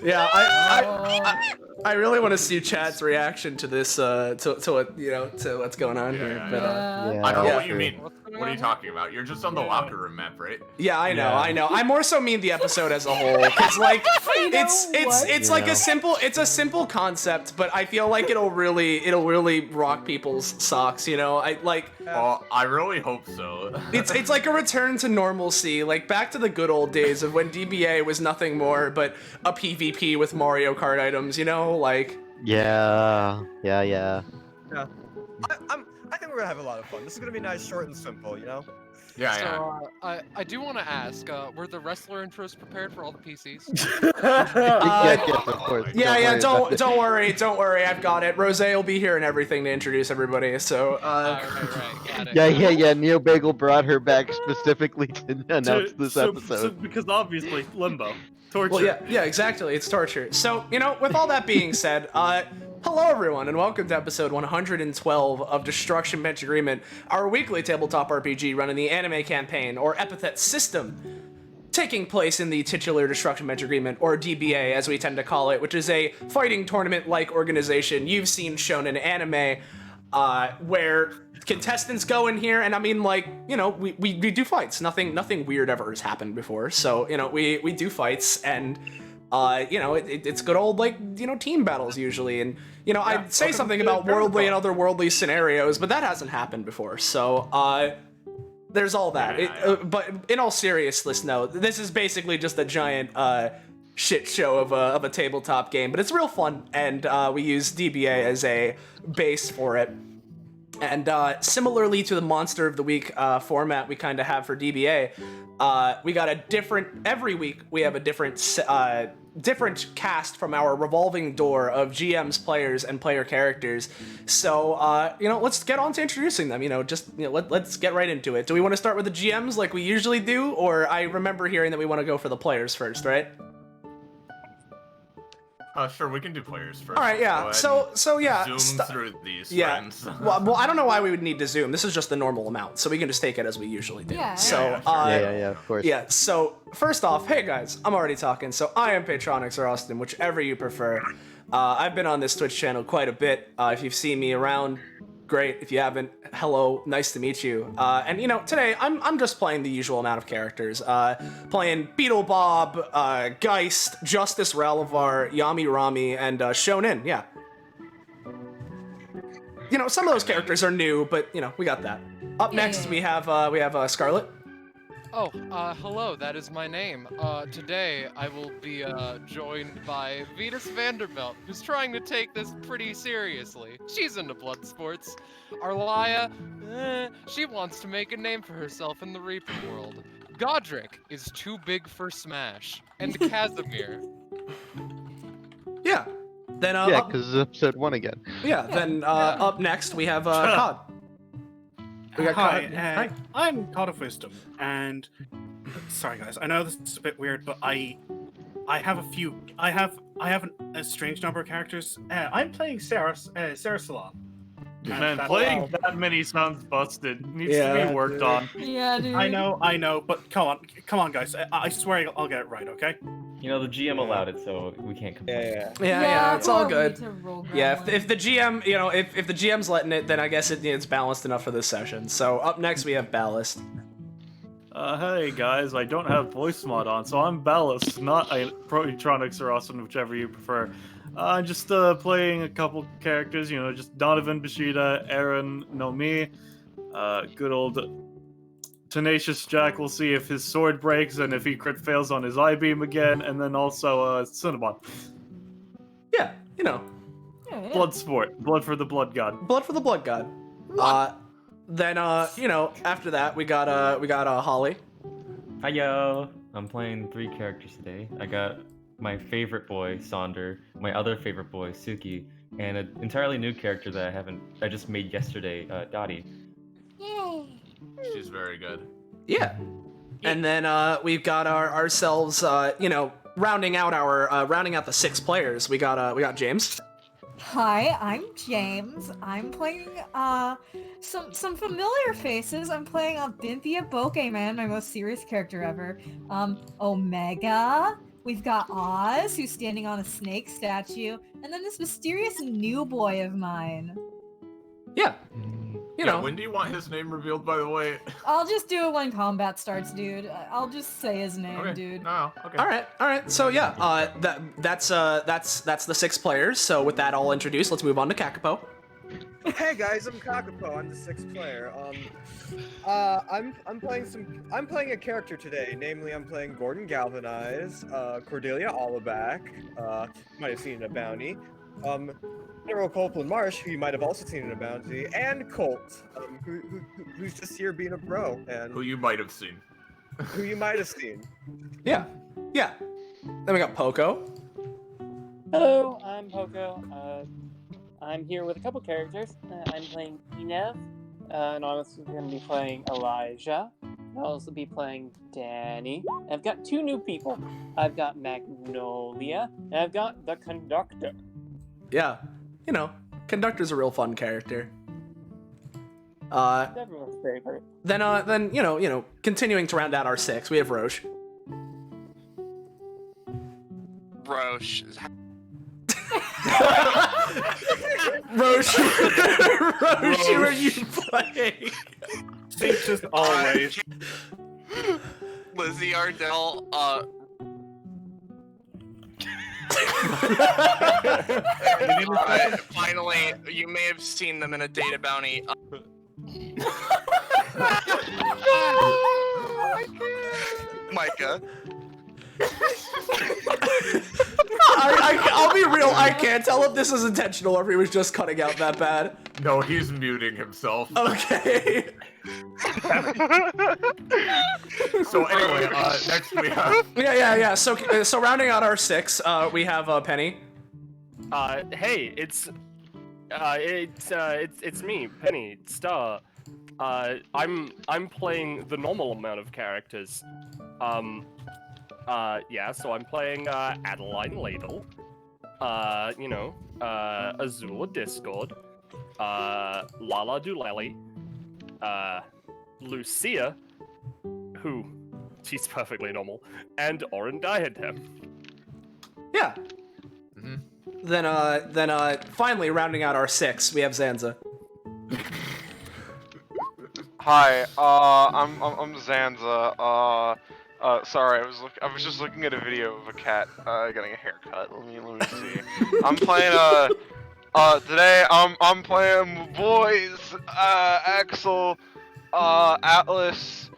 Yeah, I really want to see chat's reaction to this, to what to what's going on here. But I don't know what you mean. What's What are you talking about? You're just on the locker room map, right? yeah, I know. I more so mean the episode as a whole, cause like it's like a simple concept, but I feel like it'll really rock people's socks. Well, I really hope so. It's like a return to normalcy, like back to the good old days of when DBA was nothing more but a PvP with Mario Kart items, like. Yeah. Yeah. I think we're gonna have a lot of fun. This is gonna be nice, short, and simple. Yeah. So, I do want to ask, were the wrestler intros prepared for all the PCs? Yes, of course. Don't worry, I've got it. Rose will be here and everything to introduce everybody, so, Right, got it. Yeah, Neo Bagel brought her back specifically to announce this episode. Because obviously, limbo. Torture. Well, yeah, exactly, it's torture. So, with all that being said, hello everyone, and welcome to episode 112 of Destruction Bench Agreement, our weekly tabletop RPG run in the anime campaign, or Epithet System, taking place in the titular Destruction Bench Agreement, or DBA as we tend to call it, which is a fighting tournament-like organization you've seen shonen anime, where contestants go in here, and I mean, we do fights. Nothing weird ever has happened before, so, we do fights, and it's good old, team battles usually, and, I'd say something about worldly and otherworldly scenarios, but that hasn't happened before, so, there's all that. But in all seriousness, no, this is basically just a giant, shit show of a tabletop game, but it's real fun, and, we use DBA as a base for it. And similarly to the Monster of the Week format we kind of have for DBA, we got every week we have a different cast from our revolving door of GMs, players, and player characters. So, let's get on to introducing them, let's get right into it. Do we want to start with the GMs like we usually do, or I remember hearing that we want to go for the players first, right? Sure, we can do players first. All right, yeah. So yeah. Zoom through these friends. well, I don't know why we would need to zoom. This is just the normal amount, so we can just take it as we usually do. Yeah. So, Yeah, of course. Yeah. So first off, hey guys, I'm already talking. So I am Patronix or Austin, whichever you prefer. I've been on this Twitch channel quite a bit. If you've seen me around, great. If you haven't, hello, nice to meet you. And today I'm just playing the usual amount of characters. Playing Beetle Bob, Geist, Justice Ralavar, Yami Rami, and Shonen. Yeah. Some of those characters are new, but we got that. Up next we have Scarlet. Oh, hello, that is my name. Today I will be, joined by Venus Vanderbilt, who's trying to take this pretty seriously. She's into blood sports. Arlia, she wants to make a name for herself in the Reaper world. Godric is too big for Smash. And Casimir. Yeah. Then, because it's episode 1 again. Yeah, then, up next we have, Cod. Hi, I'm God of Wisdom, and sorry guys, I know this is a bit weird, but I have a strange number of characters. I'm playing Sarah Salon. Man, playing that many sounds busted. Needs to be worked on. Yeah, dude. I know, but come on, guys. I swear I'll get it right, okay? The GM allowed it, so we can't complain. Yeah, it's all good. Yeah, If if the GM, if the GM's letting it, then I guess it's balanced enough for this session. So up next we have Ballast. Hey guys, I don't have voice mod on, so I'm Ballast, not Protronix or Austin, whichever you prefer. I'm just playing a couple characters, just Donovan, Bashida, Aaron, Nomi, good old Tenacious Jack. We'll see if his sword breaks and if he crit fails on his I-beam again, and then also Cinnabon. Yeah, Blood sport. Blood for the blood god. Blood for the blood god. Then after that we got Holly. Hiyo! I'm playing 3 characters today. I got my favorite boy, Sonder, my other favorite boy, Suki, and an entirely new character that I just made yesterday, Dottie. Yay! She's very good. Yeah. And then we've got ourselves, rounding out the 6 players. We got James. Hi, I'm James. I'm playing some familiar faces. I'm playing Binthia Pokemon, my most serious character ever. Omega, We've got Oz, who's standing on a snake statue, and then this mysterious new boy of mine. Yeah. You know. When do you want his name revealed, by the way? I'll just do it when combat starts, dude. I'll just say his name, Okay. dude. No, okay. All right. So yeah, that's the 6 players. So with that all introduced, let's move on to Kakapo. Hey guys, I'm Kakapo. I'm the 6th player. I'm playing a character today. Namely, I'm playing Gordon Galvanize, Cordelia Allaback. You might have seen in a bounty. General Copeland Marsh, who you might have also seen in a bounty, and Colt, who's just here being a bro, and Who you might have seen. who you might have seen. Yeah. Then we got Poco. Hello, I'm Poco. I'm here with a couple characters. I'm playing Enev, and I'm also going to be playing Elijah. I'll also be playing Danny. And I've got 2 new people. I've got Magnolia, and I've got the Conductor. Yeah. You know, Conductor's a real fun character. Everyone's favorite. Then you know, continuing to round out our 6, we have Roche. Roche. Roche, who are you playing? Seems just always. Lizzie Ardell, finally, you may have seen them in a data bounty. Micah. I'll be real, I can't tell if this is intentional or if he was just cutting out that bad. No, he's muting himself. Okay. So anyway, next we have... Yeah. So rounding out our 6, we have Penny. Hey, it's me, Penny Star. I'm playing the normal amount of characters. Yeah, so I'm playing Adeline Ladle. Azula Discord. Lala Doolally. Lucia, who she's perfectly normal, and Oren Diadem. Yeah. Then finally rounding out our 6, we have Zanza. Hi, I'm Zanza. Sorry, I was just looking at a video of a cat getting a haircut. Let me see. I'm playing today I'm playing my boys Axel, Atlas,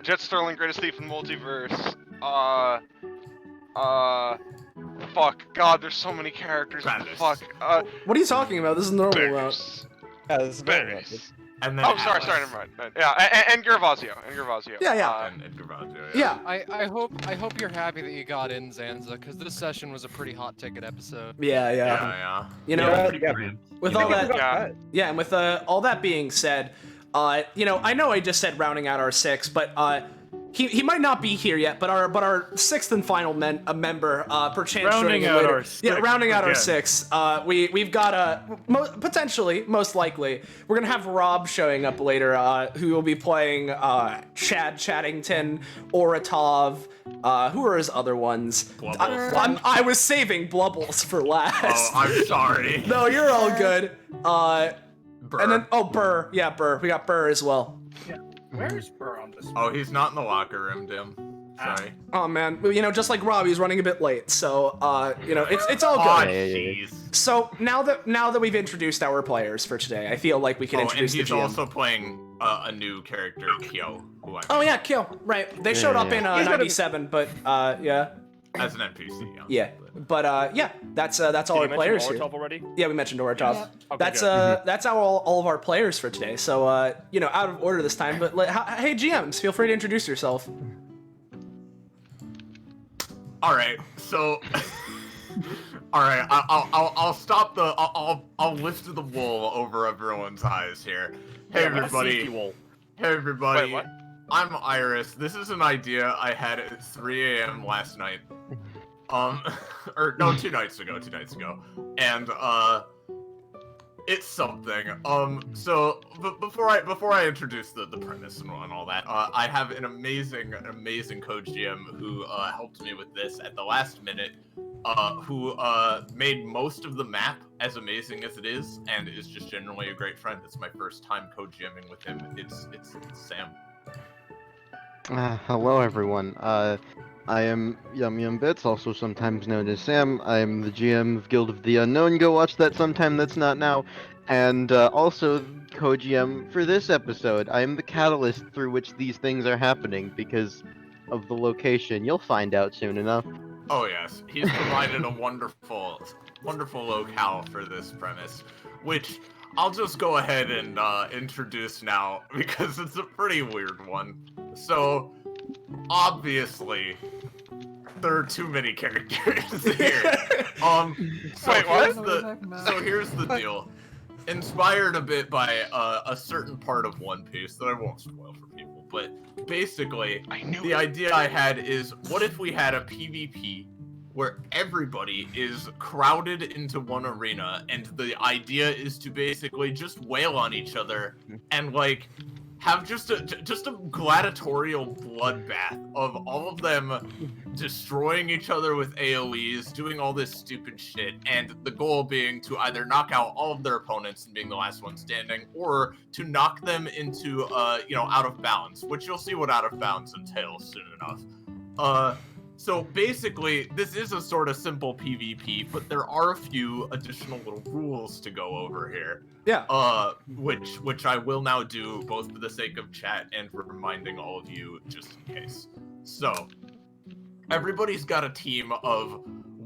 Jet Sterling, greatest thief in the multiverse. Fuck, God, there's so many characters. Fuck. What are you talking about? This is normal route. Yeah, this is Bears. And then Oh, sorry, never mind. Yeah, and Gervasio. Yeah. And Gervasio, Yeah. I hope you're happy that you got in, Zanza, because this session was a pretty hot ticket episode. Yeah. You know, with all that, and with all that being said, I know I just said rounding out our 6, but he might not be here yet, but our 6th and final member, perchance Rounding out our 6. rounding out our 6. We've got potentially, most likely, we're gonna have Rob showing up later, who will be playing Chad Chattington, Oratov. Who are his other ones? I was saving Blubbles for last. Oh, I'm sorry. No, you're all good. Burr. And then Burr. Yeah, Burr. We got Burr as well. Yeah. Where's Burr on this? Oh, he's not in the locker room, Dim. Sorry. Oh man, just like Rob, he's running a bit late, so it's all Oh, good. jeez. So now that we've introduced our players for today, I feel like we can introduce and he's the GM. also playing a new character, Kyo. Oh yeah, Kill. Right. They showed up in 97, but yeah. As an NPC. Yeah. But yeah, that's all our players here. Already? Yeah, we mentioned Oratov. Yeah. Okay, That's good. that's all of our players for today. So out of order this time, but hey GMs, feel free to introduce yourself. All right, so, all right, I'll stop the, I'll lift the wool over everyone's eyes here. Hey everybody. Hey everybody. Wait, what? I'm Iris. This is an idea I had at 3 a.m. last night. Or no, 2 nights ago. And It's something. So before I introduce the premise and all that, I have an amazing co-GM who helped me with this at the last minute, who made most of the map as amazing as it is, and is just generally a great friend. It's my first time co-GMing with him. It's Sam. Hello everyone. I am Yum Yum Bits, also sometimes known as Sam. I am the GM of Guild of the Unknown. Go watch that sometime that's not now. And also co-GM for this episode. I am the catalyst through which these things are happening because of the location. You'll find out soon enough. Oh yes, he's provided a wonderful locale for this premise, which I'll just go ahead and introduce now because it's a pretty weird one. So, obviously, there are too many characters here. So here's the deal. Inspired a bit by a certain part of One Piece that I won't spoil for people, but basically, the idea I had is, what if we had a PvP where everybody is crowded into one arena, and the idea is to basically just wail on each other and like have just a gladiatorial bloodbath of all of them destroying each other with AoEs, doing all this stupid shit, and the goal being to either knock out all of their opponents and being the last one standing, or to knock them into out of bounds, which you'll see what out of bounds entails soon enough. So basically, this is a sort of simple PvP, but there are a few additional little rules to go over here. Yeah. Which I will now do, both for the sake of chat and for reminding all of you, just in case. So, everybody's got a team of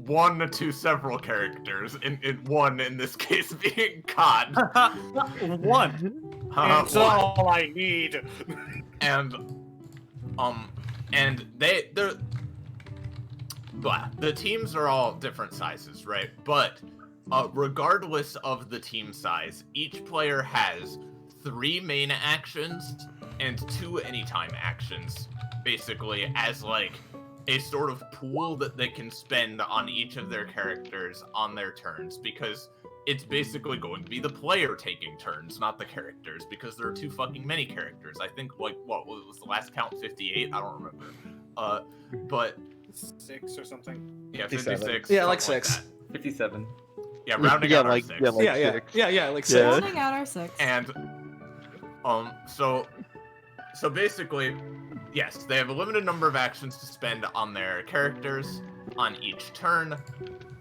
1 to several characters, in one in this case being Cod. One. That's all I need. And they're the teams are all different sizes, right? But regardless of the team size, each player has 3 main actions and 2 anytime actions, basically, as like a sort of pool that they can spend on each of their characters on their turns, because it's basically going to be the player taking turns, not the characters, because there are too fucking many characters. I think, like, what was the last count? 58? I don't remember. But 6 or something. Yeah, 56. Yeah, like 6. Like 57. Yeah, rounding out our 6. Yeah, like 6. Rounding out our 6. And so basically, yes, they have a limited number of actions to spend on their characters on each turn,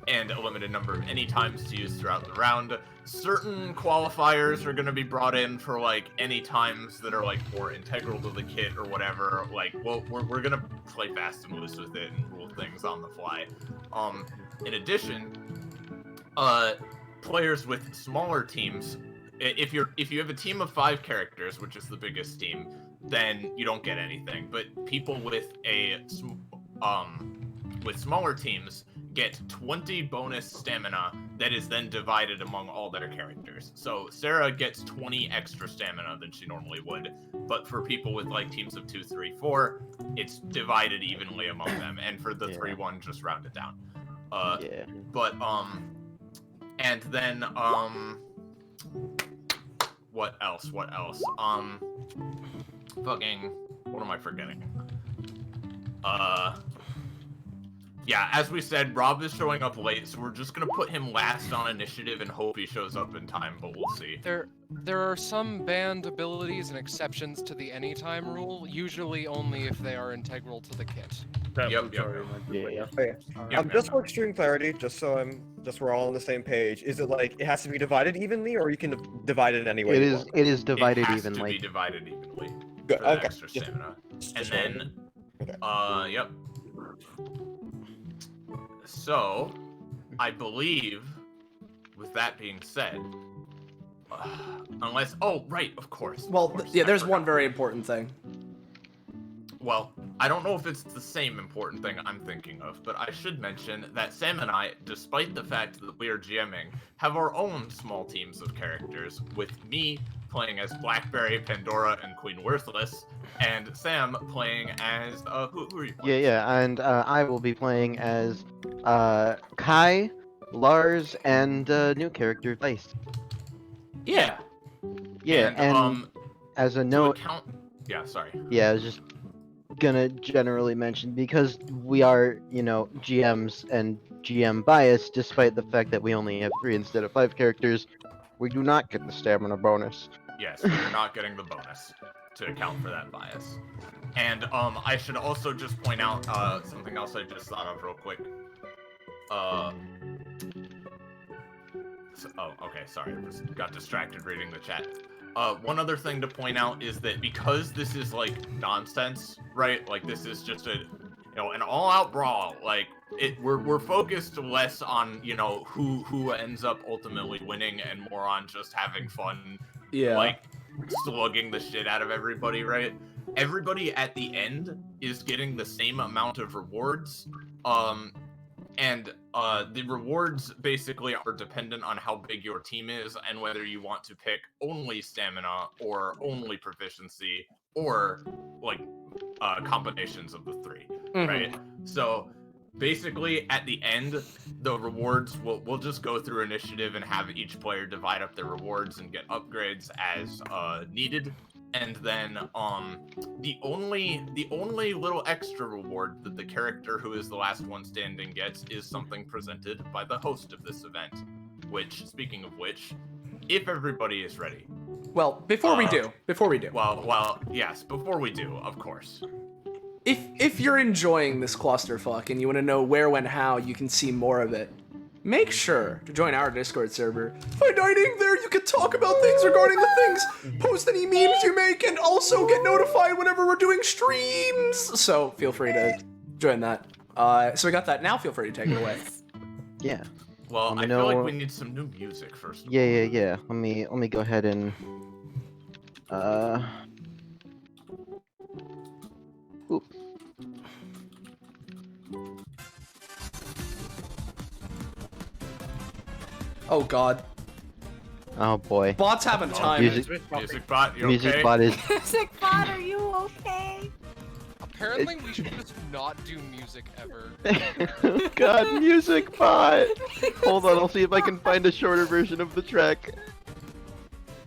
and a limited number of any times to use throughout the round. Certain qualifiers are going to be brought in for like any times that are like more integral to the kit or whatever. Like, well, we're going to play fast and loose with it and rule things on the fly. In addition, players with smaller teams, if you have a team of 5 characters, which is the biggest team, then you don't get anything. But people with smaller teams get 20 bonus stamina that is then divided among all their characters. So Sarah gets 20 extra stamina than she normally would, but for people with like teams of 2, 3, 4, it's divided evenly among them, and for the 3-1, just round it down. But and then what else? Fucking, what am I forgetting? Yeah, as we said, Rob is showing up late, so we're just gonna put him last on initiative and hope he shows up in time, but we'll see. There are some banned abilities and exceptions to the anytime rule, usually only if they are integral to the kit. Just for extreme clarity, just so we're all on the same page, is it like it has to be divided evenly, or you can divide it any way? It is divided it has evenly. To be divided evenly. Good. For the Okay. extra stamina. And then, yep. So, I believe, with that being said, unless, oh, right, of course. Well, yeah, there's one very important thing. Well, I don't know if it's the same important thing I'm thinking of, but I should mention that Sam and I, despite the fact that we are GMing, have our own small teams of characters, with me playing as Blackberry, Pandora, and Queen Worthless, and Sam playing as, who are you playing? And I will be playing as Kai, Lars, and new character Dice. Yeah. Yeah, and as a note, yeah, sorry. yeah, I was just gonna generally mention, because we are, GMs and GM bias, despite the fact that we only have 3 instead of 5 characters, we do not get the stamina bonus. Yes, you're not getting the bonus to account for that bias. And I should also just point out something else I just thought of real quick. Oh, okay, sorry, I just got distracted reading the chat. One other thing to point out is that because this is like nonsense, right? Like this is just an all-out brawl. Like we're focused less on who ends up ultimately winning and more on just having fun. Yeah. Like slugging the shit out of everybody, right? Everybody at the end is getting the same amount of rewards. And the rewards basically are dependent on how big your team is and whether you want to pick only stamina or only proficiency or like combinations of the 3, right? So basically at the end, the rewards we'll just go through initiative and have each player divide up their rewards and get upgrades as needed. And then the only little extra reward that the character who is the last one standing gets is something presented by the host of this event. Which, speaking of which, if everybody is ready. Well, before we do. Well, yes, before we do, of course. If you're enjoying this clusterfuck and you want to know where, when, how you can see more of it, make sure to join our Discord server. By dining there, you can talk about things regarding the things, post any memes you make, and also get notified whenever we're doing streams. So feel free to join that. So we got that. Now feel free to take it away. Yeah. Well, I feel like we need some new music first. Yeah. Let me go ahead and Oop. Oh god. Oh boy. Bot's having time. Music bot, you Music okay? bot is. Music bot, are you okay? Apparently, we should just not do music ever. God, music bot. Hold on, I'll see if I can find a shorter version of the track.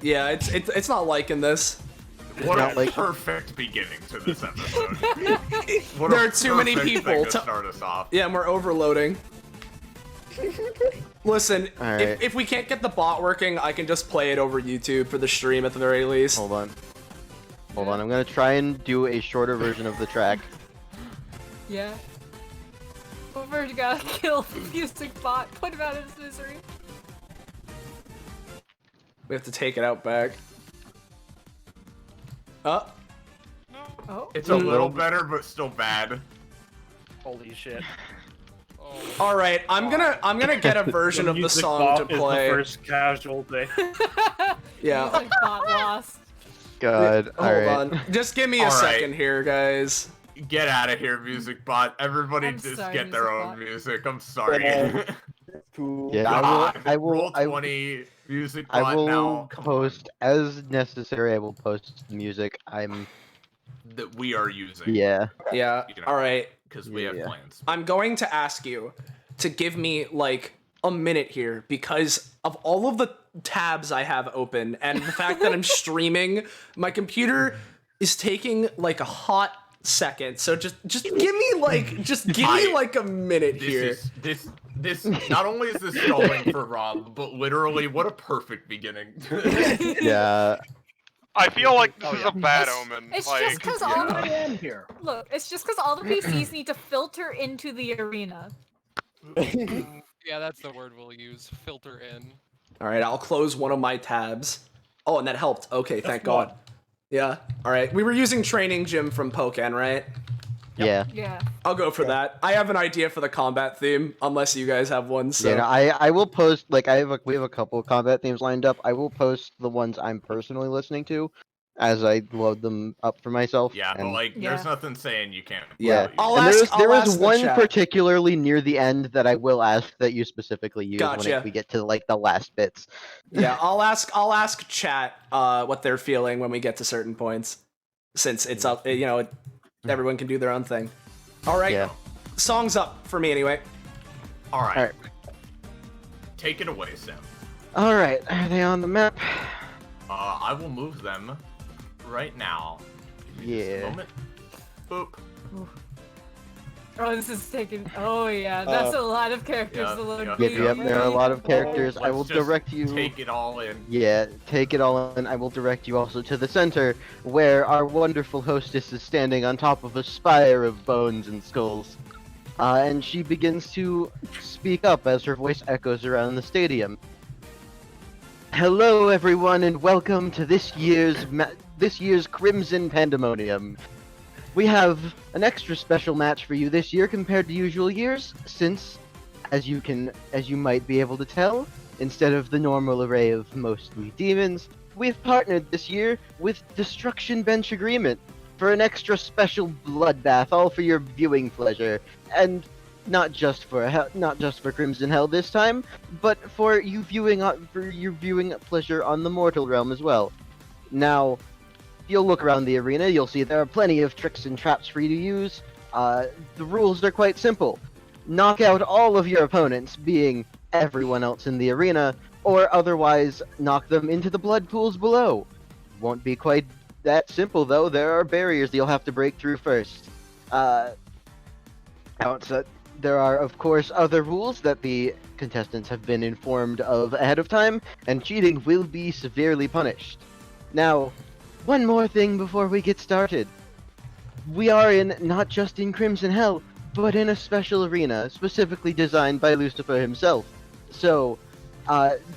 Yeah, it's not liking this. What Not a like- perfect beginning to this episode. There are too many perfect people thing to start us off. Yeah, and we're overloading. Listen, Alright. if we can't get the bot working, I can just play it over YouTube for the stream at the very least. Hold on, I'm gonna try and do a shorter version of the track. Yeah. Over, you gotta kill the music bot, put him out of his misery. We have to take it out back. Oh. It's a little better, but still bad. Holy shit. All right, I'm gonna get a version of the music song bot to is play. the first casualty. Yeah. Music bot lost. God, Hold alright. on. Just give me a All right. second here, guys. Get out of here, music bot. Everybody I'm just sorry, get their music own bot. music. I'm sorry. Cool. Yeah, God, I will, roll I 20 music I bot will now. Come post as necessary. I will post the music. that we are using. Yeah. Yeah. You know, All right. Because we have Yeah. plans. I'm going to ask you to give me like a minute here because of all of the tabs I have open and the fact that I'm streaming, my computer is taking like a hot second. So just give me like a minute here. This not only is this stalling for Rob, but literally what a perfect beginning. Yeah. I feel like this is a bad omen. It's like, just because all the here. look, it's just because all the PCs need to filter into the arena. Yeah, that's the word we'll use. Filter in. All right, I'll close one of my tabs. Oh, and that helped. Okay, thank God. Yeah. All right, we were using Training Gym from Pokken, right? Yeah. Yeah. I'll go for that. I have an idea for the combat theme, unless you guys have one. So Yeah, no, I will post, like, we have a couple of combat themes lined up. I will post the ones I'm personally listening to as I load them up for myself. Yeah, but and- like, there's nothing saying you can't. Yeah, I'll and ask- there I'll is ask the one chat. particularly near the end that I will ask that you specifically use Gotcha. when we get to like the last bits. yeah, I'll ask chat what they're feeling when we get to certain points, since it's up. You know, everyone can do their own thing. All right, Yeah. Song's up for me anyway. All right. All right. Take it away, Sam. All right, are they on the map? I will move them right now. Give me just a Yeah. moment. Boop. Oh, this is taking. Oh yeah, that's a lot of characters yeah, to load. yeah. Yep, there are a lot of characters. I Let's will just direct you. Take it all in. Yeah, take it all in. I will direct you also to the center, where our wonderful hostess is standing on top of a spire of bones and skulls. And she begins to speak up as her voice echoes around the stadium. Hello, everyone, and welcome to this year's Crimson Pandemonium. We have an extra special match for you this year compared to usual years, since, as you might be able to tell, instead of the normal array of mostly demons, we've partnered this year with Destruction Bench Agreement for an extra special bloodbath, all for your viewing pleasure, and not just for Crimson Hell this time, but for your viewing pleasure on the mortal realm as well. Now, if you'll look around the arena, you'll see there are plenty of tricks and traps for you to use. The rules are quite simple. Knock out all of your opponents, being everyone else in the arena, or otherwise knock them into the blood pools below. Won't be quite that simple though. There are barriers you'll have to break through first. There are of course other rules that the contestants have been informed of ahead of time, and cheating will be severely punished. Now, one more thing before we get started. We are not just in Crimson Hell, but in a special arena specifically designed by Lucifer himself. So,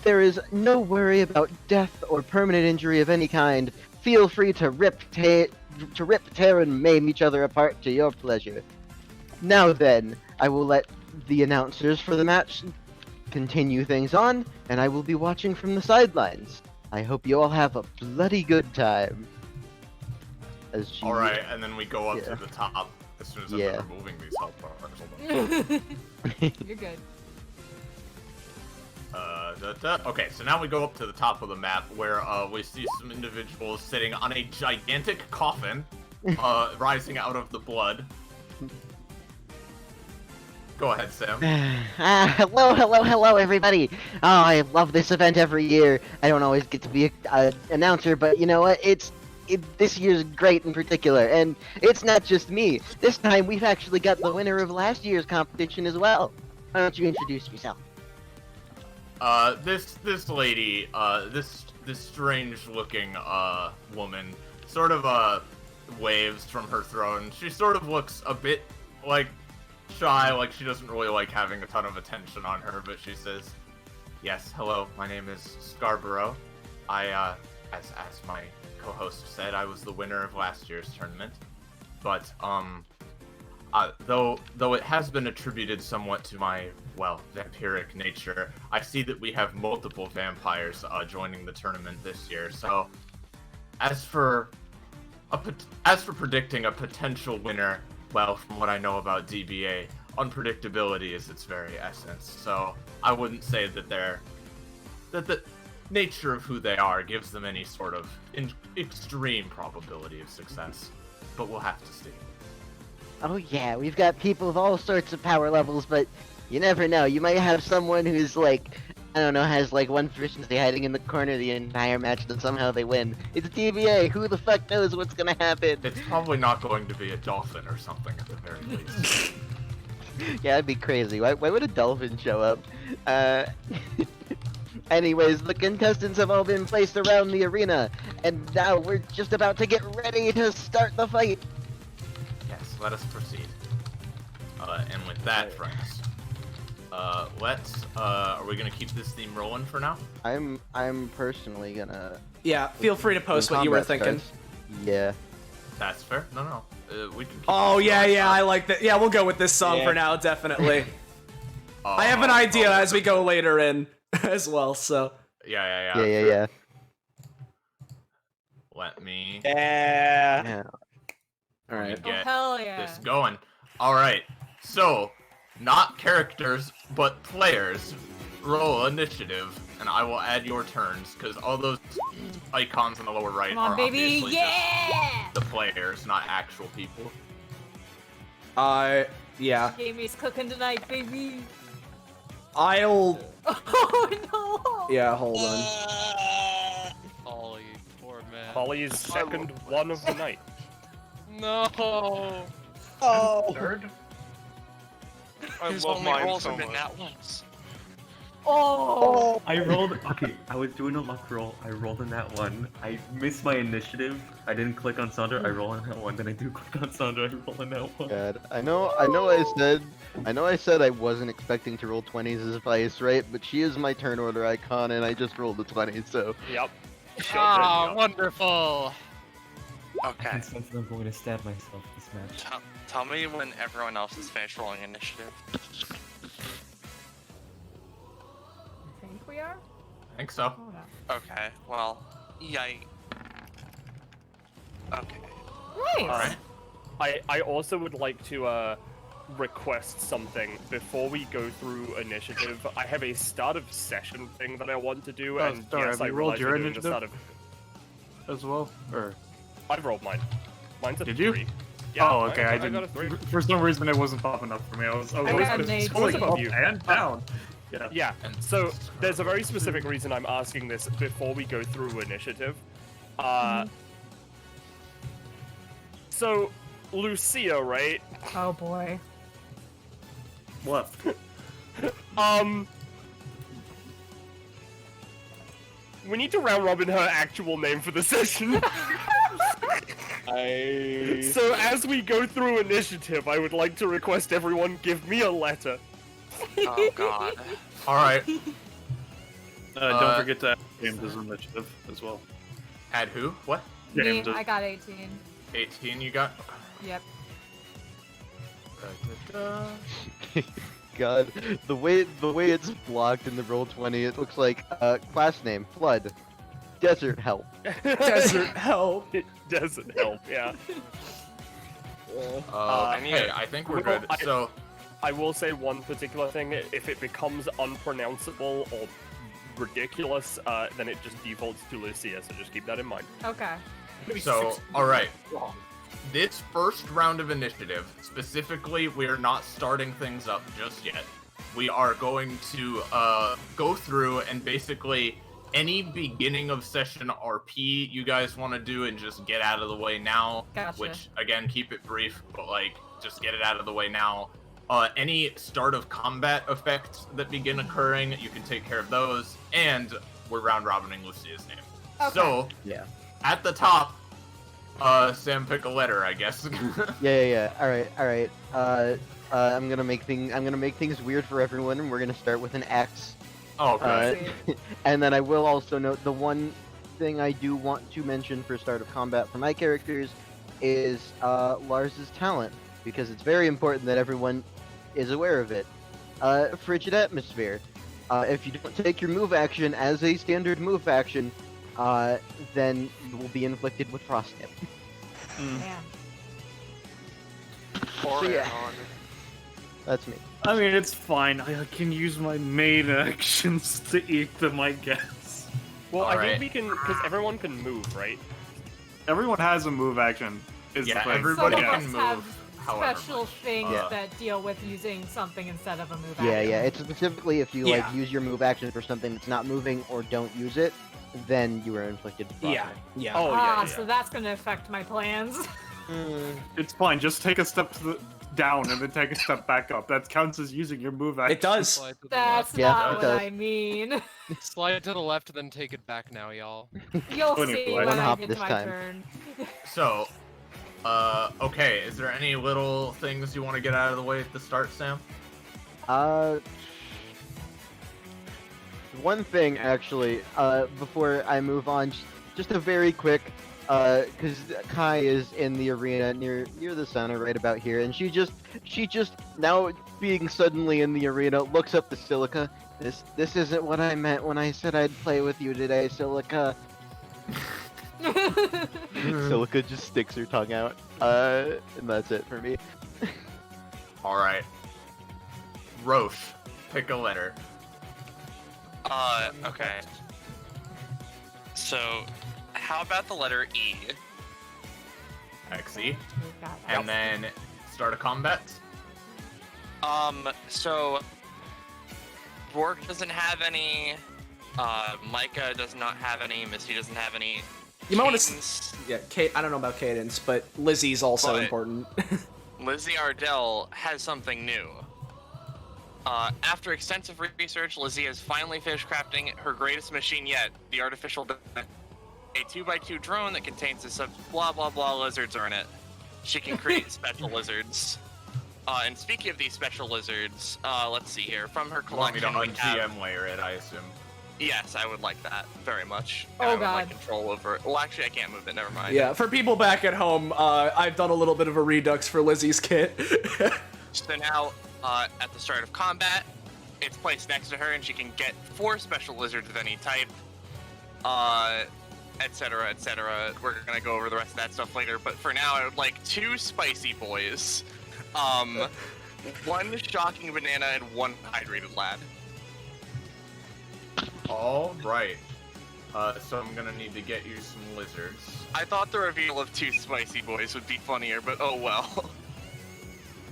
there is no worry about death or permanent injury of any kind. Feel free to rip, tear, and maim each other apart to your pleasure. Now then, I will let the announcers for the match continue things on, and I will be watching from the sidelines. I hope you all have a bloody good time. Alright, and then we go up to the top as soon as I'm done removing these health bars. You're good. Okay, so now we go up to the top of the map where we see some individuals sitting on a gigantic coffin, rising out of the blood. Go ahead, Sam. Hello, everybody. Oh, I love this event every year. I don't always get to be an announcer, but you know what? This year's great in particular, and it's not just me. This time, we've actually got the winner of last year's competition as well. Why don't you introduce yourself? This lady, this strange-looking woman, sort of waves from her throne. She sort of looks a bit like shy, like she doesn't really like having a ton of attention on her, but she says, "Yes, hello, my name is Scarborough. I, as my co-host said, I was the winner of last year's tournament. But, though it has been attributed somewhat to my, well, vampiric nature, I see that we have multiple vampires, joining the tournament this year, so, as for predicting a potential winner, well, from what I know about DBA, unpredictability is its very essence, so I wouldn't say that the nature of who they are gives them any sort of extreme probability of success, but we'll have to see. Oh yeah, we've got people of all sorts of power levels, but you never know. You might have someone who's like, I don't know, has like one proficiency hiding in the corner the entire match, and somehow they win. It's DBA. Who the fuck knows what's gonna happen? It's probably not going to be a dolphin or something at the very least. Yeah, that'd be crazy. Why would a dolphin show up? Anyways, the contestants have all been placed around the arena, and now we're just about to get ready to start the fight. Yes, let us proceed. And with that, friends, are we gonna keep this theme rolling for now? I'm personally gonna. Yeah, feel free to post what you were thinking. Yeah. That's fair. No. We can keep Oh yeah, I like that. Yeah, we'll go with this song for now, definitely. I have an idea as we go later in as well, so. Yeah. Let me. Yeah. All right. Get hell yeah. this going. All right. So, not characters, but players. Roll initiative, and I will add your turns because all those icons in the lower right Come on, are baby. obviously just the players, not actual people. Yeah. Jamie's cooking tonight, baby. I'll. Oh no. Yeah, hold on. Ollie, poor Polly's second one of the night. No. Oh. Third? I His love only mine rolls so have been much. that once. Oh. I rolled. Okay, I was doing a luck roll. I rolled in that one. I missed my initiative. I didn't click on Sandra. I roll in that one. Then I do click on Sandra. I roll in that one. God, I know I said I wasn't expecting to roll 20s as Vice, right? But she is my turn order icon, and I just rolled a 20, so. Yep. Ah, wonderful. I Okay. can sense that I'm going to stab myself this match. Tell me when everyone else is finished rolling initiative. I think we are? I think so. Oh no. Okay, well, yikes. Okay. Nice. I also would like to request something before we go through initiative. I have a start of session thing that I want to do, Oh, and sorry, yes, have I you rolled realize your we're doing the initiative? start of. As well, or I've rolled mine. Mine's a did you? 3. Yeah, Oh, okay. I got a didn't. 3. For some reason, it wasn't popping up for me. I was got an 18. scrolling Above up you. and down. Yeah. Yeah, so there's a very specific reason I'm asking this before we go through initiative. So, Lucia, right? Oh boy. What? We need to round robin her actual name for the session. So as we go through initiative, I would like to request everyone give me a letter. Oh god. Alright. Don't forget to add James as initiative as well. Add who? What? Me, James. I got 18. 18 you got? Yep. God, the way it's blocked in the roll 20, it looks like class name Flood, Desert Help. Desert help. It doesn't help, yeah. Hey, I think we're good. So, I will say one particular thing. If it becomes unpronounceable or ridiculous, then it just defaults to Lucia, so just keep that in mind. Okay. alright. This first round of initiative, specifically, we are not starting things up just yet. We are going to go through and basically any beginning of session RP you guys want to do and just get out of the way now. Gotcha. Which, again, keep it brief, but like, just get it out of the way now. Any start of combat effects that begin occurring, you can take care of those, and we're round robining Lucia's name. Okay. So, Yeah. at the top, Sam, pick a letter, I guess. Yeah. All right. I'm gonna make things weird for everyone, and we're gonna start with an X. Oh, okay. And then I will also note the one thing I do want to mention for start of combat for my characters is Lars's talent, because it's very important that everyone is aware of it. Frigid Atmosphere. If you don't take your move action as a standard move action, then you will be inflicted with frostnip. Man. So yeah, that's me. I mean, it's fine. I can use my main actions to eat them, I guess. Well, I Alright. think we can, because everyone can move, right? Everyone has a move action. Is Yeah, the thing. everybody Some of can us move have however special much. things Yeah. that deal with using something instead of a move Yeah, action. it's specifically if you Yeah. like use your move action for something that's not moving or don't use it, then you are inflicted with Yeah. frostnip. Yeah. Oh, yeah, yeah. So that's gonna affect my plans. It's fine. Just take a step down and then take a step back up. That counts as using your move action. It does. Slide to the That's left. Yeah, not it what does. I mean. Slide to the left, then take it back now, y'all. You'll Anyway, see one when I hop get this to my time. turn. So, okay, is there any little things you want to get out of the way at the start, Sam? One thing actually, before I move on, just a very quick, because Kai is in the arena near the center, right about here, and she just now being suddenly in the arena looks up to Silica. This isn't what I meant when I said I'd play with you today, Silica. Silica just sticks her tongue out, and that's it for me. Alright. Roche, pick a letter. Okay. So, how about the letter E? XE. Got that. And then start a combat. So, Borg doesn't have any, Micah does not have any, Misty doesn't have any. You might want to. Cadence. Yeah, I don't know about Cadence, but Lizzie's also But- important. Lizzie Ardell has something new. After extensive research, Lizzie has finally finished crafting her greatest machine yet, the artificial a 2x2 drone that contains this blah blah blah lizards are in it. She can create special lizards. And speaking of these special lizards, let's see here. From her You want me collection, to we have... un-GM layer it, I assume. Yes, I would like that very much. Oh, I would God. like control over it. Well, actually, I can't move it. Never mind. Yeah, for people back at home, I've done a little bit of a redux for Lizzie's kit. So now, at the start of combat, it's placed next to her, and she can get 4 special lizards of any type, etc., etc. We're gonna go over the rest of that stuff later, but for now, I would like 2 spicy boys, 1 shocking banana, and 1 hydrated lad. All right. So I'm gonna need to get you some lizards. I thought the reveal of 2 spicy boys would be funnier, but oh well.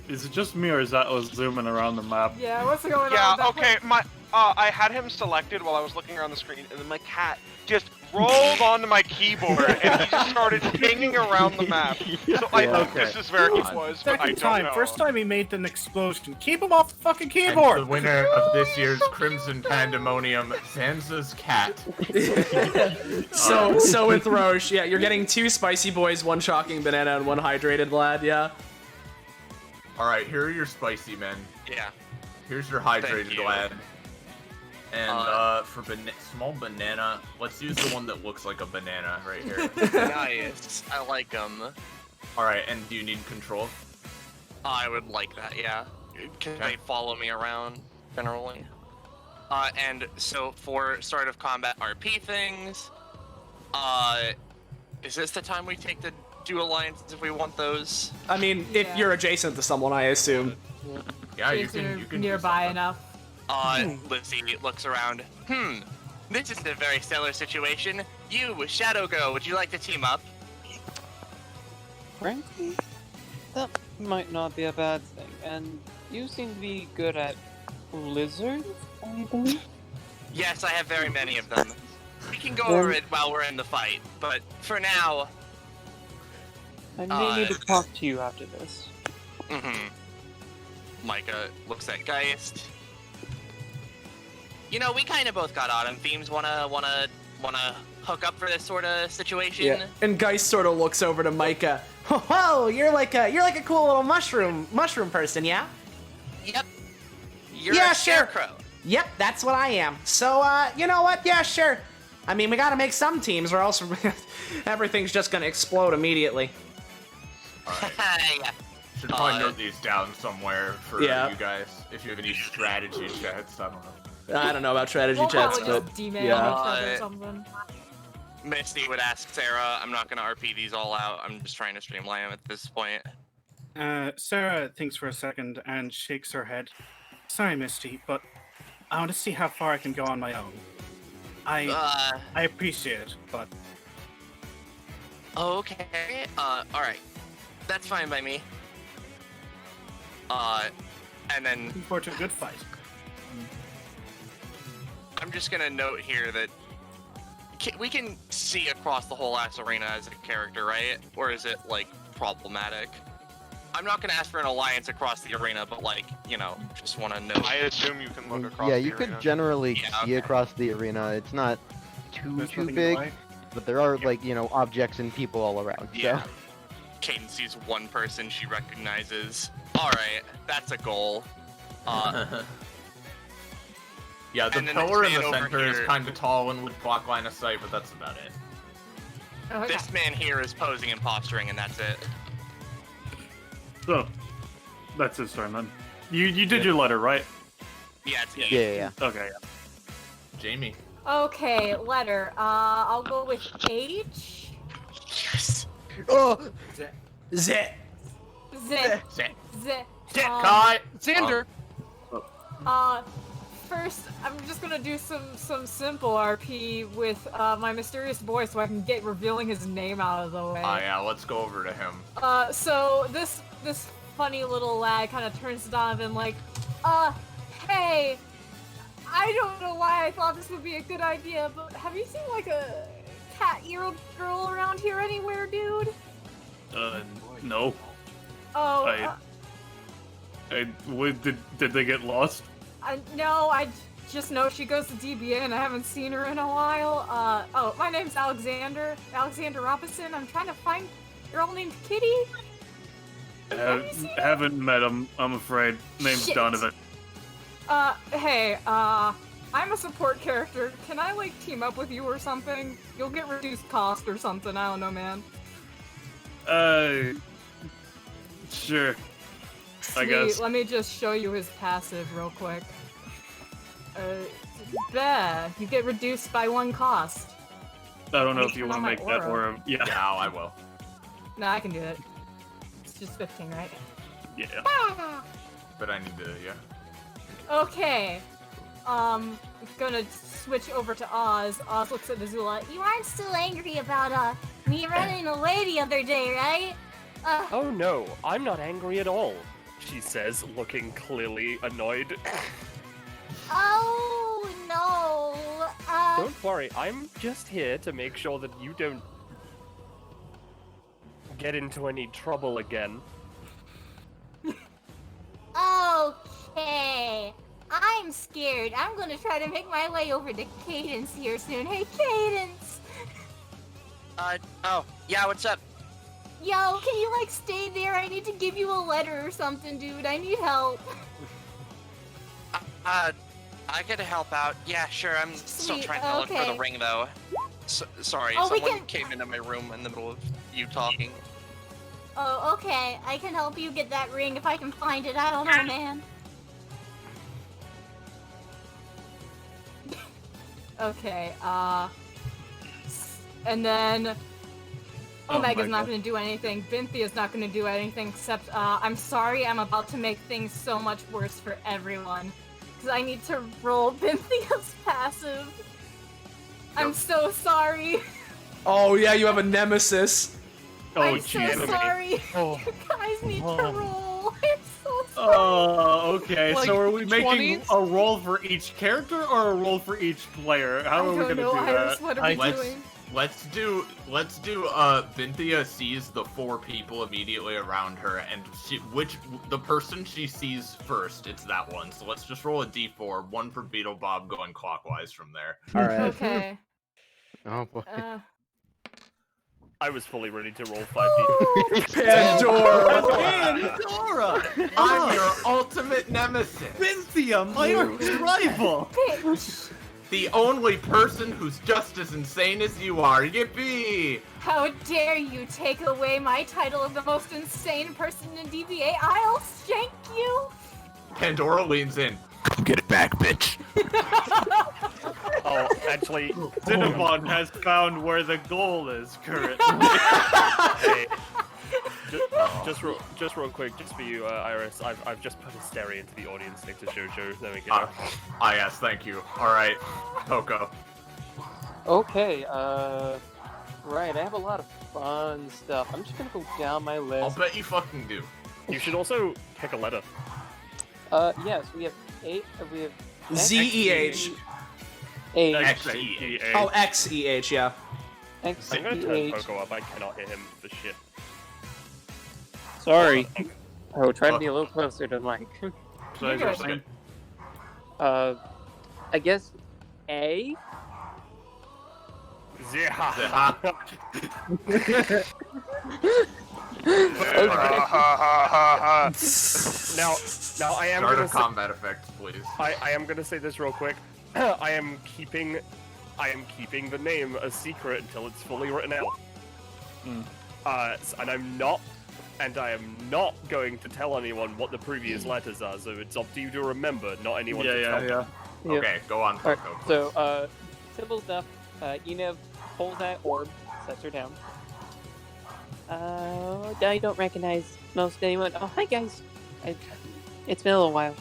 Is it just me or is that was zooming around the map? Yeah, what's going on? Yeah, with that okay, I had him selected while I was looking around the screen, and then my cat just rolled onto my keyboard, and he just started pinging around the map. So I think this is where he was, but I Second don't time. know. First time he made an explosion. Keep him off the fucking And keyboard! the winner of this year's Crimson Pandemonium, Zanza's cat. So with Roche, yeah, you're getting 2 spicy boys, 1 shocking banana, and 1 hydrated lad, yeah? Alright, here are your spicy men. Yeah. Here's your Thank hydrated you. lad. And for small banana, let's use the one that looks like a banana right here. Nice. I like them. Alright, and do you need control? I would like that, yeah. Can Okay. they follow me around, generally? And so for start of combat RP things, is this the time we take the dual alliances if we want those? I mean, if Yeah. you're adjacent to someone, I assume. Yeah, you If you're can do nearby something. enough. Lizzie looks around. This is a very stellar situation. You, Shadow Girl, would you like to team up? Frankly, that might not be a bad thing. And you seem to be good at lizards, I believe? Yes, I have very many of them. We can go over it while we're in the fight, but for now... I may need to talk to you after this. Micah looks at Geist. You know, we kind of both got autumn themes. Wanna hook up for this sort of situation? Yeah. And Geist sort of looks over to Micah. Whoa, you're like a cool little mushroom person, yeah? Yep. You're Yeah, a sure. scarecrow. Yep, that's what I am. So, you know what? Yeah, sure. I mean, we gotta make some teams, or else everything's just gonna explode immediately. Yeah. Should probably note these down somewhere for Yeah. you guys. If you have any strategy chats, I don't know. I don't know about strategy We'll chats, probably but just demail yeah. each other or something. Misty would ask Sarah. I'm not gonna RP these all out. I'm just trying to streamline them at this point. Sarah thinks for a second and shakes her head. Sorry, Misty, but I want to see how far I can go on my own. I appreciate it, but Okay. Alright. That's fine by me. And then looking forward to a good fight. I'm just gonna note here that we can see across the whole ass arena as a character, right? Or is it, like, problematic? I'm not gonna ask for an alliance across the arena, but, like, you know, just wanna know. I assume you can look across Yeah, the you arena. could generally Yeah, see okay. across the arena. It's not too There's nothing in the big, way. but there are like objects and people all around. Yeah. So. Kaden sees one person she recognizes. Alright, that's a goal. Yeah, the And then pillar in this the man over center is here- kind of tall and would block line of sight, but that's about it. Okay. This man here is posing and posturing, and that's it. So, that's his turn then. You did your letter, right? Yeah, it's Yeah. Okay, yeah. Jamie. Okay, letter. I'll go with H. Yes. Oh, zit. Z. Sit. Z. Kai. Xander! First, I'm just gonna do some simple RP with my mysterious boy, so I can get revealing his name out of the way. Oh yeah, let's go over to him. So this funny little lad kind of turns to Donovan like, hey, I don't know why I thought this would be a good idea, but have you seen like a cat-eared girl around here anywhere, dude? No. Oh, Did they get lost? no, I just know she goes to DBA and I haven't seen her in a while. Oh, my name's Alexander Robinson. I'm trying to find a girl named Kitty. Haven't met him, I'm afraid. Name's Shit. Donovan. Hey, I'm a support character. Can I, like, team up with you or something? You'll get reduced cost or something, I don't know, man. Sure. Sweet, I guess. let me just show you his passive real quick. You get reduced by 1 cost. I don't know Let me if you turn want on to my make that aura. or yeah. Yeah, I will. No, I can do it. It's just 15, right? Yeah. But I need to, yeah. Okay. Gonna switch over to Oz. Oz looks at Azula. You aren't still angry about, me running away the other day, right? Oh no, I'm not angry at all, she says, looking clearly annoyed. Oh, no. Don't worry, I'm just here to make sure that you don't get into any trouble again. Okay. I'm scared. I'm gonna try to make my way over to Cadence here soon. Hey, Cadence! Oh, yeah, what's up? Yo, can you, like, stay there? I need to give you a letter or something, dude. I need help. I could help out. Yeah, sure, I'm still Sweet, trying to look for okay. the ring, though. Sorry, Oh, we someone can- came into my room in the middle of you talking. Oh, okay. I can help you get that ring if I can find it. I don't know, man. Okay, and then Omega's not gonna do anything. Bynthia's not gonna do anything except, I'm sorry, I'm about to make things so much worse for everyone. Because I need to roll Bynthia's passive. I'm so sorry. Oh yeah, you have a nemesis. I'm so sorry. Oh. You guys need to roll. I'm so sorry. Oh, okay. Like so are we making 20s? a roll for each character or a roll for each player? How are we gonna do that? What are we let's, doing? Let's do Binthia sees the 4 people immediately around her, and the person she sees first, it's that one. So let's just roll a d4, 1 for Beetle Bob going clockwise from there. Alright. Okay. Oh boy. I was fully ready to roll 5 people. Pandora! Pandora! I'm your ultimate nemesis! Binthia, my rival! The only person who's just as insane as you are. Yippee! How dare you take away my title of the most insane person in DBA? I'll shank you! Pandora leans in. Come get it back, bitch. Oh, actually, Cinnabon has found where the goal is currently. hey, just real quick, just for you, Iris, I've just put a stereo into the audience next to Jojo. There we go. Yes, thank you. Alright, Poco. Okay, right, I have a lot of fun stuff. I'm just gonna go down my I'll list. bet you fucking do. You should also pick a letter. Yes, we have 8, we have... Z-E-H. H. Oh, X-E-H, yeah. X, I'm gonna E, turn H. Poco up. I cannot hear him for shit. Sorry. Oh, try to be a little closer to the mic. So you're saying? I guess A? Yeah. Now I am Start gonna of combat effects, please. I am gonna say this real quick. I am keeping the name a secret until it's fully written out. And I am not going to tell anyone what the previous letters are. So it's up to you to remember, not anyone to tell. Yep. Okay, go on, Alright, Poco. so, simple stuff. Enev pulls that orb, sets her down. I don't recognize most anyone. Oh, hi guys. It's been a little while.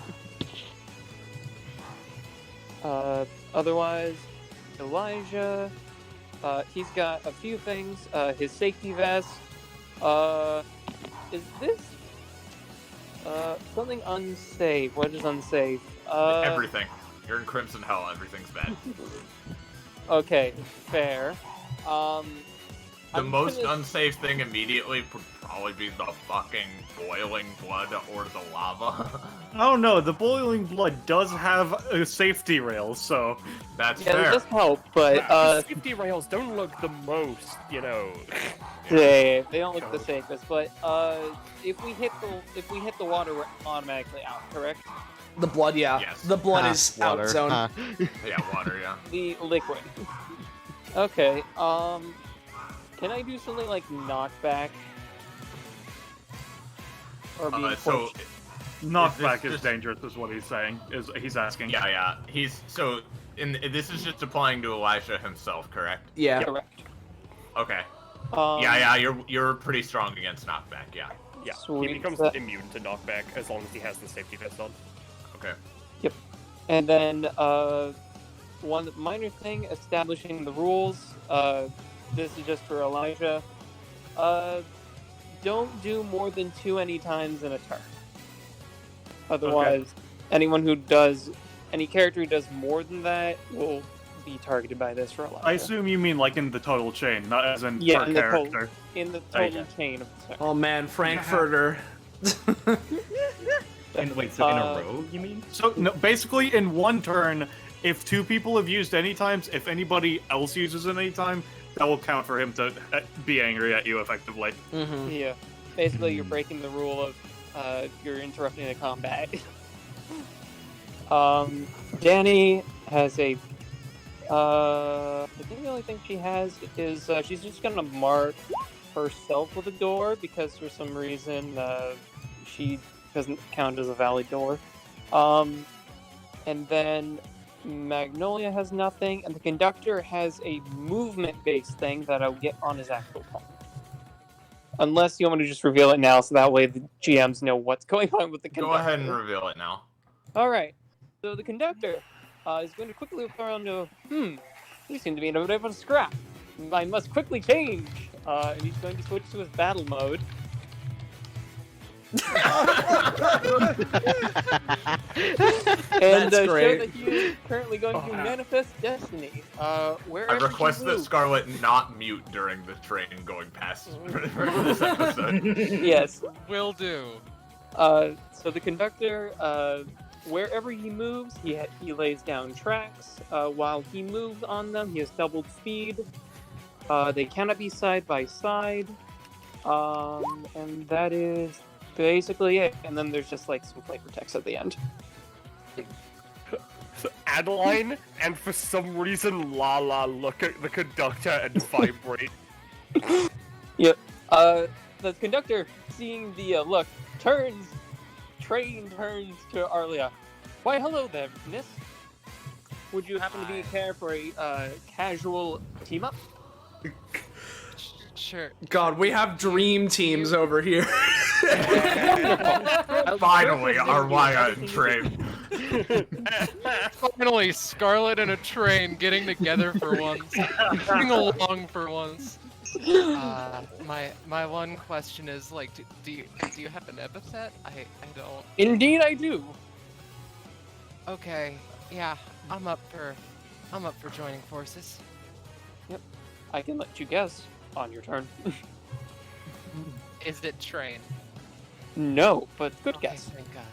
Otherwise, Elijah, he's got a few things. His safety vest. Is this something unsafe? What is unsafe? Everything. You're in Crimson Hell, everything's bad. Okay, fair. The I'm most gonna- unsafe thing immediately would probably be the fucking boiling blood or the lava. Oh no, the boiling blood does have a safety rail, so that's Yeah, it does help, but safety rails don't look the most, you know. they don't look the safest. But if we hit the water, we're automatically out. Correct? The blood, yeah. Yes. The blood is water. out zone. Yeah, water, yeah. The liquid. Okay. Can I do something like knockback? Or be So knockback is dangerous, is what he's saying. He's asking. Yeah. This is just applying to Elijah himself, correct? Yeah. Correct. Okay. Um, Yeah. You're pretty strong against knockback. Yeah. Yeah, Sweet. he becomes immune to knockback as long as he has the safety vest on. Okay. Yep. And then one minor thing, establishing the rules. This is just for Elijah. Don't do more than 2 any times in a turn. Otherwise, any character who does more than that will be targeted by this for Elijah. I assume you mean like in the total chain, not as in Yeah, per in the character. in the total chain of the turn. Oh man, Frankfurter. Wait, so in a row, you mean? So no, basically, in one turn, if 2 people have used any times, if anybody else uses it any time, that will count for him to be angry at you effectively. Mm-hmm. Yeah. Basically, you're breaking the rule of you're interrupting the combat. Danny has a. I think the only thing she has is she's just gonna mark herself with a door because for some reason she doesn't count as a valid door. And then Magnolia has nothing, and the conductor has a movement-based thing that I'll get on his actual turn. Unless you want me to just reveal it now, so that way the GMs know what's going on with the conductor. Go ahead and reveal it now. Alright, so the conductor is going to quickly look around to, we seem to be in a bit of a scrap. I must quickly change. And he's going to switch to his battle mode. And That's show great. that he is currently going to manifest destiny. I Wherever request he that moves. Scarlet not mute during the train going past for this episode. Yes. Will do. So the conductor, wherever he moves, he lays down tracks. While he moves on them, he has doubled speed. They cannot be side by side. And that is basically it. And then there's just like some flavor text at the end. Adeline, and for some reason Lala look at the conductor and vibrate. Yep. The conductor, seeing the look, train turns to Arlia. Why, hello there, miss. Would you happen to be care for a casual team up? Sure. God, we have dream teams over here. Finally, Arwaya and Train. Finally, Scarlet and a train getting together for once. Getting along for once. My one question is, like, do you have an epithet? I don't. Indeed, I do. Okay, yeah, I'm up for joining forces. Yep, I can let you guess on your turn. Is it train? No, but good Okay, guess. thank God.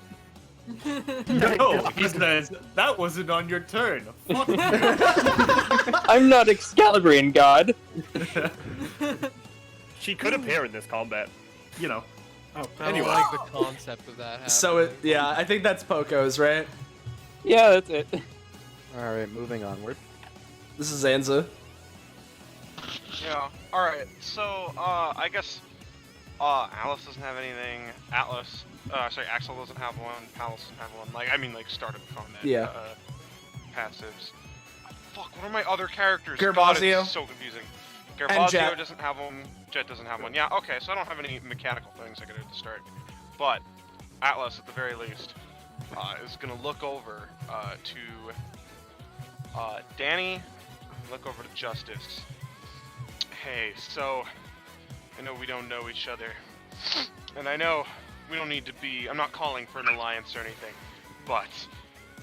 No, he says, that wasn't on your turn. Fuck. I'm not Excalibrian god. She could appear in this combat. You know. Anyway, I like the concept of that. So yeah, I think that's Poco's, right? Yeah, that's it. Alright, moving onward. This is Zanza. Yeah. Alright, so, I guess, Alice doesn't have anything. Axel doesn't have one. Palace doesn't have one. Like, start of combat. Yeah. Passives. Fuck, what are my other characters? God, Gervasio. it's so confusing. And Gervasio Jet. doesn't have one. Jet doesn't have one. Yeah, okay, so I don't have any mechanical things I could do to start. But, Atlas, at the very least, is gonna look over to Danny, look over to Justice. Hey, so, I know we don't know each other, and I know we don't need to be, I'm not calling for an alliance or anything, but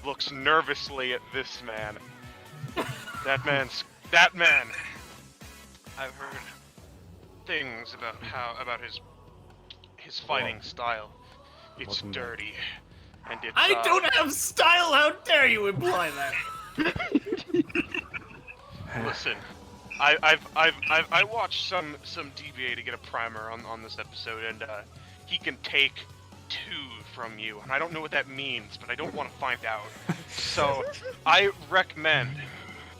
looks nervously at this man. That man, I've heard things about his fighting style. It's dirty, and it's. I don't have style. How dare you imply that? Listen, I watched some DBA to get a primer on this episode, and he can take 2 from you, and I don't know what that means, but I don't want to find out. So I recommend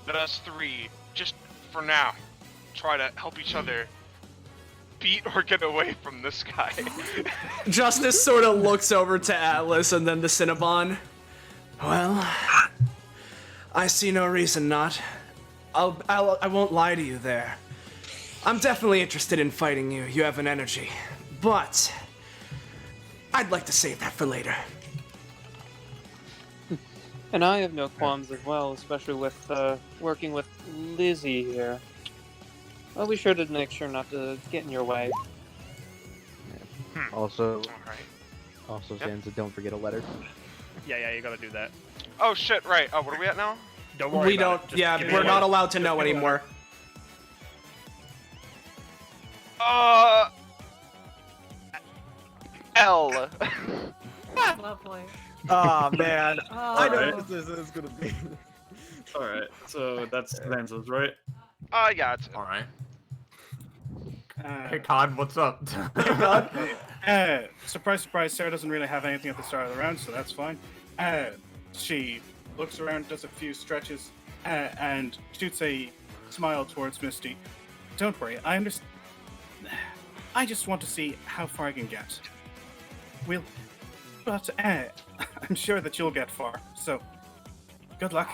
that us 3, just for now, try to help each other beat or get away from this guy. Justice sort of looks over to Atlas and then to Cinnabon. Well, I see no reason not. I won't lie to you there. I'm definitely interested in fighting you. You have an energy. But I'd like to save that for later. And I have no qualms as well, especially with working with Lizzie here. I'll be sure to make sure not to get in your way. Also, Zanza, don't forget a letter. Yeah, you gotta do that. Oh shit! Right. Oh, what are we at now? Don't worry. We don't. Yeah, we're not allowed to know anymore. L. Lovely. Oh man, I know Alright. what this is gonna be. Alright, so that's Zanza's, right? Yeah, it's all right. Hey, Todd, what's up? Surprise, surprise, Sarah doesn't really have anything at the start of the round, so that's fine. She looks around, does a few stretches, and shoots a smile towards Misty. Don't worry, I understand. I just want to see how far I can get. But I'm sure that you'll get far, so good luck.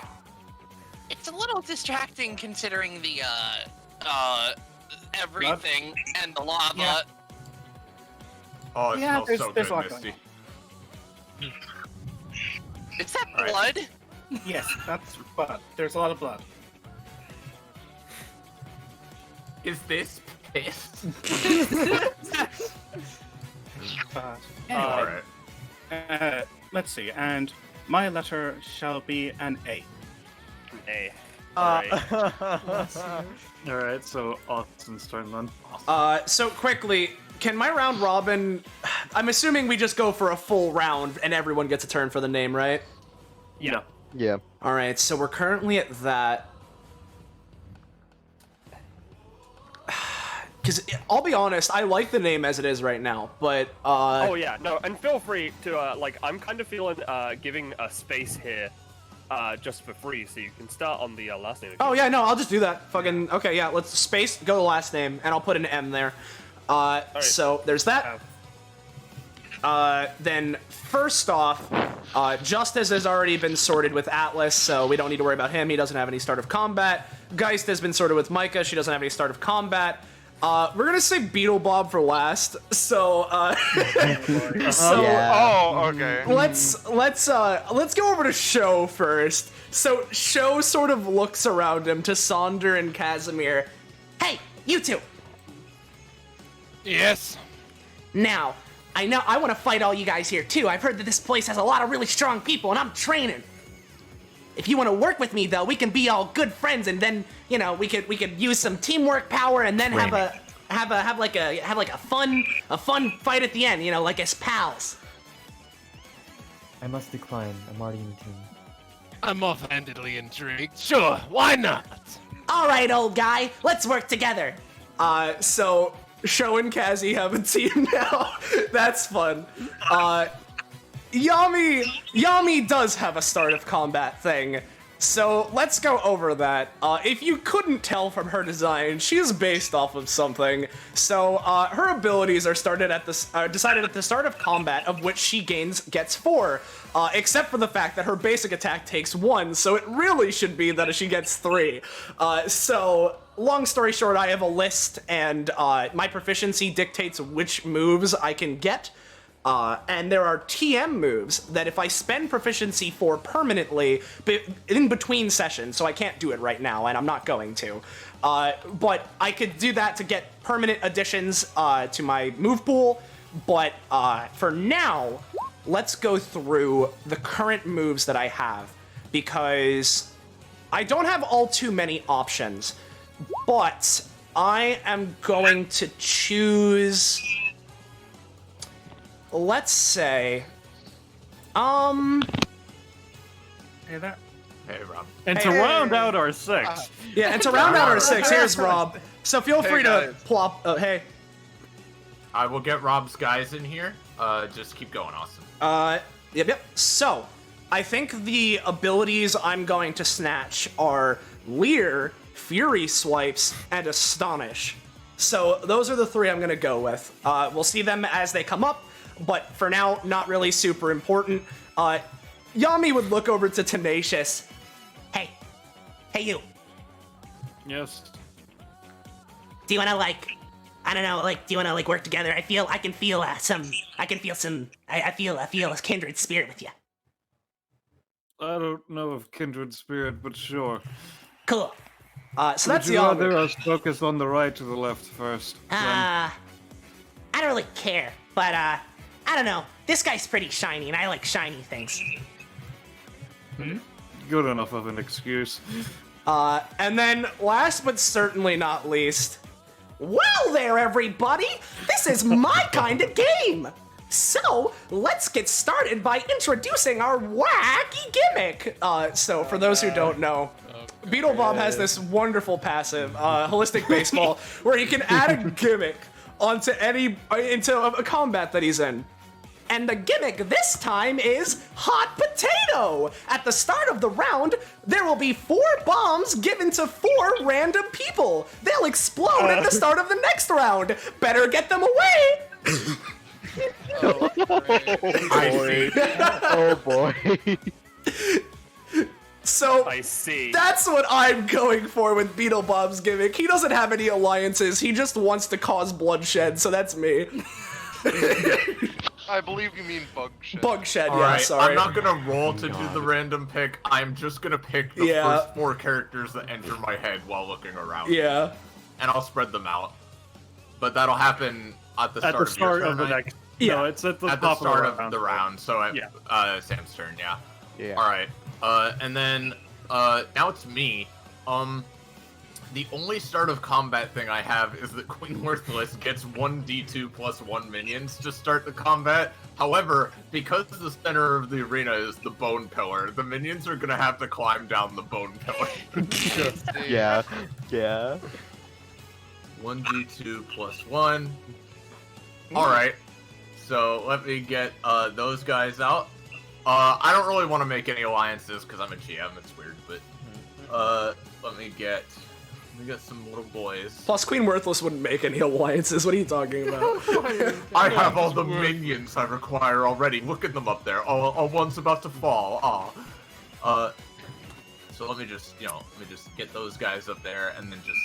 It's a little distracting considering the everything and the lava. Yeah. Oh, it Yeah, smells so there's a good, lot going Misty. Is that All right. blood? Yes, that's blood. There's a lot of blood. Is this piss? Anyway, Alright. let's see, and my letter shall be an A. A. Alright, so Austin's turn then. So quickly, can my round robin... I'm assuming we just go for a full round and everyone gets a turn for the name, right? Yeah. Yeah. Alright, so we're currently at that. Because, I'll be honest, I like the name as it is right now, but, Oh yeah, no, and feel free to, like, I'm kind of feeling, giving a space here, just for free, so you can start on the last name. Oh yeah, no, I'll just do that. Fucking, okay, yeah, let's space, go to the last name, and I'll put an M there. So, there's that. Then, first off, Justice has already been sorted with Atlas, so we don't need to worry about him. He doesn't have any start of combat. Geist has been sorted with Micah. She doesn't have any start of combat. We're gonna say Beetle Bob for last. So, okay. Let's go over to Sho first. So Sho sort of looks around him to Sonder and Casimir. Hey, you two. Yes. Now, I know I want to fight all you guys here too. I've heard that this place has a lot of really strong people, and I'm training. If you want to work with me, though, we can be all good friends, and then we could use some teamwork power, and then have a fun fight at the end, like as pals. I must decline. I'm already in the team. I'm offhandedly intrigued. Sure, why not? All right, old guy, let's work together. So Sho and Kazi have a team now. That's fun. Yami does have a start of combat thing, so let's go over that. If you couldn't tell from her design, she is based off of something. So her abilities are decided at the start of combat, of which she gets 4, except for the fact that her basic attack takes 1. So it really should be that she gets 3. So long story short, I have a list, and my proficiency dictates which moves I can get. And there are TM moves that if I spend proficiency for permanently in between sessions, so I can't do it right now, and I'm not going to, but I could do that to get permanent additions to my move pool, but for now, let's go through the current moves that I have, because I don't have all too many options, but I am going to choose. Let's say. Hey there. Hey, Rob. And to round out our six. Yeah, and to round out our six, here's Rob. So feel Hey, free to guys. plop. Hey. I will get Rob's guys in here. Just keep going, Austin. Yep. So, I think the abilities I'm going to snatch are Leer, Fury Swipes, and Astonish. So those are the three I'm gonna go with. We'll see them as they come up, but for now, not really super important. Yami would look over to Tenacious. Hey you. Yes. Do you wanna I don't know, do you wanna work together? I feel a kindred spirit with you. I don't know of kindred spirit, but sure. Cool. So that's Would you Yami. rather us focus on the right or the left first? I don't really care, but I don't know. This guy's pretty shiny, and I like shiny things. Good enough of an excuse. And then last but certainly not least, well there everybody! This is my kind of game! So, let's get started by introducing our wacky gimmick! So for those who don't know, Beetle Bob has this wonderful passive, Holistic Baseball, where he can add a gimmick onto into a combat that he's in. And the gimmick this time is Hot Potato! At the start of the round, there will be 4 bombs given to 4 random people. They'll explode at the start of the next round. Better get them away! Oh boy. So I see. That's what I'm going for with Beetle Bob's gimmick. He doesn't have any alliances. He just wants to cause bloodshed, so that's me. I believe you mean bug shed. Bug shed, All yeah, right, sorry. I'm not gonna roll to do the random pick. I'm just gonna pick the first 4 characters that enter my head while looking around. Yeah. And I'll spread them out. But that'll happen at the start, At the start your of the turn, right? next. No, it's at the top start of of the round. So Sam's turn, yeah. Yeah. All right. And then now it's me. The only start of combat thing I have is that Queen Worthless gets 1d2 plus 1 minions to start the combat. However, because the center of the arena is the bone pillar, the minions are gonna have to climb down the bone pillar. Yeah. 1d2 plus 1. Alright. So let me get those guys out. I don't really want to make any alliances because I'm a GM, it's weird, but let me get some little boys. Plus, Queen Worthless wouldn't make any alliances. What are you talking about? I have all the minions I require already. Look at them up there. Oh, one's about to fall. So let me just get those guys up there and then just.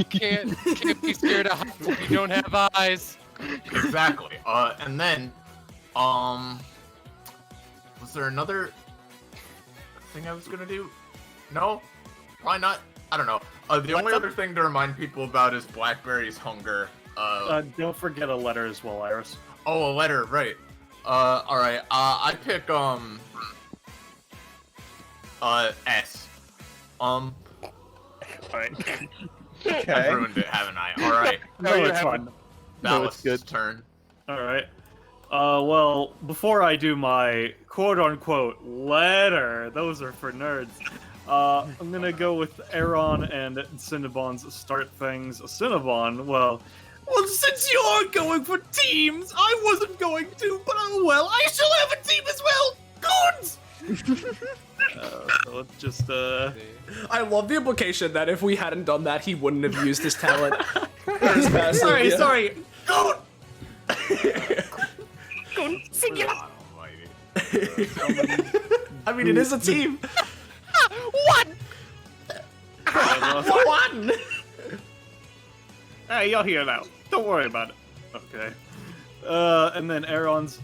Can't be scared of heights if you don't have eyes. Exactly. And then, was there another thing I was gonna do? No? Why not? I don't know. The only other thing to remind people about is Blackberry's hunger. Don't forget a letter as well, Iris. Oh, a letter, right. Alright, I pick, S. Alright. I've ruined it, haven't I? Alright. No, it's fine. Ballast's turn. Alright. Well, before I do my quote-unquote letter, those are for nerds, I'm gonna go with Aaron and Cinnabon's start things. Cinnabon, well, since you're going for teams, I wasn't going to, but oh well, I shall have a team as well! Goons! So let's just, I love the implication that if we hadn't done that, he wouldn't have used his talent. Or his passive, sorry! Goon! Goon, singular! I mean, it is a team. One! One! Hey, you're here now. Don't worry about it. Okay. And then Aaron's,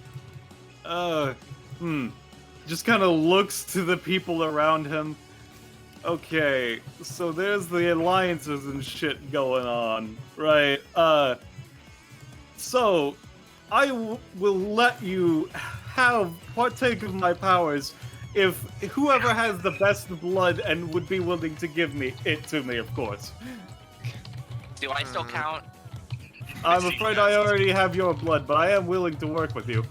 just kind of looks to the people around him. Okay, so there's the alliances and shit going on, right? So I will let you partake of my powers if whoever has the best blood and would be willing to give it to me, of course. Do I still count? I'm afraid I already have your blood, but I am willing to work with you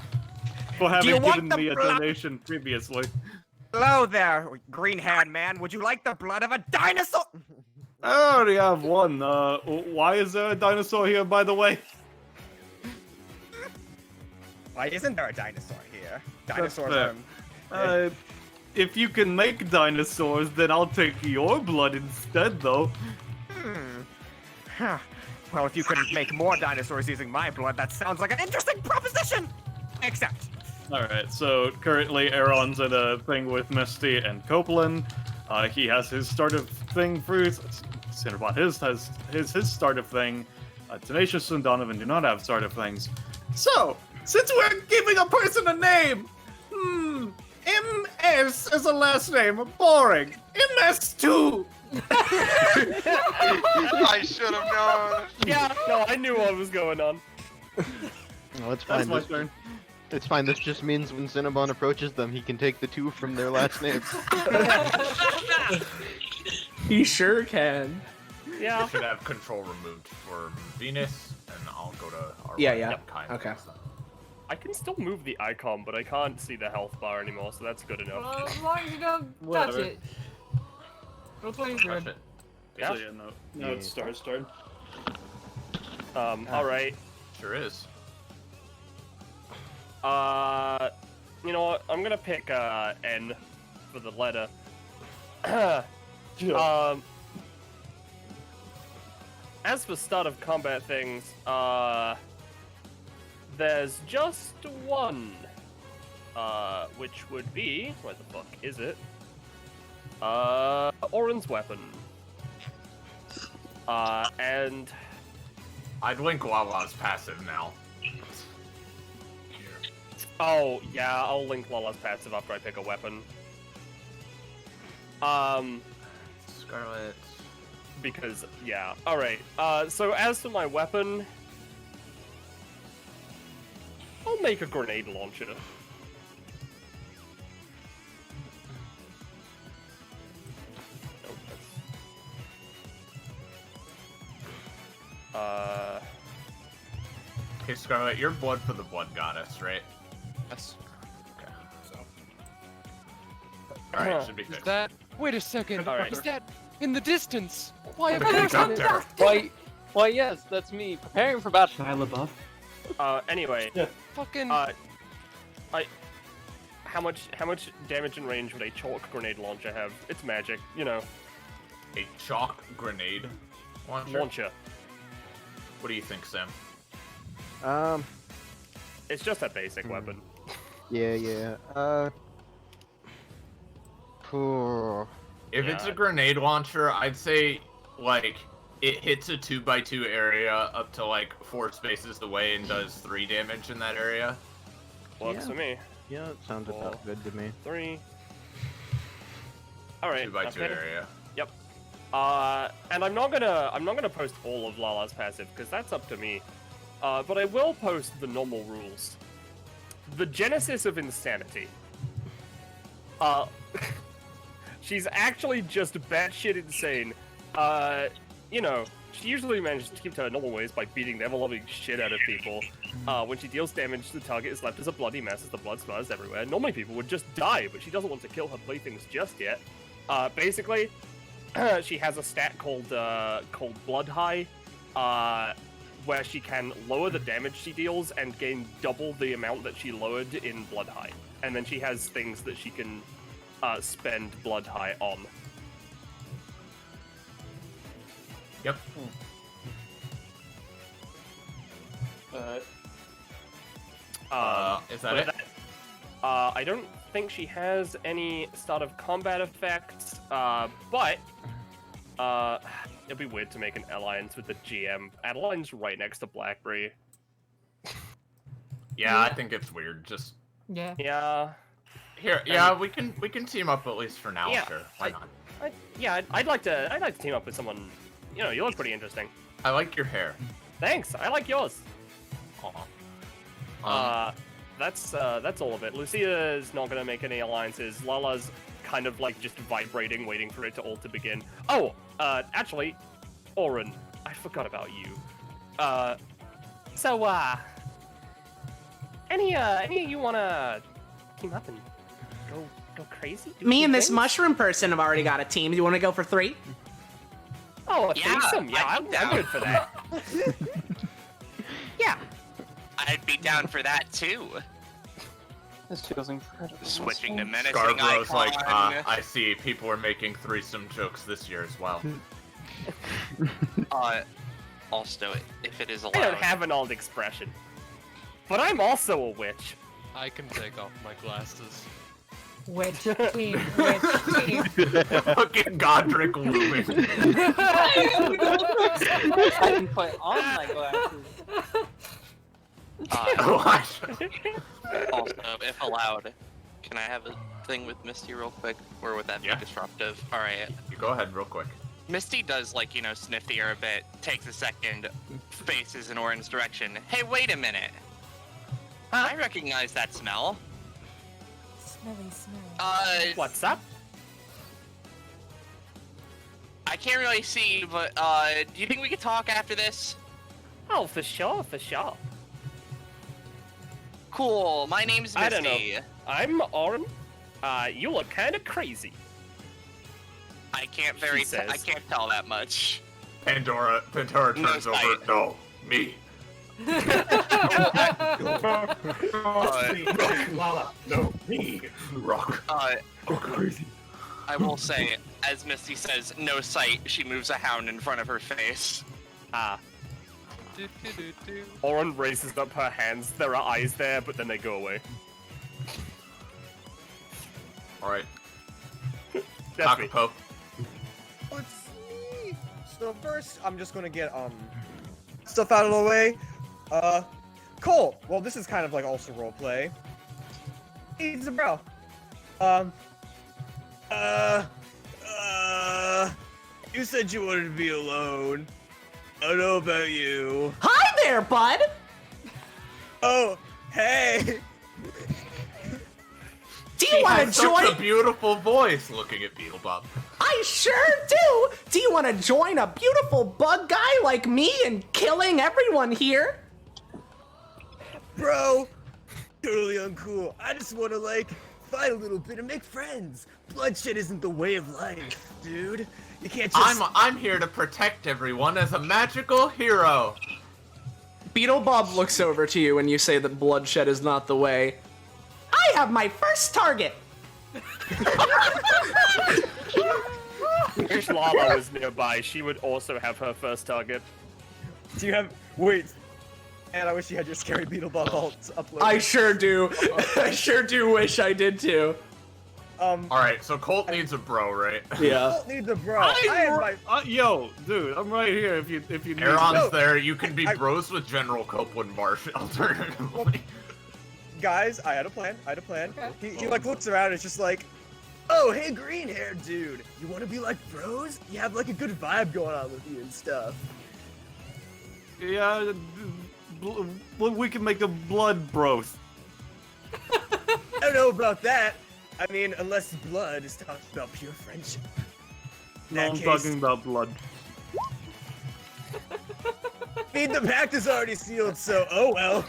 for having given me a donation previously. Hello there, green-haired man. Would you like the blood of a dinosaur? I already have one. Why is there a dinosaur here, by the way? Why isn't there a dinosaur here? Dinosaurs That's fair. If you can make dinosaurs, then I'll take your blood instead, though. Huh. Well, if you could make more dinosaurs using my blood, that sounds like an interesting proposition! Except. Alright, so currently Aaron's in a thing with Misty and Copeland. He has his startup thing for Cinnabon has his startup thing. Tenacious and Donovan do not have startup things. So, since we're giving a person a name, MS as a last name, boring. MS2. I should have known. Yeah, no, I knew what was going on. No, it's fine. That's my turn. It's fine. This just means when Cinnabon approaches them, he can take the 2 from their last names. He sure can. Yeah. I should have control removed for Venus, and I'll go to our Yeah. kind. Okay. I can still move the icon, but I can't see the health bar anymore, so that's good enough. Well, as long as you don't touch Whatever. it. We'll play Touch good. it. Yeah. So, no, it's Star's turn. Alright. Sure is. You know what? I'm gonna pick N for the letter. As for start of combat things, there's just one. Which would be, where the fuck is it? Orin's weapon. And I'd link Lala's passive now. oh yeah, I'll link Lala's passive after I pick a weapon. Scarlet. Because yeah. All right. So as for my weapon, I'll make a grenade launcher. Nope, that's... Okay, Scarlet, you're blood for the blood goddess, right? Yes. Okay. So. Alright, should be Is fixed. that? Wait a second. All right. Is that in the distance? Why have The I conductor. Why, yes, that's me preparing for battle. Shia LaBeouf? Anyway, fucking? how much damage and range would a chalk grenade launcher have? It's magic, you know. A chalk grenade launcher? Launcher. What do you think, Sam? It's just a basic weapon. Yeah. If it's a grenade launcher, I'd say, like, it hits a 2x2 area up to, like, 4 spaces away and does 3 damage in that area. Works for me. Yeah, it sounds about good to me. 3. All right. 2x2 okay. area. Yep. And I'm not gonna post all of Lala's passive because that's up to me. But I will post the normal rules. The Genesis of Insanity. She's actually just batshit insane. You know, she usually manages to keep to her normal ways by beating the ever-loving shit out of people. When she deals damage, the target is left as a bloody mess as the blood splatters everywhere. Normally people would just die, but she doesn't want to kill her playthings just yet. Basically, she has a stat called Blood High, where she can lower the damage she deals and gain double the amount that she lowered in Blood High. And then she has things that she can spend Blood High on. Yep. Is that it? I don't think she has any start of combat effects, but it'd be weird to make an alliance with the GM. Adeline's right next to Blackberry. Yeah, I think it's weird. Just Yeah. Yeah. here. Yeah, we can team up at least for now. Yeah, Sure. Why not? I'd like to team up with someone. You know, you look pretty interesting. I like your hair. Thanks. I like yours. Aw. that's all of it. Lucia is not gonna make any alliances. Lala's kind of like just vibrating, waiting for it to all to begin. Oh, actually, Oren, I forgot about you. Any of you wanna team up and go crazy? Do Me cool and this things? mushroom person have already got a team. Do you want to go for 3? Oh, a Yeah, threesome. Yeah, I'm good for that. Yeah. I'd be down for that too. This feels incredible. Switching to menacing Scarborough's like, icon. I see people are making threesome jokes this year as well. Also, if it is I don't allowed. have an old expression, but I'm also a witch. I can take off my glasses. Which team? Which team? Fucking Godric looming. I can put on my glasses. Also, if allowed, can I have a thing with Misty real quick? Or would that be disruptive? Alright. You go ahead real quick. Misty does, like, sniff the air a bit, takes a second, faces in Oren's direction. Hey, wait a minute. I recognize that smell. Smelly smell. What's up? I can't really see, but, do you think we could talk after this? Oh, for sure, for sure. Cool, my name's Misty. I don't know. I'm Oren. You look kind of crazy. I can't I can't tell that much. Pandora turns over. No, me. Lala, no, me. Rock. Crazy. I will say, as Misty says, no sight, she moves a hound in front of her face. Oren raises up her hands. There are eyes there, but then they go away. Alright. That's me. Pope. Let's see. So first, I'm just gonna get stuff out of the way. Cole. Well, this is kind of like also roleplay. He's a bro. You said you wanted to be alone. I don't know about you. Hi there, bud! Oh, hey! Do you want to join? Such a beautiful voice. Looking at Beetlebop. I sure do! Do you want to join a beautiful bug guy like me in killing everyone here? Bro, totally uncool. I just want to, fight a little bit and make friends. Bloodshed isn't the way of life, dude. You can't just... I'm here to protect everyone as a magical hero. Beetlebob looks over to you and you say that bloodshed is not the way. I have my first target! If Lala was nearby, she would also have her first target. Do you have... Wait. Man, I wish you had your scary Beetlebop alt uploaded. I sure do. I sure do wish I did too. Alright, so Colt needs a bro, right? Yeah. Colt needs a bro. Yo, dude, I'm right here if you need me. Aaron's there, you can be bros with General Copeland Marsh, alternatively. Guys, I had a plan. He looks around and it's just like, oh, hey, green hair dude. You want to be like bros? You have a good vibe going on with you and stuff. Yeah, we can make a blood bros. I don't know about that. I mean, unless blood is talking about pure friendship. No, I'm talking about blood. I mean, the pact is already sealed, so oh well.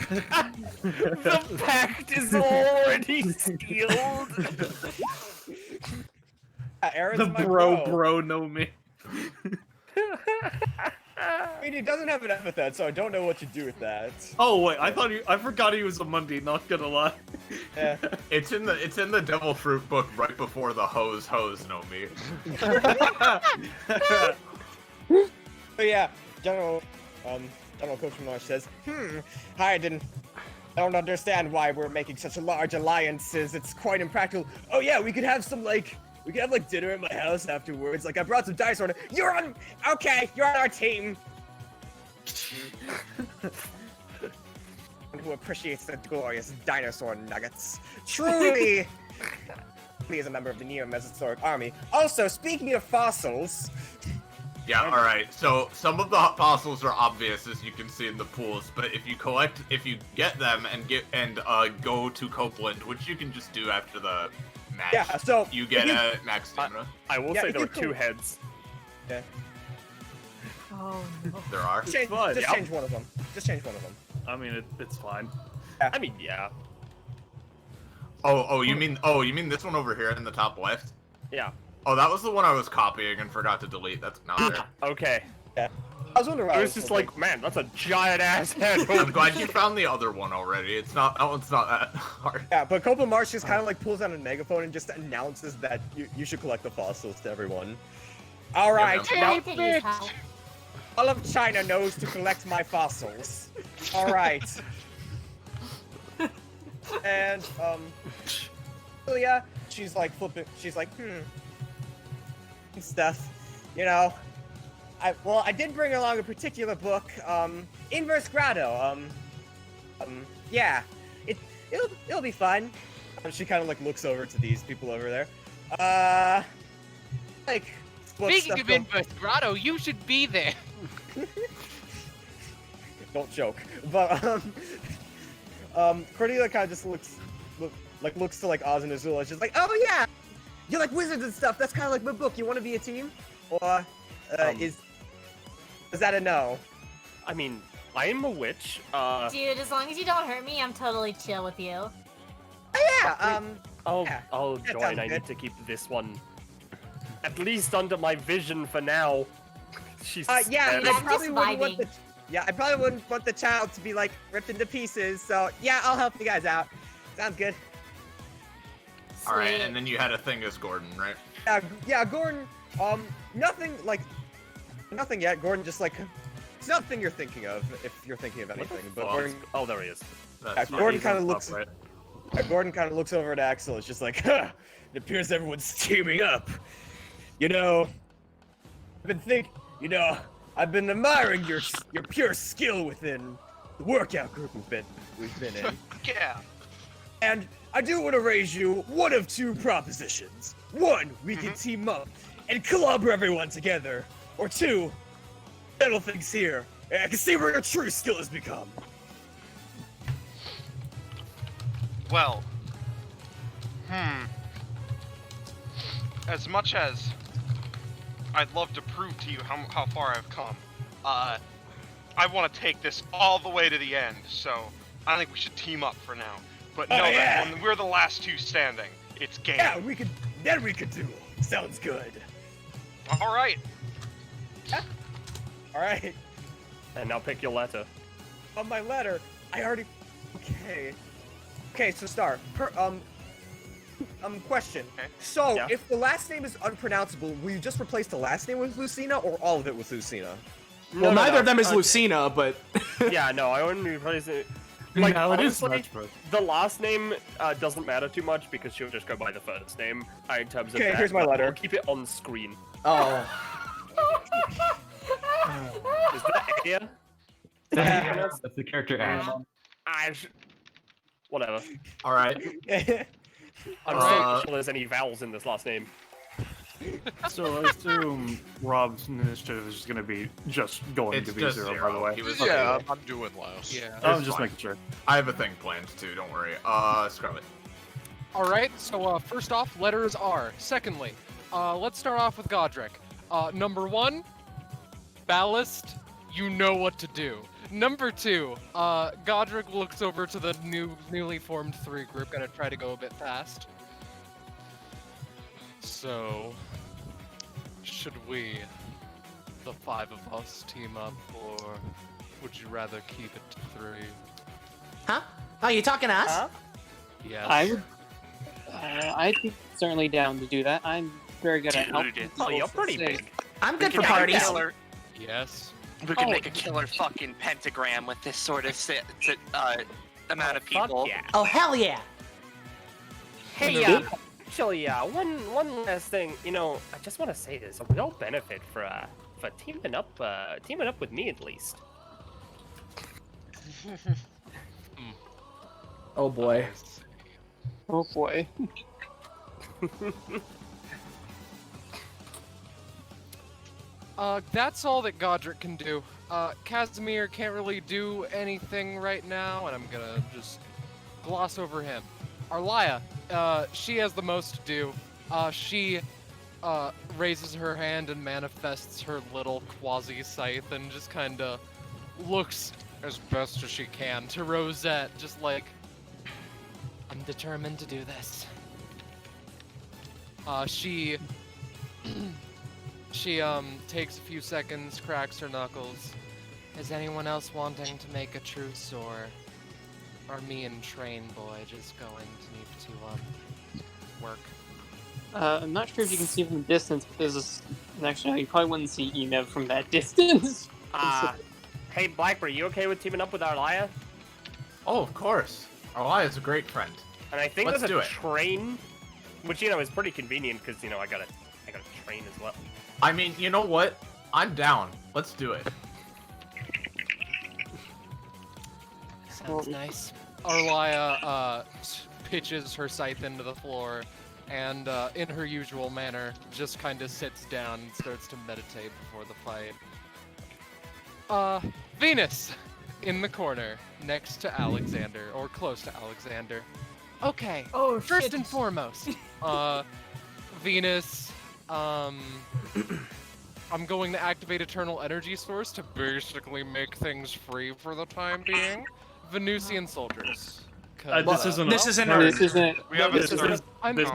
The pact is already sealed. Aaron's The my bro know me. I mean, he doesn't have an epithet, so I don't know what to do with that. Oh wait, I forgot he was a Monday. Not gonna lie. Yeah. It's in the Devil Fruit book right before the hoes know me. But yeah, General Coach Marsh says, I don't understand why we're making such large alliances. It's quite impractical. Oh yeah, we could have dinner at my house afterwards. I brought some dice on it. You're on our team. Who appreciates the glorious dinosaur nuggets. Truly, he is a member of the Neo-Mesozoic army. Also, speaking of fossils, Yeah, alright. So some of the fossils are obvious, as you can see in the pools, but if you get them and go to Copeland, which you can just do after the match, Yeah, so you get a max stamina. I will Yeah, say if there you were two heads. Okay. Oh no. There are. Change one of them. Just change one of them. I mean, it's fine. I mean, yeah. Oh, you mean this one over here in the top left? Yeah. Oh, that was the one I was copying and forgot to delete. That's not there. Okay. Yeah. I was wondering why It was just like, man, that's a giant ass head. I'm glad you found the other one already. That one's not that hard. Yeah, but Copeland Marsh just kind of like pulls out a megaphone and just announces that you should collect the fossils to everyone. All right, now all of China knows to collect my fossils. All right. And Julia, she's like flipping. She's like, stuff. You know, I did bring along a particular book, Inverse Grado. Yeah, it'll be fun. And she kind of like looks over to these people over there. Like. Speaking of Inverse Grado, you should be there. Don't joke. But Cordelia kind of just looks to like Oz and Azula. She's like, oh yeah, you like wizards and stuff. That's kind of like my book. You want to be a team, or is that a no? I mean, I am a witch. Dude, as long as you don't hurt me, I'm totally chill with you. Yeah. I'll that join. sounds I good. need to keep this one at least under my vision for now. She's Yeah, I'm I probably just wouldn't want vibing. I probably wouldn't want the child to be like ripped into pieces. So yeah, I'll help you guys out. Sounds good. All right, and then you had a thing as Gordon, right? Yeah, Gordon. Nothing yet. Gordon just like, it's nothing you're thinking of if you're thinking of anything. But Gordon, oh, there he is. Gordon kind of looks. Gordon kind of looks over at Axel. It's just like, it appears everyone's teaming up. You know, I've been admiring your pure skill within the workout group we've been in. Yeah. And I do want to raise you one of two propositions. One, we can team up and club everyone together. Or two, settle things here. And I can see where your true skill has become. Well, as much as I'd love to prove to you how far I've come, I want to take this all the way to the end, so I think we should team up for now. But know that when we're the last two standing, it's game. Yeah, we could duel. Sounds good. All right. Yeah. All right. And now pick your letter. On my letter, I already. Okay, so Star. Question. Okay. So, Yeah. if the last name is unpronounceable, will you just replace the last name with Lucina, or all of it with Lucina? Well, neither of them is Lucina, but Yeah, no, I wouldn't replace it. Like, No, it is honestly, much, but the last name doesn't matter too much because she'll just go by the first name in terms of Okay, that, here's my but letter. I'll keep it on screen. oh, Is that Aya? That's the character Ash. Whatever. All right. I'm not sure there's any vowels in this last name. So I assume Rob's initiative is just going to be going It's to be just zero, by zero. the way. He was Yeah, I'm doing last. Yeah. I'm just making sure. I have a thing planned too. Don't worry. Scrub it. All right. So first off, letters R. Secondly, let's start off with Godric. Number 1, ballast. You know what to do. Number 2, Godric looks over to the newly formed 3 group. Gonna try to go a bit fast. So, should we, the 5 of us, team up, or would you rather keep it to 3? Huh? Oh, you talking to us? Huh? Yes. I'd be certainly down to do that. I'm very good at helping. Oh, people you're pretty succeed. big. I'm good for We can make a parties. killer- Yes. We can make a killer fucking pentagram with this sort of amount of people. Yeah. Oh, hell yeah. Hey, actually, one last thing. You know, I just want to say this. We all benefit for teaming up with me at least. oh boy. Oh boy. That's all that Godric can do. Casimir can't really do anything right now, and I'm gonna just gloss over him. Arlia, she has the most to do. She raises her hand and manifests her little quasi-scythe and just kinda looks as best as she can to Rosette, just like, I'm determined to do this. She takes a few seconds, cracks her knuckles. Is anyone else wanting to make a truce, or are me and Train Boy just going to need to work? I'm not sure if you can see from the distance, but there's this. Actually, you probably wouldn't see Enev from that distance. Hey, Blackberry, you okay with teaming up with Arlia? Oh, of course. Arlia's a great friend. And I think Let's there's do a it. train, which, is pretty convenient, because, I got a train as well. I mean, you know what? I'm down. Let's do it. Sounds nice. Arlia pitches her scythe into the floor, and in her usual manner, just kind of sits down and starts to meditate before the fight. Venus, in the corner, next to Alexander, or close to Alexander. Okay, first and foremost, Venus, I'm going to activate Eternal Energy Source to basically make things free for the time being. Venusian soldiers. This isn't. This isn't. We have this is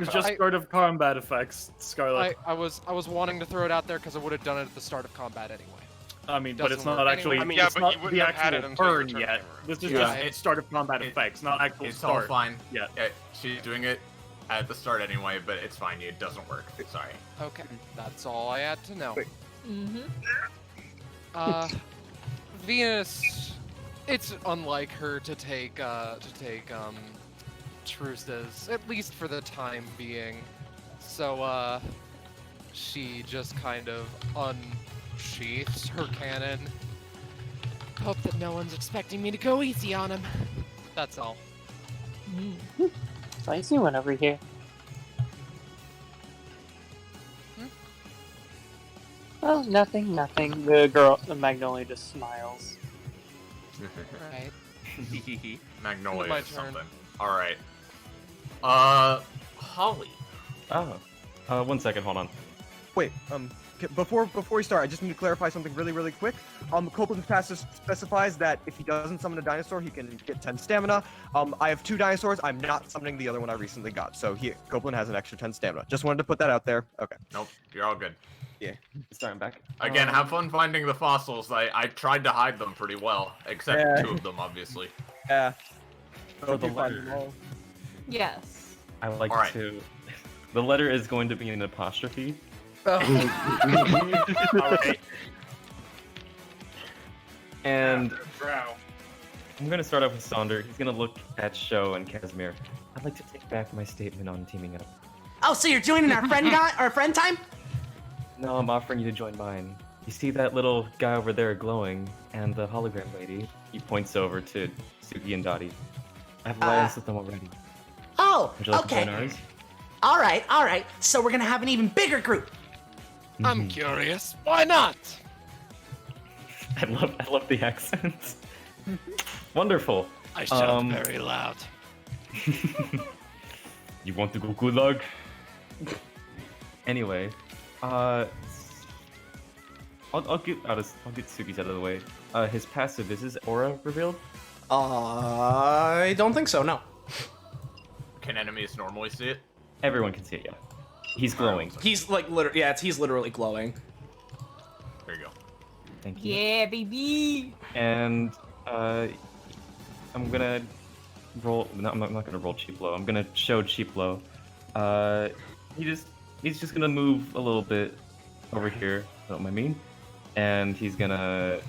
just start of combat effects, Scarlet. I was wanting to throw it out there because I would have done it at the start of combat anyway. I mean, but it's Doesn't not work actually. anyway. It's not the actual turn yet. This is Yeah. just start of combat effects, not actual It's start. all fine. Yeah. She's doing it at the start anyway, but it's fine. It doesn't work. Sorry. Okay, that's all I had to know. Venus, it's unlike her to take truces, at least for the time being. So she just kind of unsheaths her cannon. Hope that no one's expecting me to go easy on him. That's all. So I see one over here. Oh, nothing. The Magnolia just smiles. Right. Magnolia My is turn. something. Alright. Holly. Oh. 1 second, hold on. Wait, before we start, I just need to clarify something really quick. Copeland's pass specifies that if he doesn't summon a dinosaur, he can get 10 stamina. I have 2 dinosaurs. I'm not summoning the other one I recently got. So Copeland has an extra 10 stamina. Just wanted to put that out there. Okay. Nope, you're all good. Yeah. Starting back. Again, have fun finding the fossils. I tried to hide them pretty well, except Yeah. 2 of them, obviously. Yeah. Oh, the letter. Yes. I would like Alright. to. The letter is going to be an apostrophe. Alright. And Drow. I'm going to start off with Sonder. He's going to look at Sho and Casimir. I'd like to take back my statement on teaming up. Oh, so you're joining our friend time? No, I'm offering you to join mine. You see that little guy over there glowing, and the hologram lady? He points over to Suki and Dottie. I've alliance with them already. Oh, Would you like to okay. join ours? All right. So we're gonna have an even bigger group. I'm curious. Why not? I love the accents. Wonderful. I shout very loud. You want to go gulag? Anyway, I'll get Suki's out of the way. His passive is his aura revealed? I don't think so. No. Can enemies normally see it? Everyone can see it. Yeah. He's glowing. He's like literally. Yeah, he's literally glowing. There you go. Thank you. Yeah, baby. And I'm gonna roll. No, I'm not gonna roll cheap low. I'm gonna show cheap low. He's just gonna move a little bit over here. Don't mind me. And he's gonna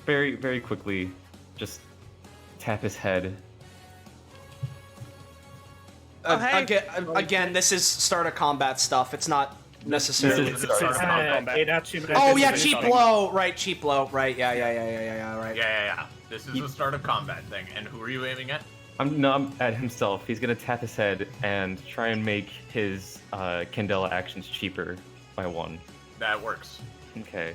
very, very quickly just tap his head. Again, this is start of combat stuff. It's not necessarily. This is start of combat. Oh yeah, cheap blow. Right, cheap blow. Right. Yeah. Right. Yeah. This is the start of combat thing. And who are you aiming at? I'm at himself. He's gonna tap his head and try and make his Candela actions cheaper by 1. That works. Okay.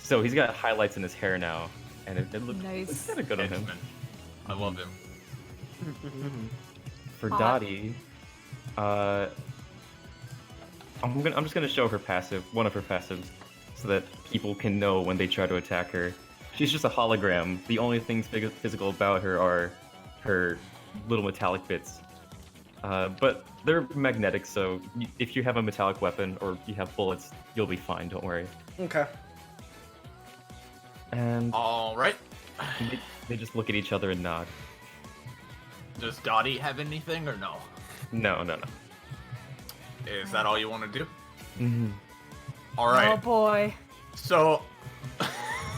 So he's got highlights in his hair now, and it looks Nice. kind of good on him. Henchman. I love him. For Hot. Dottie, I'm just gonna show her passive, one of her passives, so that people can know when they try to attack her. She's just a hologram. The only things physical about her are her little metallic bits. But they're magnetic, so if you have a metallic weapon or you have bullets, you'll be fine. Don't worry. Okay. And All right. they just look at each other and nod. Does Dottie have anything or no? No. Is that all you want to do? Mm-hmm. All right. Oh boy. So.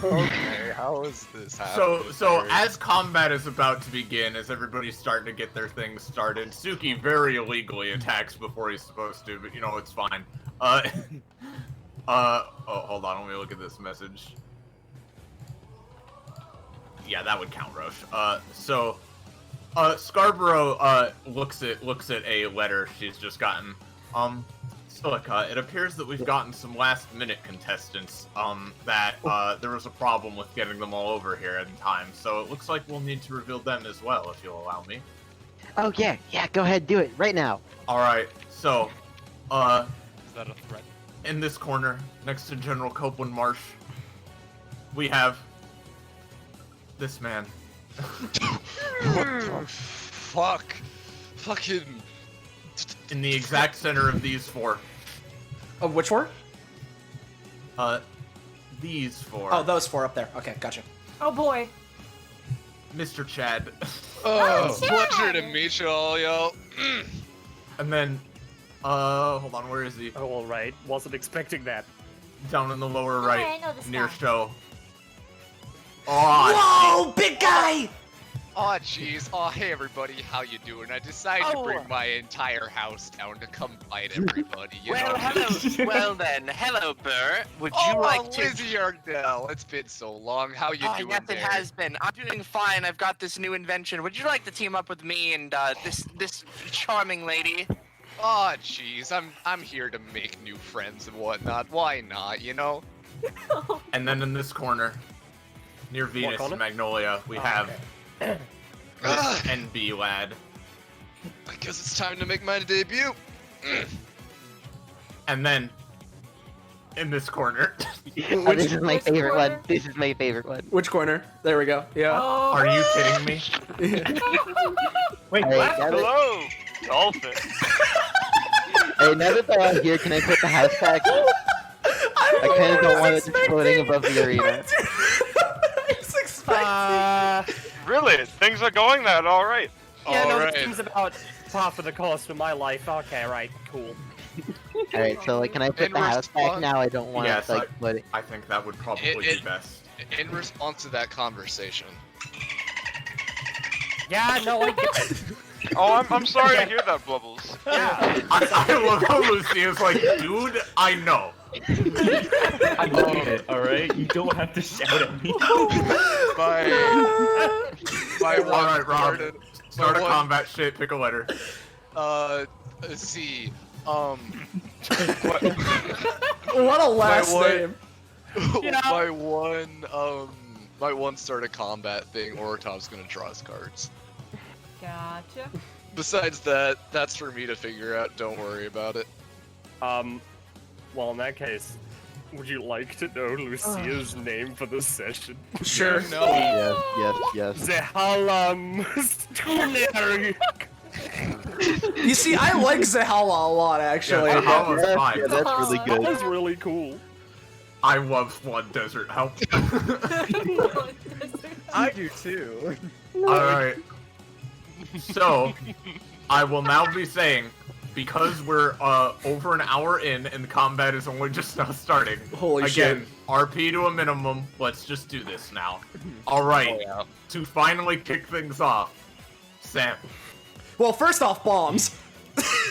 Okay, how is this happening? So as combat is about to begin, as everybody's starting to get their things started, Suki very illegally attacks before he's supposed to, but you know, it's fine. Oh, hold on, let me look at this message. Yeah, that would count, Roche. Scarborough, looks at a letter she's just gotten. Silica, it appears that we've gotten some last-minute contestants, that, there was a problem with getting them all over here in time, so it looks like we'll need to reveal them as well, if you'll allow me. Oh yeah, go ahead, do it right now. Alright, so, Is that a threat? in this corner, next to General Copeland Marsh, we have this man. What the fuck? Fucking... In the exact center of these 4. Of which 4? These 4. Oh, those 4 up there. Okay, gotcha. Oh boy. Mr. Chad. Oh, pleasure to meet you all, yo. And then, hold on, where is he? Oh, alright. Wasn't expecting that. Down in the lower Oh, right, yeah, I know this near guy. show. Oh, Whoa, big guy! Oh, jeez. Oh, hey, everybody. How you doing? I decided to Oh. bring my entire house down to come fight everybody, you Well, know? hello. Well then, hello, Burr. Would you Oh, like to? Lizzie Ardell. It's been so long. How you Oh, doing yes, there? it has been. I'm doing fine. I've got this new invention. Would you like to team up with me and this charming lady? Oh, jeez. I'm here to make new friends and whatnot. Why not, you know? And then in this corner, near Venus corner? and Magnolia, we have this NB lad. I guess it's time to make my debut. And then, in this corner, Oh, this is my favorite one. This is my favorite one. Which corner? There we go. Yeah. Oh. are you kidding me? Wait, Hey, what? now that, Hello, dolphin. hey, now that they're out here, can I put the house back? I kind of don't want it just floating above the arena. Really? Things are going that all right. Yeah, no, Alright. this seems about par for the cost of my life. Okay, right, cool. Alright, so like, can I put In the house back response- now? I don't want Yes, it like floating. I think that would probably be It- best. In response to that conversation, Yeah, no, I get it. Oh, I'm sorry to hear that, Blubbles. Yeah. I love how Lucy is like, dude, I know. I believe it. All right, you don't have to shout at me. my All right, Rob, started- start a my one- combat shit. Pick a letter. Z. What a last My name. my one start a combat thing, Orotov's gonna draw his cards. Gotcha. Besides that, that's for me to figure out, don't worry about it. Well, in that case, would you like to know Lucia's name for the session? Sure. No. Yes. The Halam Stunner. You see, I like Zahala a lot, actually. Yeah, that was fine. Yeah, that's really That good. was really cool. I love Flood Desert Help. I do too. Alright. So, I will now be saying, because we're over an hour in and the combat is only just now starting. Holy Again, shit. RP to a minimum. Let's just do this now. Alright. Oh, yeah. To finally kick things off, Sam. Well, first off, bombs.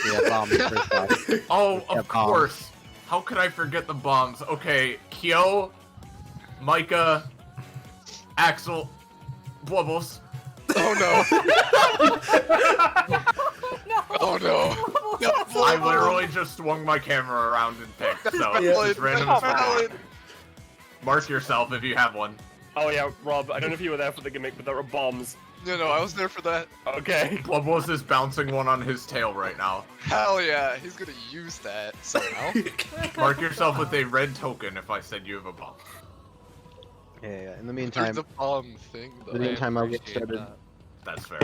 Yeah, bomb first off. Oh, Yeah, of bombs. course. How could I forget the bombs? Okay, Kyo, Micah, Axel, Blubbles, Oh no. Oh no. I literally just swung my camera around and picked, so Yeah. it's as random as possible. Mark yourself if you have one. Oh yeah, Rob, I don't know if you were there for the gimmick, but there were bombs. No, I was there for that. Okay. Globos is bouncing one on his tail right now. Hell yeah, he's gonna use that somehow. Mark yourself with a red token if I said you have a bomb. Yeah. In the meantime, the bomb thing, though. in the meantime, I'll get started That's fair.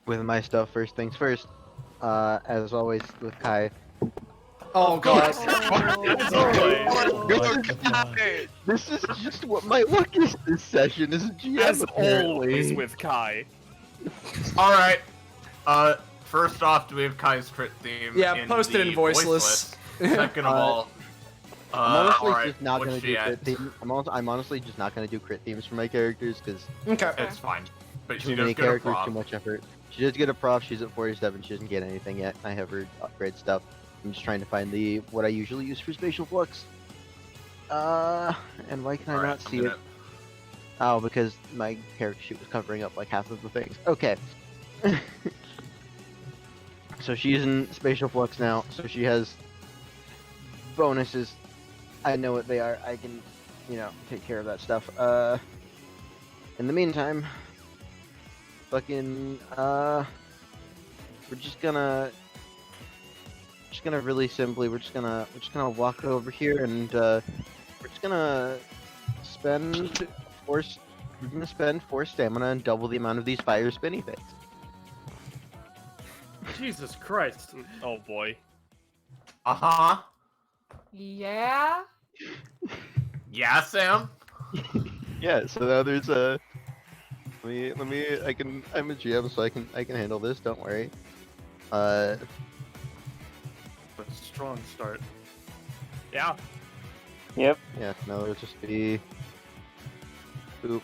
with my stuff. First things first. As always with Kai. Oh god. This is just what my luck is this session. Is a GM As apparently. always with Kai. Alright. First off, do we have Kai's crit theme? Yeah, post it in voiceless. Second of all, I'm honestly alright, just not what's gonna she do at? crit themes. I'm honestly just not gonna do crit themes for my characters because It's fine. But too she many does get a characters, prop. too much effort. She does get a prof. She's at 47. She doesn't get anything yet. I have her upgrade stuff. I'm just trying to find what I usually use for spatial flux. And why can I not see it? Oh, because my character sheet was covering up like half of the things. Okay. So she's in spatial flux now. So she has bonuses. I know what they are. I can, take care of that stuff. In the meantime, fucking, we're just gonna really simply, we're just gonna walk over here and, we're just gonna spend four stamina and double the amount of these fire spinny things. Jesus Christ. Oh boy. Uh-huh. Yeah? Yeah, Sam? Yeah, so now there's a, I'm a GM, so I can handle this, don't worry. A strong start. Yeah. Yep. Yeah, no, it'll just be... Boop.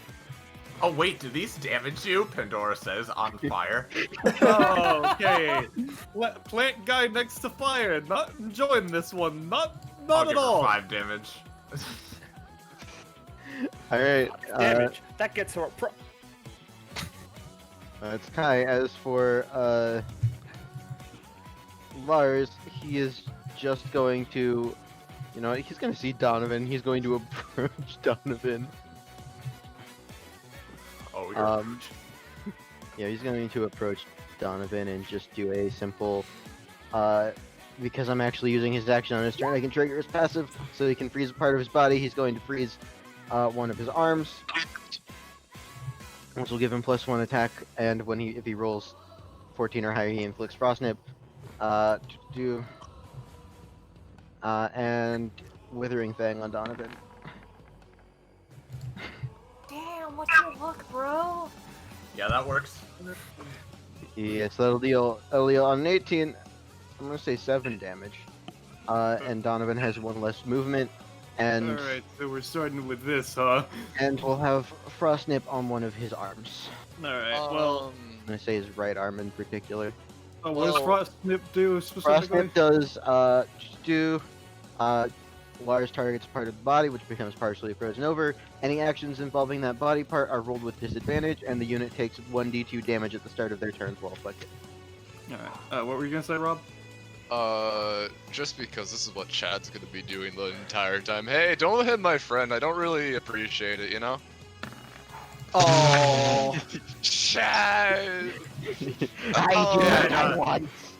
Oh wait, do these damage you? Pandora says, on fire. Oh, okay. Plant guy next to fire. Not enjoying this one. Not I'll at give her all. 5 damage. Alright, Damage. That gets her a pro. It's Kai. As for, Lars, he is just going to, he's going to see Donovan. He's going to approach Donovan. Oh, you're Yeah, he's going to approach Donovan and just do a simple, because I'm actually using his action on his turn, I can trigger his passive, so he can freeze a part of his body. He's going to freeze, one of his arms, which will give him +1 attack, and if he rolls 14 or higher, he inflicts Frostnip. And Withering Fang on Donovan. Damn, what's your luck, bro? Yeah, that works. Yeah, so that'll deal on an 18, I'm gonna say 7 damage. And Donovan has 1 less movement, and... Alright, so we're starting with this, huh? And we'll have Frostnip on one of his arms. Alright, well... I'm gonna say his right arm in particular. Oh, what does Frostnip do specifically? Frostnip does, Lars targets a part of the body, which becomes partially frozen over. Any actions involving that body part are rolled with disadvantage, and the unit takes 1d2 damage at the start of their turns while afflicted. Alright, what were you gonna say, Rob? Just because this is what Chad's gonna be doing the entire time. Hey, don't hit my friend. I don't really appreciate it, you know? Oh. Chad!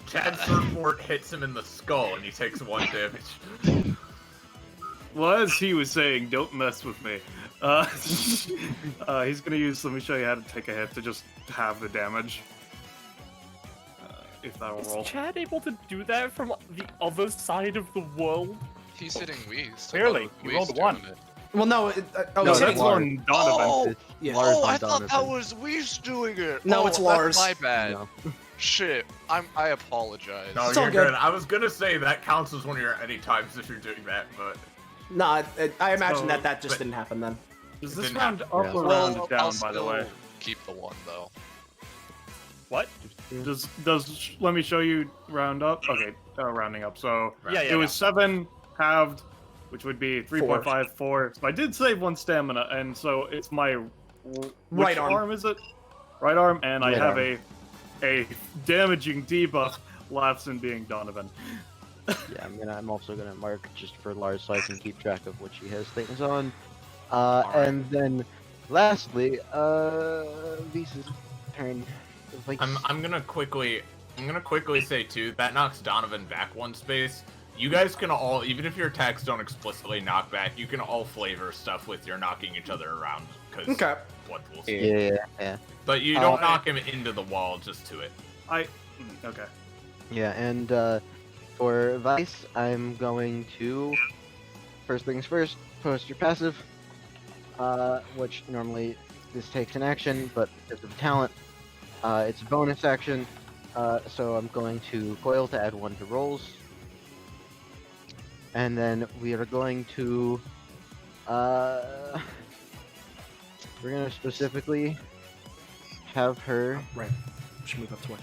Chad's surfboard hits him in the skull and he takes 1 damage. Well, as he was saying, don't mess with me. He's gonna use, let me show you how to take a hit to just have the damage. If that'll roll. Is Chad able to do that from the other side of the world? He's hitting Whis. Clearly, he rolled 1. Well, no, no, that's on Donovan. Oh, Yeah. oh I thought that was Whis doing it. No, Oh, it's Lars. That's my bad. No. Shit, I apologize. No, It's you're all good. good. I was gonna say that counts as one of your anytimes if you're doing that, but... Nah, I imagine So, that just didn't happen then. Is this Didn't round happen. up Yeah. or Well, round down, I'll by the way? still keep the 1 though. What? Does let me show you round up? Okay, rounding up. So Yeah, it was 7 halved, which would be 3.54. So I did save 1 stamina, and so it's my Right which arm. is it? right arm, and I Right have arm. a damaging debuff lapse in being Donovan. Yeah, I'm also gonna mark just for Lars so I can keep track of what she has things on. right. And then lastly, Visa's turn. Like, I'm gonna quickly say too, that knocks Donovan back one space. You guys can all, even if your attacks don't explicitly knock back, you can all flavor stuff with your knocking each other around, because blood pools. Yeah. But you don't knock him into the wall, just to it. Okay. Yeah, and for Vice, I'm going to first things first, post your passive, which normally this takes an action, but because of talent, it's a bonus action. So I'm going to coil to add 1 to rolls. And then we are going to we're gonna specifically have her Should move up to what?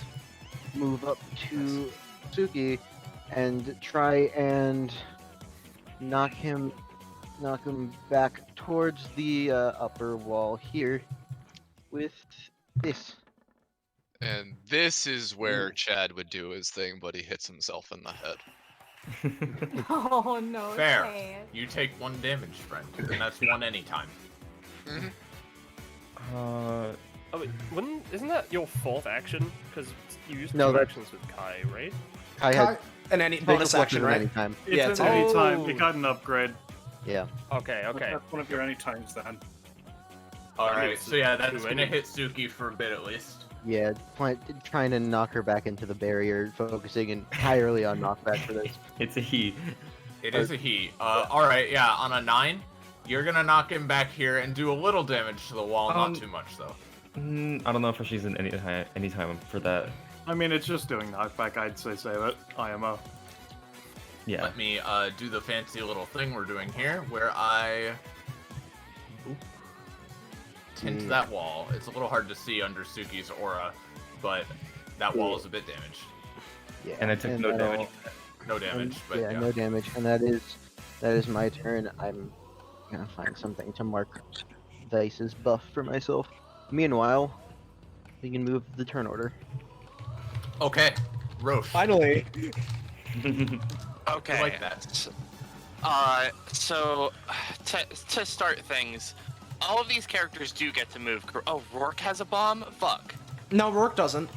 Move up to Suki and try and knock him back towards the upper wall here with this. And this is where Chad would do his thing, but he hits himself in the head. Oh no. Fair. Chad. You take 1 damage, friend, and that's 1 anytime. Oh, wait, isn't that your 4th action? Because you used No, 2 that's- actions with Kai, right? Kai has And any bonus bonus action, right? anytime. It's an anytime. It got an upgrade. Yeah. Okay. That's one of your anytimes then. Alright, so yeah, that's gonna hit Suki for a bit at least. Yeah, trying to knock her back into the barrier, focusing entirely on knockback for this. It's a he. It is a he. Alright, yeah, on a 9, you're gonna knock him back here and do a little damage to the wall, not too much though. I don't know if she's in any time for that. I mean, it's just doing knockback. I'd say save it. IMO. Yeah. Let me do the fancy little thing we're doing here, where I tint that wall. It's a little hard to see under Suki's aura, but that wall is a bit damaged. Yeah. And I took no that'll- damage. No damage, but yeah. no damage, and that is my turn. I'm gonna find something to mark Vice's buff for myself. Meanwhile, we can move the turn order. Okay, Roche. Finally. Okay. I like that. So to start things, all of these characters do get to move. Oh, Rourke has a bomb? Fuck. No, Rourke doesn't.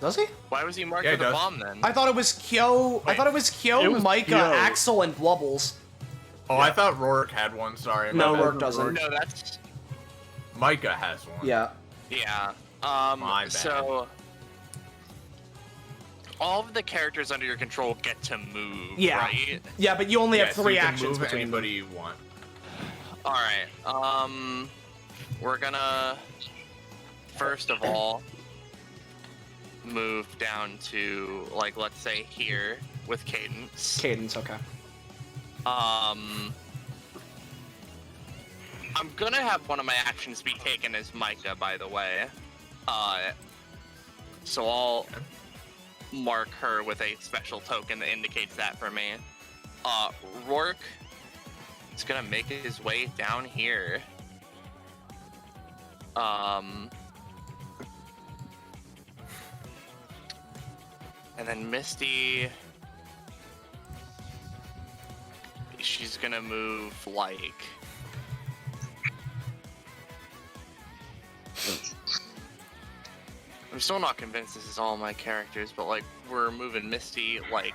Does he? Why was he marked Yeah, he with a does. bomb then? I thought it was Kyo. I thought it was Kyo, It was Micah, Kyo. Axel, and Blubbles. Oh, I thought Rourke had one, sorry. No, my bad. Rourke doesn't. No, that's Micah has one. Yeah. yeah. My bad. So all of the characters under your control get to move, Yeah. right? Yeah, but you only have so 3 you can actions move between them. anybody you want. All right. We're gonna first of all move down to, like, let's say here with Cadence. Cadence, okay. I'm gonna have one of my actions be taken as Micah, by the way. So I'll mark her with a special token that indicates that for me. Rourke is gonna make his way down here. And then Misty, she's gonna move like I'm still not convinced this is all my characters, but like we're moving Misty like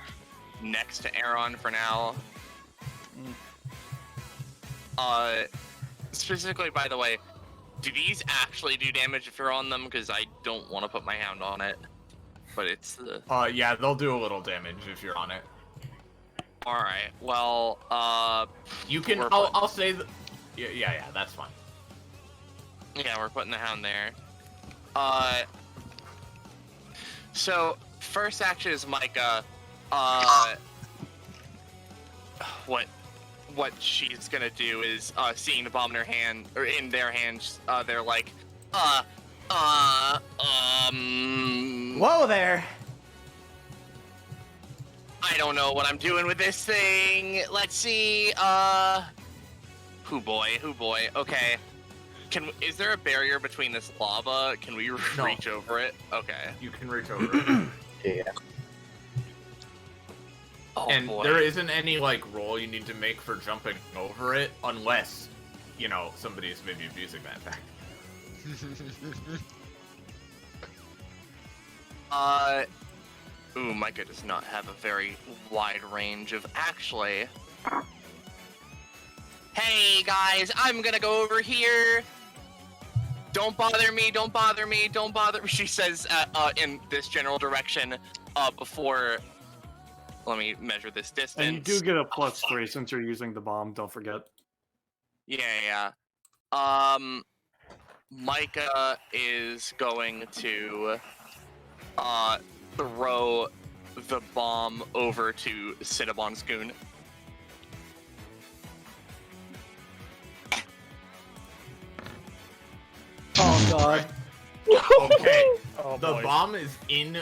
next to Aaron for now. Specifically, by the way, do these actually do damage if you're on them? Because I don't want to put my hound on it. But it's the... Yeah, they'll do a little damage if you're on it. Alright, well, You can, I'll say that... Yeah, that's fine. Yeah, we're putting the hound there. So, first action is Micah. What she's gonna do is, seeing the bomb in her hand, or in their hands, they're like, Whoa there! I don't know what I'm doing with this thing. Let's see, hoo boy, okay. Is there a barrier between this lava? Can we No. reach over it? Okay. You can reach over it. Yeah. Oh, And boy. there isn't any, like, roll you need to make for jumping over it, unless, you know, somebody's maybe abusing that fact. Ooh, Micah does not have a very wide range of actually. Hey guys, I'm gonna go over here. Don't bother me, don't bother me, don't bother me, she says in this general direction before. Let me measure this distance. And you do get a +3 since you're using the bomb, don't forget. Yeah. Micah is going to throw the bomb over to Cinnabon's goon. Oh god. Okay. Oh, The boy. bomb is in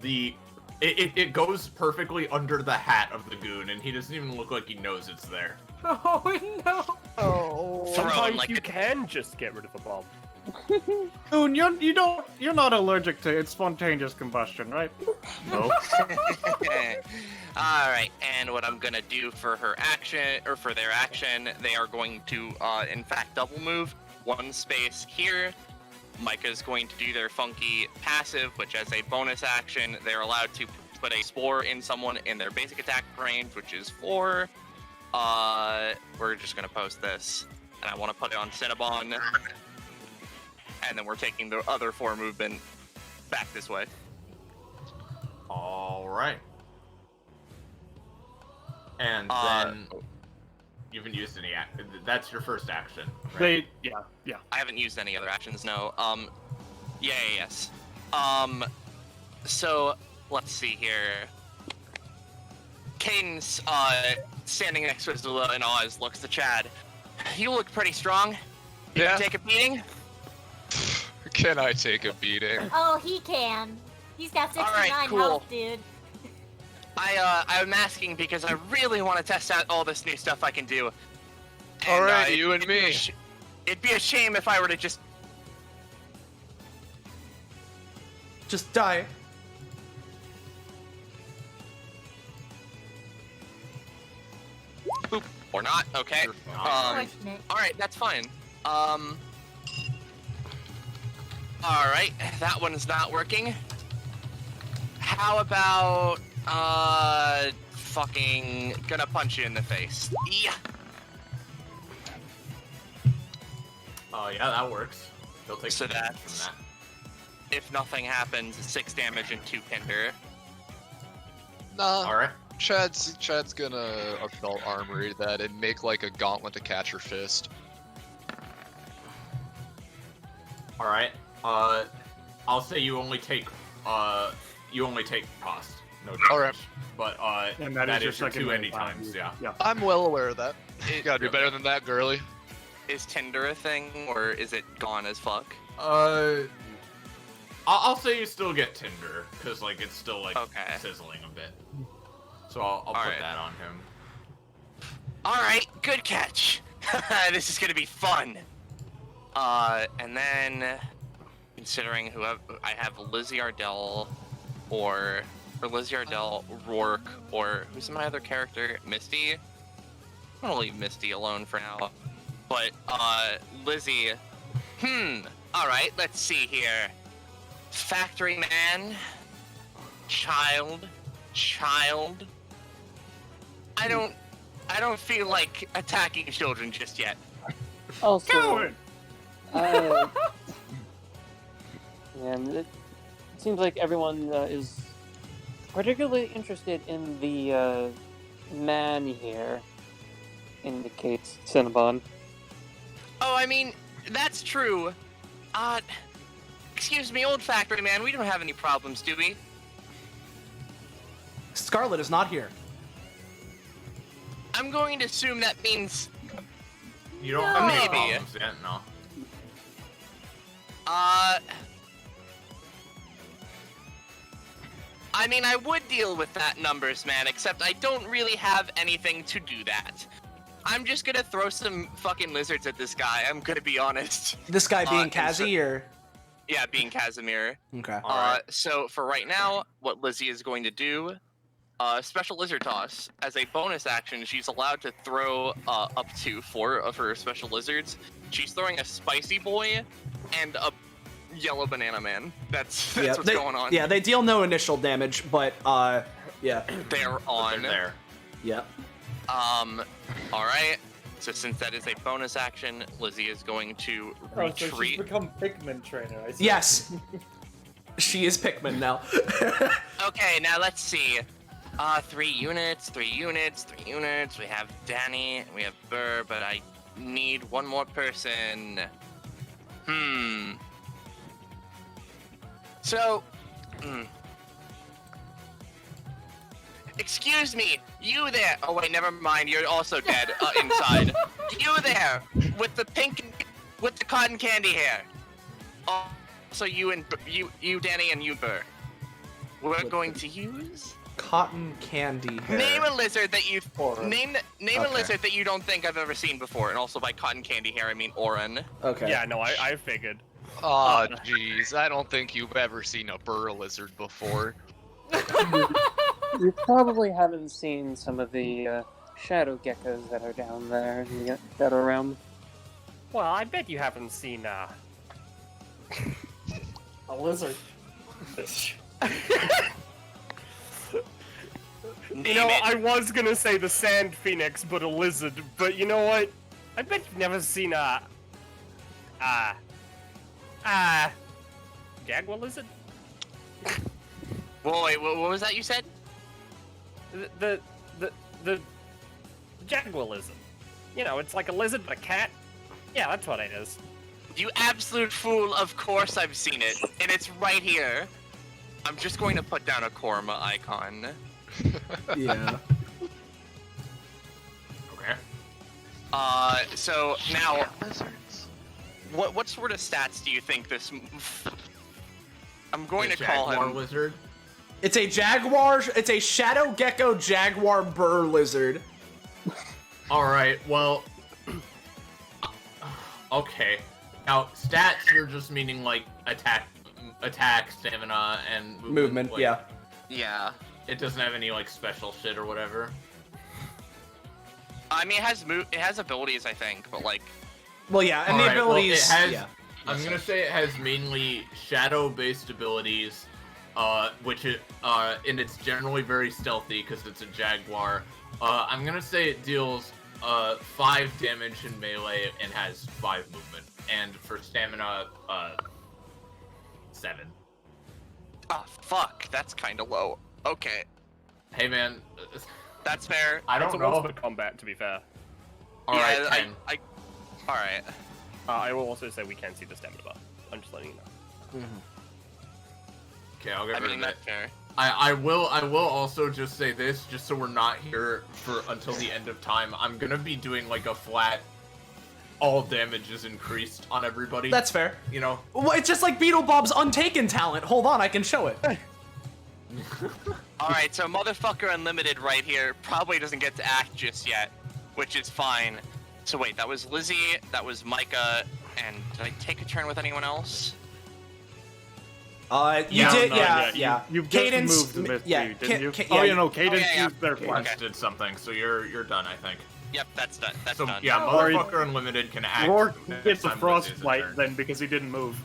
the. It goes perfectly under the hat of the goon, and he doesn't even look like he knows it's there. Oh no. Oh. Sometimes like you a- can just get rid of a bomb. Goon, you're not allergic to its spontaneous combustion, right? No. Alright, and what I'm gonna do for her action, or for their action, they are going to, in fact, double move one space here. Micah's going to do their funky passive, which as a bonus action, they're allowed to put a spore in someone in their basic attack range, which is 4. We're just gonna post this, and I want to put it on Cinnabon, and then we're taking the other 4 movement back this way. Alright. And then you haven't used any that's your first action, right? Yeah. I haven't used any other actions, no. Yes. So, let's see here. Cadence, standing next to Azula and Oz, looks to Chad. You look pretty strong. You Yeah. can take a beating? Can I take a beating? Oh, he can. He's got 69 Alright, cool. health, dude. I'm asking because I really want to test out all this new stuff I can do. Alright, you and me. It'd be a shame if I were to just... die. Boop. Or not, okay. Unfortunate. Alright, that's fine. Alright, that one's not working. How about, fucking gonna punch you in the face. Yeah. Oh, yeah, that works. He'll take So some damage that's, from if nothing happens, 6 damage and 2 hinder. Nah. Alright. Chad's gonna adult armory that and make like a gauntlet to catch her fist. Alright. I'll say you only take cost. No damage. Alright. But And that your is your second 2 main anytimes, time. yeah. I'm well aware of that. You gotta do better than that, girly. Is Tinder a thing, or is it gone as fuck? I'll say you still get Tinder, because, like, it's still, like, Okay. sizzling a bit. So I'll put Alright. that on him. Alright, good catch. This is gonna be fun. And then, considering I have Lizzie Ardell, or Lizzie Ardell, Rourke, or who's my other character? Misty? I'm gonna leave Misty alone for now. But, Lizzie, alright, let's see here. Factory man, child. I don't feel like attacking children just yet. Also, and it seems like everyone is particularly interested in the man here, indicates Cinnabon. Oh, I mean, that's true. Excuse me, old factory man, we don't have any problems, do we? Scarlet is not here. I'm going to assume that means... You don't have any Maybe. problems yet, no. I mean, I would deal with that numbers man, except I don't really have anything to do that. I'm just gonna throw some fucking lizards at this guy. I'm gonna be honest. This guy being Kazi, or? Yeah, being Casimir. Okay. So for right now, what Lizzie is going to do, special lizard toss. As a bonus action, she's allowed to throw up to 4 of her special lizards. She's throwing a spicy boy and a yellow banana man. That's what's going on. Yeah, they deal no initial damage, but yeah. They're on. They're there. Yep. Alright. So since that is a bonus action, Lizzie is going to Oh, so she's retreat. become Pikmin trainer. I see. Yes. She is Pikmin now. Okay, now let's see. 3 units, 3 units, 3 units. We have Danny, we have Burr, but I need one more person. So, excuse me, you there. Oh wait, never mind. You're also dead inside. You there with the pink, with the cotton candy hair. Oh, so you and you, Danny, and you, Burr. We're going to use cotton candy hair. Name a lizard that you name a lizard that you don't think I've ever seen before, and also by cotton candy hair I mean Oren. Okay. Yeah, no, I figured. Oh, jeez, I don't think you've ever seen a burr lizard before. You probably haven't seen some of the shadow geckos that are down there in the shadow realm. Well, I bet you haven't seen a lizard. You know, I was gonna say the sand phoenix, but a lizard. But you know what? I bet you've never seen jaguar lizard. Whoa, wait, what was that you said? The jaguar lizard. You know, it's like a lizard but a cat. Yeah, that's what it is. You absolute fool! Of course I've seen it, and it's right here. I'm just going to put down a Korma icon. Yeah. Okay. So now, what sort of stats do you think this? I'm going to call him lizard. It's a jaguar. It's a shadow gecko jaguar burr lizard. All right. Well. Okay. Now stats, you're just meaning like attack, stamina, and movement. Like, yeah. Yeah. It doesn't have any like special shit or whatever. I mean, it has abilities, I think, but like. Well, yeah, and the abilities. Well, it has, yeah. I'm gonna say it has mainly shadow-based abilities, which and it's generally very stealthy because it's a jaguar. I'm gonna say it deals 5 damage in melee and has 5 movement, and for stamina, 7. Oh fuck, that's kind of low. Okay. Hey man. That's fair. I don't know. It's a combat, to be fair. Alright, yeah, 10. Alright. I will also say we can see the stamina bar. I'm just letting you know. Okay, I'll get rid of that's that. fair. I will also just say this, just so we're not here for until the end of time. I'm gonna be doing like a flat, all damage is increased on everybody. That's fair. You know. Well, it's just like Beetle Bob's Untaken talent. Hold on, I can show it. Alright, so Motherfucker Unlimited right here probably doesn't get to act just yet, which is fine. So wait, that was Lizzie, that was Micah, and did I take a turn with anyone else? You did, yeah. You Cadence, moved the yeah, didn't you? yeah, Oh, you know, Cadence yeah. used their Cadence flash. did something, so you're done, I think. Yep, that's done. That's So done. yeah, Motherfucker Unlimited can act. Rourke next gets a time Lizzie's frostbite turn. then because he didn't move.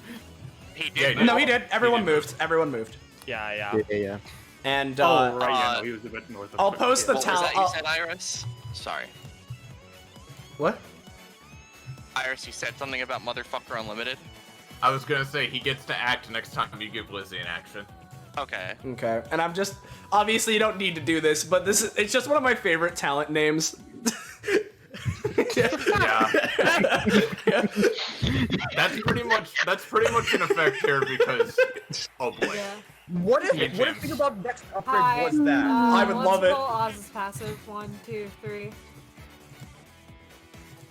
He Yeah, did. No, he did. Everyone moved. Everyone moved. Yeah. Yeah. And Oh, right, yeah, no, he was a bit north of I'll post the What was talent. that you said, Iris? Sorry. What? Iris, you said something about Motherfucker Unlimited? I was gonna say he gets to act next time you give Lizzie an action. Okay. Okay, and I'm just obviously you don't need to do this, but it's just one of my favorite talent names. Yeah. That's pretty much in effect here because oh boy. Yeah. What if Hey, Jim. Think about next upgrade Hi. was that? I would love it. Let's roll Oz's passive. 1, 2, 3.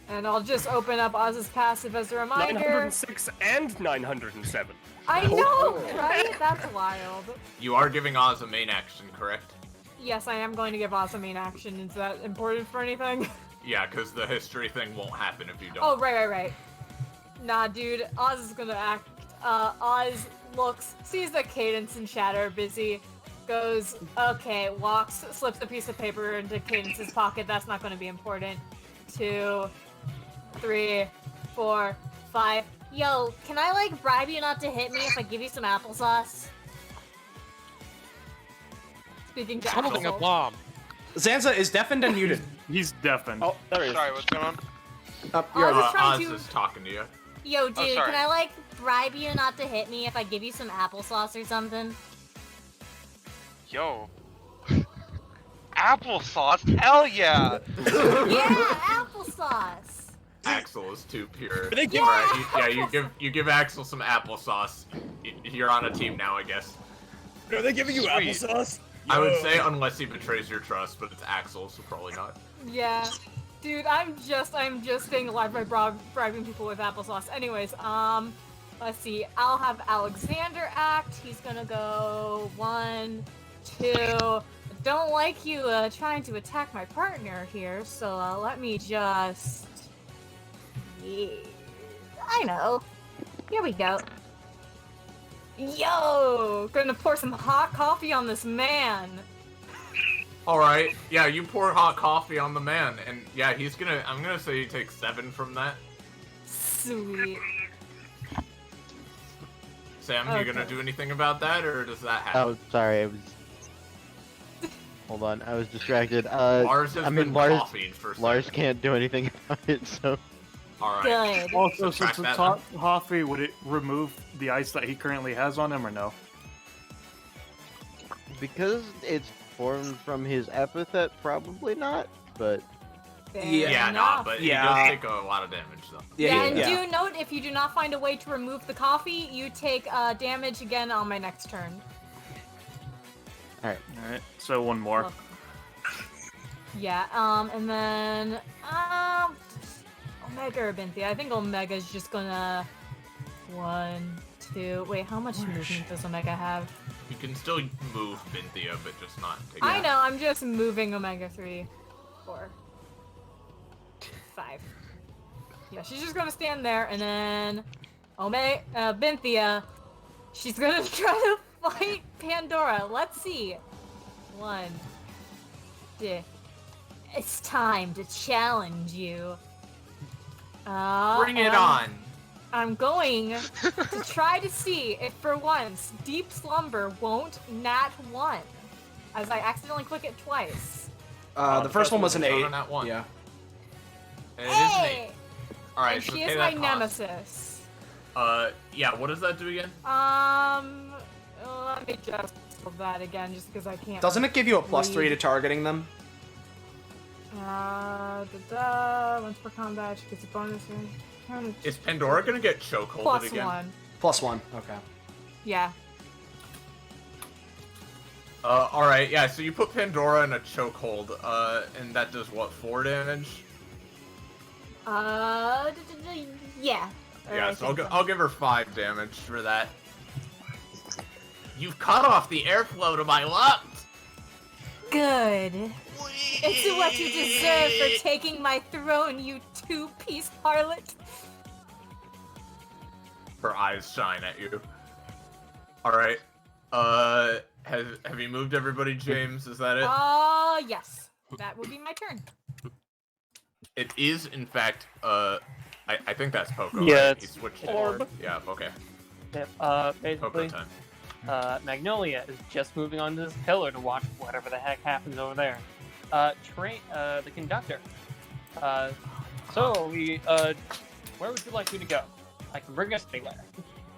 And I'll just open up Oz's passive as a reminder. 906 and 907. I know, right? That's wild. You are giving Oz a main action, correct? Yes, I am going to give Oz a main action. Is that important for anything? Yeah, because the history thing won't happen if you don't. Oh, right. Nah, dude, Oz is gonna act. Oz looks, sees that Cadence and Shadow are busy, goes, okay, walks, slips a piece of paper into Cadence's pocket. That's not gonna be important. 2, 3, 4, 5. Yo, can I, like, bribe you not to hit me if I give you some applesauce? Speaking to Holding a assholes. bomb. Zanza is deafened and muted. He's deafened. Oh, there he is. Sorry, what's going on? You're Oz is trying Oz to- is talking to you. Yo, dude, sorry. can I, like, bribe you not to hit me if I give you some applesauce or something? Yo. Applesauce? Hell yeah! Yeah, applesauce! Axel is too pure. They give- Alright, you give Axel some applesauce. You're on a team now, I guess. Are they giving you Sweet. applesauce? I would Yo. say unless he betrays your trust, but it's Axel, so probably not. Yeah. Dude, I'm just staying alive by bribing people with applesauce. Anyways, let's see. I'll have Alexander act. He's gonna go 1, 2. Don't like you trying to attack my partner here, so let me just... Yeah, I know. Here we go. Yo! Gonna pour some hot coffee on this man. Alright, yeah, you pour hot coffee on the man, and yeah, I'm gonna say he takes 7 from that. Sweet. Sam, you Okay. gonna do anything about that, or does that happen? Oh, sorry, I was... Hold on, I was distracted. Lars has I mean, been Lars, coffeeing for a Lars second. can't do anything about it, so... Alright. Good. Also, Subtract since it's that hot coffee, would it remove the ice that he currently has on him, or no? Because it's formed from his epithet, probably not, but... Yeah, enough. no, but Yeah. he does take a lot of damage, though. Yeah, and yeah. do note, if you do not find a way to remove the coffee, you take damage again on my next turn. Alright, so one more. Look. Yeah, and then, Omega or Binthia. I think Omega's just gonna... 1, 2... Wait, how much movement does Omega have? You can still move Binthia, but just not take I know, I'm just moving Omega 3, 4, 5. Yeah, she's just gonna stand there, and then Binthia, she's gonna try to fight Pandora. Let's see. 1, 2. It's time to challenge you. Bring it and on! I'm going to try to see if for once Deep Slumber won't nat 1, as I accidentally click it twice. The first one was an 8. on that one. Yeah. And it is an 8. Hey! Alright, And so she pay is my that cost. nemesis. Yeah, what does that do again? Let me just pull that again, just because I can't. Doesn't it give you a +3 to read. targeting them? Once per combat, she gets a bonus. Is Pandora gonna get chokeholded again? +1. +1, okay. Yeah. Alright, yeah, so you put Pandora in a chokehold, and that does what, 4 damage? Yeah. Yeah, Alright, so I'll give her 5 damage for that. You've cut off the airflow to my lungs! Good. It's what you deserve for taking my throne, you two-piece harlot. Her eyes shine at you. Alright, have you moved everybody, James? Is that it? Yes. That would be my turn. It is, in fact, I think that's Poco, Yeah, right? it's He switched it. Orb. Yeah, okay. Yep, Poco basically, time. Magnolia is just moving on to this pillar to watch whatever the heck happens over there. The conductor. So where would you like me to go? I can bring us anywhere.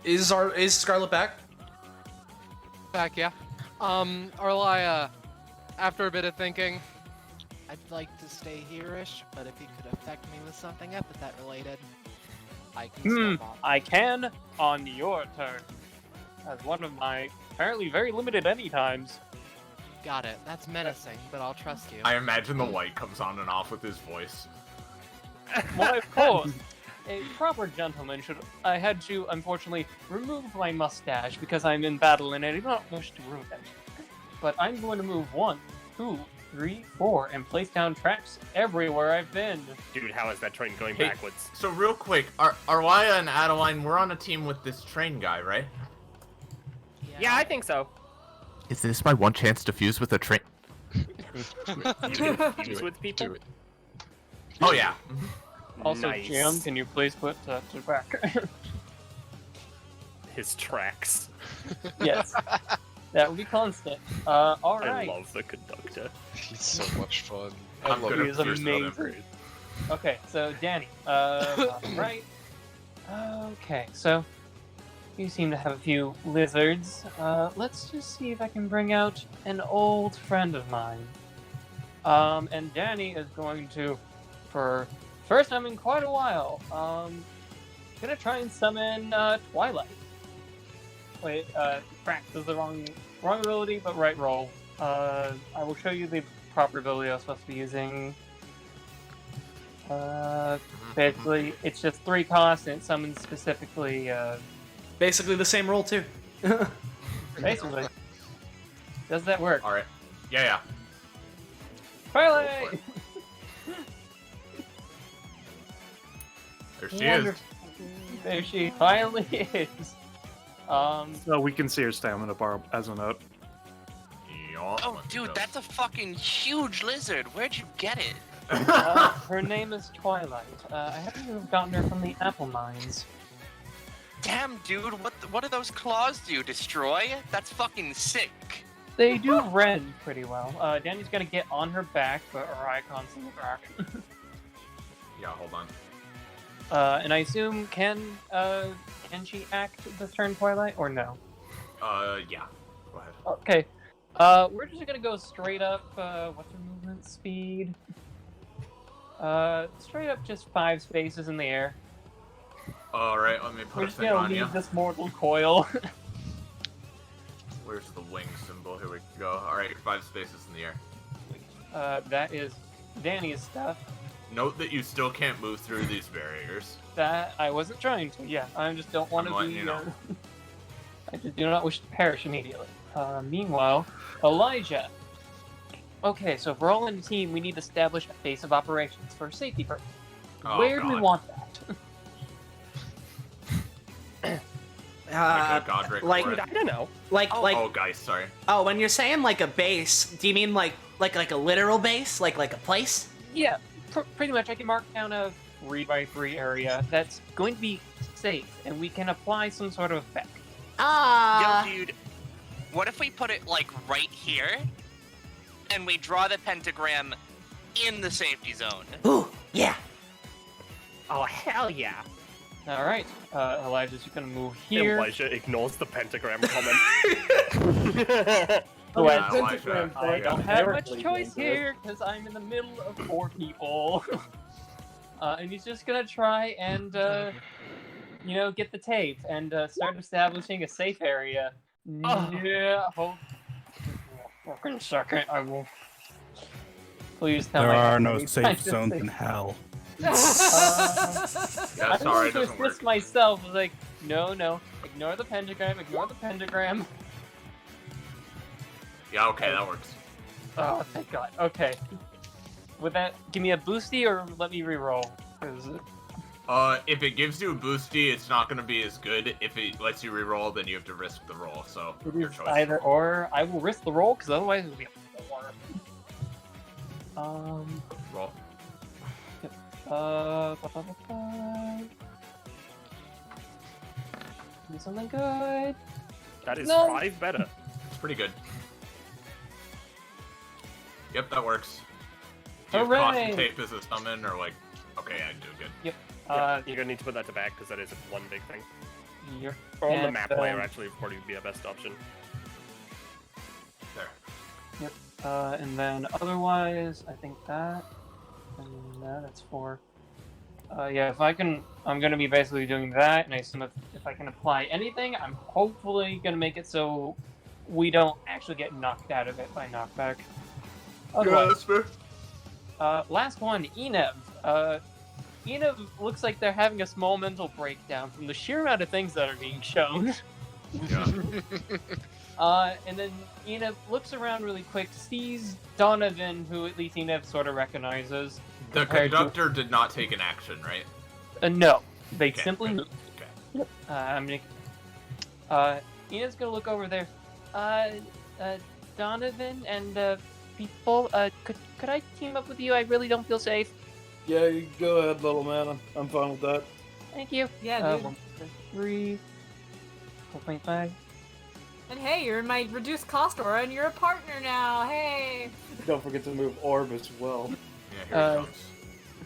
Is Scarlet back? Back, yeah. Arlia, after a bit of thinking, I'd like to stay here-ish, but if you could affect me with something epithet related, I can step off. I can on your turn. As one of my apparently very limited anytimes. Got it. That's menacing, but I'll trust you. I imagine the light comes on and off with his voice. Why, of course. A proper gentleman should. I had to, unfortunately, remove my mustache because I'm in battle and I do not wish to ruin it. But I'm going to move 1, 2, 3, 4, and place down traps everywhere I've been. Dude, how is that train going Hey, backwards? So real quick, Arwaya and Adeline, we're on a team with this train guy, right? Yeah, I think so. Is this my one chance to fuse with a train? Fuse with people? Do it. Oh yeah. Also, Nice. Jim, can you please put to back? His tracks. Yes. That would be constant. All I right. love the conductor. He's so much fun. I I'm love gonna He is fuse with him. amazing. Okay, so Danny. Right. Okay, so you seem to have a few lizards. Let's just see if I can bring out an old friend of mine. And Danny is going to, for first time in quite a while, gonna try and summon Twilight. Wait, practice is the wrong ability, but right roll. I will show you the proper ability I was supposed to be using. Basically, it's just 3 costs, and it summons specifically. Basically the same roll too. Basically, does that work? All right. Yeah. Twilight. There she is. There she finally is. So we can see her stamina bar as a note. Oh, dude, that's a fucking huge lizard. Where'd you get it? Her name is Twilight. I happen to have gotten her from the apple mines. Damn, dude, what do those claws do? Destroy? That's fucking sick. They do rend pretty well. Danny's gonna get on her back, but her icon's in the back. Yeah, hold on. And I assume can she act this turn, Twilight, or no? Yeah. Go ahead. Okay. We're just gonna go straight up. What's her movement speed? Straight up, just 5 spaces in the air. All right, let me We're put a just thing gonna on you. leave this mortal coil. Where's the wing symbol? Here we go. All right, 5 spaces in the air. That is Danny's stuff. Note that you still can't move through these barriers. That I wasn't trying to. Yeah, I just don't want I'm to letting be. you know. I just do not wish to perish immediately. Meanwhile, Elijah. Okay, so if we're all in a team, we need to establish a base of operations for safety purposes. Oh, Where do we God. want that? Godric like- for it. I don't know. Oh, guys, sorry. Oh, when you're saying like a base, do you mean like a literal base, like a place? Yeah, pretty much. I can mark down a 3x3 area that's going to be safe, and we can apply some sort of effect. Yo, dude, what if we put it, like, right here, and we draw the pentagram in the safety zone? Ooh, yeah. Oh, hell yeah. All right, Elijah's gonna move here. Elijah ignores the pentagram comment. Elijah. I don't have much choice here because I'm in the middle of 4 people. And he's just gonna try and, get the tape and start establishing a safe area. Yeah, hold. Fucking second, I will. Please tell There me. are no I safe just zones say- in hell. Yeah, I sorry, wanted it to doesn't assist work. myself. I was like, no, ignore the pentagram, ignore the pentagram. Yeah, okay, that works. Oh, thank God. Okay. Would that give me a boosty or let me reroll? 'Cause If it gives you a boosty, it's not gonna be as good. If it lets you reroll, then you have to risk the roll. So it your is choice. either or. I will risk the roll because otherwise it'll be a 4. Roll. Do something good. That is No. 5 better. It's pretty good. Yep, that works. Do you have Hooray! caution tape as a summon, or like? Okay, yeah, do good. Yep. Yeah, you're gonna need to put that to back because that is one big thing. Yep. Or on the And, map layer, actually, would probably be a best option. There. Yep. And then otherwise, I think that. And that's 4. Yeah, if I can, I'm gonna be basically doing that, and I assume if I can apply anything, I'm hopefully gonna make it so we don't actually get knocked out of it by knockback. Otherwise, last one, Enev. Enev looks like they're having a small mental breakdown from the sheer amount of things that are being shown. Yeah. And then Eneb looks around really quick, sees Donovan, who at least Eneb sort of recognizes. The compared to- conductor did not take an action, right? No, they Okay. simply moved. Okay. I'm gonna. Eneb's gonna look over there. Donovan and people. Could I team up with you? I really don't feel safe. Yeah, you go ahead, little man. I'm fine with that. Thank you. Yeah, dude. 1, 3, 4.5. And hey, you're in my reduced cost aura, and you're a partner now. Hey. Don't forget to move orb as well. Yeah,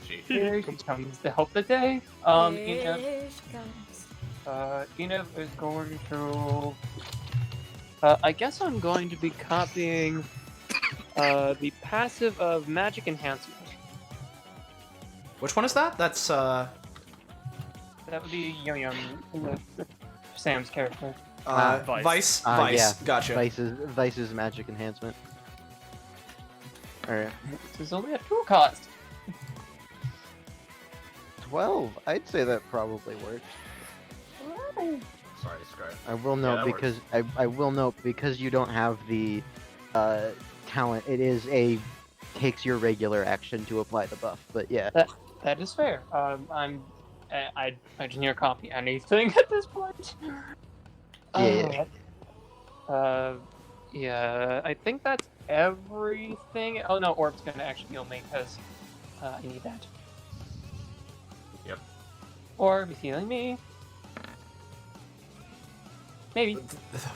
here he Here comes the help of the day. Here she comes. Eneb is going to. I guess I'm going to be copying the passive of magic enhancement. Which one is that? That's That would be Yum Yum, Sam's character. Vice. Yeah. Gotcha. Vice's magic enhancement. Alright. This is only a 2 cost. 12. I'd say that probably works. Sorry, Sky. I will note that because I will note because you don't have the talent. It is a takes your regular action to apply the buff. But yeah. That is fair. I just need to copy anything at this point. Yeah. Yeah, I think that's everything. Oh no, Orb's gonna actually heal me because I need that. Yep. Orb is healing me. Maybe.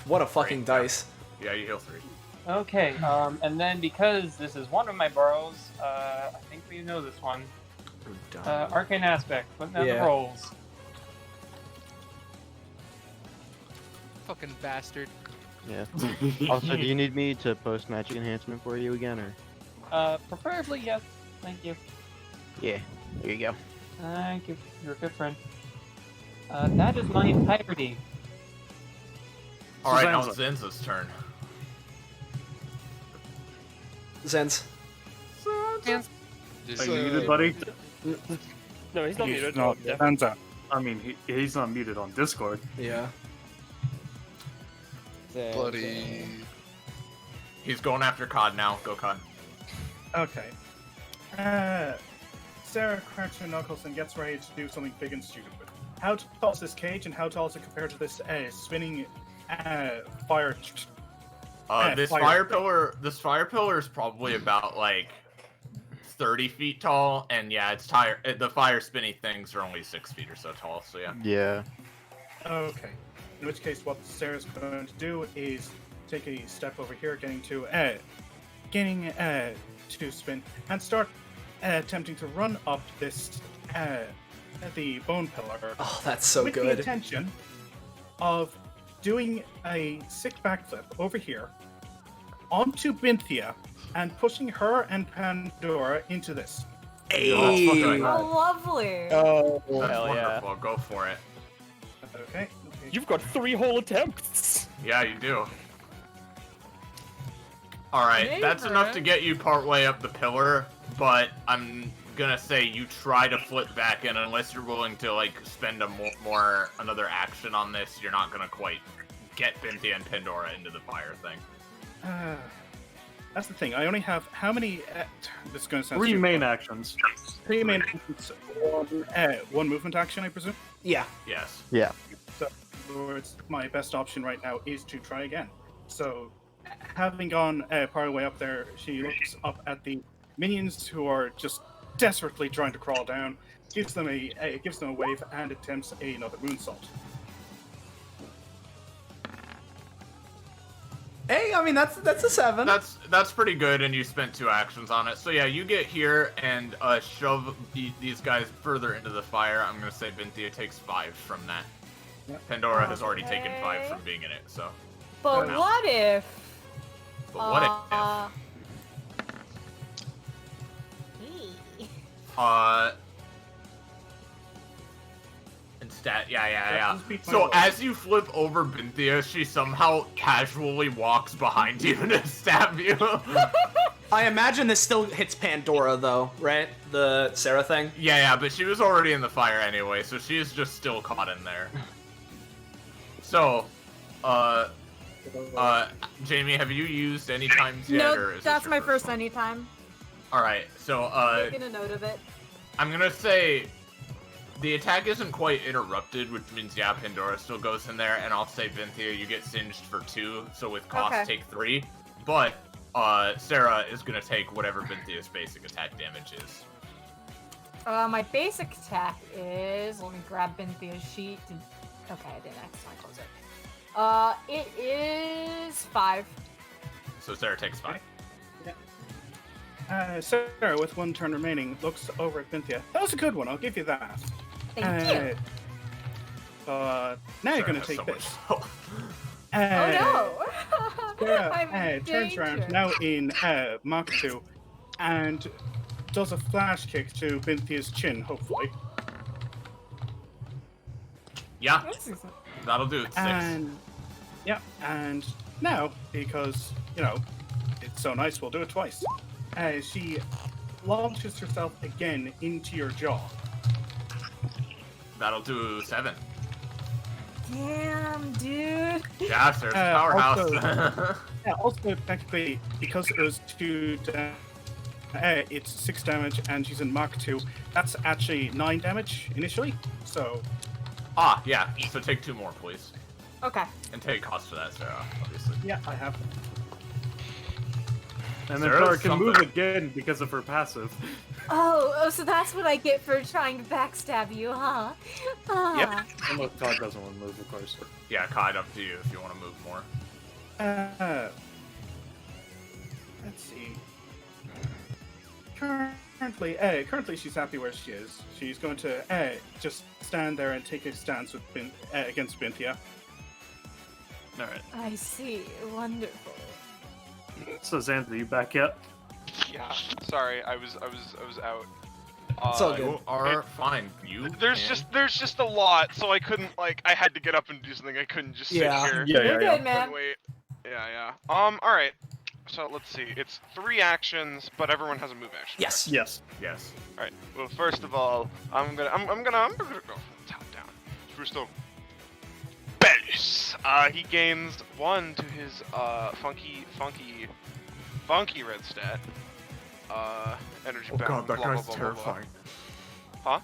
What a fucking dice. Yeah, you heal 3. Okay, and then because this is one of my burrows, I think we know this one. Arcane Aspect, putting down the rolls. Fucking bastard. Yeah. Also, do you need me to post magic enhancement for you again, or? Preferably yes. Thank you. Yeah. Here you go. Thank you. You're a good friend. That is my entirety. Alright, now Zenza. it's Zenza's turn. Zenz. Are you muted, buddy? No, he's not He's muted. not Yeah. Zenza. I mean, he's not muted on Discord. Yeah. Bloody. He's going after Cod now. Go, Cod. Okay. Sarah cracks her knuckles and gets ready to do something big and stupid. How tall is this cage, and how tall is it compared to this spinning fire? This fire pillar is probably about like 30 feet tall, and yeah, the fire spinny things are only 6 feet or so tall. So yeah. Yeah. Okay. In which case, what Sarah's going to do is take a step over here, getting to spin, and start attempting to run up this the bone pillar. Oh, that's so with good. the intention of doing a sick backflip over here onto Binthia and pushing her and Pandora into this. Hey. Oh, lovely. Oh, That's hell yeah. wonderful. Go for it. Okay. You've got 3 whole attempts. Yeah, you do. Alright, that's enough to get you partway up the pillar, but I'm gonna say you try to flip back in unless you're willing to like spend another action on this. You're not gonna quite get Binthia and Pandora into the fire thing. That's the thing. I only have how many? This is going to sound 3 stupid. main actions. 3 main actions. One movement action, I presume. Yeah. Yes. Yeah. So, in other words, my best option right now is to try again. So, having gone part of the way up there, she looks up at the minions who are just desperately trying to crawl down, gives them a wave, and attempts another moonsault. Hey, I mean that's a 7. That's pretty good, and you spent 2 actions on it. So yeah, you get here and shove these guys further into the fire. I'm gonna say Binthia takes 5 from that. Yep. Pandora has already taken 5 from being in it. So. But now. what if? But what if? Yeah. So as you flip over Binthia, she somehow casually walks behind you to stab you. I imagine this still hits Pandora though, right? The Sarah thing? Yeah, but she was already in the fire anyway, so she is just still caught in there. So, Jamie, have you used any times yet, or No, is that's this my your first anytime. All right, so Making a note of it. I'm gonna say the attack isn't quite interrupted, which means yeah, Pandora still goes in there, and I'll say Vinthia, you get singed for 2, so with cost Okay. take 3. But Sarah is gonna take whatever Vinthia's basic attack damage is. My basic attack is. Let me grab Binthia's sheet. Okay, I didn't accidentally close it. It is 5. So Sarah takes 5. Sarah, with 1 turn remaining, looks over at Binthia. That was a good one, I'll give you that. Thank you. Now Sarah you're gonna has take so this. much Oh no! Sarah I'm in turns danger. around, now in Mark 2, and does a flash kick to Binthia's chin, hopefully. Yeah, that'll do it. 6. And, yeah, and now, because, you know, it's so nice, we'll do it twice. She launches herself again into your jaw. That'll do 7. Damn, dude. Yeah, Sarah's a powerhouse. Also, technically, because it was 2 it's 6 damage, and she's in Mark 2. That's actually 9 damage initially, so... Yeah, so take 2 more, please. Okay. And take cost for that, Sarah, obviously. Yeah, I have. And then Sarah's Tara can move something. again because of her passive. Oh, so that's what I get for trying to backstab you, huh? Ah. And look, Todd doesn't want to move, of course. Yeah, Kai, up to you if you want to move more. Let's see. Currently she's happy where she is. She's going to just stand there and take a stance with against Binthia. All right. I see. Wonderful. So Xander, you back yet? Yeah, sorry, I was out. It's all good. You are fine. There's just a lot, so I couldn't I had to get up and do something. I couldn't just sit here. You're good, man. Wait. Yeah. All right. So let's see. It's 3 actions, but everyone has a move action. Yes. Yes. All right. Well, first of all, I'm gonna go from the top down. First of Belus. He gains 1 to his funky red stat. Energy bound. God, that blah, guy's blah, blah, terrifying. Blah, blah.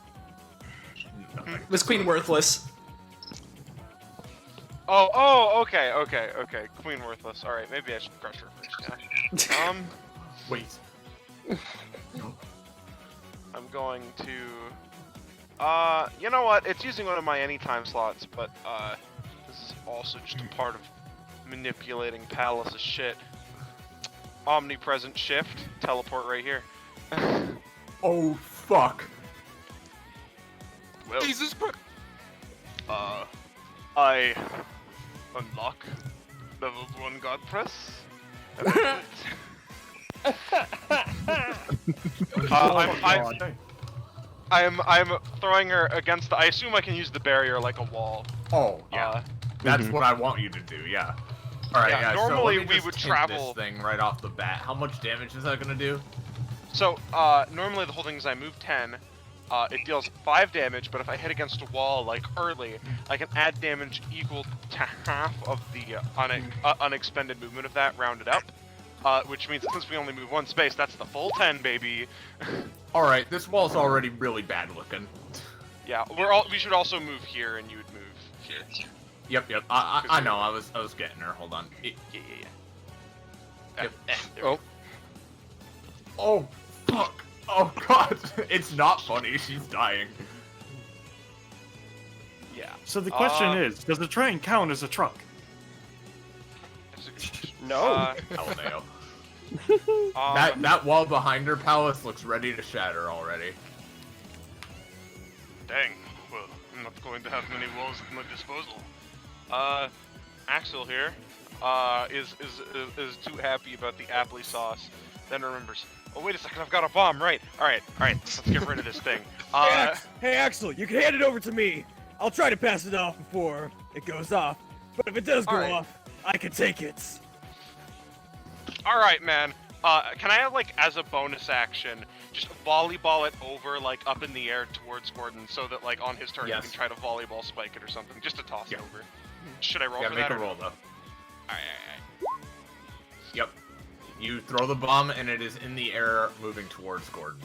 Huh? Miss Queen Worthless. Oh, okay. Queen Worthless. Alright, maybe I should crush her first, yeah. Wait. I'm going to... you know what? It's using one of my anytime slots, but, this is also just a part of manipulating Palace's shit. Omnipresent shift. Teleport right here. Oh, fuck. Well, Jesus Christ. I unlock level 1 God Press. I'm throwing her against the. I assume I can use the barrier like a wall. Oh, yeah. That's what I want you to do, yeah. Alright, yeah, normally so let me we just would hint travel. this thing right off the bat. How much damage is that gonna do? So, normally the whole thing is I move 10. It deals 5 damage, but if I hit against a wall, like, early, I can add damage equal to half of the unexpended movement of that, rounded up. Which means since we only move 1 space, that's the full 10, baby. Alright, this wall's already really bad looking. Yeah, we should also move here, and you would move here. Yep. I know, I was getting her. Hold on. Yeah. Yep. There we go. Oh, fuck. Oh, God. It's not funny. She's dying. Yeah. So the question is, does the train count as a truck? No. LMAO. That wall behind her palace looks ready to shatter already. Dang. Well, I'm not going to have many walls at my disposal. Axel here, is too happy about the apple sauce, then remembers, oh wait a second, I've got a bomb, right. Alright, let's get rid of this thing. Hey Axel, you can hand it over to me. I'll try to pass it off before it goes off, but if it does go off, I can take it. Alright, man. Can I have, like, as a bonus action, just volleyball it over, like, up in the air towards Gordon, so that, like, on his turn he can try to volleyball spike it or something, just to toss it over. Should I roll for that? Make a roll, though. Alright. Yep. You throw the bomb, and it is in the air, moving towards Gordon.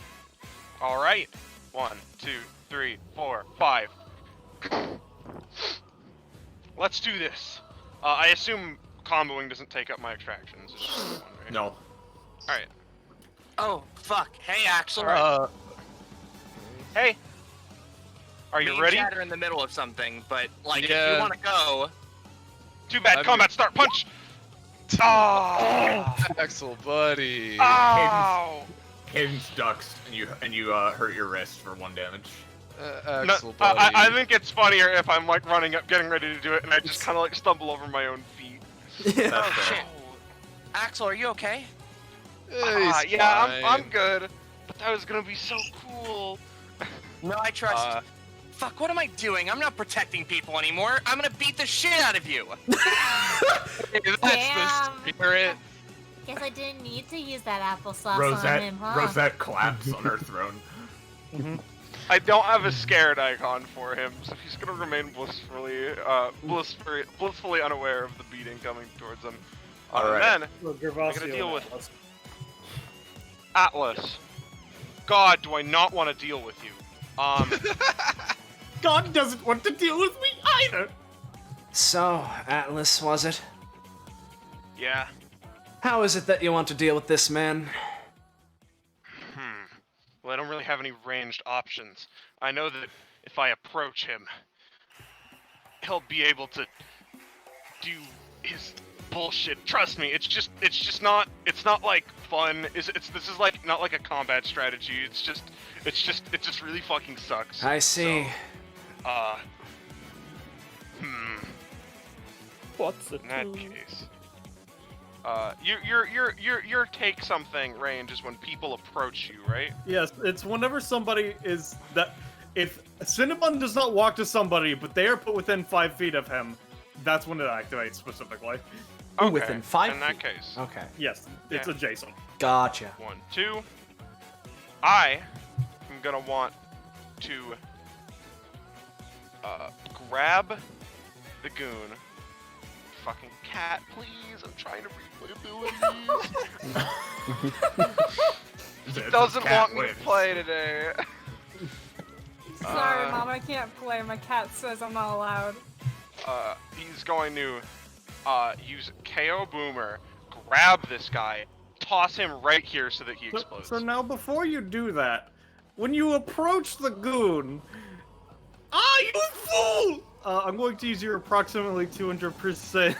Alright. 1, 2, 3, 4, 5. Let's do this. I assume comboing doesn't take up my extractions. It's just one, right? No. Alright. Oh, fuck. Hey, Axel. Hey. Are you ready? Me and Chad are in the middle of something, but, like, if Yeah. you want to go... Too bad. Combat start. Punch! Oh! Axel, buddy. Ow! Cadence ducks, and you hurt your wrist for 1 damage. Axel, buddy. I think it's funnier if I'm like running up, getting ready to do it, and I just kind of like stumble over my own feet. Oh, shit. Axel, are you okay? Yeah, I'm good. But that was gonna be so cool. No, I trust. Fuck, what am I doing? I'm not protecting people anymore. I'm gonna beat the shit out of you. That's the spirit. Guess I didn't need to use that applesauce on him, huh? Rosette claps on her throne. I don't have a scared icon for him, so he's gonna remain blissfully unaware of the beating coming towards him. Alright. Then, Well, I'm gonna Gervasio deal and with Atlas. God, do I not want to deal with you. God doesn't want to deal with me either! So, Atlas, was it? Yeah. How is it that you want to deal with this man? Well, I don't really have any ranged options. I know that if I approach him, he'll be able to do his bullshit. Trust me, it's just not like fun. This is like not like a combat strategy. It just really fucking sucks. I see. So, What's it? in that case, your take something range is when people approach you, right? Yes, it's whenever somebody is that. If Cinnabon does not walk to somebody, but they are put within 5 feet of him, that's when it activates specifically. Okay. Within 5 In that feet? case. Okay. Yes, it's Yeah. adjacent. Gotcha. 1, 2. I am gonna want to grab the goon. Fucking cat, please. I'm trying to read my abilities. He doesn't want me to play today. Sorry, Mom, I can't play. My cat says I'm not allowed. He's going to use KO Boomer, grab this guy, toss him right here so that he explodes. So now, before you do that, when you approach the goon, you fool! I'm going to use your approximately 200%.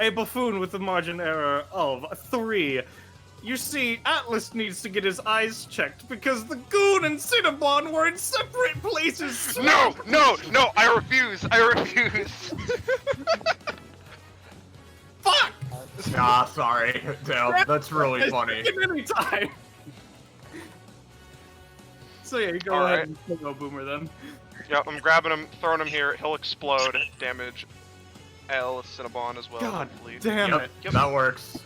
A buffoon with a margin error of 3. You see, Atlas needs to get his eyes checked because the goon and Cinnabon were in separate places. No, I refuse. Fuck! Nah, sorry, Dale. That's really funny. Anytime. So yeah, you go All ahead and go Boomer then. Yeah, I'm grabbing him, throwing him here. He'll explode. Damage L Cinnabon as well. God hopefully. damn Yep, it. that works.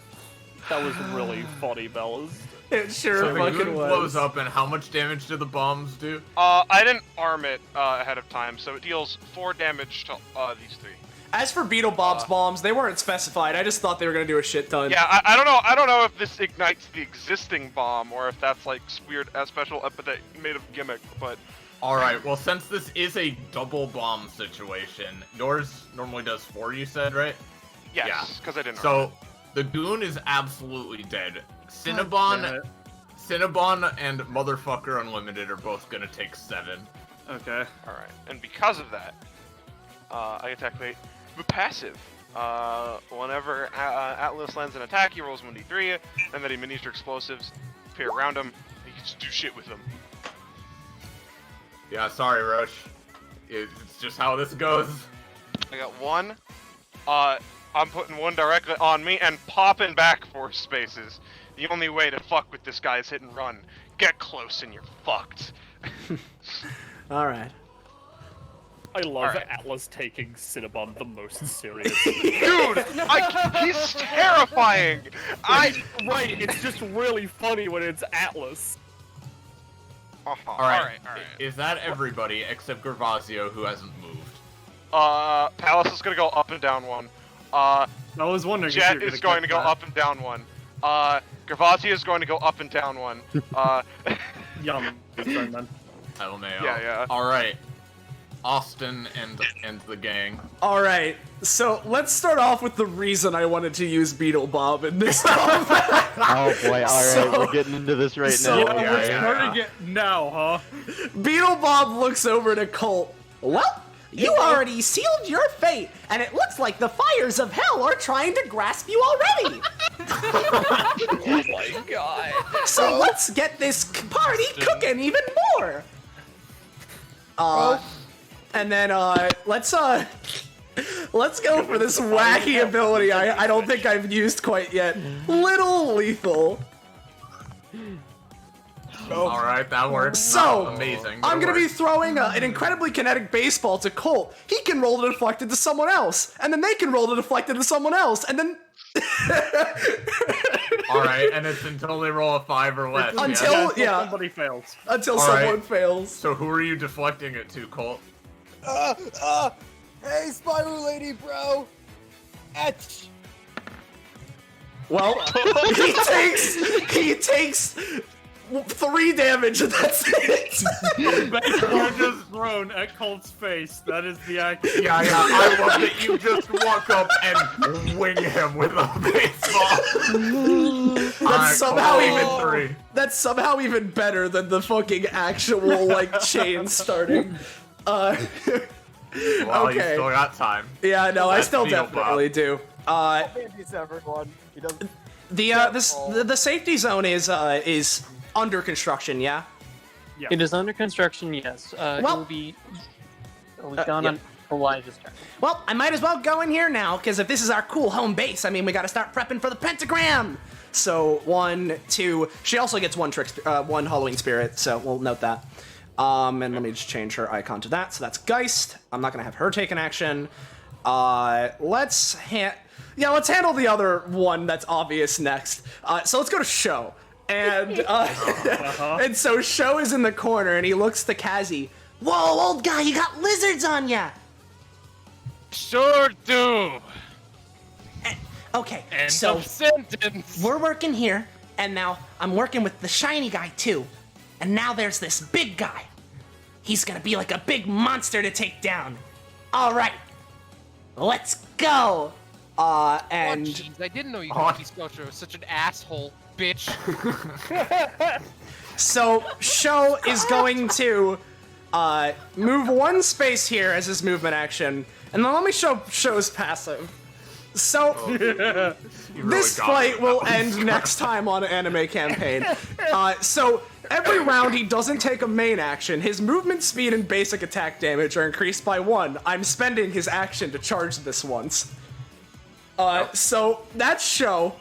That was really funny, Bellas. It sure So the fucking goon was. blows up, and how much damage do the bombs do? I didn't arm it ahead of time, so it deals 4 damage to these 3. As for Beetle Bob's bombs, they weren't specified. I just thought they were gonna do a shit ton. Yeah, I don't know. I don't know if this ignites the existing bomb or if that's like weird, special epithet made of gimmick. But Alright, well, since this is a double bomb situation, yours normally does 4, you said, right? yes, because I didn't. So, the goon is absolutely dead. Cinnabon and Motherfucker Unlimited are both gonna take 7. Okay. All right, and because of that, I get to activate the passive. Whenever Atlas lands an attack, he rolls 1d3, and then he miniature explosives appear around him. He gets to do shit with them. Yeah, sorry, Roche. It's just how this goes. I got 1. I'm putting 1 directly on me and popping back 4 spaces. The only way to fuck with this guy is hit and run. Get close and you're fucked. Alright. I love Atlas taking Cinnabon the most serious. Dude, he's terrifying! Right, it's just really funny when it's Atlas. Alright. Is that everybody except Gervasio, who hasn't moved? Palace is gonna go up and down 1. I was wondering. Jet is going to go up and down 1. Gravati is going to go up and down 1. Yum. Then. LMAO. Yeah. All right. Austin and the gang. All right, so let's start off with the reason I wanted to use Beetle Bob in this. Oh boy! All right, we're getting into this right now. We're starting it now, huh? Beetle Bob looks over to Colt. Well, you already sealed your fate, and it looks like the fires of hell are trying to grasp you already. Oh my god. So let's get this party cooking even more. And then let's go for this wacky ability I don't think I've used quite yet. Little Lethal. All right, that works. So, amazing. I'm gonna be throwing an incredibly kinetic baseball to Colt. He can roll to deflect it to someone else, and then they can roll to deflect it to someone else, and then... All right, and it's until they roll a 5 or less. Until somebody fails. Until All someone right. fails. So who are you deflecting it to, Colt? Hey, Spyro Lady, bro! Etch! Well, he takes 3 damage, and that's it. Baseball just thrown at Colt's face. That is the action. Yeah, I love that you just walk up and wing him with a baseball. That's somehow even 3. That's somehow even better than the fucking actual like chain starting. Well, okay. you still got time. Yeah, no, I That's still Beetle definitely do. Everyone. He doesn't. The safety zone is under construction, yeah. It is under construction, yes. It will be gone on Elijah's turn. Well, I might as well go in here now, because if this is our cool home base, I mean, we gotta start prepping for the pentagram! So, 1, 2... She also gets one Halloween Spirit, so we'll note that. And let me just change her icon to that. So that's Geist. I'm not gonna have her take an action. Let's handle the other one that's obvious next. So let's go to Sho. And and so Sho is in the corner, and he looks to Kazi. Whoa, old guy, you got lizards on ya! Sure do. Okay, End so of sentence. we're working here, and now I'm working with the shiny guy too. And now there's this big guy. He's gonna be like a big monster to take down. All right, let's go. And Oh, jeez, I didn't know you Nova Scotia was such an asshole, bitch. so Sho is going to move 1 space here as his movement action, and then let me show Sho's passive. So this fight will end next time on Anime Campaign. So every round he doesn't take a main action. His movement speed and basic attack damage are increased by 1. I'm spending his action to charge this once. So that's Sho.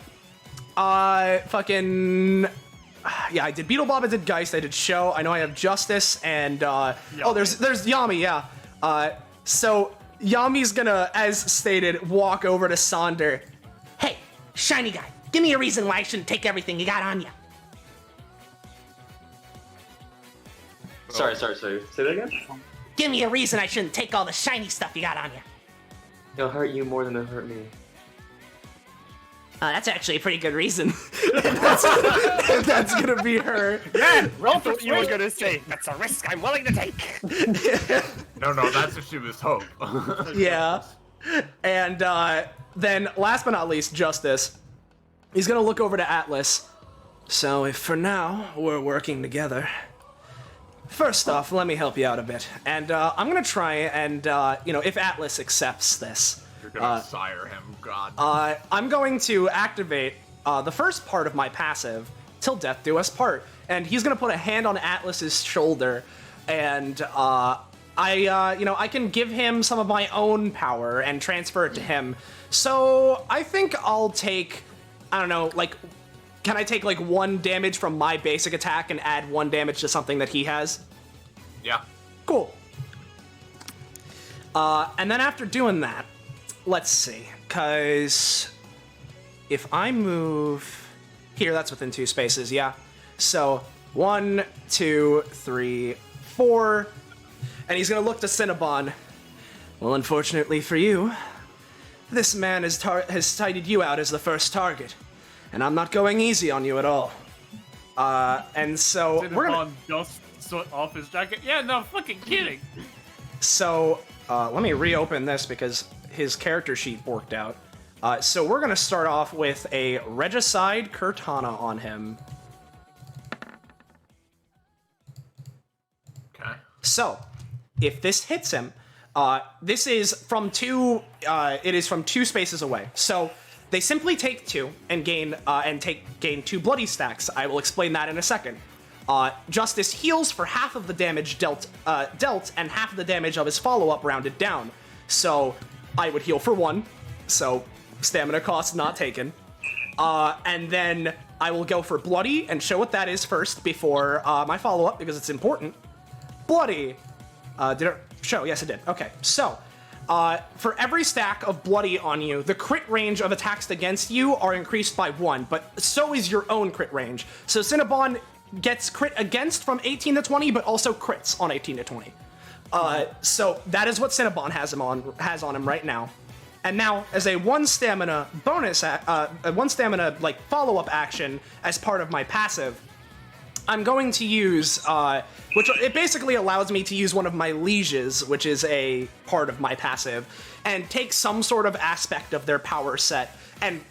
Fucking... Yeah, I did Beetle Bob, I did Geist, I did Sho. I know I have Justice, and, oh, there's Yami, yeah. So, Yami's gonna, as stated, walk over to Sonder. Hey, shiny guy, give me a reason why I shouldn't take everything you got on you. Sorry. Say that again? Give me a reason I shouldn't take all the shiny stuff you got on you. It'll hurt you more than it'll hurt me. That's actually a pretty good reason. that's gonna be her. Man, roll for you were gonna say. That's a risk I'm willing to take. No, that's what she was hope. Yeah. And then, last but not least, Justice. He's gonna look over to Atlas. So, if for now we're working together, first off, let me help you out a bit. And I'm gonna try and, if Atlas accepts this. You're gonna sire him, God. I'm going to activate the first part of my passive, Till Death Do Us Part. And he's gonna put a hand on Atlas's shoulder, and I can give him some of my own power and transfer it to him. So I think I'll take, I don't know, like, can I take like 1 damage from my basic attack and add 1 damage to something that he has? Yeah. Cool. And then after doing that, let's see, because if I move here, that's within 2 spaces, yeah. So 1, 2, 3, 4, and he's gonna look to Cinnabon. Well, unfortunately for you, this man has cited you out as the first target, and I'm not going easy on you at all. And so we're gonna dust off his jacket. Yeah, no, fucking kidding. So let me reopen this because his character sheet worked out. So we're gonna start off with a Regicide Cortana on him. Okay. So if this hits him, this is from two. It is from 2 spaces away. So they simply take 2 and gain 2 bloody stacks. I will explain that in a second. Justice heals for half of the damage dealt and half of the damage of his follow-up rounded down. So I would heal for 1. So stamina cost not taken. And then I will go for bloody and show what that is first before my follow-up because it's important. Bloody. Did it show? Yes, it did. Okay, so for every stack of bloody on you, the crit range of attacks against you are increased by 1, but so is your own crit range. So Cinnabon gets crit against from 18 to 20, but also crits on 18 to 20. So that is what Cinnabon has on him right now. And now, as a 1 stamina bonus, a 1 stamina like follow-up action as part of my passive, I'm going to use, which it basically allows me to use one of my lieges, which is a part of my passive, and take some sort of aspect of their power set and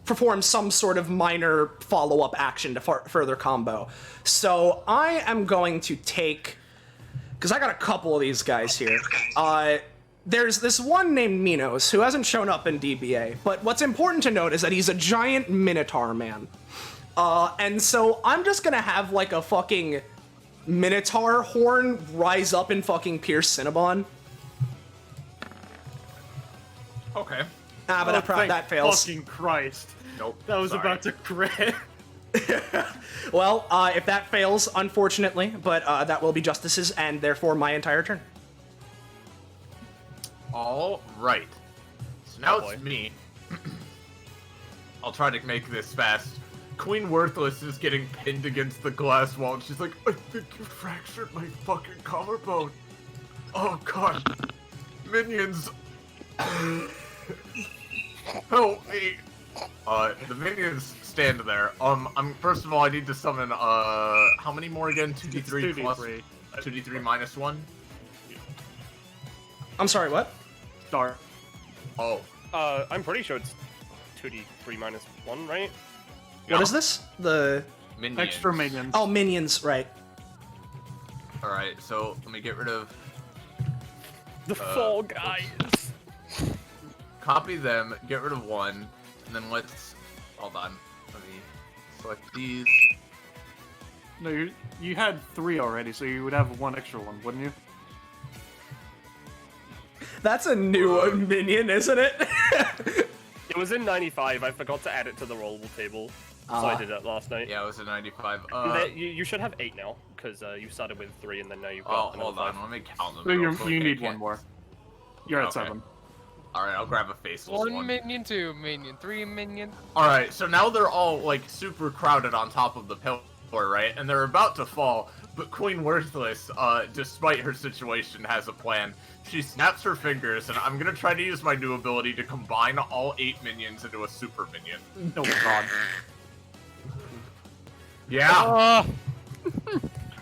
perform some sort of minor follow-up action to further combo. So I am going to take, because I got a couple of these guys here. There's this one named Minos who hasn't shown up in DBA, but what's important to note is that he's a giant Minotaur man. And so I'm just gonna have like a fucking Minotaur horn rise up and fucking pierce Cinnabon. Okay. But that fails. Fucking Christ. Nope. That was about to crit. Well, if that fails, unfortunately, but that will be Justice's and therefore my entire turn. All right. So now it's me. I'll try to make this fast. Queen Worthless is getting pinned against the glass wall, and she's like, I think you fractured my fucking collarbone. Oh god. Minions. Help me. The minions stand there. First of all, I need to summon, how many more again? 2d3 plus 2d3 minus 1? I'm sorry, what? Start. Oh. I'm pretty sure it's 2d3 minus 1, right? What is this? The minions. Extra minions. Oh, minions, right. Alright, so let me get rid of the Fall Guys. Copy them, get rid of 1, and then let's hold on. Let me select these. No, you had 3 already, so you would have 1 extra one, wouldn't you? That's a new minion, isn't it? It was in 95. I forgot to add it to the rollable table, so I did that last night. Yeah, it was in 95. You should have 8 now, because you started with 3 and then now you've got another hold 5. on, let me count them. So you need 1 more. You're at 7. Alright, I'll grab a faceless one. 1 minion, 2 minion, 3 minion. Alright, so now they're all, like, super crowded on top of the pillar, right? And they're about to fall, but Queen Worthless, despite her situation, has a plan. She snaps her fingers, and I'm gonna try to use my new ability to combine all 8 minions into a super minion. Oh god. Yeah!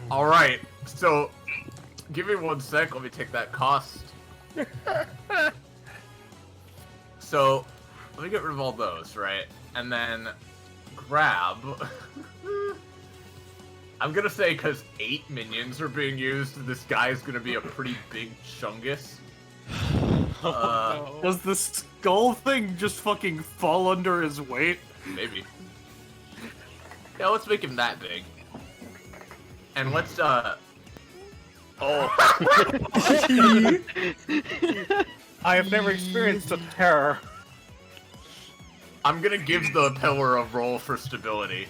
Alright, so, give me 1 sec, let me take that cost. So, let me get rid of all those, right? And then grab... I'm gonna say, because 8 minions are being used, this guy is gonna be a pretty big chungus. Does the skull thing just fucking fall under his weight? Maybe. Yeah, let's make him that big. And let's, I have never experienced a terror. I'm gonna give the pillar a roll for stability.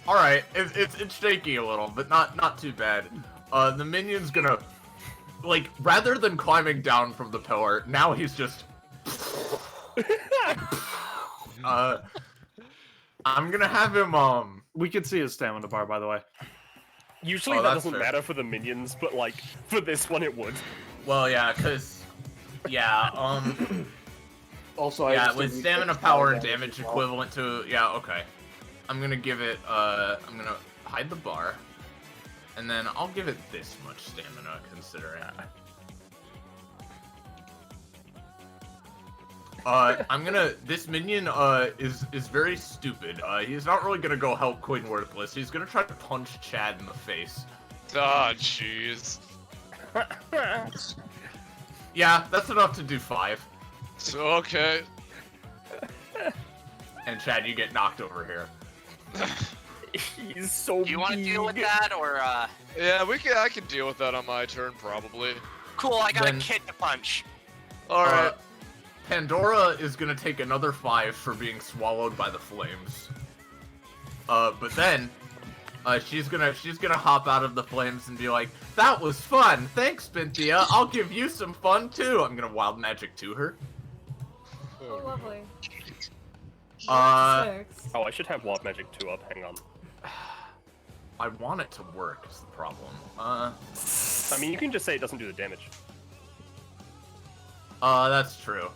Alright, it's shaky a little, but not too bad. The minion's gonna, like, rather than climbing down from the pillar, now he's just... I'm gonna have him, We can see his stamina bar, by the way. Usually that doesn't matter for the minions, but, like, for this one it would. Well, yeah, because... Yeah, Also, I yeah, just with didn't stamina, get power, and damage damage as well. equivalent to... Yeah, okay. I'm gonna give it, I'm gonna hide the bar. And then I'll give it this much stamina, considering. I'm gonna... This minion, is very stupid. He's not really gonna go help Queen Worthless. He's gonna try to punch Chad in the face. Ah, jeez. Yeah, that's enough to do 5. So, okay. And Chad, you get knocked over here. He's so Do you want to deal with that, or, Yeah, I can deal with that on my turn, probably. Cool, I got Then- a kit to punch. Alright. Pandora is gonna take another 5 for being swallowed by the flames. But then, she's gonna hop out of the flames and be like, "That was fun! Thanks, Binthia! I'll give you some fun too!" I'm gonna wild magic to her. Oh, lovely. Oh, I should have Wild Magic 2 up, hang on. I want it to work, is the problem. I mean, you can just say it doesn't do the damage. That's true.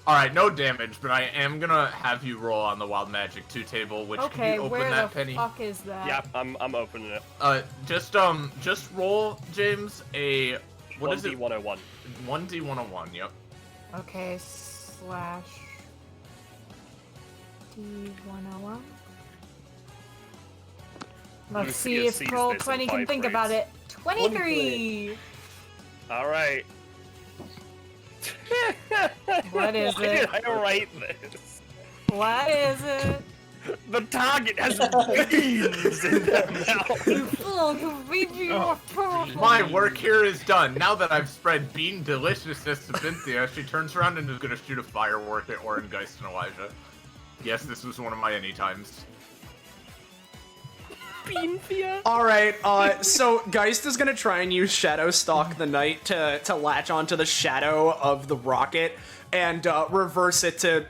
Alright, no damage, but I am gonna have you roll on the Wild Magic 2 table, which can Okay, you open where that, the Penny? fuck is that? Yeah, I'm opening it. Just roll, James, a... What is it? 1D101. 1D101, yep. Okay, slash D101. Let's Lucia see if sees Roll this 20 and can think about it. vibrates. 23! Alright. What is Why it? did I write this? What is it? The target has beans in their mouth. You fool, you read me off powerful. My work here is done. Now that I've spread bean deliciousness to Binthia, she turns around and is gonna shoot a firework at Oren, Geist, and Elijah. Yes, this was one of my anytimes. Beanthia? Alright, so Geist is gonna try and use Shadow Stalk the Knight to latch onto the shadow of the rocket and reverse it to,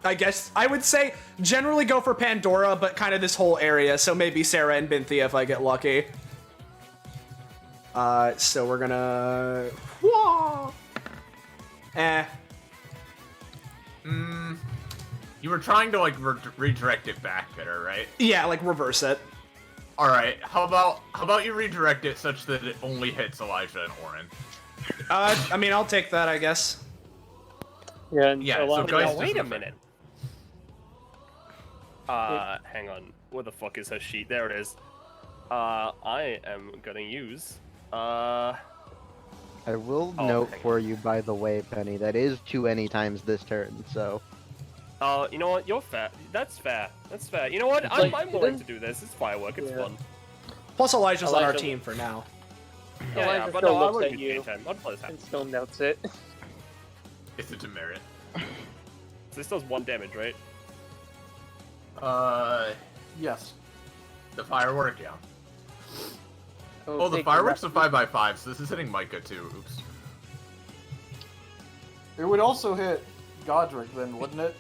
I guess, I would say, generally go for Pandora, but kind of this whole area, so maybe Sarah and Binthia if I get lucky. So we're gonna... Whoa! You were trying to, like, redirect it back at her, right? Yeah, like, reverse it. Alright, how about you redirect it such that it only hits Elijah and Oren? I mean, I'll take that, I guess. Yeah, so Geist wait a doesn't- minute. Hang on. Where the fuck is her sheet? There it is. I am gonna use, I will Oh, note hang for you, by the way, Penny, that is 2 any times this turn, so... you know what? You're fair. That's fair. That's fair. You know what? It's I'm like- willing to do this. It's firework. It's fun. Plus Elijah's on our Elijah- team for now. Yeah, Elijah but still no, I looks won't at use you daytime. I'd play this and still notes it. It's a demerit. So this does 1 damage, right? Yes. The firework, yeah. Oh, Oh, the take firework's the a 5x5, so this is hitting Micah too. Oops. It would also hit Godric then, wouldn't it?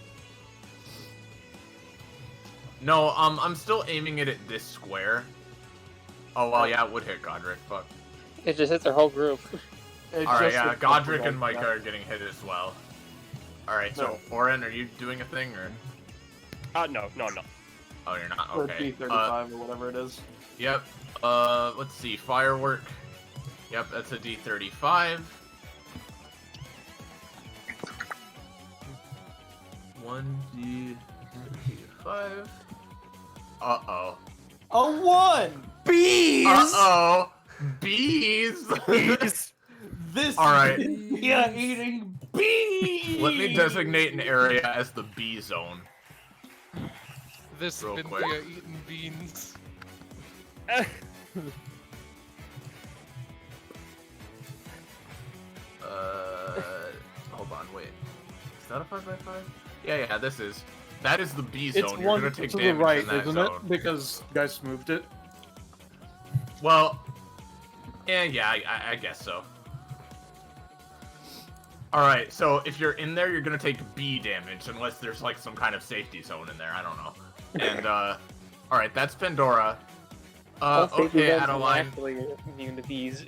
No, I'm still aiming it at this square. Oh, well, yeah, it would hit Godric, fuck. It just hits their whole group. Alright, yeah, Godric and Micah are getting hit as well. Alright, so, Oren, are you doing a thing, or? No. Oh, you're not? Or Okay. D35 or whatever it is. Yep. Let's see, firework. Yep, that's a D35. 1D35. Uh-oh. A 1! Bees! Uh-oh! Bees! This Alright. yeah, eating bees! Let me designate an area as the bee zone. This Real Binthia quick. eating beans. Hold on, wait. Is that a 5x5? Yeah, this is. That is the B It's zone. You're one gonna take to the damage right, in that isn't zone. it? Because guys moved it. Well, yeah, I guess so. Alright, so if you're in there, you're gonna take B damage, unless there's like some kind of safety zone in there, I don't know. And, alright, that's Pandora. Okay, Adeline. Actually immune to bees.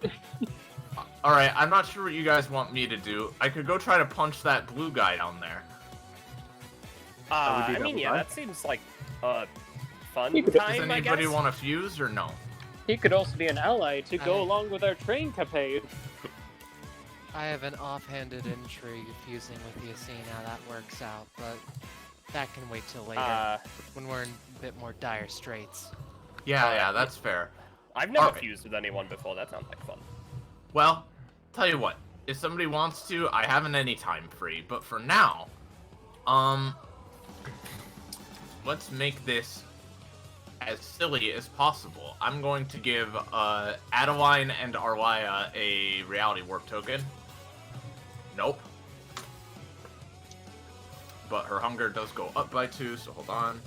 Alright, I'm not sure what you guys want me to do. I could go try to punch that blue guy down there. I mean, yeah, that seems like fun Does time, I anybody guess. want to fuse or no? He could also be an ally to go along with our train campaign. I have an offhanded intrigue fusing with you, seeing how that works out, but that can wait till later, when we're in a bit more dire straits. Yeah, that's fair. I've never Alright. fused with anyone before. That sounds like fun. Well, tell you what. If somebody wants to, I haven't any time free, but for now, let's make this as silly as possible. I'm going to give Adeline and Arlaya a reality warp token. Nope. But her hunger does go up by 2, so hold on.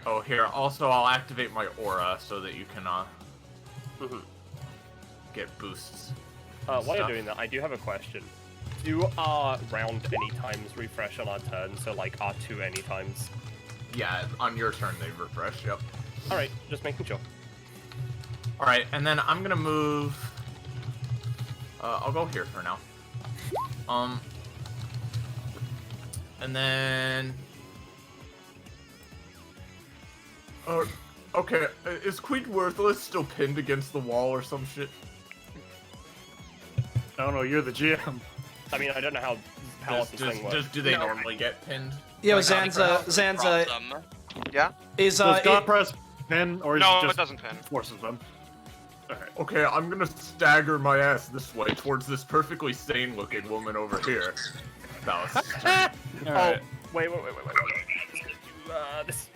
Oh, here, also I'll activate my aura so that you can get boosts. While you're stuff. doing that, I do have a question. Do round any times refresh on our turn? So like R2 any times? Yeah, on your turn they refresh, yep. Alright, just making sure. Alright, and then I'm gonna move... I'll go here for now. And then... okay, is Queen Worthless still pinned against the wall or some shit? No, you're the GM. I mean, I don't know how Palace's thing works. Do they normally get pinned? Yo, Like, Zanza, Yeah? is Does God press pin, or is No, it just it doesn't pin. forces them? Alright. Okay, I'm gonna stagger my ass this way towards this perfectly sane-looking woman over here. That was... Alright. Oh, wait. This...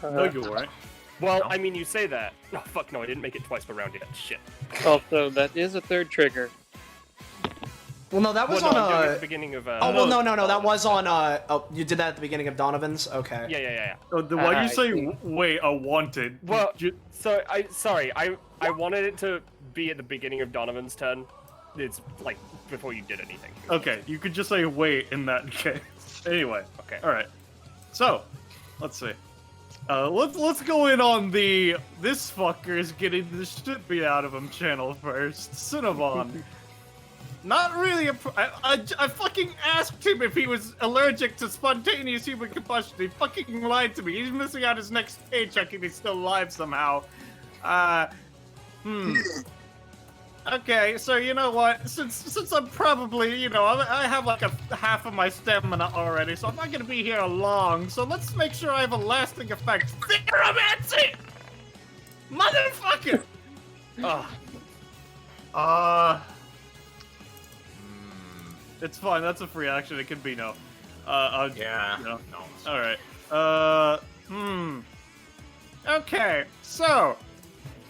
No, you weren't. Well, I mean, you say that. Oh, fuck no, I didn't make it twice per round yet. Shit. Also, that is a third trigger. Well, no, that was Well, no, I'm doing it on at the beginning of. Oh well, no, that was on. Oh, you did that at the beginning of Donovan's. Okay. Yeah. Why you say wait a wanted? Well, so I wanted it to be at the beginning of Donovan's turn. It's like before you did anything. Okay, you could just say wait in that case. Anyway. Okay. All right. So, let's see. Let's go in on the this fucker is getting the shit beat out of him channel first. Cinnabon. Not really I fucking asked him if he was allergic to spontaneous human combustion. He fucking lied to me. He's missing out his next paycheck and he's still alive somehow. Okay, so you know what? Since I'm probably, I have like a half of my stamina already, so I'm not gonna be here long. So let's make sure I have a lasting effect. Theromancy! Motherfucker! It's fine. That's a free action. It can be no. Yeah. No. All right. Okay. So,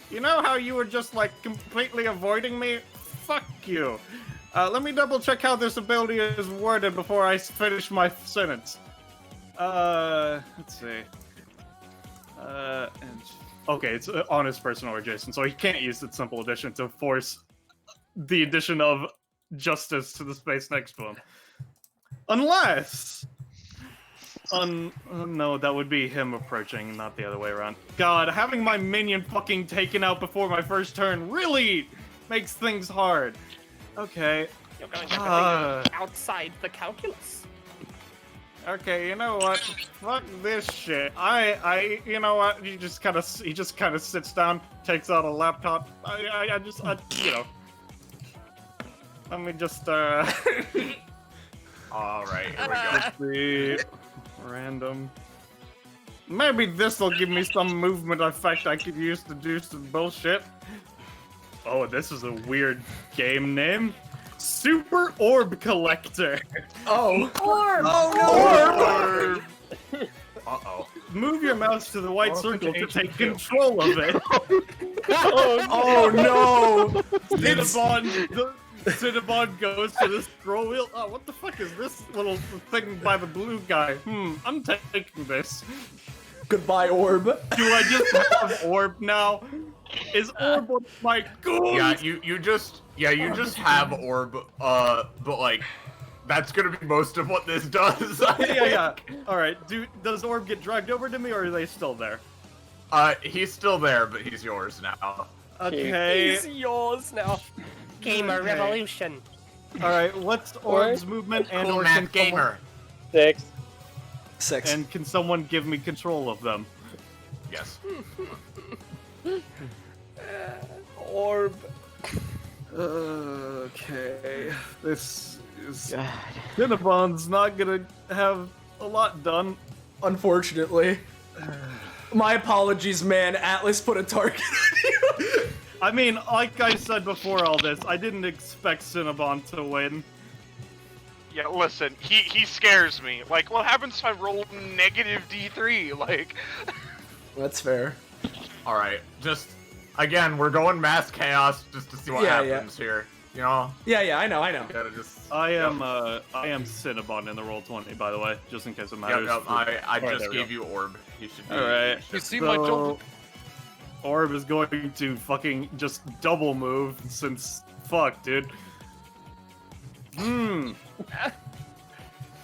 you know how you were just like completely avoiding me? Fuck you. Let me double check how this ability is worded before I finish my sentence. Let's see. Okay, it's on his person or adjacent, so he can't use its simple addition to force the addition of justice to the space next to him. Unless... no, that would be him approaching, not the other way around. God, having my minion fucking taken out before my first turn really makes things hard. Okay. You're going to have to think outside the calculus. Okay, you know what? Fuck this shit. You know what? He just kind of sits down, takes out a laptop. Let me just, Alright, here we go. Let's see. Random. Maybe this'll give me some movement effect I could use to do some bullshit. Oh, this is a weird game name. Super Orb Collector. Oh. Orb! Oh no! Orb! Uh-oh. Move your mouse to the white circle to take control of it. Oh no! Cinnabon goes to the scroll wheel. Oh, what the fuck is this little thing by the blue guy? I'm taking this. Goodbye, Orb. Do I just have Orb now? Is Orb on my goal? Yeah, you just have Orb, but like, that's gonna be most of what this does. Yeah. Alright, does Orb get dragged over to me, or are they still there? He's still there, but he's yours now. Okay. He's yours now. Gamer Okay. revolution. All right. What's Orb's movement and Cool or math can gamer. 6. 6. And can someone give me control of them? Yes. Orb. Okay. This is. God. Cinnabon's not gonna have a lot done. Unfortunately. My apologies, man. Atlas put a target on you. I mean, like I said before all this, I didn't expect Cinnabon to win. Yeah, listen, he scares me. Like, what happens if I roll negative D3? Like, That's fair. All right, just again, we're going mass chaos just to see what happens here. You know? Yeah, I know. Gotta just. I am Cinnabon in the roll 20, by the way, just in case it matters. Yep, I Alright, just there we gave go. you orb. You should be. Alright. You see my jump? Orb is going to fucking just double move since fuck, dude.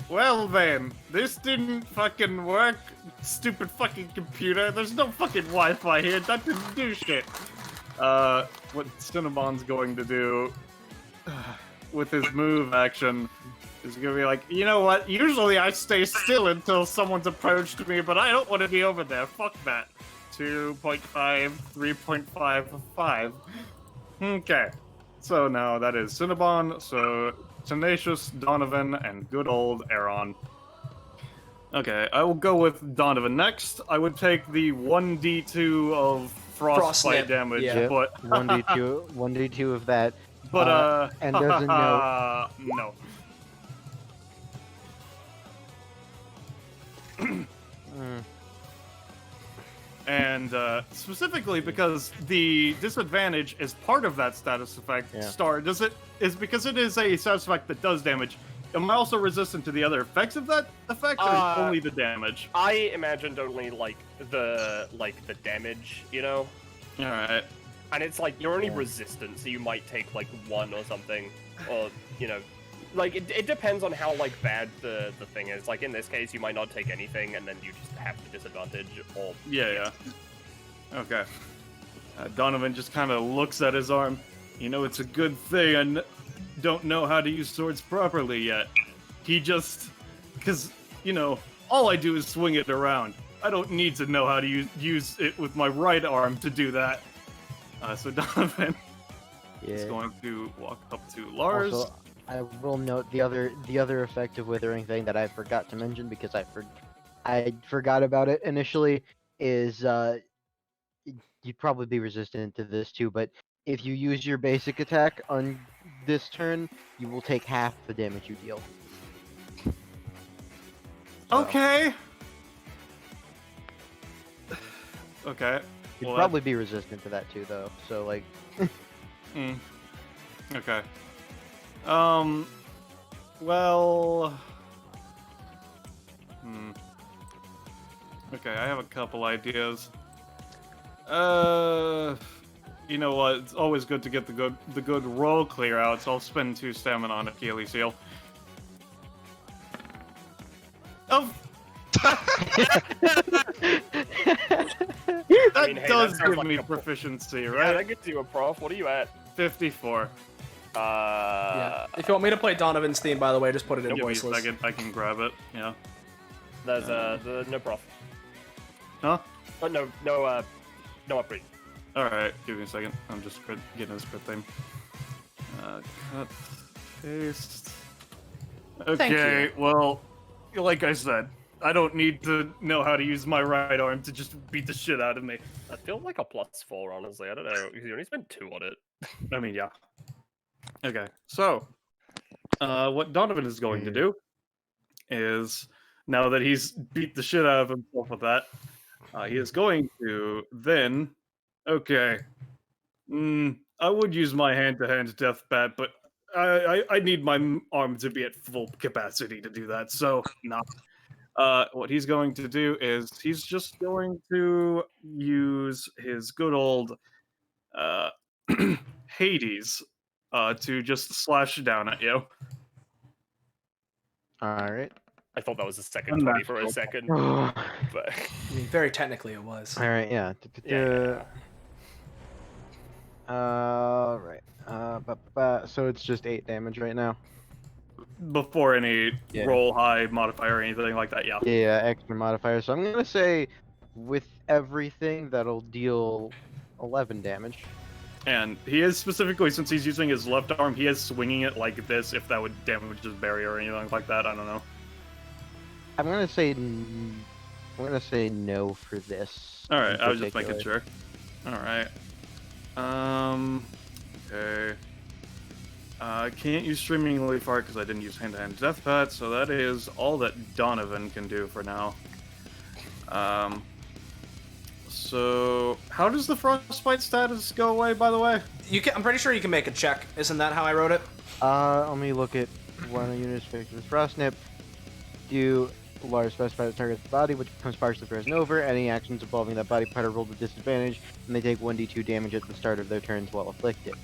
Well then, this didn't fucking work. Stupid fucking computer. There's no fucking Wi-Fi here. That didn't do shit. What Cinnabon's going to do with his move action is gonna be like, you know what? Usually I stay still until someone's approached me, but I don't want to be over there. Fuck that. 2.5, 3.5, 5. Okay. So now that is Cinnabon, so Tenacious, Donovan, and good old Aaron. Okay, I will go with Donovan next. I would take the 1d2 of frostbite damage, Yeah. but 1d2 of that. But and there's a note. No. And specifically because the disadvantage is part of that status effect star. Is because it is a status effect that does damage. Am I also resistant to the other effects of that effect, or only the damage? I imagined only like the damage, you know. All right. And it's like you're only resistant, so you might take like 1 or something, or you know, like it depends on how like bad the thing is. Like in this case, you might not take anything, and then you just have the disadvantage. Or Yeah. Okay. Donovan just kind of looks at his arm. You know, it's a good thing I don't know how to use swords properly yet. He just, because you know, all I do is swing it around. I don't need to know how to use it with my right arm to do that. So Donovan is going to walk up to Lars. Also, I will note the other effect of withering thing that I forgot to mention because I forgot about it initially is you'd probably be resistant to this too, but if you use your basic attack on this turn, you will take half the damage you deal. Okay. Okay. You'd Well, probably be resistant to that too, though. So like. Okay. Well. Okay, I have a couple ideas. You know what? It's always good to get the good roll clear out, so I'll spend 2 stamina on Achilles heel. Oh. That does give me proficiency, right? Yeah, that gets you a prof. What are you at? 54. Yeah. If you want me to play Donovan's theme, by the way, just put it in Give me a voiceless. second, I can grab it. Yeah. There's the no prof. Huh? Oh no upgrade. All right, give me a second. I'm just getting a script thing. Cut, paste. Thank Okay, you. well, like I said, I don't need to know how to use my right arm to just beat the shit out of me. I feel like a +4, honestly. I don't know. You only spent 2 on it. I mean, yeah. Okay, so what Donovan is going to do is, now that he's beat the shit out of himself with that, he is going to then, okay, I would use my hand-to-hand death bat, but I need my arm to be at full capacity to do that, so nah. What he's going to do is he's just going to use his good old Hades to just slash down at you. Alright. I thought that was a second 20 for a second. But I mean, very technically it was. Alright, yeah. Yeah. Right. So it's just 8 damage right now. Before any Yeah. roll high modifier or anything like that, yeah. Yeah, extra modifier. So I'm gonna say, with everything, that'll deal 11 damage. And he is specifically, since he's using his left arm, he is swinging it like this, if that would damage his barrier or anything like that, I don't know. I'm gonna say no for this. Alright, in I was just making particular. sure. Alright. Okay. I can't use Streaming Leaf Art because I didn't use hand-to-hand death pat, so that is all that Donovan can do for now. So how does the frostbite status go away, by the way? I'm pretty sure you can make a check. Isn't that how I wrote it? Let me look at one of units affected with frost nip. Do large specify the target's body, which becomes partially frozen over. Any actions involving that body part are rolled with disadvantage, and they take 1d2 damage at the start of their turns while afflicted.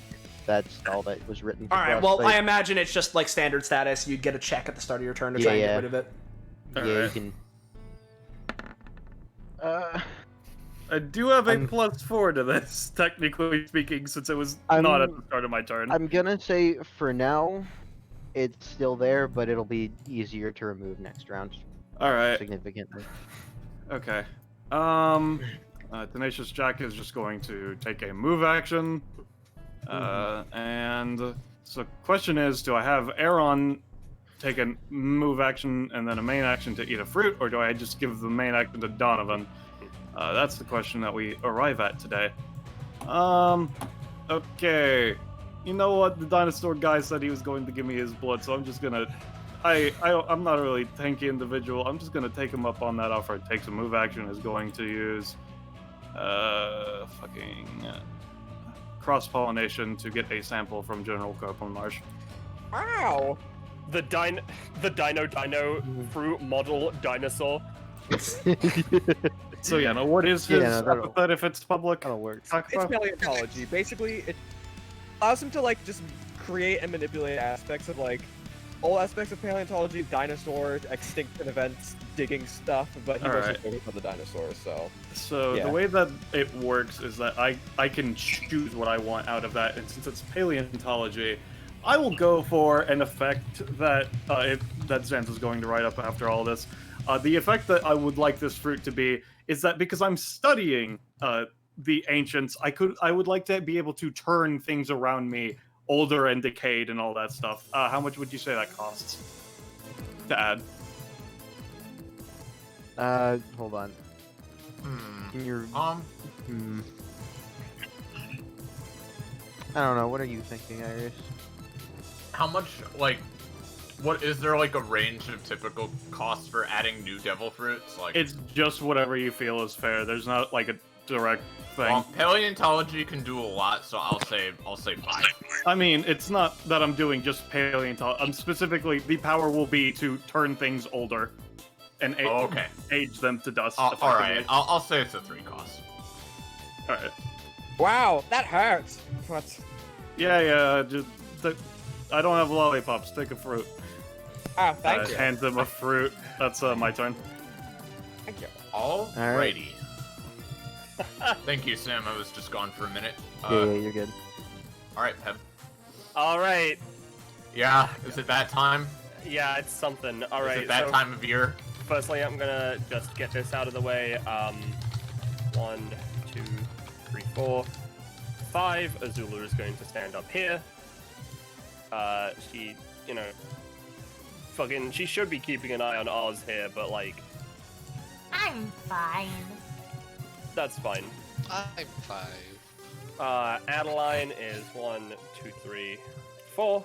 That's all that was written for Alright, well, frostbite. I imagine it's just like standard status. You'd get a check at the start of your turn to try and get rid of it. Yeah, you can. I do have a +4 to this, technically speaking, since it was not at the start of my turn. I'm gonna say, for now, it's still there, but it'll be easier to remove next round. Alright. Significantly. Okay. Tenacious Jack is just going to take a move action. And so question is, do I have Aaron take a move action and then a main action to eat a fruit, or do I just give the main action to Donovan? That's the question that we arrive at today. Okay. You know what? The dinosaur guy said he was going to give me his blood, so I'm just gonna... I'm not a really tanky individual. I'm just gonna take him up on that offer. Takes a move action, is going to use... cross-pollination to get a sample from General Copeland Marsh. Wow! The dino fruit model dinosaur. So yeah, now what is his epithet if it's public? That'll work. It's paleontology. Basically, it allows him to like just create and manipulate aspects of like all aspects of paleontology, dinosaurs, extinction events, digging stuff, but he doesn't focus on the dinosaurs. So the way that it works is that I can choose what I want out of that, and since it's paleontology, I will go for an effect that that Xanth is going to write up after all this. The effect that I would like this fruit to be is that because I'm studying the ancients, I would like to be able to turn things around me older and decayed and all that stuff. How much would you say that costs to add? Hold on. I don't know. What are you thinking, Iris? How much, like, what is there like a range of typical costs for adding new devil fruits? Like, It's just whatever you feel is fair. There's not like a direct thing. well, paleontology can do a lot, so I'll say 5. I mean, it's not that I'm doing just paleontology. I'm specifically, the power will be to turn things older and age them to dust. All right, I'll say it's a 3 cost. All right. wow, that hurts. What? Yeah. Just I don't have lollipops. Take a fruit. Ah, thank you. Hand them a fruit. That's my turn. Thank you. Alrighty. Thank you, Sam. I was just gone for a minute. Yeah, you're good. Alright, Peb. Alright. Yeah, is it that time? Yeah, it's something. Alright. Is it that time of year? Firstly, I'm gonna just get this out of the way. 1, 2, 3, 4, 5. Azula is going to stand up here. She, you know, she should be keeping an eye on Oz here, but like, I'm fine. that's fine. I'm 5. Adeline is 1, 2, 3, 4.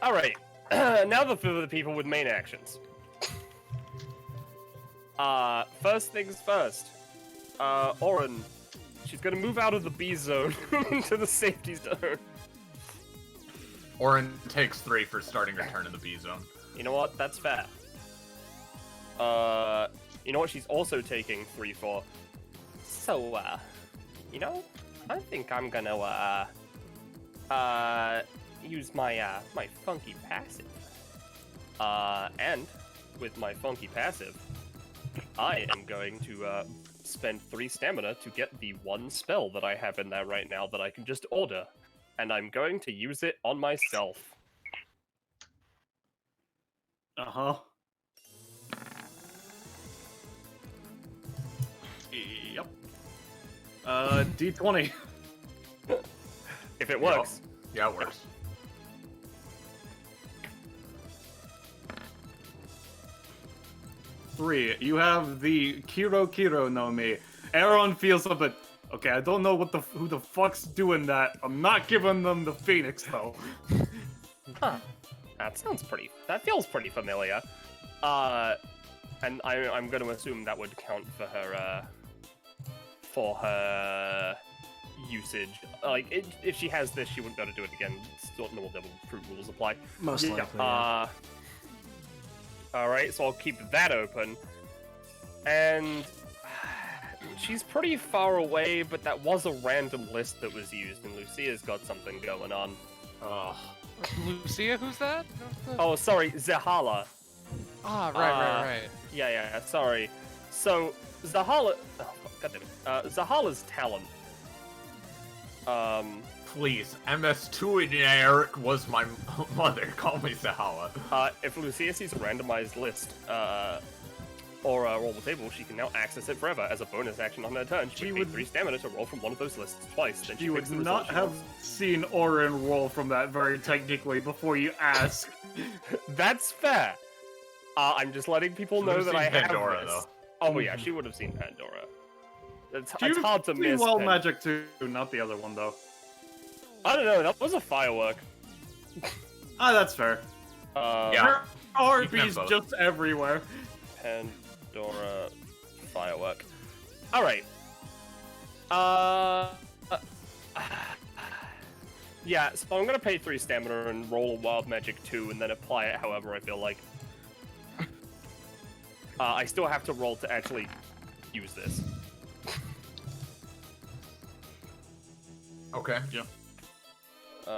Alright, now for the people with main actions. First things first. Oren, she's gonna move out of the B zone into the safety zone. Oren takes 3 for starting her turn in the B zone. You know what? That's fair. You know what she's also taking 3 for? So, you know, I think I'm gonna, use my, my funky passive. And with my funky passive, I am going to, spend 3 stamina to get the 1 spell that I have in there right now that I can just order. And I'm going to use it on myself. Uh-huh. Yep. D20. If it works. Yeah, it works. Three. You have the Kiro no Mi. Aaron feels a bit. Okay, I don't know who the fuck's doing that. I'm not giving them the Phoenix though. Huh. That feels pretty familiar. And I'm going to assume that would count for her usage. Like, if she has this, she wouldn't be able to do it again. Still, normal devil fruit rules apply. Most likely. Yeah. Alright, so I'll keep that open. And she's pretty far away, but that was a random list that was used, and Lucia's got something going on. Lucia, who's that? Oh, sorry, Zahala. Ah, right. Yeah, sorry. So, Zahala... Oh, goddammit. Zahala's talent. Please, MS2 in Eric was my mother. Call me Zahala. If Lucia sees a randomized list, or roll the table, she can now access it forever as a bonus action on her turn. She would pay 3 stamina to roll from one of those lists twice. Then You picks would the not result she have wants. seen Orin roll from that very technically before you ask. That's fair. I'm just letting people She know would've that seen I have Pandora, this. though. Oh yeah, she would have seen Pandora. It's You've hard to seen miss. Wild Magic too, not the other one though. I don't know. That was a firework. That's fair. Yeah. There are bees just everywhere. Pandora firework. All right. Yeah. So I'm gonna pay 3 stamina and roll a wild magic 2, and then apply it however I feel like. I still have to roll to actually use this. Okay. Yeah. 2.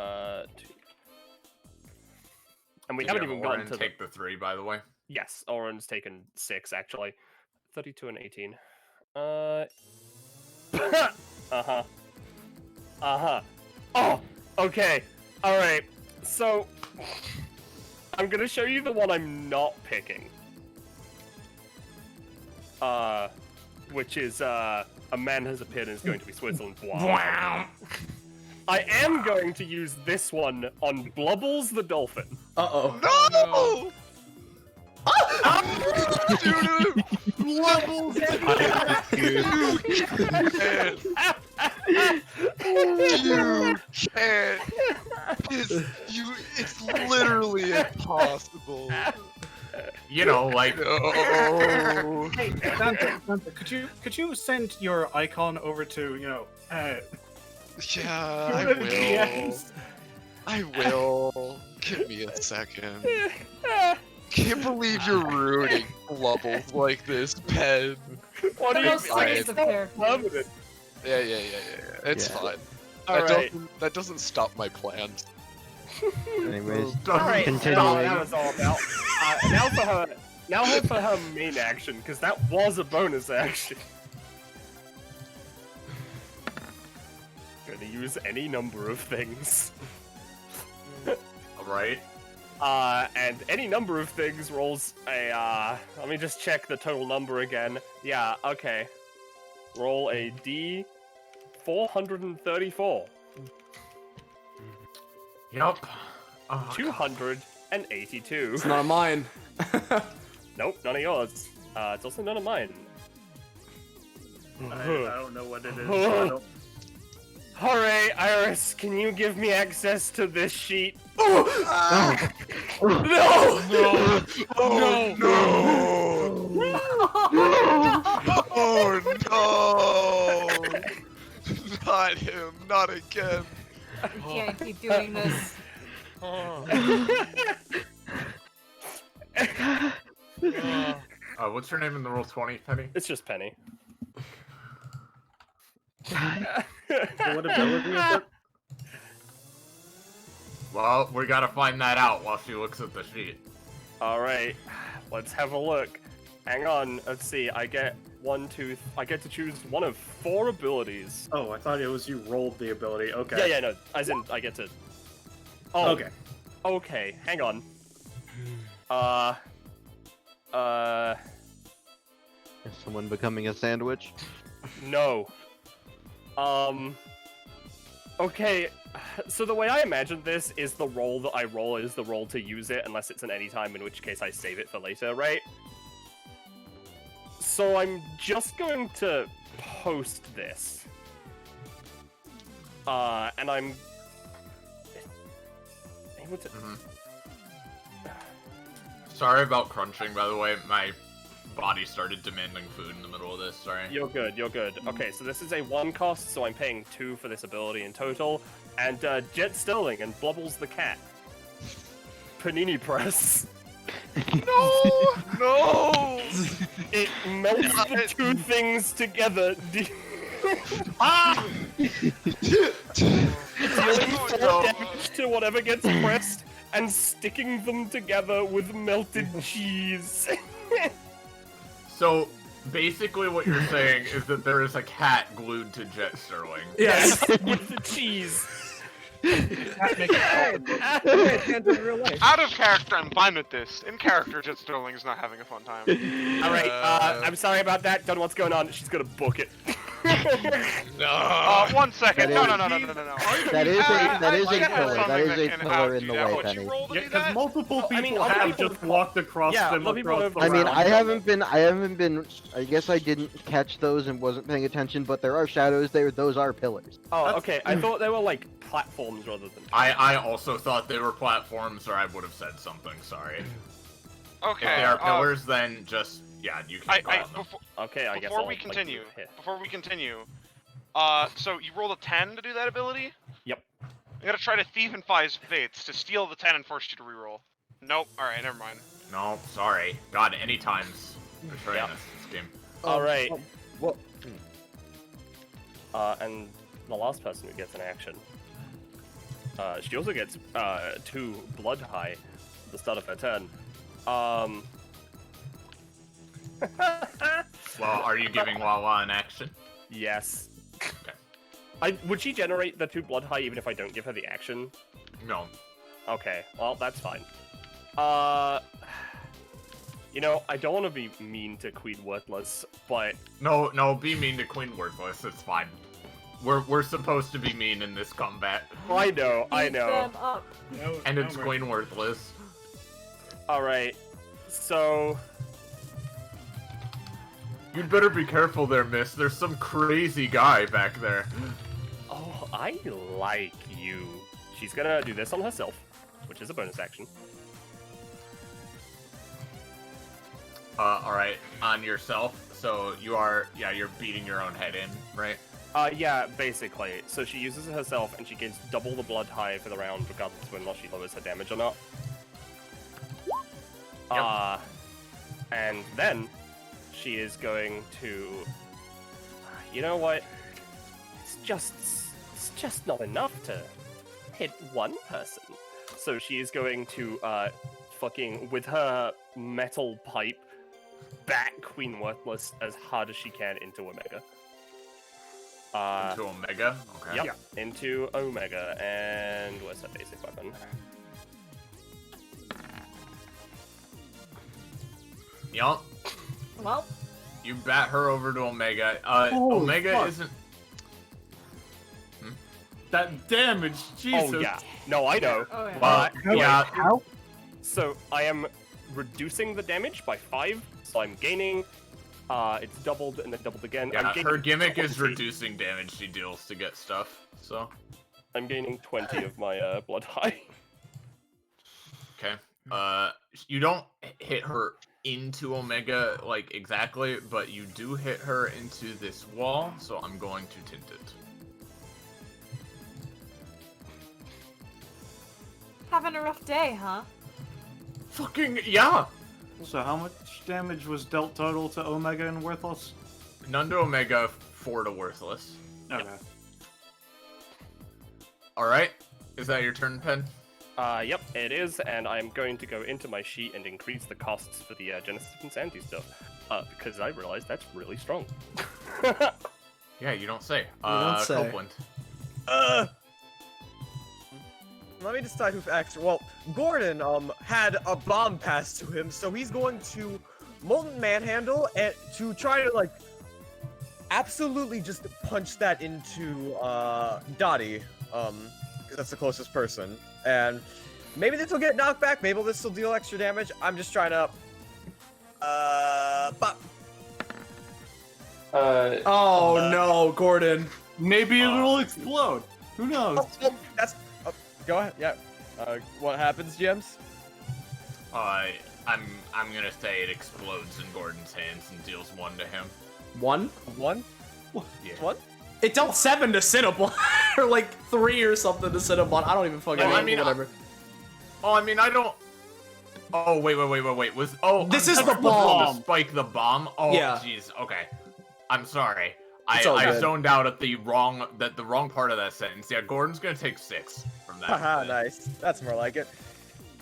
And we Did haven't you even have gotten Orin to take the 3, by the way. Yes, Oren's taken 6 actually. 32 and 18. Uh-huh. Oh, okay. All right. So I'm gonna show you the one I'm not picking. Which is a man has appeared and is going to be Switzerland. Wow. I am going to use this one on Blubbles the dolphin. Uh-oh. No! Dude, Blubbles You can't. It's literally impossible. You know, like... No. Hey, Dante, could you send your icon over to, Yeah, I will. I will. Give me a second. Can't believe you're ruining Blubbles like this, Pen. What do you Most of characters. Yeah. It's fine. That doesn't stop my plans. Anyways, Alright, continuing. that was all about. Now for her main action, because that was a bonus action. Gonna use any number of things. Alright. And any number of things rolls a, let me just check the total number again. Yeah, okay. Roll a D 434. Yup. 282. It's not mine. Nope, none of yours. It's also none of mine. I don't know what it is. I don't... Alright, Iris, can you give me access to this sheet? No! Oh no! Oh no! Not him, not again. I can't keep doing this. What's her name in the Roll20, Penny? It's just Penny. What ability is it? Well, we gotta find that out while she looks at the sheet. Alright, let's have a look. Hang on, let's see. I get I get to choose one of 4 abilities. Oh, I thought it was you rolled the ability. Okay. Yeah, no. As in, I get to. Oh. Okay. Okay. Hang on. Is someone becoming a sandwich? No. Okay. So the way I imagine this is the roll that I roll is the roll to use it, unless it's an anytime, in which case I save it for later, right? So I'm just going to post this. And I'm able to... Sorry about crunching, by the way. My body started demanding food in the middle of this, sorry. You're good, you're good. Okay, so this is a 1 cost, so I'm paying 2 for this ability in total. And Jet Sterling and Blubbles the Cat. Panini Press. No! No! It melts the 2 things together. Ah! Dealing 4 damage to whatever gets pressed and sticking them together with melted cheese. So, basically what you're saying is that there is a cat glued to Jet Sterling. Yes, with the cheese. Out of character, I'm fine with this. In character, Jet Sterling is not having a fun time. Alright, I'm sorry about that. Don't know what's going on. She's gonna book it. No. 1 second. No. That is a pillar. That is a pillar in the way, Penny. Because multiple people have just walked across them across the I mean, round. I haven't been. I guess I didn't catch those and wasn't paying attention, but there are shadows there. Those are pillars. Oh, okay. I thought they were like platforms rather than. I also thought they were platforms, or I would have said something, sorry. Okay. If they are pillars, then just, yeah, you can call them. Okay, I guess Before I'll, we like, continue, hit. so you rolled a 10 to do that ability? Yep. I'm gonna try to thief and Five's fates to steal the 10 and force you to reroll. Nope. Alright, never mind. No, sorry. God, any times. We're trying this game. Alright. What? And the last person who gets an action. She also gets 2 blood high at the start of her turn. Well, are you giving Wawa an action? Yes. Okay. Would she generate the 2 blood high even if I don't give her the action? No. Okay, well, that's fine. You know, I don't want to be mean to Queen Worthless, but... No, be mean to Queen Worthless, it's fine. We're supposed to be mean in this combat. I know. Them up. And it's Queen Worthless. Alright, so... You'd better be careful there, miss. There's some crazy guy back there. Oh, I like you. She's gonna do this on herself, which is a bonus action. Alright, on yourself. So you're beating your own head in, right? Yeah, basically. So she uses it herself, and she gains double the blood high for the round, regardless of whether or not she lowers her damage or not. Yep. And then she is going to... You know what? It's just not enough to hit one person. So she is going to, fucking, with her metal pipe, bat Queen Worthless as hard as she can into Omega. Into Omega? Okay. Yep, into Omega, and where's her basic weapon? Yup. Well. You bat her over to Omega. Omega fuck. isn't... That damage, Jesus. Oh, yeah. No, I know. Oh, yeah. Yeah. How? So, I am reducing the damage by 5, so I'm gaining... it's doubled and then doubled again. Yeah, I'm gaining her gimmick 20. is reducing damage she deals to get stuff, so... I'm gaining 20 of my blood high. Okay. You don't hit her into Omega, like, exactly, but you do hit her into this wall, so I'm going to tint it. Having a rough day, huh? Fucking, yeah! So how much damage was dealt total to Omega and Worthless? None to Omega, 4 to Worthless. Okay. Alright. Is that your turn, Pen? Yep, it is, and I'm going to go into my sheet and increase the costs for the Genesis of Insanity stuff. Because I realized that's really strong. Yeah, you don't say. don't say. Copeland. Let me decide who's extra. Well, Gordon had a bomb passed to him, so he's going to Molten Manhandle and to try to like absolutely just punch that into Dottie, because that's the closest person. And maybe this will get knocked back, maybe this will deal extra damage. I'm just trying to pop. Oh no, Gordon. Maybe it'll explode. Who knows? Oh, that's go ahead. Yeah. What happens, James? I'm gonna say it explodes in Gordon's hands and deals 1 to him. 1? 1? Yeah. 1? It dealt 7 to Cinnabon, or like 3 or something to Cinnabon. I don't even fucking know. I mean, whatever. I don't. Oh wait. Was This is the supposed bomb. to spike the bomb. Oh Yeah. jeez. Okay. I'm sorry. It's all I good. zoned out at the wrong part of that sentence. Yeah, Gordon's gonna take 6 from that. Haha, nice. That's more like it.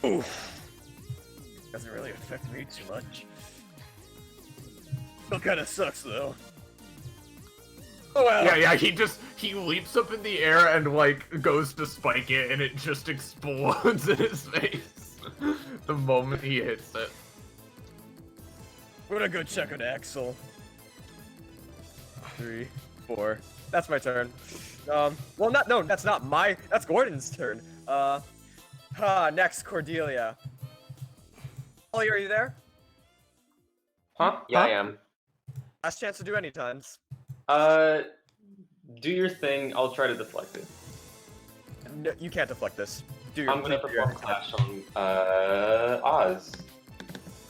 Oof. Doesn't really affect me too much. Still kinda sucks though. Oh well. Yeah. He leaps up in the air and like goes to spike it, and it just explodes in his face the moment he hits it. We're gonna go check on Axel. 3, 4. That's my turn. Well, that's not my. That's Gordon's turn. Next, Cordelia. Ollie, are you there? Huh? Yeah, I am. Last chance to do any times. Do your thing. I'll try to deflect it. No, you can't deflect this. Do your I'm gonna do your perform Clash on Oz.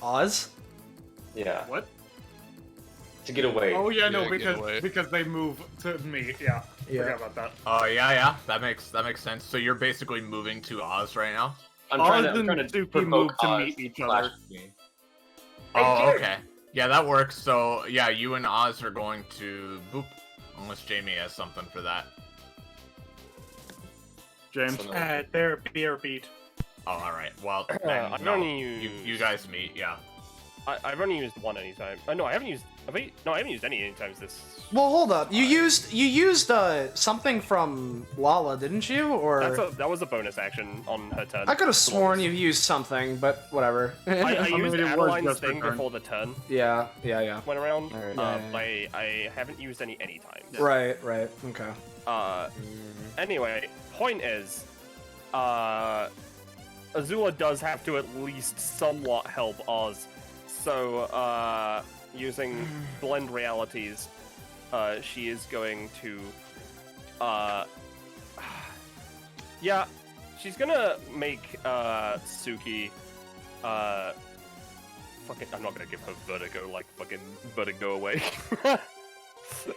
Oz? Yeah. What? To get away. Oh yeah, no, Yeah, get away. because they move to me. Yeah. Forgot about that. Oh yeah. That makes sense. So you're basically moving to Oz right now. I'm Oz trying and to Suki move to Oz meet each Clash other. with me. Oh, okay. Yeah, that works. So yeah, you and Oz are going to boop, unless Jamie has something for that. James. There, beer beat. Oh, all right. Well, then, I've no, only used... you guys meet. Yeah. I've only used 1 anytime. No, I haven't used. No, I haven't used any anytimes this. Well, hold up. You used something from Lala, didn't you? Or That was a bonus action on her turn. I could have sworn you used something, but whatever. I mean, used it was Adeline's just her thing turn. before the turn Yeah. went around. Alright. I haven't used any times. Right. Okay. Anyway, point is, Azula does have to at least somewhat help Oz. So, using blend realities, she is going to, yeah, she's gonna make, Suki, fucking, I'm not gonna give her vertigo, like, fucking vertigo away.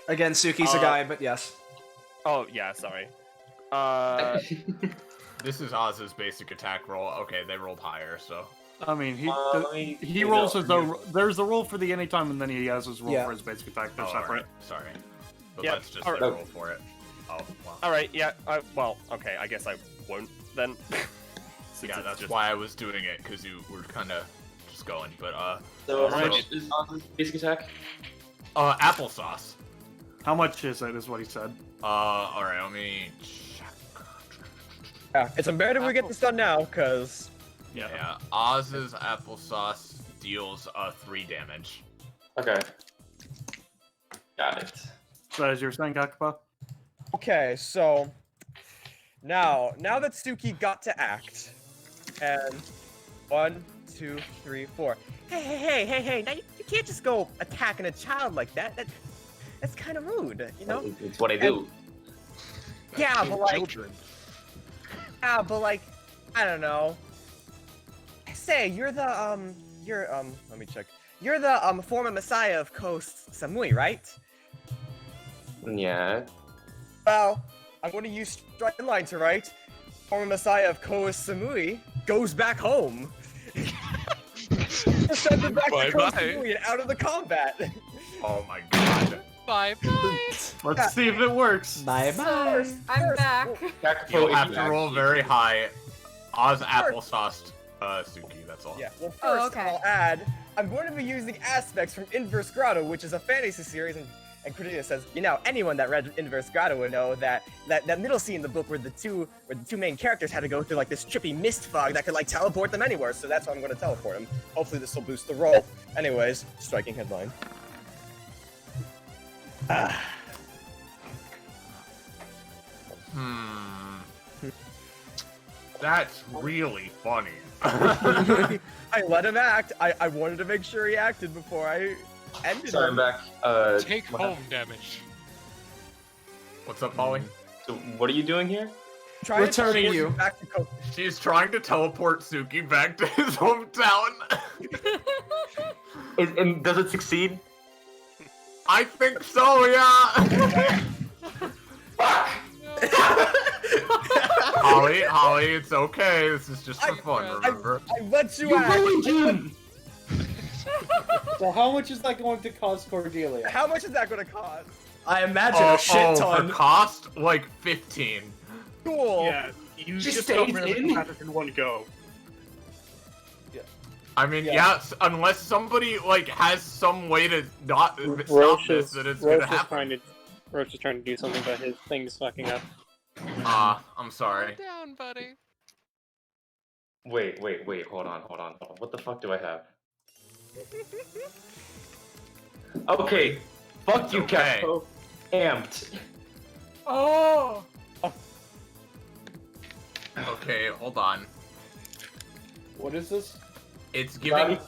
Again, Suki's a guy, but yes. Oh, yeah, sorry. This is Oz's basic attack roll. Okay, they rolled higher, so. I mean, he rolls his own. There's a roll for the anytime, and then he has his roll Yeah. for his basic attack. They're Oh, separate. alright, sorry. But Yeah, let's just alright. roll for it. Oh, wow. Alright, yeah, well, okay, I guess I won't then. Yeah, that's why I was doing it, because you were kind of just going, but, So how much is Oz's basic attack? Applesauce. How much is it? Is what he said. Alright, let me check. Yeah, it's imperative we get this done now, because... Yeah, Oz's applesauce deals 3 damage. Okay. Got it. So as you were saying, Kakapa? Okay, so... Now that Suki got to act, and 1, 2, 3, 4. Hey! Now you can't just go attacking a child like that. That's kind of rude, you know? It's what I do. Yeah, but like, I don't know. Say, you're the, let me check. You're the, former messiah of Coast Samui, right? Yeah. Well, I'm gonna use straight line to write. Former messiah of Coast Samui goes back home. Send it back to Coast Samui and out of the combat. Oh my god. Bye-bye. Let's see if it works. I'm back. You'll have to roll very high. Oz applesauce Suki, that's all. Yeah, well, first Oh, okay. I'll add, I'm going to be using aspects from Inverse Grotto, which is a fantasy series, and Cordelia says, anyone that read Inverse Grotto would know that middle scene in the book where the two main characters had to go through like this trippy mist fog that could like teleport them anywhere, so that's why I'm going to teleport him. Hopefully this will boost the roll. Anyways, striking headline. That's really funny. I let him act. I wanted to make sure he acted before I ended Sorry, him. I'm back. Take home damage. What's up, Polly? So what are you doing here? Trying Returning to you. back to Coke. She's trying to teleport Suki back to his hometown. And does it succeed? I think so, yeah. Holly, it's okay. This is just for fun, remember? I let you act. ruined him! So how much is that going to cost Cordelia? How much is that going to cost? I imagine a shit ton. For cost, like 15. Cool. Yeah, you She just stays don't really in? have it in one go. I mean, yes, unless somebody like has some way to not stop this, that it's gonna happen. Roach is trying to do something, but his thing's fucking up. I'm sorry. Down, buddy. Wait, hold on. What the fuck do I have? Okay, fuck you, Okay. Capo. Amped. Oh. Okay, hold on. What is this? It's giving.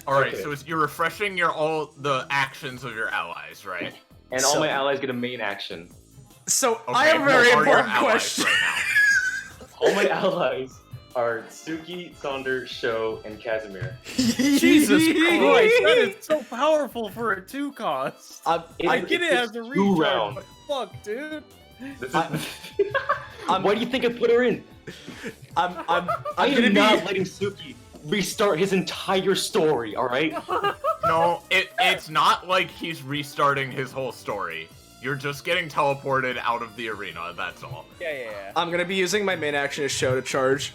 All right, Okay. so you're refreshing all the actions of your allies, right? And all my allies get a main action. So Okay, I have a very who are your important allies question. right All my allies are Suki, Sonder, Sho, and Casimir. Jesus Christ, that is so powerful for a 2 cost. I get it as a Two recharge, round. but fuck, dude. Why do you think I put her in? I'm I gonna am not be. letting Suki restart his entire story, alright? No, it's not like he's restarting his whole story. You're just getting teleported out of the arena, that's all. Yeah. I'm gonna be using my main action as show to charge.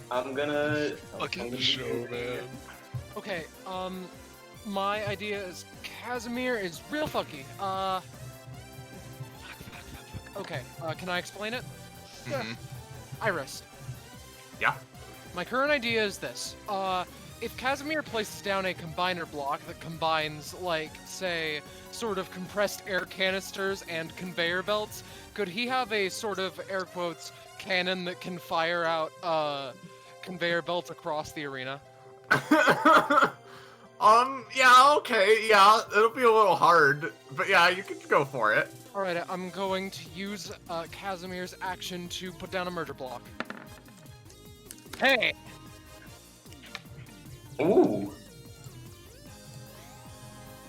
I'm gonna... Fucking show, man. Okay, my idea is Casimir is real fucky. Okay, can I explain it? Mhm. Iris. Yeah. My current idea is this. If Casimir places down a combiner block that combines, like, say, sort of compressed air canisters and conveyor belts, could he have a sort of, air quotes, cannon that can fire out, conveyor belts across the arena? Yeah, okay, yeah, it'll be a little hard, but yeah, you can go for it. Alright, I'm going to use, Casimir's action to put down a murder block. Hey! Ooh.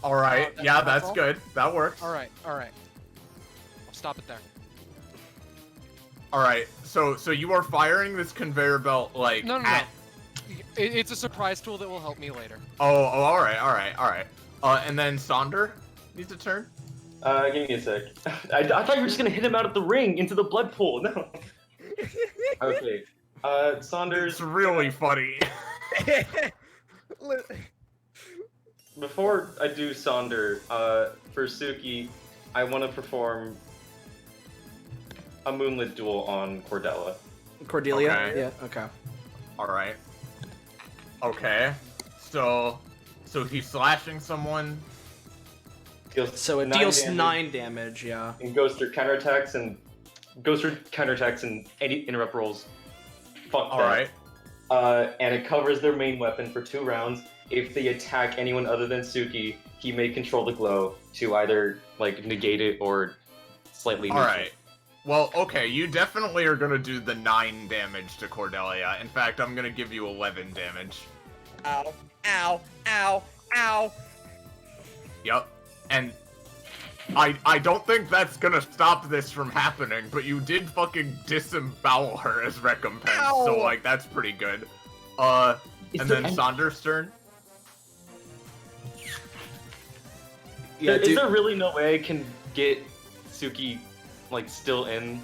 Alright, yeah, that's all? good. That works. Alright. I'll stop it there. Alright, so you are firing this conveyor belt, like, No. at... It's a surprise tool that will help me later. Oh, alright. And then Sonder needs a turn? Give me a sec. I thought you were just gonna hit him out of the ring into the blood pool. No. Okay. Saunders. It's really funny. Before I do Sonder, for Suki, I want to perform a moonlit duel on Cordelia. Cordelia? Okay. Yeah, okay. Alright. Okay. So he's slashing someone. So it deals 9 damage, yeah. And goes through counterattacks and any interrupt rolls. Fuck that. Alright. And it covers their main weapon for 2 rounds. If they attack anyone other than Suki, he may control the glow to either like negate it or slightly. Alright. Well, okay, you definitely are gonna do the 9 damage to Cordelia. In fact, I'm gonna give you 11 damage. Ow. Ow. Ow. Ow. Yep. And I don't think that's gonna stop this from happening, but you did fucking disembowel her as recompense, so Ow. like that's pretty good. And then Saunders' turn. Yeah, is there really no way I can get Suki like still in?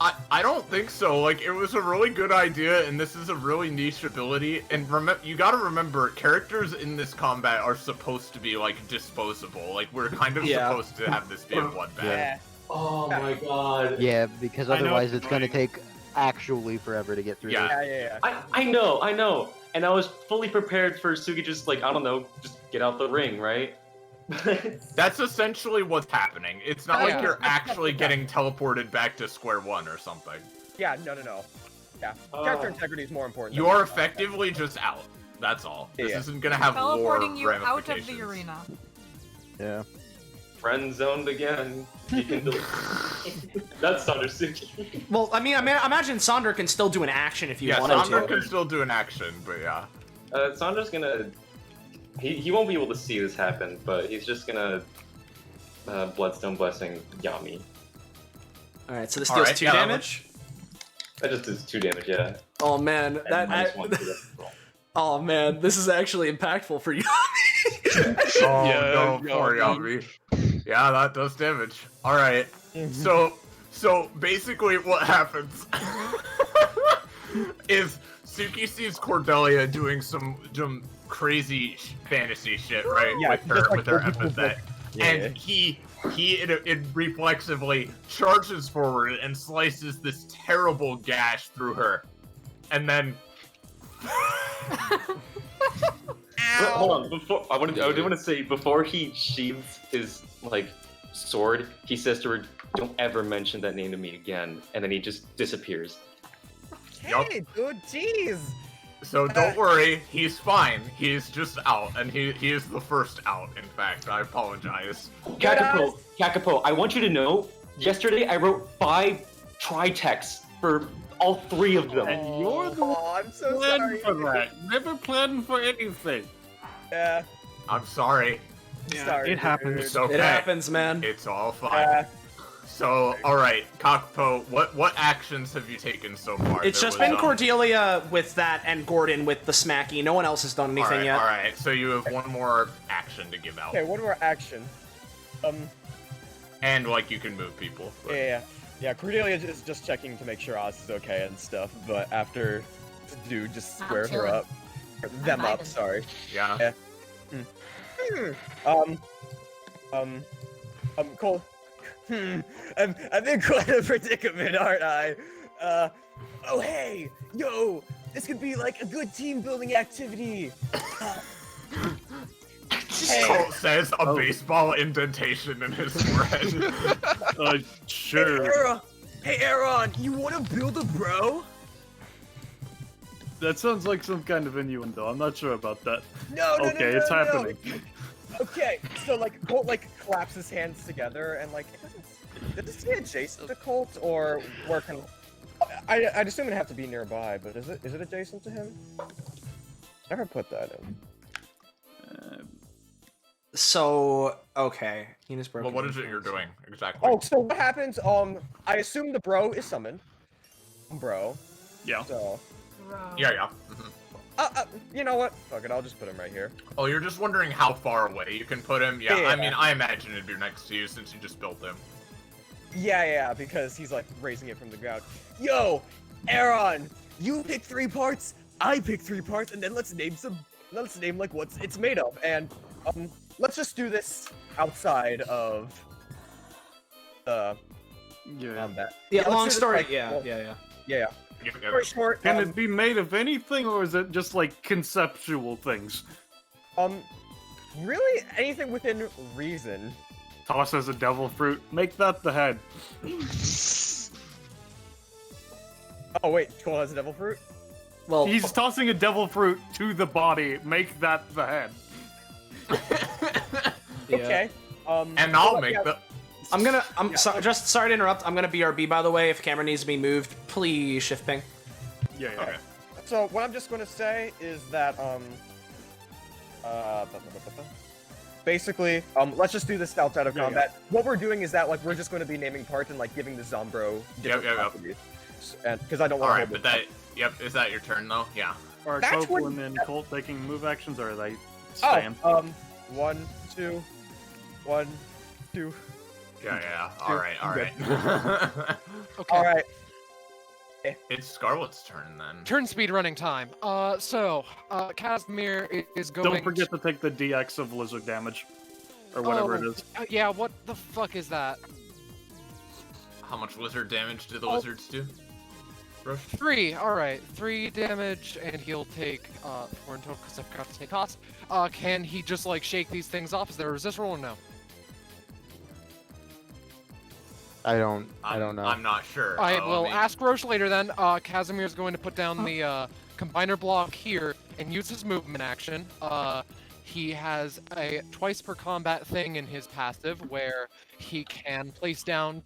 I don't think so. Like, it was a really good idea, and this is a really niche ability. And you gotta remember, characters in this combat are supposed to be, like, disposable. Like, we're kind of supposed to have this be a bloodbath. Yeah. Oh my god. Yeah, because otherwise it's gonna take actually forever to get through. Yeah. I know. And I was fully prepared for Sugi just, like, I don't know, just get out the ring, right? That's essentially what's happening. It's not like you're actually getting teleported back to square one or something. Yeah, no. Yeah, character integrity is more important. You are effectively just out. That's all. This isn't gonna have Teleporting lore you out of ramifications. the arena. Yeah. Friend zoned again. You can do That's Sonder Sugi. Well, I mean, imagine Sonder can still do an action if you wanted Sonder to. can still do an action, but yeah. Sander's gonna... He won't be able to see this happen, but he's just gonna Bloodstone Blessing Yami. Alright, so this deals 2 damage? That just does 2 damage, yeah. Oh man, oh man, this is actually impactful for Yami. Oh no, poor Yami. Yeah, that does damage. Alright, so basically what happens is Suki sees Cordelia doing some crazy fantasy shit, right? With her epithet. And he reflexively charges forward and slices this terrible gash through her. And then Hold on, I do want to say, before he sheathes his, like, sword, he says to her, "Don't ever mention that name to me again," and then he just disappears. Hey, dude, jeez! So don't worry, he's fine. He's just out, and he is the first out, in fact. I apologize. Kakapo, I want you to know, yesterday I wrote 5 tri-texts for all 3 of them. And you're the I'm so plan sorry. for that. Never planned for anything. Yeah. I'm sorry. Sorry, it happens. It's okay. It happens, man. It's all fine. So, alright, Kakapo, what actions have you taken so far? It's just been Cordelia with that and Gordon with the smacky. No one else has done anything yet. Alright, so you have one more action to give out. Okay, one more action. And, like, you can move people. But... Yeah, Cordelia is just checking to make sure Oz is okay and stuff, but after dude just square her up. Or them up, sorry. Yeah. Cole. I'm in quite a predicament, aren't I? Oh hey, yo, this could be like a good team building activity. Colt says a baseball indentation in his forehead. Sure. Hey Aaron, you wanna build a bro? That sounds like some kind of innuendo. I'm not sure about that. No, it's happening. Okay, so like Colt like claps his hands together and like does this stay adjacent to Colt or where can I'd assume it'd have to be nearby, but is it adjacent to him? Never put that in. So okay, Hina's broken. Well, what is it you're doing exactly? Oh, so what happens? I assume the bro is summoned. Bro. Yeah. So. Yeah. You know what? Fuck it, I'll just put him right here. Oh, you're just wondering how far away you can put him? Yeah, Yeah. I mean, I imagine it'd be next to you since you just built him. Yeah, because he's like raising it from the ground. Yo, Aaron, you pick 3 parts, I pick 3 parts, and then let's name like what it's made of. And let's just do this outside of combat. Yeah, long let's do this, story. like, Yeah. Very short. Can it be made of anything, or is it just like conceptual things? Really anything within reason. Toss as a devil fruit. Make that the head. Oh wait, Cole has a devil fruit? Well, he's tossing a devil fruit to the body. Make that the head. Okay. And I'll make the. Just sorry to interrupt. I'm gonna BRB, by the way. If camera needs to be moved, please shift ping. Yeah. Okay. So what I'm just gonna say is that basically let's just do this outside of combat. What we're doing is that like we're just going to be naming parts and like giving the Zombro different properties. And because I don't want to. Alright, but that. Yep, is that your turn though? Yeah. Are That's Copeland what- and Colt taking move actions, or are they stand? 1, 2, 1, 2, Yeah. All right. Okay. All right. It's Scarlet's turn then. Turn speed running time. Casimir is going. Don't forget to take the DX of lizard damage, or whatever it is. Yeah, what the fuck is that? How much lizard damage do the lizards do? Roche? 3. All right, 3 damage, and he'll take 4 in total because I forgot to take cost. Can he just like shake these things off? Is there a resist roll or no? I don't know. I'm not sure. I will ask Roche later then. Casimir is going to put down the combiner block here and use his movement action. He has a twice per combat thing in his passive where he can place down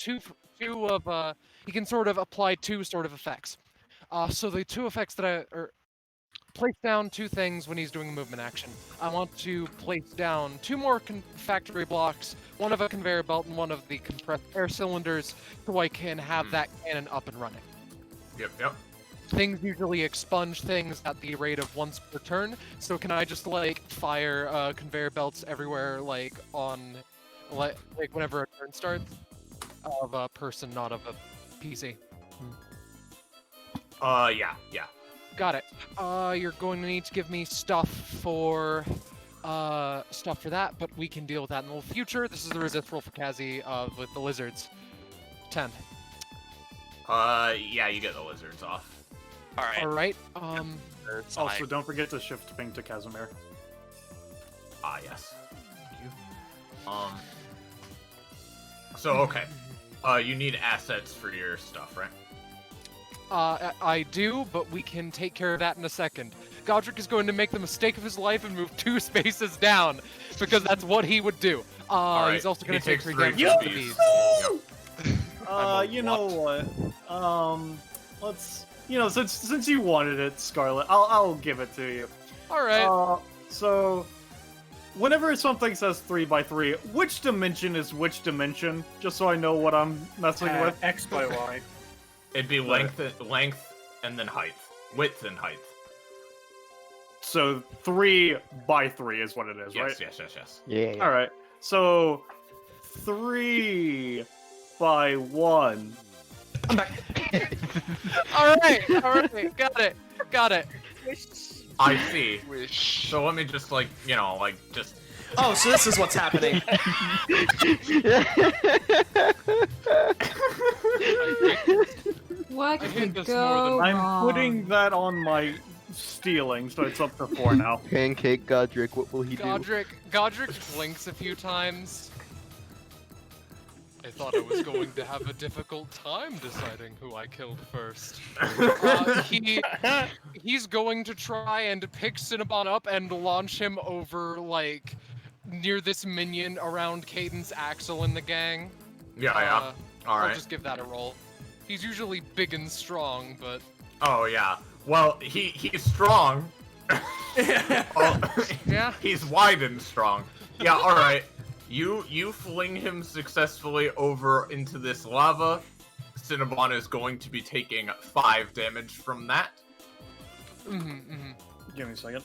he can sort of apply 2 sort of effects. So the 2 effects that place down 2 things when he's doing a movement action. I want to place down 2 more factory blocks, one of a conveyor belt and one of the compressed air cylinders, so I can have that cannon up and running. Yep. Things usually expunge things at the rate of once per turn, so can I just like fire conveyor belts everywhere, like whenever a turn starts, of a person, not of a PC? Yeah. Got it. You're going to need to give me stuff for that, but we can deal with that in the future. This is the resist roll for Kazi with the lizards. 10. Yeah, you get the lizards off. All right. Also, don't forget to shift ping to Casimir. Yes. Thank you. So okay. You need assets for your stuff, right? I do, but we can take care of that in a second. Godric is going to make the mistake of his life and move 2 spaces down, because that's what he would do. Right. He's also going to take 3 3 damage from these. You know what? Let's. Since you wanted it, Scarlet, I'll give it to you. All right. So, whenever something says 3x3, which dimension is which dimension? Just so I know what I'm messing with. X by Y. It'd be length and then height. Width and height. So 3x3 is what it is, right? Yes. Yeah. All right. So 3 by 1. I'm back. All right. Got it. I see. So let me just just. Oh, so this is what's happening. What I could hate this go more than I'm putting that on my stealing, so it's up to 4 now. Pancake Godric, what will he do? Godric blinks a few times. I thought I was going to have a difficult time deciding who I killed first. He's going to try and pick Cinnabon up and launch him over, like, near this minion around Caden's Axel and the gang. Yeah. All right. I'll just give that a roll. He's usually big and strong, but... Oh, yeah. Well, he's strong. Yeah? He's wide and strong. Yeah, alright. You fling him successfully over into this lava. Cinnabon is going to be taking 5 damage from that. Give me a second.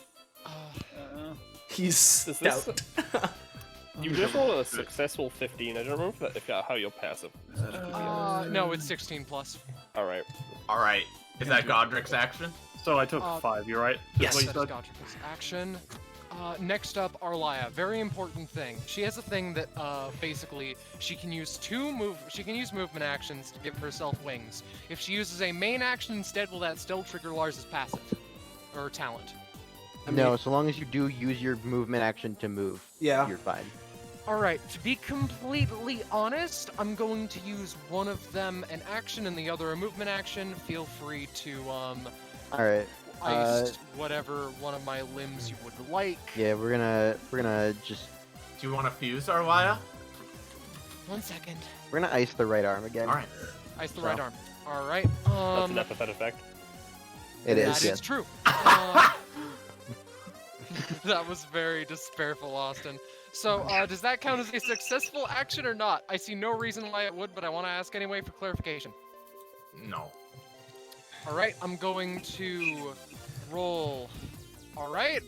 He's stout. You just rolled a successful 15. I don't remember how you're passive. No, it's 16 plus. Alright. Alright. Is that Godric's action? So I took 5, you're right? Yes, that is Godric's action. Next up, Arlia. Very important thing. She has a thing that basically she can use movement actions to give herself wings. If she uses a main action instead, will that still trigger Lars's passive or talent? No, so long as you do use your movement action to move, you're fine. Alright, to be completely honest, I'm going to use one of them an action and the other a movement action. Feel free to, Alright. ice whatever one of my limbs you would like. Yeah, we're gonna just... Do you want to fuse Arlia? 1 second. We're gonna ice the right arm again. Alright. Ice the right arm. Alright, That's an epithet effect. It is, That yes. is true. That was very despairful, Austin. So, does that count as a successful action or not? I see no reason why it would, but I want to ask anyway for clarification. No. Alright, I'm going to roll. Alright.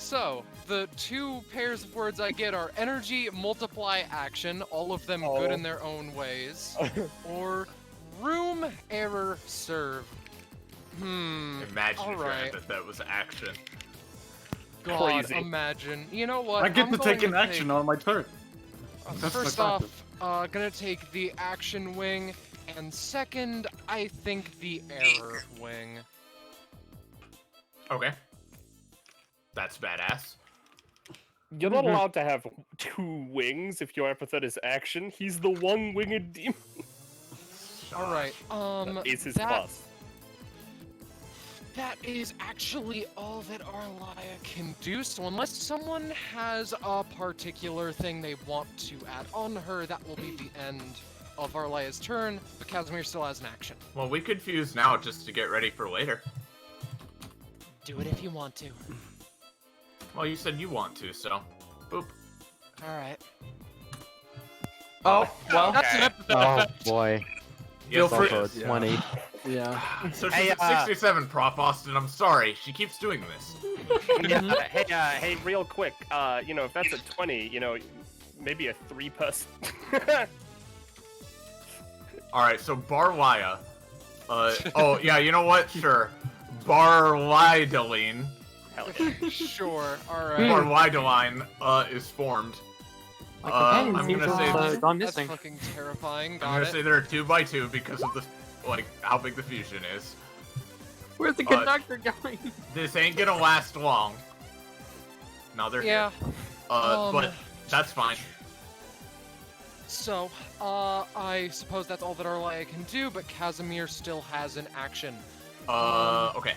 So, the two pairs of words I get are energy, multiply, action, all of them good in their own ways, or room, error, serve. Imagine all if right. your epithet was action. God, Crazy. imagine. You know what? I get I'm to take going an action on my turn. That's First my off, gonna take the action wing, and second, I think the error wing. Okay. That's badass. You're not allowed to have two wings if your epithet is action. He's the one-winged demon. Alright, Is his that- boss. That is actually all that Arlia can do, so unless someone has a particular thing they want to add on her, that will be the end of Arlia's turn, but Casimir still has an action. Well, we could fuse now just to get ready for later. Do it if you want to. Well, you said you want to, so boop. Alright. Oh, well. That's an epithet Oh effect. boy. Feel It's free. also a 20. Yeah. So she's Hey, at 67, Prof. Austin. I'm sorry. She keeps doing this. Hey, real quick. If that's a 20, maybe a 3-person. All right, so Barwaya. Oh yeah, you know what? Sure. Barwideline. Sure, alright. Barwideline is formed. I'm gonna say That's fucking terrifying. I'm Got gonna it. say there are 2x2 because of the how big the fusion is. Where's the conductor going? This ain't gonna last long. No, they're Yeah. here. But that's fine. So, I suppose that's all that Arlia can do, but Casimir still has an action. Okay.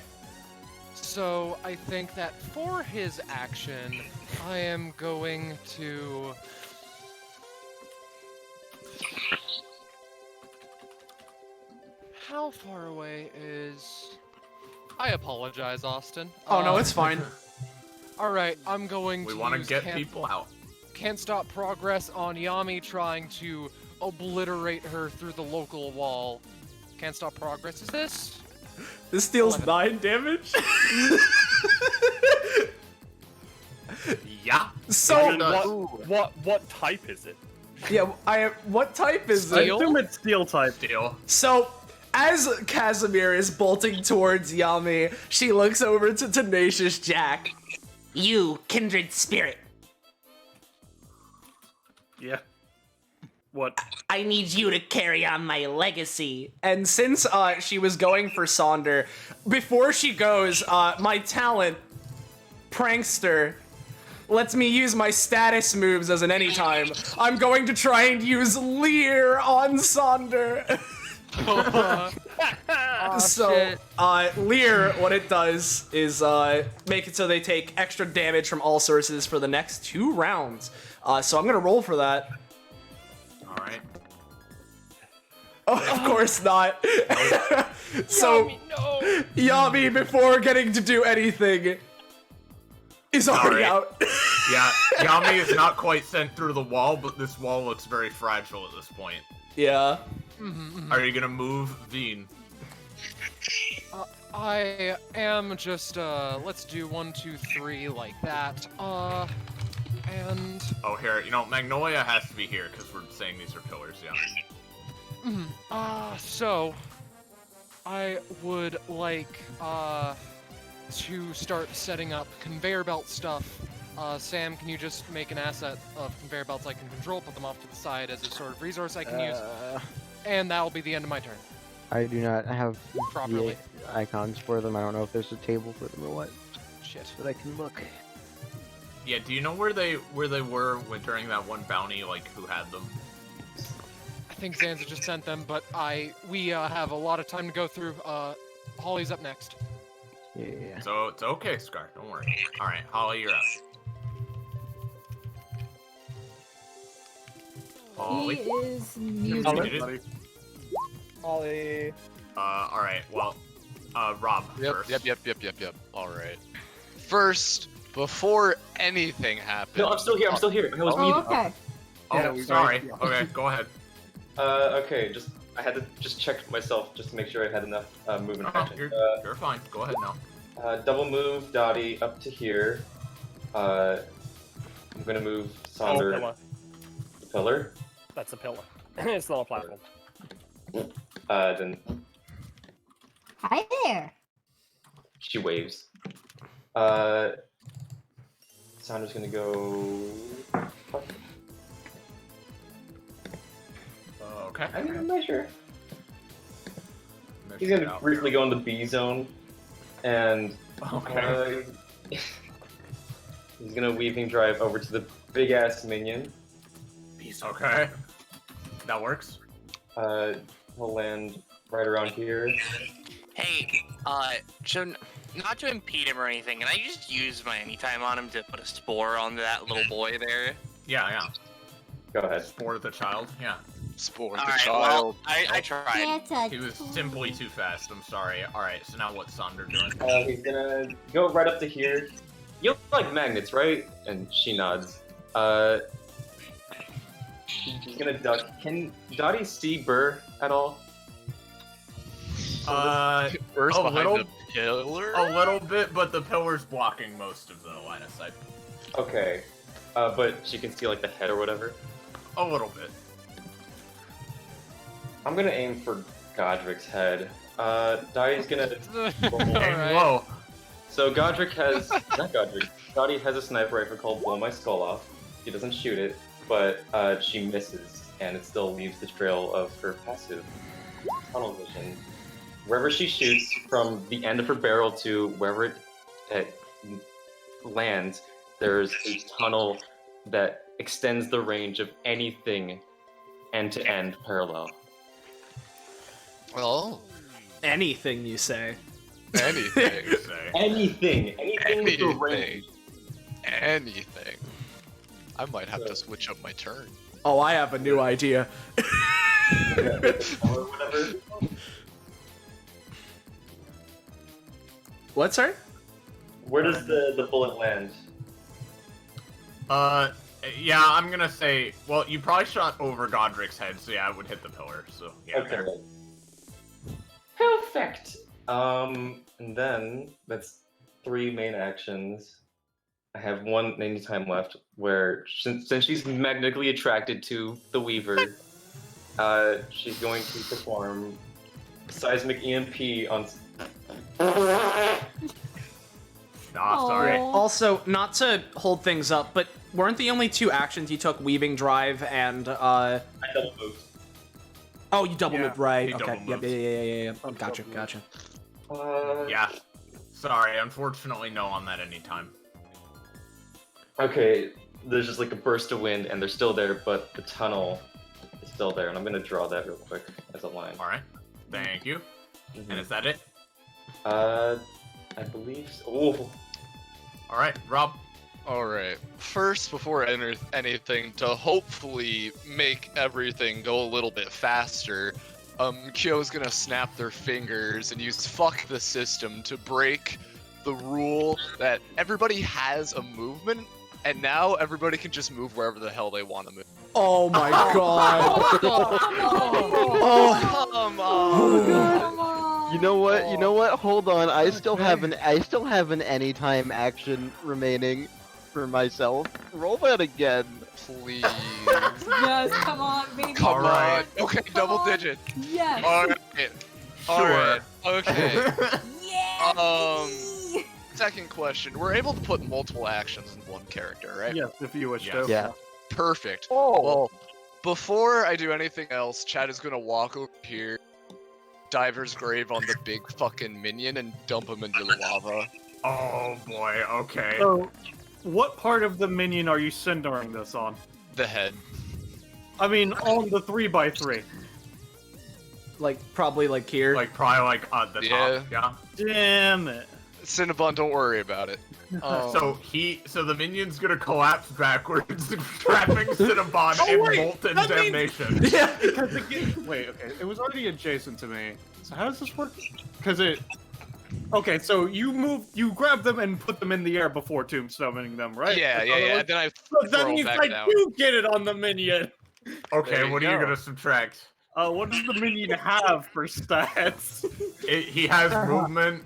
So, I think that for his action, I am going to... How far away is... I apologize, Austin. Oh, no, it's fine. Alright, I'm going We to want to use get people out. Can't stop progress on Yami trying to obliterate her through the local wall. Can't stop progress is this? This deals 9 damage? Yeah. So what type is it? yeah, what type is I it? assume it's steel type. Steel. So as Casimir is bolting towards Yami, she looks over to Tenacious Jack. You kindred spirit. Yeah. What? I need you to carry on my legacy. And since she was going for Sonder, before she goes, my talent, Prankster, lets me use my status moves as an anytime. I'm going to try and use Leer on Sonder. So, Leer, what it does is make it so they take extra damage from all sources for the next 2 rounds. So I'm gonna roll for that. All right. Oh, of course not. So, Yami, before getting to do anything, is already out. Yeah, Yami is not quite sent through the wall, but this wall looks very fragile at this point. Yeah. Are you gonna move Veen? I am just, let's do 1, 2, 3 like that. And... Oh, here, Magnolia has to be here because we're saying these are pillars, yeah. So, I would like, to start setting up conveyor belt stuff. Sam, can you just make an asset of conveyor belts I can control, put them off to the side as a sort of resource I can use? And that'll be the end of my turn. I do not have Properly. the icons for them. I don't know if there's a table for them or what. Shit. But I can look. Yeah, do you know where they were when during that one bounty, like who had them? I think Zanza just sent them, but we have a lot of time to go through. Holly's up next. Yeah. So it's okay, Scar. Don't worry. All right, Holly, you're up. Holly. He is You're muted. muted. Holly. All right. Well, Rob first. Yep. All right. First, before anything happens. No, I'm still here. I was muted. Okay. Oh, Yeah, sorry. Okay, go ahead. Okay, I had to just check myself just to make sure I had enough movement action. You're fine. Go ahead now. Double move Dottie up to here. I'm gonna move Oh, Sonder. pillar. The pillar. That's a pillar. It's not a platform. Then Hi there. she waves. Sonder's gonna go. Okay. I'm not sure. He's gonna briefly go in the B zone, and he's gonna weaving drive over to the big ass minion. Okay. That works. He'll land right around here. Hey, so not to impede him or anything, can I just use my anytime on him to put a spore on that little boy there? Yeah. Go ahead. Spore the child. Yeah. Spore All the right, child. well, I tried. He was simply too fast. I'm sorry. All right. So now what's Sonder doing? He's gonna go right up to here. You like magnets, right? And she nods. He's gonna duck. Can Dottie see Burr at all? Burr's a behind little, the pillar? a little bit, but the pillar's blocking most of the line of sight. Okay. But she can see like the head or whatever. A little bit. I'm gonna aim for Godric's head. Dottie's gonna Aim low. So Godric has not Godric. Dottie has a sniper rifle called Blow My Skull Off. She doesn't shoot it, but she misses, and it still leaves the trail of her passive tunnel vision. Wherever she shoots, from the end of her barrel to wherever it lands, there's a tunnel that extends the range of anything end-to-end parallel. Well, anything you say. Anything. Anything with the range. Anything. I might have to switch up my turn. Oh, I have a new idea. Or whatever. What, sorry? Where does the bullet land? Yeah, I'm gonna say. Well, you probably shot over Godric's head, so yeah, it would hit the pillar. So yeah. Okay. Perfect. And then that's 3 main actions. I have 1 anytime left, where since she's magnetically attracted to the Weaver, she's going to perform seismic EMP on. Sorry. Also, not to hold things up, but weren't the only 2 actions you took Weaving Drive and I double moved. Oh, you double moved, right? he Okay. double Yeah. Gotcha. Yeah. Sorry, unfortunately, no on that anytime. Okay, there's just like a burst of wind, and they're still there, but the tunnel is still there, and I'm gonna draw that real quick as a line. All right. Thank you. And is that it? I believe so. Oh. All right, Rob. Alright, first, before anything, to hopefully make everything go a little bit faster, Kyo's gonna snap their fingers and use fuck the system to break the rule that everybody has a movement, and now everybody can just move wherever the hell they want to move. Oh my god. Oh, come on. You know what? Hold on. I still have an anytime action remaining for myself. Roll that again. Please. Yes, come on, baby. Come on. Okay, double digit. Yes. Alright. Okay. Yeah. Second question. We're able to put multiple actions in one character, right? Yes, if you wish Yes. to. Yeah. Perfect. Well, before I do anything else, Chad is gonna walk over here, Diver's Grave on the big fucking minion, and dump him into the lava. Oh boy. Okay. So, what part of the minion are you centering this on? The head. I mean, on the 3x3. Like, probably like here. Like, probably like at the top. Yeah. Damn it. Cinnabon, don't worry about it. So the minion's gonna collapse backwards, trapping Cinnabon in molten damnation. Yeah, because wait, okay, it was already adjacent to me. So how does this work? Because it. Okay, so you grab them and put them in the air before tombstoning them, right? Yeah, and then I So that throw means them I back down. do get it on the minion. Okay, There you what are you go. gonna subtract? What does the minion have for stats? He has movement,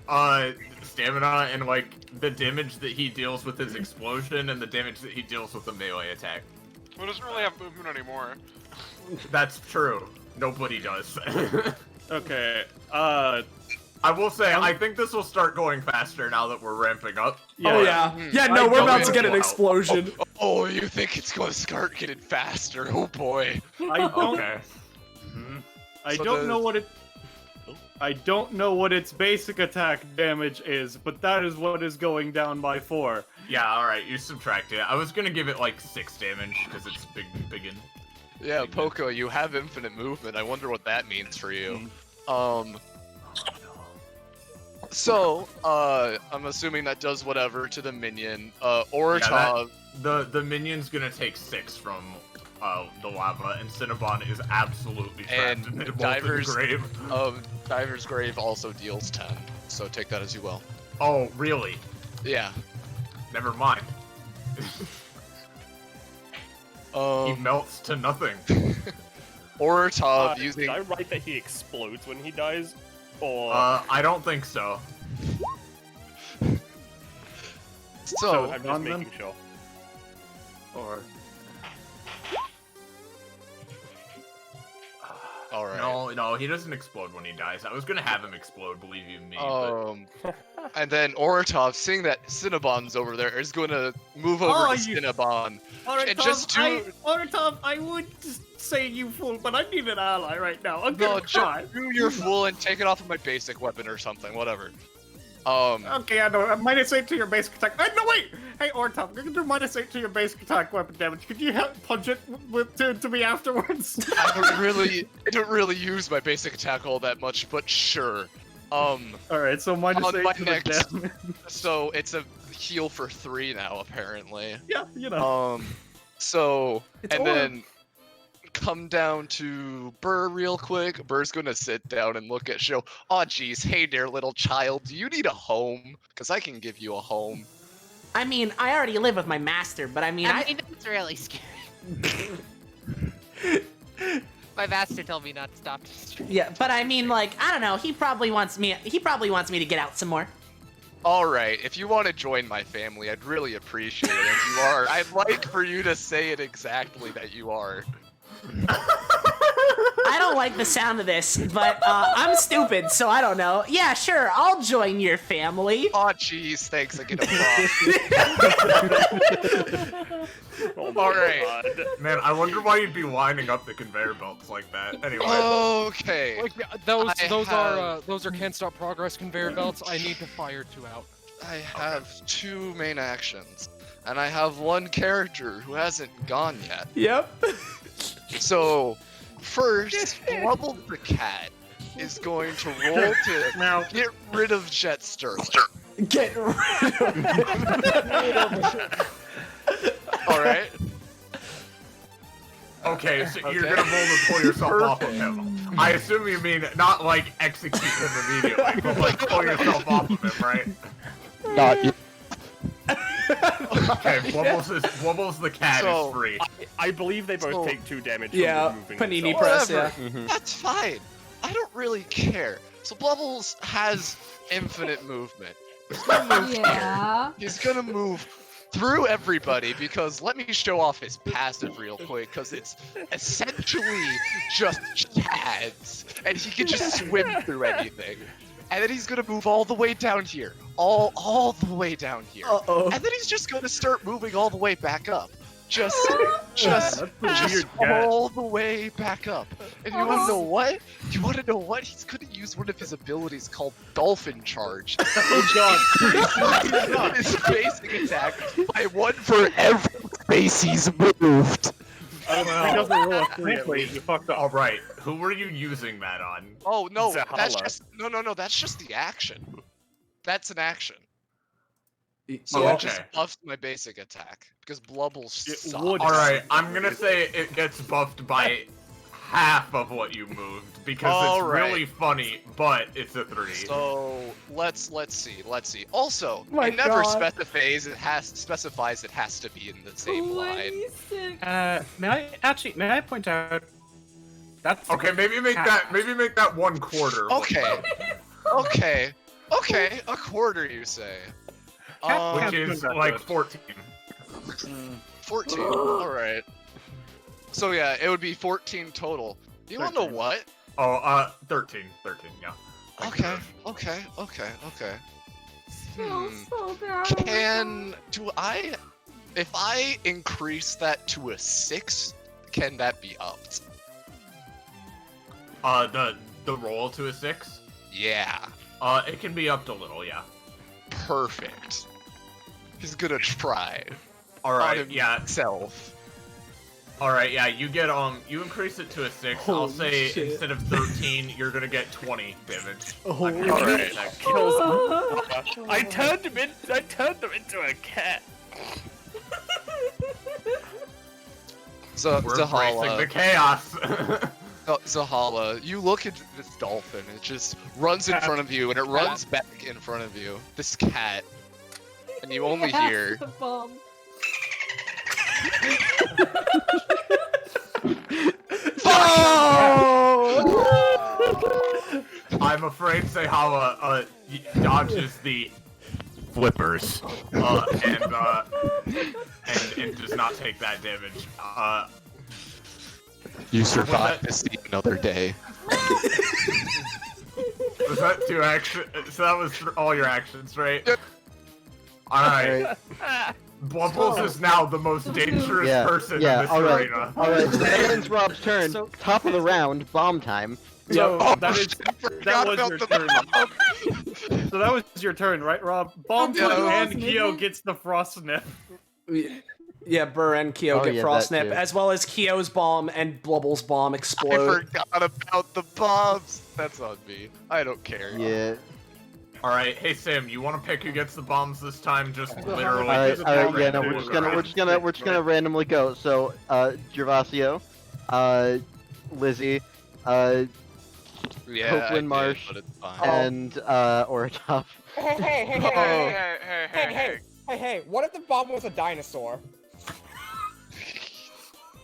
stamina, and like the damage that he deals with his explosion and the damage that he deals with a melee attack. Well, doesn't really have movement anymore. That's true. Nobody does. Okay. I will say, I think this will start going faster now that we're ramping up. Oh yeah. Yeah, no, we're about to get an explosion. Oh, you think it's going to start getting faster? Oh boy. I don't. Okay. I So don't the- know what it. I don't know what its basic attack damage is, but that is what is going down by 4. Yeah, alright, you subtract it. I was gonna give it like 6 damage, because it's biggin. Yeah, Poco, you have infinite movement. I wonder what that means for you. So, I'm assuming that does whatever to the minion. Oratov. The minion's gonna take 6 from the lava, and Cinnabon is absolutely trapped in the Diver's grave. Diver's Grave also deals 10, so take that as you will. Oh, really? Yeah. Never mind. He melts to nothing. Oratov using. Did I write that he explodes when he dies? Or I don't think so. So I'm just making sure. Or. Alright. No, he doesn't explode when he dies. I was gonna have him explode, believe you me. And then Oratov, seeing that Cinnabon's over there, is going to move over to Cinnabon. Alright, and Tom, just do... I would just say you fool, but I need an ally right now. I'm No, gonna try. just do your fool and take it off of my basic weapon or something, whatever. Okay, I know. -8 to your basic attack. No, wait! Hey, Ortop, you can do -8 to your basic attack weapon damage. Could you help punch it to me afterwards? I don't really use my basic attack all that much, but sure. Alright, so -8 on my to the next, damage. so it's a heal for 3 now, apparently. Yeah, you know. So, It's and Orb. then come down to Burr real quick. Burr's gonna sit down and look at Sho. Aw, geez, hey there, little child, do you need a home? Because I can give you a home. I mean, I already live with my master, but I mean, It's really scary. My master told me not to stop. Yeah, but I mean, like, I don't know. He probably wants me to get out some more. Alright, if you want to join my family, I'd really appreciate it if you are. I'd like for you to say it exactly that you are. I don't like the sound of this, but I'm stupid, so I don't know. Yeah, sure, I'll join your family. Aw, jeez, thanks, I get a Oh Alright. Man, I wonder why you'd be lining up the conveyor belts like that. Anyway. Okay. Like, those are can't stop progress conveyor belts. I need to fire 2 out. I have 2 main actions, and I have 1 character who hasn't gone yet. Yep. So, first, Rubble the Cat is going to roll to get rid of Jet Sterling. Get rid of Alright. Okay, so you're gonna roll to pull yourself off of him. I assume you mean not like execute him immediately, but like pull yourself off of him, right? Not yet. Okay, Wubbles the cat is free. I believe they both So- take 2 damage Yeah, from removing panini themselves. press, yeah. Whatever. That's fine. I don't really care. So Blubbles has infinite movement. He's gonna move Yeah. He's gonna move through everybody because let me show off his passive real quick because it's essentially just chads and he can just swim through anything. And then he's gonna move all the way down here. All the way down here. Uh-oh. And then he's just gonna start moving all the way back up. Just all the way back up. And you wanna know what? He's gonna use one of his abilities called Dolphin Charge. Oh His basic attack by 1 for every space he's moved. He doesn't roll a 3 at least. You fucked up. Alright, who were you using that on? Oh no, that's Zahala. just no, that's just the action. That's an action. So I okay. just buffed my basic attack because Blubbles sucks. Alright, I'm gonna say it gets buffed by half of what you moved because it's Alright. really funny, but it's a 3. So let's see. Also, My it never God. specifies it has to be in the same line. May I point out That's Okay, maybe make that 1/4. Okay, a quarter you say. Which is like 14. 14. All right. So yeah, it would be 14 total. You want to know what? Oh, 13. 13. Yeah. Okay. If I increase that to a 6, can that be upped? The roll to a 6? Yeah. It can be upped a little, yeah. Perfect. He's gonna try. Alright, yeah. Himself. Alright, yeah, you get, you increase it to a 6. I'll say instead of 13, you're gonna get 20 damage. Alright. I turned them into a cat. We're embracing the chaos. Zahala, you look at this dolphin, it just runs in front of you, and it runs back in front of you. This cat. And you only hear... I'm afraid Zahala dodges the flippers and does not take that damage. You survived to see another day. Was that 2 actions? So that was all your actions, right? Alright. Blubbles is now the most dangerous person in this arena. Alright, so that ends Rob's turn. Top of the round, bomb time. So that was your turn. So that was your turn, right, Rob? Bomb and Kyo gets the frost snip. Yeah, Burr and Kyo get frost snip, as well as Kyo's bomb and Blubble's bomb explode. I forgot about the bombs. That's on me. I don't care. Yeah. Alright, hey Sam, you want to pick who gets the bombs this time? Just literally. Alright, yeah, no, we're just gonna randomly go. So, Gervasio, Lizzie, Copeland Marsh, and Oratov. Hey, what if the bomb was a dinosaur?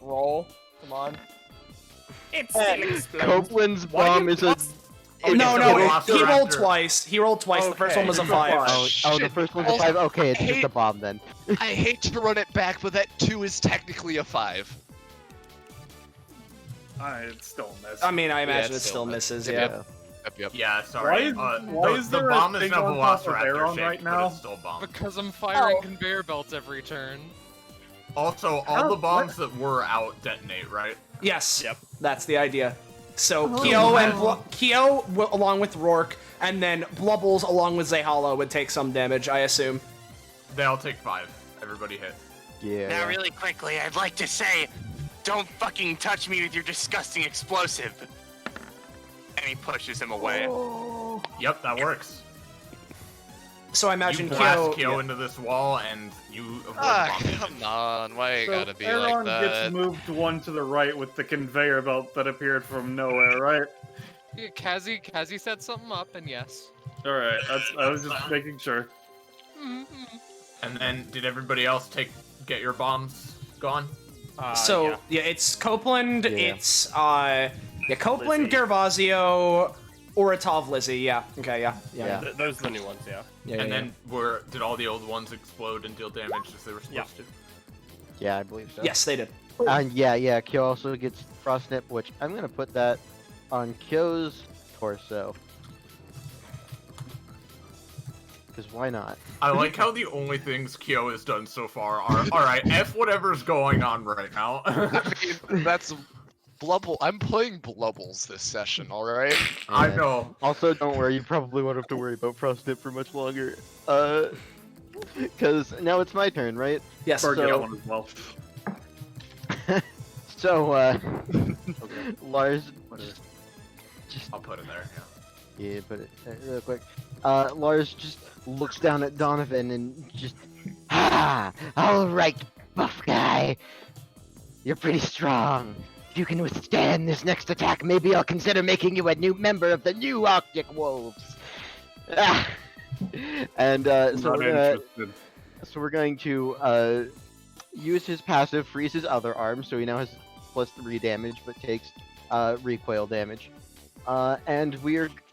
Roll, come on. It's still exploding. Copeland's bomb is a... No, he rolled twice. He rolled twice. The first one was a 5. Oh, the first one's a 5? Okay, it's just a bomb then. I hate to run it back, but that 2 is technically a 5. It still misses. I mean, I imagine it still misses, yeah. Yep. Yeah, sorry. Why is the there bomb a is thing no on top of Velociraptor Aaron shaped, right but now? it's still a bomb. Because I'm firing conveyor belts every turn. Also, all the bombs that were out detonate, right? Yes. Yep. That's the idea. So Kyo along with Rourke, and then Blubbles along with Zahala would take some damage, I assume. They'll take 5. Everybody hit. Yeah. Now, really quickly, I'd like to say, don't fucking touch me with your disgusting explosive. And he pushes him away. Yep, that works. So I imagine you blast Kyo into this wall, and you avoid bombing. Come on, why you gotta be Aaron like that? gets moved one to the right with the conveyor belt that appeared from nowhere, right? Yeah, Kazi set something up, and yes. Alright, I was just making sure. And then, did everybody else get your bombs gone? Yeah, it's Copeland, it's Copeland, Gervasio, Oratov, Lizzie, yeah. Okay, yeah. Those are the new ones, yeah. And then did all the old ones explode and deal damage as they were supposed to? Yeah, I believe so. Yes, they did. And yeah, Kyo also gets frost snip, which I'm gonna put that on Kyo's torso. Because why not? I like how the only things Kyo has done so far are, alright, F whatever's going on right now. I mean, that's Blubble. I'm playing Blubbles this session, alright? I know. Also, don't worry, you probably won't have to worry about frost snip for much longer. Because now it's my turn, right? Yes. So, Lars, just I'll put it there, yeah, put it real quick. Lars just looks down at Donovan and just, alright, buff guy. You're pretty strong. If you can withstand this next attack, maybe I'll consider making you a new member of the new Arctic Wolves. And so we're going to use his passive, freeze his other arm, so he now has +3 damage, but takes recoil damage. And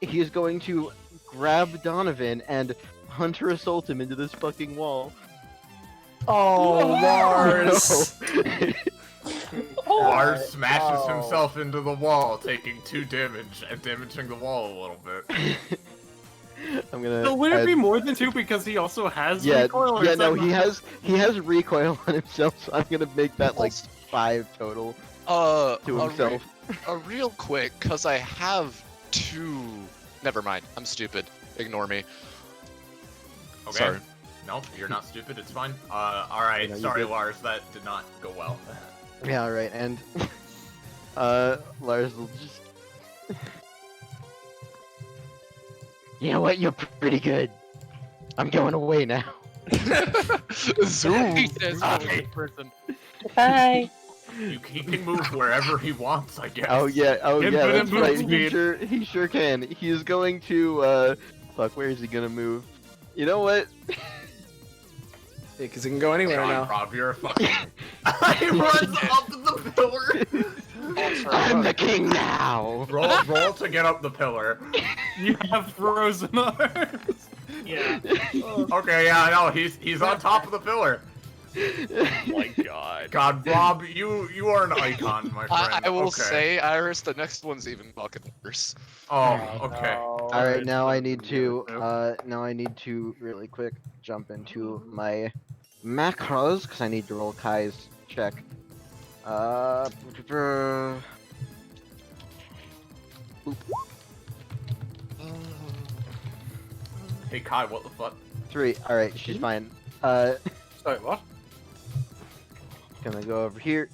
he is going to grab Donovan and hunter assault him into this fucking wall. Oh, Lars! Lars smashes himself into the wall, taking 2 damage and damaging the wall a little bit. I'm gonna. So would it be more than 2 because he also has recoil? Or Yeah, is no, that he has recoil on himself, so I'm gonna make that like 5 total to himself. Real quick, cause I have 2. Never mind. I'm stupid. Ignore me. Okay. Sorry. Nope, you're not stupid. It's fine. Alright. No, you're Sorry, good. Lars. That did not go well. Yeah, alright, and Lars will just. You know what? You're pretty good. I'm going away now. Zoom. He says, person. Bye. He can move wherever he wants, I guess. Oh yeah, Infinite that's move right. speed. He sure can. He is going to fuck. Where is he gonna move? You know what? Because it can go anywhere God, now. Rob, you're a fucking. He runs up the pillar. I'm the king now. Roll to get up the pillar. You have frozen arms. Yeah. Okay, yeah, no, he's on top of the pillar. Oh my god. God, Rob, you are an icon, my friend. I will okay. say, Iris, the next one's even fucking worse. Oh, okay. All right, now I need to really quick jump into my macros because I need to roll Kai's check. Hey Kai, what the fuck? 3. All right, she's fine. Sorry, what? Gonna go over here.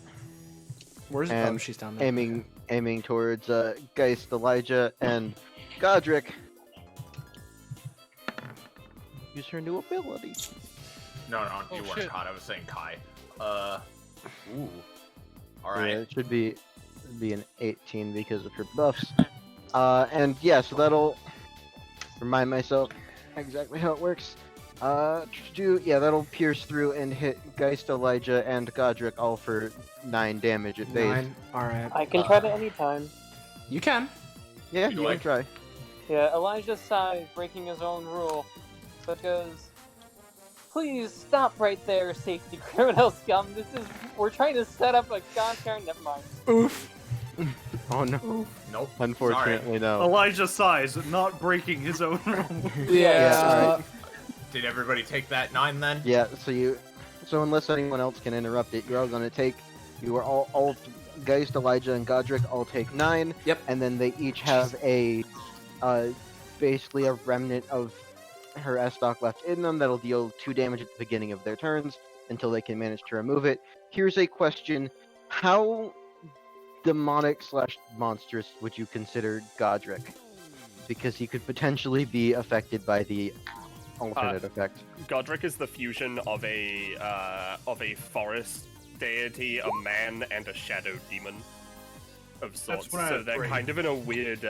Where's and she's down there. aiming towards Geist, Elijah, and Godric. Use her new ability. No, you weren't shit. caught. I was saying Kai. Ooh. All Yeah, right. it should be an 18 because of her buffs. And yeah, so that'll remind myself exactly how it works. That'll pierce through and hit Geist, Elijah, and Godric all for 9 damage at base. 9. Alright. I can try that anytime. You can. Yeah, You you can like- try. Yeah, Elijah sighed, breaking his own rule, but goes, "Please stop right there, safety criminal scum. We're trying to set up a Godcard." Never mind. Oof. Oh no. Nope. Unfortunately, no. Elijah sighs, not breaking his own rule. Yeah, Did everybody take that 9 then? Yeah, so unless anyone else can interrupt it, you're all gonna take. You are all Geist, Elijah, and Godric all take 9. Yep. And then they each have basically a remnant of her S-Stock left in them that'll deal 2 damage at the beginning of their turns until they can manage to remove it. Here's a question: how demonic/monstrous would you consider Godric? Because he could potentially be affected by the alternate effect. Godric is the fusion of a forest deity, a man, and a shadow demon of sorts. what I So they're agree. kind of in a weird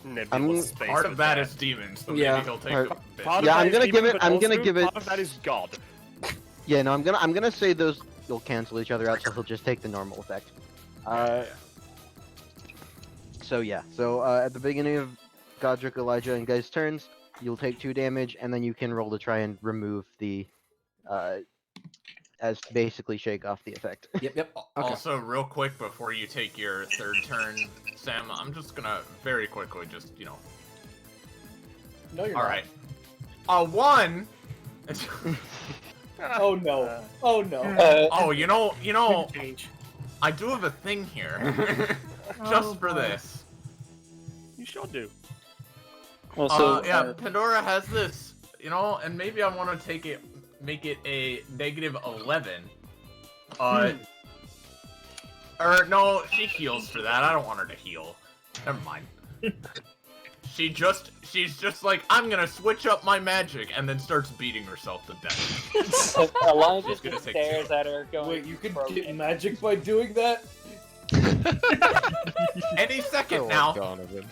nebulous space. Part of that is demons, so Yeah. maybe he'll take Part- a bit. Part of Yeah, that I'm is gonna demon, give it- but I'm gonna also give it- Part of that is god. Yeah, no, I'm gonna say those will cancel each other out, so he'll just take the normal effect. So at the beginning of Godric, Elijah, and Guy's turns, you'll take 2 damage, and then you can roll to try and remove the, as basically shake off the effect. Yep. Okay. Also, real quick before you take your 3rd turn, Sam, I'm just gonna very quickly just, No, you're All not. right. A 1. Oh no. Oh no. Oh, you know, I do have a thing here, just for this. You sure do. Yeah, Pandora has this, and maybe I want to make it a -11. Or no, she heals for that. I don't want her to heal. Never mind. She's just like, I'm gonna switch up my magic, and then starts beating herself to death. Elijah She's gonna just take stares at her, going, Wait, you could get magic by doing that? Any second now. Donovan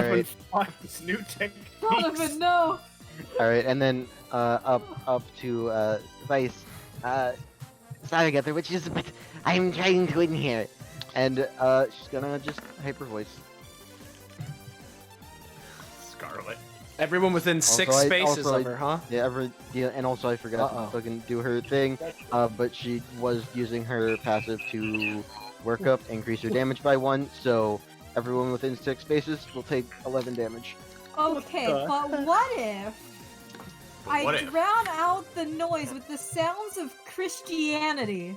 Alright. finds new techniques. Donovan, no! Alright, and then up to Vice. Sorry, Gather, which is, but I'm trying to win here. and she's gonna just hyper voice. Scarlet. Everyone within 6 Also, spaces of her, huh? Yeah, and also I forgot to fucking do her thing, but she was using her passive to work up, increase her damage by 1, so everyone within 6 spaces will take 11 damage. Okay, but what if I drown out the noise with the sounds of Christianity?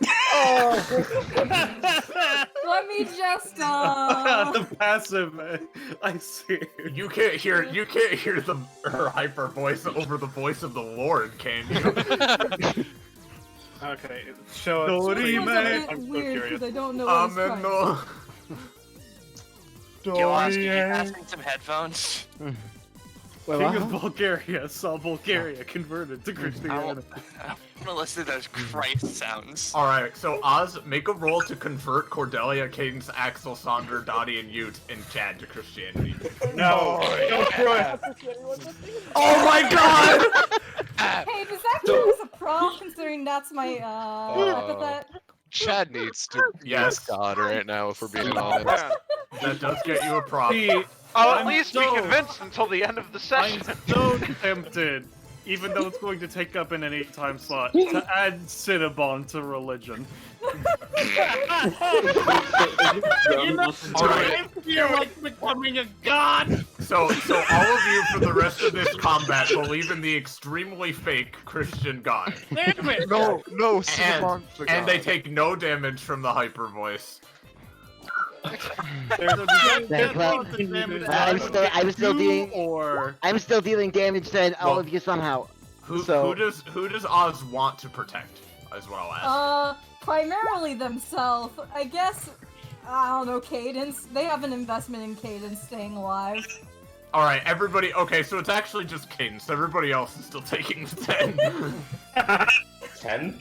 Let me just The passive. I see. You can't hear her hyper voice over the voice of the Lord, can you? Okay, show us. This was a bit I'm so weird curious. because I don't know what it's trying. Gillas, can you pass me some headphones? King of Bulgaria saw Bulgaria converted to Christianity. I want to listen to those Christ sounds. Alright, so Oz, make a roll to convert Cordelia, Cadence, Axel, Sonder, Dottie, and Ute in Chad to Christianity. No, don't do it. Oh my god! Hey, does that count as a pro considering that's my epithet? Chad needs to Yes. God right now, if we're being honest. That does get you a prop. At least be convinced until the end of the session. I'm so tempted, even though it's going to take up in any time slot, to add Cinnabon to religion. You know, I feel like becoming a god! So all of you for the rest of this combat believe in the extremely fake Christian god. Damn it! No, and they take no damage from the hyper voice. I'm still dealing damage to all of you somehow. Who does Oz want to protect? Is what I'll ask. Primarily themselves. I guess, I don't know, Cadence. They have an investment in Cadence staying alive. Alright, everybody. Okay, so it's actually just Cadence. Everybody else is still taking the 10. 10?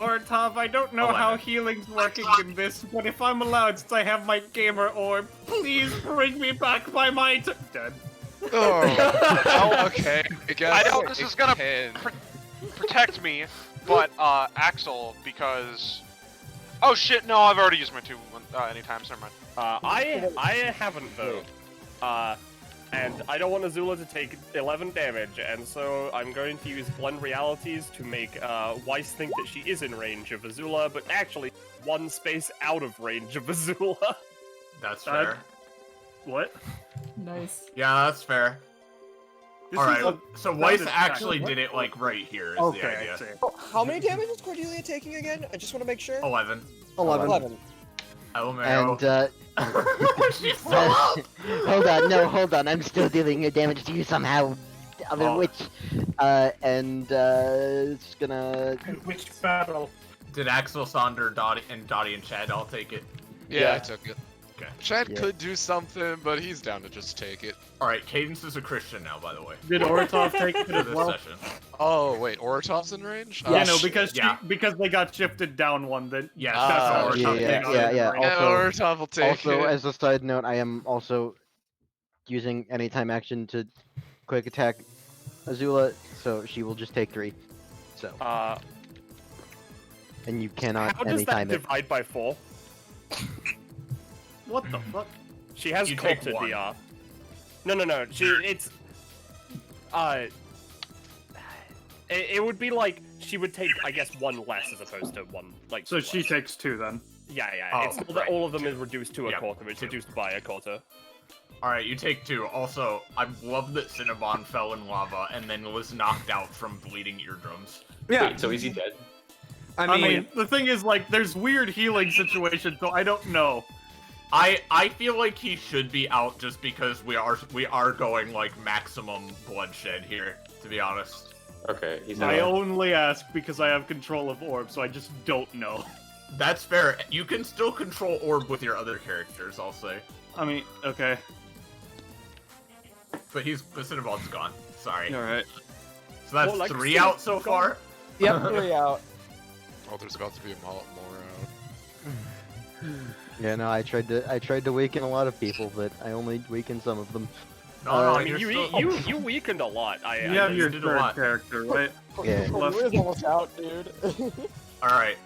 Ortov, I don't know how healing's working in this, but if I'm allowed, since I have my gamer orb, please bring me back by my dead. Oh, okay. I know this is gonna protect me, but Axel, because oh shit, no, I've already used my 2 anytime. So never mind. I haven't though. And I don't want Azula to take 11 damage, and so I'm going to use Blend Realities to make Weiss think that she is in range of Azula, but actually 1 space out of range of Azula. That's fair. What? Nice. Yeah, that's fair. This Alright, is so Weiss actually did it like right here is the idea. How many damage is Cordelia taking again? I just want to make sure. 11. 11. LMAO. And hold on, I'm still dealing damage to you somehow. It's gonna... Which battle? Did Axel, Sonder, Dottie, and Chad all take it? Yeah, I took it. Okay. Chad could do something, but he's down to just take it. Alright, Cadence is a Christian now, by the way. Did Ortov take it as this well? session. Oh, wait, Ortov's in range? Yeah, no, because they got shifted down 1, then... Yes, that's Ortov. Yeah. Ortov will take also, it. as a side note, I am also using anytime action to quick attack Azula, so she will just take 3. So. And you cannot How does that anytime it. divide by 4? What the fuck? She has You take Cult to 1. DR. No. It's it would be like she would take, I guess, 1 less as opposed to 1 like. So she takes 2 then. Yeah. Oh, It's not that all of them is reduced to a quarter. It's reduced by a quarter. Alright, you take 2. Also, I love that Cinnabon fell in lava and then was knocked out from bleeding eardrums. Yeah. Wait, so is he dead? I mean, the thing is, like, there's weird healing situations, so I don't know. I feel like he should be out just because we are going like maximum bloodshed here, to be honest. Okay, he's I only ask because I have control of orb, so I just don't know. That's fair. You can still control orb with your other characters, I'll say. I mean, okay. But Cinnabon's gone. Sorry. Alright. So that's 3 out so far? Yep, 3 out. Oh, there's about to be a lot more out. Yeah, no, I tried to weaken a lot of people, but I only weakened some of them. No, I mean, you weakened a lot. You have your third character, right? Yeah. We're almost out, dude. Alright.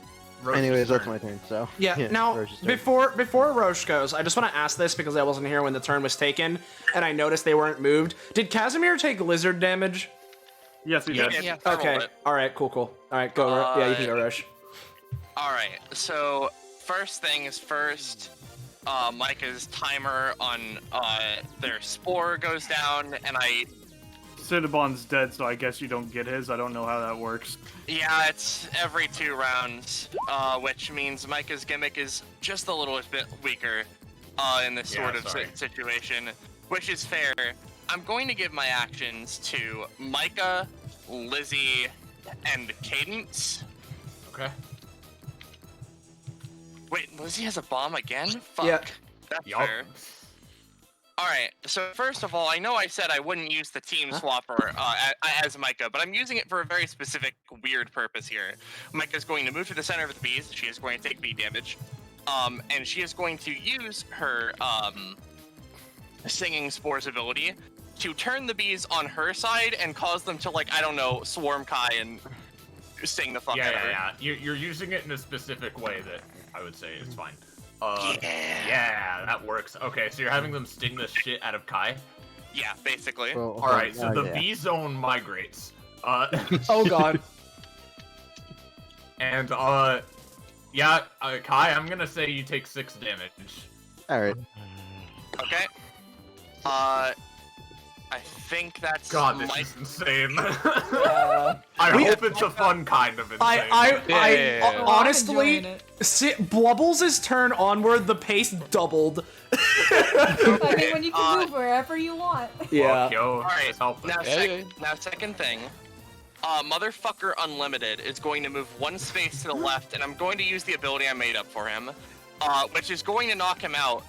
Anyways, that's my turn. So Yeah. Now, Roche's turn. before Roche goes, I just want to ask this because I wasn't here when the turn was taken, and I noticed they weren't moved. Did Casimir take lizard damage? Yes, he did. Yeah, Okay. All right. Cool. All right. Go. Yeah, you can go, Roche. All right. So first things first. Micah's timer on their spore goes down, and Cinnabon's dead, so I guess you don't get his. I don't know how that works. Yeah, it's every 2 rounds, which means Micah's gimmick is just a little bit weaker in this sort of situation, which is fair. I'm going to give my actions to Micah, Lizzie, and Cadence. Okay. Wait, Lizzie has a bomb again? Fuck. Yeah. That's fair. Alright, so first of all, I know I said I wouldn't use the team swapper as Micah, but I'm using it for a very specific, weird purpose here. Micah's going to move to the center of the bees. She is going to take bee damage. And she is going to use her Singing Spores ability to turn the bees on her side and cause them to, like, I don't know, swarm Kai and sting the fuck out of her. Yeah. You're using it in a specific way that I would say is fine. Yeah. Yeah, that works. Okay, so you're having them sting the shit out of Kai? Yeah, basically. All right, so the bee zone migrates. Oh god. And yeah, Kai, I'm gonna say you take 6 damage. All right. Okay. I think that's. God, this is insane. I hope it's a fun kind of insane. I honestly, Blubbles' turn onward, the pace doubled. I mean, when you can move wherever you want. Yeah. Alright, now second thing. Motherfucker Unlimited is going to move 1 space to the left, and I'm going to use the ability I made up for him, which is going to knock him out.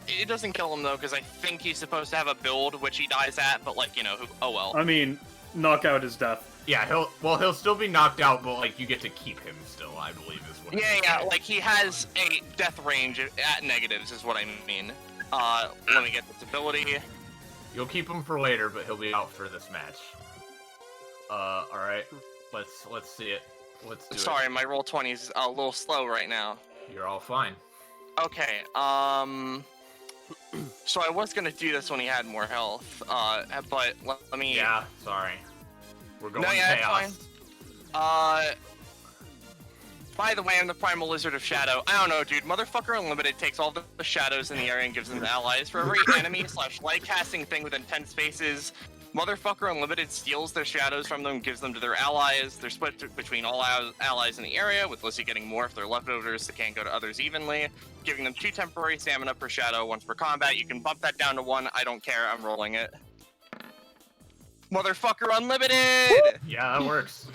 It doesn't kill him though, because I think he's supposed to have a build which he dies at, but like, you know, oh well. I mean, knockout is death. Yeah, he'll still be knocked out, but like you get to keep him still, I believe is what. Yeah, like he has a death range at negatives is what I mean. Let me get this ability. You'll keep him for later, but he'll be out for this match. All right, let's see it. Let's do it. Sorry, my roll 20 is a little slow right now. You're all fine. Okay, so I was gonna do this when he had more health, but let me... Yeah, sorry. We're going chaos. It's fine. By the way, I'm the Primal Lizard of Shadow. I don't know, dude. Motherfucker Unlimited takes all the shadows in the area and gives them to allies. For every enemy/light casting thing within 10 spaces, Motherfucker Unlimited steals their shadows from them and gives them to their allies. They're split between all allies in the area, with Lizzie getting more if they're leftovers that can't go to others evenly, giving them 2 temporary stamina per shadow, 1 per combat. You can bump that down to 1. I don't care. I'm rolling it. Motherfucker Unlimited! Yeah, that works.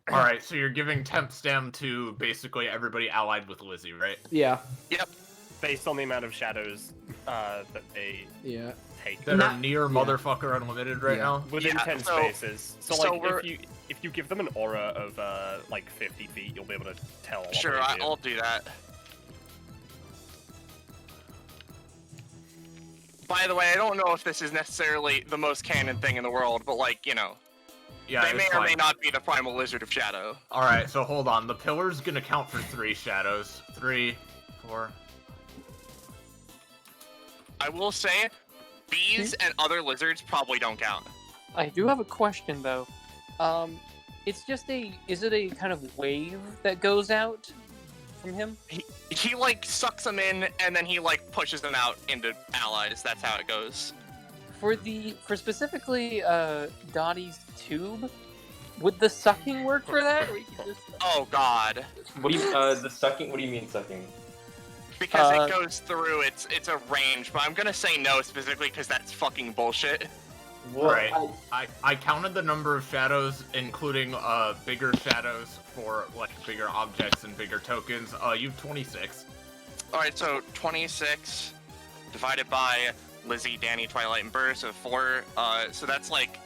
Alright, so you're giving temp stem to basically everybody allied with Lizzie, right? Yeah. Yep. Based on the amount of shadows that they take. That are near Motherfucker Unlimited right now? Within 10 spaces. So like, if you give them an aura of like 50 feet, you'll be able to tell. What Sure, they do. I'll do that. By the way, I don't know if this is necessarily the most canon thing in the world, but like, you know, Yeah, they may or may not be the Primal Lizard of Shadow. Alright, so hold on. The pillar's gonna count for 3 shadows. 3, 4. I will say, bees and other lizards probably don't count. I do have a question though. It's just is it a kind of wave that goes out from him? He like sucks them in and then he like pushes them out into allies. That's how it goes. For specifically Dottie's tube, would the sucking work for that? Or you could just... Oh god. What do you the sucking? What do you mean sucking? Because it goes through it's a range, but I'm gonna say no specifically because that's fucking bullshit. Right. I counted the number of shadows, including bigger shadows for like bigger objects and bigger tokens. You have 26. Alright, so 26 divided by Lizzie, Danny, Twilight, and Burr, so 4. So that's like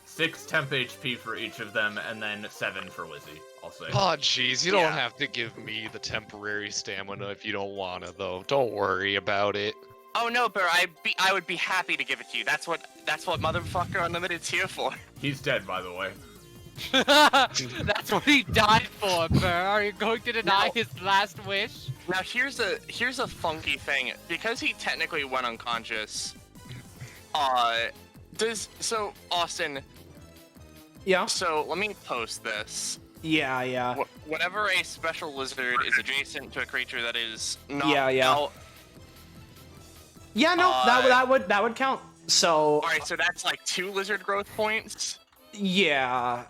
6 temp HP for each of them, and then 7 for Lizzie, I'll say. Oh, jeez, you don't have to give me the temporary stamina if you don't wanna, though. Don't worry about it. Oh no, Burr, I would be happy to give it to you. That's what Motherfucker Unlimited's here for. He's dead, by the way. That's what he died for, Burr. Are you going to deny his last wish? Now here's a funky thing. Because he technically went unconscious, Austin. Yeah. So let me post this. Yeah. Whenever a special lizard is adjacent to a creature that is not Yeah, no, that would count. So. Alright, so that's like 2 lizard growth points. Yeah,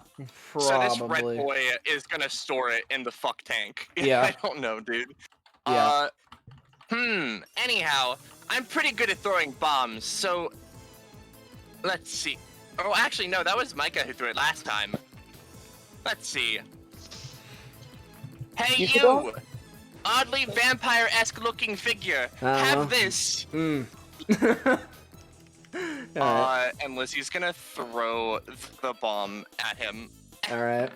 probably. So this red boy is gonna store it in the fuck tank. Yeah. I don't know, dude. Yeah. Anyhow, I'm pretty good at throwing bombs, so let's see. Oh, actually, no, that was Micah who threw it last time. Let's see. Hey, you! Oddly vampire-esque looking figure. Have this. And Lizzie's gonna throw the bomb at him. Alright.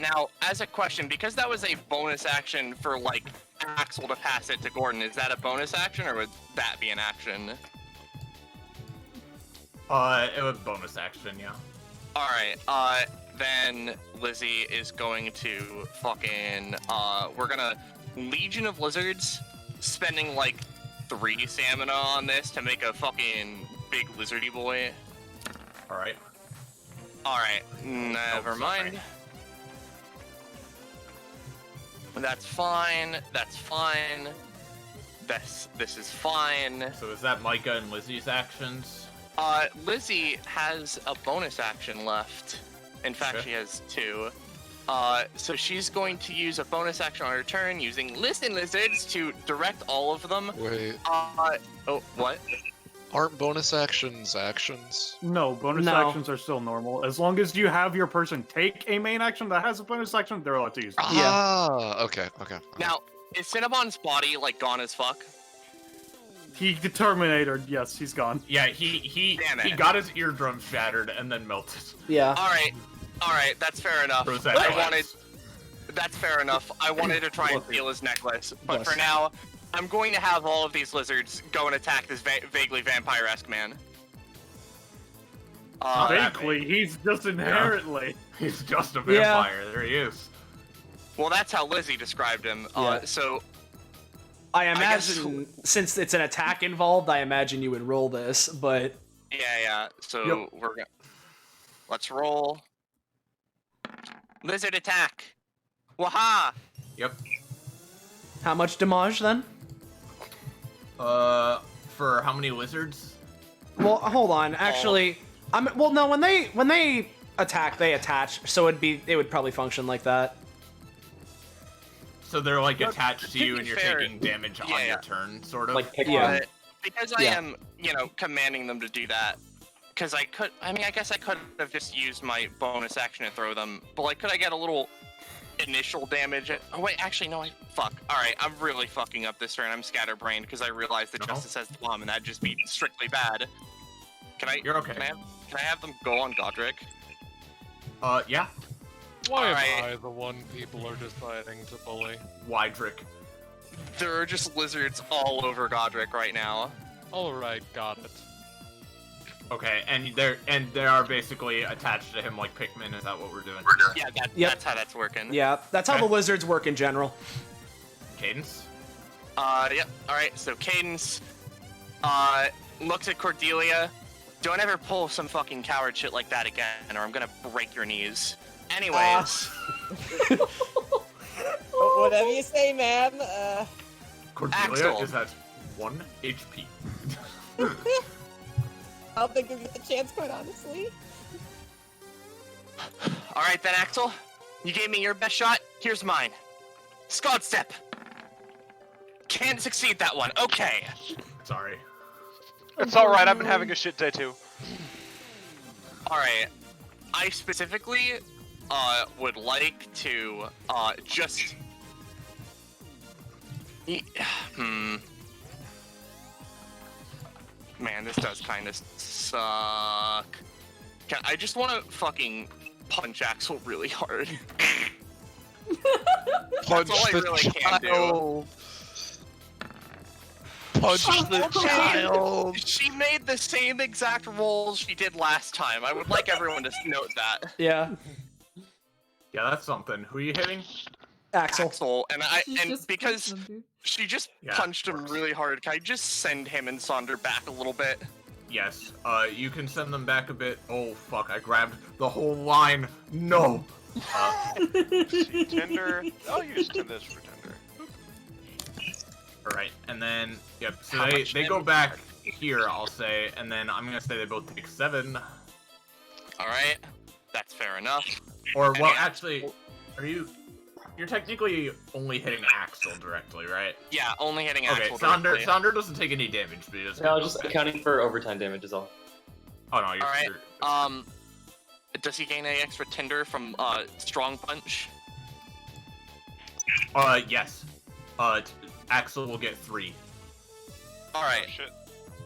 Now, as a question, because that was a bonus action for, like, Axel to pass it to Gordon, is that a bonus action, or would that be an action? It was bonus action, yeah. Alright, then Lizzie is going to fucking, we're gonna Legion of Lizards, spending, like, 3 stamina on this to make a fucking big lizardy boy. Alright. Alright, never mind. That's fine, that's fine. This is fine. So is that Micah and Lizzie's actions? Lizzie has a bonus action left. In fact, she has 2. So she's going to use a bonus action on her turn using Listen Lizards to direct all of them. Wait. Oh, what? Aren't bonus actions actions? No, bonus actions are still normal. As long as you have your person take a main action that has a bonus action, they're allowed to use it. Okay. Now, is Cinnabon's body, like, gone as fuck? He Terminator, yes, he's gone. Yeah, he got his eardrum shattered and then melted. Yeah. Alright, that's fair enough. That's fair enough. I wanted to try and steal his necklace, but for now, I'm going to have all of these lizards go and attack this vaguely vampire-esque man. Vaguely, he's just inherently. Yeah. He's just a vampire, there he is. Well, that's how Lizzie described him. So I imagine, since it's an attack involved, I imagine you would roll this, but... Yeah. So we're gonna... Let's roll. Lizard attack. Waha! Yep. How much damage, then? For how many lizards? Well, hold on. Actually, well, no. When they attack, they attach. So it would probably function like that. So they're like attached to you, and you're taking damage on your turn, sort of. Like because I am, commanding them to do that. Because I guess I could have just used my bonus action to throw them. But like, could I get a little initial damage? Oh wait, actually no. Fuck. All right, I'm really fucking up this turn. I'm scatterbrained because I realized that Justice has the bomb, and that'd just be strictly bad. Can I? You're okay. Can I have them go on Godric? Yeah. Why am I the one people are deciding to bully? Wydrick. There are just lizards all over Godric right now. Alright, got it. Okay, and they are basically attached to him like Pikmin. Is that what we're doing? Yeah, that's how that's working. Yeah, that's how the lizards work in general. Cadence? Yep. Alright, so Cadence, looks at Cordelia. Don't ever pull some fucking coward shit like that again, or I'm gonna break your knees. Anyways. Whatever you say, man. Cordelia Axel. is at 1 HP. I don't think you'll get the chance, quite honestly. Alright then, Axel. You gave me your best shot. Here's mine. Scald Step. Can't succeed that one. Okay. Sorry. It's alright, I've been having a shit day too. Alright. I specifically would like to just... Man, this does kind of suck. I just want to fucking punch Axel really hard. Punch That's all I the really can do. Punch the child. She made the same exact rolls she did last time. I would like everyone to note that. Yeah. Yeah, that's something. Who are you hitting? Axel. And because she just punched him really hard, can I just send him and Sonder back a little bit? Yes. You can send them back a bit. Oh fuck! I grabbed the whole line. No. Tinder. I'll use this for Tinder. All right, and then so How they much go damage? back here, I'll say, and then I'm gonna say they both take 7. All right, that's fair enough. Or well, actually, you're technically only hitting Axel directly, right? Yeah, only hitting Okay, Axel Sonder directly. doesn't take any damage, but he doesn't. No, just accounting for overtime damage is all. Oh no, you're. All right. Does he gain any extra Tinder from Strong Punch? Yes. Axel will get 3. All right.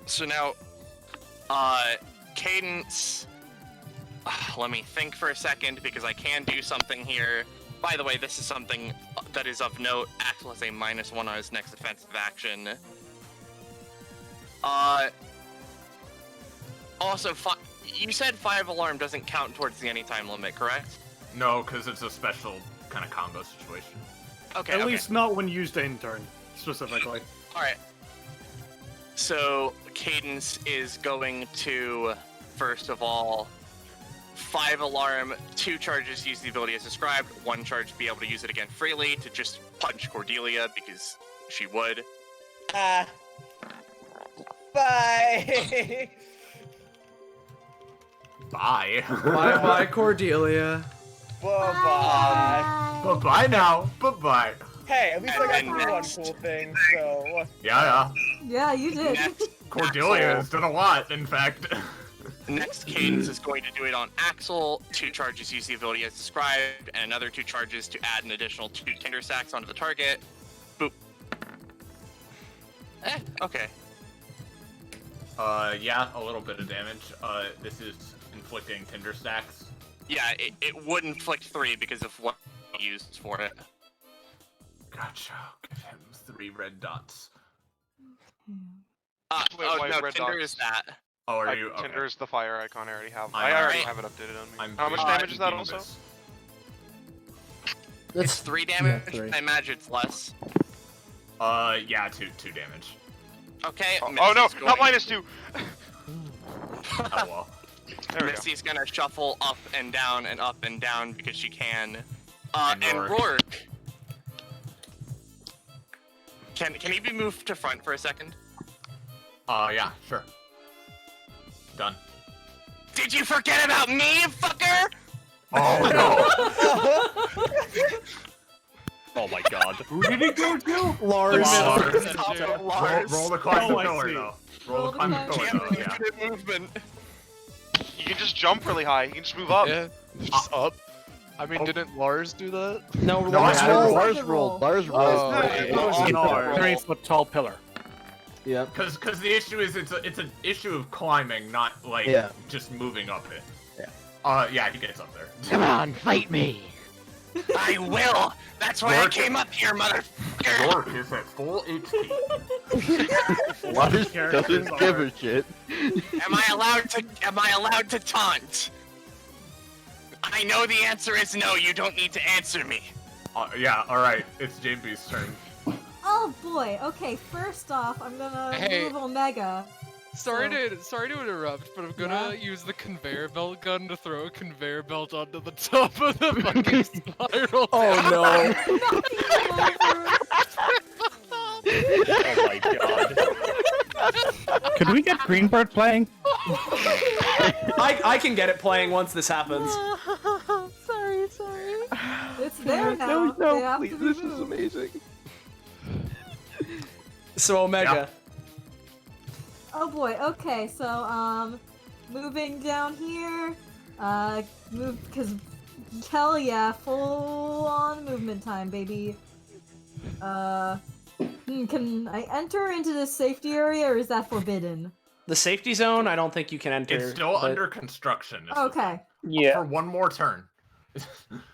So now, Cadence. Let me think for a second because I can do something here. By the way, this is something that is of note. Axel has a -1 on his next offensive action. Also, you said 5 alarm doesn't count towards the anytime limit, correct? No, because it's a special kind of combo situation. Okay. At least not when used in turn, specifically. All right. So Cadence is going to, first of all, 5 alarm, 2 charges use the ability as described, 1 charge be able to use it again freely to just punch Cordelia because she would. Bye. Bye. Bye, Cordelia. Bye. Bye now. Bye. Hey, at least I got And to do one next. cool thing. So. Yeah. Yeah, you did. Cordelia has done a lot, in fact. Next, Cadence is going to do it on Axel. 2 charges use the ability as described, and another 2 charges to add an additional 2 Tinder stacks onto the target. Boop. Okay. Yeah, a little bit of damage. This is inflicting Tinder stacks. Yeah, it would inflict 3 because of what he used for it. Gotcha. Give him 3 red dots. Wait, oh why no, red Tinder dots? is that. Oh, are you? Okay. Tinder's the fire icon I already have. I'm I already alright. have it updated on me. I'm How much doing damage is that Nimbus. also? It's 3 damage. Yeah, 3. I imagine it's less. Yeah, 2 damage. Okay. Oh no, Missy's not going- -2. Oh well. There we go. Missy's gonna shuffle up and down because she can. And And Rourke. Rourke. Can he be moved to front for a second? Yeah, sure. Done. Did you forget about me, fucker? Oh Oh my god. Who did he go to? Lars. Lars. Roll the climb Oh, the I pillar see. though. Roll the climb the pillar though. Yeah. Infinite movement. You can just jump really high. You can just move up. Yeah, just up. I mean, didn't Lars do that? No, No, Lars I had rolled. Lars rolled. Lars rolled. Oh, It was an R. 3-foot tall pillar. Yep. Because the issue is it's an issue of climbing, not like just moving up it. Yeah, he gets up there. Come on, fight me. I will. That's why I came up here, motherfucker. Rourke is at full HP. Lars doesn't give a shit. Am I allowed to taunt? I know the answer is no. You don't need to answer me. Yeah, alright. It's JB's turn. Oh boy. Okay, first off, I'm gonna Hey. move Omega. Sorry to interrupt, but I'm gonna use the conveyor belt gun to throw a conveyor belt onto the top of the fucking spiral. Oh no. Oh my god. Could we get Greenbird playing? I can get it playing once this happens. sorry. It's there now. They have please, to be this is moved. amazing. So Omega. Oh boy. Okay, so moving down here. Move because hell yeah, full on movement time, baby. Can I enter into this safety area, or is that forbidden? The safety zone, I don't think you can enter. It's still but- under construction. Okay, For one more turn.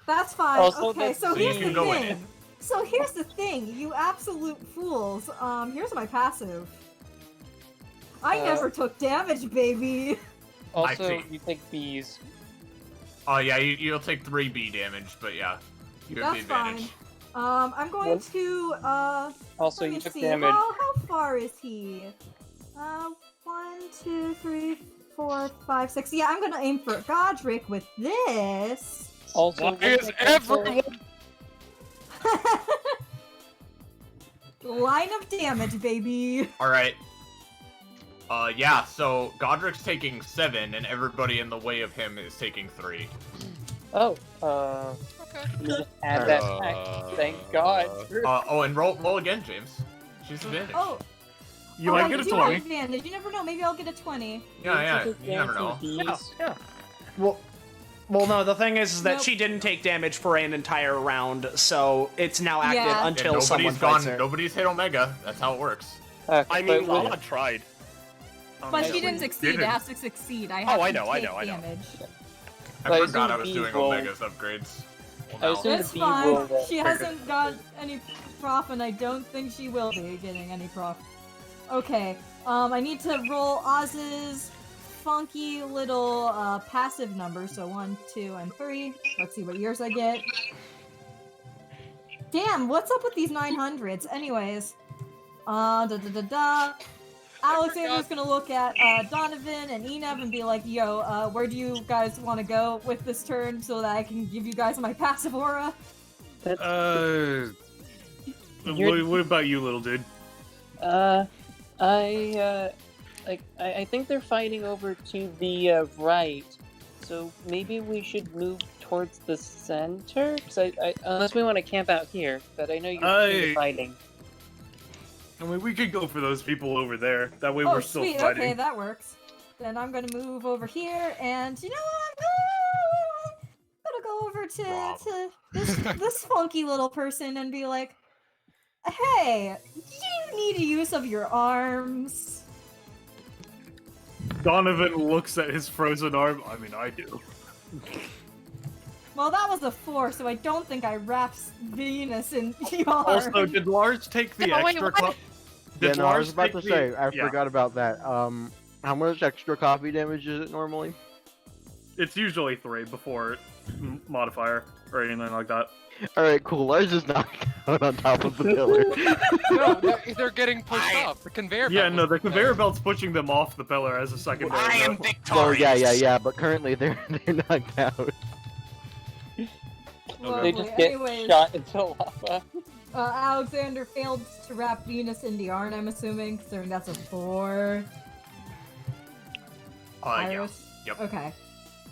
that's fine. Also, Okay, that's so So you here's can the go in thing. it. So here's the thing, you absolute fools. Here's my passive. I never took damage, baby. Also, see. you take Bs. Oh yeah, you'll take 3 B damage, but yeah, you have the That's advantage. fine. I'm going What? to Also, let me you took see. damage. How far is he? 1, 2, 3, 4, 5, 6. Yeah, I'm gonna aim for Godric with this. Also, Why is everyone? Line of damage, baby. All right. Yeah. So Godric's taking 7, and everybody in the way of him is taking 3. Oh, Okay. you just add that back. Thank God. Oh, and roll again, James. She's advantage. Oh. You oh, might I get a do 20. have advantage. You never know. Maybe I'll get a 20. Yeah, you never know. Yeah. Well, no, the thing is that Nope. she didn't take damage for an entire round, so it's now active Yeah. until And someone nobody's fights gone. her. Nobody's hit Omega. That's how it works. I mean, Lala tried. But she didn't succeed. didn't. It has to succeed. I have Oh, I to know, I take know, I know. damage. I forgot I was doing Omega's upgrades. Well, now. It's fine. She hasn't got any prof, and I don't think she will be getting any prof. Okay. I need to roll Oz's funky little passive numbers. So 1, 2, and 3. Let's see what years I get. Damn, what's up with these 900s? Anyways, Alexander's gonna look at Donovan and Enev and be like, yo, where do you guys want to go with this turn so that I can give you guys my passive aura? What about you, little dude? I think they're fighting over to the right, so maybe we should move towards the center. Cause unless we want to camp out here, but I know you're fighting. I mean, we could go for those people over there. That way Oh, we're still sweet. fighting. Okay, that works. Then I'm gonna move over here, and you know what? I'm gonna go over to this funky little person and be like, hey, do you need a use of your arms? Donovan looks at his frozen arm. I mean, I do. Well, that was a 4, so I don't think I wrapped Venus in your Also, did Lars take the extra coffee? Yeah, no, I was about to say, I forgot about that. How much extra coffee damage is it normally? It's usually 3 before modifier or anything like that. Alright, cool. Lars is knocked out on top of the pillar. No, they're getting pushed off. The conveyor belt. Yeah, no, the conveyor belt's pushing them off the pillar as a secondary. I am note. victorious. Oh, yeah, but currently they're knocked out. They just get shot into lava. Alexander failed to wrap Venus in the yarn, I'm assuming, considering that's a 4. Yeah. Iris? Yep. Okay.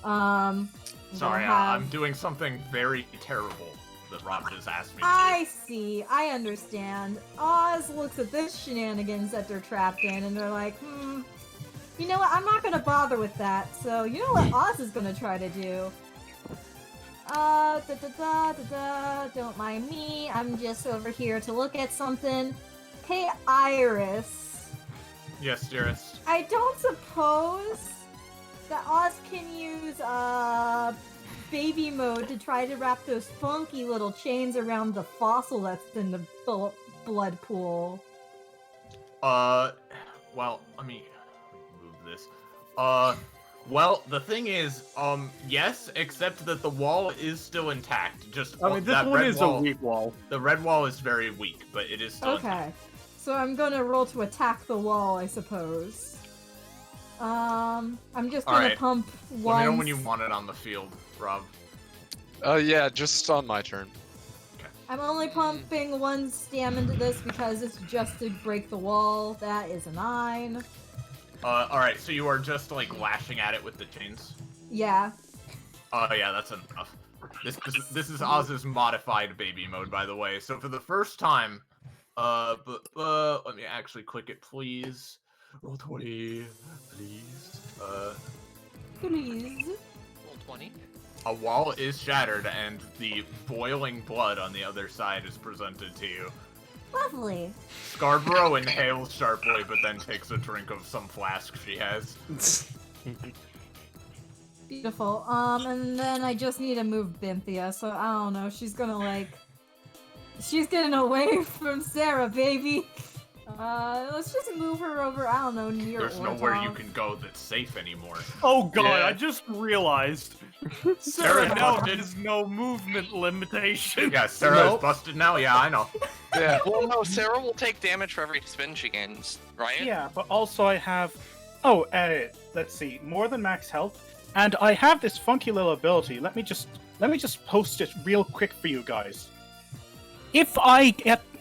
Sorry, have- I'm doing something very terrible that Rob just asked me to I see. I understand. Oz looks at this shenanigans that they're trapped in, and they're like, you know what? I'm not gonna bother with that. So, you know what Oz is gonna try to do? Don't mind me. I'm just over here to look at something. Hey, Iris. do. Yes, dearest. I don't suppose that Oz can use baby mode to try to wrap those funky little chains around the fossil that's in the blood pool. Well, let me move this. Well, the thing is, yes, except that the wall is still intact. Just I mean, this that one red is wall, a weak wall. The red wall is very weak, but it is still Okay. intact. So I'm gonna roll to attack the wall, I suppose. I'm just gonna Alright. pump Let one. me know when you want it on the field, Rob. Yeah, just on my turn. I'm only pumping one stam into this because it's just to break the wall. That is a 9. Alright, so you are just, like, lashing at it with the chains? Yeah. Oh, yeah, that's enough. This is Oz's modified baby mode, by the way. So for the first time, let me actually click it, please. Roll 20, please. Please. Roll 20. A wall is shattered, and the boiling blood on the other side is presented to you. Lovely. Scarborough inhales sharply, but then takes a drink of some flask she has. Beautiful. And then I just need to move Binthia, so I don't know. She's gonna, like... She's getting away from Sarah, baby! Let's just move her over, I don't know, near There's nowhere you Ortov. can go that's safe anymore. Oh god, Yeah. I just realized. Sarah now has no movement limitation. Yeah, Sarah's busted now? Yeah, I know. Yeah. Well, no, Sarah will take damage for every spin she gains, right? Yeah, but also I have. Oh, let's see, more than max health, and I have this funky little ability. Let me just post it real quick for you guys. If I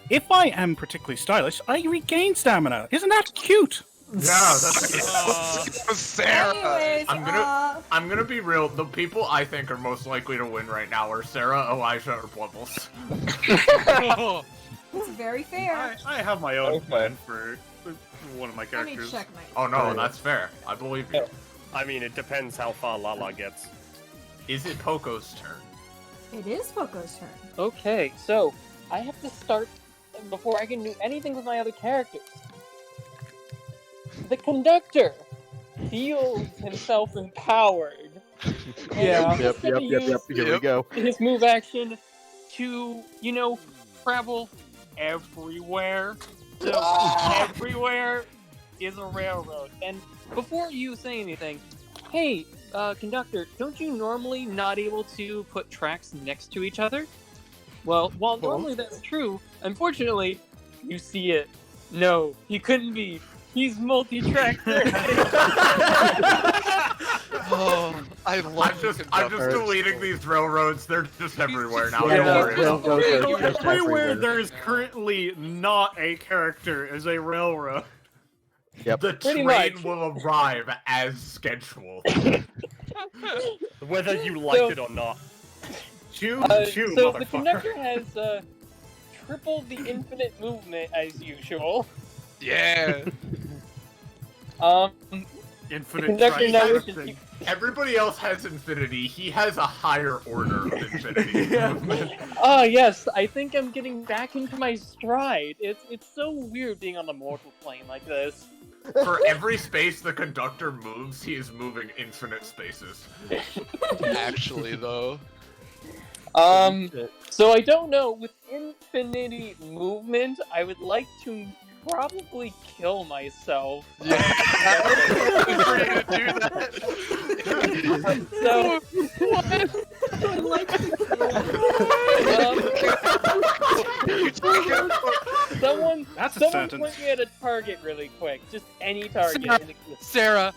am particularly stylish, I regain stamina. Isn't that cute? Yeah, that's Sarah. Anyways, I'm gonna be real. The people I think are most likely to win right now are Sarah, Elijah, or Blubbles. it's very fair. I have my own plan for one of my Let me characters. check my. Oh no, that's fair. I believe you. I mean, it depends how far Lala gets. Is it Poco's turn? It is Poco's turn. Okay, so I have to start before I can do anything with my other characters. The conductor feels himself empowered. Yep, And yep, he's gonna yep, use here we go. His move action to, travel everywhere. So everywhere is a railroad. And before you say anything, hey, conductor, don't you normally not able to put tracks next to each other? Well, while normally that's true, unfortunately, you see it. No, he couldn't be. He's multi-track. Oh, I'm just deleting these railroads. They're just everywhere now. Everywhere there is currently not a character is a railroad. Yep. The Pretty train much. will arrive as scheduled. Whether you like it or not. Choo, So the motherfucker. conductor has triple the infinite movement as usual. Yeah. Infinite conductor now track wishes thing. Everybody else has infinity. He has a higher order of infinity. Yes, I think I'm getting back into my stride. It's so weird being on the mortal plane like this. For every space the conductor moves, he is moving infinite spaces. Actually, though. So I don't know, with infinity movement, I would like to probably kill myself. Yeah. For you to do that. So, someone That's a someone sentence. point me at a target really quick. Just any target. Sarah.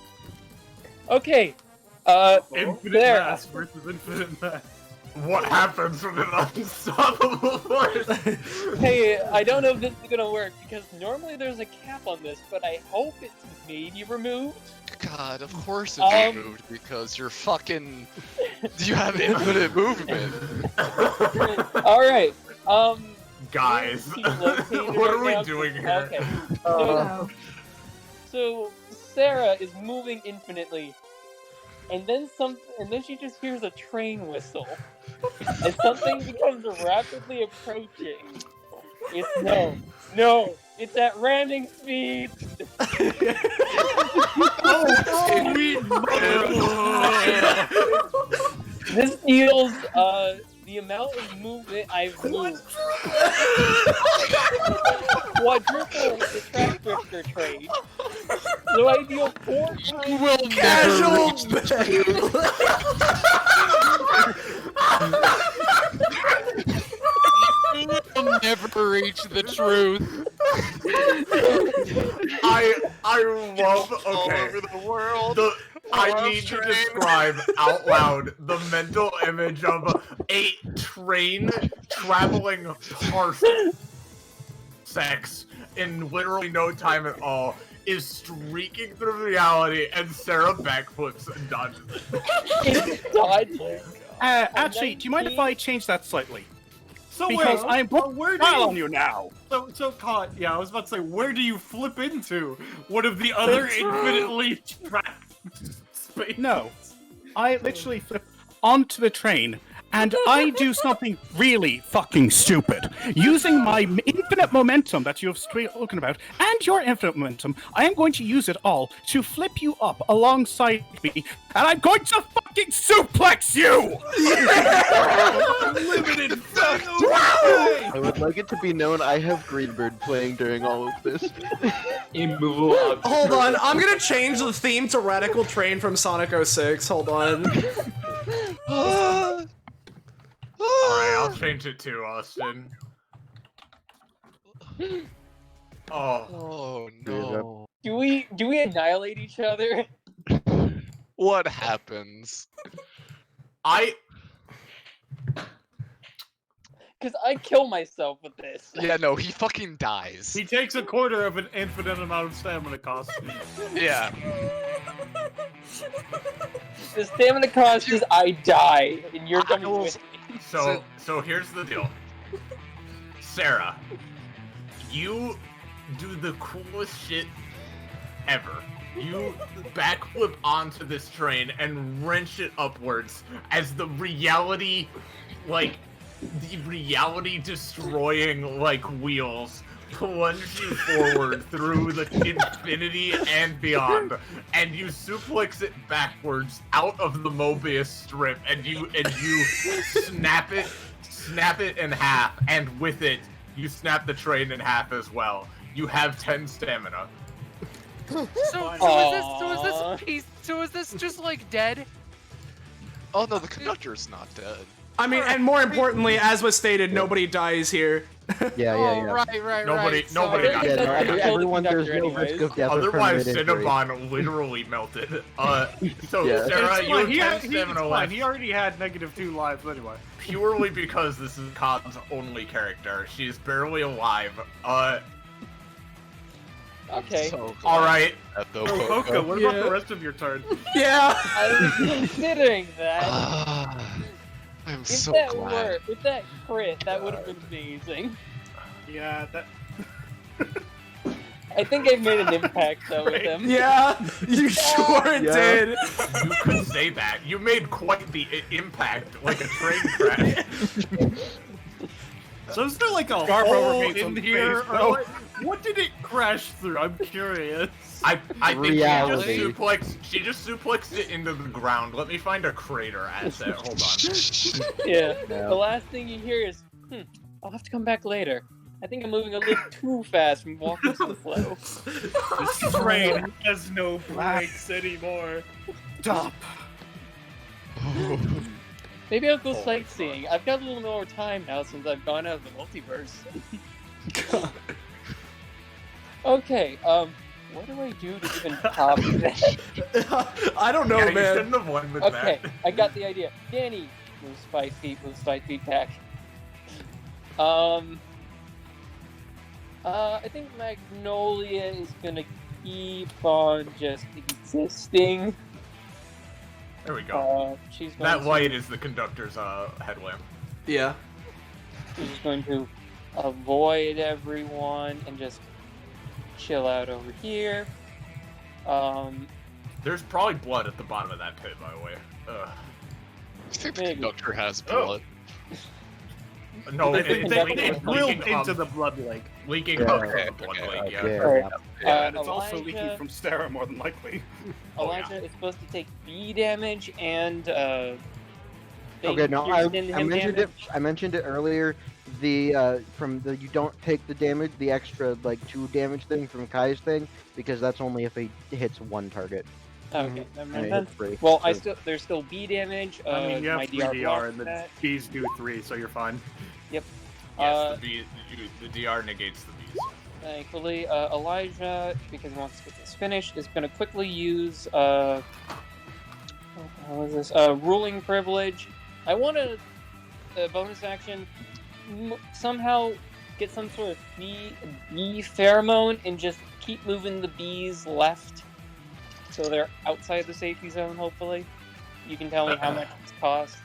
Okay. Infinite there. mass versus infinite mass. What happens when an unstoppable force? Hey, I don't know if this is gonna work because normally there's a cap on this, but I hope it's maybe removed. God, of course it's removed because you're fucking. You have infinite movement. All right. Guys, what are we doing here? Okay. So Sarah is moving infinitely, and then she just hears a train whistle, and something becomes rapidly approaching. It's no, it's at ramming speed. This deals the amount of movement I've moved. Quadruple the track drifter trade. So I deal 4 times. Will Casual You will never reach the truth. I love. All Okay. over the world. I need to describe out loud the mental image of a train traveling parsecs in literally no time at all is streaking through reality, and Sarah backflips and dodges it. Actually, do you mind if I change that slightly? So Because wait, I'm where do pile you, on you now. So caught. Yeah, I was about to say, where do you flip into? One of the other infinitely trapped space? No, I literally flip onto the train, and I do something really fucking stupid. Using my infinite momentum that you have spoken about, and your infinite momentum, I am going to use it all to flip you up alongside me, and I'm going to fucking suplex you! I would like it to be known I have Greenbird playing during all of this. Immovable object. Hold on, I'm gonna change the theme to Radical Train from Sonic 06. Hold on. Alright, I'll change it too, Austin. Oh no. Do we annihilate each other? What happens? Because I kill myself with this. Yeah, no, he fucking dies. He takes a quarter of an infinite amount of stamina cost. Yeah. The stamina cost is I die, and you're coming with me. So here's the deal. Sarah, you do the coolest shit ever. You backflip onto this train and wrench it upwards as the reality destroying wheels plunge you forward through the infinity and beyond, and you suplex it backwards out of the Mobius strip, and you snap it in half, and with it you snap the train in half as well. You have 10 stamina. So is this just like dead? Oh no, the conductor's not dead. I mean, and more importantly, as was stated, nobody dies here. Oh, right. Nobody got Yeah, no, hurt. everyone, there's no risk of death or Otherwise, permanent injury. Cinnabon literally melted. So Yeah. Sarah, It's you fine, have 10 stamina left. He already had -2 lives anyway. Purely because this is Kod's only character. She's barely alive. Okay. Alright. Poco, what about the rest of your turn? Yeah! I was considering that. I'm If so that glad. worked, with that crit, that would have been amazing. Yeah, that. I think I made an impact though with him. Yeah, you sure did. You could say that. You made quite the impact, like a train crash. So is there like a Scarf hole overpaints on in the here? face, Or bro. what did it crash through? I'm curious. I think Reality. she just suplexed it into the ground. Let me find a crater asset. Hold on. Yeah. The last thing you hear is, I'll have to come back later. I think I'm moving a little too fast from walking to the flow. This train has no brakes anymore. Stop. Maybe I'll go sightseeing. I've got a little more time now since I've gone out of the multiverse. Okay, what do I do to even top that? I don't know, Yeah, you man. shouldn't have won with Okay, that. I got the idea. Danny moves 5 feet back. I think Magnolia is gonna keep on just existing. There we go. She's going That to, light is the conductor's headlamp. Yeah. She's just going to avoid everyone and just chill out over here. There's probably blood at the bottom of that pit, by the way. Ugh. I think the conductor has Oh. blood. No, They it's drilled leaking into the blood lake. Leaking Yeah. up from the blood lake, yeah. Alright. And it's also Elijah- leaking from Sarah, more than likely. Elijah is supposed to take B damage and Okay, no, I Kirsten him mentioned damage. it. I mentioned it earlier. The from the you don't take the damage, the extra 2 damage thing from Kai's thing, because that's only if he hits one target. Okay, never And mind it then. hits 3. Well, so- there's still B damage. I mean, you have my 3 DR, DR, blocks and the that. B's do 3, so you're fine. Yep. Yes, the DR negates the B's. Thankfully, Elijah, because he wants to get this finished, is going to quickly use what the hell is this? Ruling privilege. I want a bonus action. Somehow get some sort of bee pheromone and just keep moving the bees left, so they're outside the safety zone. Hopefully, you can tell me how much it costs.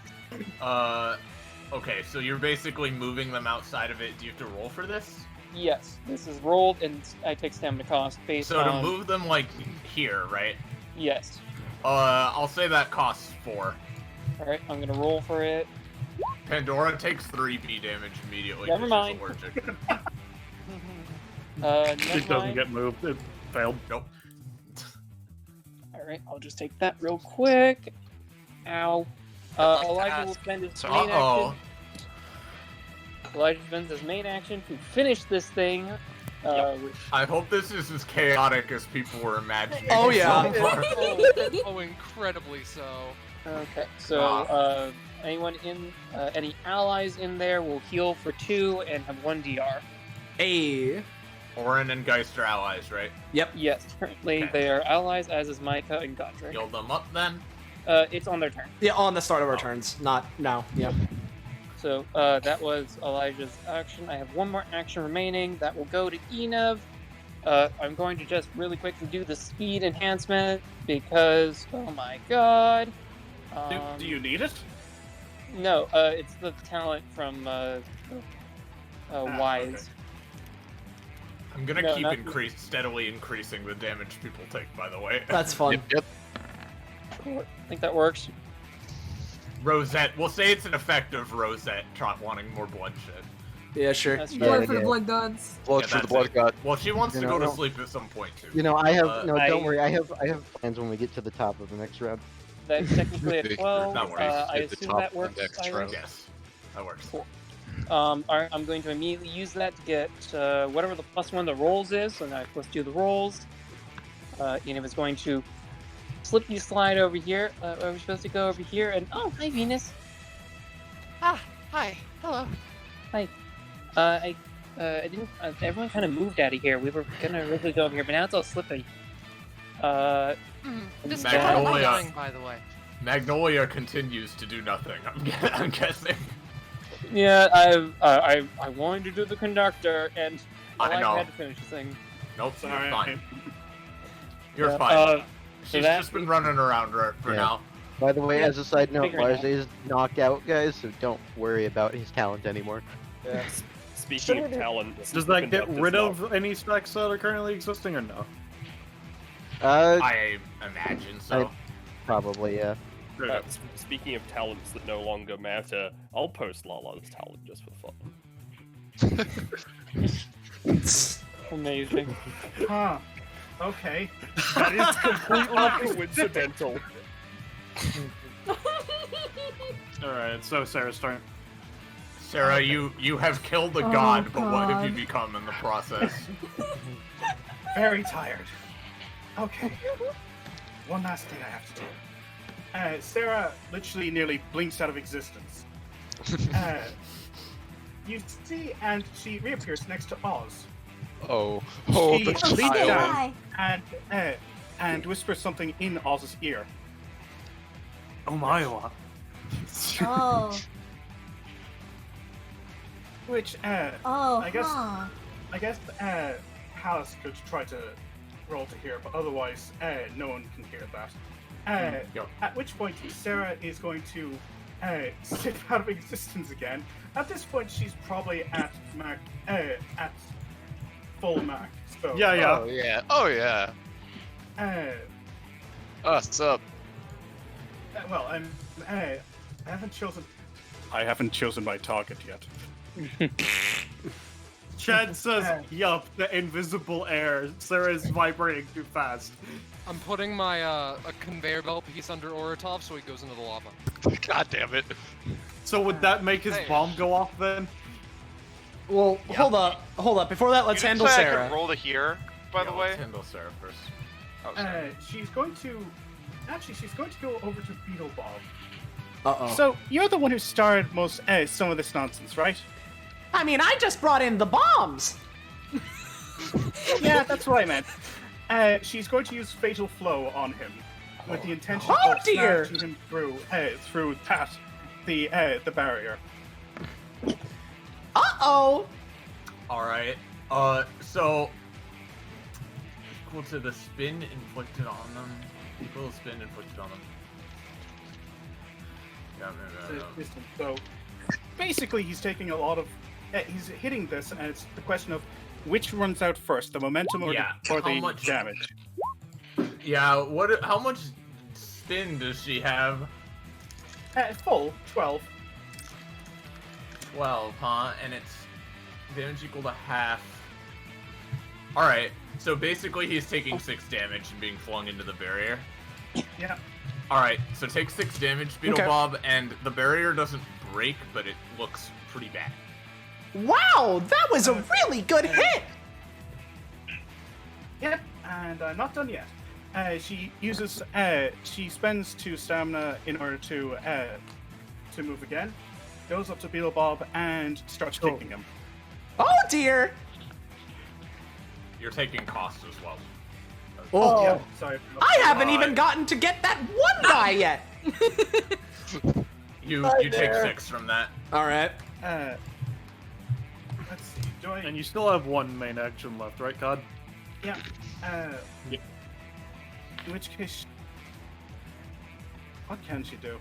Okay, so you're basically moving them outside of it. Do you have to roll for this? Yes, this is rolled, and I take stamina cost based So on. to move them here, right? Yes. I'll say that costs 4. All right, I'm gonna roll for it. Pandora takes 3 B damage immediately. Never 'cause she's mind. allergic. Never It doesn't mind. get moved. It failed. Nope. All right, I'll just take that real quick. Ow. Elijah will spend his main action. Elijah spends his main action to finish this thing. I hope this is as chaotic as people were imagining. Oh, yeah. So far. Oh, incredibly so. Okay, so anyone in any allies in there will heal for 2 and have 1 DR. Hey. Orin and Geist are allies, right? Yep. Yes, currently they are allies, as is Micah and Godric. Heal them up then. It's on their turn. Yeah, on the start of our turns, not now. Yeah. So that was Elijah's action. I have 1 more action remaining. That will go to Enev. I'm going to just really quickly do the speed enhancement because, oh my god. Do you need it? No, it's the talent from Wise. Okay. I'm gonna No, keep steadily increasing the damage people take, by the way. That's fun. Yep. I think that works. Rosette. We'll say it's an effect of Rosette wanting more bloodshed. Yeah, sure. That's Blood for the blood gods. Blood Yeah, for the that's blood it. god. Well, she wants You to know, go to no. sleep at some point too. You know, I have no. I- Don't worry. I have plans when we get to the top of the next round. That's technically at 12. That works. I At the assume top that of the works. next Cyrus? round. Yes, that works. Cool. I'm going to immediately use that to get whatever the +1 the rolls is. So now let's do the rolls. Enev is going to slip you slide over here. Are we supposed to go over here? And oh, hi Venus. Ah, hi. Hello. Hi. I didn't. Everyone kind of moved out of here. We were gonna originally go over here, but now it's all slippy. This Bad. guy Magnolia. going, by the way. Magnolia continues to do nothing. I'm guessing. Yeah, I wanted to do the conductor, and I know. had to finish the thing. Nope, Sorry. you're fine. You're Yeah, fine. so She's that- just been running around for Yeah. now. By the way, Yeah, as a side note, figure it out. Larze is knocked out, guys, so don't worry about his talent anymore. Yeah. Speaking of talent, Does that get rid of any specs that are currently existing or no? I imagine so. Probably, yeah. Speaking of talents that no longer matter, I'll post Lala's talent just for fun. Amazing. Huh. Okay. That is completely coincidental. Alright, so Sarah's turn. Sarah, you have killed a Oh, god, but what have God. you become in the process? Very tired. Okay. One last thing I have to do. Sarah literally nearly blinks out of existence. You see, and she reappears next to Oz. Oh, She the leans child. down and whispers something in Oz's ear. Oh my god. Oh. Which, Oh, I guess, huh. Hallis could try to roll to hear, but otherwise, no one can hear that. At which point, Sarah is going to slip out of existence again. At this point, she's probably at full Mac. So, Yeah, yeah. Oh yeah. Oh yeah. What's up? Well, I haven't chosen. I haven't chosen my target yet. Chad says, yup, the invisible air. Sarah's vibrating too fast. I'm putting my a conveyor belt piece under Oratov so he goes into the lava. God damn it. So would that make his Hey. bomb go off then? Well, hold up. Before that, let's You didn't handle say I Sarah. could roll to hear, by the way. Let's handle Sarah first. Oh, sorry. She's going to. Actually, she's going to go over to Beetle Bob. Uh-oh. So, you're the one who started some of this nonsense, right? I mean, I just brought in the bombs. Yeah, that's what I meant. She's going to use Fatal Flow on him, with the intention Oh, of dear. smashing him through the barrier. Uh-oh. Alright. So equal to the spin inflicted on them. Equal to spin inflicted on them. So, basically, he's taking a lot of. He's hitting this, and it's the question of which runs out first, the momentum or Yeah, the how much- damage. Yeah, how much spin does she have? Full 12. 12, huh? And it's damage equal to half. Alright, so basically he's taking 6 damage and being flung into the barrier. Yeah. Alright, so take 6 damage, Beetle Okay. Bob, and the barrier doesn't break, but it looks pretty bad. Wow, that was a really good hit! Yep, and I'm not done yet. She spends 2 stamina in order to move again. Goes up to Beelzebub and starts kicking him. Oh dear! You're taking costs as well. Oh, yeah, sorry. I haven't even gotten to get that one guy yet! You take 6 from that. Alright. Let's see, do I... And you still have 1 main action left, right, Cod? Yeah. In which case... What can she do?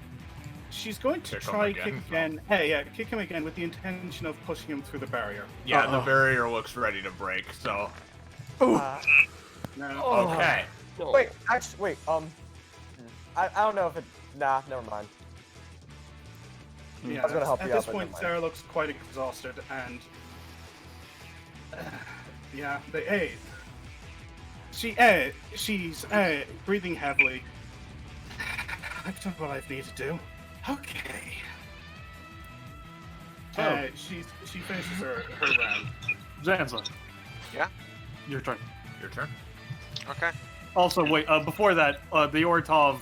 She's going to try kick again. Hey, yeah, kick him again with the intention of pushing him through the barrier. Yeah, the barrier looks ready to break, so... No. Okay. Wait, actually, wait, I don't know if it... Nah, never mind. Yeah, I was gonna help you at out, this but point, never mind. Sarah looks quite exhausted, and... she's breathing heavily. I've done what I need to do. Okay. She finishes her round. Zanza. Yeah? Your turn. Your turn. Okay. Also, wait, before that, the Ortov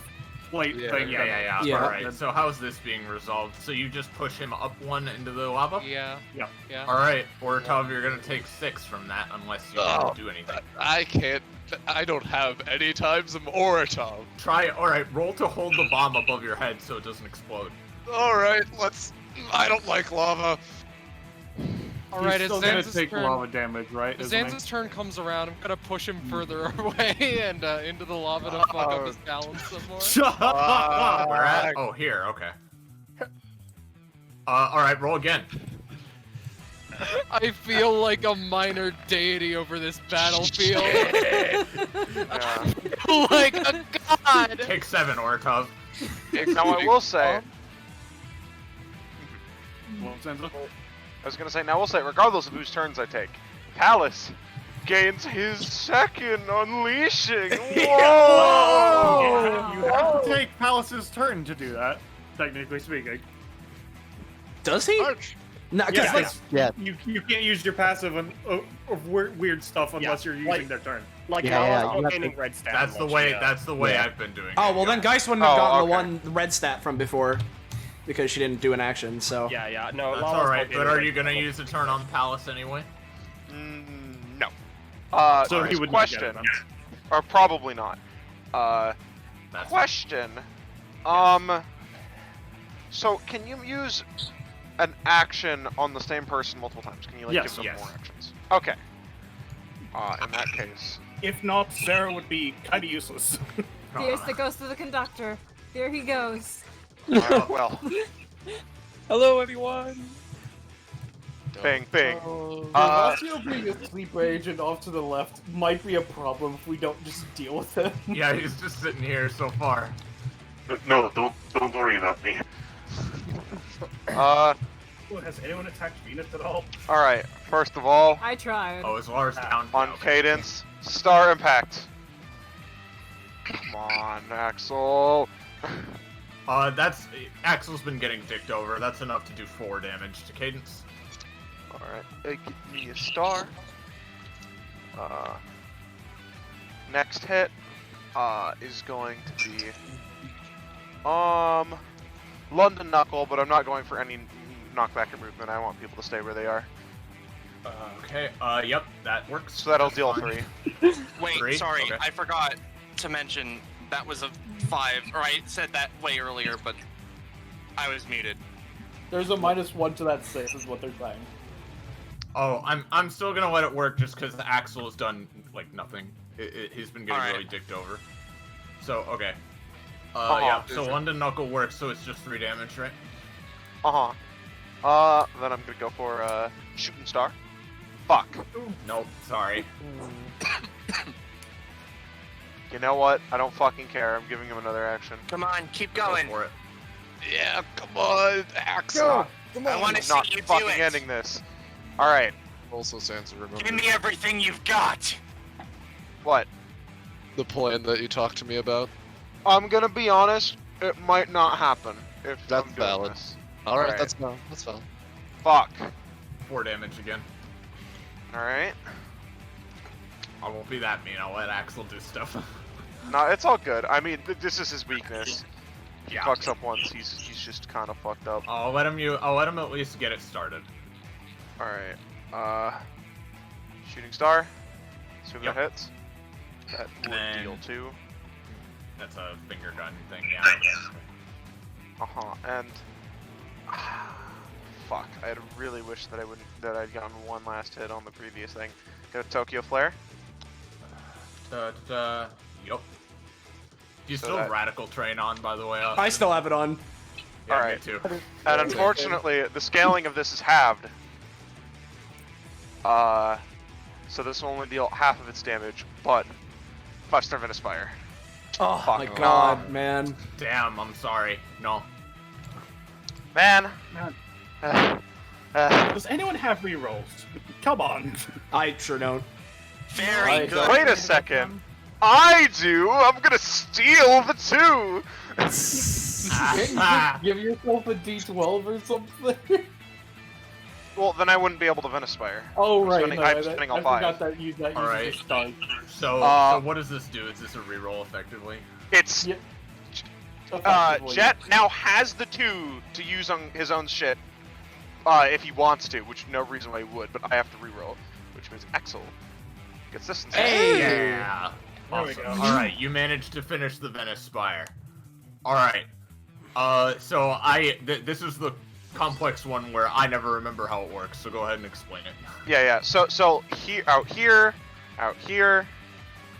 plate thing. Yeah. Alright, so how's this being resolved? So you just push him up 1 into the lava? Yeah. Alright, Ortov, you're gonna take 6 from that unless you don't do anything. I can't. I don't have any times of Ortov. Alright, roll to hold the bomb above your head so it doesn't explode. Alright, let's. I don't like lava. Alright, He's it's still gonna Zanza's take turn. lava damage, right? As isn't he? Zanza's turn comes around, I'm gonna push him further away and into the lava to fuck up his balance some more. Where at? Oh, here, okay. Alright, roll again. I feel like a minor deity over this battlefield. Like a god! Take 7, Ortov. Now I will say... I was gonna say, now I will say, regardless of whose turns I take, Palace gains his second unleashing. Whoa! You have to take Palace's turn to do that, technically speaking. Does he? No, because you can't use your passive of weird stuff unless you're using their turn. Like gaining red stat. That's the way. That's the way I've been doing. Oh well, then Geist wouldn't have gotten the one red stat from before because she didn't do an action. So Yeah, no. That's all right. But are you gonna use a turn on Palace anyway? No. So he would not get it, question, or probably not. Question. So can you use an action on the same person multiple times? Can you like give them more actions? Okay. In that case. If not, Sarah would be kind of useless. Here's the ghost of the conductor. Here he goes. Well. Hello, everyone. Bing, bing. Horacio being a sleeper agent off to the left might be a problem if we don't just deal with it. Yeah, he's just sitting here so far. No, don't worry about me. Has anyone attacked Venus at all? Alright, first of all, I tried. Oh, is Lars down? on cadence, star impact. Come on, Axel. Axel's been getting dicked over. That's enough to do 4 damage to Cadence. Alright, give me a star. Next hit is going to be London Knuckle, but I'm not going for any knockback or movement. I want people to stay where they are. Okay, yep, that works. So that'll deal 3. Wait, 3? sorry, Okay. I forgot to mention that was a 5, or I said that way earlier, but I was muted. There's a -1 to that save, is what they're saying. Oh, I'm still gonna let it work just because Axel has done like nothing. He's been getting really dicked over. So okay. Yeah. So London Knuckle works, so it's just 3 damage, right? Then I'm gonna go for Shooting Star. Fuck. Nope. Sorry. You know what? I don't fucking care. I'm giving him another action. Come on, keep going. Go for it. Yeah, come on, Axel. I want to see Not you do fucking it. ending this. All right. Also, Sansa, remember Give me everything you've got. What? the plan that you talked to me about? I'm gonna be honest. It might not happen if That's I'm doing valid. this. All right, that's fine. That's fine. Fuck. 4 damage again. Alright. I won't be that mean. I'll let Axel do stuff. No, it's all good. I mean, this is his weakness. He Yeah. fucks up once, he's just kind of fucked up. I'll let him at least get it started. Alright. Shooting star. Assume that hits. That would deal 2. That's a finger gun thing, yeah. Okay. And fuck, I had really wished that I'd gotten one last hit on the previous thing. Go to Tokyo Flare. Yup. Do you So still that- radical train on, by the way? I still have it on. Yeah, Alright. me too. And unfortunately, the scaling of this is halved. So this will only deal half of its damage, but 5-star Venus Fire. Oh Fuck. my god, man. Damn, I'm sorry. No. Man. Does anyone have rerolls? Come on. I sure don't. Very good. Wait a second. I do. I'm gonna steal the 2. Give yourself a D12 or something. Well, then I wouldn't be able to Venus Fire. Oh right, I'm spending all 5. I forgot that you Alright. just start. So what does this do? Is this a reroll effectively? It's Effectively. Jet now has the 2 to use on his own shit. If he wants to, which no reason why he would, but I have to reroll, which means Axel gets this instead. Hey! Yeah. There we Awesome. go. Alright, you managed to finish the Venice Spire. Alright. So this is the complex one where I never remember how it works, so go ahead and explain it. Yeah. So here, out here, out here.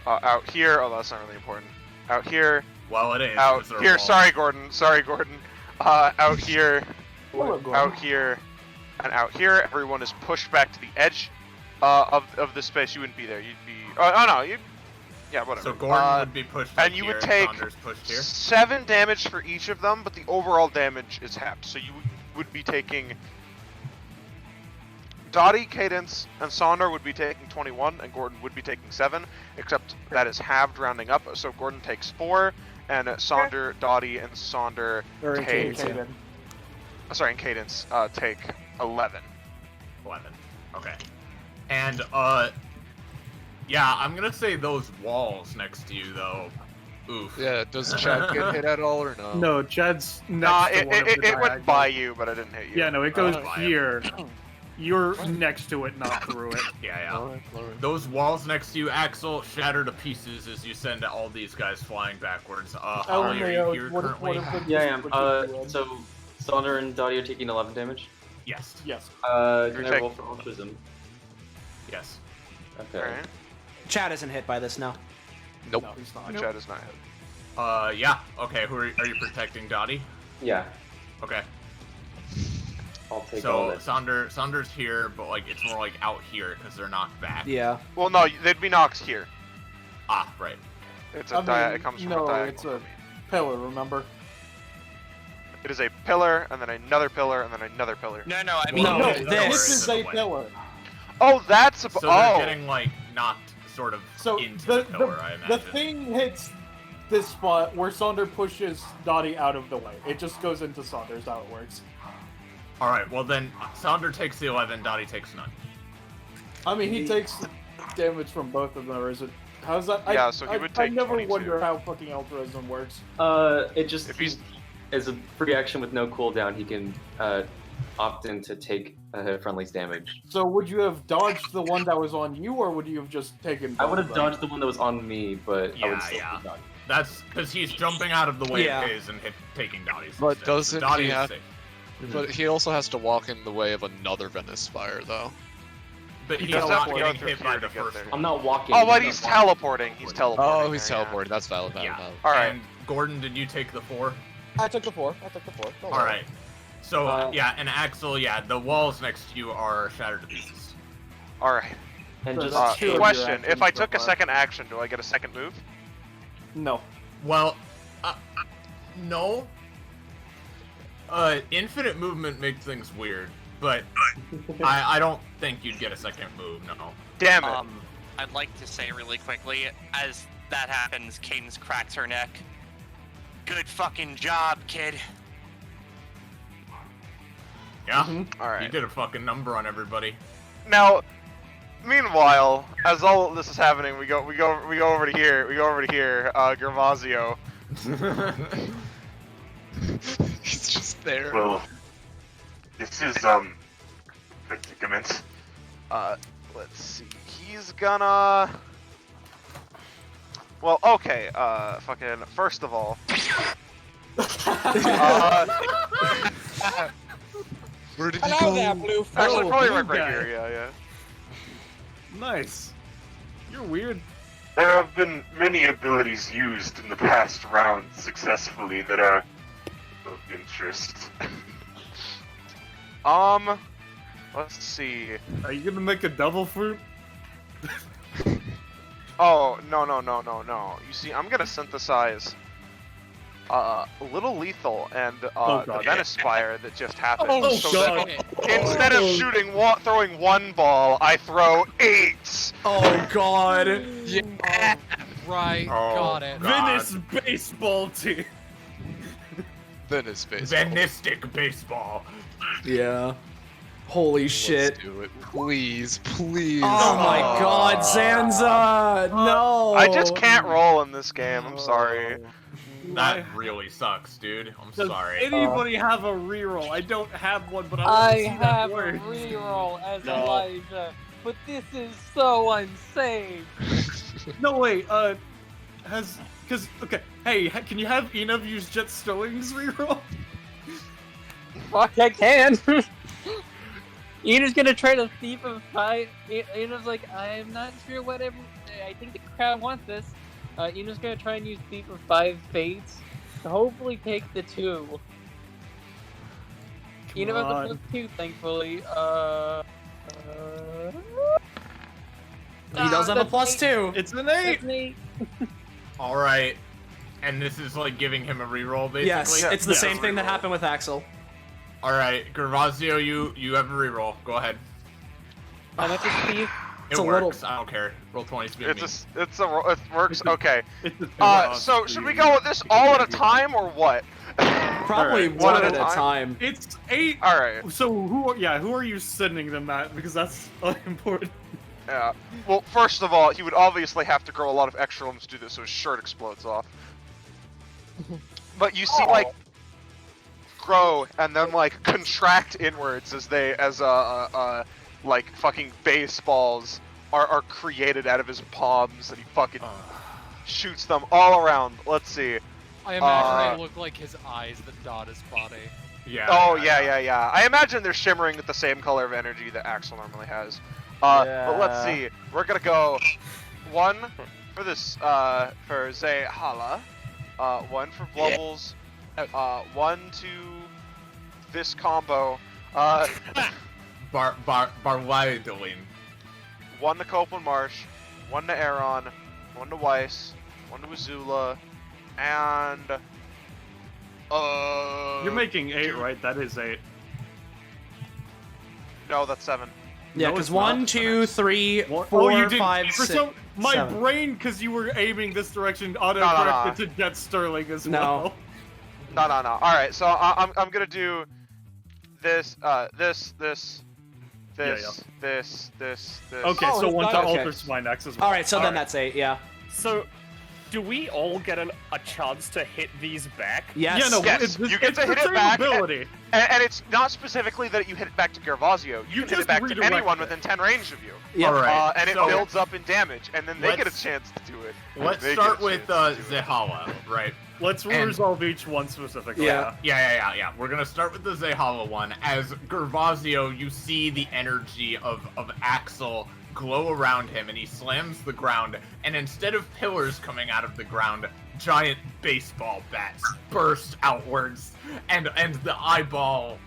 Oh, that's not really important. Out here. Well, it is. Out 'cause they're here. walls. Sorry, Gordon. Out here. Hello, Gordon. Out here. And out here. Everyone is pushed back to the edge of the space. You wouldn't be there. You'd be. Oh no. You. Yeah, whatever. So Gordon would be pushed and like you here, would take Saunders pushed here. 7 damage for each of them, but the overall damage is halved. So you would be taking. Dottie, Cadence, and Saunder would be taking 21, and Gordon would be taking 7, except that is halved rounding up. So Gordon takes 4, and Saunder, Dottie, and Saunder take. Sorry, and Cadence take 11. 11. Okay. And yeah, I'm gonna say those walls next to you though. Oof. Yeah, does Chad get hit at all or no? No, Chad's next Nah, to one of the it went diagonals. by you, but I didn't hit you. Yeah, no, it goes by here. You're next to it, not through it. Yeah. Alright. Those walls next to you, Axel, shatter to pieces as you send all these guys flying backwards. Holly, are you here currently? Yeah, I am. So Saunder and Dottie are taking 11 damage? Yes. Yes. Can I roll for altruism? Yes. Okay. Alright. Chad isn't hit by this, no. Nope. No, he's not. Chad is not hit. Yeah. Okay, are you protecting Dottie? Yeah. Okay. I'll take all So of it. Saunder's here, but like it's more like out here because they're knocked back. Yeah. Well, no, they'd be knocked here. Ah, right. It's I a mean, it comes from no, a diagonal. it's a pillar, remember? It is a pillar, and then another pillar, and then another pillar. No, I mean No, No, this is a pillar. Oh, that's a. So oh. they're getting like knocked sort of So into the pillar, I imagine. the thing hits this spot where Saunder pushes Dottie out of the way. It just goes into Saunders, how it works. All right. Well then, Saunder takes the 11. Dottie takes none. I mean, he takes damage from both of them, or is it? How's that? Yeah, so he would I take never 22. wonder how fucking altruism works. It just as a free action with no cooldown, he can opt in to take a friendly's damage. So would you have dodged the one that was on you, or would you have just taken? I would have both of them? dodged the one that was on me, but I would still Yeah. be dodged. That's because he's jumping out of the way Yeah. of his and taking Dottie's. But instead. doesn't Dottie he is have? safe. But he also has to walk in the way of another Venice Spire, though. But He he's doesn't not have to go getting through hit here by to the get first there. one. I'm not walking. Oh, but I'm he's not teleporting. He's teleporting. Oh, he's teleporting. That's valid. Yeah. All right. And Gordon, did you take the 4? I took the 4. Don't All worry. right. So yeah, and Axel, yeah, the walls next to you are shattered to pieces. All right. And just that's two of your Question: actions if I so took a far. second action, do I get a second move? No. Well, no. Infinite movement makes things weird, but I don't think you'd get a second move. No. Damn it. I'd like to say really quickly, as that happens, Cadence cracks her neck. Good fucking job, kid. Yeah. All right. You did a fucking number on everybody. Now, meanwhile, as all of this is happening, we go over to here. Gervasio. He's just there. Well, this is predicament. Let's see. He's gonna. Well, okay. Fucking. First of all. Where did Hello there, Blue. Actually, probably blue right guy. here. Yeah. Nice. You're weird. There have been many abilities used in the past round successfully that are of interest. Let's see. Are you gonna make a double fruit? Oh, no. You see, I'm gonna synthesize Little Lethal and the Venice Spire that just happened. Oh, so God. that instead of throwing one ball, I throw 8. Oh god. Yeah. Right. Got it. Venice baseball team. Venice baseball. Venistic baseball. Yeah. Holy shit. Let's do it. Please. Oh my god, Zanza! No! I just can't roll in this game, I'm sorry. That really sucks, dude. I'm Does sorry. anybody have a reroll? I don't have one, but I I want to see that have a word. reroll as No. Elijah, but this is so unsafe. No, wait, okay, hey, can you have Enav use Jet Stowing's reroll? Fuck, I can. Ina's gonna try to thief of 5. Ina's like, I'm not sure whatever. I think the crowd wants this. Ina's gonna try and use thief of 5 fates to hopefully take the 2. Ina has a +2, thankfully. He does have a +2. It's an 8. All right. And this is like giving him a reroll, basically. Yes, it's the same thing that happened with Axel. All right, Gervasio, you have a reroll. Go ahead. How much is thief? It works. I don't care. Roll 20 to be me. It works. Okay. So should we go with this all at a time or what? Probably one at a time. It's 8. All right. So who are you sending them at? Because that's important. Yeah. Well, first of all, he would obviously have to grow a lot of extra limbs to do this, so his shirt explodes off. But you see, like, grow and then like contract inwards as like fucking baseballs are created out of his palms, and he fucking shoots them all around. Let's see. I imagine they look like his eyes that dot his body. Yeah. Oh yeah. I imagine they're shimmering with the same color of energy that Axel normally has. But let's see. We're gonna go 1 for this for Zehala, 1 for Blubbles, 1 to this combo. Barwaidoline. 1 to Copeland Marsh, 1 to Aaron, 1 to Weiss, 1 to Azula, and You're making 8, right? That is 8. No, that's 7. Yeah, because 1, 2, 3, 4, Oh, you did. 5, For 6, some, my 7. brain, because you were aiming this direction, auto-corrected to Jet Sterling as well. No. All right, so I'm gonna do this, this. Okay, Oh, so it's 1 to not- Alter Spine X as well. All right, so then that's 8. Yeah. So, do we all get a chance to hit these back? Yes. Yeah, no, Yes, you get to hit it back, and it's not specifically that you hit it back to Gervasio. You can hit it back to anyone within 10 range of you. Yeah. All right. And it so builds up in damage, and then they get a let's- chance to do it. Let's They start get a with chance to do it. Zehala, right? Let's resolve each one specifically. Yeah. We're gonna start with the Zehala one. As Gervasio, you see the energy of Axel glow around him, and he slams the ground, and instead of pillars coming out of the ground, giant baseball bats burst outwards, and the eyeball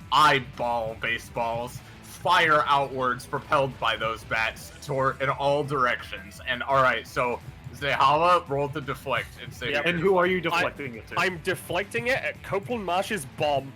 baseballs fire outwards, propelled by those bats in all directions. And all right, so Zehala, roll to deflect and say. And who are you deflecting it to? I'm deflecting it at Copeland Marsh's bomb.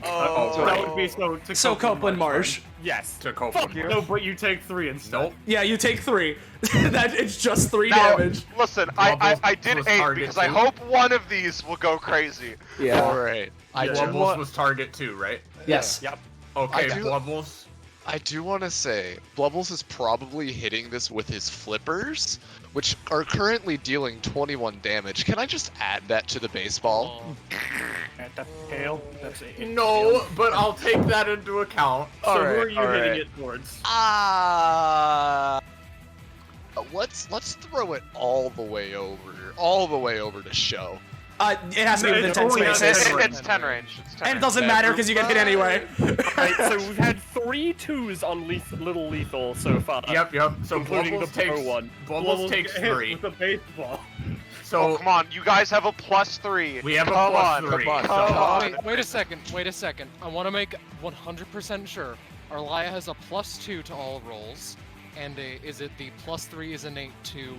So that would be to Copeland Marsh. Yes. To Copeland Marsh. No, but you take 3 instead. Nope. Yeah, you take 3. It's just 3 Now, damage. Listen, I did 8 because I hope one of these will go crazy. Yeah. All right. Blubbles was target 2, right? Yes. Yep. Okay, I do- Blubbles. I do want to say, Blubbles is probably hitting this with his flippers, which are currently dealing 21 damage. Can I just add that to the baseball? At the tail. That's it. No, but I'll take that into account. So who are you hitting it towards? Let's throw it all the way over to show. It has to be within 10 spaces. It's 10 range. And it doesn't matter because you get hit anyway. Right, so we've had 3 2s on Little Lethal so far. Yep. So including Blubbles the pro takes one. Blubbles takes Hit 3. with a baseball. So come on, you guys have a +3. We have a Come plus on, 3. Come on. Wait a second. I want to make 100% sure. Arlia has a +2 to all rolls, and is it the +3 is innate to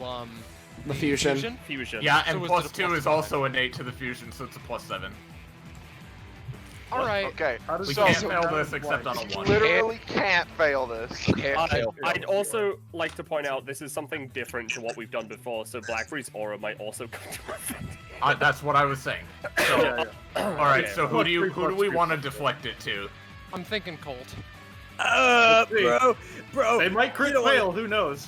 the fusion? Fusion. Yeah, So and is it plus a 2 is +5? also innate to the fusion, so it's a +7. All right. Okay. We can't fail this except on a 1. Literally can't fail this. I'd also like to point out this is something different to what we've done before, so Blackberry's aura might also come to effect. That's what I was saying. So, all right. So who do we want to deflect it to? I'm thinking Colt. Bro. They might crit fail. Who knows?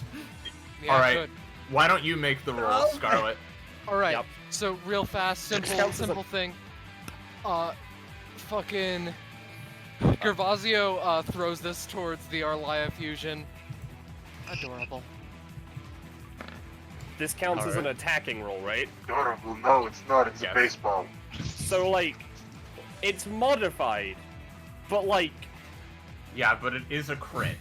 Yeah, all right. good. Why don't you make the roll, Scarlet? All right. So real fast, Counts simple as a- thing. Fucking Gervasio throws this towards the Arlia fusion. Adorable. This counts as an attacking roll, right? Adorable. No, it's not. It's a baseball. So like, it's modified, but like. Yeah, but it is a crit.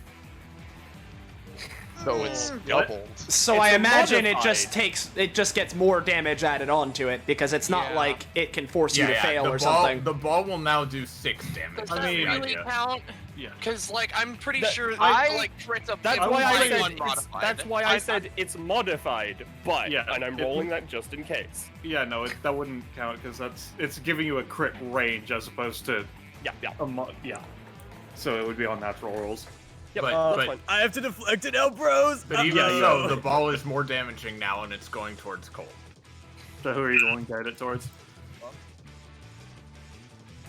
So it's doubled. So It's I a imagine modified. it just gets more damage added onto it because it's not like it can force you to fail or something. The ball will now do 6 damage. Does that really count? Yeah. Because like I'm pretty That- sure that I- like crits up. That's to why I +1 said modified. that's why I said it's modified, but Yeah, and I'm it- rolling that just in case. Yeah, no, that wouldn't count because it's giving you a crit range as opposed to yeah. So it would be on natural rolls. Yep, But I have to deflect it now, bros. But even so, the ball is more damaging now, and it's going towards Colt. So who are you going to get it towards?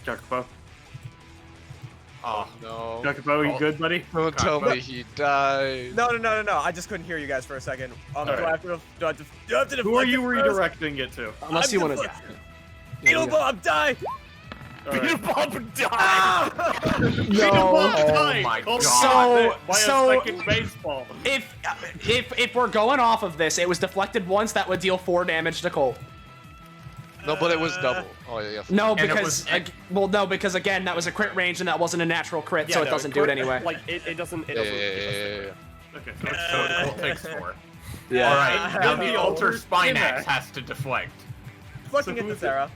Jacopo. Oh no. Jacopo, you good, buddy? Don't tell me he died. No. I just couldn't hear you guys for a second. Do I have to deflect Who are you it first? redirecting it to? Unless you want to. Beetle Bob, die! Beetle Bob, die! Oh my god. So a second baseball. if we're going off of this, it was deflected once. That would deal 4 damage to Colt. No, but it was double. Oh yeah. No, And it because was- because again that was a crit range and that wasn't a natural crit, so it doesn't do it anyway. Like it doesn't. It doesn't. Okay, so Colt takes 4. Yeah. All right, now the Alter Alter Spinax Spinax. has to deflect. Deflecting it to Sarah.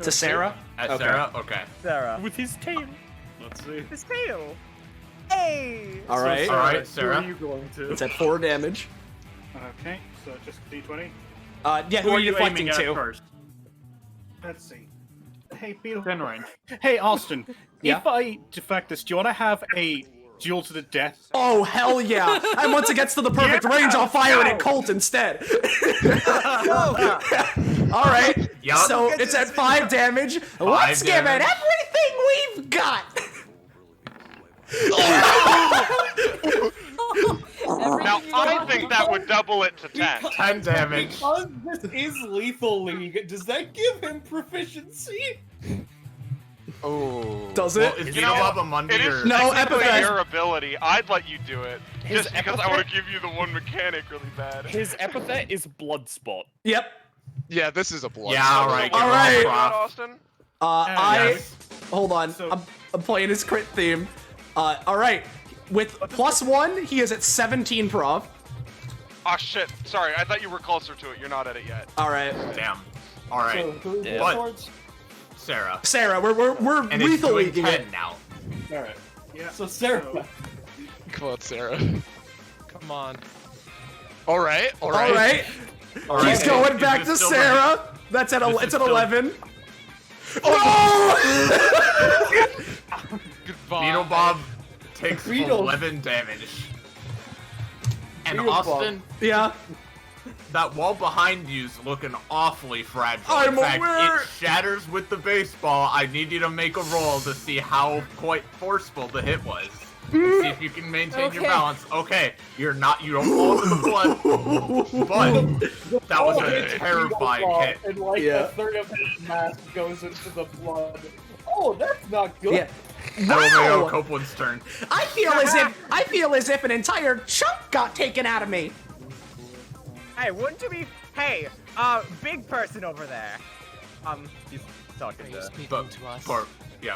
To Sarah? At Okay. Sarah? Okay. Sarah. With his tail. Let's see. His tail. Hey. All right. All right, Who Sarah. are you going to? It's at 4 damage. Okay, so just D20. Yeah, who are you deflecting aiming at to? first? Let's see. Hey, Beetle. 10 range. Hey, Austin. Yeah? If I deflect this, do you want to have a duel to the death? Oh hell yeah! And once it gets to the perfect range, I'll fire it at Colt instead. All right. Yup. So it's at 5 damage. Let's give it damage. everything we've got. Now, I think that would double it to 10. 10 damage. Because this is Lethal League, does that give him proficiency? Oh. Does it? Well, is You Beetle know, Bob a Monday It is or... No, technically Epithet. your ability. I'd let you do it. His Just because I epithet- want to give you the one mechanic really bad. His epithet is Bloodspot. Yep. Yeah, this is a blood. Yeah, all right. All give right. him a Right, prop. Austin? Yes. Hold on. So- I'm playing his crit theme. All right. With +1, he is at 17 prov. Oh shit, sorry, I thought you were closer to it. You're not at it yet. All right. Damn. All right. So who Yeah. But- towards? Sarah. Sarah, we're And it's lethal doing leaguing 10 it. now. Alright. Yeah. So Sarah. Come on, Sarah. Come on. All right. All right. All He's right. going Is back this to still Sarah. That's at This it's is at still- 11. Oh! Goodbye. Beetle Bob takes Beetle. 11 damage. And Beetle Bob. Austin, Yeah. that wall behind you's looking awfully fragile. I'm In fact, aware. it shatters with the baseball. I need you to make a roll to see how quite forceful the hit was. See if you can maintain your Okay. balance. Okay, you don't fall to the blood, but that was a terrifying hit. And like a third of his mask goes into the blood. Oh, that's not good. Yeah. LMAO, Wow! Copeland's turn. I feel as if an entire chunk got taken out of me. Hey, wouldn't you be? Hey, big person over there. He's talking to.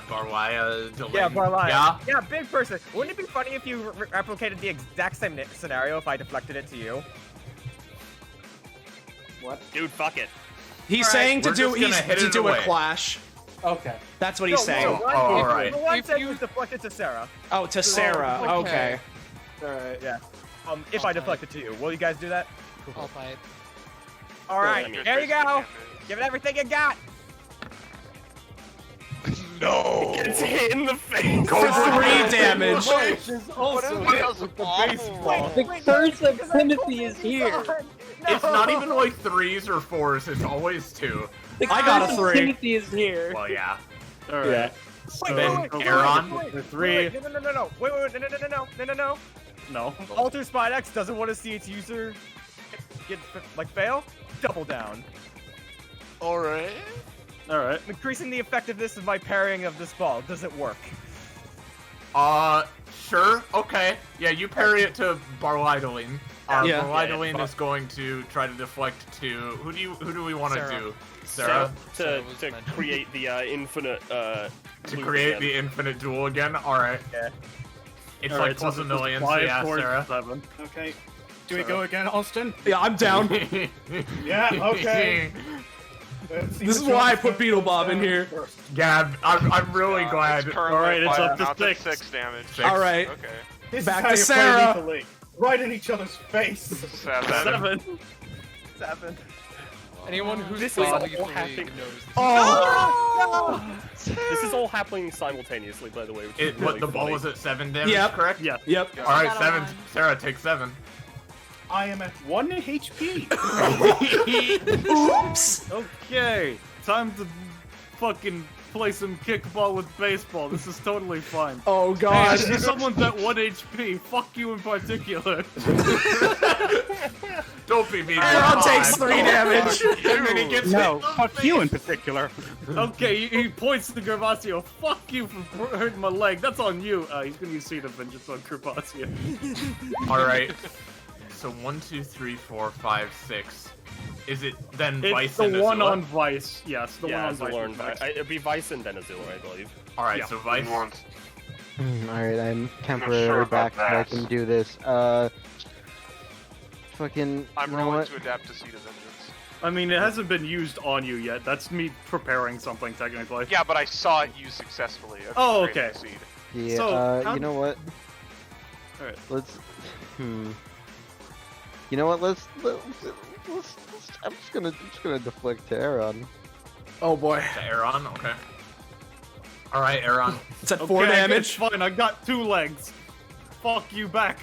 Barlaya delayed. Yeah, Barlaya. Yeah? Yeah, big person. Wouldn't it be funny if you replicated the exact same scenario if I deflected it to you? What? Dude, fuck it. He's All right, saying to we're do just gonna hit it a away. clash. Okay. That's what he's saying. all right. The one said was deflected to Sarah. Oh, to Sarah. Okay. Alright. Yeah. If I deflect it to you, will you guys do that? I'll fight. Alright, there you go. Give it everything you got. No! It gets hit in the face. For 3 damage. Which is also hit with the baseball. The curse of Timothy is here. It's not even like 3s or 4s, it's always 2. The I got a curse of 3. Timothy is here. Well, yeah. Alright. Yeah. So, Aaron? for 3. No. Wait, no. No. Alter Spine X doesn't want to see its user get like fail. Double down. Alright. Alright. Increasing the effectiveness of my parrying of this ball. Does it work? Sure. Okay. Yeah, you parry it to Barlidoline. Yeah. Barlidoline is going to try to deflect to who do we want to Sarah. do? Sarah? To create the infinite To loop create again. the infinite duel again? Alright. Yeah. It's Alright, like so plus a this is million, so 5 yeah, towards Sarah. 7. Okay. Do we go again, Austin? Yeah, I'm down. Yeah, okay. This is why I put Beetle Bob in here. Gab, I'm really glad. Alright, it's up to 6. 6 damage. Alright. Okay. This Back is to how you Sarah. play lethally. Right in each other's face. 7. 7. Anyone who's This is all lethally happening. knows. Oh! This is all happening simultaneously, by the way. Which is What, really the ball funny. was at 7 damage, Yep. correct? Yeah. Yep. Alright, got a 7. 1. Sarah, take 7. I am at 1 HP. Oops. Okay. Time to fucking play some kickball with baseball. This is totally fine. Oh Hey, I god. see someone's at 1 HP. Fuck you in particular. Don't be mean. Aaron takes 3 damage. And then he gets No, hit. fuck you in particular. Okay, he points to Gervasio. Fuck you for hurting my leg. That's on you. He's gonna use Seed of Vengeance on Gervasio. Alright. So 1, 2, 3, 4, 5, 6. Is it then It's Vice the and one Azula? on Vice. Yes, the Yeah, one Azula on and Vice. It'd be Vice and then Azula, I believe. Alright, Yeah. so Vice. Alright, I'm sure temporarily about back so I that. can do this. Fucking. I'm you know rolling what? to adapt to Seed of Vengeance. I mean, it hasn't been used on you yet. That's me preparing something, technically. Yeah, but I saw it used successfully. I've Oh, created okay. a Seed. Yeah, So, how- you know what? Alright. Let's. You know what? Let's I'm just gonna deflect to Aaron. Oh boy. To Aaron, okay. Alright, Aaron. It's at 4 Okay, damage. It's fine. I got 2 legs. Fuck you back.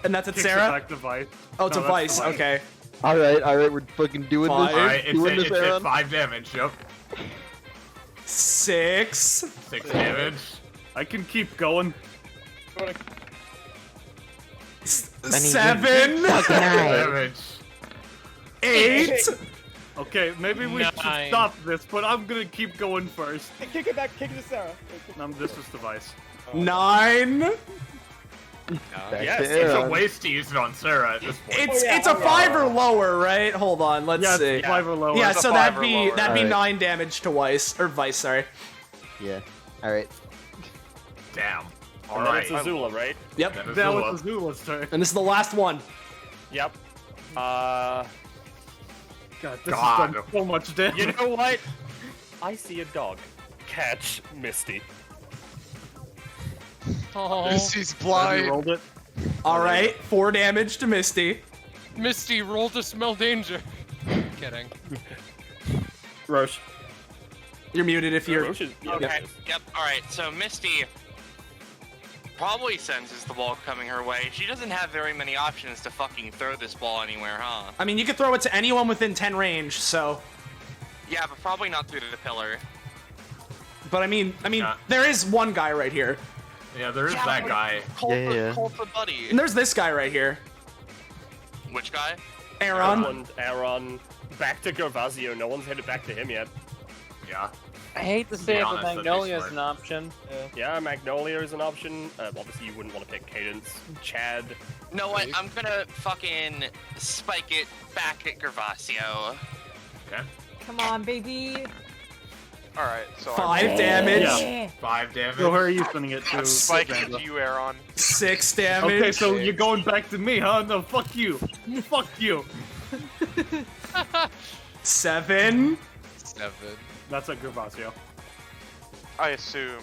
And that's at Kicks it Sarah? back to Vice. Oh, it's No, a that's Vice. fine. Okay. Alright, we're fucking doing 5. this. Alright, doing it's this, at Aaron. 5 damage, yep. 6. 6 damage. I can keep going. 7. Damage. 8. Okay, maybe we should 9. stop this, but I'm gonna keep going first. Kick it back. Kick it to Sarah. This is the Vice. 9. Back Yes, to It's a Aaron. waste to use it on Sarah at this point. It's a 5 or lower, right? Hold on, let's Yeah, see. it's 5 or lower. Yeah, It's a so 5 that'd or be lower. that'd be Alright. 9 damage to Vice, sorry. Yeah. Alright. Damn. And then it's Alright. Azula, right? Yep. Then Now Azula. it's Azula's turn. And this is the last one. Yep. God, this God. has done so much damage. You know what? I see a dog. Catch Misty. Oh, Missy's Have you blind. rolled it? Alright, 4 damage to Misty. Misty, roll to smell danger. Kidding. Roche. You're muted if you're. Roche is- yeah, Okay. Roche is. Yep. All right. So Misty probably senses the ball coming her way. She doesn't have very many options to fucking throw this ball anywhere, huh? I mean, you could throw it to anyone within 10 range, so. Yeah, but probably not through the pillar. But I mean, there is one guy right here. Yeah, there is that guy. Call for buddy. And there's this guy right here. Which guy? Aaron. Aaron. Back to Gervasio. No one's headed back to him yet. Yeah. I hate to say it, but Magnolia is an option. Yeah, Magnolia is an option. Obviously, you wouldn't want to pick Cadence. Chad. You know what? I'm gonna fucking spike it back at Gervasio. Okay. Come on, baby. Alright, so 5 damage. Yeah. 5 damage. So who are you sending it to? I'm spiking it Xandra? to you, Aaron. 6 damage. Okay, so you're going back to me, huh? No, fuck you. Fuck you. 7. 7. That's a Gervasio. I assumed.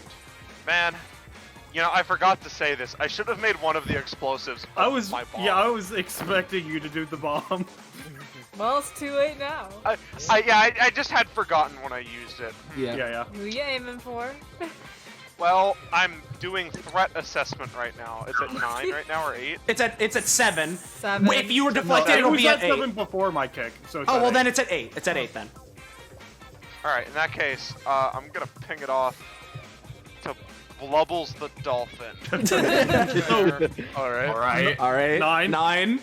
Man, you know, I forgot to say this. I should have made one of the explosives I was my bomb. I was expecting you to do the bomb. Well, it's too late now. I just had forgotten when I used it. Yeah. Who you aiming for? Well, I'm doing threat assessment right now. It's at 9 right now, or 8? It's at 7. 7. If you were deflected, it it'll was be at at 8. 7 before my kick. So it's Oh, at well, 8. then it's at 8. It's at 8 then. Alright, in that case, I'm gonna ping it off to Blubbles the Dolphin. Alright. Alright. 9.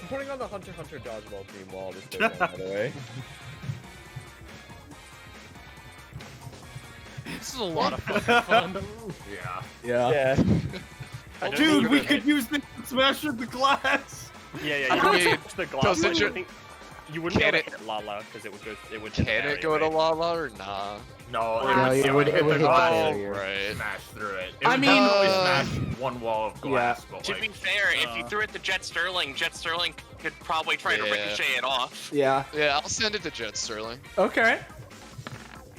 I'm putting on the Hunter x Hunter dodgeball team while this goes on, by the way. This is a lot of fucking fun. Yeah. Dude, we could use this to smash the glass. Yeah, I mean, the glass. doesn't You wouldn't be able to hit Lala because it would go. It would. Can it go to Lala or nah? No, No, it would hit the glass. Right. Smash through it. I It would mean- probably smash one wall of glass, but To like... be fair, if you threw it to Jet Sterling could probably try to ricochet it off. Yeah. Yeah, I'll send it to Jet Sterling. Okay.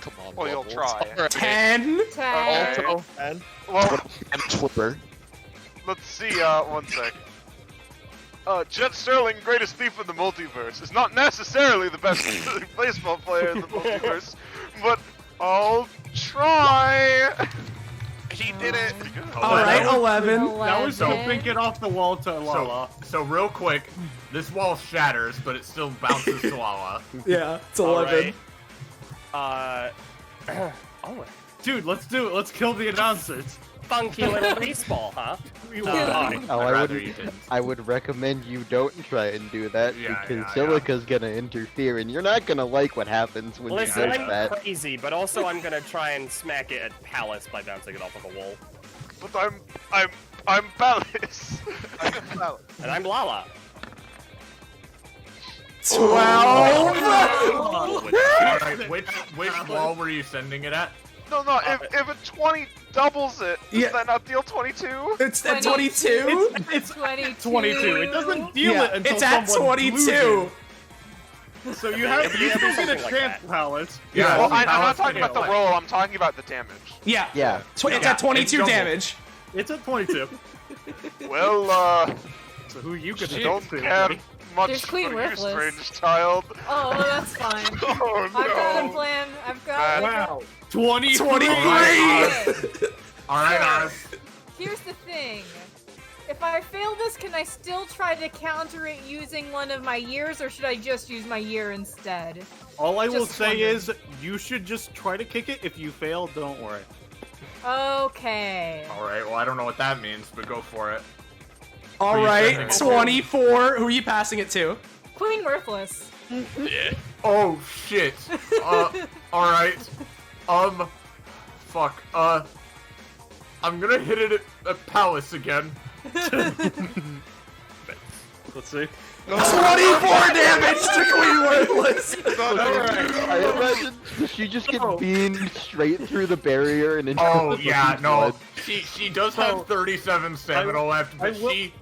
Come on. Well, you'll Bubbles. try. Alright. 10. Also, And, well, and Flipper. let's see, one sec. Jet Sterling, greatest thief in the multiverse, is not necessarily the best baseball player in the multiverse, but I'll try. He did it. Alright, 11. That was pink it off the wall to Lala. So real quick, this wall shatters, but it still bounces to Lala. Yeah, it's 11. Oh, Dude, let's do it. Let's kill the announcers. funky little baseball, huh? I would recommend you don't try and do that because Silica's gonna interfere and you're not gonna like what happens when Listen, you do I'm that. crazy, but also I'm gonna try and smack it at Palace by bouncing it off of a wall. But I'm Palace. And I'm Lala. 12. Alright, which wall were you sending it at? No, if a 20 doubles it, does that not deal 22? It's at 22? It's 22. 22. It doesn't deal it until it's at someone 22. loses. So you have you still get a chance, Palace. Yeah, well, I'm not talking about the roll, I'm talking about the damage. Yeah. Yeah. It's at 22 damage. It's at 22. Well, So who you gonna don't to, care buddy? much There's Queen for you, Worthless. strange child. Oh, well, that's fine. Oh, I've got a no. plan. I've got Wow. 23. 23. Alright, Oz. Here's the thing. If I fail this, can I still try to counter it using one of my years, or should I just use my year instead? All I will Just say wondering. is you should just try to kick it. If you fail, don't worry. Okay. Alright, well I don't know what that means, but go for it. Alright, 24. Who are you passing it to? Queen Worthless. Yeah. Oh shit. Alright. Fuck. I'm gonna hit it at Palace again. Let's see. 24 damage to Queen Worthless. I imagine she just get beamed straight through the barrier and into Oh the yeah, blood. no. She does have 37 stamina left, but she...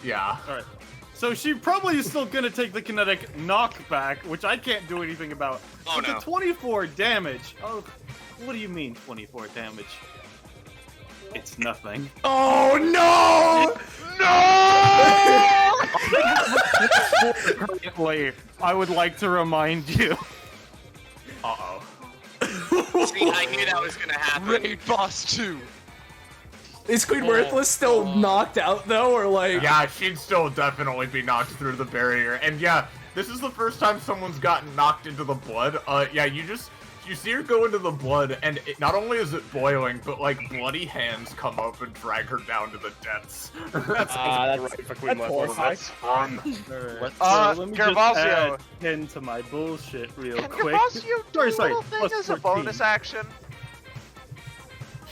Yeah. Alright. So she probably is still gonna take the kinetic knockback, which I can't do anything about. Oh, But no. the 24 damage. Oh, what do you mean 24 damage? It's nothing. Oh no! Currently, I would like to remind you. Uh-oh. See, I knew that was gonna happen. Raid boss 2. Is Queen Worthless still knocked out though, or like? Yeah, she'd still definitely be knocked through the barrier. And yeah, this is the first time someone's gotten knocked into the blood. Yeah, you see her go into the blood, and not only is it boiling, but like bloody hands come up and drag her down to the depths. That's right for Queen Worthless. That's fun. Let me just Gervasio. add into my bullshit real Can quick. Gervasio do a Sorry, little thing plus as a 14. bonus action?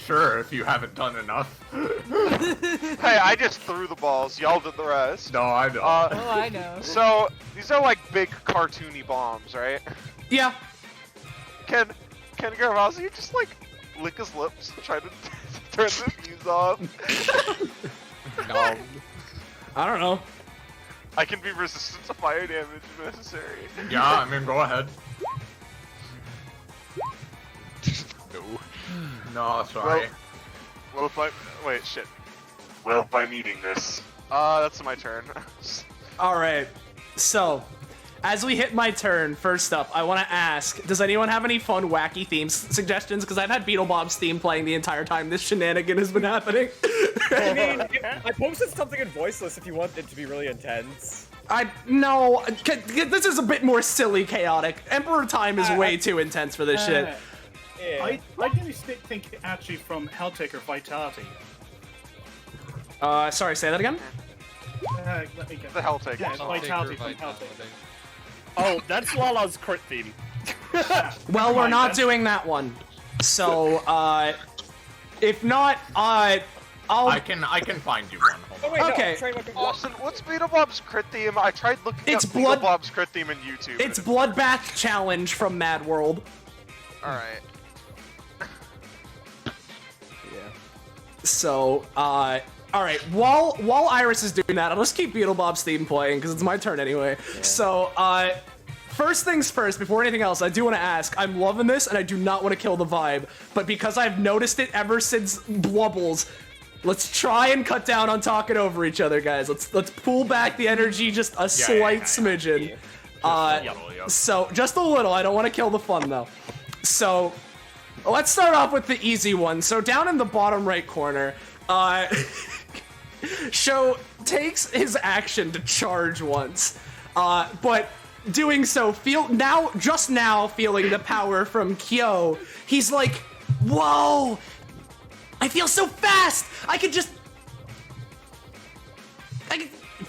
Sure, if you haven't done enough. Hey, I just threw the balls. Y'all did the rest. No, I don't. Oh, I know. So these are like big cartoony bombs, right? Yeah. Can Gervasio just like lick his lips and try to turn the fuse off? No. I don't know. I can be resistant to fire damage if necessary. Yeah, I mean, go ahead. No. No, sorry. Well, if I wait, shit. Well, if I'm eating this. That's my turn. All right. So, as we hit my turn, first up, I want to ask, does anyone have any fun, wacky themes suggestions? Because I've had Beetlebob's theme playing the entire time this shenanigan has been happening. I mean, I posted something in Voiceless if you want it to be really intense. No, this is a bit more silly, chaotic. Emperor Time is way too intense for this shit. I do think actually from Helltaker Vitality. Sorry, say that again? Let me get the Helltaker. Yeah, Vitality from Helltaker. Oh, that's Lala's crit theme. Well, we're not doing that one. So, if not, I can find you one. Oh, wait, Okay. No, Austin, what's Beetlebob's crit theme? I tried looking It's up blood- Beetlebob's crit theme in YouTube. It's Bloodbath Challenge from Mad World. Alright. So, alright, while Iris is doing that, I'll just keep Beetlebob's theme playing, because it's my turn anyway. Yeah. So, first things first, before anything else, I do want to ask, I'm loving this, and I do not want to kill the vibe, but because I've noticed it ever since Blubbles, let's try and cut down on talking over each other, guys. Let's pull back the energy just a slight smidgen. So, just a little, I don't want to kill the fun, though. So, let's start off with the easy one. So down in the bottom right corner, Sho takes his action to charge once, but doing so, just now feeling the power from Kyo, he's like, whoa, I feel so fast,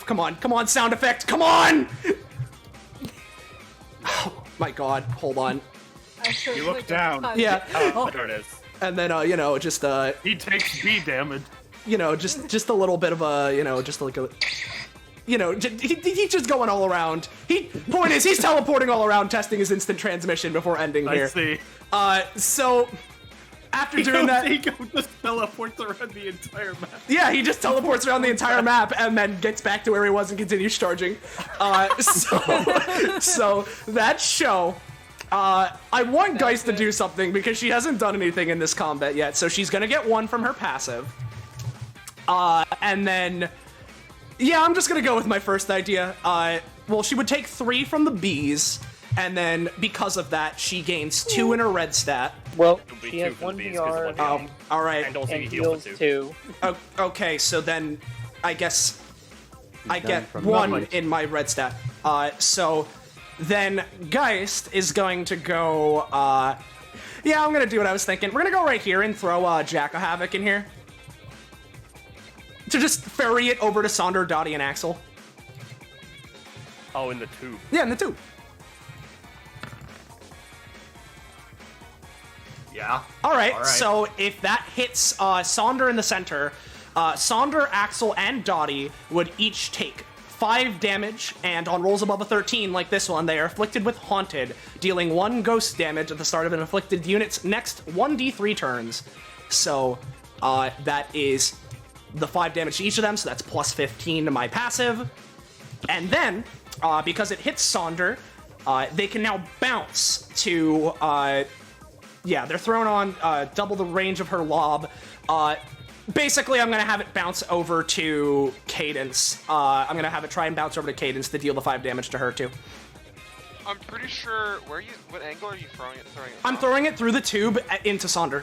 come on, sound effect, come on! Oh my god, hold on. You look down. Yeah. Oh, there it is. And then, just, he takes B damage. Just a little bit of a, just like a, he's just going all around. Point is, he's teleporting all around, testing his instant transmission before ending here. I see. So, after doing that... He just teleports around the entire map. Yeah, he just teleports around the entire map and then gets back to where he was and continues charging. So, that Sho... I want Geist to do something because she hasn't done anything in this combat yet, so she's gonna get 1 from her passive. And then, yeah, I'm just gonna go with my first idea. Well, she would take 3 from the bees, and then because of that, she gains 2 in her red stat. Well, she has 1 VR. All right. And also And he heals heals too. 2. Okay, so then I guess I get from 1 in my red stat. So then Geist is going to go, yeah, I'm gonna do what I was thinking. We're gonna go right here and throw Jack of Havoc in here. To just ferry it over to Sonder, Dottie, and Axel. Oh, in the tube. Yeah, in the tube. Yeah. Alright, so if that hits Sonder in the center, Sonder, Axel, and Dottie would each take 5 damage, and on rolls above a 13, like this one, they are afflicted with Haunted, dealing 1 ghost damage at the start of an afflicted unit's next 1d3 turns. So, that is the 5 damage to each of them, so that's plus 15 to my passive. And then, because it hits Sonder, they can now bounce to, yeah, they're thrown on double the range of her lob. Basically, I'm going to have it bounce over to Cadence. I'm going to have it try and bounce over to Cadence to deal the 5 damage to her, too. I'm pretty sure. What angle are you throwing it? I'm throwing it through the tube into Sonder.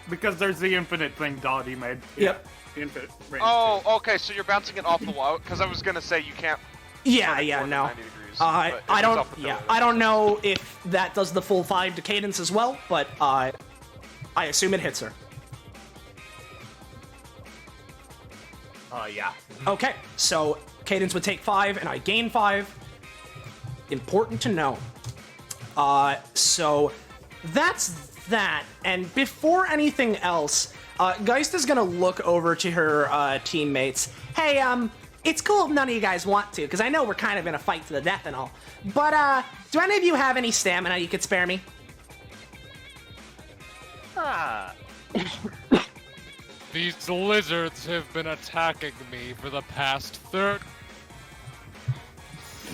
Because there's the infinite thing Dottie made. Yep. The infinite range. Oh, okay. So you're bouncing it off the wall. Because I was gonna say you can't. Yeah, no. 90 degrees, I but if it's don't. off the Yeah, pillar, I don't know if that does the full 5 to cadence as well, but I assume it hits her. Yeah. Okay, so cadence would take 5, and I gain 5. Important to know. So that's that. And before anything else, Geist is gonna look over to her teammates. Hey, it's cool if none of you guys want to, because I know we're kind of in a fight to the death and all. But do any of you have any stamina you could spare me? These lizards have been attacking me for the past 30.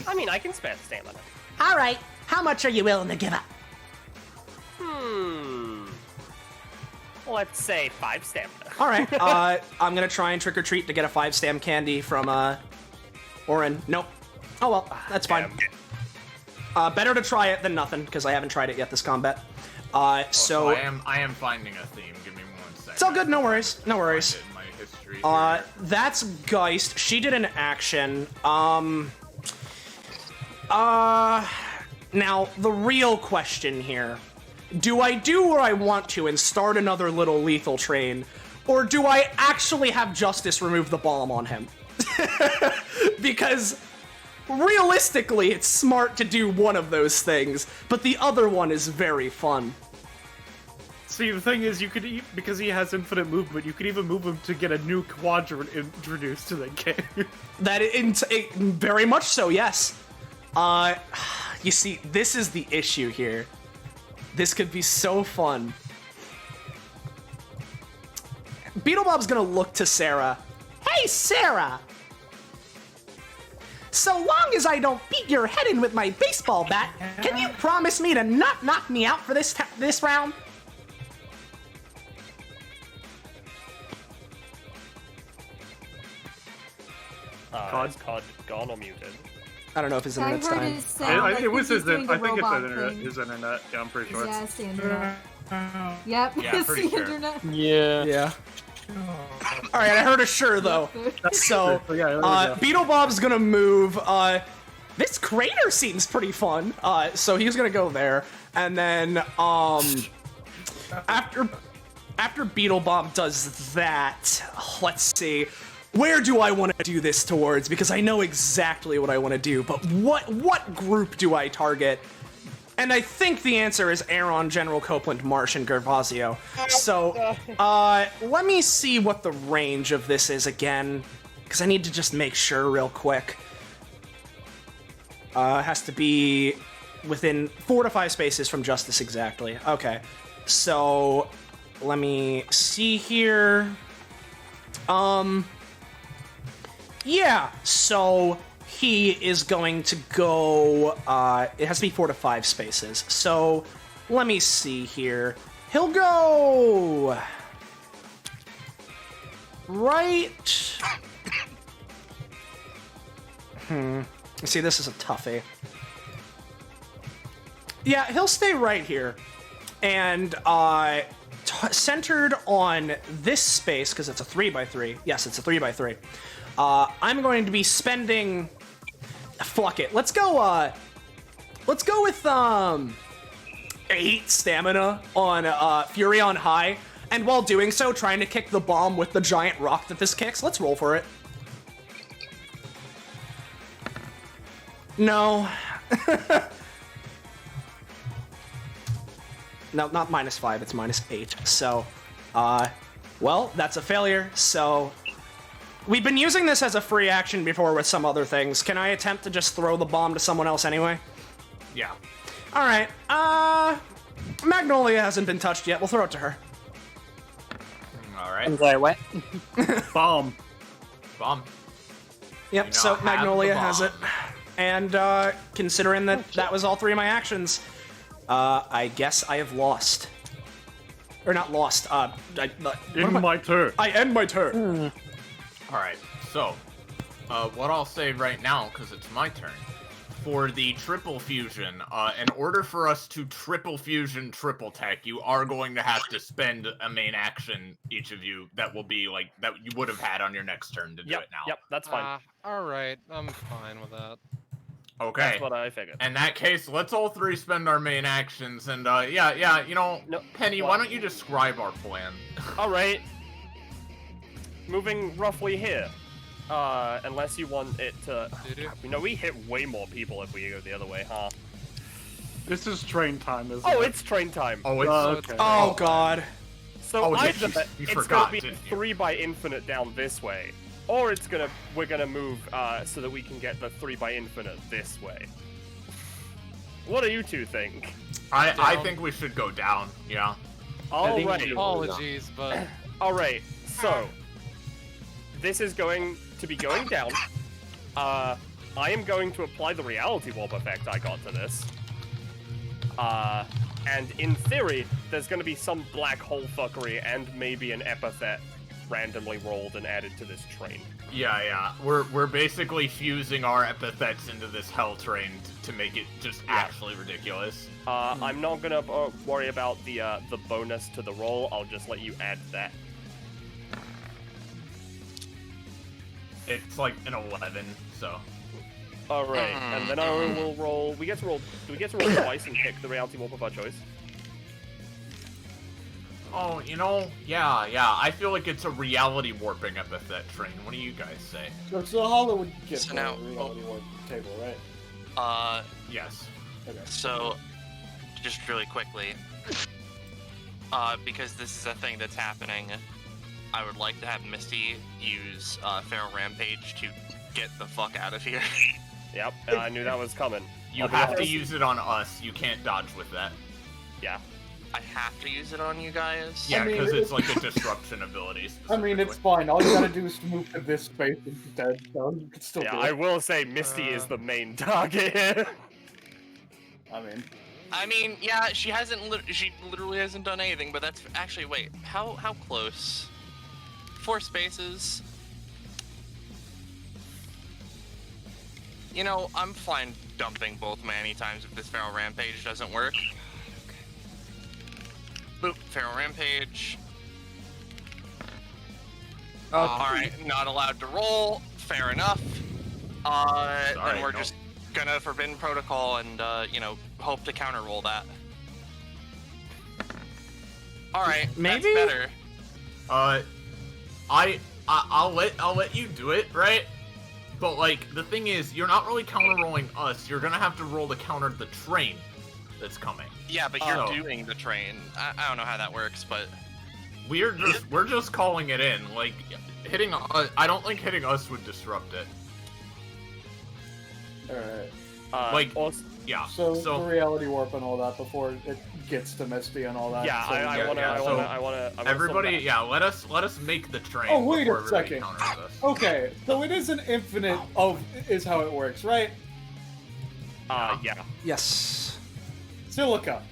I mean, I can spare stamina. All right, how much are you willing to give up? Let's say 5 stamina. All right, I'm gonna try and trick or treat to get a 5 stam candy from Orin. Nope. Oh well, that's fine. Better to try it than nothing, because I haven't tried it yet this combat. So I am finding a theme. Give me 1 second. It's all good. No worries. No worries. My history. That's Geist. She did an action. Now the real question here: do I do what I want to and start another little lethal train, or do I actually have Justice remove the bomb on him? Because realistically, it's smart to do one of those things, but the other one is very fun. See, the thing is, you could because he has infinite movement, you could even move him to get a new quadrant introduced to the game. Very much so, yes. You see, this is the issue here. This could be so fun. Beetlebob's gonna look to Sarah. Hey, Sarah! So long as I don't beat your head in with my baseball bat, can you promise me to not knock me out for this round? Is COD gone or muted? I don't know if his internet's heard dying. it sound like it was he's his. I doing the think it's robot his thing. internet. Yeah, I'm pretty sure. Yeah, it's the internet. Yep, Yeah, it's pretty the sure. internet. Yeah. All right, I heard a sure though. So, Beetlebob's gonna move. This crater seems pretty fun. So he's gonna go there, and then after Beetlebob does that, let's see. Where do I want to do this towards? Because I know exactly what I want to do, but what group do I target? And I think the answer is Aaron, General Copeland, Marsh, and Gervasio. So, let me see what the range of this is again, because I need to just make sure real quick. It has to be within 4 to 5 spaces from Justice exactly. Okay, so let me see here. Yeah, so he is going to go, it has to be 4 to 5 spaces. So, let me see here. He'll go right. You see, this is a toughie. Yeah, he'll stay right here. And, centered on this space, because it's a 3x3. Yes, it's a 3x3. I'm going to be spending... Fuck it. Let's go with, 8 stamina on, Fury on High. And while doing so, trying to kick the bomb with the giant rock that this kicks. Let's roll for it. No. No, not -5, it's -8. So, well, that's a failure, so... We've been using this as a free action before with some other things. Can I attempt to just throw the bomb to someone else anyway? Yeah. Alright, Magnolia hasn't been touched yet. We'll throw it to her. Alright. I'm sorry, what? Bomb. Bomb. Yep, so Magnolia has it. And, considering that was all 3 of my actions, I guess I have lost. Or not lost, my turn. I end my turn. Alright, so, what I'll say right now, because it's my turn, for the triple fusion, in order for us to triple fusion triple tech, you are going to have to spend a main action, each of you, that will be like that you would have had on your next turn to do it now. Yep, that's fine. Alright, I'm fine with that. Okay. That's what I figured. In that case, let's all three spend our main actions, and yeah, you know, Penny, why don't you describe our plan? All right. Moving roughly here. Unless you want it to. You know, we hit way more people if we go the other way, huh? This is train time, isn't it? Oh, it's train time. Oh, it's okay. Oh god. So yeah, either you it's forgot, gonna be didn't you? 3 by infinite down this way, or we're gonna move so that we can get the 3 by infinite this way. What do you two think? I think we should go down. Yeah. All right. Apologies, but all right. So this is going to be going down. I am going to apply the reality warp effect I got to this. And in theory, there's going to be some black hole fuckery and maybe an epithet randomly rolled and added to this train. Yeah. We're basically fusing our epithets into this hell train to make it just actually ridiculous. I'm not gonna worry about the bonus to the roll. I'll just let you add that. It's like an 11, so. All right, and then I will roll. We get to roll. Do we get to roll twice and pick the reality warp of our choice? Oh, you know, yeah. I feel like it's a reality warping epithet train. What do you guys say? So Hollywood gets So now- the reality warp table, right? Yes. Okay. So, just really quickly, because this is a thing that's happening, I would like to have Misty use Feral Rampage to get the fuck out of here. Yep, I knew that was coming. You have to use it on us. You can't dodge with that. Yeah. I have to use it on you guys? Yeah, I mean, because it's like a disruption ability. I mean, it's fine. All you gotta do is to move to this space instead, so you can still Yeah, do it. I will say Misty is the main target here. I mean, yeah, she she literally hasn't done anything, but that's actually, wait, how close? 4 spaces. You know, I'm fine dumping both Manny times if this Feral Rampage doesn't work. Boop, Feral Rampage. Alright, not allowed to roll. Fair enough. Then we're just gonna Forbidden Protocol and, you know, hope to counter roll that. Alright, maybe? That's better. I'll let you do it, right? But like the thing is, you're not really counter rolling us. You're gonna have to roll to counter the train that's coming. Yeah, but you're doing the train. I don't know how that works, but we're just calling it in. Like hitting, I don't think hitting us would disrupt it. Alright. Like, yeah. So the reality warp and all that before it gets to Misty and all that. Yeah, so I wanna. Everybody, yeah. Let us make the train. Oh, wait before a everybody second. counters us. Okay, so it is an infinite is how it works, right? Yeah. Yes. Silica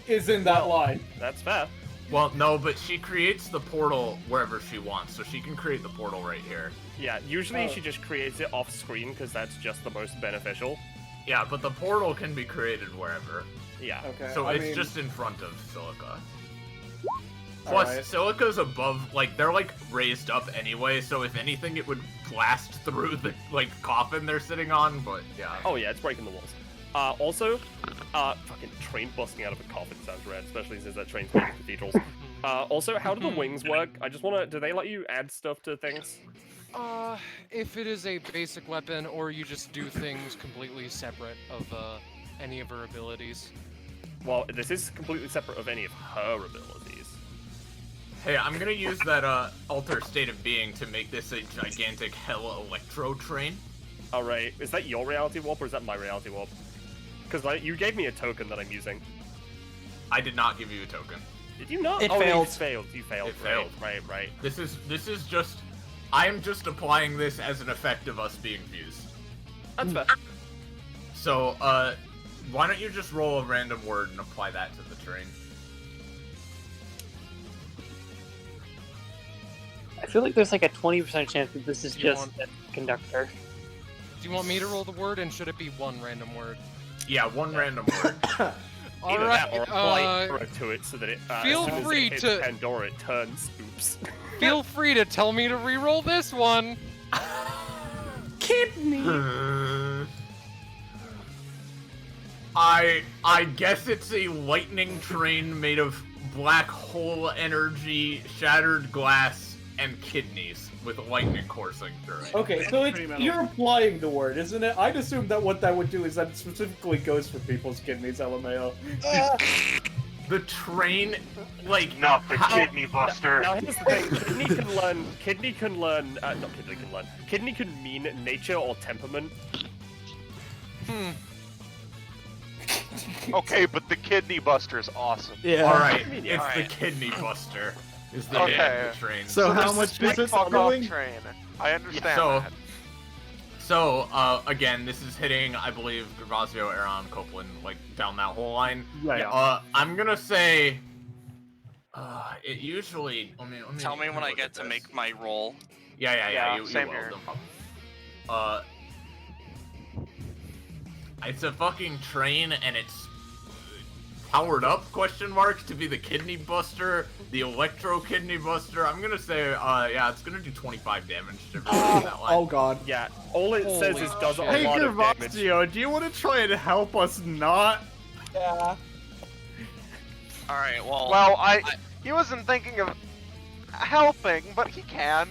is in that line. That's fair. Well, no, but she creates the portal wherever she wants, so she can create the portal right here. Yeah, usually she just creates it off screen because that's just the most beneficial. Yeah, but the portal can be created wherever. Yeah. Okay. So I it's mean, just in front of Silica. Plus, Silica's above, like, they're, like, raised up anyway, so if anything, it would blast through the, like, coffin they're sitting on, but, yeah. Oh, yeah, it's breaking the walls. Also, fucking train busting out of a coffin sounds rad, especially since that train's going to cathedrals. Also, how do the wings work? I just wanna, do they let you add stuff to things? If it is a basic weapon, or you just do things completely separate of any of her abilities. Well, this is completely separate of any of her abilities. Hey, I'm gonna use that, alter state of being to make this a gigantic hell electro train. Alright, is that your reality warp, or is that my reality warp? Because you gave me a token that I'm using. I did not give you a token. Did you not? It oh, failed. You failed. It failed. Right. This is just, I am just applying this as an effect of us being fused. That's fair. So, why don't you just roll a random word and apply that to the train? I feel like there's like a 20% chance that this is just a conductor. Do you want me to roll the word, and should it be one random word? Yeah, one random word. All Either right. that or apply arrow to it so that it feel as soon as free it hits to- Pandora, it turns. Oops. Feel free to tell me to re-roll this one. Kidney. I guess it's a lightning train made of black hole energy, shattered glass, and kidneys with lightning coursing through it. Okay, so you're applying the word, isn't it? I'd assume that what that would do is that it specifically goes for people's kidneys, LMAO. The train, like not the kidney buster. Now here's the thing: Kidney can mean nature or temperament. Okay, but the kidney buster is awesome. Yeah. All right, it's the kidney buster. Is the name of the train. So how much big is it fuck off doing? train. I understand that. So, again, this is hitting, I believe, Gervasio, Aaron, Copeland, like, down that whole line. Yeah. I'm gonna say... it usually... Let me Tell me when I get to make my roll. Yeah, you same will. here. No problem. It's a fucking train, and it's powered up, question mark, to be the kidney buster, the electro kidney buster. I'm gonna say, yeah, it's gonna do 25 damage to everyone on that line. Oh god. Yeah, all it says is does a Hey, lot of damage. Gervasio, do you want to try and help us not? Yeah. Alright, well... Well, he wasn't thinking of helping, but he can.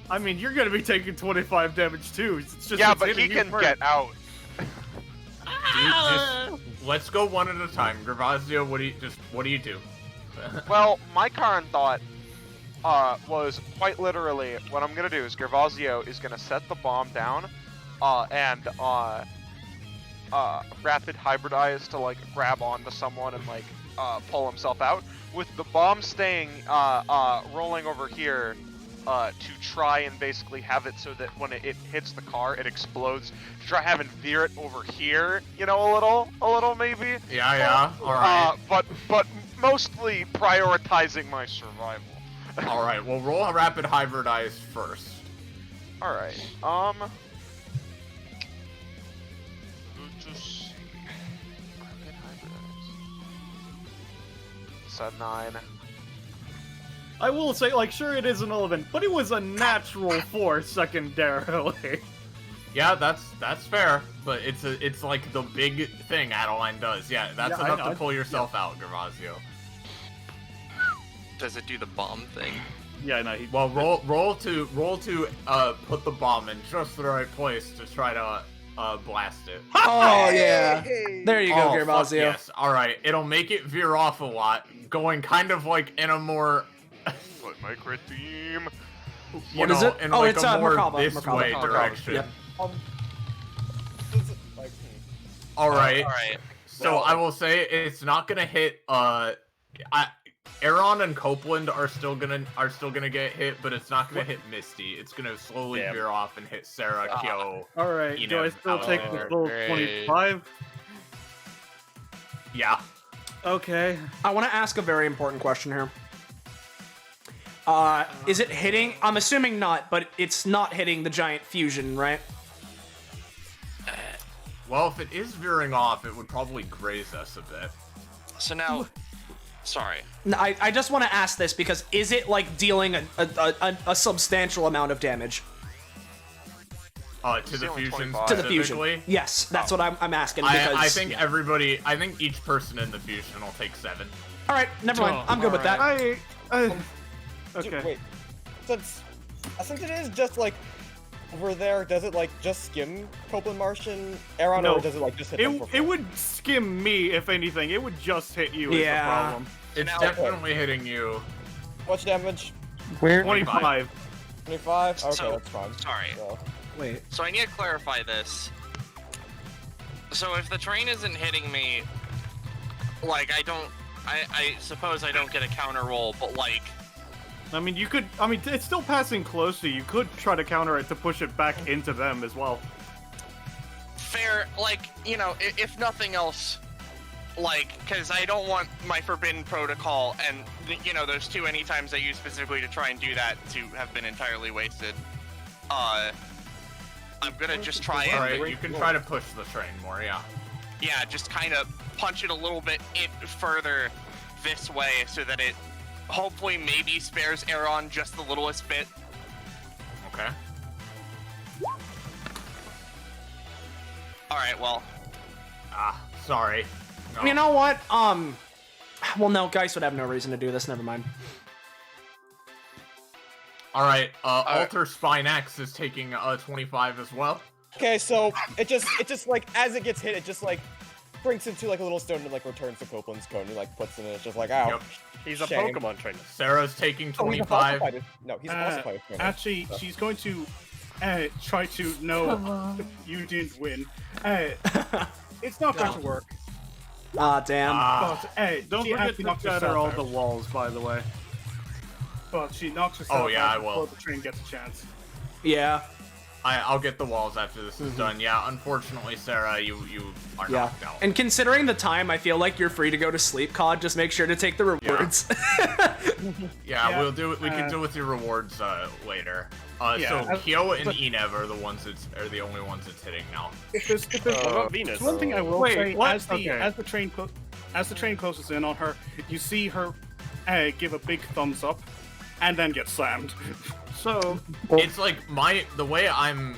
I mean, you're gonna be taking 25 damage too. It's just Yeah, it's but he hitting you can first. get out. Let's go one at a time. Gervasio, what do you do? Well, my current thought was quite literally what I'm gonna do is Gervasio is gonna set the bomb down, and rapid hybridize to like grab onto someone and like pull himself out, with the bomb staying rolling over here to try and basically have it so that when it hits the car, it explodes. To try having veer it over here, you know, a little maybe. Yeah, all right. But mostly prioritizing my survival. All right, well, roll a rapid hybridize first. All right. Let's see. Rapid hybridize. It's a 9. I will say, like, sure it is an 11, but it was a natural 4 secondarily. Yeah, that's fair, but it's like the big thing Adeline does. Yeah, that's enough to pull yourself out, Gervasio. Does it do the bomb thing? Yeah, no. Well, roll to put the bomb in just the right place to try to blast it. Oh yeah. There you go, Oh, fuck Gervasio. yes. All right, it'll make it veer off a lot, going kind of like in a more. What my crit team? What is it? In Oh, like it's a more Merkaba. this Merkaba. way direction. Yep. All right. All right. So I will say it's not gonna hit. Aaron and Copeland are still gonna get hit, but it's not gonna hit Misty. It's gonna slowly veer off and hit Sarah, Kyo. All right. Do I still take the full 25? Yeah. Okay. I want to ask a very important question here. Is it hitting? I'm assuming not, but it's not hitting the giant fusion, right? Well, if it is veering off, it would probably graze us a bit. So now, sorry. No, I just want to ask this because is it like dealing a substantial amount of damage? To the fusion To the fusion. specifically? Yes, that's what I'm asking. Because I think I think each person in the fusion will take 7. All right, never mind. I'm good with that. Okay. Wait. Since it is just like over there, does it like just skim Copeland Martian Aaron, No. or does it like just hit them for It would skim me, if anything. It would just hit you is the problem. It's definitely hitting you. Much damage? Where? 25. 25? Okay, So- that's fine. Sorry. So, Wait. So I need to clarify this. So if the train isn't hitting me, like I suppose I don't get a counter roll, but like. I mean, you could. I mean, it's still passing close to you. You could try to counter it to push it back into them as well. Fair, like, you know, if nothing else, like, because I don't want my forbidden protocol and, you know, those 2 anytimes I use specifically to try and do that to have been entirely wasted. I'm gonna just try and... Alright, you can try to push the train more, yeah. Yeah, just kind of punch it a little bit further this way so that it hopefully maybe spares Aaron just the littlest bit. Okay. Alright, well. Sorry. No. You know what? Well, no, Geist would have no reason to do this. Never mind. Alright, Alter Spine X is taking 25 as well. Okay, so it just like as it gets hit, it just like brings into like a little stone and like returns to Copeland's cone and like puts it in. It's just like, ow. Yep. He's a shame. Pokemon trainer. Sarah's taking Oh, he's a 25. falsified- No, he's a falsified trainer. Actually, she's going to try to. Come No, on. you didn't win. It's not going to work. Ah, damn. But Don't she forget actually to knocks shatter herself all out. the walls, by the way. But she knocks herself Oh, yeah, out I will. before the train gets a chance. Yeah. I'll get the walls after this is done. Yeah, unfortunately, Sarah, you are Yeah. knocked out. And considering the time, I feel like you're free to go to sleep, COD. Just make sure to take the rewards. Yeah, we'll do it. We can do with your rewards later. So Kyo and Enev are the only ones it's hitting now. If there's Venus. one thing I will Wait, say, what? as the train closes in on her, you see her give a big thumbs up, and then get slammed. So it's like the way I'm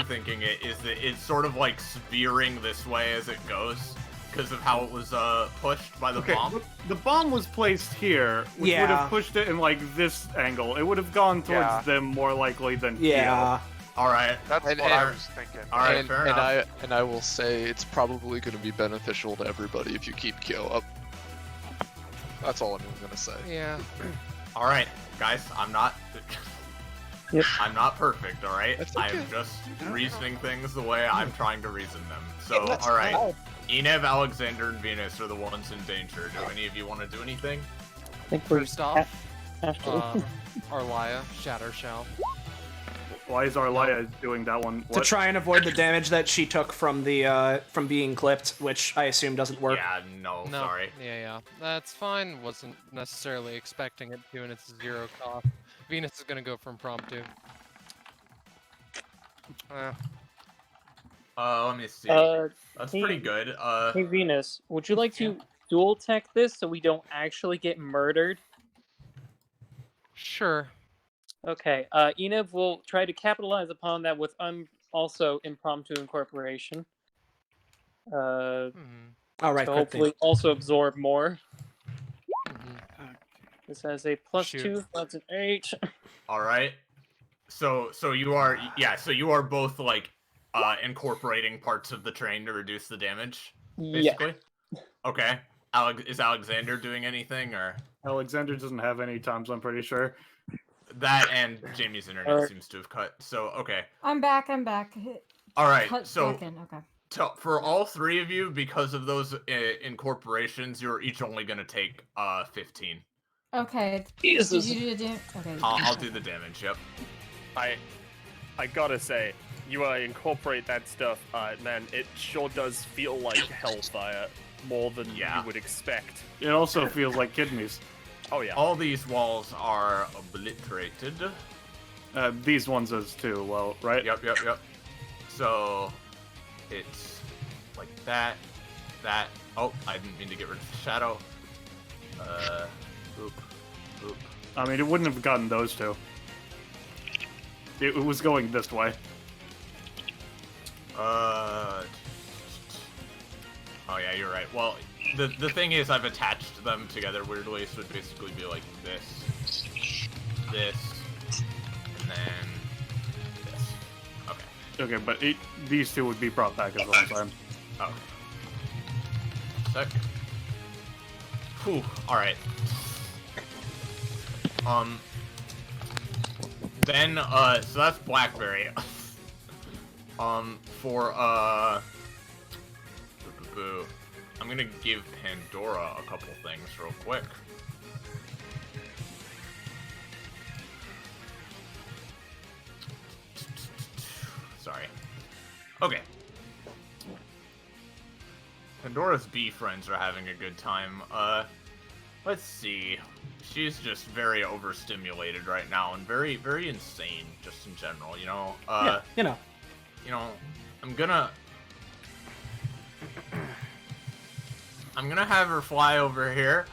thinking it is that it's sort of like veering this way as it goes because of how it was pushed by the bomb. The bomb was placed here, which would have pushed it in like this angle. It would have gone towards them more likely than Yeah. All right. That's what I was thinking. All right, fair enough. And I will say it's probably going to be beneficial to everybody if you keep Kyo up. That's all I'm going to say. Yeah. All right, guys, I'm not perfect. All right, That's I'm okay. just reasoning things the way I'm trying to reason them. So, all right, Enev, Alexander, and Venus are the ones in danger. Do any of you want to do anything? I think we're First off, after. Arlia, Shatter Shell. Why is Arlia doing that one? To What? try and avoid the damage that she took from the from being clipped, which I assume doesn't work. Yeah, no, sorry. Yeah, that's fine. Wasn't necessarily expecting it to, and it's 0 cost. Venus is gonna go for impromptu. Let me see. That's hey- pretty good. Hey Venus, would you like to dual tech this so we don't actually get murdered? Sure. Okay, Enev will try to capitalize upon that with also impromptu incorporation. All right, to good hopefully thing. also absorb more. This has a +2, Shoot. that's an 8. All right. So you are both like incorporating parts of the train to reduce the damage, basically. Yeah. Okay. Is Alexander doing anything or? Alexander doesn't have any times, I'm pretty sure. That and Jamie's internet seems to have cut. So okay. I'm back. All right. Cut So back in, okay. for all three of you, because of those incorporations, you're each only gonna take 15. Okay. Jesus. Did you do okay. I'll do the damage. Yep. I gotta say, you incorporate that stuff, man, it sure does feel like hellfire more than you would expect. It also feels like kidneys. Oh yeah. All these walls are obliterated. These ones as too, well, right? Yep. So it's like that. Oh, I didn't mean to get rid of the shadow. Oop. I mean, it wouldn't have gotten those two. It was going this way. Oh yeah, you're right. Well, the thing is, I've attached them together weirdly, so it'd basically be like this, and then this. Okay. Okay, but these two would be brought back at one time. Okay. Sec. Whew. All right. Then so that's Blackberry. For I'm gonna give Pandora a couple things real quick. Sorry. Okay. Pandora's bee friends are having a good time. Let's see. She's just very overstimulated right now and very, very insane, just in general. You know. Yeah, you know. You know, I'm gonna have her fly over here.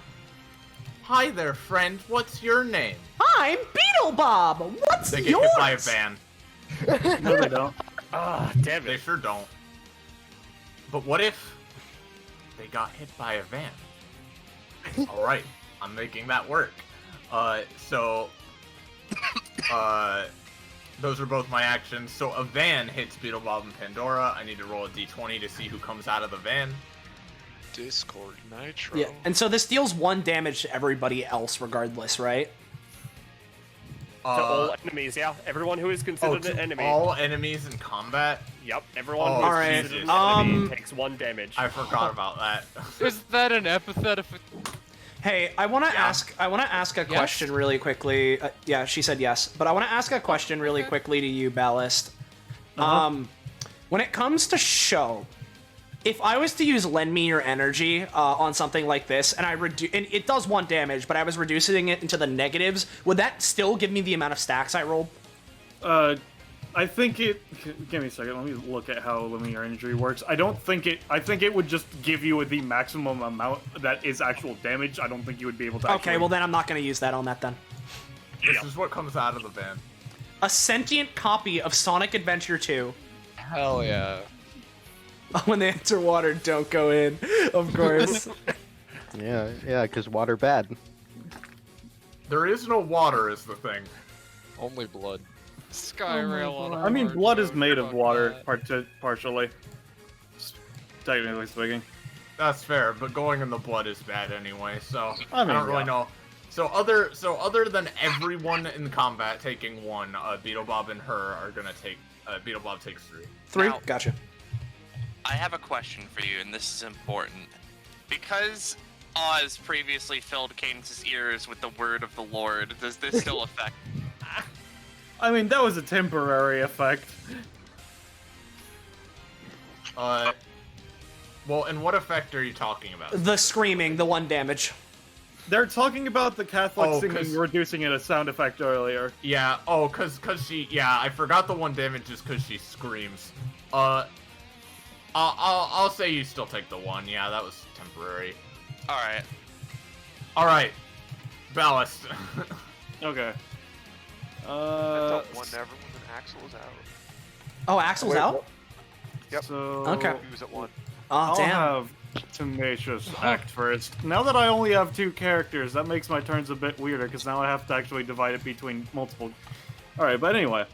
Hi there, friend. What's your name? I'm Beetle Bob. What's They get yours? hit by a van. No, they don't. Ah, damn it. They sure don't. But what if they got hit by a van? Alright, I'm making that work. Those are both my actions. So a van hits Beetlebob and Pandora. I need to roll a d20 to see who comes out of the van. Discord Nitro. Yeah, and so this deals 1 damage to everybody else regardless, right? To all enemies, yeah. Everyone who is considered an enemy. All enemies in combat? Yep, everyone who is considered an enemy takes 1 damage. I forgot about that. Is that an epithet of... Hey, I want to ask a question really quickly. Yeah, she said yes, but I want to ask a question really quickly to you, Ballast. When it comes to show, if I was to use lend me your energy on something like this, and and it does 1 damage, but I was reducing it into the negatives, would that still give me the amount of stacks I rolled? I think it. Give me a second. Let me look at how linear energy works. I think it would just give you the maximum amount that is actual damage. I don't think you would be able to. Okay, well then I'm not going to use that on that then. This is what comes out of the van. A sentient copy of Sonic Adventure 2. Hell yeah. When they enter water, don't go in, of course. Yeah, because water bad. There is no water, is the thing. Only blood. Skyrail on a I mean, hard blood is road, made of fuck water, that. partially. Technically speaking. That's fair, but going in the blood is bad anyway, so I mean, don't really yeah. know. So other than everyone in combat taking 1, Beetlebob and her are gonna take. Beetlebob takes 3. 3? Now- Gotcha. I have a question for you, and this is important. Because Oz previously filled Cadence's ears with the word of the Lord, does this still affect? I mean, that was a temporary effect. Well, and what effect are you talking about? The screaming, the 1 damage. They're talking about the Catholic Oh, singing, 'cause- reducing it a sound effect earlier. Yeah. Oh, cause she. Yeah, I forgot the 1 damage is cause she screams. I'll say you still take the 1. Yeah, that was temporary. All right. Ballast. Okay. That's a 1 never when Axel is out. Oh, Axel's out? Yep. So Okay. He was at 1. Oh, I'll damn. have Tenacious act first. Now that I only have 2 characters, that makes my turns a bit weirder, because now I have to actually divide it between multiple... Alright, but anyway.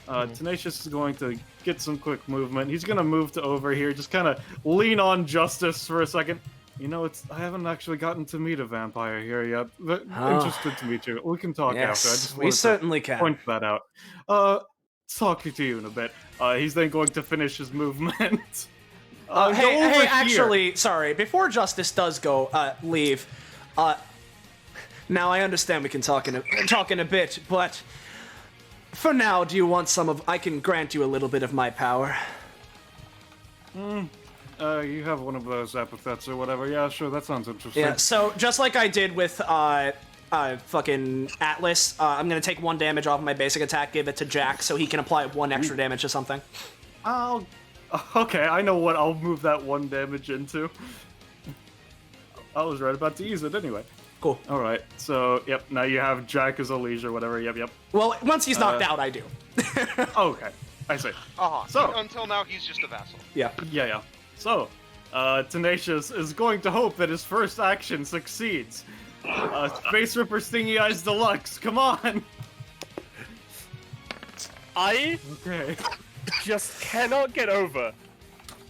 Tenacious is going to get some quick movement. He's going to move to over here, just kind of lean on Justice for a second. You know, I haven't actually gotten to meet a vampire here yet. But interested to meet you. We can talk after. I just we wanted to certainly can. point that out. Talking to you in a bit. He's then going to finish his movement. Hey, actually, sorry. Before Justice does go, leave. Now I understand we can talk in a bit, but for now, do you want some of? I can grant you a little bit of my power. You have one of those epithets or whatever. Yeah, sure. That sounds interesting. Yeah. So just like I did with fucking Atlas, I'm gonna take 1 damage off my basic attack, give it to Jack, so he can apply 1 extra damage to something. Okay, I know what I'll move that 1 damage into. I was right about to use it anyway. Cool. Alright, so, yep, now you have Jack as a liege or whatever, yep. Well, once he's knocked out, I do. Okay, I see. So until now, he's just a vassal. Yeah. Yeah. So, Tenacious is going to hope that his first action succeeds. Space Ripper Stingy Eyes Deluxe, come on! I Okay. just cannot get over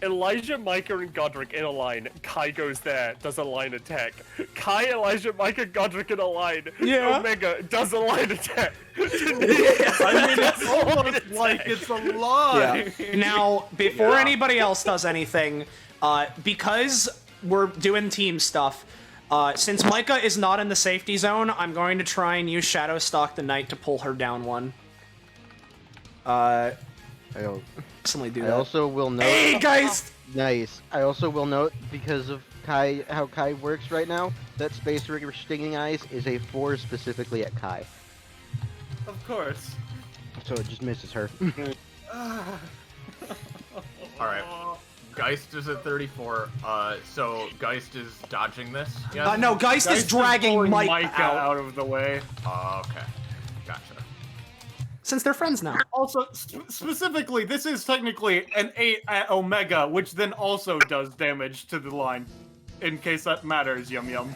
Elijah, Micah, and Godric in a line. Kai goes there, does a line attack. Kai, Elijah, Micah, Godric in a line. Yeah. Omega does a line attack. I mean, it's almost like it's a lie. Yeah. Now, before anybody else does anything, because we're doing team stuff, since Micah is not in the safety zone, I'm going to try and use Shadow Stalk the Knight to pull her down 1. I'll Personally do I that. also will note. Hey, guys! Nice. I also will note, because of Kai, how Kai works right now, that Space Rigger Stinging Eyes is a 4 specifically at Kai. Of course. So it just misses her. Alright. Geist is at 34. So Geist is dodging this? Yeah? No, Geist is dragging pulling Mike out. of the way. Okay. Gotcha. Since they're friends now. Also, specifically, this is technically an 8 at Omega, which then also does damage to the line. In case that matters, Yum Yum.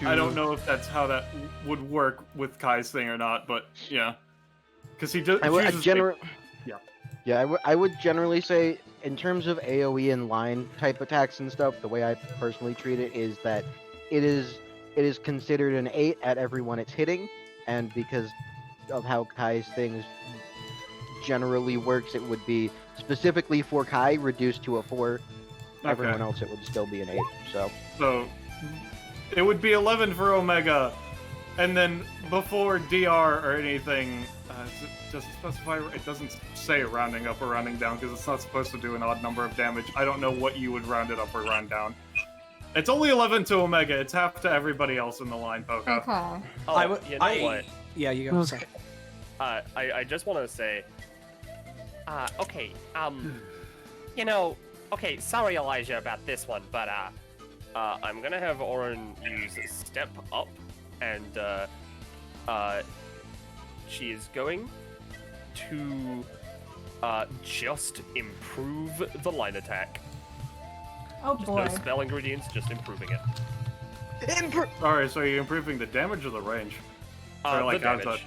I don't know if that's how that would work with Kai's thing or not, but yeah. Because he just... I would generally say, in terms of AoE and line type attacks and stuff, the way I personally treat it is that it is considered an 8 at everyone it's hitting, and because of how Kai's things generally works, it would be specifically for Kai reduced to a 4. Everyone else it would still be an 8. So it would be 11 for Omega, and then before DR or anything, just specify. It doesn't say rounding up or rounding down because it's not supposed to do an odd number of damage. I don't know what you would round it up or round down. It's only 11 to Omega. It's half to everybody else in the line, Poca. Okay. Oh, you know what? Yeah, you go. Okay. I just want to say, okay, you know, okay, sorry Elijah about this one, but I'm gonna have Oren use Step Up, and she is going to just improve the line attack. Oh Just boy. no spell ingredients, just improving it. Alright, so you're improving the damage or the range? Or, The like, how's damage.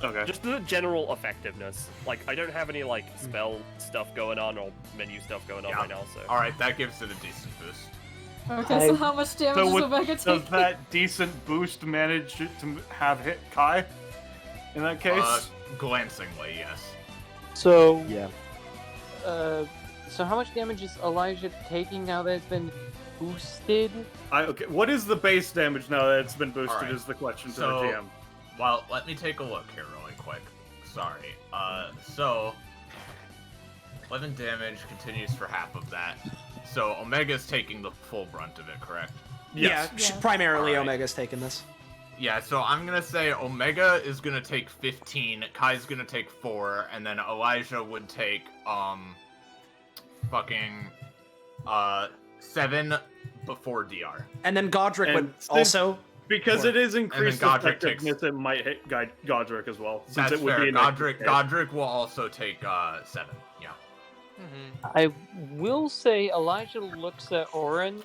Okay. Just the general effectiveness. Like, I don't have any, like, spell stuff going on or menu stuff going on right now, so... Alright, that gives it a decent boost. Okay, so how much damage is Omega Does taking? that decent boost manage to have hit Kai? In that case? Glancingly, yes. So yeah. So how much damage is Elijah taking now that it's been boosted? Okay, what is the base damage now that it's been boosted? Alright, Is the question to so, the GM. Well, let me take a look here really quick. Sorry. So 11 damage continues for half of that. So Omega's taking the full brunt of it, correct? Yeah, primarily Alright. Omega's taking this. Yeah, so I'm gonna say Omega is gonna take 15, Kai's gonna take 4, and then Elijah would take, fucking, 7 before DR. And then Godric would since- also... Because it is increased Godric effectiveness, it might hit Godric as well. Since That's it would fair. be an Godric will also take, 7, yeah. I will say Elijah looks at Oren.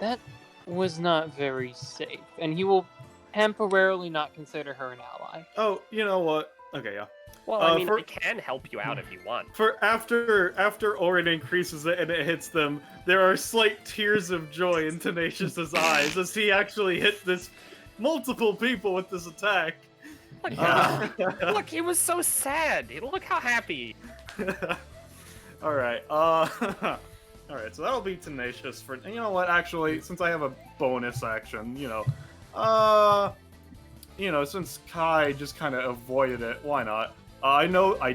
That was not very safe, and he will temporarily not consider her an ally. Oh, you know what? Okay, yeah. Well, I mean, it can help you out if you want. For after Orin increases it and it hits them, there are slight tears of joy in Tenacious's eyes as he actually hit this multiple people with this attack. Look, he was so sad. Look how happy. Alright, alright, so that'll be Tenacious for... And you know what, actually, since I have a bonus action, since Kai just kind of avoided it, why not? I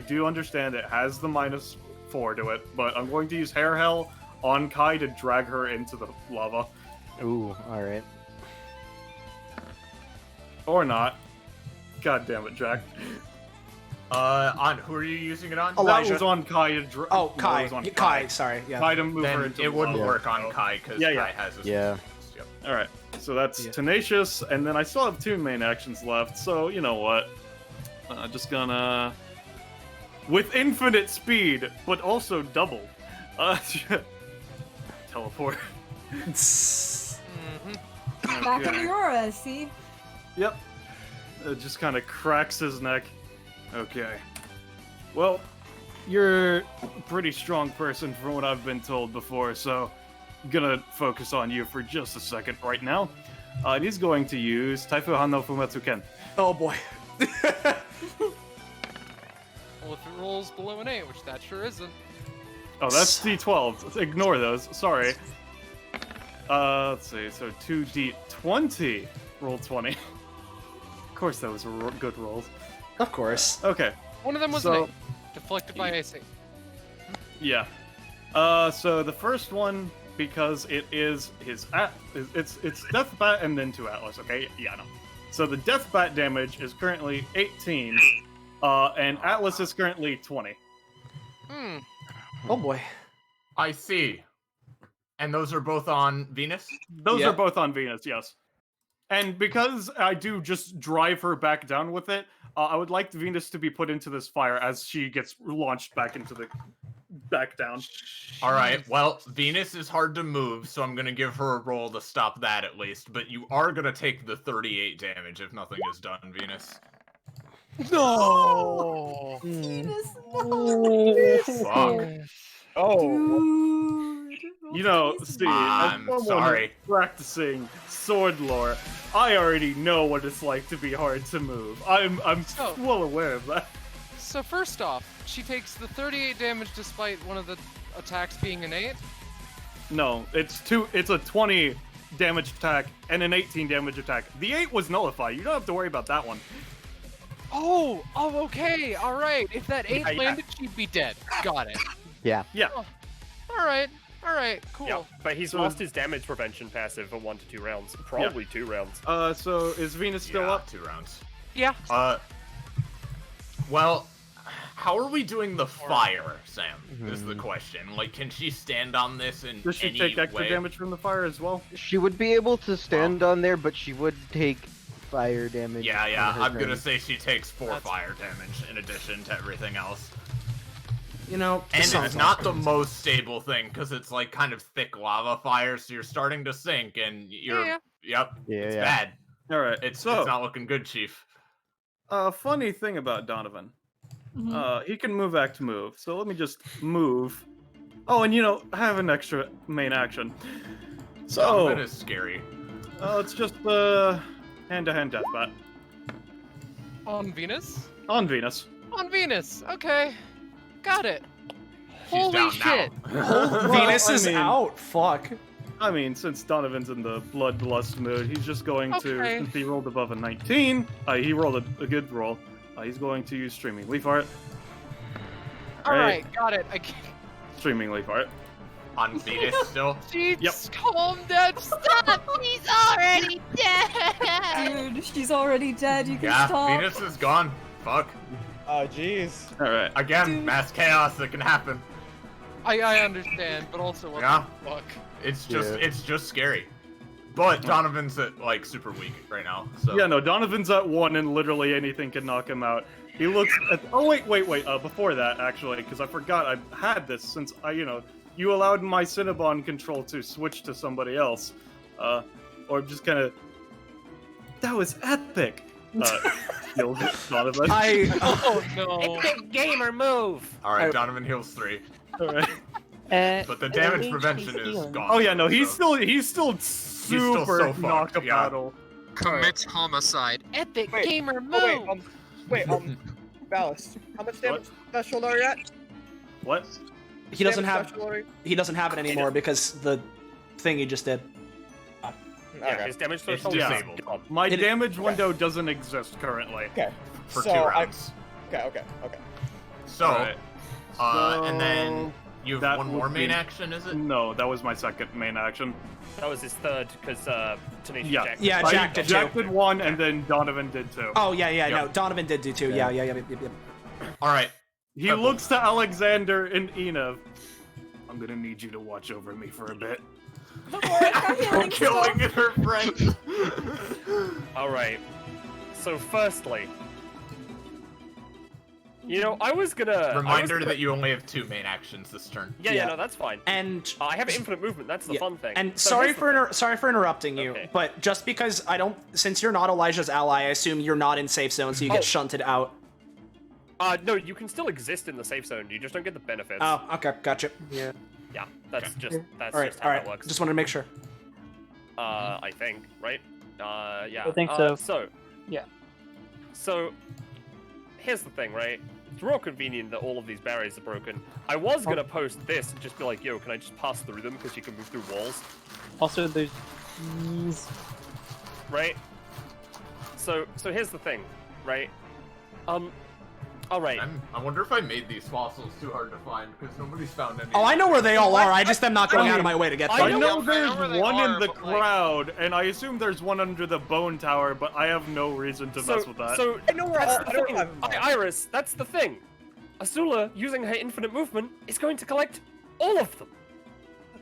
do understand it has the -4 to it, but I'm going to use Hair Hell on Kai to drag her into the lava. Ooh, alright. Or not. God damn it, Jack. On who are you using it on? That was on Kai to drag. Oh, Kai. Kai, sorry. Yeah. Kai to move Then her into it the wouldn't lava. work on Kai because Kai has his... Yeah. Yep. Alright, so that's Tenacious, and then I still have 2 main actions left, so you know what? Just gonna... With infinite speed, but also double. Teleport. Back in the aura, see? Yep. It just kind of cracks his neck. Okay. Well, you're a pretty strong person from what I've been told before, so I'm gonna focus on you for just a second right now. And he's going to use Taifu Hanno Fumetsu Ken. Oh boy. Well, if it rolls below an 8, which that sure isn't. Oh, that's D12. Ignore those. Sorry. Let's see. So 2D20. Roll 20. course those were good rolls. Of course. Okay. One of them was So- an 8, deflected by AC. Yeah. So the first one, because it is it's Death Bat and then 2 Atlas, okay? Yeah, no. So the Death Bat damage is currently 18, and Atlas is currently 20. Hmm. Oh boy. I see. And those are both on Venus? Those are both on Venus, yes. And because I do just drive her back down with it, I would like Venus to be put into this fire as she gets launched back into the back down. Alright, well, Venus is hard to move, so I'm gonna give her a roll to stop that at least, but you are gonna take the 38 damage if nothing is done, Venus. No! Venus, no! Fuck. Oh. You know, see, I'm as someone sorry. practicing sword lore, I already know what it's like to be hard to move. I'm well aware of that. So first off, she takes the 38 damage despite one of the attacks being an 8? No, it's a 20 damage attack and an 18 damage attack. The 8 was nullified. You don't have to worry about that one. Oh, okay, alright. If that 8 landed, she'd be dead. Got it. Yeah. Yeah. Oh, alright, cool. Yeah, but he's So- lost his damage prevention passive for 1 to 2 rounds. Probably 2 rounds. So is Venus still up? 2 rounds. Yeah. Well, how are we doing the fire, Sam? Is the question. Like, can she stand on this in Does she any take extra way? damage from the fire as well? She would be able to stand on there, but she would take fire damage. Yeah, on her I'm gonna turn. say she takes 4 fire damage in addition to everything else. You know, And sounds it's not the awesome. most stable thing, because it's like kind of thick lava fire, so you're starting to sink, and you're... Yeah. Yep, Yeah, it's yeah. bad. Alright, It's so, not looking good, Chief. funny thing about Donovan. Mhm. He can move act move, so let me just move. Oh, and you know, have an extra main action. So, That is scary. it's just hand-to-hand death bat. On Venus? On Venus. On Venus, okay. Got it. She's Holy down shit. now. Venus I is mean- out. Fuck. I mean, since Donovan's in the bloodlust mood, he's just going to, Okay. since he rolled above a 19, he rolled a good roll, he's going to use Streaming Leaf Art. Alright, got it. I can't... Streaming Leaf Art. On Venus still? She's Yep. calm down. Stop! She's already dead! Dude, she's already dead. You can Yeah, stop. Venus is gone. Fuck. Oh, jeez. Alright. Again, mass chaos that can happen. I understand, but also what Yeah. the fuck? It's just Yeah. it's just scary. But Donovan's like super weak right now. So Yeah, no, Donovan's at 1 and literally anything can knock him out. He looks at, oh wait, before that actually, because I forgot I had this since you allowed my Cinnabon control to switch to somebody else. Or just kind of, that was epic. Healed Donovan. Oh no. Big gamer move! Alright, Donovan heals 3. Alright. But the damage prevention is gone. Oh yeah, no, he's so- still still super so fucked, knockaboutable. Commits homicide. Epic Wait, gamer move! Oh, wait, Ballast. How much damage special are you at? What? He doesn't Damage have. special are you? He doesn't have it anymore because the thing he just did. Yeah, Okay. his damage It's threshold is disabled. gone. My It- damage window doesn't exist currently. Okay. For so 2 rounds. Okay. So, Alright. and then you have that one more would main be- action, is it? No, that was my second main action. That was his third, because Tenacious Yeah. Jack. Yeah, Jack did Jack too. did 1, and then Donovan did 2. Oh yeah, Yep. no. Donovan did do 2. Yeah. Alright. He looks to Alexander and Enev. I'm gonna need you to watch over me for a bit. I'm killing her friend. Alright. So, firstly, I was gonna... Reminder that you only have 2 main actions this turn. Yeah, no, that's fine. And I have infinite movement, that's the fun thing. And So sorry here's the sorry for interrupting you, Okay. but just because since you're not Elijah's ally, I assume you're not in safe zone, so you get Oh. shunted out. No, you can still exist in the safe zone, you just don't get the benefits. Oh, okay, gotcha. Yeah. Yeah, that's just how All that right. works. Just wanted to make sure. I think, right? Yeah. I think so. So, Yeah. So, here's the thing, right? It's real convenient that all of these barriers are broken. I was gonna post this and just be like, yo, can I just pass through them because you can move through walls? Also, there's these. Right? So here's the thing, right? All right. I wonder if I made these fossils too hard to find because nobody's found any. Oh, I know where they all are. I just am not going out of my way to get them. I know there's one in the crowd, and I assume there's one under the bone tower, but I have no reason to mess with that. So I know where that's all- the thing. Iris, that's the thing. Azula, using her infinite movement, is going to collect all of them.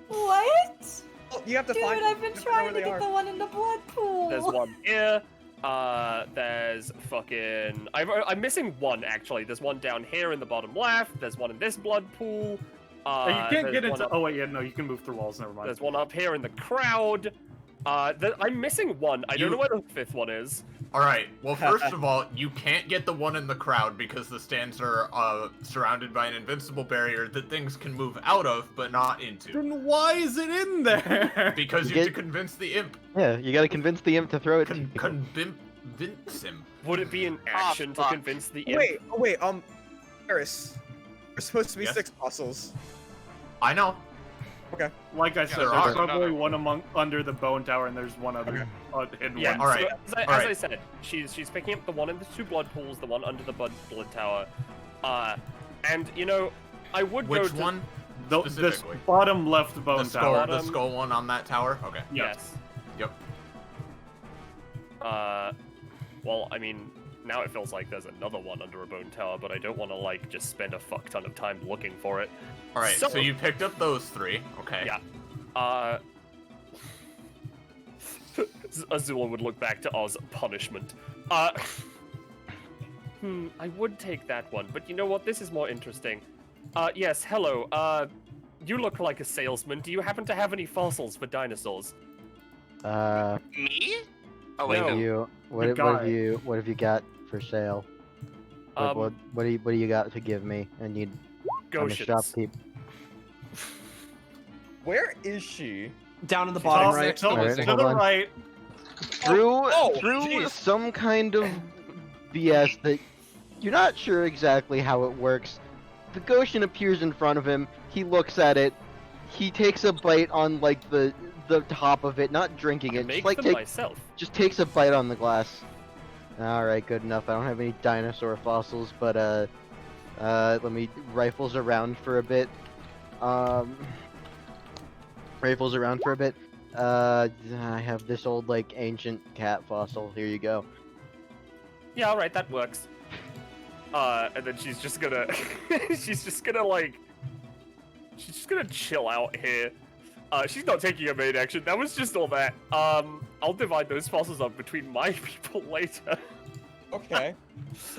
What? Well, you have to Dude, find. I've been you have to know trying where to they get are. the one in the blood pool. There's one here. There's fucking. I'm missing one actually. There's one down here in the bottom left. There's one in this blood pool. You can't there's get one into. up- Oh wait, yeah, no, you can move through walls. Never mind. There's one up here in the crowd. I'm missing one. I don't know where the fifth one is. Alright, well first of all, you can't get the one in the crowd because the stands are surrounded by an invincible barrier that things can move out of, but not into. Then why is it in there? Because you have to convince the imp. Yeah, you gotta convince the imp to throw it. Convince him. Would it be an action to convince the imp? Wait, Eris. There's supposed to be Yes? 6 fossils. I know. Okay. Like I said, there there's are. probably one under the bone tower, and there's one other hidden Yeah, one. so as I said, she's picking up the one in the 2 blood pools, the one under the blood tower. And you know, I would go Which to one? The Specifically. bottom left bone The skull, tower. the skull one on that tower? Okay. Yes. Yep. Well, I mean, now it feels like there's another one under a bone tower, but I don't want to like just spend a fuck ton of time looking for it. Alright, so you picked up those 3. Okay. Yeah. Azula would look back to Oz punishment. I would take that one, but you know what? This is more interesting. Yes, hello. You look like a salesman. Do you happen to have any fossils for dinosaurs? Me? Oh wait, No. no. What have you got for sale? What do you got to give me? And you, I'm a Goshen's. shopkeep. Where is she? Down in the bottom right. To Alright, the hold on. right. Through jeez. some kind of BS that you're not sure exactly how it works. The Goshen appears in front of him. He looks at it. He takes a bite on like the top of it, not drinking it. Make Just, like, them myself. just takes a bite on the glass. All right, good enough. I don't have any dinosaur fossils, but let me rifles around for a bit. Rifles around for a bit. I have this old like ancient cat fossil. Here you go. Yeah, all right, that works. And then she's just gonna, she's just gonna chill out here. She's not taking a main action. That was just all that. I'll divide those fossils up between my people later. Okay.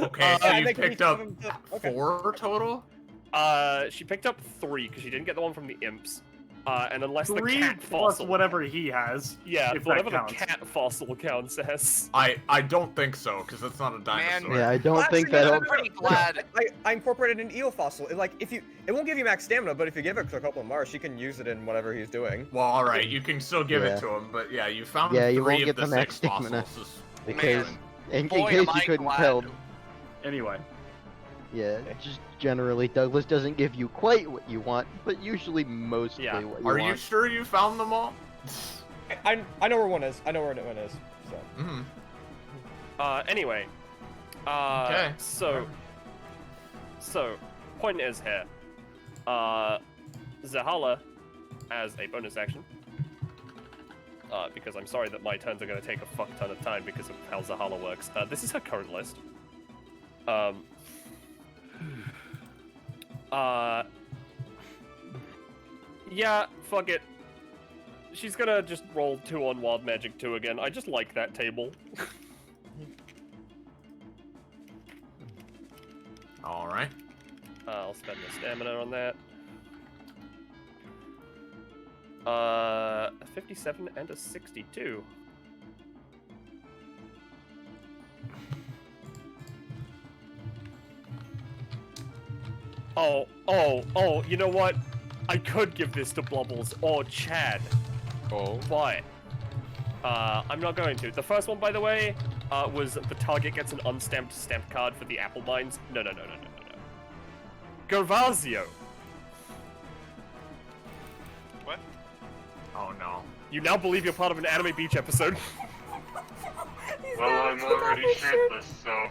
Okay, so I you think we picked up can have them to- 4 total? She picked up 3 because she didn't get the one from the imps. And unless 3 the cat plus fossil, whatever he has. yeah, if whatever that the counts. cat fossil counts as. I don't think so, because that's not a dinosaur. Yeah, I don't Well, think actually, that. I'm pretty glad. I incorporated an eel fossil. It won't give you max stamina, but if you give it to Copeland Marsh, she can use it in whatever he's doing. Well, alright, you can still give Yeah. it to him, but yeah, you found Yeah, you 3 won't of get the the max 6 stamina. fossils. Because Man, in boy, case am you I couldn't glad. tell, Anyway. yeah, just generally Douglas doesn't give you quite what you want, but usually mostly Yeah. what you Are want. you sure you found them all? I know where one is. I know where one is. So. Mm-hmm. Anyway. Okay. So, point is here. Zahala, as a bonus action, because I'm sorry that my turns are going to take a fuck ton of time because of how Zahala works. This is her current list. Yeah, fuck it. She's gonna just roll 2 on Wild Magic 2 again. I just like that table. Alright. I'll spend the stamina on that. 57 and a 62. Oh, you know what? I could give this to Blubbles or Chad. Oh. But I'm not going to. The first one, by the way, was the target gets an unstamped stamp card for the apple mines. No. Gervasio. What? Oh no. You now believe you're part of an Anime Beach episode. You Well, I'm already shirtless, so.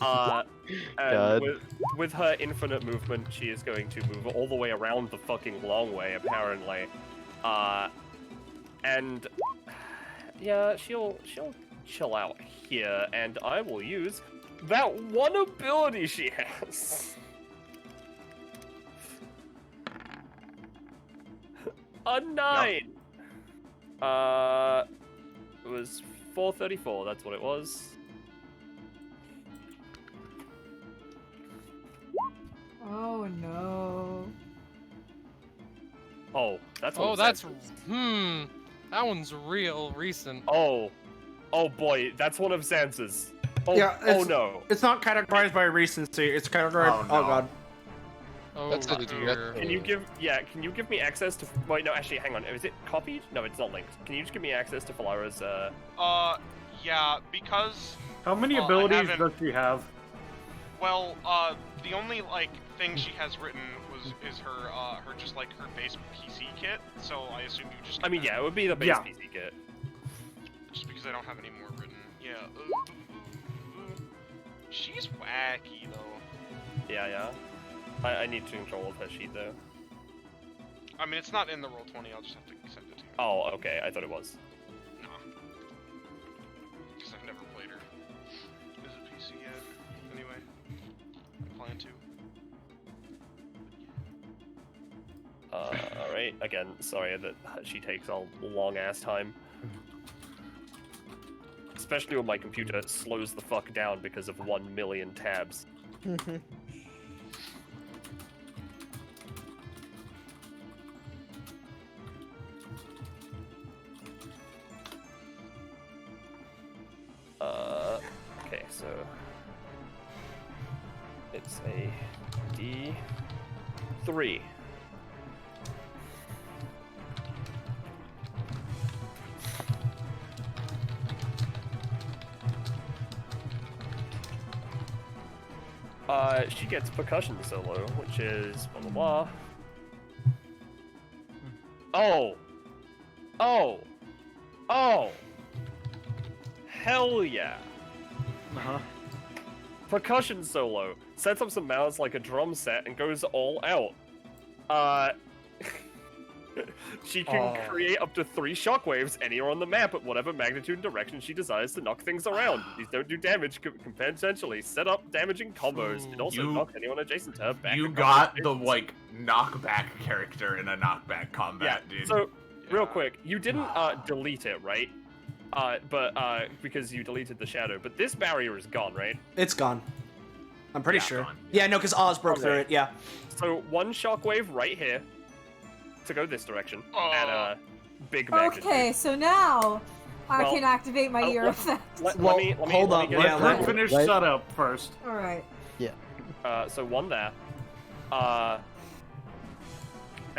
God. With her infinite movement, she is going to move all the way around the fucking long way, apparently. And yeah, she'll chill out here, and I will use that one ability she has. A 9. Yep. It was 434. That's what it was. Oh no. Oh, that's that one's real recent. Oh boy, that's one of Zanza's. Oh, Yeah, oh no. It's not categorized by recency. It's categorized. Oh, god. Oh, That's dear. Can you give me access to? Wait, no, actually, hang on. Is it copied? No, it's not linked. Can you just give me access to Falara's? Yeah, because. How many abilities does she have? Well, the only thing she has written is her just her base PC kit. So I assume you just. I mean, yeah, it would be the base PC kit. Just because I don't have any more written. Yeah. She's wacky though. Yeah. I need to control of her sheet though. I mean, it's not in the Roll20. I'll just have to send it to you. Oh, okay. I thought it was. No. Because I've never played her. Is it PC yet? Anyway, I plan to. Alright. Again, sorry that she takes a long ass time. Especially when my computer slows the fuck down because of 1 million tabs. Okay, so it's a D3. She gets percussion solo, which is blah blah blah. Oh! Hell yeah! Percussion solo sets up some mouths like a drum set and goes all out. She can create up to 3 shockwaves anywhere on the map at whatever magnitude and direction she desires to knock things around. These don't do damage, can potentially set up damaging combos, and also knock anyone adjacent to her back. You got the, knockback character in a knockback combat, dude. So, real quick, you didn't delete it, right? Because you deleted the shadow, but this barrier is gone, right? It's gone. I'm pretty sure. Gone. Yeah, no, because Oz broke through it, yeah. So, 1 shockwave right here to go this direction at a big magnitude. Okay, so now I can activate my ear effect. Let me hold on. Let her finish setup first. Alright. Yeah. So 1 there.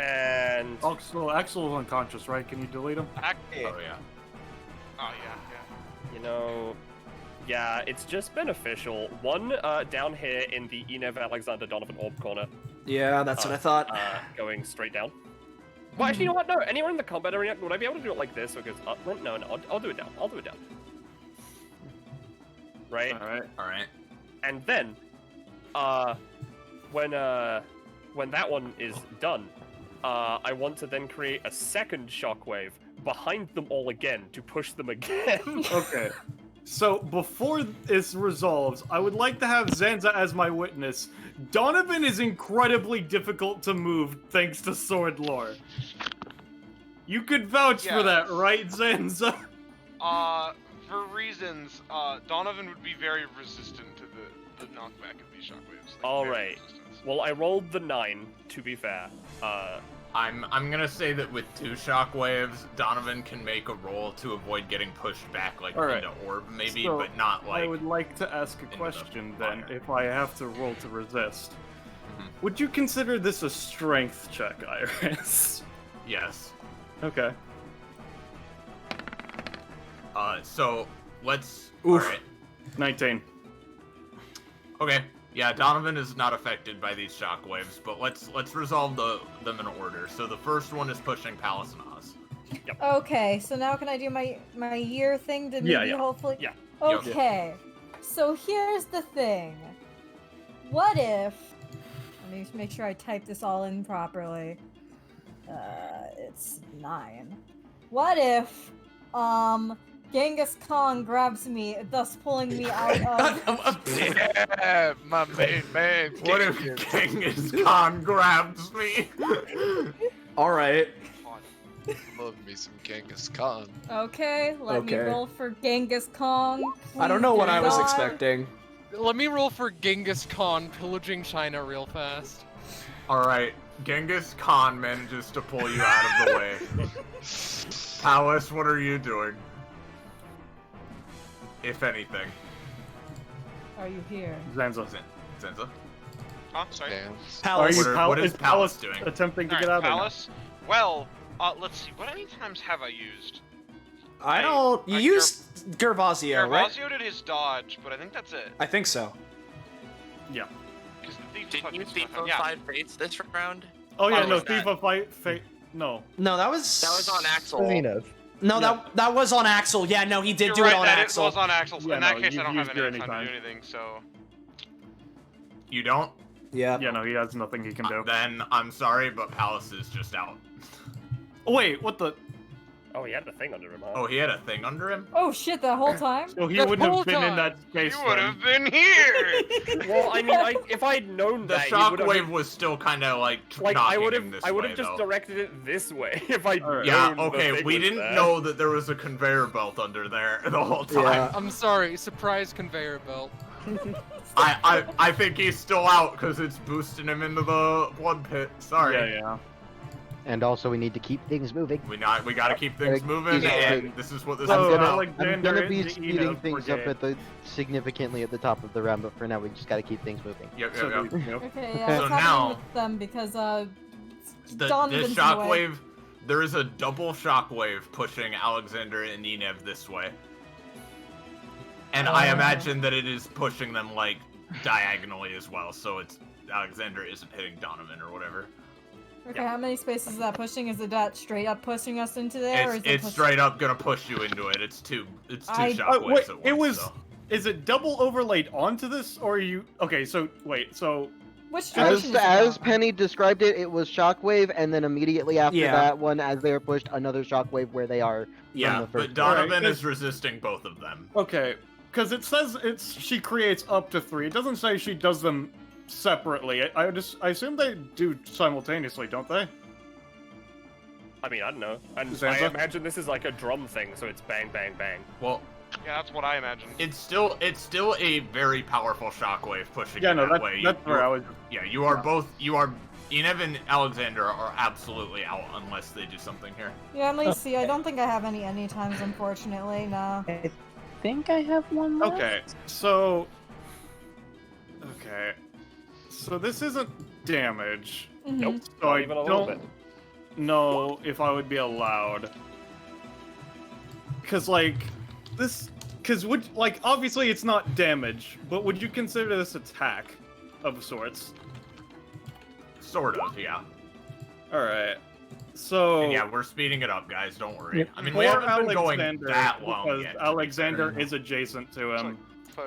And... Axel's unconscious, right? Can you delete him? Oh, yeah. Oh, yeah. You know... Yeah, it's just beneficial. 1 down here in the Enev Alexander Donovan Orb corner. Yeah, that's what I thought. Going straight down. Well, actually, you know what? No, anyone in the combat arena, would I be able to do it like this? Or it goes up? No, I'll do it down. I'll do it down. Right? Alright. And then, when that one is done, I want to then create a second shockwave behind them all again to push them again. Okay. So, before this resolves, I would like to have Zanza as my witness. Donovan is incredibly difficult to move thanks to sword lore. You could vouch for that, right, Zanza? For reasons, Donovan would be very resistant to the knockback of these shockwaves. Alright. Well, I rolled the 9, to be fair. I'm gonna say that with 2 shockwaves, Donovan can make a roll to avoid getting pushed back into orb, maybe, So, but not I would like to ask a question then, if I have to roll to resist. Would you consider this a strength check, Iris? Yes. Okay. So let's. Oof. Alright. 19. Okay. Yeah, Donovan is not affected by these shockwaves, but let's resolve them in order. So the first one is pushing Palace and Oz. Okay, so now can I do my year thing to maybe hopefully? Yeah. Okay, so here's the thing. What if? Let me just make sure I type this all in properly. It's 9. What if, Genghis Khan grabs me, thus pulling me out of... Yeah, my main man. What if Genghis Khan grabs me? Alright. Love me some Genghis Khan. Okay, let me Okay. roll for Genghis Khan. I don't know what I was expecting. Let me roll for Genghis Khan pillaging China real fast. Alright, Genghis Khan manages to pull you out of the way. Alice, what are you doing? If anything. Are you here? Zanza. Zanza? Huh? Sorry. Palace. What is Palace doing? Attempting to Alright, get out Palace. Well, let's see. What many times have I used? I don't. You used Gervasio, right? Gervasio did his dodge, but I think that's it. I think so. Yeah. Did you Thief 5 Fates this round? Oh yeah, Or no, was Thief that- of Fate. No. No, that was on Axel. No, that was on Axel. Yeah, no, he did You're do right, it on that Axel. It was on Axel. Yeah, In that no, case, I you've don't have used any your time to anytime. do anything, so... You don't? Yeah. Yeah, no, he has nothing he can do. Then I'm sorry, but Palace is just out. Oh, wait, what the? Oh, he had the thing under him, huh? Oh, he had a thing under him? Oh shit, that whole time? So he wouldn't have been in that space. You would have been here! Well, I mean, if I'd known The that, he would've- shockwave was still kind of like I knocking would him this have way, just though. directed it this way if I'd Yeah, known the okay, thing we was didn't there. know that there was a conveyor belt under there the whole time. I'm sorry, surprise conveyor belt. I think he's still out because it's boosting him into the blood pit. Sorry. Yeah. And also, we need to keep things moving. We gotta keep things moving, and this is what this is I'm about. gonna be speeding things up significantly at the top of the round, but for now we just gotta keep things moving. Yep. Okay, yeah, So what's now- happening with them because The Donovan's in the way. shockwave, there is a double shockwave pushing Alexander and Ninev this way. And I imagine that it is pushing them like diagonally as well, so it's Alexander isn't hitting Donovan or whatever. Okay, how many spaces is that pushing? Is it that straight up pushing us into there? Or is It's it straight up gonna push you into it. It's two I- shockwaves wait, at once. it was. so. Is it double overlaid onto this, or are you? Okay, so wait, so. Which As Penny described it, it was shockwave, and then immediately after Yeah. that one, as they are pushed, another shockwave where they are. Yeah, from the first but Donovan Alright, is resisting both of them. Okay, because it says she creates up to 3. It doesn't say she does them separately. I assume they do simultaneously, don't they? I mean, I don't know. And I Zanza? imagine this is like a drum thing, so it's bang, bang, bang. Well, Yeah, that's what I imagine. it's still a very powerful shockwave pushing Yeah, you no, that that's, way. that's where I was. Yeah, you are both. Inev and Alexander are absolutely out unless they do something here. Yeah, let me see. I don't think I have any times, unfortunately. No. I think I have one left. Okay, so. Okay. So this isn't damage. Mhm. Nope, So not I even a little don't bit. know if I would be allowed. Because, like, this. Because, obviously it's not damage, but would you consider this attack of sorts? Sort of, yeah. Alright. So. And yeah, we're speeding it up, guys. Don't worry. Yep. I mean, For we haven't been going Alexander, that long because yet. Alexander is adjacent to him.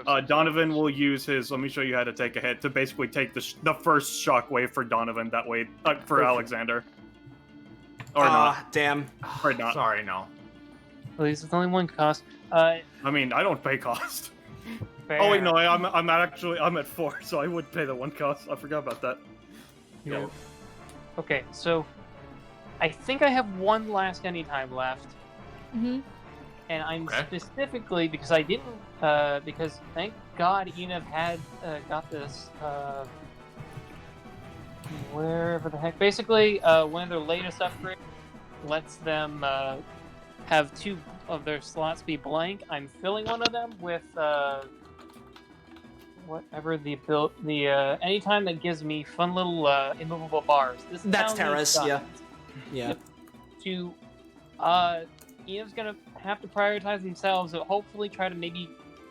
Like Donovan will use his. Let me show you how to take a hit to basically take the first shockwave for Donovan. That way, for Perfect. Alexander. Or not. Damn. Or not. Sorry, no. Please, it's only one cost. I mean, I don't pay cost. Oh wait, no, I'm at 4, so I would pay the 1 cost. I forgot about that. Yeah. Okay, so I think I have one last anytime left, Mm-hmm. and I'm Okay. specifically because I didn't because thank God Enev had got this wherever the heck. Basically, one of their latest upgrades lets them have 2 of their slots be blank. I'm filling one of them with whatever the anytime that gives me fun little immovable bars. That's town needs Terrace, yeah. diamonds. Yeah. To Ian's gonna have to prioritize themselves, so hopefully try to maybe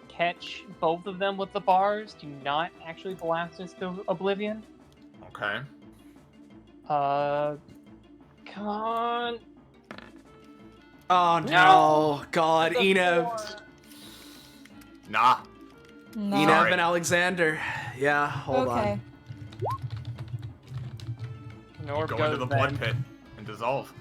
catch both of them with the bars. Do not actually blast us to oblivion. Okay. Come on. Oh no, God, Enev. Nah. No. Enev and Alexander. Yeah, hold Okay. on. Norb Go goes into the then. blood pit and dissolve.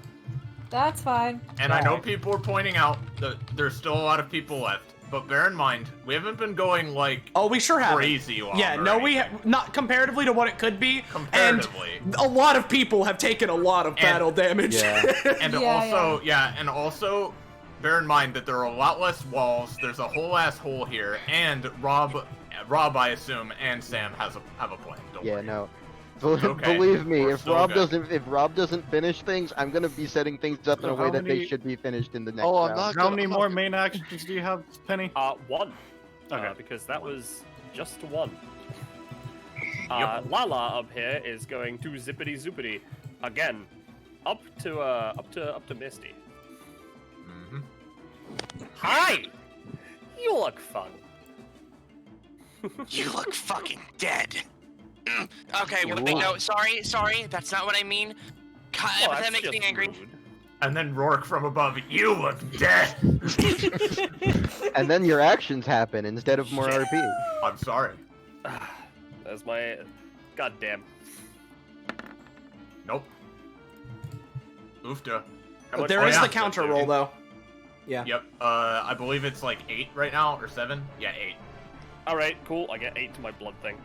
That's fine. And I know people are pointing out that there's still a lot of people left, but bear in mind, we haven't been going like we sure have crazy long. Yeah, or no, anything. not comparatively to what it could be. Comparatively. And a lot of people have taken a lot of battle damage. And also, bear in mind that there are a lot less walls. There's a whole ass hole here, and Rob, I assume, and Sam have a plan. Don't worry. No. okay. Believe me, We're if still Rob good. doesn't finish things, I'm gonna be setting things up in a way that they should be finished in the next round. How many more main actions do you have, Penny? One. Okay. Because that was just one. Lala up here is going to zippity zoopity again, up to Misty. Hi. You look fun. You look fucking dead. Okay, wait, no, sorry, that's not what I mean. That makes me angry. And then Rourke from above, you look dead! And then your actions happen instead of more RP. I'm sorry. That's my... goddamn. Nope. Oofda. There is the counter roll, though. Yeah. Yep, I believe it's like 8 right now, or 7? Yeah, 8. Alright, cool, I get 8 to my blood thing.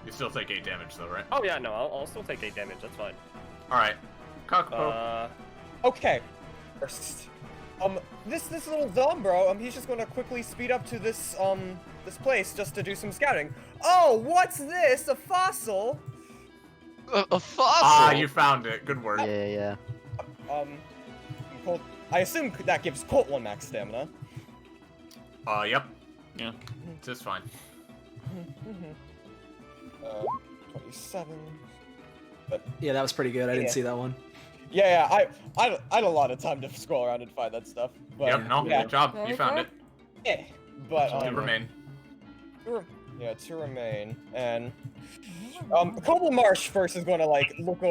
You still take 8 damage though, right? Oh yeah, no, I'll still take 8 damage, that's fine. Alright. Cockapoo. Okay. First, this little dumb bro, he's just gonna quickly speed up to this this place just to do some scouting. Oh, what's this? A fossil? A fossil? Ah, you found it. Good work. Yeah. Colt, I assume that gives Colt 1 max stamina. Yep. Yeah. Just fine. 27. Yeah, that was pretty good. I didn't see that one. Yeah, I had a lot of time to scroll around and find that stuff. But, Yep, no, yeah. good job. You found it. Yeah, but To remain. To remain, and Cobble Marsh first is going to like look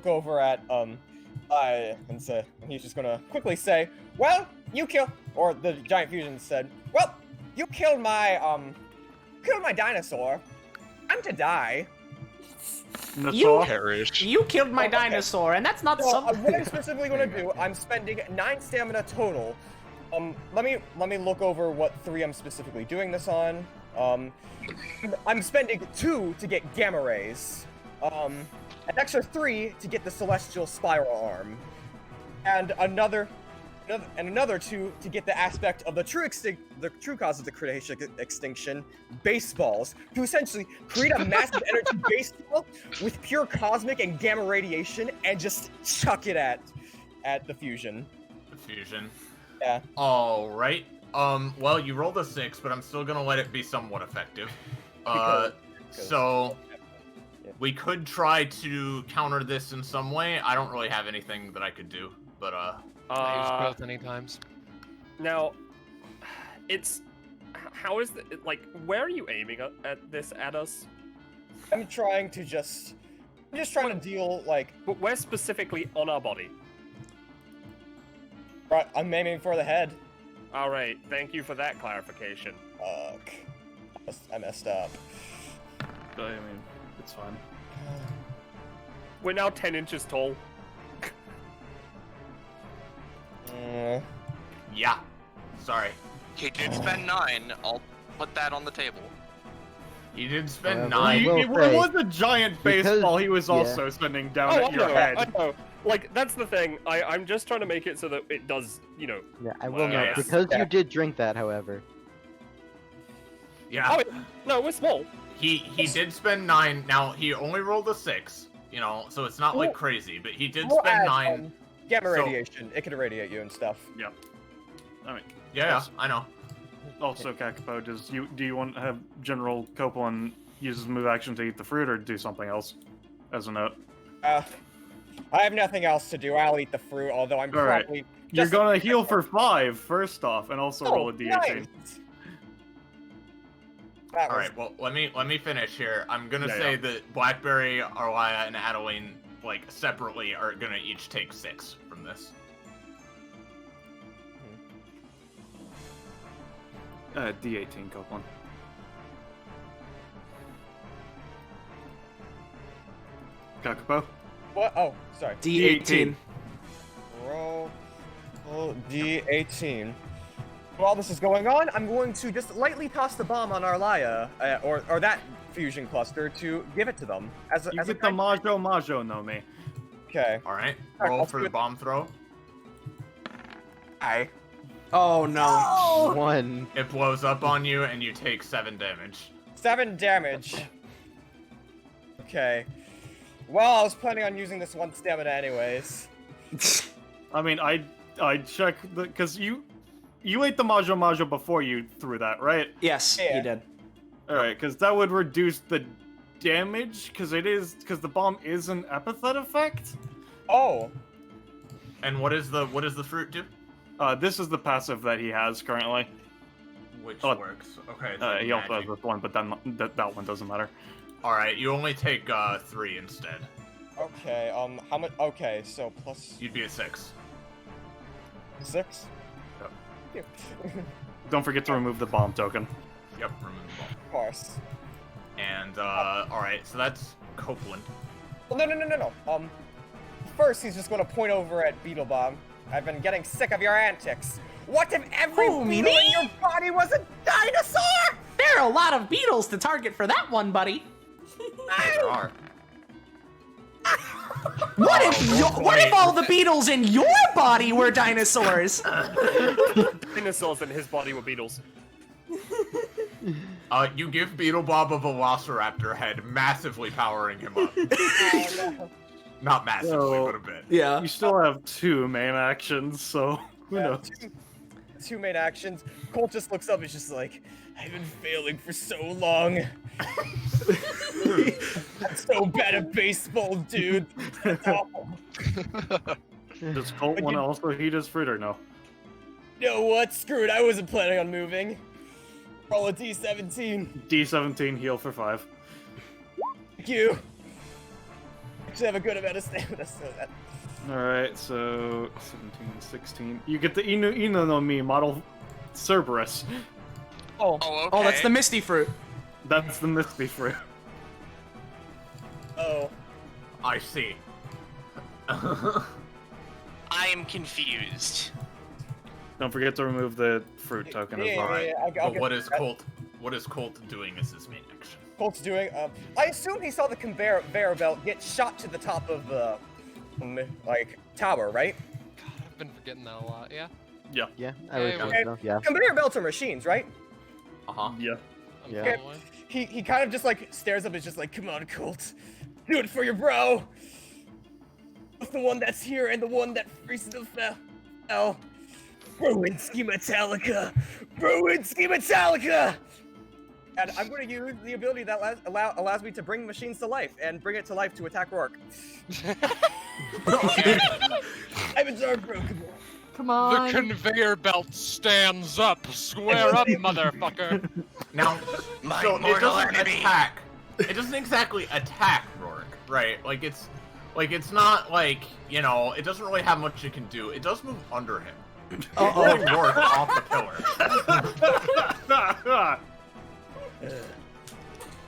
over at and he's just going to quickly say, "Well, you killed," or the giant fusion said, "Well, you killed my dinosaur. Time to die." You killed my dinosaur, and that's not so, something. what I'm specifically going to do, I'm spending 9 stamina total. Let me look over what 3 I'm specifically doing this on. I'm spending 2 to get gamma rays. An extra 3 to get the celestial spiral arm, and another 2 to get the aspect of the true cause of the creation extinction, baseballs, to essentially create a massive energy baseball with pure cosmic and gamma radiation and just chuck it at the fusion. The fusion. Yeah. All right. Well, you rolled a 6, but I'm still gonna let it be somewhat effective. So we could try to counter this in some way. I don't really have anything that I could do, but I use growth any times. Now, it's... how is the... like, where are you aiming at this at us? I'm just trying to deal, like... But where specifically on our body? Right, I'm aiming for the head. Alright, thank you for that clarification. Fuck. I messed up. I mean, it's fine. We're now 10 inches tall. Yeah. Sorry. He did spend 9. I'll put that on the table. He did spend 9. It was a giant baseball he was also spending down at your head. I know. Like, that's the thing. I'm just trying to make it so that it does, you know... Yeah, I will note, because you did drink that, however. Yeah. Oh, no, we're small. He did spend 9. Now, he only rolled a 6, you know, so it's not like crazy, but he did spend 9. Gamma radiation. It could irradiate you and stuff. Yeah. I mean, yeah, I know. Also, Kakapo, do you want to have General Copeland use his move action to eat the fruit, or do something else? As a note. I have nothing else to do. I'll eat the fruit, although I'm probably... You're gonna heal for 5 first off, and also roll a d18. Nice. Alright, well, let me finish here. I'm gonna say that Blackberry, Arlia, and Adeline like, separately are gonna each take 6 from this. D18, Copeland. Kakapo? What? Oh, sorry. D18. Roll D18. While this is going on, I'm going to just lightly toss the bomb on Arlaya, or that fusion cluster, to give it to them. You get the Majo no me. Okay. Alright, roll for the bomb throw. Aye. Oh no. 1. It blows up on you and you take 7 damage. 7 damage. Okay. Well, I was planning on using this 1 stamina anyways. I mean, I check because you ate the Majo before you threw that, right? Yes, Yeah. he did. All right, because that would reduce the damage because the bomb is an epithet effect. Oh. And what is the fruit do? This is the passive that he has currently. Which works. Okay. He also has this one, but then that one doesn't matter. Alright, you only take 3 instead. Okay, how much? Okay, so plus... You'd be at 6. 6? Yep. Don't forget to remove the bomb token. Yep, remove the bomb. Of course. And, alright, so that's Copeland. Well, no. First he's just gonna point over at Beetlebomb. I've been getting sick of your antics. What if every beetle in your body was a dinosaur? There are a lot of beetles to target for that one, buddy. There are. What if all the beetles in your body were dinosaurs? Dinosaurs in his body were beetles. You give Beetlebob a Velociraptor head, massively powering him up. Not massively, but a bit. Yeah. You still have 2 main actions, so who knows? 2 main actions. Colt just looks up and is just like, I've been failing for so long. I'm so bad at baseball, dude. That's awful. Does Colt want to also heat his fruit or no? You know what? Screw it. I wasn't planning on moving. Roll a D17. D17, heal for 5. Thank you. Actually have a good amount of stamina, so that... Alright, so 17, 16. You get the Inu no Mi model Cerberus. Oh, okay. Oh, that's the Misty Fruit. That's the Misty Fruit. Oh. I see. I am confused. Don't forget to remove the fruit token as well. Alright, I'll but what is that. What is Colt doing as his main action? Colt's doing, I assume he saw the conveyor belt get shot to the top of the, tower, right? God, I've been forgetting that a lot. Yeah. Yeah. Yeah, I would Okay, think so, yeah. Conveyor belts are machines, right? Uh-huh. Yeah. Yeah. Okay. He kind of just, stares up and is just like, come on, Colt. Do it for your bro! Both the one that's here and the one that recently fell. Bruinski Metallica! Bruinski Metallica! And I'm going to use the ability that allows me to bring machines to life, and bring it to life to attack Rourke. I'm in charge, bro. Come on. The conveyor belt stands up. Square up, motherfucker. Now, My so it mortal doesn't enemy. attack. It doesn't exactly attack Rourke, right? It's not like, it doesn't really have much it can do. It does move under him. Rolling Rourke off the pillar.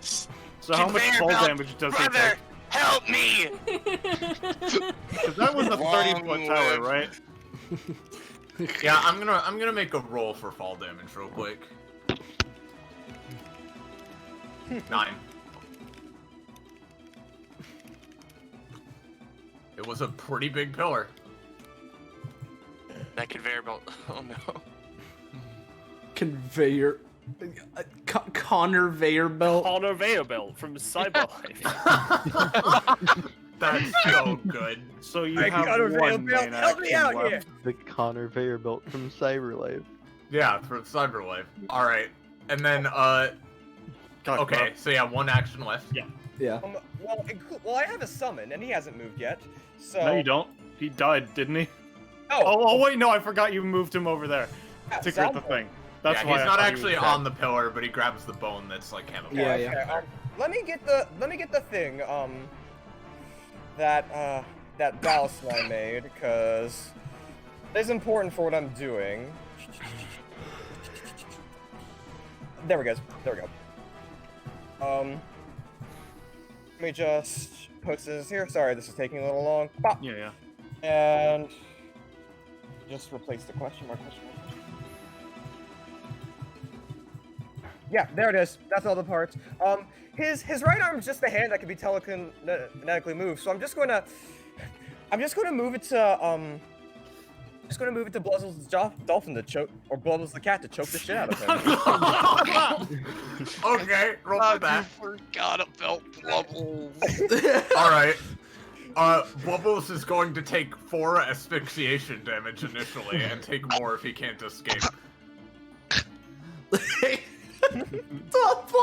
So how much Conveyor fall belt, damage does he brother, take? help me! Because that was a 30-foot tower, right? Yeah, I'm gonna make a roll for fall damage real quick. 9. It was a pretty big pillar. That conveyor belt. Oh no. Conveyor. Conveyor belt. Conveyor belt from Cyberlife. That's so good. So you I have got a one rail main belt. Help me action out here. left. The conveyor belt from Cyberlife. Yeah, for Cyberlife. Alright. And then, okay, so yeah, 1 action left. Yeah. Well, I have a summon, and he hasn't moved yet, so... No, you don't. He died, didn't he? Oh. Oh, wait, no, I forgot you moved him over there to crit the thing. That's yeah, why he's I not thought he actually was on dead. the pillar, but he grabs the bone that's like camouflaged. Okay, let me get the thing, that ballast I made, because it's important for what I'm doing. There we go. Let me just post this here. Sorry, this is taking a little long. Pop. Yeah. And just replace the question mark. Yeah, there it is. That's all the parts. His right arm is just a hand that can be telekinetically moved. So I'm just gonna move it to Bluzzle's dolphin to choke, or Bluzzle's the cat to choke the shit out of him. Okay, roll for that. You forgot about Blubbles. Alright. Blubbles is going to take 4 asphyxiation damage initially, and take more if he can't escape.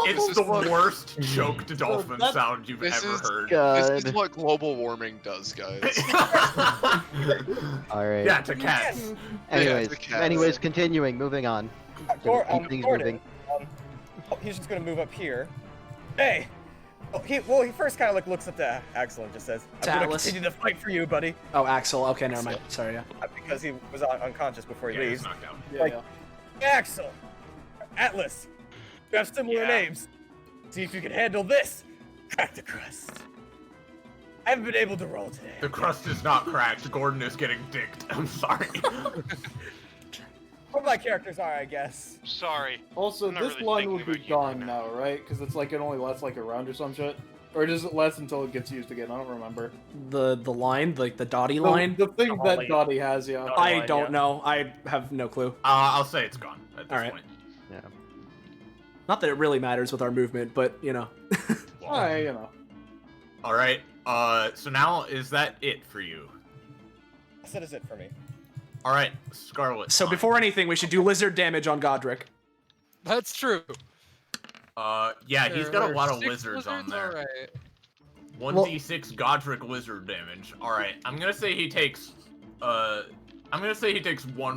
It's the worst choked dolphin sound you've ever heard. This is what global warming does, guys. Alright. Yeah, to cats. Anyways, continuing, moving on. Keep things moving. He's just gonna move up here. Hey! He first kind of like looks up to Axel and just says, "I'm gonna continue to fight for you, buddy." Oh, Axel. Okay, never mind. Sorry, yeah. Because he was unconscious before he leaves. He's knocked out. Like, Axel, Atlas, you have similar names. See if you can handle this. Crack the crust. I haven't been able to roll today. The crust is not cracked. Gordon is getting dicked. I'm sorry. What my characters are, I guess. Sorry. Also, I'm not this really line thinking would be about you gone now, right? Because it's like it only lasts like a round or some shit. Or does it last until it gets used again? I don't remember. The line, like the Dottie line? The thing that Dottie has, yeah. I don't know. I have no clue. I'll say it's gone at this point. Yeah. Not that it really matters with our movement, but you know. You know. Alright, so now is that it for you? That is it for me. Alright, Scarlet. So before anything, we should do lizard damage on Godric. That's true. Yeah, he's got a lot of 6 lizards on there. Alright. 1d6 Godric lizard damage. Alright, I'm gonna say he takes 1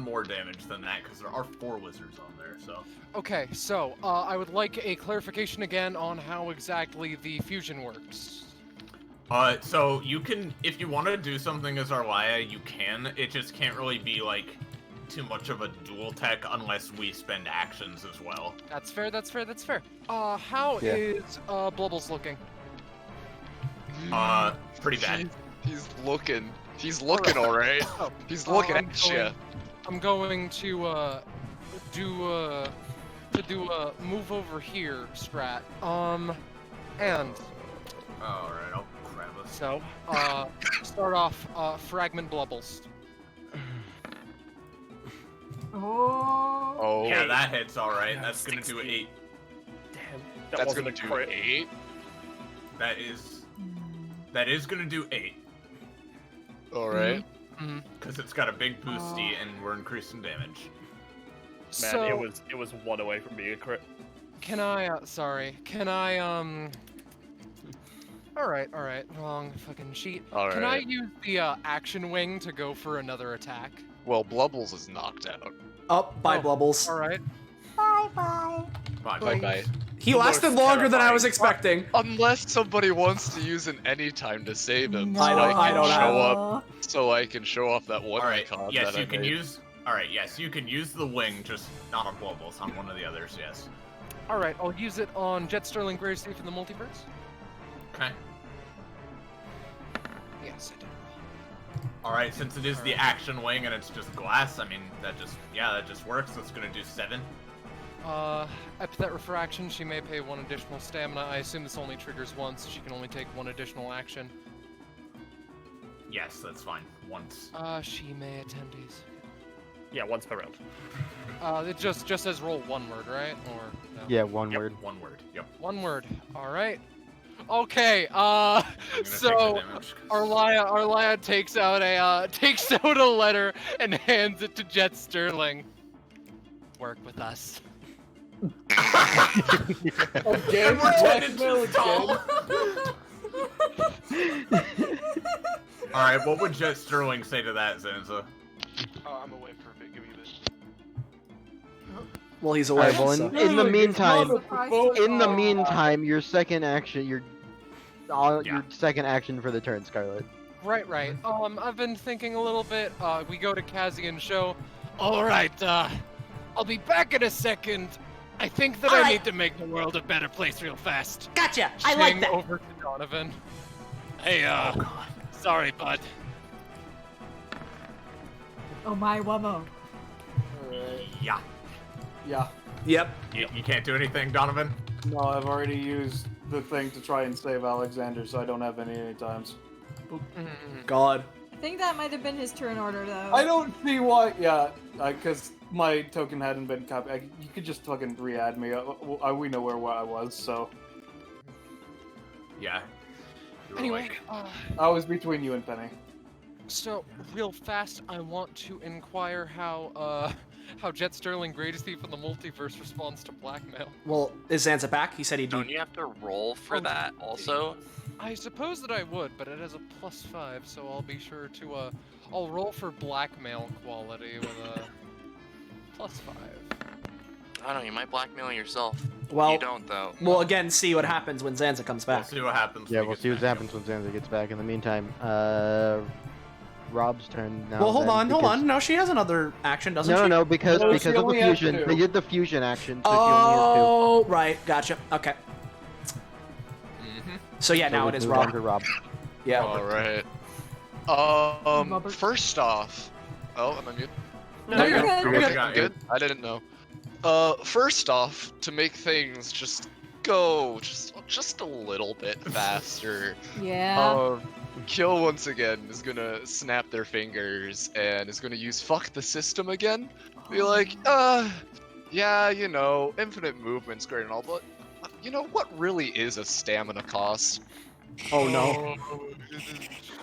more damage than that, because there are 4 lizards on there, so. Okay, so, I would like a clarification again on how exactly the fusion works. So you can, if you want to do something as Arlia, you can. It just can't really be, like, too much of a dual tech unless we spend actions as well. That's fair, that's fair, that's fair. How is Blubbles looking? Pretty bad. He's looking alright. He's looking at you. I'm going to do a move over here strat. And alright, I'll grab us. So, start off fragment Blubbles. Oh. Yeah, that hits alright. That's gonna do 8. Damn. That's gonna do 8? That is gonna do 8. Alright. Because it's got a big boosty and we're increasing damage. Man, So- it was 1 away from being a crit. Can I, Alright, wrong fucking sheet. Can I Alright. use the action wing to go for another attack? Well, Blubbles is knocked out. Up by Blubbles. Alright. Bye-bye. Bye-bye. He lasted longer than I was expecting. Unless somebody wants to use an anytime to save him, No. so I I don't can show know. up. So I can show off that one Alright, icon yes, that you I can made. use. Alright, yes, you can use the wing, just not on Blubbles, on one of the others, yes. Alright, I'll use it on Jet Sterling Graysleaf in the multiverse. Okay. Yes, I did. Alright, since it is the action wing and it's just glass, I mean, that just works. That's gonna do 7. Epithet Refraction, she may pay 1 additional stamina. I assume this only triggers once, so she can only take 1 additional action. Yes, that's fine. Once. She may attendees. Yeah, once per round. It just says roll 1 word, right? Or no? Yeah, one word. 1 word. Yep. 1 word. All right. Okay. So Arlia takes out a letter and hands it to Jet Sterling. Work with us. Again, blackmail again. Alright, what would Jet Sterling say to that, Zanza? I'm away for a bit. Give me a bit. Well, he's away. Alright, well, so. in the meantime, your second action, your second action for the turn, Scarlet. Right. I've been thinking a little bit. We go to Kazian's show. All right, I'll be back in a second. I think that I need to make the world a better place real fast. Gotcha. I like Swing that. over to Donovan. Hey, sorry, bud. Oh my wummo. Yeah. Yeah. Yep. You can't do anything, Donovan? No, I've already used the thing to try and save Alexander, so I don't have any times. God. I think that might have been his turn order, though. I don't see why. Yeah, because my token hadn't been copied. You could just fucking re-add me. We know where I was, so. Yeah. Anyway, I was between you and Penny. So real fast, I want to inquire how Jet Sterling, greatest thief in the multiverse, responds to blackmail. Well, is Zanza back? He said he'd do. Don't you have to roll for that also? I suppose that I would, but it has a +5, so I'll be sure to I'll roll for blackmail quality with a +5. I don't know, you might blackmail yourself. Well, you don't though. We'll again see what happens when Zanza comes back. We'll see what happens. Yeah, we'll see what happens when Zanza gets back. In the meantime, Rob's turn now. Well, hold then, on. No, she has another action, doesn't she? No, because No, of she the only has fusion. two. They did the fusion action, so Oh, right. Gotcha. Okay. So yeah, So now we'll it is move on Rob. to Rob. Yeah. All right. First off, am I mute? No, you're good. You're Okay, good. I'm good. I didn't know. First off, to make things just go just a little bit faster. Yeah. Kill once again is gonna snap their fingers and is gonna use fuck the system again. Be like, yeah, you know, infinite movement's great and all, but you know what really is a stamina cost? Oh no.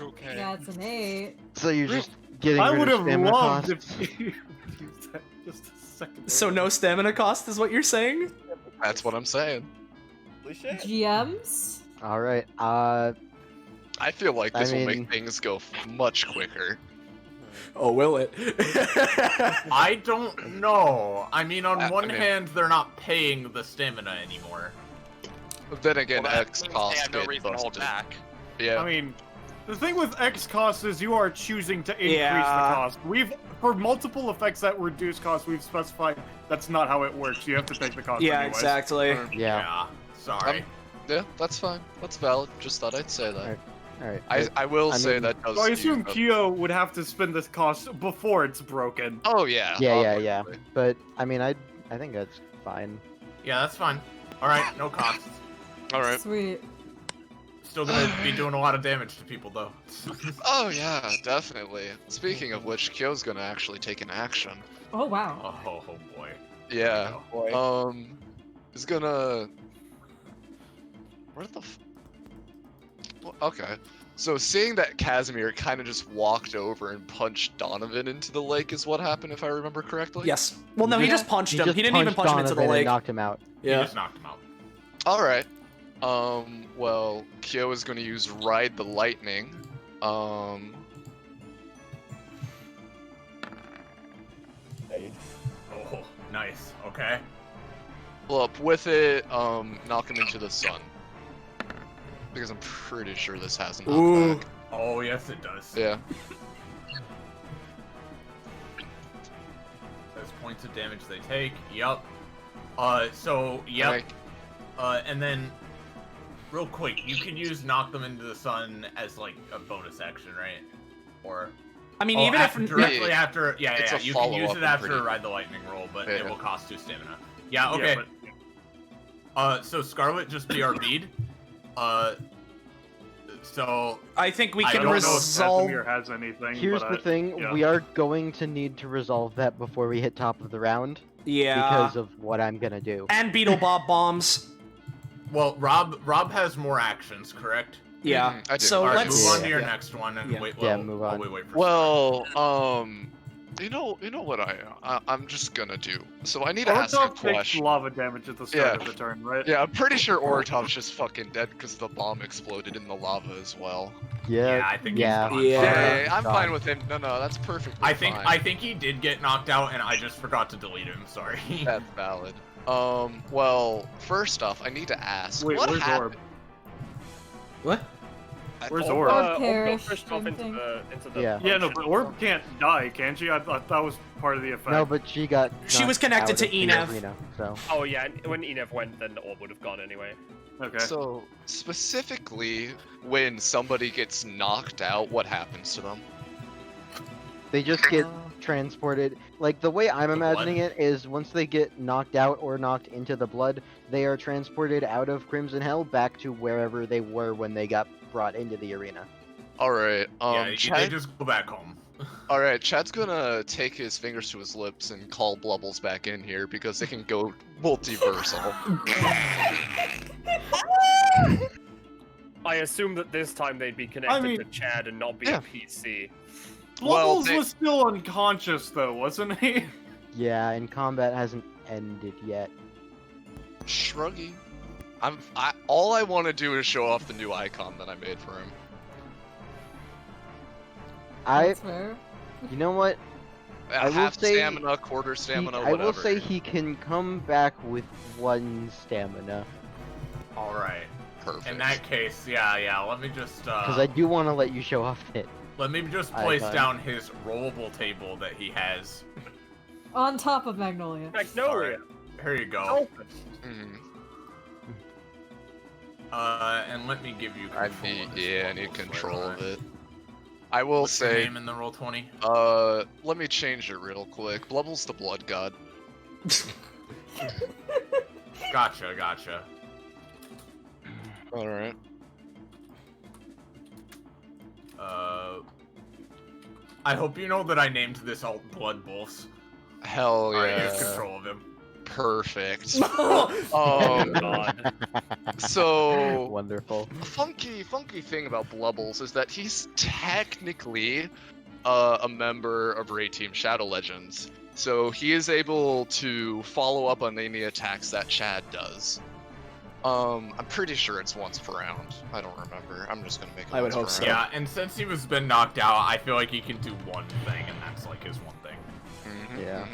Okay. Yeah, it's an 8. So you're just getting I rid would of have stamina loved costs. if you used that just a second. So no stamina cost is what you're saying? That's what I'm saying. GMs? All right. I feel like this will mean- make things go much quicker. Oh, will it? I don't know. I mean, on one mean- hand, they're not paying the stamina anymore. But then again, Well, that X means cost they have no get reason to hold busted. back. Yeah. I mean, the thing with X cost is you are choosing to increase Yeah. the cost. For multiple effects that reduce cost, we've specified that's not how it works. You have to take the cost Yeah, anyways. exactly. Yeah. Sorry. Yeah, that's fine. That's valid. Just thought I'd say that. All right. I will I say mean- that does. So I use assume up- Kyo would have to spend this cost before it's broken. Oh yeah. Yeah. But I mean, I think that's fine. Yeah, that's fine. All right, no costs. All right. Sweet. Still gonna be doing a lot of damage to people though. Oh yeah, definitely. Speaking of which, Kyo's gonna actually take an action. Oh, wow. Oh boy. Yeah. Oh, boy. Is gonna. Where the? Well, okay. So seeing that Casimir kind of just walked over and punched Donovan into the lake is what happened, if I remember correctly. Yes. Well, no, he just punched him. He didn't even punched punch him into the Donovan and lake. knocked him out. Yeah. He just knocked him out. All right. Well, Kyo is going to use Ride the Lightning. Oh, nice. Okay. Well, up with it, knock him into the sun. Because I'm pretty sure this has an Ooh. knockback. Oh, yes, it does. Yeah. Those points of damage they take. Yup. Yep. And then, real quick, you can use knock them into the sun as like a bonus action, right? Or. I mean, even if directly after, It's a you can use follow-up, it I'm after pretty- ride the lightning roll, but Yeah. it will cost 2 stamina. Yeah. Yeah, Okay. but- So Scarlet just BRB'd. So I think we I can don't know if resolve. Casimir has anything. Here's but the thing: yeah. we are going to need to resolve that before we hit top of the round. Yeah. Because of what I'm gonna do. And Beetle Bob bombs. Well, Rob has more actions, correct? Yeah. I do. So All right, let's move on to your yeah. next one and Yeah. wait. Yeah, Well, move while on. we wait for Well, you know what I'm just gonna do. So I need to ask a Ortov takes question. lava damage at the start Yeah. of the turn, right? Yeah, I'm pretty sure Oratov's just fucking dead because the bomb exploded in the lava as well. Yeah. Yeah, I think yeah. he's gone. Yeah, I'm Gone. fine with him. No, that's perfect. I think he did get knocked out, and I just forgot to delete him. Sorry. That's valid. Well, first off, I need to ask. Wait, what where's happened? Orb? What? Where's Orb? Orb? Orb got perished, pushed off I into think. the Yeah. Yeah, no, but Orb can't die, can she? I thought that was part of the effect. No, but she got. She was knocked connected out to of the Enev. arena, so. Oh yeah, when Enev went, then the orb would have gone anyway. Okay. So, specifically, when somebody gets knocked out, what happens to them? They just get transported. Like, the way I'm imagining it is once they get knocked out or knocked into the blood, they are transported out of Crimson Hell back to wherever they were when they got brought into the arena. Alright, Yeah, they Chad... just go back home. Alright, Chad's gonna take his fingers to his lips and call Blubbles back in here because they can go multiversal. I assume that this time they'd be connected to Chad and not be a PC. Blubbles was still unconscious though, wasn't he? Yeah, and combat hasn't ended yet. Shruggy. All I want to do is show off the new icon that I made for him. That's fair. You know what? I will Half say stamina, quarter stamina, I whatever. will say he can come back with 1 stamina. Alright. Perfect. In that case, yeah, let me just, Because I do want to let you show off it. let me just place Icon. down his rollable table that he has. On top of Magnolia. Magnolia! Here you go. Mhm. And let me give you I need control of it. I will What's your say... name in the Roll20? Let me change it real quick. Blubbles the Blood God. Gotcha. Alright. I hope you know that I named this alt Blood Wolves. Hell yeah. Alright, here's control of him. Perfect. Oh god. So wonderful. A funky thing about Blubbles is that he's technically a member of Raid Team Shadow Legends. So he is able to follow up on any attacks that Chad does. I'm pretty sure it's once per round. I don't remember. I'm just gonna make it I would once hope per so. round. Yeah, and since he was been knocked out, I feel like he can do one thing, and that's like his one thing. Yeah.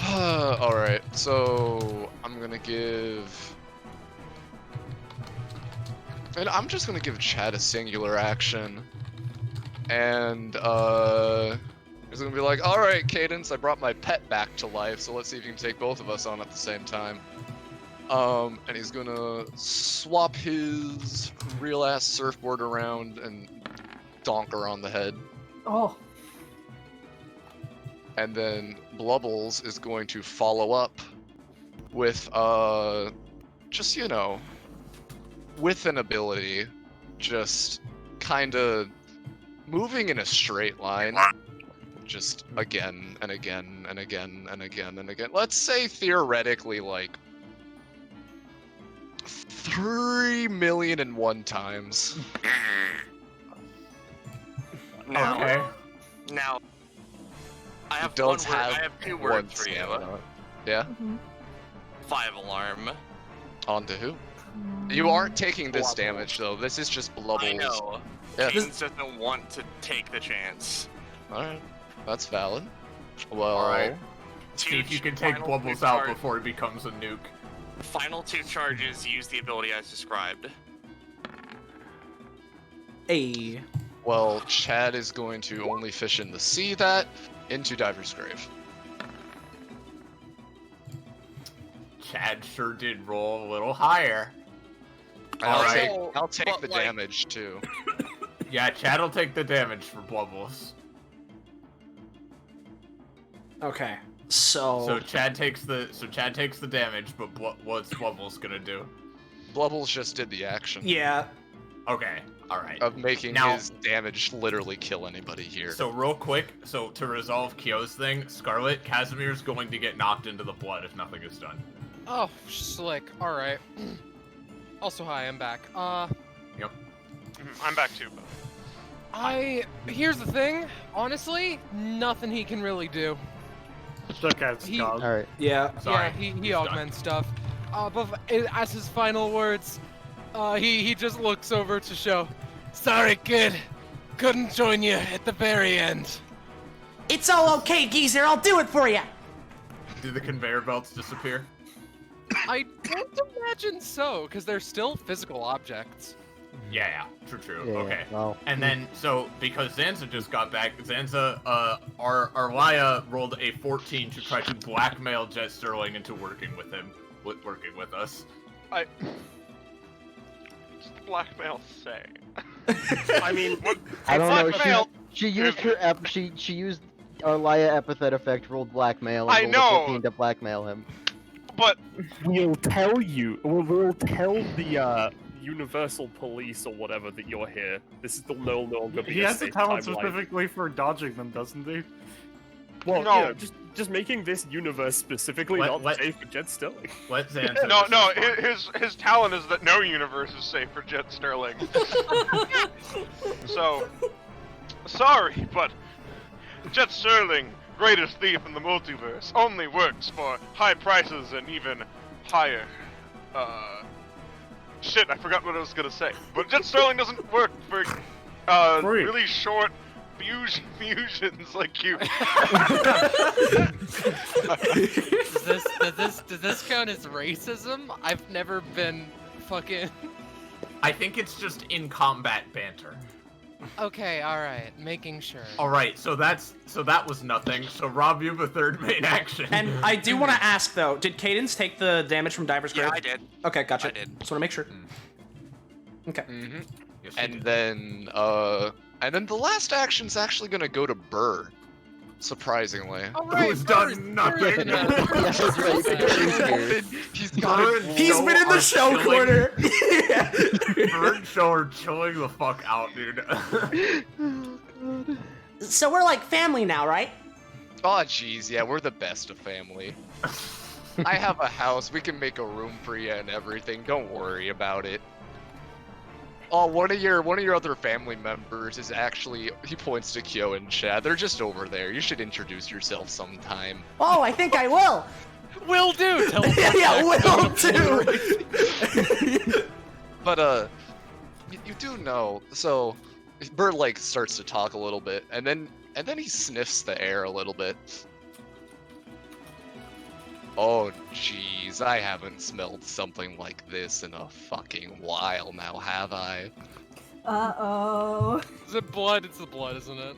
Alright, so I'm gonna give... And I'm just gonna give Chad a singular action. And, he's gonna be like, alright, Cadence, I brought my pet back to life, so let's see if you can take both of us on at the same time. And he's gonna swap his real-ass surfboard around and donk her on the head. Oh. And then Blubbles is going to follow up with, just, you know, with an ability, just kinda moving in a straight line, just again and again and again and again and again. Let's say theoretically, like, 3,000,001 times. Now, now, I have one word. I have two words for you. Yeah? Five alarm. On to who? You aren't taking this damage, though. This is just Blubbles. I know. Yeah. Cadence doesn't want to take the chance. Alright, that's valid. Well, Alright. See if you can take Blubbles out before he becomes a nuke. Final 2 charges use the ability as described. Hey. Well, Chad is going to only fish in the sea that into Diver's Grave. Chad sure did roll a little higher. I'll take the damage too. Yeah, Chad will take the damage for Blubbles. Okay. So Chad takes the damage, but what's Blubbles gonna do? Blubbles just did the action. Yeah. Okay. All right. Of making Now- his damage literally kill anybody here. So real quick, so to resolve Kyo's thing, Scarlet, Casimir's going to get knocked into the blood if nothing is done. Oh, slick. Alright. Also, hi, I'm back. Yep. I'm back too. Here's the thing. Honestly, nothing he can really do. Look at Scott. Alright. Yeah. Sorry. Yeah, he augments stuff. But as his final words, he just looks over to show. Sorry, kid. Couldn't join you at the very end. It's all okay, geezer. I'll do it for you. Do the conveyor belts disappear? I don't imagine so, because they're still physical objects. Yeah, true. Yeah, Okay. well, And then, so, because Zanza just got back, Zanza, Arlaya rolled a 14 to try to blackmail Jet Sterling into working with us. What's blackmail say? I mean, what? I don't know. Blackmail. She used her she used Arlaya epithet effect, rolled blackmail, and I rolled know. a 15 to blackmail him. But We'll tell you. We'll tell the Universal Police or whatever that you're here. This is no longer be He a has a safe talent timeline. specifically for dodging them, doesn't he? Well, No. you know, just making this universe specifically not safe for Jet Sterling. Let Zanza. no, his talent is that no universe is safe for Jet Sterling. So, sorry, but Jet Sterling, greatest thief in the multiverse, only works for high prices and even higher. Shit, I forgot what I was gonna say. But Jet Sterling doesn't work for really short fusions like you. Does this count as racism? I've never been fucking. I think it's just in combat banter. Okay, alright, making sure. Alright, so that was nothing. So Rob, you have a third main action. And I do want to ask though, did Cadence take the damage from Diver's Grave? Yeah, I did. Okay, gotcha. I did. Just want to make sure. Okay. Mm-hmm. Yes, And then the last action's actually gonna go to Burr. Surprisingly. Who's done nothing. He's been in the show corner. Bird and Show are chilling the fuck out, dude. So we're like family now, right? Oh jeez, yeah, we're the best of family. I have a house, we can make a room for you and everything, don't worry about it. Oh, one of your other family members is actually, he points to Kyo and Chad. They're just over there. You should introduce yourself sometime. Oh, I think I will. Will do. Yeah, will do. But you do know. So, Bird like starts to talk a little bit, and then he sniffs the air a little bit. Oh jeez, I haven't smelled something like this in a fucking while now, have I? Uh-oh. Is it blood? It's the blood, isn't it?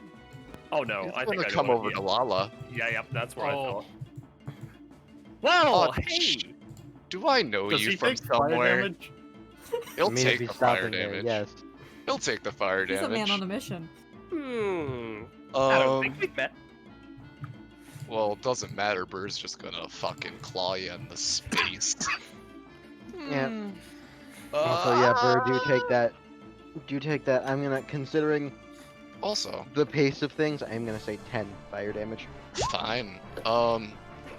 Oh no, I think I know come what over it to is. Lala. Yeah, that's where I Oh. thought. Well, Oh, hey! Do I know Does you he from take fire somewhere? damage? He'll I mean, if take he's the fire stopping there, damage. yes. He'll take the fire He's a damage. man on a mission. I don't think we met. Well, it doesn't matter. Bird's just gonna fucking claw you in the space. Yeah. Also, yeah, Bird, do take that. Do take that. I'm gonna, considering Also, the pace of things, I'm gonna say 10 fire damage. fine.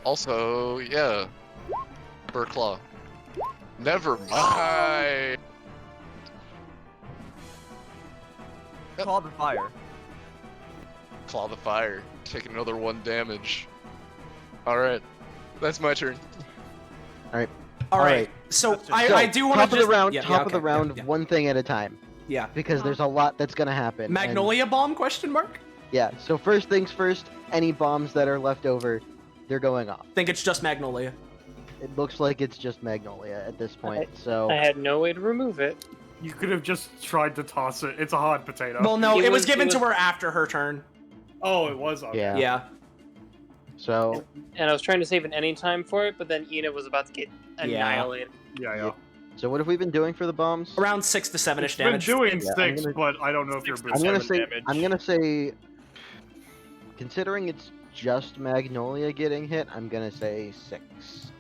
Also, yeah. Bird claw. Never mind. Call the fire. Claw the fire. Take another 1 damage. Alright. That's my turn. Alright. All right. So I do want to top just of the round, yeah, top yeah, of okay, the round, yeah, one thing at a time. yeah. Because there's a lot that's gonna happen. and- Magnolia bomb question mark? yeah. So first things first. Any bombs that are left over, they're going off. Think it's just Magnolia. It looks like it's just Magnolia at this point. So I had no way to remove it. You could have just tried to toss it. It's a hot potato. Well, no, it was given to her after her turn. Oh, it was. Okay. yeah. Yeah. So And I was trying to save an any time for it, but then Ina was about to get annihilated. Yeah. So what have we been doing for the bombs? Around 6 to 7-ish It's been damage. doing Yeah, I'm 6, gonna- but I don't know if you're I'm gonna say. damage. I'm gonna say. Considering it's just Magnolia getting hit, I'm gonna say 6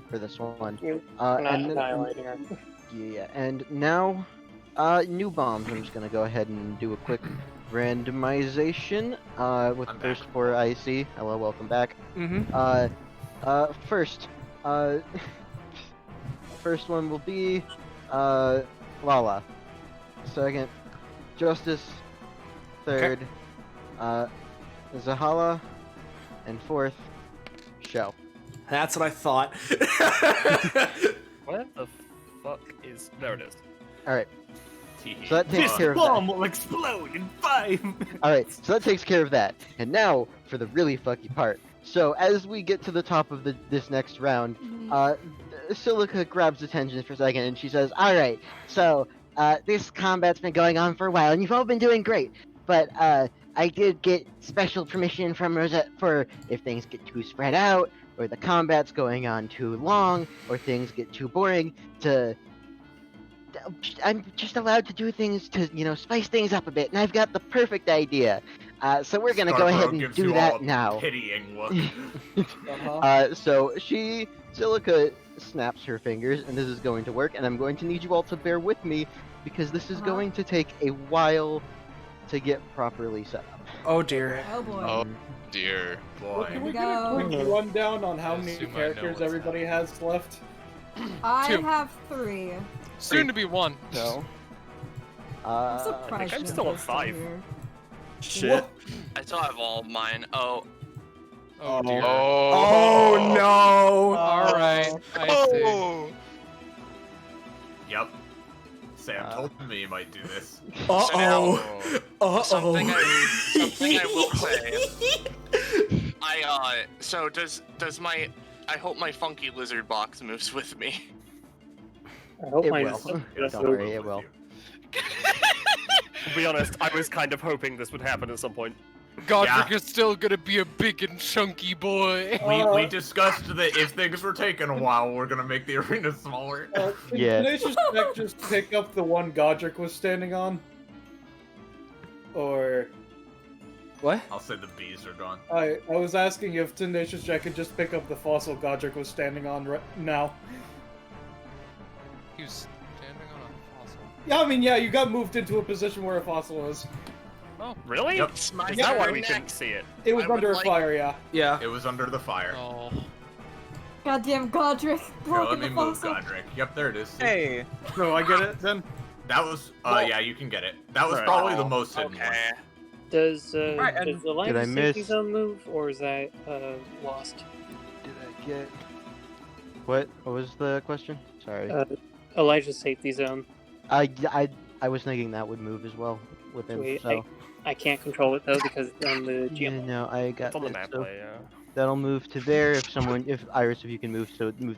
for this one. You're not And then, annihilating her. yeah, and now, new bombs. I'm just gonna go ahead and do a quick randomization. With I'm first back. for IC. Hello, welcome back. Mm-hmm. First, first one will be, Lala. Second, Justice. Third, Zahala. And fourth, Shell. That's what I thought. What the fuck is? There it is. Alright. So that takes care of that. Bomb will explode in 5. Alright, so that takes care of that. And now, for the really fucky part. So, as we get to the top of this next round, Silica grabs attention for a second and she says, "Alright, so, this combat's been going on for a while and you've all been doing great, but, I did get special permission from Rosette for if things get too spread out, or the combat's going on too long, or things get too boring, I'm just allowed to do things to, spice things up a bit, and I've got the perfect idea. So we're gonna go ahead and do that now." Pitying look. So Silica snaps her fingers, and this is going to work, and I'm going to need you all to bear with me, because this is going to take a while to get properly set up. Oh dear. Oh boy. Oh dear. Boy. Can we we get a go. quick rundown on how many assume I know characters what's everybody has left? I Two. have 3. Soon to be 1. No. I'm surprised. I'm you still at guys 5. here. Shit. I still have all of mine. Oh. Oh dear. Oh no! Alright, I see. Oh. Yep. Sam told me you might do this. Uh-oh. Something Uh-oh. I will say. So does my I hope my funky lizard box moves with me. I hope It mine will. is- Don't worry, it will. To be honest, I was kind of hoping this would happen at some point. Godric is still gonna be a big and chunky boy. We discussed that if things were taking a while, we're gonna make the arena smaller. Did Tenacious Jack just pick up the one Godric was standing on? Or... What? I'll say the bees are gone. I was asking if Tenacious Jack could just pick up the fossil Godric was standing on right now. He was standing on a fossil. Yeah, I mean, yeah, you got moved into a position where a fossil is. Oh, really? Yep. Is that why we couldn't see it? It was under a fire, yeah. Yeah. It was under the fire. Oh. Goddamn Godric Here, broken let me the move fossil. Godric. Yep, there it is. Hey. So I get it then? That was, yeah, you can get it. That was Alright. probably the most hidden one. Does Alright, and- does Elijah Did I safety miss- zone move, or is that lost? Did I get... What was the question? Sorry. Elijah's safety zone. I was thinking that would move as well with him, Wait, so... I can't control it though because it's on the Yeah, GM. no, I got It's on the it, map so play, yeah. that'll move to there if Iris, if you can move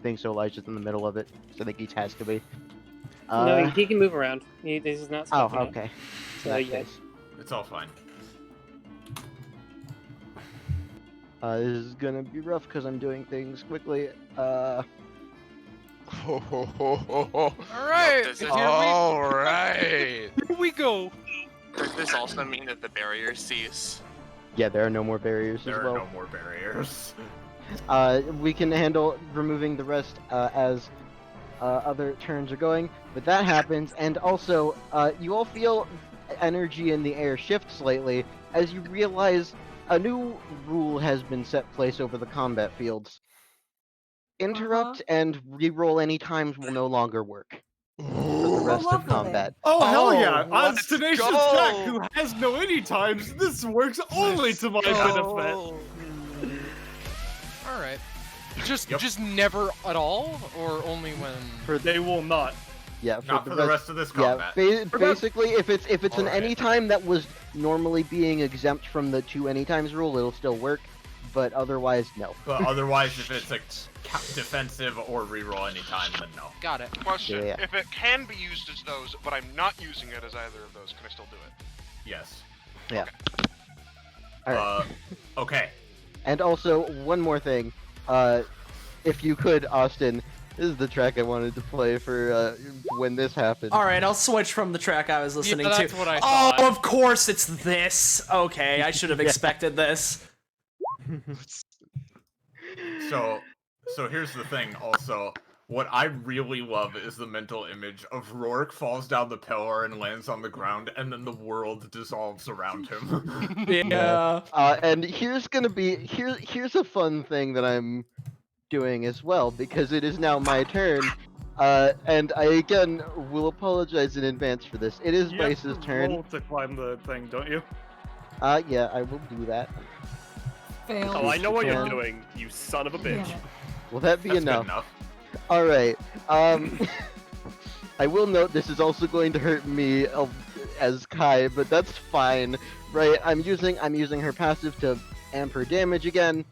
things so Elijah's in the middle of it. So I think he has to be. No, he can move around. This is not Oh, stopping it. okay. So, In that yeah. case. It's all fine. This is gonna be rough because I'm doing things quickly. Alright! Does this- Alright! Here we go! Does this also mean that the barriers cease? Yeah, there are no more barriers There as are well. no more barriers. We can handle removing the rest as other turns are going. But that happens, and also, you all feel energy in the air shift slightly as you realize a new rule has been set place over the combat fields. Interrupt and reroll any times will no longer work for the rest of lovely. combat. Oh, hell yeah! I'm let's Tenacious go. Jack, who has no any times. This works only to my benefit. Alright. Just never at all? Or only when... They will not. Yeah, Not for the rest of this combat. Yeah, basically, if it's an Alright. anytime that was normally being exempt from the 2 anytimes rule, it'll still work. But otherwise, no. But otherwise, if it's a defensive or reroll anytime, then no. Got it. Question: Yeah. if it can be used as those, but I'm not using it as either of those, can I still do it? Yes. Yeah. Alright. Okay. And also, one more thing. If you could, Austin, this is the track I wanted to play for when this happened. Alright, I'll switch from the track I was listening that's to. what I Oh, thought. of course it's this! Okay, I should have expected this. So here's the thing also. What I really love is the mental image of Rourke falls down the pillar and lands on the ground, and then the world dissolves around him. Yeah. And here's a fun thing that I'm doing as well, because it is now my turn. And I again will apologize in advance for this. It is You have Bryce's to turn. roll to climb the thing, don't you? Yeah, I will do that. Fail. Oh, I know what you're Yeah. doing, you son of a Damn bitch. it. Will that be That's good enough? enough. Alright, I will note this is also going to hurt me as Kai, but that's fine. Right, I'm using her passive to amp her damage again,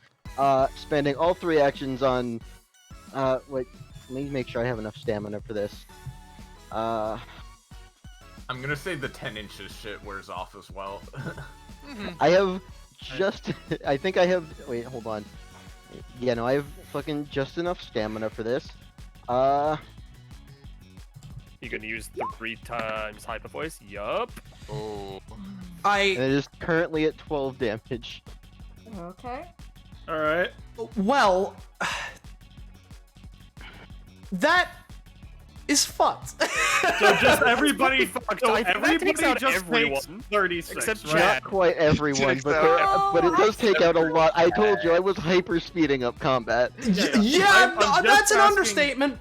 spending all 3 actions on, me make sure I have enough stamina for this. I'm gonna say the 10 inches shit wears off as well. I have just. I think I have. Wait, hold on. Yeah, no, I have fucking just enough stamina for this. You can use 3 times hyper voice. Yup. Oh. And it is currently at 12 damage. Okay. All right. Well, that is fucked. So just everybody, So I think that takes out just everyone, takes 36, except right? Chad. Not quite everyone, Takes but, out- but it does take out a lot. I told you I was hyper speeding up combat. Yeah, I'm that's just an asking- understatement.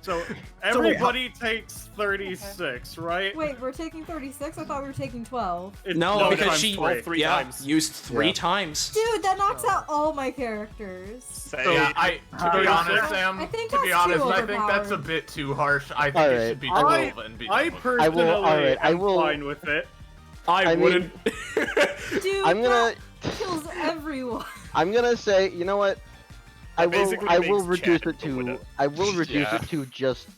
So everybody takes 36, right? Wait, we're taking 36? I thought we were taking 12. No, because she three times. used 3 times. Dude, that knocks out all my characters. So, yeah, to be honest, Sam, I think to be that's honest, too I think that's a overpowered. bit too harsh. I think Alright, it should be I 12 and be I done with it. personally alright, I am will- fine with it. I mean- wouldn't. Dude, I'm gonna. that kills everyone. I'm gonna say, you know what? I will. basically I will makes reduce Chad it go with to. it. I will reduce Yeah. it to just.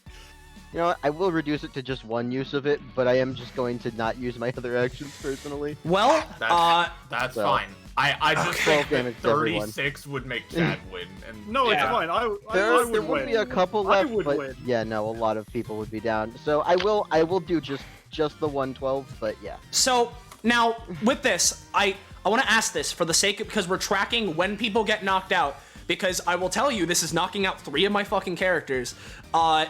You know what? I will reduce it to just one use of it, but I am just going to not use my other actions personally. Well, That's So- fine. I just Okay. think that 12 damage to everyone. 36 would make Chad win. And No, it's yeah. fine. I There would would win. be a couple I left, would but win. yeah, no, a lot of people would be down. So I will do just the 112, but yeah. So now with this, I want to ask this for the sake of, because we're tracking when people get knocked out. Because I will tell you, this is knocking out 3 of my fucking characters.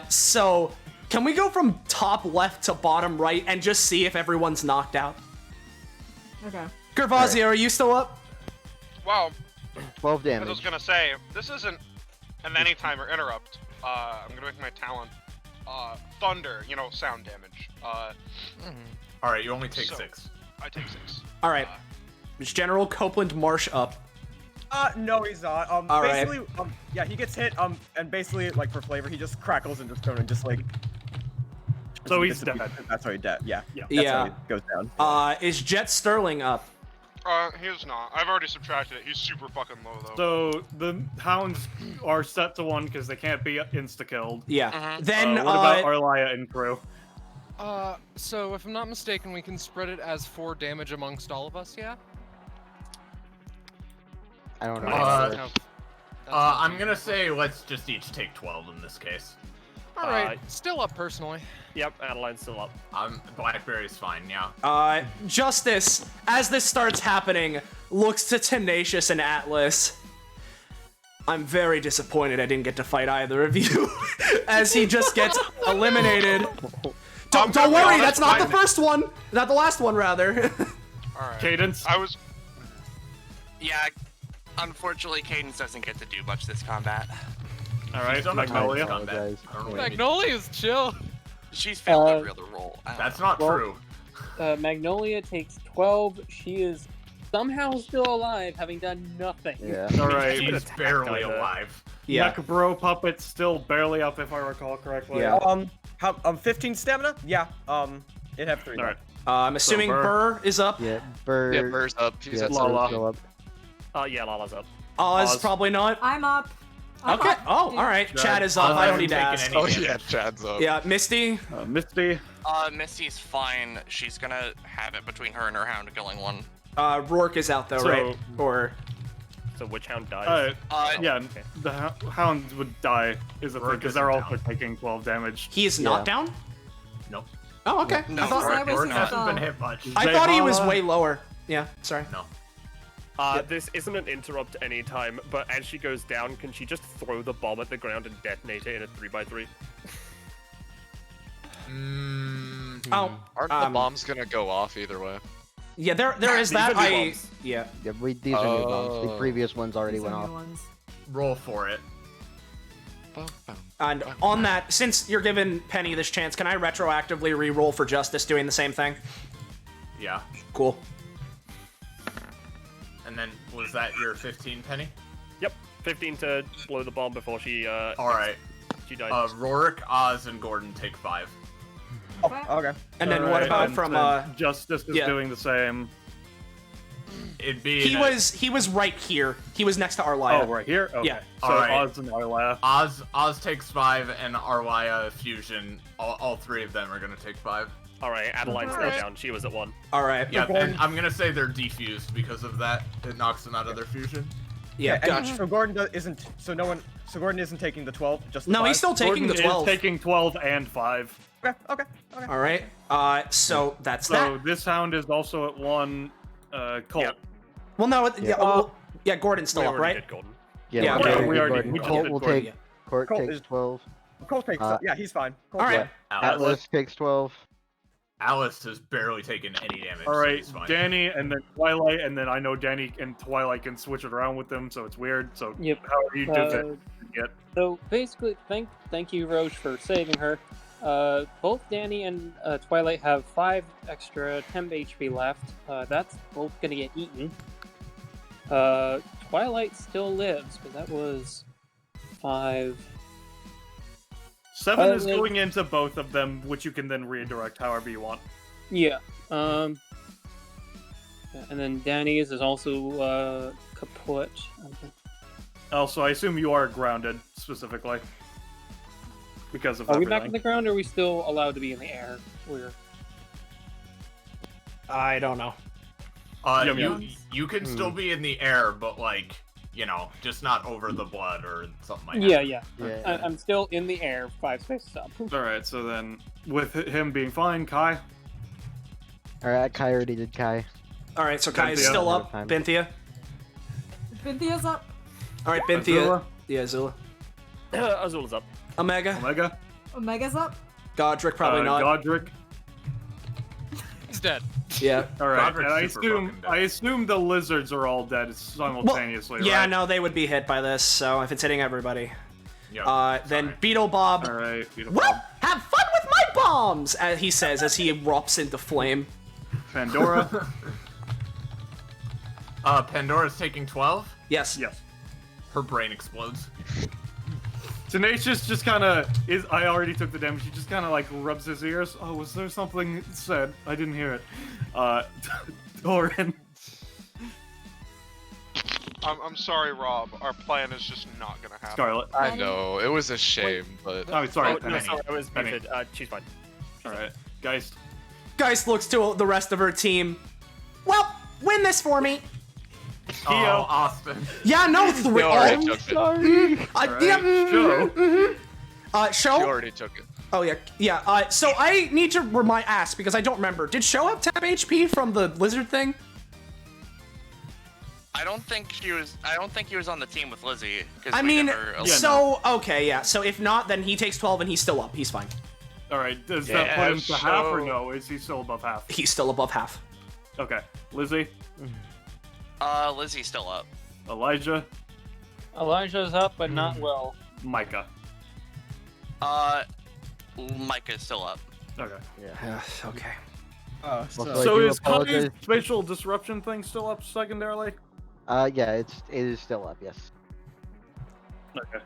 So can we go from top left to bottom right and just see if everyone's knocked out? Okay. Gervasio, are you still up? Wow. 12 As I was damage. gonna say, this isn't an anytime or interrupt. I'm gonna make my talent. Thunder, sound damage. Alright, you only take So- 6. I take 6. All right. Is General Copeland Marsh up? No, he's not. All right. Basically, yeah, he gets hit, and basically, like, for flavor, he just crackles into stone and just, like... So he's dead. That's how he dead, yeah. Yeah. That's Yeah. how he goes down. Is Jet Sterling up? He is not. I've already subtracted it. He's super fucking low, though. So the hounds are set to 1 because they can't be insta-killed. Yeah. Then, what about Arlia and crew? So if I'm not mistaken, we can spread it as 4 damage amongst all of us, yeah? I don't know. I'm gonna say let's just each take 12 in this case. Alright, still up personally. Yep, Adeline's still up. Blackberry's fine, yeah. Justice, as this starts happening, looks to Tenacious and Atlas. I'm very disappointed I didn't get to fight either of you, as he just gets eliminated. Don't worry, that's not the first one. Not the last one, rather. Alright. Cadence. Yeah, unfortunately, Cadence doesn't get to do much this combat. Alright, Magnolia. Magnolia's chill. She's failed every other role. That's not true. Magnolia takes 12. She is somehow still alive, having done nothing. Yeah. Alright. She's barely alive. Yeah. Neck Bro Puppet's still barely up, if I recall correctly. Yeah. 15 stamina? Yeah, it have 3. Alright. I'm assuming So Burr is up. Yeah, Burr. Yeah, Burr's up. He's Yeah, at Burr's Lala. still up. Yeah, Lala's up. Oz probably not. I'm up. I'm Okay. up, Oh, dude. all right. Chad is up. I don't need to ask. Oh yeah, Chad's up. Yeah, Misty. Misty. Misty's fine. She's gonna have it between her and her hound killing one. Rourke is out though, So- right? Or So which hound dies? Yeah, the hounds would die, is the thing, Rourke because they're isn't also taking 12 damage. he is not down? Nope. Oh, okay. No, I thought, I was Rourke not. hasn't been hit much. I thought he was Zayhala? way lower. Yeah, sorry. No. This isn't an interrupt any time, but as she goes down, can she just throw the bomb at the ground and detonate it in a 3x3? Oh, Aren't the bombs gonna go off either way? yeah, there is These that. are new bombs. Yeah. Yeah, these are new bombs. The previous ones already These went are off. new ones. Roll for it. And on that, since you're giving Penny this chance, can I retroactively re-roll for Justice doing the same thing? Yeah. Cool. And then, was that your 15, Penny? Yep, 15 to blow the bomb before she, Alright. she dies. Rourke, Oz, and Gordon take 5. Okay. And then what Alright, about and from then Justice is yeah. doing the same. It'd be. He was right here. He was next to Arlaya. Oh, right here. Okay. Yeah. So All right. Oz and Arlaya. Oz takes 5, and Arlaya fusion. All 3 of them are gonna take 5. All right, Adeline's Alright. now down. She was at 1. All right. Yeah, and I'm gonna say they're defused because of that. It knocks them out of their fusion. Yeah, and gotcha. So Gordon isn't. So no one. So Gordon isn't taking the 12. Just the No, 5? he's still taking Gordon the 12. is taking 12 and 5. Okay. All right. So that's So that. this hound is also at 1. Colt. Yep. Well, no. Yeah, Gordon's still We up, already right? did Gordon. Yeah, okay, we already- Gordon. we just Colt did will Gordon. take. Colt Colt takes is- 12. Colt takes. Yeah, he's fine. Colt All right. Atlas takes 12. Alice has barely taken any damage. All so right, he's fine. Danny, and then Twilight, and then I know Danny and Twilight can switch it around with them, so it's weird. So Yep. however you do that, get. So basically, thank you, Roche, for saving her. Both Danny and Twilight have 5 extra temp HP left. That's both gonna get eaten. Twilight still lives, but that was 5. 7 is going into both of them, which you can then redirect however you want. Yeah. And then Danny's is also kaput. Also, I assume you are grounded specifically because of Are we everything. back on the ground, or are we still allowed to be in the air? I don't know. You can still be in the air, but like, just not over the blood or something like Yeah. that. I'm still in the air, 5 spaces up. Alright, so then, with him being fine, Kai? Alright, Kai already did Kai. All right. So Kai is Binthia. still up. Binthia. Bynthia's up. All right. Binthia. Azula? Yeah, Azula. Azula's up. Omega. Omega? Omega's up. Godric probably not. Godric? He's dead. Yeah. Alright, Godric's and super I assume the lizards are all dead simultaneously, Yeah, right? no, they would be hit by this. So if it's hitting everybody, Yeah. then Beetle Bob. Alright, Beetle Well, Bob. have fun with my bombs, as he says as he erupts into flame. Pandora? Pandora's taking 12. Yes. Yes. Her brain explodes. Tenacious just kind of is. I already took the damage. He just kind of like rubs his ears. Oh, was there something said? I didn't hear it. Doran. I'm sorry, Rob. Our plan is just not gonna happen. Scarlet. I know, it was a shame, but... Oh, sorry, Oh, no, Penny. sorry, I was Penny. muted. She's fine. Alright, guys. Geist looks to the rest of her team. Well, win this for me. Oh, Austin. Yeah, no, You already took it. Alright, Show. You already took it. Oh yeah. So I need to ask because I don't remember. Did Show have temp HP from the lizard thing? I don't think he was on the team with Lizzie. 'Cause I we mean, never- okay, yeah. So if not, then he takes 12 and he's still up. He's fine. Alright, does that put him to half or no? Is he still above half? He's still above half. Okay. Lizzie? Lizzie's still up. Elijah? Elijah's up, but not well. Micah? Micah's still up. Okay. Yeah. Okay. So is Kai's spatial disruption thing still up secondarily? Yeah, it is still up, yes. Okay.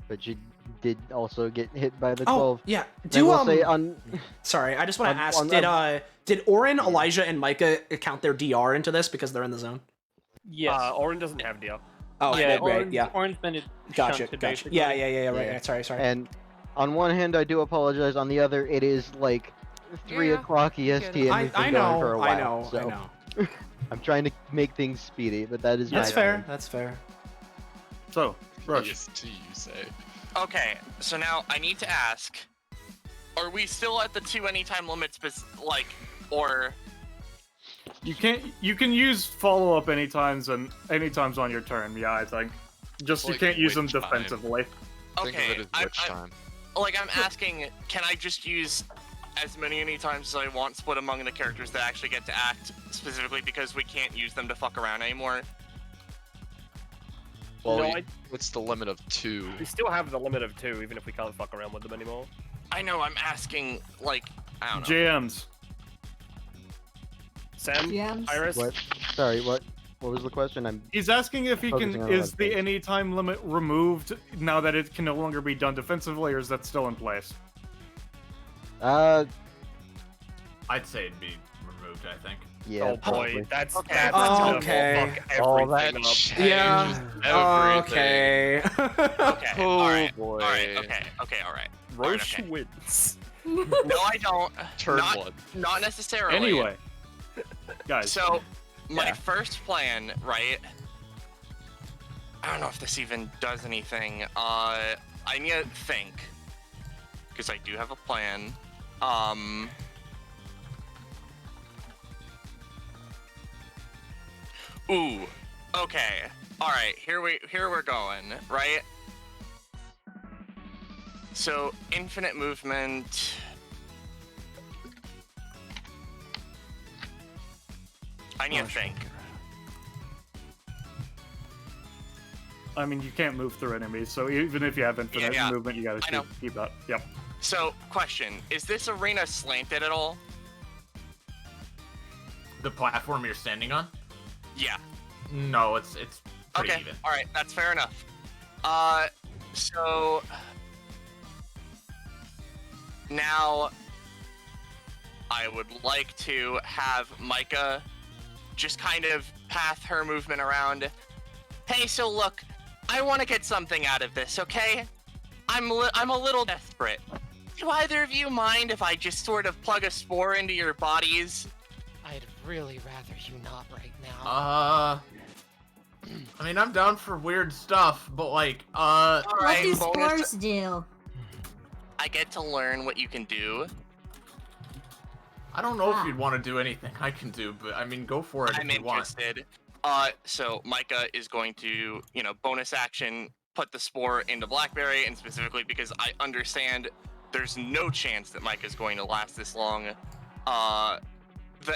But you did also get hit by the Oh, 12. yeah. I will say on. Sorry, I just want to ask: on- did Orin, Elijah, and Micah count their DR into this because they're in the zone? Yes. Orin doesn't have DR. Oh, yeah, right, yeah. Oran's been Gotcha. shunted, Gotcha. basically. Yeah. Right. Sorry. And on one hand, I do apologize. On the other, it is like 3 o'clock EST, and we've been I going for a know. while. I know. I'm trying to make things speedy, but that is That's my fair. plan. That's fair. So, Rush. EST, you say. Okay, so now I need to ask: are we still at the 2 anytime limits? Or You can use follow up anytimes on your turn. Yeah, I think. Just you Like, can't use them which time? defensively. Think of it as witch time. I'm asking, can I just use as many anytimes as I want, split among the characters that actually get to act, specifically because we can't use them to fuck around anymore? Well, No, what's the limit of 2? We still have the limit of 2, even if we can't fuck around with them anymore. I know, I'm asking, I don't know. JMs. Sam? GMs? Iris? What? Sorry, what? What was the question? He's asking if he focusing can. on Is other the anytime limit removed now that it can no longer be done defensively, or is that still in place? I'd say it'd be removed. removed, I think. Yeah. Oh boy, probably. that's Okay. that's gonna Okay. fuck everything up. Yeah. Okay. Okay. Oh all right. boy. All right. Okay. Okay. All right. Roche okay. wins. No, I don't. Turn not, one. Not necessarily. Anyway, guys. So, my first plan, right? I don't know if this even does anything. I need to think, because I do have a plan. Ooh. Okay. All right. Here we're going. Right. So infinite movement. I need to think. I mean, you can't move through enemies, so even if you have infinite Yeah. movement, you gotta keep that. Yep. So, question: is this arena slanted at all? The platform you're standing on? Yeah. No, it's pretty Okay. even. All right. That's fair enough. So now I would like to have Micah just kind of path her movement around. Hey, so look, I want to get something out of this, okay? I'm a little desperate. Do either of you mind if I just sort of plug a spore into your bodies? I'd really rather you not right now. I mean, I'm down for weird stuff, but like, All What right, do bonus. spores do? I get to learn what you can do. I don't know if you'd want to do anything I can do, but I mean, go for it I'm if you want. interested. So Micah is going to, bonus action, put the spore into Blackberry, and specifically because I understand there's no chance that Micah's going to last this long,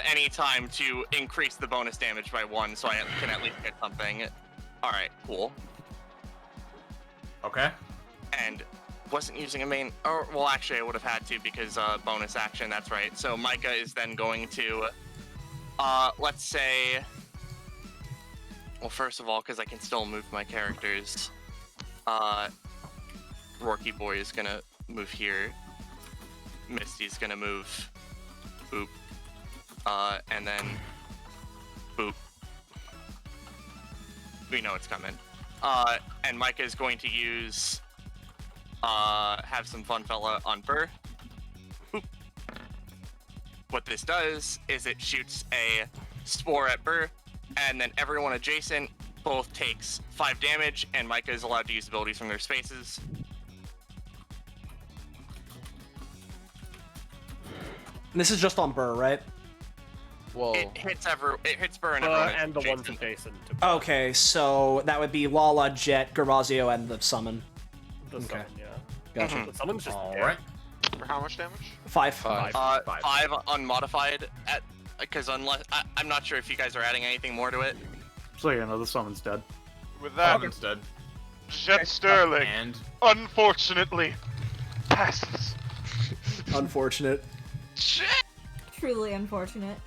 any time to increase the bonus damage by 1, so I can at least get something. Alright, cool. Okay. And wasn't using a main, or, well, actually I would have had to because bonus action, that's right. So Micah is then going to, let's say, well, first of all, because I can still move my characters, Rourke Boy is gonna move here, Misty's gonna move, boop, and then, boop. We know it's coming. And Micah is going to use, have some fun fella on Burr. Boop. What this does is it shoots a spore at Burr, and then everyone adjacent both takes 5 damage, and Micah is allowed to use abilities from their spaces. This is just on Burr, right? Whoa. It hits Burr and Burr everyone and the ones adjacent. adjacent. Okay, so that would be Lala, Jet, Garazio, and the summon. The Okay. summon, yeah. Gotcha. The summon's just Alright. For how much damage? 5. 5 unmodified because unless I'm not sure if you guys are adding anything more to it. So yeah, no, the summon's dead. With that, Instead. Jet Sterling, And unfortunately, passes. Unfortunate. Truly unfortunate.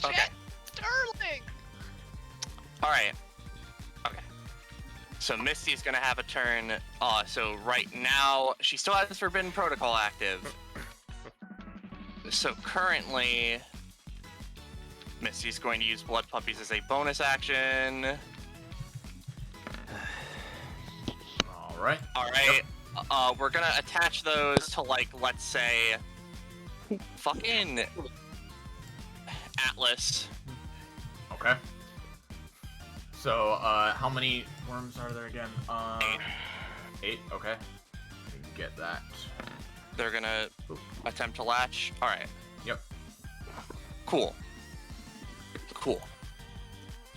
Okay. Sterling! Alright. Okay. So Misty's gonna have a turn. So right now, she still has Forbidden Protocol active. So currently, Misty's going to use Blood Puppies as a bonus action. Alright. Alright. We're gonna attach those to, like, let's say, fucking Atlas. Okay. So, how many worms are there again? 8. Okay. Get that. They're gonna attempt to latch. Alright. Yep. Cool. Cool.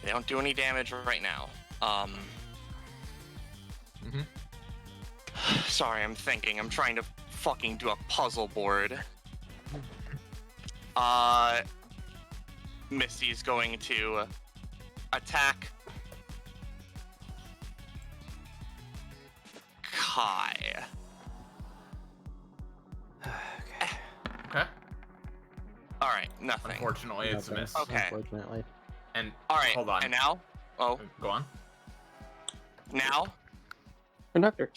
They don't do any damage right now. Sorry, I'm thinking. I'm trying to fucking do a puzzle board. Misty's going to attack Kai. Okay. Alright, nothing. Unfortunately, it's a miss. Okay. Unfortunately. And Alright, hold on. and now? Oh. Go on. Now? Conductor.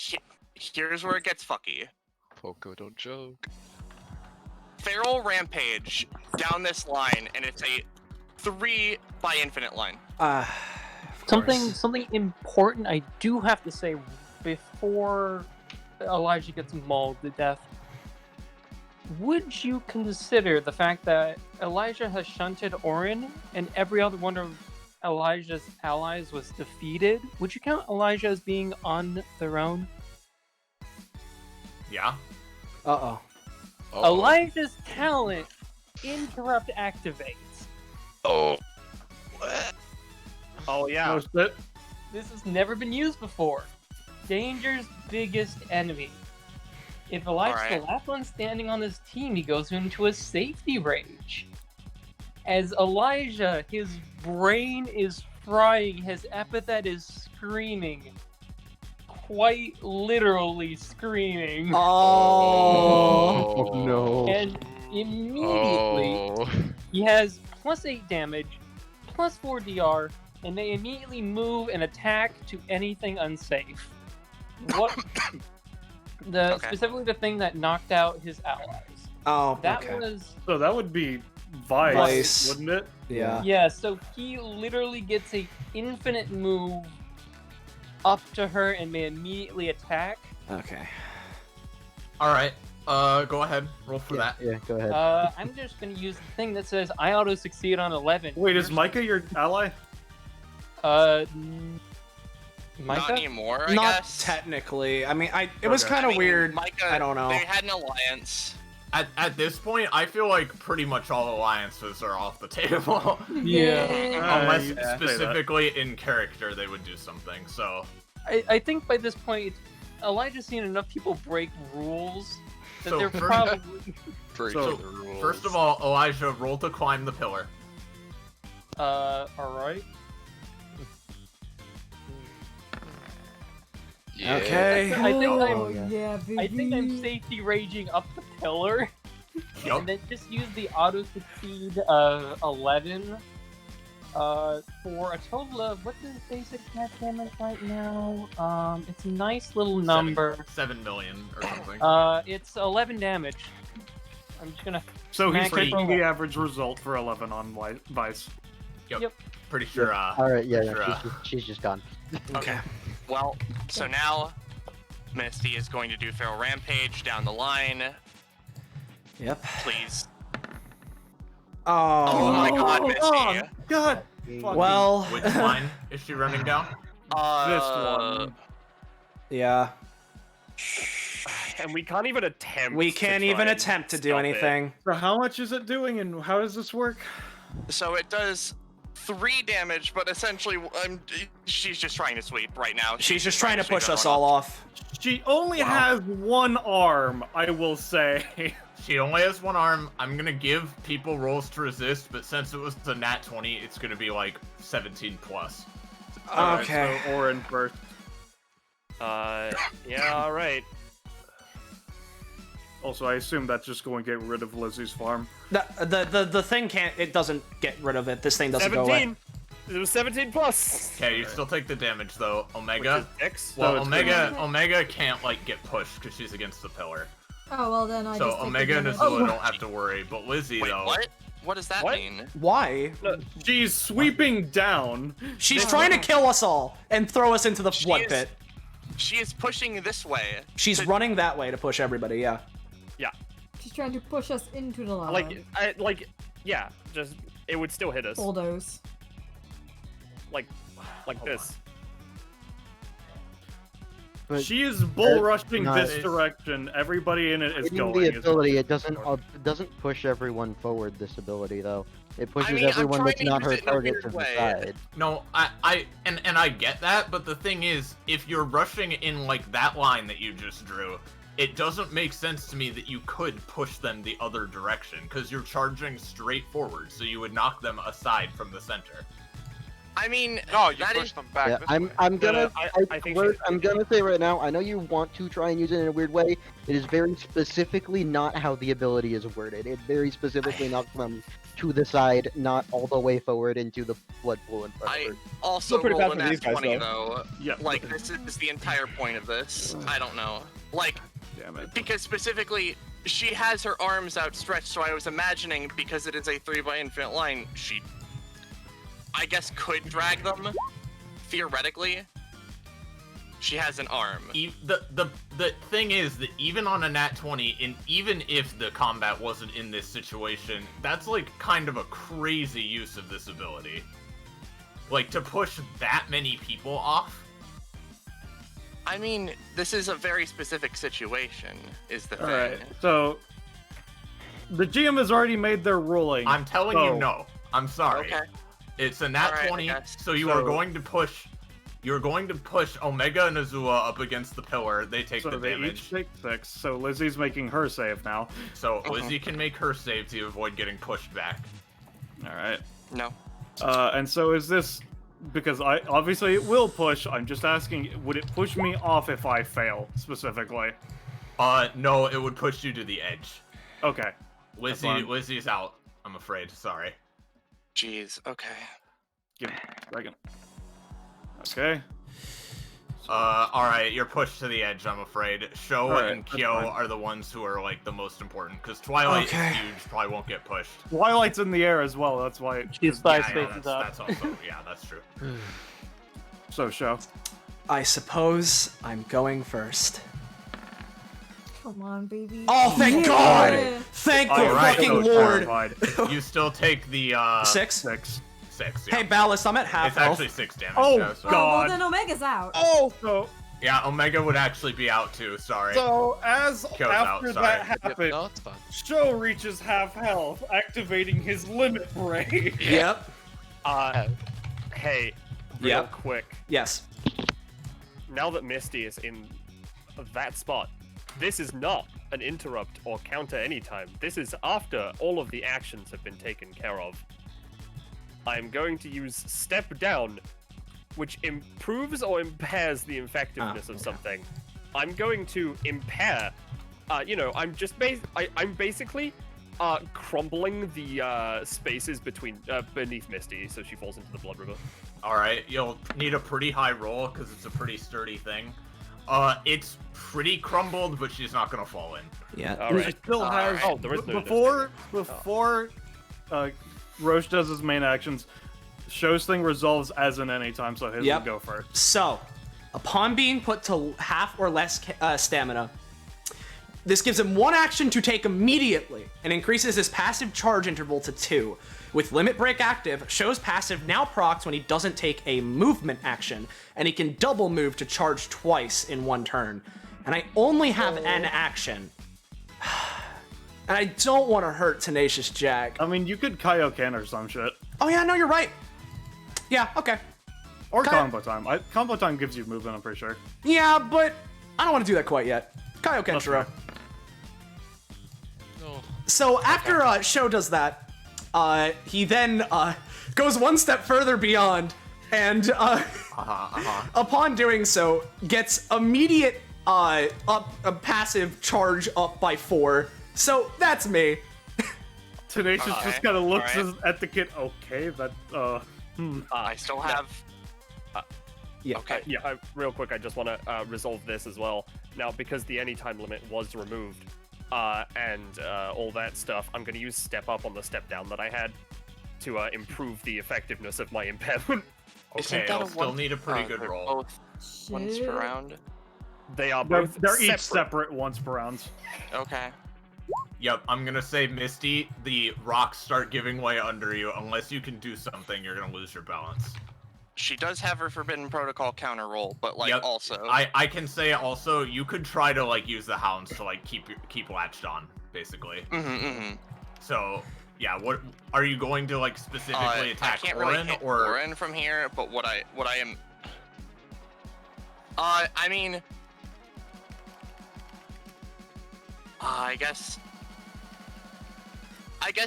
Here's where it gets fucky. Poco, don't joke. feral rampage down this line, and it's a 3 by infinite line. Something important I do have to say before Elijah gets mauled to death. Would you consider the fact that Elijah has shunted Orin and every other one of Elijah's allies was defeated? Would you count Elijah as being on their own? Yeah. Uh-oh. Elijah's talent, Interrupt, activates. Oh. Oh yeah. This has never been used before. Danger's biggest enemy. If Elijah's the last one standing on this team, he goes into a safety rage. As Elijah, his brain is frying, his epithet is screaming. Quite literally screaming. Oh, no. And immediately, he has +8 damage, +4 DR, and they immediately move and attack to anything unsafe. What? Specifically the thing that knocked out his allies. Oh, that okay. was. So that would be Vice, wouldn't it? Yeah. Yeah. So he literally gets a infinite move up to her and may immediately attack. Okay. All right. Go ahead. Roll for that. Yeah, go ahead. I'm just gonna use the thing that says I auto succeed on 11. Wait, is Micah your ally? Micah? Not anymore, I Not guess. technically. I mean, it was Okay. kind of I mean, weird. Micah, I don't know. They had an alliance. At this point, I feel like pretty much all alliances are off the table. Unless you say specifically in character they would do something. So I think by this point, Elijah's seen enough people break rules that So they're first- probably. first of all, Elijah, roll to climb the pillar. Alright. Yeah. Okay. I think yeah, I think I'm safety raging up the pillar. Yup. And then just use the auto succeed 11 for a total of what's his basic net damage right now? It's a nice little number. 7 million or something. It's 11 damage. I'm just gonna. So he's smack it taking for the average result for 11 on Vice. Yep. Pretty sure. All right, yeah, pretty yeah, sure, she's just gone. Okay. Well, so now Misty is going to do Feral Rampage down the line. Yep. Please. Oh, my God, Misty. Oh, God. Well. Which line is she running down? This one. Yeah. And we can't even attempt. We can't even attempt to do stop it. anything. So how much is it doing, and how does this work? So it does 3 damage, but essentially, she's just trying to sweep right now. She's just trying to sweep push us everyone all off. off. She only has one arm, I will say. She only has one arm. I'm gonna give people rolls to resist, but since it was a nat 20, it's gonna be like 17 plus. Alright, Okay. so Orin first. Yeah, alright. Also, I assume that's just going to get rid of Lizzie's farm. The thing can't. It doesn't get rid of it. This thing doesn't go away. 17! It was 17 plus! Okay, you still take the damage though. Omega. Which is X? Well, So it's Omega can't like get pushed because she's against the pillar. Oh well, then I So just take the Omega and damage. Azula don't have to worry, but Lizzie Wait, though. what? What does that mean? Why? She's sweeping down. She's trying to kill us all and throw us into the what pit. She is pushing this way. She's running that way to push everybody. Yeah. Yeah. She's trying to push us into the lava. Yeah, just, it would still hit us. Bulldoze. Like this. But She is bull rushing not- this direction. Everybody in it is in going. the ability, it doesn't push everyone forward. This ability though, it pushes mean, I'm everyone trying that's to not use her it in a target weird to the way. side. No, I get that, but the thing is, if you're rushing in like that line that you just drew, it doesn't make sense to me that you could push them the other direction because you're charging straight forward, so you would knock them aside from the center. I mean, No, you that push is- them back. Yeah, this I'm way. gonna I think I'm gonna say right now. I know you want to try and use it in a weird way. It is very specifically not how the ability is worded. It very specifically knocks them to the side, not all the way forward into the blood pool and I forward. also Still pretty rolled fast an for these guys, S20 though. though. Yeah. Like, this is the entire point of this. I don't know. Like, damn it. Because specifically, she has her arms outstretched, so I was imagining, because it is a 3 by infinite line, she, I guess, could drag them, theoretically. She has an arm. The thing is that even on a nat 20, and even if the combat wasn't in this situation, that's like kind of a crazy use of this ability. Like, to push that many people off? I mean, this is a very specific situation, is the thing. Alright, so the GM has already made their ruling. I'm telling you no. I'm sorry. Okay. It's a nat 20, so you are going to push... You're going to push Omega and Azula up against the pillar. They take the damage. So they each take 6, so Lizzie's making her save now. So Lizzie can make her save to avoid getting pushed back. Alright. No. And so is this... Because obviously it will push, I'm just asking, would it push me off if I fail, specifically? No, it would push you to the edge. Okay. Lizzie's out, I'm afraid. Sorry. Jeez, okay. Give me a second. Okay. Alright, you're pushed to the edge, I'm afraid. Sho Alright, and Kyo are the ones who are, like, the most important, because Twilight is huge, probably won't get pushed. Twilight's in the air as well, that's why... She's 5 spaces up. That's also, yeah, that's true. So, Sho. I suppose I'm going first. Come on, baby. Oh, thank God! Thank the fucking Lord! You still take the, 6? 6. 6, yeah. Hey, Ballast, I'm at half It's health. actually 6 damage. Oh, no, sorry. Oh, well, then Omega's out. Oh! So, yeah, Omega would actually be out too, sorry. so as Kyo's after out, sorry. that happened, No, it's fine. Sho reaches half health, activating his limit break. Yep. Hey, real Yep. quick. Yes. Now that Misty is in that spot, this is not an interrupt or counter anytime. This is after all of the actions have been taken care of. I'm going to use Step Down, which improves or impairs the effectiveness of something. I'm going to impair. I'm just I'm basically crumbling the spaces between beneath Misty, so she falls into the Blood River. All right, you'll need a pretty high roll because it's a pretty sturdy thing. It's pretty crumbled, but she's not gonna fall in. Yeah. All right. She still has. Oh, there is no before Roche does his main actions, Sho's thing resolves as an anytime, so his will go first. So, upon being put to half or less stamina, this gives him 1 action to take immediately and increases his passive charge interval to 2. With Limit Break active, Sho's passive now procs when he doesn't take a movement action, and he can double move to charge twice in 1 turn. And I only have an action. And I don't want to hurt Tenacious Jack. I mean, you could Kaioken or some shit. Oh yeah, no, you're right. Yeah, okay. Or combo time. Combo time gives you movement, I'm pretty sure. Yeah, but I don't want to do that quite yet. Kaioken Shiro. So after Sho does that, he then goes 1 step further beyond, and upon doing so, gets immediate a passive charge up by 4. So that's me. Tenacious just kind of looks at the kid. Okay, that I still have. Yeah. Okay. Real quick, I just want to resolve this as well. Now, because the anytime limit was removed, and all that stuff, I'm going to use Step Up on the Step Down that I had to improve the effectiveness of my impairment. Okay, I'll still need a pretty good roll. Both once per round. They are both. They're each separate once per round. Okay. Yep, I'm gonna say Misty, the rocks start giving way under you. Unless you can do something, you're gonna lose your balance. She does have her Forbidden Protocol counter roll, but like also. I can say also you could try to like use the hounds to like keep latched on, basically. So yeah, what are you going to like specifically attack I can't Orin really hit or Orin from here, but what I am. I mean. I guess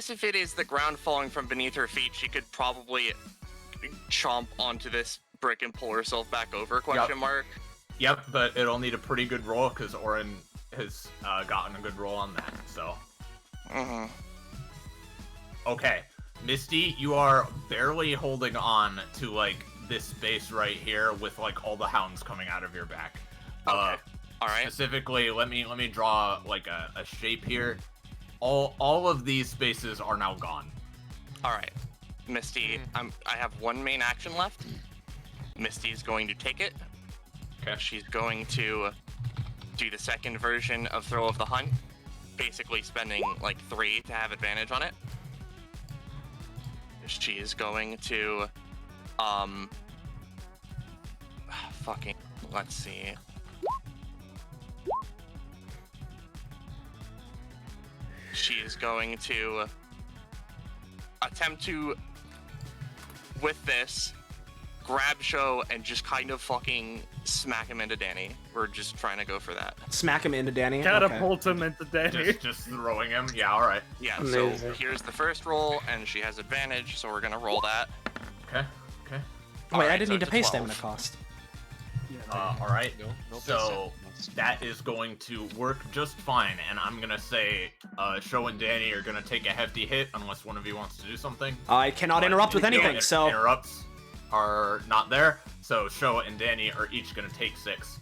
if it is the ground falling from beneath her feet, she could probably chomp onto this brick and pull herself back over, question mark. Yep, but it'll need a pretty good roll because Orin has gotten a good roll on that, so. Okay, Misty, you are barely holding on to like this space right here with like all the hounds coming out of your back. All right. Specifically, let me draw like a shape here. All of these spaces are now gone. All right, Misty. I have one main action left. Misty is going to take it. Okay. She's going to do the second version of Throw of the Hunt, basically spending like 3 to have advantage on it. She is going to, let's see. She is going to attempt to, with this, grab Sho and just kind of fucking smack him into Danny. We're just trying to go for that. Smack him into Danny. Catapult him into Danny. Just throwing him. Yeah, all right. Yeah. Amazing. So here's the first roll, and she has advantage, so we're gonna roll that. Okay. Wait, Alright, I didn't so need to it's a pay 12. stamina cost. All right. No So that is going to work just fine, and I'm gonna say Sho and Danny are gonna take a hefty hit unless one of you wants to do something. I cannot But interrupt with anything, so... interrupts are not there. So Sho and Danny are each gonna take 6.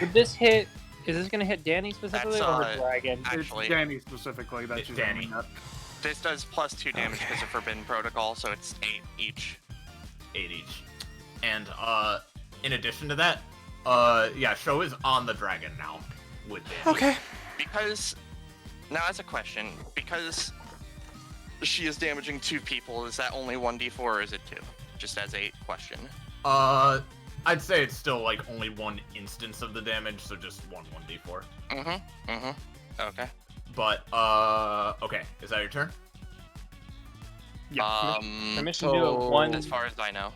Would this hit? Is this gonna hit Danny specifically That's, or her dragon? actually- It's Danny specifically that she's Danny. aiming at. This does +2 damage because of Forbidden Protocol, so it's 8 each. 8 each. And in addition to that, yeah, Sho is on the dragon now with Danny. Okay. Because now that's a question. Because she is damaging 2 people, is that only 1d4 or is it 2? Just as a question. I'd say it's still like only 1 instance of the damage, so just 1d4. Okay. But okay, is that your turn? Yeah. Permission to do it one. As far as I know.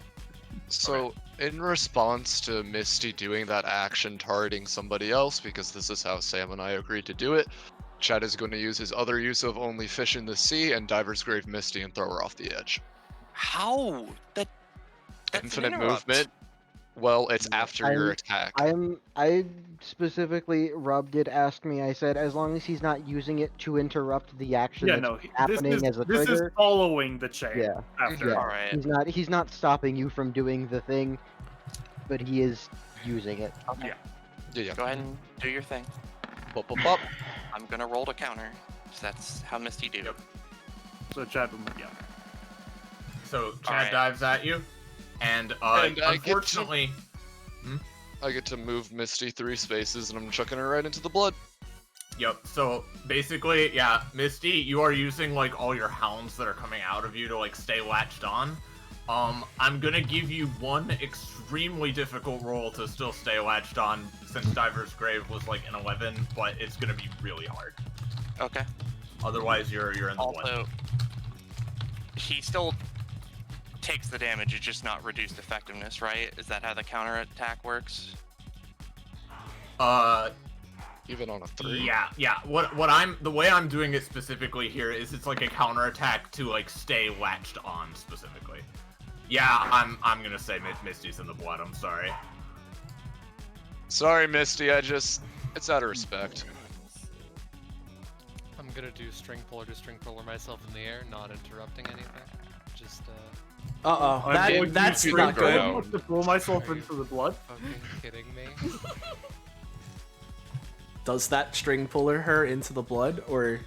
So, in response to Misty doing that action targeting somebody else, because this is how Sam and I agreed to do it, Chad is going to use his other use of only fish in the sea and Diver's Grave Misty and throw her off the edge. How? That's Infinite an interrupt. movement. Well, it's after your attack. I specifically, Rob did ask me. I said as long as he's not using it to interrupt the action Yeah, that's no, happening as a this trigger. is following the chain. Yeah. After. Yeah. Alright. He's not stopping you from doing the thing, but he is using it. Okay. Yeah. Go ahead and do your thing. Bop, bop, bop. I'm gonna roll to counter. So that's how Misty do. So Chad will yeah. So Chad Alright. dives at you, and I get to- unfortunately, I get to move Misty 3 spaces and I'm chucking her right into the blood. Yep, so basically, yeah, Misty, you are using like all your hounds that are coming out of you to like stay latched on. I'm gonna give you one extremely difficult roll to still stay latched on since Diver's Grave was like an 11, but it's gonna be really hard. Okay. Otherwise, you're in the blood. Also, he still takes the damage, it's just not reduced effectiveness, right? Is that how the counter attack works? Even on a 3. Yeah. The way I'm doing it specifically here is it's like a counterattack to like stay latched on specifically. Yeah, I'm gonna say Misty's in the blood. I'm sorry. Sorry, Misty. It's out of respect. I'm gonna do string puller to string puller myself in the air, not interrupting anything. Just Uh-oh, that's to not the good. ground. To pull myself into the blood. fucking kidding me. Does that string puller her into the blood, or?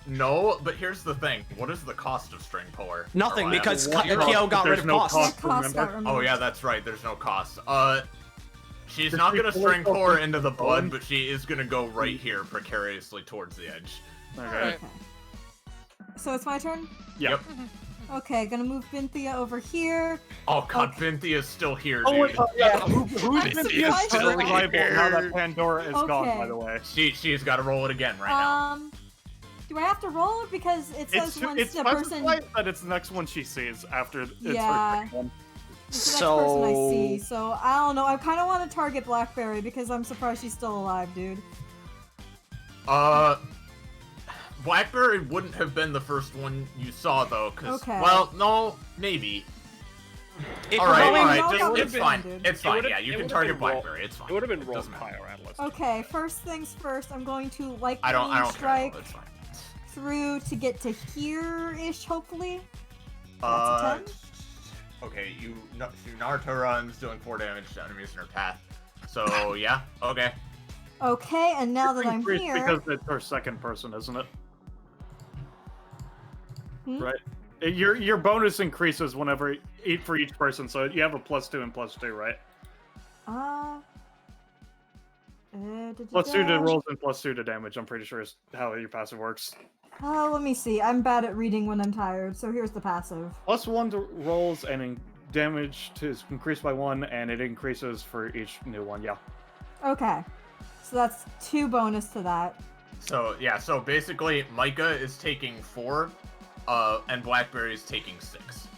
No, but here's the thing. What is the cost of string puller? Nothing, Or because what- Kyo got rid There's of no cost. cost, Cost got remember? removed. Oh yeah, that's right. There's no cost. She's Just not be gonna full string pull her into the of blood, blood. but she is gonna go right here precariously towards the edge. Okay. Alright. So it's my turn? Yeah. Yep. Okay, gonna move Binthia over here. Oh god, Bynthia's still here, dude. Oh wait, yeah. Who's This been is the my turn. reliable now that Pandora is gone, Okay. by the way? She's got to roll it again right now. Do I have to roll it because it says once It's the person? specified that it's the next one she sees after it's Yeah. her next one. It's the next person I see. So I don't know. I kind of want to target Blackberry because I'm surprised she's still alive, dude. Blackberry wouldn't have been the first one you saw though, because Okay. well, no, maybe. If All we're right, going- all right, Roll just, out it's the fine. dude. It's fine. would've- Yeah, you it can would've target been roll- Blackberry. It's fine. It would have been roll Doesn't matter. Pyro Atlas. Okay, first things first. I'm going to lightning I don't care. strike It's fine. through to get to here-ish, hopefully. That's a 10. Okay, Naruto runs, doing 4 damage to enemies in her path. So yeah, okay. Okay, and now that I'm Increased here, because it's our second person, isn't it? Right. Your bonus increases whenever for each person, so you have a +2 and +2, right? +2 to rolls and +2 to damage. I'm pretty sure is how your passive works. Oh, let me see. I'm bad at reading when I'm tired, so here's the passive. +1 to rolls and damage is increased by 1, and it increases for each new one. Yeah. Okay, so that's 2 bonus to that. So yeah, so basically Micah is taking 4, and Blackberry is taking 6.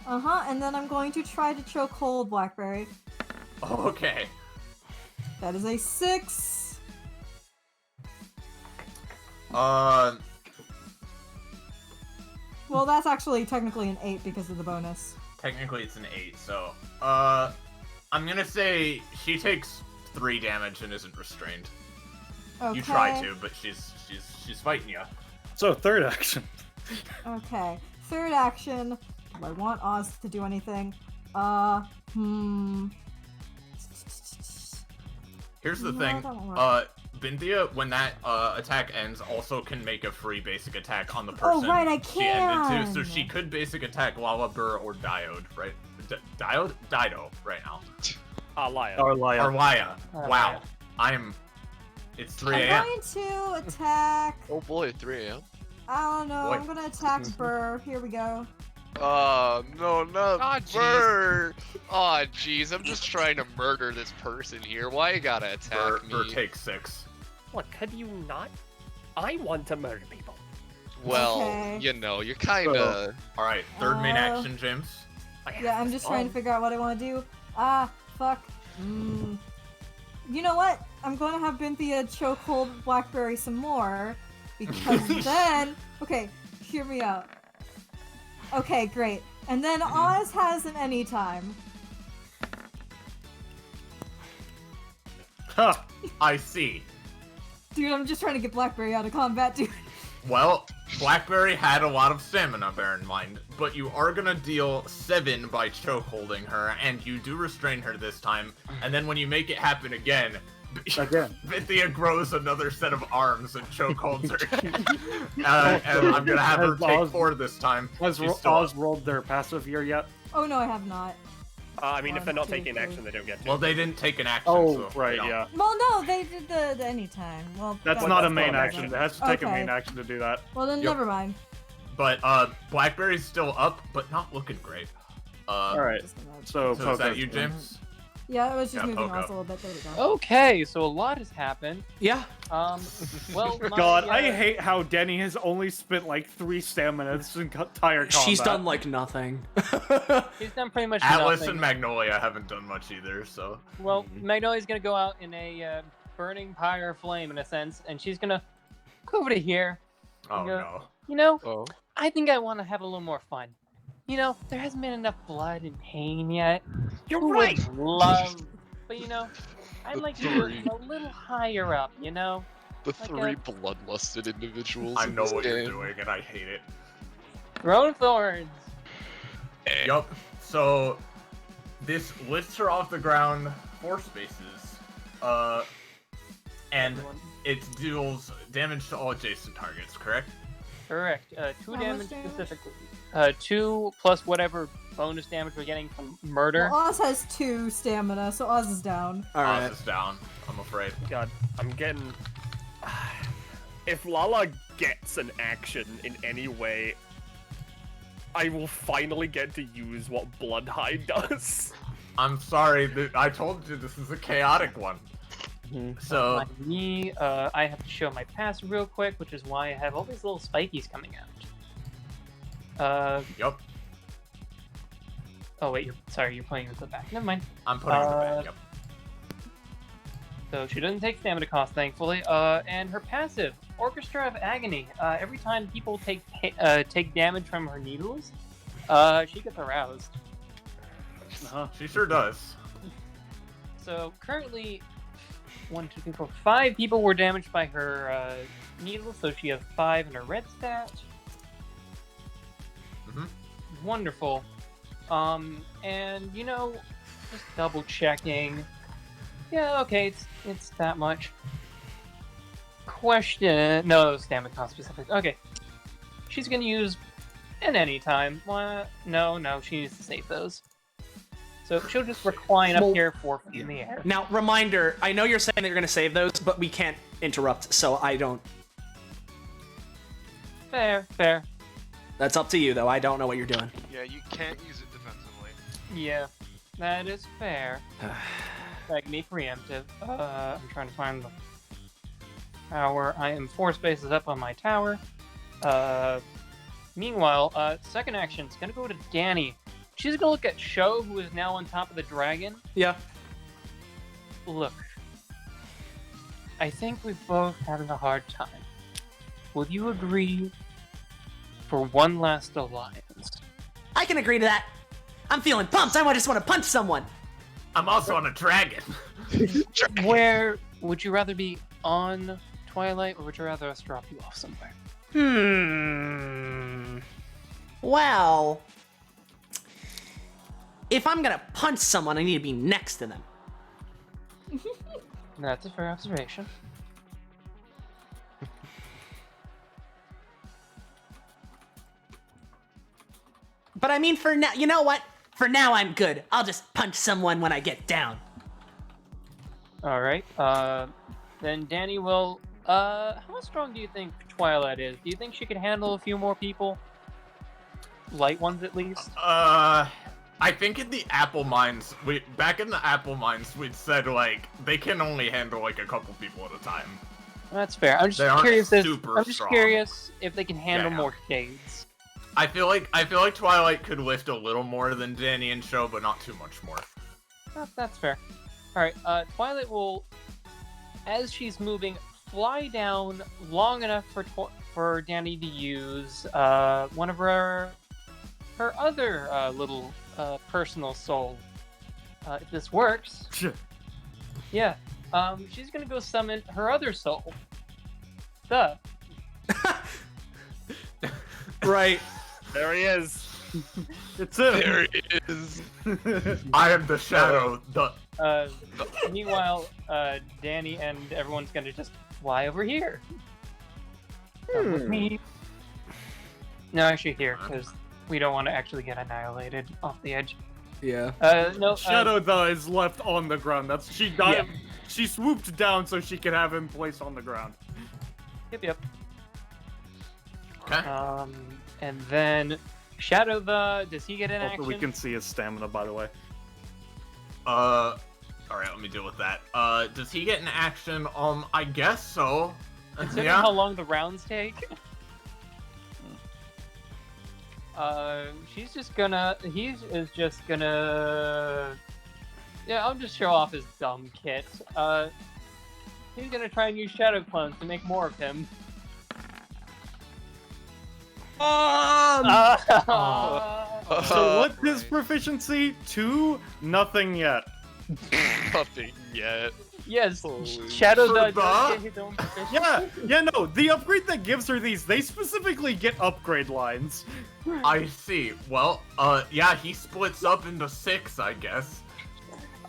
And then I'm going to try to choke hold Blackberry. Okay. That is a 6. Well, that's actually technically an 8 because of the bonus. Technically it's an 8, so I'm gonna say she takes 3 damage and isn't restrained. Okay. You try to, but she's fighting you. So third action. Okay, third action. Do I want Oz to do anything? Here's the No, thing. that won't work. Binthia, when that attack ends, also can make a free basic attack on the person right, I she ended to. So can! she could basic attack Lalabur or Diode, right? Diode? Dido, right now. Arlaya. Arlaya. Arlaya. Wow. It's 3 a.m. I'm going to attack. Oh boy, 3 a.m. I don't know. Boy. I'm gonna attack Burr. Here we go. No, not Aw, jeez. Burr. Aw, jeez, I'm just trying to murder this person here. Why you gotta attack me? Burr takes 6. What, could you not? I want to murder people. Well, Okay. you know, you're kinda... Alright, third main action, James. Yeah, I'm just trying to figure out what I want to do. Fuck. You know what? I'm going to have Binthia chokehold Blackberry some more. Because then... Okay, hear me out. Okay, great. And then Oz has an anytime. Huh. I see. Dude, I'm just trying to get Blackberry out of combat, dude. Well, Blackberry had a lot of stamina, bear in mind, but you are gonna deal 7 by choke holding her, and you do restrain her this time, and then when you make it happen again, Binthia grows another set of arms and choke holds her. And I'm gonna have her take 4 this time. Has She's still Oz up. rolled their passive here yet? Oh no, I have not. I mean, if they're not 1, 2, taking 3. action, they don't get to. Well, they didn't take an action, Oh, so right, they don't. yeah. Well, no, they did the anytime. Well, That's not a main action. It has to take a main Okay. action to do that. Well, then Yep. never mind. But Blackberry's still up, but not looking great. Alright, so is that Poco's you, turn. James? Yeah, it was just Yeah, moving Poco. Oz a little bit. There we go. Okay, so a lot has happened. Yeah. Well, my, God, I hate how Denny has only spent like 3 stamina this entire combat. She's done like nothing. He's done pretty much Atlas nothing. and Magnolia haven't done much either, so. Well, Magnolia's gonna go out in a burning pyre of flame, in a sense, and she's gonna go over to here. Oh and go, no. You know, Oh. I think I want to have a little more fun. You know, there hasn't been enough blood and pain yet. You're Who right. would love, but you know, I'd The like to go three. a little higher up. You know, The Like 3 bloodlusted individuals. I in know this what you're game. doing, and I hate it. Throne Thorns. Yup. So this lifts her off the ground 4 spaces, and it deals damage to all adjacent targets. Correct? Correct. 2 How damage much damage? specifically. 2 plus whatever bonus damage we're getting from murder. Well, Oz has 2 stamina, so Oz is down. Oz is down. I'm afraid. God, I'm getting. If Lala gets an action in any way, I will finally get to use what Bloodhide does. I'm sorry. I told you this is a chaotic one. So Like me, I have to show my pass real quick, which is why I have all these little spikies coming out. Yup. Oh wait, you're playing with the back. Never mind. I'm putting it back. Yep. So she doesn't take stamina cost, thankfully. And her passive, Orchestra of Agony. Every time people take damage from her needles, she gets aroused. She sure does. So currently, 1, 2, 3, 4, 5 people were damaged by her needles, so she has 5 in her red stat. Wonderful. And you know, just double checking. Yeah, okay, it's that much. Question. No, stamina cost specific. Okay. She's gonna use at any time. What? No, she needs to save those. So she'll just recline up here 4 feet in the air. Now, reminder, I know you're saying that you're going to save those, but we can't interrupt, so I don't... Fair. That's up to you, though. I don't know what you're doing. Yeah, you can't use it defensively. Yeah, that is fair. Like me preemptive. I'm trying to find the tower. I am 4 spaces up on my tower. Meanwhile, second action's gonna go to Danny. She's gonna look at Sho, who is now on top of the dragon. Yeah. Look, I think we're both having a hard time. Would you agree for one last alliance? I can agree to that. I'm feeling pumped. I just want to punch someone. I'm also on a dragon. Where would you rather be on Twilight, or would you rather us drop you off somewhere? Well, if I'm gonna punch someone, I need to be next to them. That's a fair observation. But I mean, for now, you know what? For now, I'm good. I'll just punch someone when I get down. All right. Then Danny will. How strong do you think Twilight is? Do you think she could handle a few more people? Light ones, at least. I think in the Apple Mines, back in the Apple Mines, we'd said like they can only handle like a couple people at a time. That's fair. I'm just curious. Curious if they can handle more shades. I feel like Twilight could lift a little more than Danny and Sho, but not too much more. That's fair. All right. Twilight will, as she's moving, fly down long enough for Danny to use one of her other little personal soul. If this works, yeah. She's gonna go summon her other soul. Duh. Right. There he is. It's him. There he is. I am the shadow. Meanwhile, Danny and everyone's gonna just fly over here. With me. No, actually here, because we don't want to actually get annihilated off the edge. Yeah. No. Shadow though is left on the ground. That's she died. Yeah. She swooped down so she could have him placed on the ground. Yep. Okay. And then Shadow does he get an action? We can see his stamina, by the way. All right, let me deal with that. Does he get an action? I guess so. Considering how long the rounds take. He is just gonna. Yeah, I'll just show off his dumb kit. He's gonna try and use Shadow Clones to make more of him. So what's his proficiency? 2? Nothing yet. Nothing yet. Yes, Holy Shadow shit. does get his own proficiency. No, the upgrade that gives her these, they specifically get upgrade lines. I see. Well, yeah, he splits up into 6, I guess.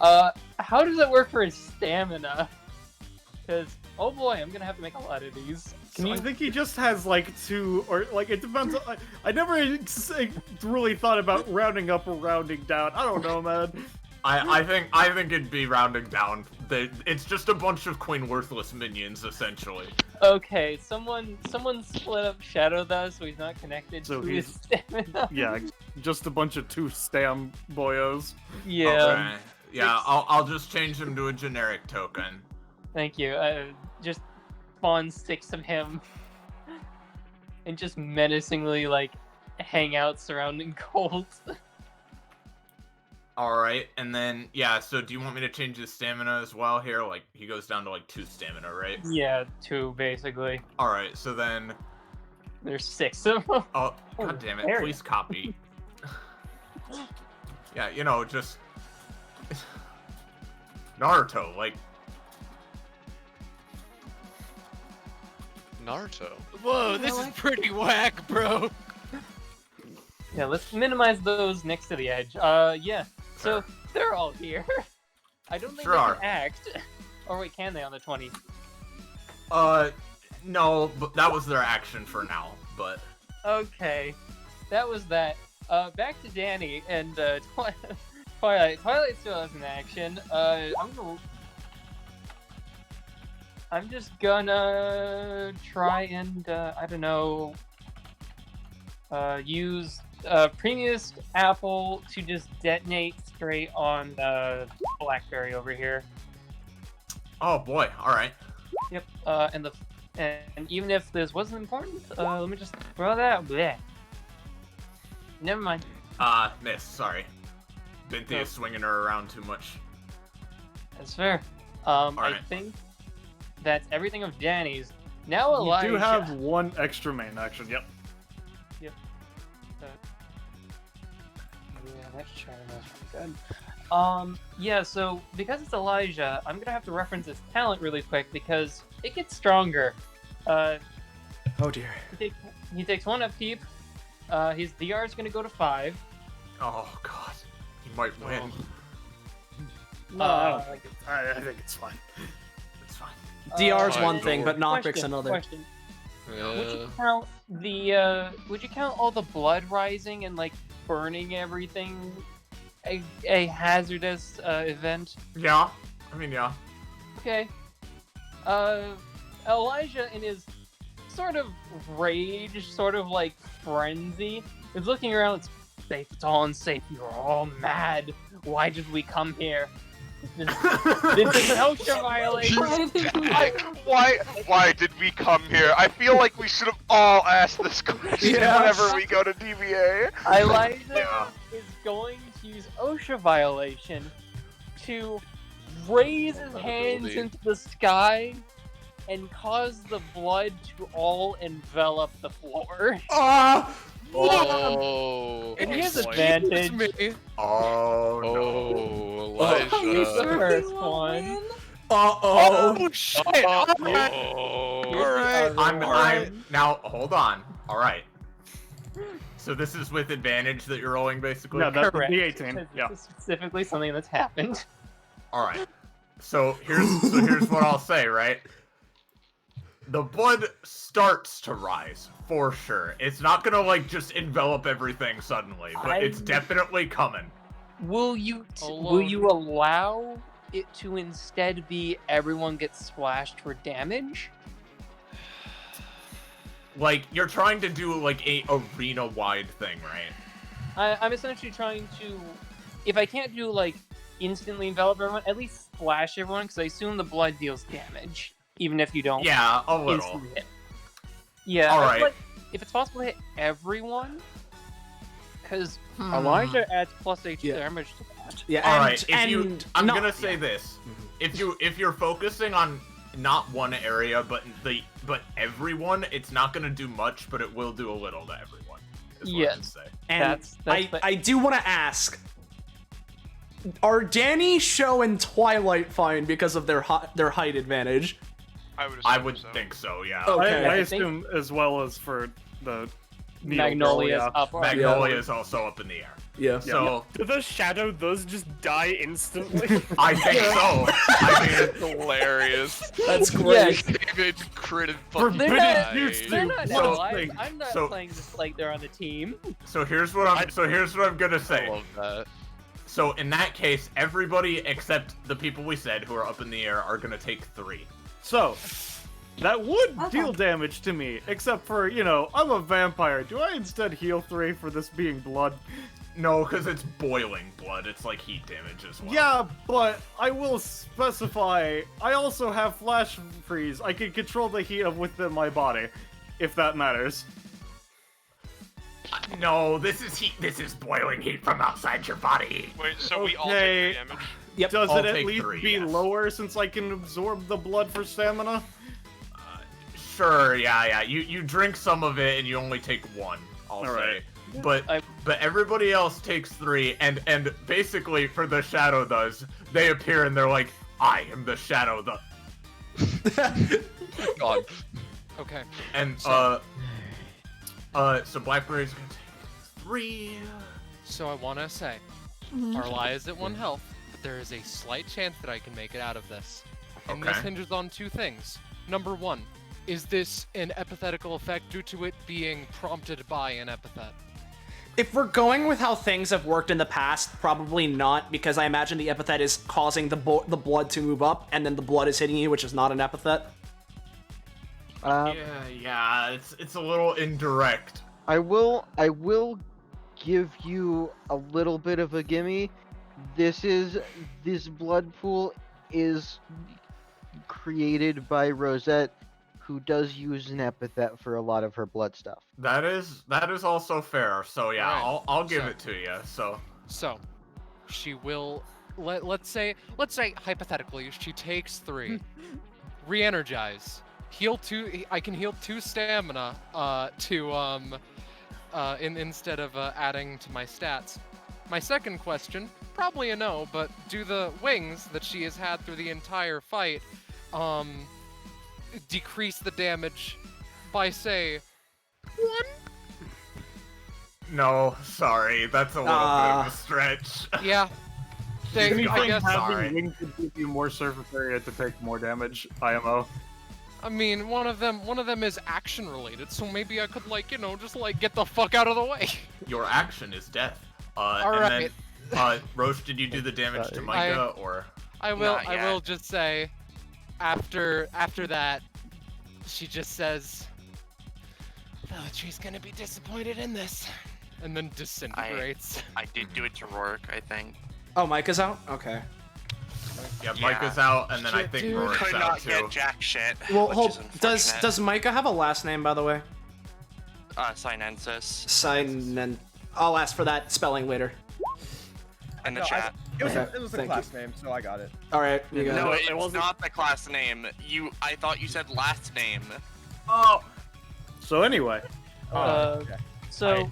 How does it work for his stamina? Because, oh boy, I'm gonna have to make a lot of these. I think he just has like 2, or like it depends. I never really thought about rounding up or rounding down. I don't know, man. I think it'd be rounding down. It's just a bunch of Queen Worthless minions, essentially. Okay, someone split up Shadow though, so he's not connected to his stamina. Yeah, just a bunch of 2 stam boyos. Yeah. Okay. Yeah, I'll just change him to a generic token. Thank you. Just spawn 6 of him, and just menacingly like hang out surrounding Colt. Alright, and then, yeah, so do you want me to change his stamina as well here? Like, he goes down to, like, 2 stamina, right? Yeah, 2, basically. Alright, so then... There's 6 of them. Oh, god damn it, please copy. Yeah, you know, just... Naruto, like... Naruto. Whoa, this is pretty whack, bro. Yeah, let's minimize those next to the edge. Yeah. So they're all here. I don't think Sure they are. can act. Or wait, can they on the 20? No, but that was their action for now, but... Okay, that was that. Back to Danny and Twilight. Twilight still has an action. I'm just gonna try and I don't know. Use Premius Apple to just detonate straight on Blackberry over here. Oh boy, alright. Yep. And even if this wasn't important, let me just throw that out. Bleh. Never mind. Miss, sorry. Binti is swinging her around too much. That's fair. I think that's everything of Danny's. Now Elijah. You do have one extra main action, yep. Yep. Yeah, that's pretty good. Yeah, so because it's Elijah, I'm gonna have to reference his talent really quick because it gets stronger. Oh dear. He takes 1 upkeep. His DR is gonna go to 5. Oh god, he might win. No, I don't think it's. I think it's fine. It's fine. DR's one thing, but knockback's another. Question. Would you count the? Would you count all the blood rising and like burning everything a hazardous event? Yeah, I mean yeah. Okay. Elijah in his sort of rage, sort of like frenzy, is looking around. It's safe. It's all unsafe. You're all mad. Why did we come here? This is an OSHA violation. Why did we come here? I feel like we should have all asked this question whenever we go to DBA. Elijah is going to use OSHA violation to raise his hands into the sky and cause the blood to all envelop the floor. Oh! And he has advantage. Oh no! Elijah. He's the first one. Oh shit! Alright. I'm now hold on. Alright. So this is with advantage that you're rolling basically? No, that's Correct. the 18. Yeah. This is specifically something that's happened. Alright. So here's what I'll say, right? The blood starts to rise, for sure. It's not gonna, like, just envelop everything suddenly, but it's definitely coming. Will you allow it to instead be everyone gets splashed for damage? Like, you're trying to do, like, a arena-wide thing, right? I'm essentially trying to, if I can't do, like, instantly envelop everyone, at least splash everyone, because I assume the blood deals damage, even if you don't. Yeah, a little. instantly hit. Yeah, All I feel right. like if it's possible to hit everyone, because Elijah adds plus H damage to that. Yeah, Alright, I'm gonna say this. If you're focusing on not one area, but everyone, it's not gonna do much, but it will do a little to everyone. Is what I would say. And I do want to ask, are Danny, Show, and Twilight fine because of their height advantage? I would think so, yeah. Okay. I assume as well as for the Magnolia's Needle Girl, up. Magnolia is also up in the air. Yeah. So Do the shadow those just die instantly? I think so. I mean, It's hilarious. That's great. David critted They're fucking not, die. they're not So- allies. I'm not so- playing this like they're on the team. So here's what I'm gonna say. I love that. So in that case, everybody except the people we said who are up in the air are gonna take 3. So, that would deal damage to me, except for, I'm a vampire. Do I instead heal 3 for this being blood? No, because it's boiling blood. It's like heat damage as well. Yeah, but I will specify, I also have flash freeze. I can control the heat of within my body, if that matters. No, this is heat. This is boiling heat from outside your body. Wait, so we all Okay. take 3 damage? Yep. Does I'll it at take least 3, be yes. lower since I can absorb the blood for stamina? Sure, yeah. You drink some of it and you only take 1. I'll say. Alright. But everybody else takes 3, and basically for the shadow does, they appear and they're like, I am the shadow God. Okay. And so Blackberry's gonna take 3. So I want to say, Mhm. Arlia is at 1 health, but there is a slight chance that I can make it out of this. And Okay. this hinges on two things. Number one, is this an epithetical effect due to it being prompted by an epithet? If we're going with how things have worked in the past, probably not, because I imagine the epithet is causing the blood to move up, and then the blood is hitting you, which is not an epithet. Yeah, it's a little indirect. I will give you a little bit of a gimme. This blood pool is created by Rosette, who does use an epithet for a lot of her blood stuff. That is also fair. So yeah, Right. I'll give it to you. So, she will. Let's say hypothetically she takes 3, re-energize, heal 2. I can heal 2 stamina instead of adding to my stats. My second question, probably a no, but do the wings that she has had through the entire fight decrease the damage by, say, 1? No, sorry, that's a little bit of a stretch. Yeah. Anything guess- having wings could give you more surface area to take more damage, IMO. I mean, one of them is action related, so maybe I could just get the fuck out of the way. Your action is death. Alright. Then, Roche, did you do the damage to Micah, or? I will just say, after that, she just says, Felitry's gonna be disappointed in this, and then disintegrates. I did do it to Rourke, I think. Oh, Micah's out? Okay. Yeah, Micah's out, and then I think Rourke's could out not too. get jack shit. Well, which hold. is Does unfortunate. Micah have a last name, by the way? Sinensis. I'll ask for that spelling later. In the No, chat. It was Okay, a thank class name, so I got it. All right, you got No, it. it's not the class name. I thought you said last name. Oh. So anyway. Okay. So.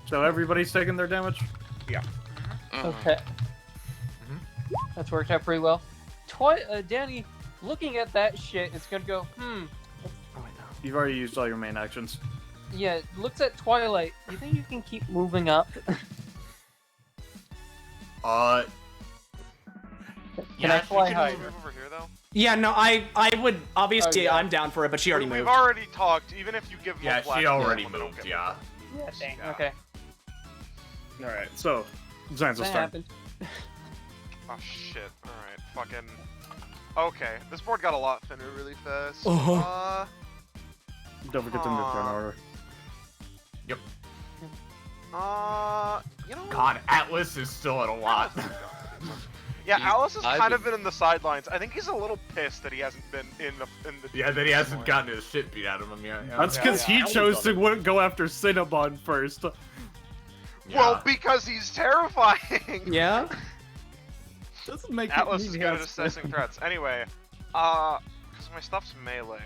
So everybody's taking their damage? Yeah. Okay. That's worked out pretty well. Danny, looking at that shit, it's gonna go, You've already used all your main actions. Yeah, it looks at Twilight. You think you can keep moving up? Yeah, I fly you can higher? move over here though. Yeah, no, I would obviously. yeah. I'm down for it, but she already We've moved. already talked. Even if you give them Yeah, a black she already they don't moved. get Yeah. Yeah, dang. Okay. Alright, so Zanza's That turn. happened. Oh shit! All right, fucking. Okay, this board got a lot thinner really fast. Uh-huh. Don't forget to move turn order. Yep. You know. God, Atlas is still at a lot. Yeah, Alice has I've kind of been- been in the sidelines. I think he's a little pissed that he hasn't been in the. Yeah, that he hasn't gotten his shit beat out of him yet. Yeah. That's because he chose to go after Cinnabon first. Well, because he's terrifying. Yeah. Doesn't make Atlas it is mean good he at has- assessing threats. Anyway, because my stuff's melee.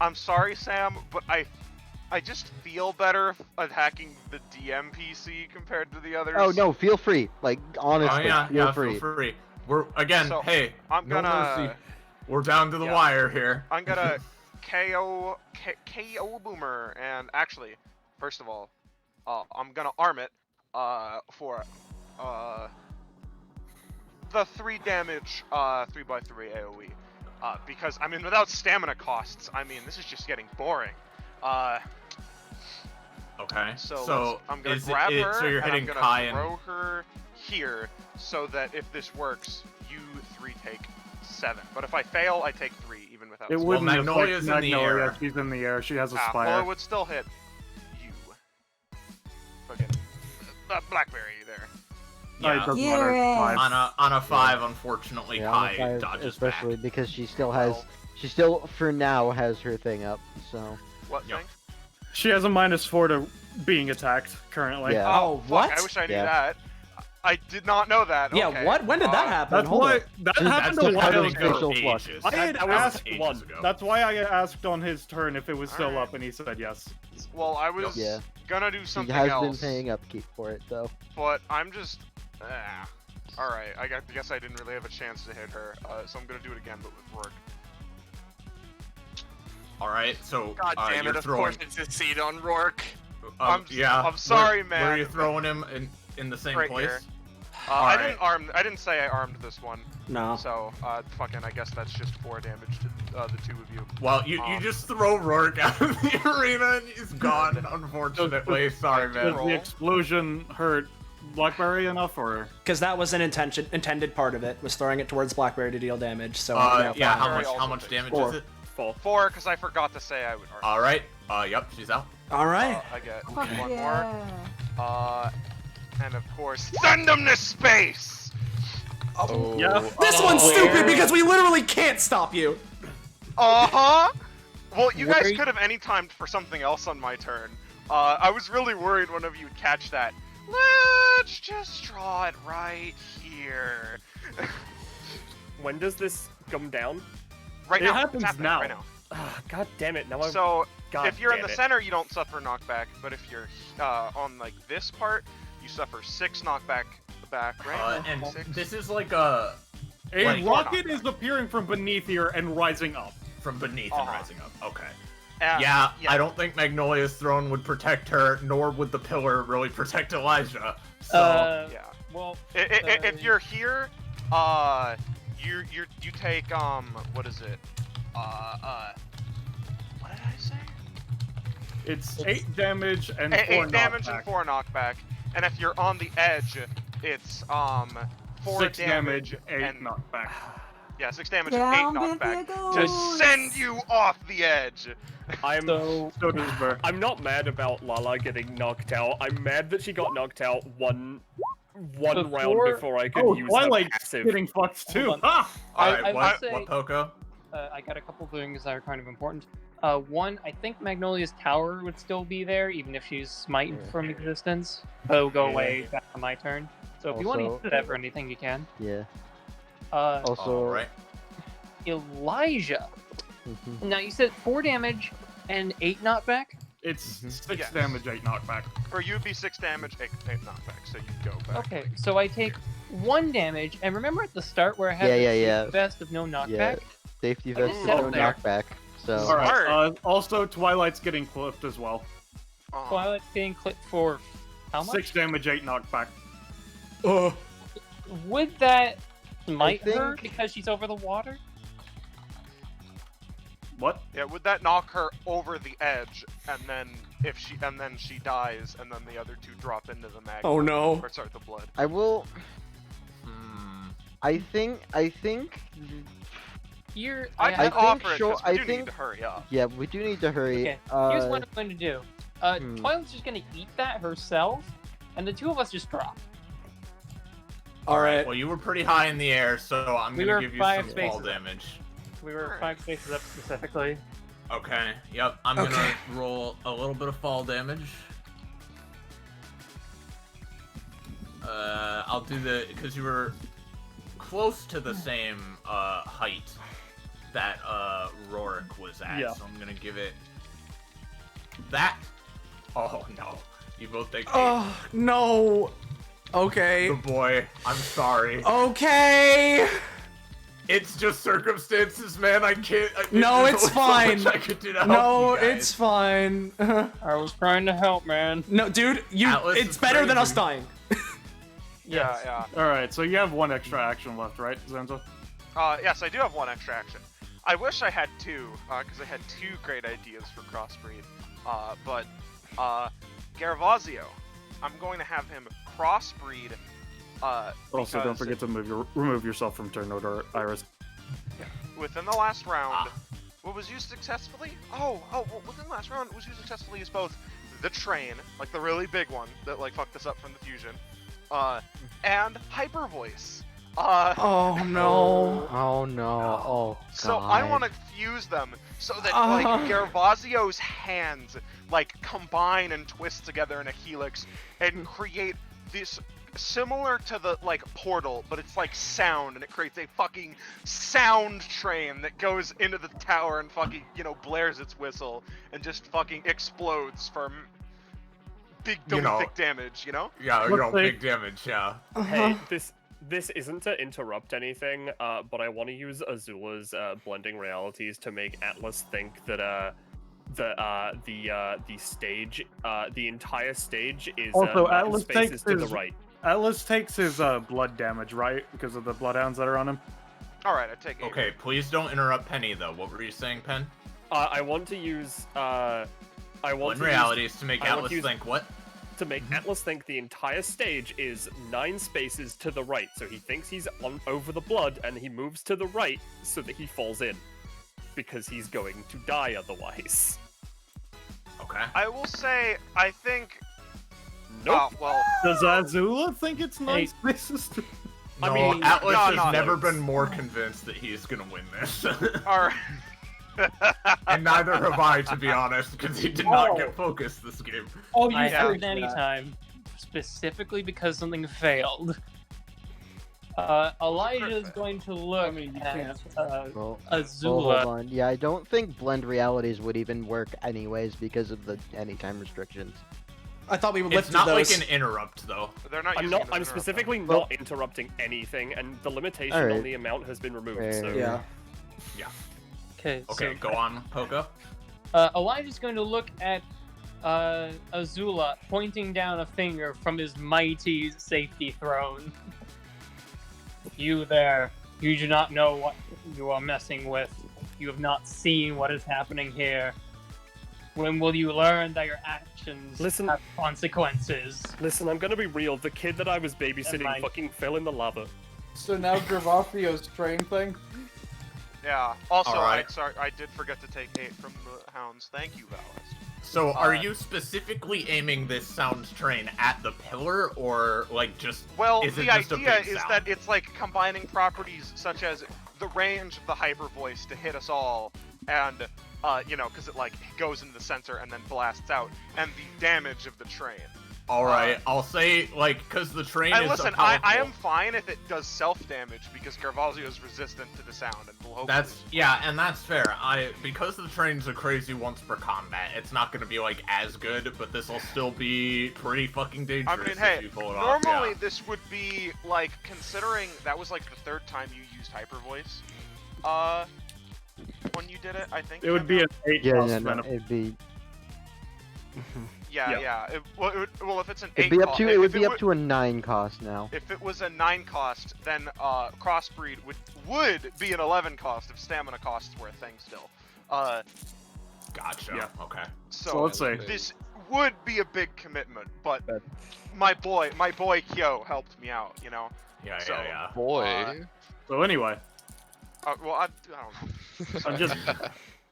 I'm sorry, Sam, but I just feel better attacking the DM PC compared to the others. Oh no, feel free. Like honestly, Oh, feel yeah, free. feel free. We're again. So, Hey, I'm no gonna- mercy. We're down to the Yeah. wire here. I'm gonna KO Boomer, and actually, first of all, I'm gonna arm it for the 3 damage 3x3 AoE. Because I mean, without stamina costs, I mean, this is just getting boring. Okay. So I'm gonna is grab it, her so you're and hitting I'm gonna Kai and throw her here, so that if this works, you 3 take 7. But if I fail, I take 3 even without. It stamina. wouldn't Magnolia's affect in the Magnolia. air. She's in the air. She has a Well, spire. it would still hit you. Fucking Blackberry there. Yeah, it doesn't matter. Garrett. Five. on a 5, unfortunately, Yeah, on Kai the five, dodges especially back. because she still for now has her thing up. So What Yep. thing? She has a -4 to being attacked currently. Yeah. Oh, Fuck, what? I wish I knew Yeah. that. I did not know that. Yeah, Okay. what? When did that happen? That's Hold why up. that That's happened the a while kind of ago. facial flush. Ages. I had That was asked ages one. ago. That's why I asked on his turn if it was still Alright. up, and he said yes. Well, I was Yeah. gonna do she something has else, been paying upkeep for it though. but I'm just. All right, I guess I didn't really have a chance to hit her, so I'm gonna do it again, but with Rourke. All right, so God damn you're it! Of throwing. course it's a seed on Rourke. I'm sorry, Where are man. you throwing him in the same Right place? here. I didn't say I armed this one. No. So, fucking, I guess that's just 4 damage to the 2 of you. Well, you just throw Rourke out of the arena and he's gone, unfortunately. Sorry, man. Does the explosion hurt Blackberry enough, or? Because that was an intended part of it, was throwing it towards Blackberry to deal damage. So yeah, how much damage is it? 4, because I forgot to say I would arm. All right. Yep, she's out. All right. I get Fuck one yeah. more. And of course, send them to space! Oh. Yeah. This one's stupid because we literally can't stop you. Uh-huh! Well, you guys could have any-timed for something else on my turn. I was really worried one of you would catch that. Let's just draw it right here. When does this come down? Right It now. happens It's happening now. right now. God damn it! Now I'm. So, God if you're in damn the it. center, you don't suffer knockback, but if you're on, like, this part, you suffer 6 knockback back, right? And 6? this is like a rocket is appearing from beneath here and rising up. From beneath and rising up. Okay. Yeah, I don't think Magnolia's throne would protect her, nor would the pillar really protect Elijah. So yeah. Well, if you're here, you take what is it? What did I say? It's 8 damage and 4 8 damage knockback. and 4 knockback. And if you're on the edge, it's 4 6 damage, 8 and knockback. yeah, 6 damage and 8 Down with knockback the to ghost. send you off the edge. I'm So does Burr. I'm not mad about Lala getting knocked out. I'm mad that she got knocked out one round before I could use her Twilight passive. getting fucked too. Hold on. Ah! Alright, I will what say- Poco? I got a couple things that are kind of important. One, I think Magnolia's tower would still be there, even if she's smited from existence. But it'll go away back on my turn. So if you want to Also- use that for anything, you can. Yeah. Also, Alright. Elijah. Mhm. Now you said 4 damage and 8 knockback. It's 6 Yes. damage, 8 knockback. Or you'd be 6 damage, 8 knockback, so you'd go back. Okay, so I take 1 damage, and remember at the start where I had Yeah. the vest of no knockback? Yeah. Safety vest can with set no him there. knockback. So. Alright, also Twilight's getting clipped as well. Twilight's being clipped for how much? 6 damage, 8 knockback. Would that smite think- her because she's over the water? What? Yeah, would that knock her over the edge, and then she dies, and then the other 2 drop into the magma? Oh, no. Or sorry, the blood. I will. I think. You're. I yeah, can offer it, sure- 'cause we I do think- need to hurry up. Yeah, we do need to hurry. Okay, here's what I'm going to do. Twilight's just going to eat that herself, and the 2 of us just drop. Alright. Well, you were pretty high in the air, so I'm We gonna were give you 5 some fall spaces up. damage. We were 5 spaces up specifically. Okay. Yep. I'm gonna roll a little bit of fall damage. I'll do because you were close to the same height that Rourke was at, Yeah. so I'm gonna give it that. Oh no! You both take 8. Oh no. Okay. Good boy. I'm sorry. Okay. It's just circumstances, man. I can't. No, there's it's only so fine. much I could do to help No, you guys. it's fine. I was trying to help, man. No, dude, Atlas it's is better than us crazy. dying. Yeah. Alright, so you have 1 extra action left, right, Zenzo? Yes, I do have 1 extra action. I wish I had 2, because I had 2 great ideas for crossbreed. But Garavazio, I'm going to have him crossbreed. Also, don't because forget to remove yourself from turn order, Iris. within the last round, what was used successfully? Well, within the last round, what was used successfully is both the train, like the really big one that like fucked us up from the fusion, and hyper voice. Oh no. Oh no. Oh god. So I want to fuse them so that like Garavazio's hands like combine and twist together in a helix and create this similar to the like portal, but it's like sound, and it creates a fucking sound train that goes into the tower and fucking blares its whistle and just fucking explodes from big thick damage. Yeah, big damage. Yeah. Hey, this isn't to interrupt anything, but I want to use Azula's blending realities to make Atlas think that the stage, the entire stage is Also, Mountain Atlas spaces takes to the his right. Atlas takes his blood damage, right? Because of the bloodhounds that are on him. All right, I take 8. Okay, please don't interrupt Penny though. What were you saying, Pen? I want to use. In reality, is to make Atlas think what? To make Atlas think the entire stage is 9 spaces to the right, so he thinks he's over the blood, and he moves to the right so that he falls in, because he's going to die otherwise. Okay. I will say, I think. Nope. Well. Does Azula think it's 9 spaces? No, I mean, Atlas no, has never been more convinced that he's gonna win this. Alright. And neither have I, to be honest, because he did not get focused this game. I haven't any time, specifically because something failed. Elijah is going to look at Azula. Hold on. Yeah, I don't think blend realities would even work anyways because of the anytime restrictions. I thought we would It's lift not those. like an interrupt though. They're not. I'm specifically not interrupting anything, and the limitation on Alright. the amount has been removed. Fair. So Yeah. Okay. Okay, so, go on, Poco. Elijah's going to look at Azula, pointing down a finger from his mighty safety throne. You there, you do not know what you are messing with. You have not seen what is happening here. When will you learn that your actions have consequences? Listen, I'm gonna be real. The kid that I was babysitting fucking fell in the lava. So now Gravafio's train thing? Yeah. Also, Alright. I did forget to take 8 from the hounds. Thank you, Valis. So, are you specifically aiming this sound train at the pillar, or like just? Well, is it the just idea a big is sound? that it's like combining properties such as the range of the hyper voice to hit us all, and you know, because it like goes into the sensor and then blasts out, and the damage of the train. All right, I'll say like because the train And is. listen, so powerful, I am fine if it does self-damage because Garvazio is resistant to the sound and will hopefully... and that's fair. Because the train's a crazy once per combat, it's not gonna be like as good, but this will still be pretty fucking dangerous. I mean, hey, if you pull it off. normally Yeah. this would be like, considering that was like the 3rd time you used hyper voice, when you did it, I think. It would be an 8 Yeah, cost yeah, no, venom. it'd be. Yeah. Well, if it's an 8 It'd be up to. cost, It would be up to a 9 cost now. If it was a 9 cost, then crossbreed would be an 11 cost if stamina costs were a thing still. Gotcha. Yeah. Okay. So let's say This would be a big commitment, but my boy Kyo helped me out, you know. Yeah. Boy. So anyway, Well, I don't know. I'm just.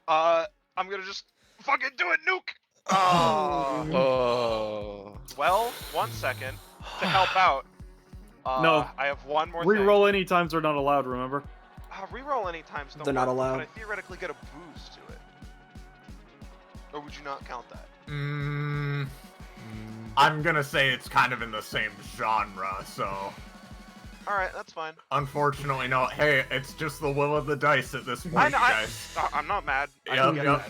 I'm gonna just fucking do it, nuke. Well, 1 second to help out. No. I have one more thing. Reroll any times are not allowed. Remember. Reroll any times. They're not allowed. But I theoretically get a boost to it. Or would you not count that? I'm gonna say it's kind of in the same genre, so. Alright, that's fine. Unfortunately, no. Hey, it's just the will of the dice at this point, guys. I'm not mad. I can get Yep.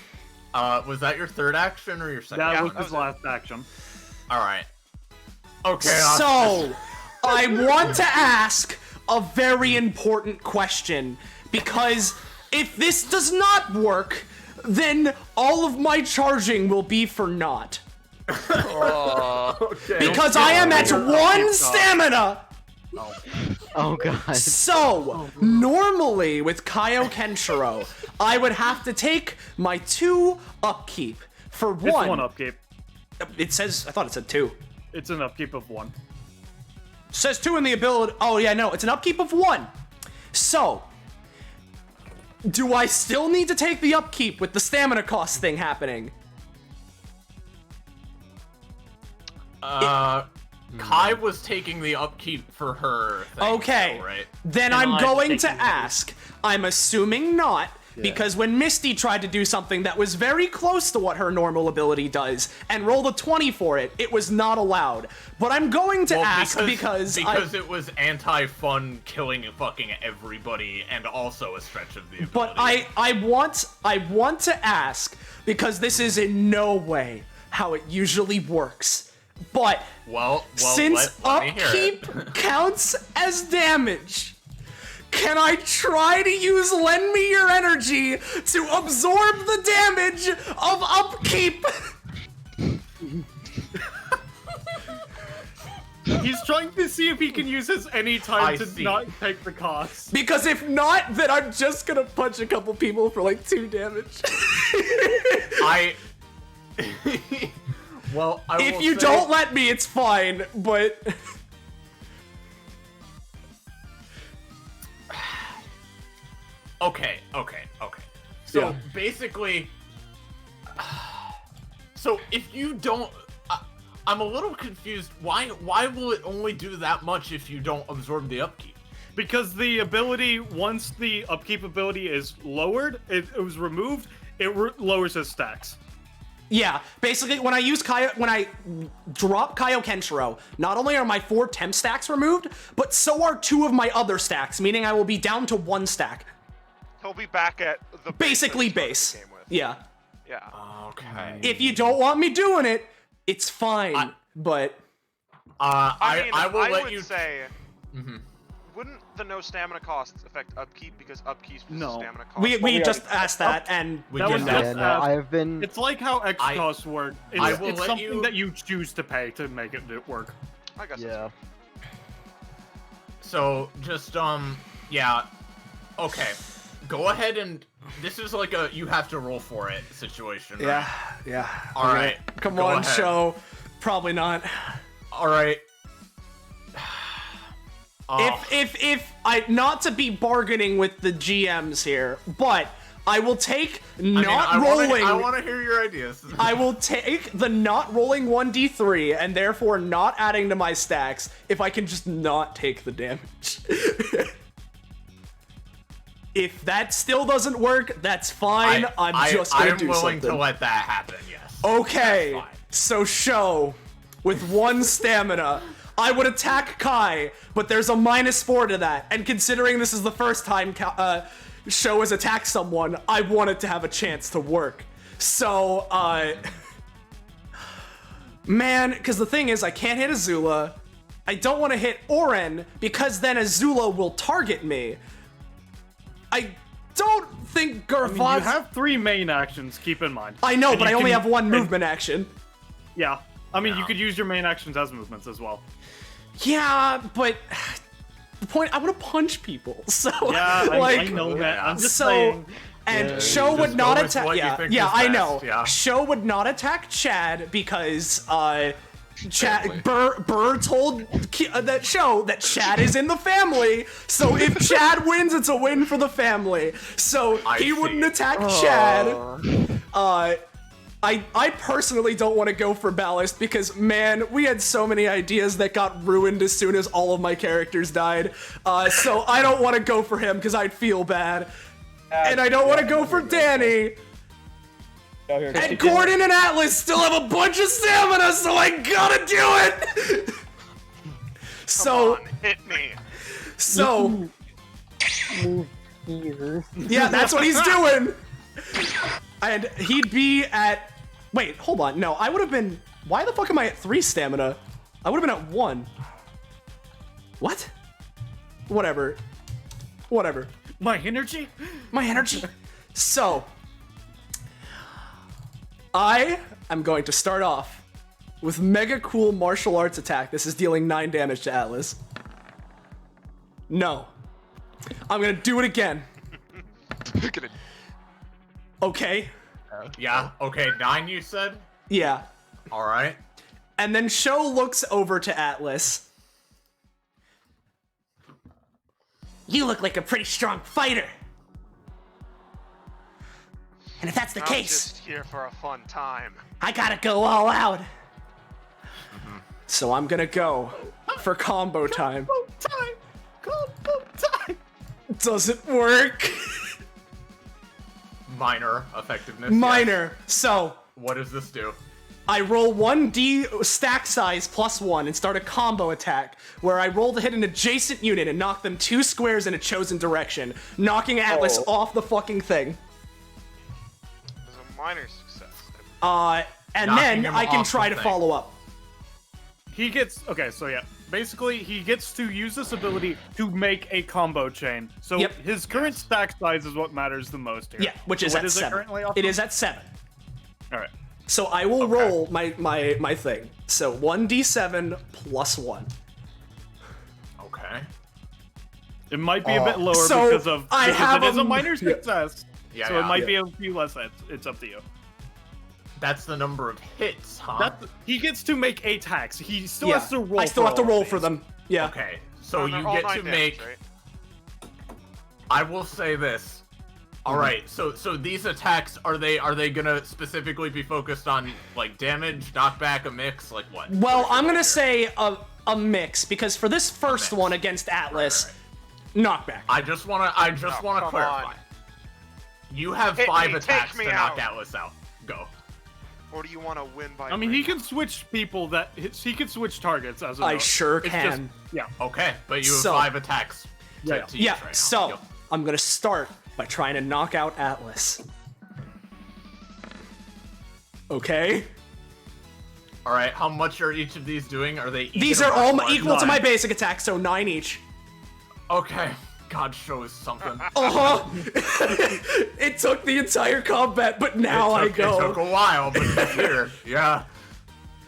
that. Was that your 3rd action or your 2nd? That was that his was it. last action. All right. Okay. So, I want to ask a very important question, because if this does not work, then all of my charging will be for naught. Okay. Because I am at 1 stamina! Oh god. So, normally with Kaio Kenshiro, I would have to take my 2 upkeep. For It's 1. 1 upkeep. It says, I thought it said 2. It's an upkeep of 1. Says 2 in the ability. Oh yeah, no, it's an upkeep of 1. So, do I still need to take the upkeep with the stamina cost thing happening? Kai was taking the upkeep for her thing, Okay, so, right? then I'm going to ask. I'm assuming not, because when Misty tried to do something that was very close to what her normal ability does, and rolled a 20 for it, it was not allowed. But I'm going to ask because it was anti-fun, killing fucking everybody, and also a stretch of the ability. But I want to ask, because this is in no way how it usually works. But since let me hear it. upkeep counts as damage, can I try to use Lend Me Your Energy to absorb the damage of upkeep? He's trying to see if he can use his any time to not take the cost. Because if not, then I'm just gonna punch a couple people for like 2 damage. Well, if you don't let me, it's fine, but... Okay. So basically, so if you don't, I'm a little confused. Why will it only do that much if you don't absorb the upkeep? Because the ability, once the upkeep ability is lowered, it was removed, it lowers his stacks. Yeah, basically when I drop Kaio Kenshiro, not only are my 4 temp stacks removed, but so are 2 of my other stacks, meaning I will be down to 1 stack. He'll be back at the basically base. Yeah. Okay. If you don't want me doing it, it's fine. But I will let you say. Wouldn't the no stamina costs affect upkeep because upkeep is stamina cost? We just asked that and that was just I have been. It's like how X costs work. It's something you... that you choose to pay to make it work. I guess. Yeah. So just yeah. Okay. Go ahead and this is like a you have to roll for it situation. Right? Yeah. All right. Come Go on, ahead. show. Probably not. All right. If I not to be bargaining with the GMs here, but I will take rolling. I want to hear your ideas. I will take the not rolling 1d3 and therefore not adding to my stacks if I can just not take the damage. If that still doesn't work, that's fine. I'm just gonna do something. I'm willing to let that happen. Yes. Okay. So show with 1 stamina. I would attack Kai, but there's a -4 to that. And considering this is the first time Show has attacked someone, I want it to have a chance to work. So, man, because the thing is, I can't hit Azula. I don't want to hit Oren, because then Azula will target me. I don't think Garvaz... you have 3 main actions, keep in mind. I know, And but I you only can- have 1 movement action. Yeah. I mean, you could use your main actions as movements as well. Yeah, but the point, I want to punch people, so Yeah, like, I know that. I'm just so, saying. and Show would not attack. Yeah, I know. Show would not attack Chad because Chad Burr told that Show that Chad is in the family. So if Chad wins, it's a win for the family. So he wouldn't attack Chad. I personally don't want to go for Ballast because, man, we had so many ideas that got ruined as soon as all of my characters died. So I don't want to go for him because I'd feel bad. And I don't want to go for Danny. And Gordon and Atlas still have a bunch of stamina, so I gotta do it! So... Come on, hit me. So... Move here. Yeah, that's what he's doing! And he'd be at... Wait, hold on. No, I would have been... Why the fuck am I at 3 stamina? I would have been at 1. What? Whatever. Whatever. My energy? My energy. So... I am going to start off with mega cool martial arts attack. This is dealing 9 damage to Atlas. No. I'm gonna do it again. Okay. Yeah, okay, 9 you said? Yeah. Alright. And then Sho looks over to Atlas. You look like a pretty strong fighter. And if that's the I'm case, just here for a fun time. I gotta go all out. So I'm gonna go for combo time. Combo time! Doesn't work. Minor effectiveness. Minor. Yes. So what does this do? I roll 1d stack size +1 and start a combo attack where I roll to hit an adjacent unit and knock them 2 squares in a chosen direction, knocking Atlas off the fucking thing. There's a minor success. And Knocking then him I can off try the to thing. follow up. He gets... Okay, so yeah. Basically, he gets to use this ability to make a combo chain. So his current stack size is what matters the most here. Yeah, which is So what at 7. It currently off It of? is at 7. Alright. So I will roll my thing. So 1d7 +1. Okay. It might be a bit lower So, because it is a minor Yeah. success. Yeah, so it yeah. might be a few less hits. It's up to you. That's the number of hits, huh? He gets to make attacks. He still Yeah. has to roll. I still have to all roll of for these. them. Yeah. Okay, so they're you all get 9 to damage, make. right? I will say this. All right, so these attacks are they gonna specifically be focused on like damage, knockback, a mix, like what? Well, I'm gonna say a mix because for this first one against Atlas, knockback. I just wanna come clarify. on. You have Hit 5 me, attacks take me to knock out. Atlas out. Go. Or do you want to win by? I mean, he can switch people he can switch targets as a I note. sure It's can. Just, yeah. Okay, but you have So- 5 attacks. To use Yeah. right now. So Go. I'm gonna start by trying to knock out Atlas. Okay. All right, how much are each of these doing? Are they? These even are all plus equal to 9? my basic attack, so 9 each. Okay. God shows something. Uh-huh. It took the entire combat, but now I go. It took a while, but he's here. Yeah.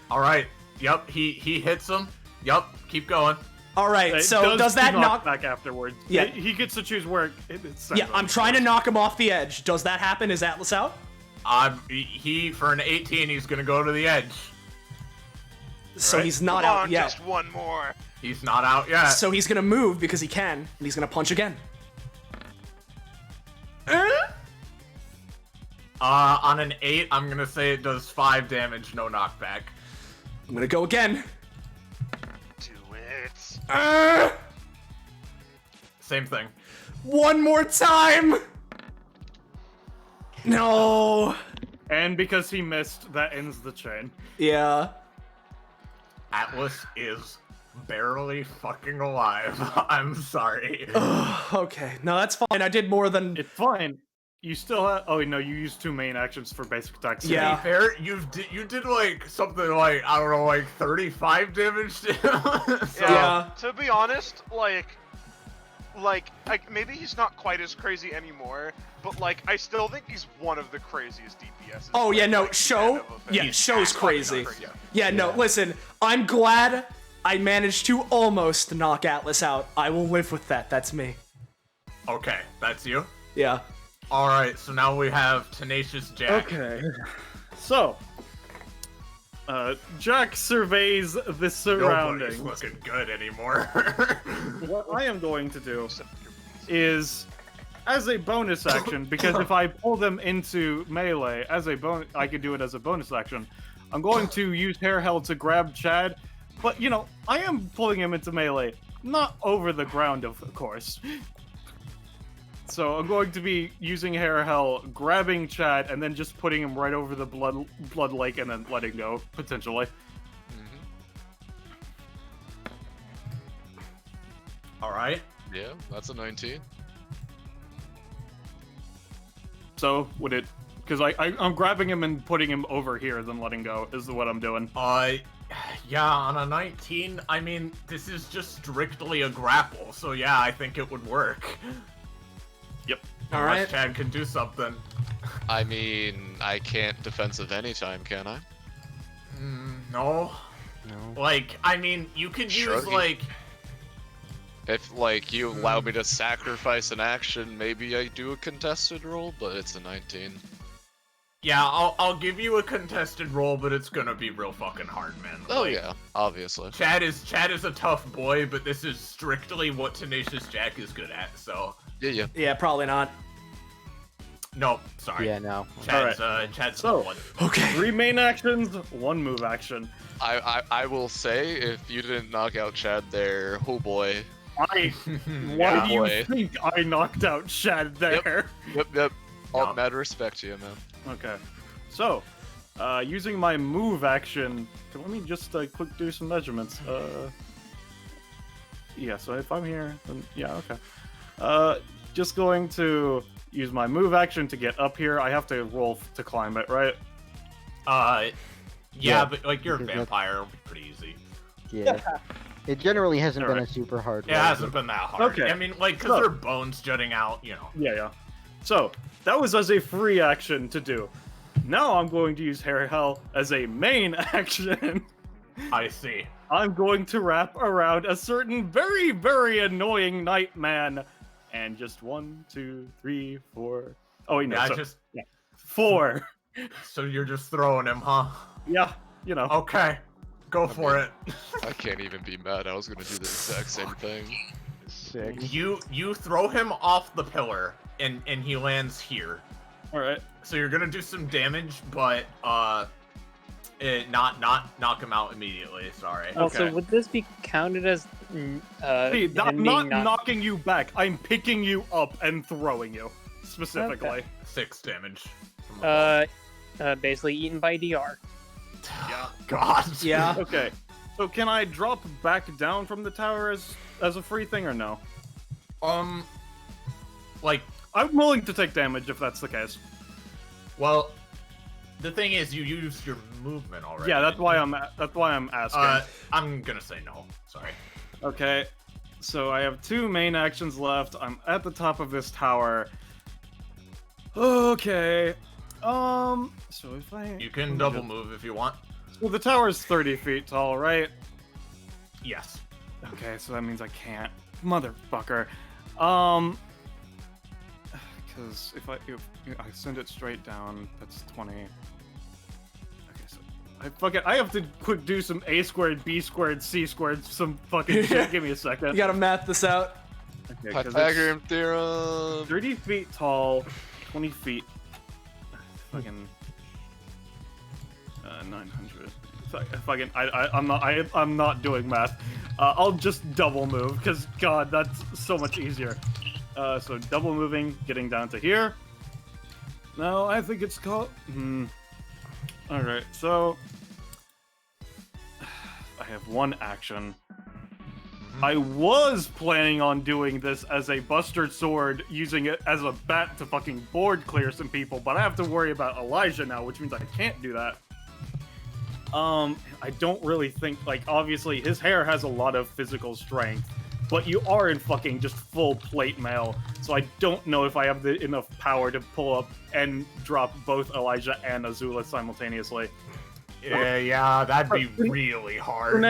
All right. Yep. He hits him. Yep. Keep going. All right. It So does that knock? back afterwards? Yeah. He gets to choose where it's. Yeah, I'm trying to knock him off the edge. Does that happen? Is Atlas out? He for an 18, he's gonna go to the edge. So Right. he's not Come out on, yet. just one more. He's not out yet. So he's gonna move because he can, and he's gonna punch again. On an 8, I'm gonna say it does 5 damage, no knockback. I'm gonna go again. Do it. Same thing. One more time. No. And because he missed, that ends the chain. Yeah. Atlas is barely fucking alive. I'm sorry. Okay. No, that's fine. I did more than. It's fine. You still have. Oh no, you used 2 main actions for basic attacks. Yeah. To be fair, you did like something like I don't know, like 35 damage to him. So- Yeah. To be honest, like maybe he's not quite as crazy anymore, but like I still think he's one of the craziest DPSs. Oh yeah, no, Like, show. out of a Yeah, fan. show's crazy. Crazy. Yeah, no, listen. I'm glad I managed to almost knock Atlas out. I will live with that. That's me. Okay, that's you. Yeah. All right, so now we have Tenacious Jack. Okay. So, Jack surveys the surroundings. Nobody's looking good anymore. What I am going to do is, as a bonus action, because if I pull them into melee as a bonus, I could do it as a bonus action. I'm going to use Hair Hell to grab Chad, but you know, I am pulling him into melee, not over the ground, of course. So I'm going to be using Hair Hell, grabbing Chad, and then just putting him right over the blood lake, and then letting go potentially. All right. Yeah, that's a 19. So would it? Because I'm grabbing him and putting him over here, then letting go is what I'm doing. Yeah, on a 19, I mean, this is just strictly a grapple, so yeah, I think it would work. Yep. All Unless right. Chad can do something. I mean, I can't defensive anytime, can I? No. No. Like, I mean, you could use, like... If, like, you allow me to sacrifice an action, maybe I do a contested roll, but it's a 19. Yeah, I'll give you a contested roll, but it's gonna be real fucking hard, man. Oh Like, yeah, obviously. Chad is a tough boy, but this is strictly what Tenacious Jack is good at, so... Yeah. Yeah, probably not. No, sorry. Yeah, no. Chad's, Alright. Chad's So, one. Okay. 3 main actions, 1 move action. I will say, if you didn't knock out Chad there, oh boy. Why Yeah, do you boy. think I knocked out Chad there? Yep. All mad respect to you, man. Okay. So, using my move action, let me just quick do some measurements. Yeah, so if I'm here, then yeah, okay. Just going to use my move action to get up here. I have to roll to climb it, right? Yeah, but like you're a vampire, it'll be pretty easy. Yeah. It generally hasn't been a Alright. super hard It roll. hasn't been that hard. Okay. I mean, like, because So- there are bones jutting out, you know. Yeah. So, that was as a free action to do. Now I'm going to use Hair Hell as a main action I see. I'm going to wrap around a certain very, very annoying Nightman. And just 1, 2, 3, 4. Oh, wait, no. Yeah, So, 4. So you're just throwing him, huh? Yeah, you know. Okay. Go for it. I can't even be mad. I was gonna do the exact same thing. 6. You throw him off the pillar, and he lands here. All right. So you're gonna do some damage, but not knock him out immediately. Sorry. Also, would this be counted as See, I'm him not being not knocking you back. I'm picking you up and throwing you, specifically. Okay. 6 damage. From the basically eaten by DR. Yeah. God. Yeah. Okay. So can I drop back down from the tower as a free thing or no? Like, I'm willing to take damage if that's the case. well, the thing is, you used your movement already. Yeah, that's why I'm asking. I'm gonna say no. Sorry. Okay. So I have 2 main actions left. I'm at the top of this tower. Okay. So if I... You can double move if you want. Well, the tower's 30 feet tall, right? Yes. Okay, so that means I can't. Motherfucker. Because if I send it straight down, that's 20. Okay, so I have to do some a squared, b squared, c squared, some fucking shit. Give me a second. You gotta math this out. Okay, 'cause it's Pythagorean theorem. 30 feet tall, 20 feet. Fucking 900. I'm not doing math. I'll just double move because God, that's so much easier. So double moving, getting down to here. No, I think it's called. All right, so I have 1 action. I was planning on doing this as a Buster Sword, using it as a bat to fucking board clear some people, but I have to worry about Elijah now, which means I can't do that. I don't really think, like, obviously his hair has a lot of physical strength, but you are in fucking just full plate mail, so I don't know if I have enough power to pull up and drop both Elijah and Azula simultaneously. Yeah, that'd be really hard.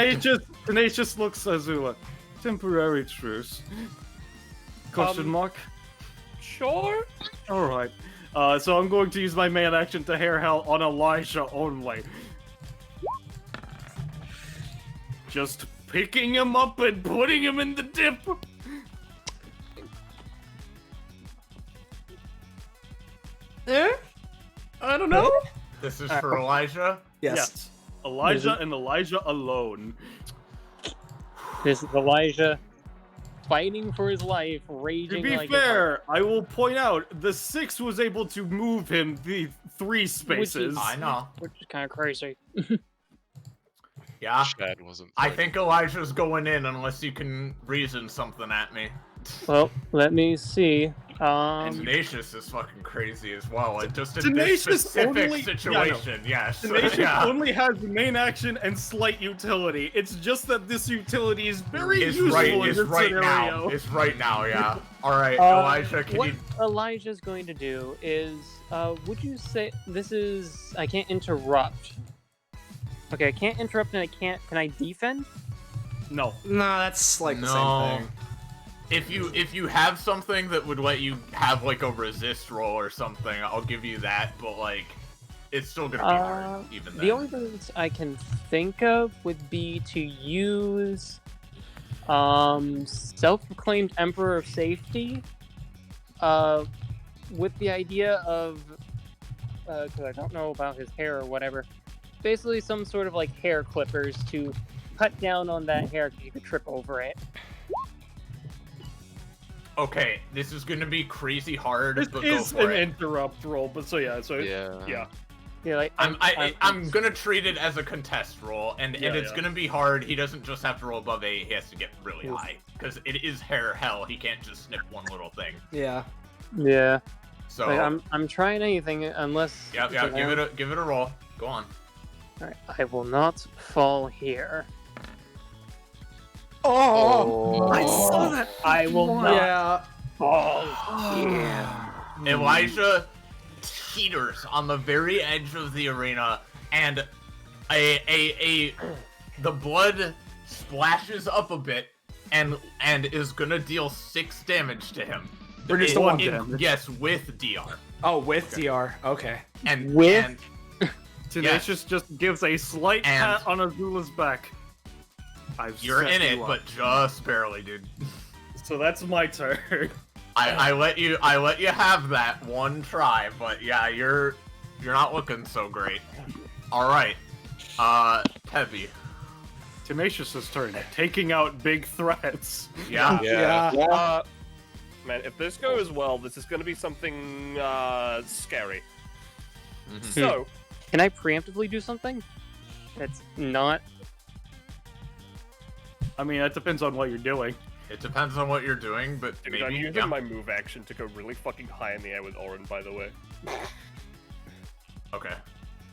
Tenacious looks Azula. Temporary truce. Question mark? Sure. Alright. So I'm going to use my main action to hair hell on Elijah only. Just picking him up and putting him in the dip. I don't know. This is for Elijah? Yes. Elijah and Elijah alone. This is Elijah fighting for his life, To raging be like fair, I will point out, the 6 was able to move him the 3 spaces. I know. which is kind of crazy. Yeah. Chad wasn't. I think Elijah's going in unless you can reason something at me. Well, let me see. Tenacious is fucking crazy as well. And just in Tenacious this specific only- situation, yes. Tenacious Yeah. only has main action and slight utility. It's just that this utility is very useful in this scenario. Now. It's right now, yeah. Alright, Elijah, can what you... Elijah's going to do is, would you say this is? I can't interrupt. Okay, I can't interrupt, and I can't. Can I defend? No. No, that's like the same thing. If you have something that would let you have like a resist roll or something, I'll give you that, but like it's still gonna be hard even then. The only things I can think of would be to use self-proclaimed Emperor of Safety with the idea of because I don't know about his hair or whatever, basically some sort of like hair clippers to cut down on that hair because you could trip over it. Okay, this is gonna be crazy hard, This but is go for an it. interrupt roll, but yeah. Yeah, like I'm gonna treat it as a contest roll, and it's yeah. gonna be hard. He doesn't just have to roll above 8; he has to get really high because it is hair hell. He can't just snip one little thing. Yeah. Yeah. So like, I'm trying anything unless. yeah, give it a roll. Go on. All right, I will not fall here. Oh, I saw that. I will not fall here. Elijah teeters on the very edge of the arena, and a the blood splashes up a bit and is gonna deal 6 damage to him. Or just the one damage? Yes, with DR. Oh, with DR. Okay. And With? and Tenacious just gives a slight pat on Azula's back. You're set in it, you up. but just barely, dude. So that's my turn. I let you have that one try, but yeah, you're not looking so great. All right, Heavy. Tenacious' turn, taking out big threats. Yeah. Man, if this goes well, this is going to be something scary. So, can I preemptively do something that's not? I mean, that depends on what you're doing. It depends on what you're doing, but dude, maybe I'm using my move action to go really fucking high in the air with Orin, by the way. Okay.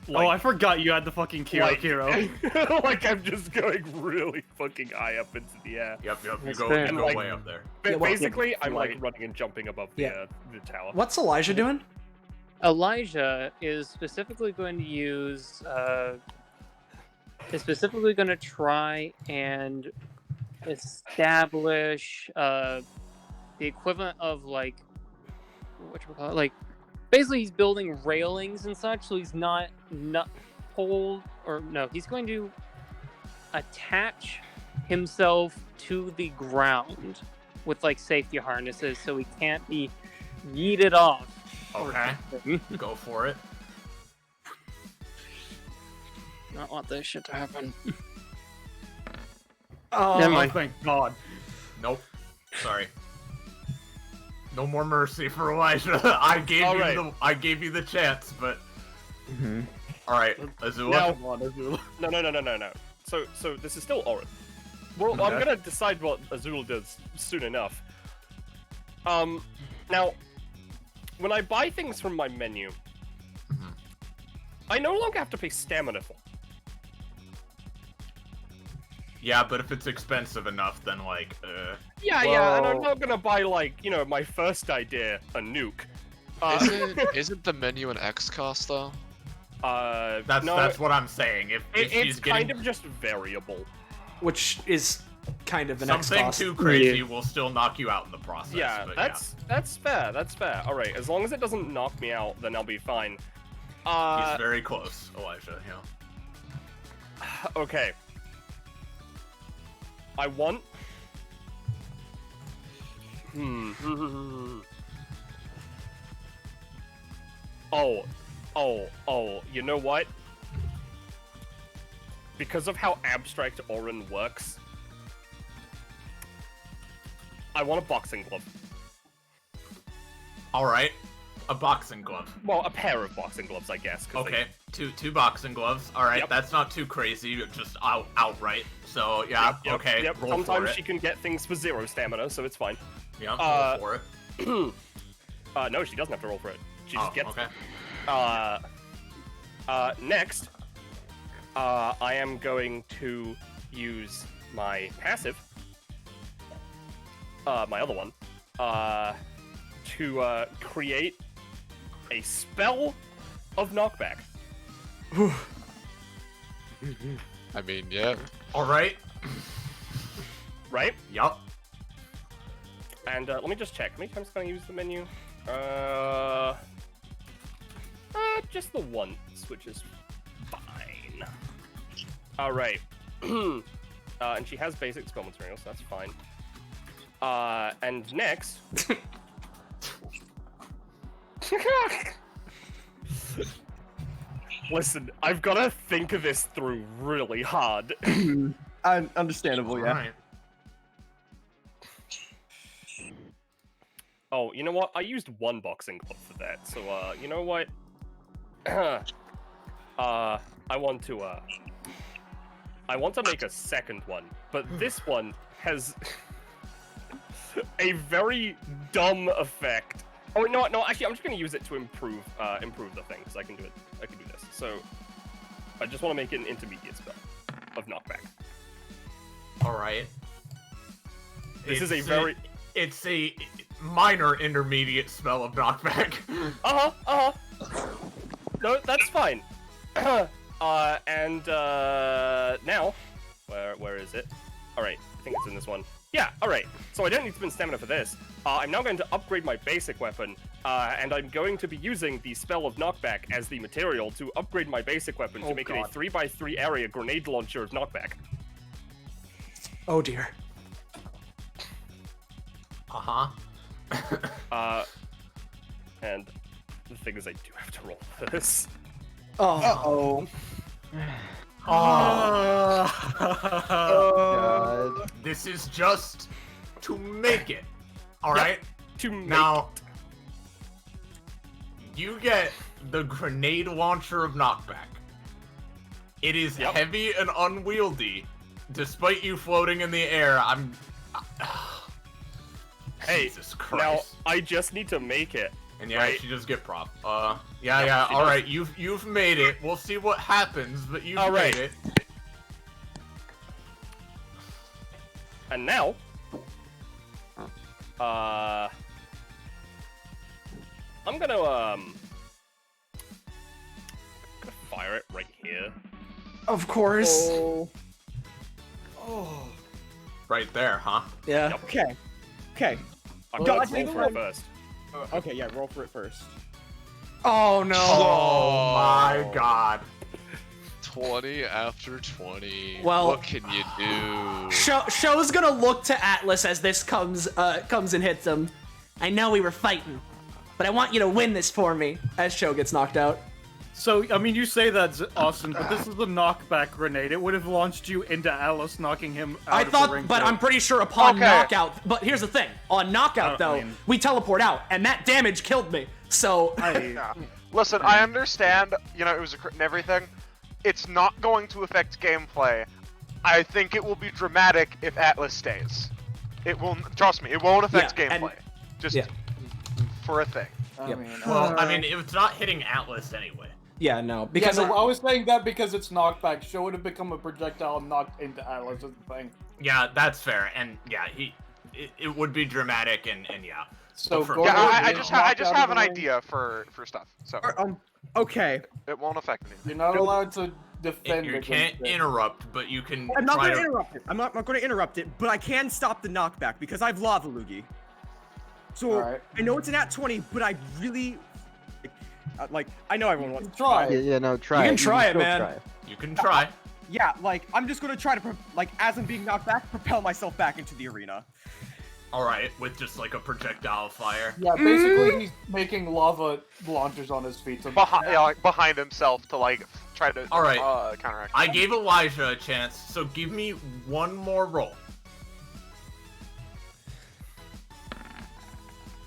Oh, I forgot you had the fucking Kiro. Like, I'm just going really fucking high up into the air. Yep. You That's go fair. And, like, way up there. Basically, I'm like running and jumping above the tower. What's Elijah doing? Elijah is specifically going to use. Is specifically going to try and establish the equivalent of like whatchamacallit, like basically he's building railings and such, so he's not pulled, or no, he's going to attach himself to the ground with like safety harnesses so he can't be yeeted off. Okay. Go for it. Not want this shit to happen. Oh, Never mind. Thank God. Nope. Sorry. No more mercy for Elijah. I gave you the chance, but. All right, Azula. No. So this is still Orin. Well, I'm gonna decide what Azula does soon enough. Now, when I buy things from my menu, I no longer have to pay stamina for. Yeah, but if it's expensive enough, then like, Yeah, and I'm not gonna buy like, you know, my first idea, a nuke. Isn't the menu an X cost though? That's what I'm saying. If it's she's getting kind of just variable. Which is kind of an something X-cost. too crazy will still knock you out in the process. Yeah, but that's fair. That's fair. All right, as long as it doesn't knock me out, then I'll be fine. He's very close, Elijah. Yeah. Okay. I want. Oh, you know what? Because of how abstract Orin works, I want a boxing glove. Alright. A boxing glove. Well, a pair of boxing gloves, I guess. Okay, two boxing gloves. Alright, that's not too crazy, just outright. So, yeah, okay, Yep. roll Sometimes for it. she can get things for 0 stamina, so it's fine. Yeah, roll for it. No, she doesn't have to roll for it. She just gets okay. Next, I am going to use my passive, my other one, to create a spell of knockback. I mean, yeah. Alright. Right? Yup. And let me just check. How many times can I use the menu? Just the once, which is fine. Alright. And she has basic spell materials, so that's fine. And next... Listen, I've got to think of this through really hard. Understandable, yeah. Alright. Oh, you know what? I used one boxing glove for that, so, you know what? I want to make a second one, but this one has a very dumb effect. Oh, no, actually, I'm just gonna use it to improve the thing, because I can do this. So, I just want to make it an intermediate spell of knockback. Alright. It's a minor intermediate spell of knockback. No, that's fine. And now, Where is it? All right, I think it's in this one. Yeah, all right. So I don't need to spend stamina for this. I'm now going to upgrade my basic weapon, and I'm going to be using the spell of knockback as the material to upgrade my basic weapon to make it a 3x3 area grenade launcher of knockback. Oh dear. And the thing is, I do have to roll this. Oh. God. This is just to make it. All right. To make now, you get the grenade launcher of knockback. It is heavy and unwieldy. Despite you floating in the air, Hey, Jesus Christ. now I just need to make it. And yeah, right? she does get prop. Yeah. All right, you've made it. We'll see what happens, but you've made it. And now, I'm gonna fire it right here. Of course. Oh. Right there, huh? Yeah. Yep. Okay. I'm gonna roll for it first. Okay, yeah, roll for it first. Oh no. Oh my God. 20 after 20. Well, what can you do? Show's gonna look to Atlas as this comes and hits him. I know we were fighting, but I want you to win this for me. As Show gets knocked out. So, I mean, you say that's Austin, but this is a knockback grenade. It would have launched you into Alice, knocking him out of the ring. But I'm pretty sure upon knockout. But here's the thing: on knockout, though, we teleport out, and that damage killed me. So. Listen, I understand. You know, it was a crit and everything. It's not going to affect gameplay. I think it will be dramatic if Atlas stays. It will. Trust me, it won't affect gameplay. Just for a thing. Well, I mean, it's not hitting Atlas anyway. Yeah, no, because I was saying that because it's knockback. Show would have become a projectile knocked into Atlas is the thing. Yeah, that's fair, and yeah, it would be dramatic, and yeah. So I just have an idea for stuff. So okay. It won't affect me. You're not allowed to defend. You can't interrupt, but you can. I'm not try going to interrupt it. I'm not going to interrupt it, but I can stop the knockback because I have Lava Loogie. So I know it's an at 20, but I really I know everyone wants to try. Yeah, no, try. You can try it, man. Try it. You can try. Yeah, I'm just going to try to as I'm being knocked back, propel myself back into the arena. All right, with just like a projectile fire. Yeah, basically he's making lava launchers on his feet. To behind himself to try to counteract. I gave Elijah a chance, so give me one more roll.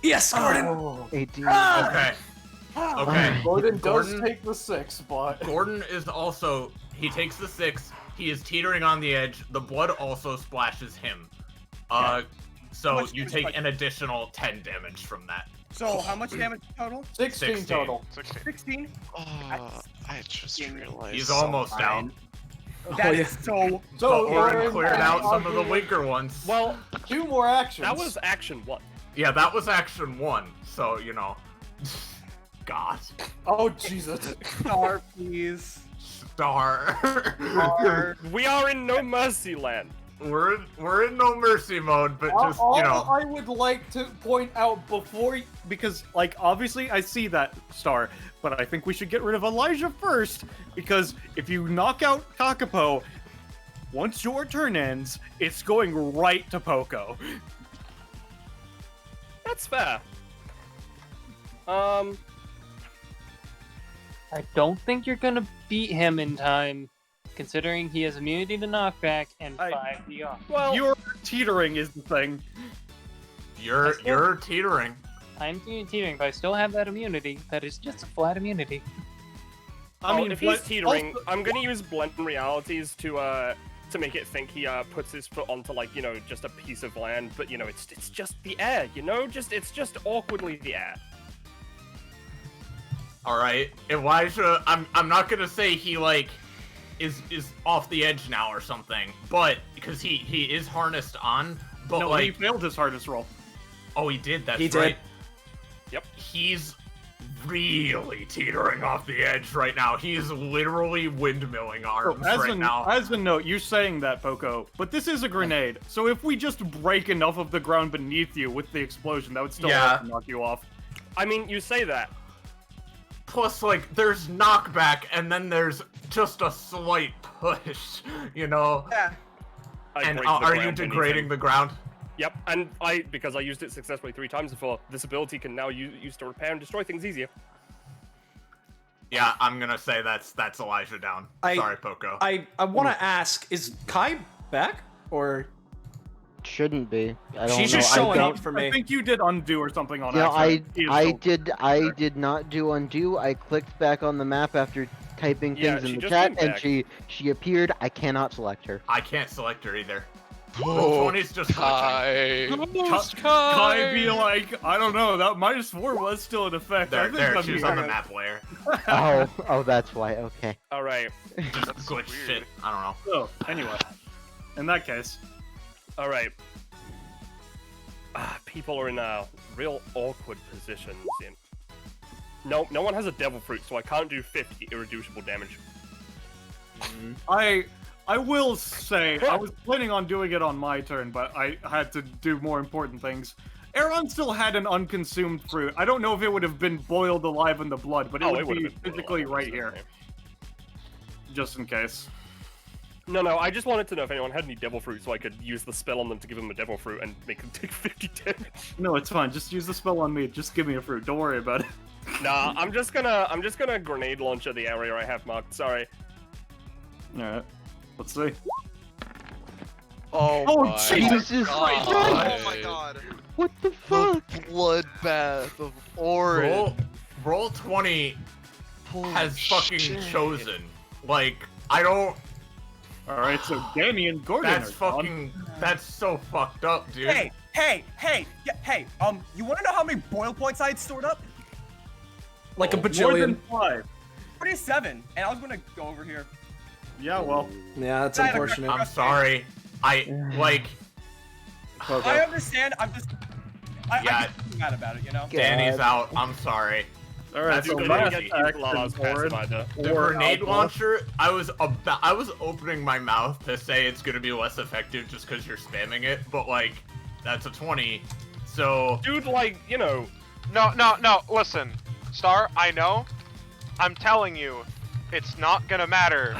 Yes, Gordon. Oh. 18. Okay. Okay. Gordon does take the 6, but Gordon is also he takes the 6. He is teetering on the edge. The blood also splashes him. So you take an additional 10 damage from that. So how much damage total? 16 total. 16. I just realized. He's almost down. That is so. But Gordon cleared out some of the weaker ones. Well, 2 more actions. that was action 1. Yeah, that was action 1. So you know. God. Oh Jesus. Star, please. Star. We are in no mercy land. We're in no mercy mode, but just I would like to point out because obviously I see that Star, but I think we should get rid of Elijah first, because if you knock out Kakapo, once your turn ends, it's going right to Poco. That's fair. I don't think you're gonna beat him in time, considering he has immunity to knockback and 5 DR. Well, your teetering is the thing. You're teetering. I'm teetering, but I still have that immunity. That is just a flat immunity. I mean, if he's teetering, I'm gonna use blend realities to make it think he puts his foot onto just a piece of land, but it's just the air, it's just awkwardly the air. All right, Elijah. I'm not gonna say he is off the edge now or something, but because he is harnessed on, but no, he failed his harness roll. Oh, he did. That's he right. did. Yep. He's really teetering off the edge right now. He's literally windmilling arms as right now. As a note, you're saying that, Poco, but this is a grenade. So if we just break enough of the ground beneath you with the explosion, that would still knock you off. I mean, you say that. Plus, like, there's knockback, and then there's just a slight push, you know? Yeah. And are you degrading the ground? Yep, and because I used it successfully 3 times before, this ability can now use to repair and destroy things easier. Yeah, I'm gonna say that's Elijah down. Sorry, Poco. I want to ask, is Kai back? Or... Shouldn't be. I don't She's know. just showing up for me. I think you did undo or something on No, accident. I did not do undo. I clicked back on the map after typing things in the chat, and she appeared. I cannot select her. I can't select her either. Roll20's just Kai. Kai be like, I don't know, that -4 was still in effect. There, she was on the map layer. Oh, that's why. Okay. Alright. Just glitch shit. I don't know. So, anyway. In that case. Alright. People are in a real awkward position. No one has a devil fruit, so I can't do 50 irreducible damage. I will say, I was planning on doing it on my turn, but I had to do more important things. Aaron still had an unconsumed fruit. I don't know if it would have been boiled alive in the blood, but it would be physically right here. Just in case. No, I just wanted to know if anyone had any devil fruit so I could use the spell on them to give them a devil fruit and make them take 50 damage. No, it's fine. Just use the spell on me. Just give me a fruit. Don't worry about it. Nah, I'm just gonna grenade launcher the area I have marked. Sorry. Alright. Let's see. Oh my Jesus god. Christ. Oh my god. What the fuck? Bloodbath of Orin. Roll20 has fucking chosen. Like, I don't... Alright, so Danny and Gordon That's are fucking... That's so fucked up, dude. Hey! You wanna know how many boil points I had stored up? Like a More bajillion. than 5. 47, and I was gonna go over here. Yeah, well. Yeah, that's unfortunate. I'm sorry. I understand, I'm just... I get mad about it, you know? Danny's out. I'm sorry. Alright, so the grenade launcher, I was opening my mouth to say it's gonna be less effective just because you're spamming it, but like, that's a 20, so... Dude, like, you know... No, listen. Star, I know. I'm telling you, it's not gonna matter.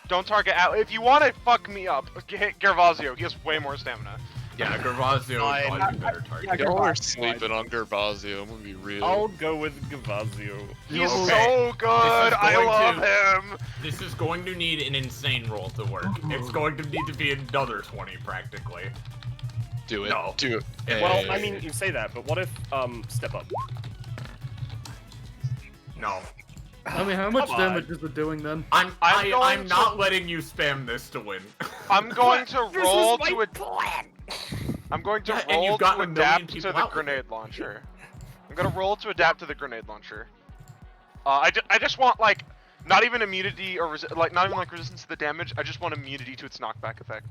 Don't target Atlas. If you want to fuck me up, hit Gervasio. He has way more stamina. Yeah, Gervasio is probably a better target. Y'all are sleeping on Gervasio, I'm gonna be real. I'll go with Gervasio. He's so good! I love him! This is going to need an insane roll to work. It's going to need to be another 20, practically. Do it. No. Do it. Well, I mean, you say that, but what if, step up? No. I mean, how much damage is it doing then? I'm not letting you spam this to win. I'm going to roll to I'm going to roll to adapt to the grenade launcher. I'm gonna roll to adapt to the grenade launcher. I just want like not even immunity or not even like resistance to the damage. I just want immunity to its knockback effect.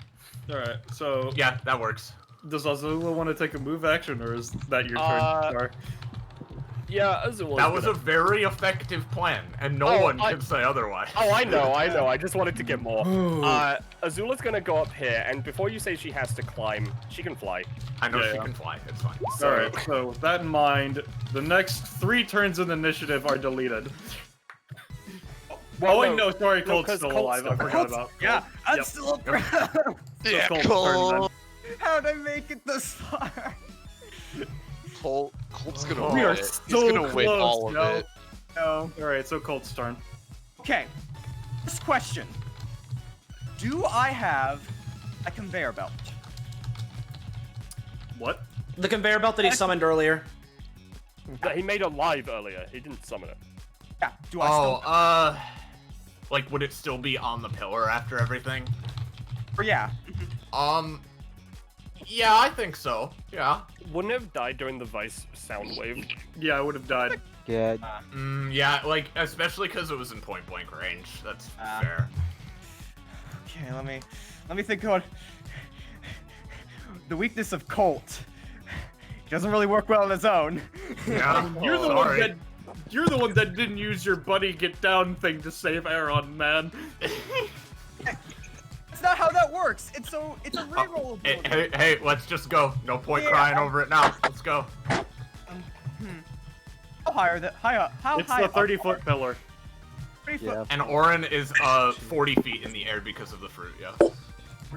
All right, so yeah, that works. Does Azula want to take a move action, or is that your turn? Star? Yeah, Azula. That was a very effective plan, and no one can say otherwise. Oh, I know. I just wanted to get more. Azula's gonna go up here, and before you say she has to climb, she can fly. I know she can fly. It's fine. Alright, so with that in mind, the next 3 turns in the initiative are deleted. Well, wait, no, sorry, Colt's still alive. I forgot about. Yeah, I'm still around. Yeah, Colt. How'd I make it this far? Colt's gonna We win are it. so He's gonna win close, all of no. it. No. Alright, so Colt's turn. Okay, first question. Do I have a conveyor belt? What? The conveyor belt that he summoned earlier. He made it live earlier. He didn't summon it. Yeah, do I still... like, would it still be on the pillar after everything? Or yeah. Yeah, I think so. Yeah. Wouldn't it have died during the Vice sound wave? Yeah, I would have died. Yeah. Yeah, like, especially because it was in point-blank range. That's fair. Okay, let me think about the weakness of Colt. He doesn't really work well on his own. Yeah, You're the one that You're the one that didn't use your buddy get down thing to save Aaron, man. That's not how that works. It's a reroll. Hey, let's just go. No point crying over it now. Let's go. How higher that? How It's high? the 30-foot pillar. 30 foot. And Orin is 40 feet in the air because of the fruit. Yeah.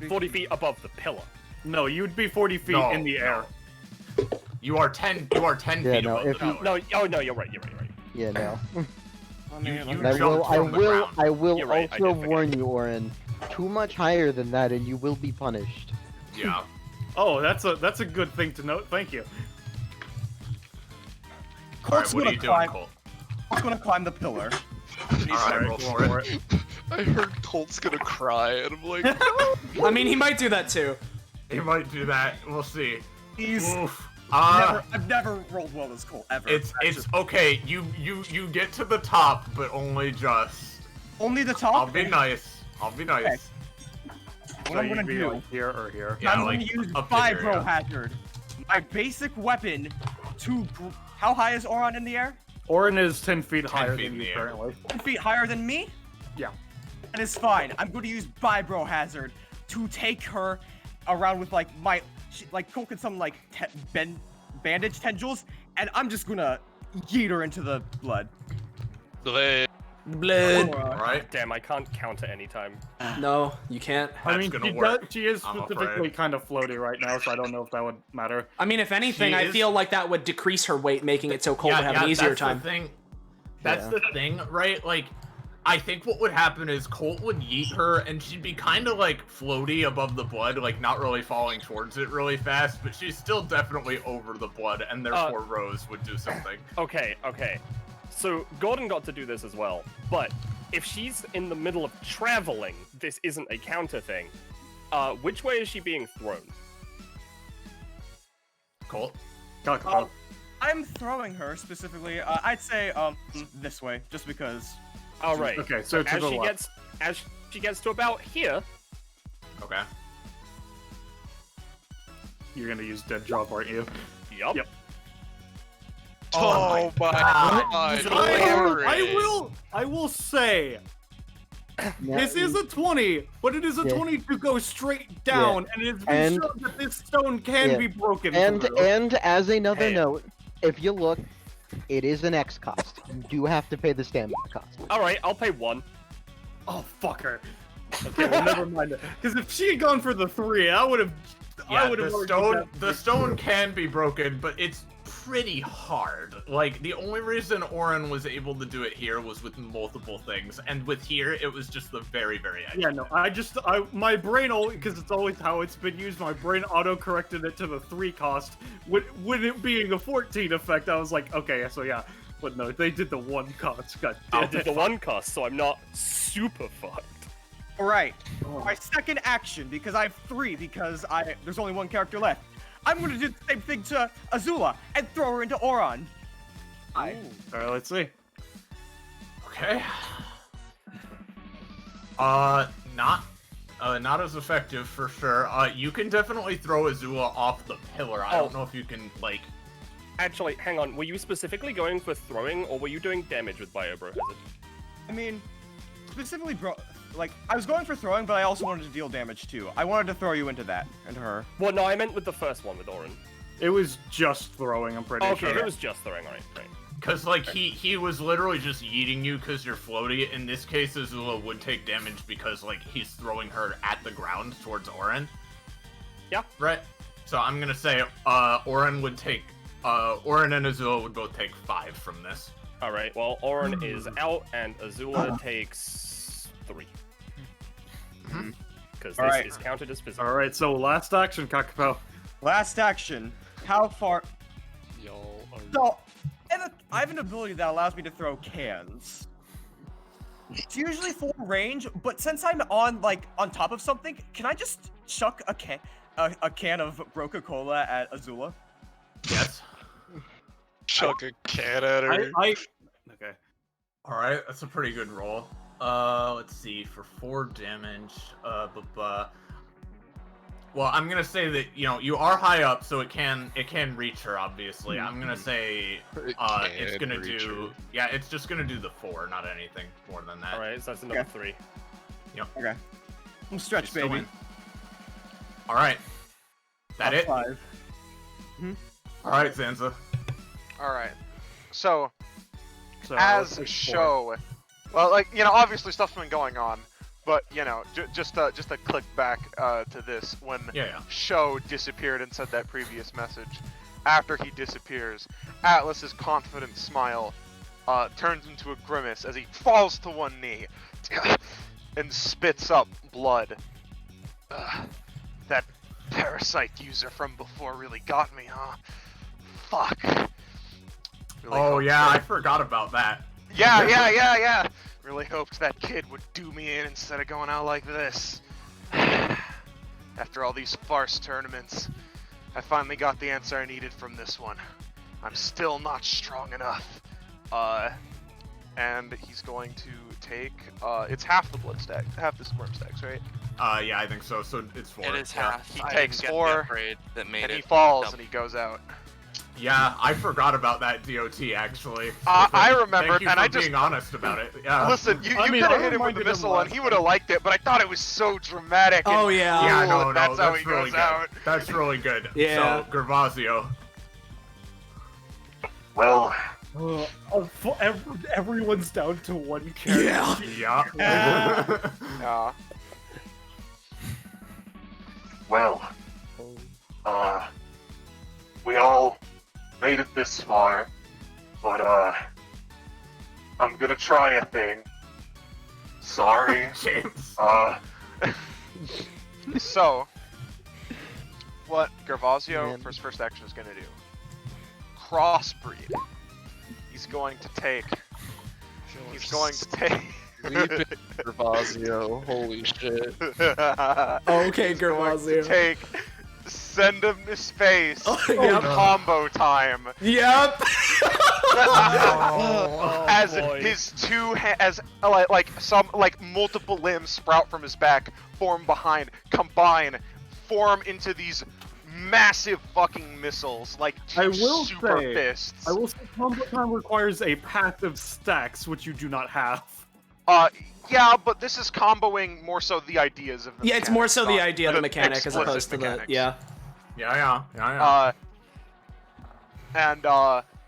40 feet above the pillar. No, you'd be 40 feet in the air. You are 10. You are 10 feet above the pillar. No, oh no, you're right. You're right. Yeah, no. You And I will, jumped from the ground. I will You're right, I also did warn you, Orin. Too much higher than that, and you will be punished. Yeah. Oh, that's a good thing to note. Thank you. Colt's what are gonna you doing, climb. Colt? Colt's gonna climb the pillar. Alright, roll for it. I heard Colt's gonna cry, and I'm like, I mean, he might do that too. He might do that. We'll see. He's. Oof. I've never rolled well as Colt ever. It's okay. You get to the top, but only just. Only the top. I'll be nice. I'll be nice. Okay. So What I'm you'd gonna be do? like here or here. Yeah, I'm like, gonna use up to here, Vibro yeah. Hazard. My basic weapon to. How high is Oron in the air? Orin is 10 feet 10 higher feet than in you the air. currently. 10 feet higher than me? Yeah. That is fine. I'm going to use Vibro Hazard to take her around with like my Colt can summon like bandage tendrils, and I'm just gonna yeet her into the blood. Blood. Alright. Damn, I can't counter anytime. No, you can't. I mean, gonna work, she is I'm specifically afraid. kind of floaty right now, so I don't know if that would matter. I mean, if anything, She I is- feel like that would decrease her weight, making it so Cole would have an easier that's time. The thing. That's Yeah. the thing, right? Like, I think what would happen is Colt would yeet her, and she'd be kind of like floaty above the blood, like not really falling towards it really fast, but she's still definitely over the blood, and therefore Rose would do something. Okay. So Gordon got to do this as well, but if she's in the middle of traveling, this isn't a counter thing. Which way is she being thrown? Colt? I'm throwing her specifically. I'd say this way, just because. All right. Okay, so to as the she left. as she gets to about here, Okay. You're gonna use dead drop, aren't you? Yep. oh my god, I will say, this is a 20, but it is a Yeah. 20 to go straight down, and it has been And- shown that this stone can Yeah. be broken. And through. as another Hey. note, if you look, it is an X cost. You do have to pay the stamina cost. all right, I'll pay 1. Oh, fuck her. Okay, well, never mind it. Because if she had gone for the 3, I would have. Yeah, I would have. the stone can be broken, but it's pretty hard. Like, the only reason Orin was able to do it here was with multiple things, and with here, it was just the very, very edge. Yeah, no, my brain, because it's always how it's been used, my brain auto-corrected it to the 3 cost. With it being a 14 effect, I was like, okay, so yeah. But no, they did the 1 cost. God I damn did it. the 1 cost, so I'm not super fucked. All right. My second action, because I have 3, because there's only 1 character left. I'm gonna do the same thing to Azula and throw her into Oron. Alright, let's see. Okay. Not as effective for sure. You can definitely throw Azula off the pillar. I don't know if you can, like... Actually, hang on. Were you specifically going for throwing, or were you doing damage with Biobro Hazard? I mean, specifically, I was going for throwing, but I also wanted to deal damage too. I wanted to throw you into her. Well, no, I meant with the first one with Orin. It was just throwing, I'm pretty sure. Okay, it was just throwing, right. Because, like, he was literally just yeeting you because you're floaty. In this case, Azula would take damage because, like, he's throwing her at the ground towards Orin. Yeah. Right? So I'm gonna say, Orin would take... Orin and Azula would both take 5 from this. Alright, well, Orin is out, and Azula takes 3. Because this is counted as physical. Alright, so last action, Kakapo. Last action. How far? Y'all are... So, I have an ability that allows me to throw cans. It's usually full range, but since I'm on top of something, can I just chuck a can of Broca-Cola at Azula? Yes. Chuck a can at her. Okay. Alright, that's a pretty good roll. Let's see, for 4 damage, Well, I'm gonna say that you are high up, so it can reach her. Obviously, I'm gonna say it's gonna do. Yeah, it's just gonna do the 4, not anything more than that. All right, so that's another 3. Yep. Okay. I'm stretch, Still baby. in. All right. That it? 5. All right, Zanza. All right. So So as it's show, well, like obviously stuff's been going on, but just a click back to this when show disappeared and said that previous message. After he disappears, Atlas's confident smile turns into a grimace as he falls to one knee and spits up blood. That parasite user from before really got me, huh? Fuck. Really I forgot about that. Yeah. Really hoped that kid would do me in instead of going out like this. After all these farce tournaments, I finally got the answer I needed from this one. I'm still not strong enough. And he's going to take, it's half the blood stack, half the squirm stacks, right? Yeah, I think so. So it's 4. It is half. He I takes didn't get the 4, upgrade that made and he it falls, double. and he goes out. Yeah, I forgot about that DOT actually. I remembered, Thank you and for I just being honest about it. Yeah. Listen, you could have hit him with the missile, and he would have liked it. But I thought it was so dramatic. And cool, Yeah, no, that's how he really goes good. out. That's really good. Yeah. So, Gervasio. Well, everyone's down to one character. Yeah. Yeah. Well, we all made it this far, but I'm gonna try a thing. Sorry. James. So, what Gervasio for his first action is gonna do? Crossbreed. He's going to take. He's going to take. Leap it, Gervasio. Holy shit. Okay, Gervasio. Take. Send him to space. Yep. Combo time. Yep. As his multiple limbs sprout from his back, form behind, combine, form into these massive fucking missiles, like two super fists. I will say combo time requires a passive stacks, which you do not have. Yeah, but this is comboing more so the ideas of the Yeah, it's more so the not idea of the mechanic as opposed to mechanics. the Yeah.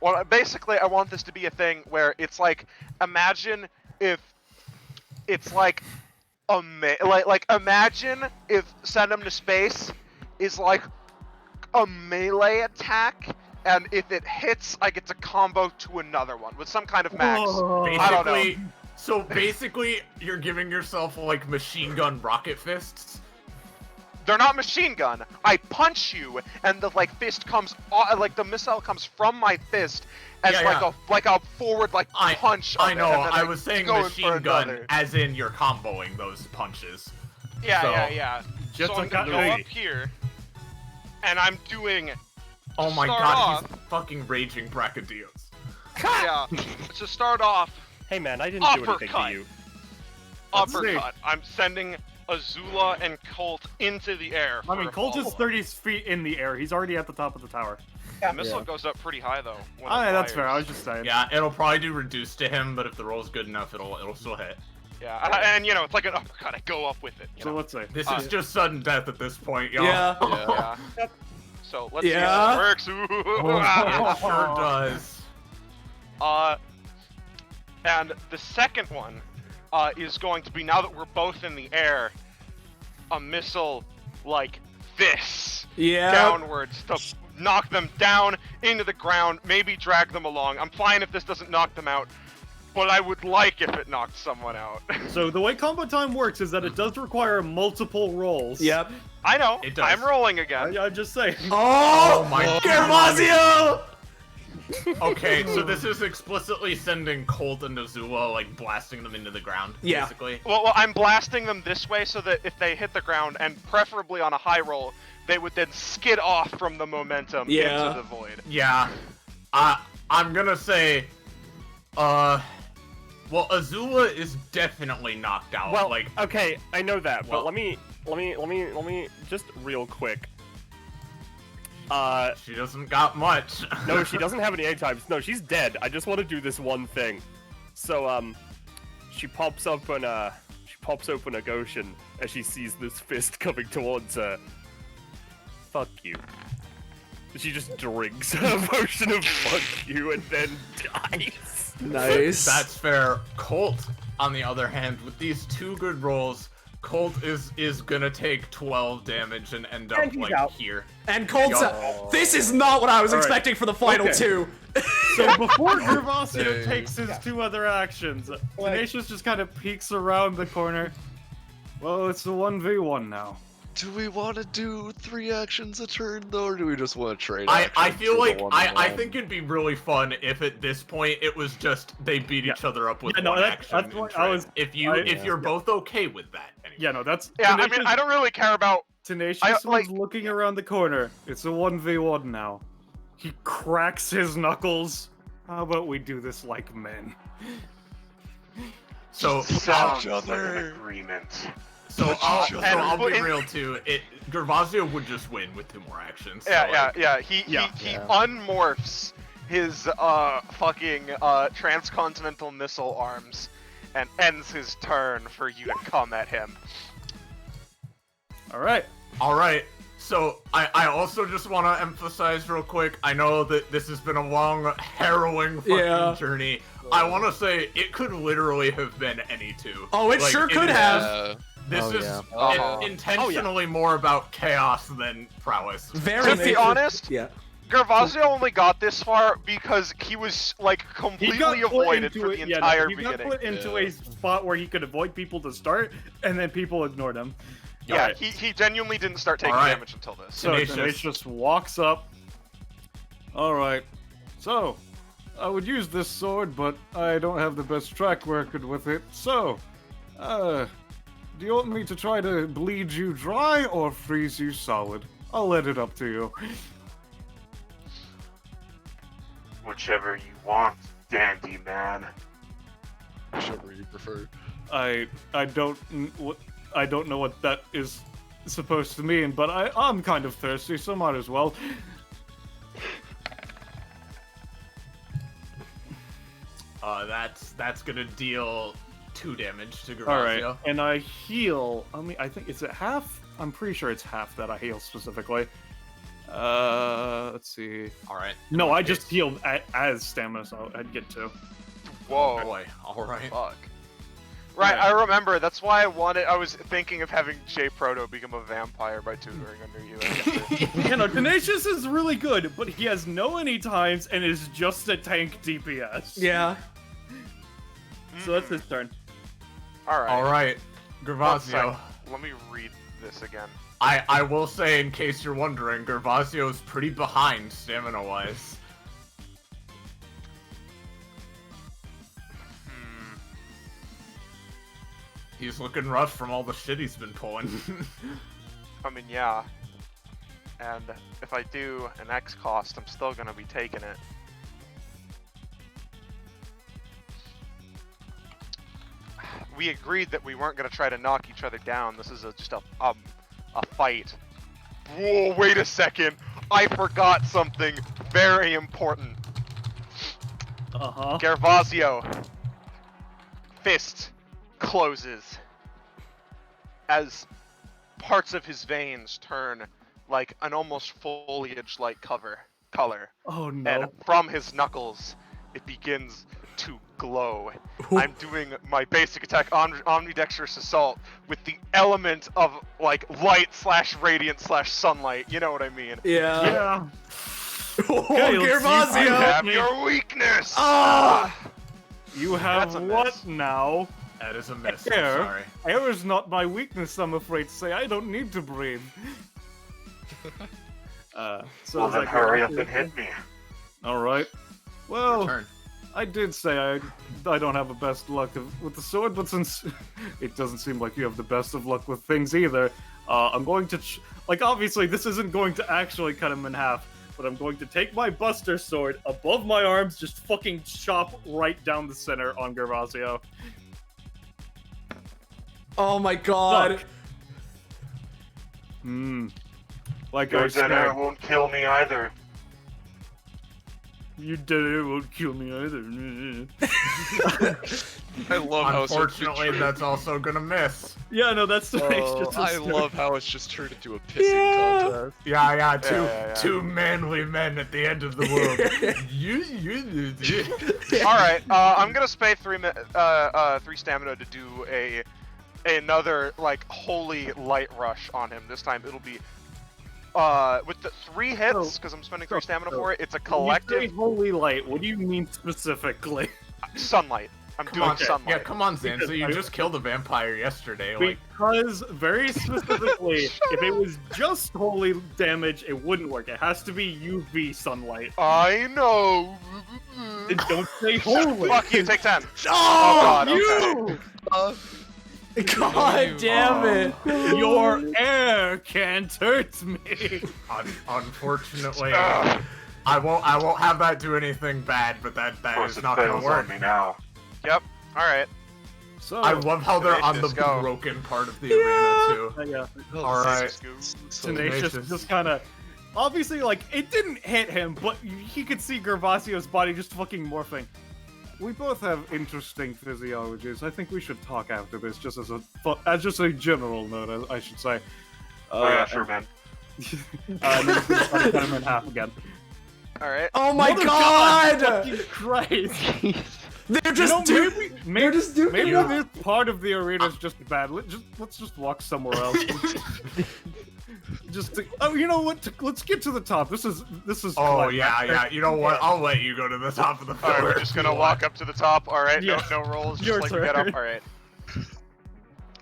Well, basically, I want this to be a thing where it's like, imagine if it's like imagine if Send 'em to Space is like a melee attack, and if it hits, I get to combo to another one with some kind of max. I don't know. So basically, you're giving yourself like machine gun rocket fists. They're not machine gun. I punch you, and the fist comes, the missile comes from my fist as a forward punch. I know. And then I was saying go in machine for gun, another. as in you're comboing those punches. Yeah. Just so I'm gonna go up here, and I'm doing. Oh my start god, off, he's fucking raging Brachydios. Yeah. To start off. Hey man, I didn't do anything to you. Uppercut. I'm sending Azula and Colt into the air. I mean, Colt is 30 feet in the air. He's already at the top of the tower. The missile goes up pretty high though. When it That's fires. fair. I was just saying. Yeah, it'll probably do reduce to him, but if the roll's good enough, it'll still hit. Yeah, and it's like an uppercut. I go up with it. So let's say this is just sudden death at this point, y'all. Yeah. So let's see how this works. It sure does. And the second one is going to be, now that we're both in the air, a missile like this. Downwards to knock them down into the ground, maybe drag them along. I'm fine if this doesn't knock them out, but I would like if it knocked someone out. So the way combo time works is that it does require multiple rolls. Yep. I know. It does. I'm rolling again. I'm just saying. Oh my Gervasio! Okay, so this is explicitly sending Colt and Azula, blasting them into the ground, basically. Well, I'm blasting them this way so that if they hit the ground, and preferably on a high roll, they would then skid off from the momentum into the void. Yeah. I'm gonna say, well, Azula is definitely knocked out. Well, okay, I know that, but let me let me just real quick. She doesn't got much. No, she doesn't have any egg types. No, she's dead. I just want to do this one thing. So, she pops open a Goshen as she sees this fist coming towards her. Fuck you. She just drinks a potion of fuck you and then dies. Nice. That's fair. Colt, on the other hand, with these 2 good rolls, Colt is gonna take 12 damage and end up like here. And Colt's this is not what I was expecting for the final 2. So before Gervasio takes his 2 other actions, Tenacious just kind of peeks around the corner. Well, it's a 1v1 now. Do we want to do 3 actions a turn though, or do we just want to trade? I feel like I think it'd be really fun if at this point it was just they beat each other up with one action. That's what I was. If you're both okay with that. Anyway. Yeah, no, that's. Yeah, I mean, I don't really care about. Tenacious was looking around the corner. It's a 1v1 now. He cracks his knuckles. How about we do this like men? So sounds like an agreement. So I'll be real too. Gervasio would just win with 2 more actions. Yeah. He unmorphs his fucking transcontinental missile arms and ends his turn for you to come at him. All right. So I also just want to emphasize real quick. I know that this has been a long, harrowing fucking journey. I want to say it could literally have been any 2. Oh, it sure could have. This is intentionally more about chaos than prowess. To be honest, Gervasio only got this far because he was like completely avoided for the entire beginning. He got put into a spot where he could avoid people to start, and then people ignored him. Yeah, he genuinely didn't start taking damage until this. So Tenacious walks up. Alright, so, I would use this sword, but I don't have the best track record with it, so, do you want me to try to bleed you dry or freeze you solid? I'll let it up to you. Whichever you want, dandy man. Whichever you prefer. I don't know what that is supposed to mean, but I'm kind of thirsty, so might as well. That's gonna deal 2 damage to Gervasio. Alright, and I heal. I think, is it half? I'm pretty sure it's half that I heal specifically. Let's see. Alright. No, I just healed as stamina, so I'd get 2. Whoa. Oh boy, alright. Fuck. Right, I remember. That's why I was thinking of having J Proto become a vampire by tutoring under you. You know, Tenacious is really good, but he has no any times and is just a tank DPS. Yeah. So that's his turn. Alright. Gervasio. Let me read this again. I will say, in case you're wondering, Gervasio's pretty behind stamina-wise. He's looking rough from all the shit he's been pulling. I mean, yeah. And if I do an X cost, I'm still gonna be taking it. We agreed that we weren't gonna try to knock each other down. This is just a fight. Whoa, wait a second. I forgot something very important. Gervasio. Fist closes as parts of his veins turn like an almost foliage-like color. Oh no. And from his knuckles, it begins to glow. I'm doing my basic attack, Omnidexterous Assault, with the element of like light/radiant/sunlight. You know what I mean? Yeah. Oh, Gervasio! I have your weakness! You have what miss. now? That is a miss, Air. I'm sorry. Air is not my weakness, I'm afraid to say. I don't need to breathe. Well, then hurry up and hit me. Alright. Well, I did say I don't have the best luck with the sword, but since it doesn't seem like you have the best of luck with things either, I'm going to... obviously this isn't going to actually cut him in half, but I'm going to take my Buster Sword above my arms, just fucking chop right down the center on Gervasio. Oh my god. Like Your I dead air said, won't kill me either. you dead air won't kill me either. I love how it's Unfortunately, that's also gonna miss. Yeah, no, that's I love how it's just turned into a pissing contest. Yeah, two manly men at the end of the world. All right, I'm gonna spend 3 stamina to do another like holy light rush on him. This time it'll be with the 3 hits because I'm spending 3 stamina for it. It's a collective. When you say holy light, what do you mean specifically? Sunlight. I'm doing sunlight. Yeah, come on, Zanza. You just killed a vampire yesterday. Like, Because very specifically, if it was just holy damage, it wouldn't work. It has to be UV sunlight. I know. Then don't say holy. Fuck you. Take 10. Oh, God. you! Okay. God damn it! Your air can't hurt me. Unfortunately, I won't have that do anything bad, but that is not gonna work. Me now. Yep. All right. So I love how they're on the Tenacious, go. broken part of the arena too. Yeah. All right. Tenacious just kind of. Obviously, like, it didn't hit him, but he could see Gervasio's body just fucking morphing. We both have interesting physiologies. I think we should talk after this, just as a general note, I should say. Oh yeah, sure, man. And then cut him in half again. All right. Oh my Mother God! Fucking Christ! They're just maybe it. this part of the arena is just bad. Let's just walk somewhere else. You know what? Let's get to the top. This is. Oh yeah. You know what? I'll let you go to the top of the All right, pillar. we're just gonna walk up to the top. All right. Yeah. No rolls. Just Your like we get turn. up. All right.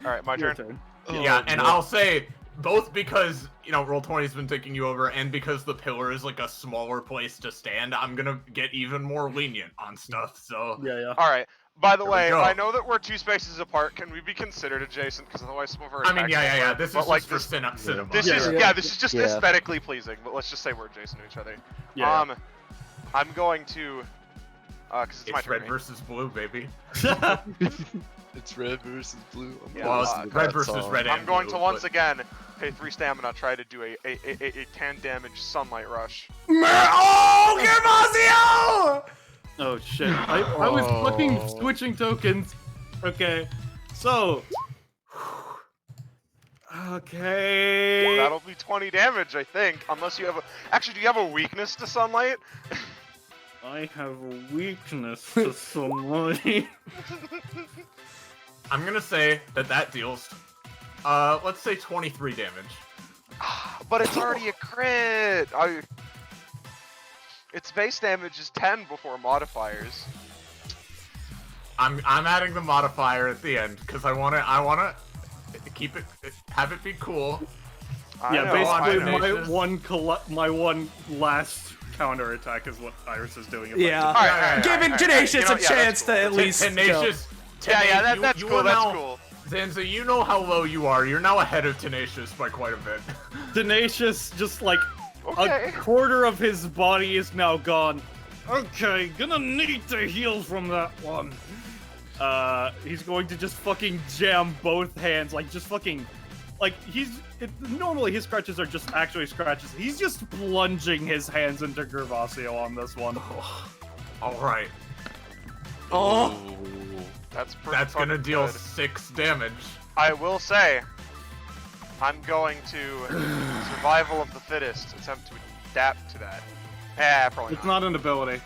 All right, my Your turn. Yeah, and I'll say both because Roll20's been taking you over, and because the pillar is like a smaller place to stand, I'm gonna get even more lenient on stuff. So yeah. All right. By the Here we way, go. I know that we're 2 spaces apart. Can we be considered adjacent? Because otherwise, some of our I mean, attacks yeah. won't work. This But, is like, just for cinema. This is just aesthetically pleasing. But let's just say we're adjacent to each other. Yeah. I'm going to. Because it's my It's turn. red versus blue, baby. It's red versus blue. Yeah, Well, it's red versus red and I'm going blue, to once but- again pay 3 stamina, try to do a 10 damage sunlight rush. Oh, Gervasio! Oh shit! I was fucking switching tokens. Okay, so. Okay. That'll be 20 damage, I think. Unless you have a. Actually, do you have a weakness to sunlight? I have a weakness to sunlight. I'm gonna say that deals. Let's say 23 damage. But it's already a crit. Its base damage is 10 before modifiers. I'm adding the modifier at the end because I wanna keep it, have it be cool. Basically my one last counter attack is what Iris is doing. Yeah. Giving Tenacious a chance to at least Tenacious. Yeah, that's cool. That's cool. Zanza, you know how low you are. You're now ahead of Tenacious by quite a bit. Tenacious, just like a quarter of his body is now gone. Okay, gonna need to heal from that one. He's going to just fucking jam both hands, like just fucking, like normally his scratches are just actually scratches. He's just plunging his hands into Gervasio on this one. All right. Oh. That's gonna deal 6 damage. I will say, I'm going to survival of the fittest attempt to adapt to that. Probably It's not an ability.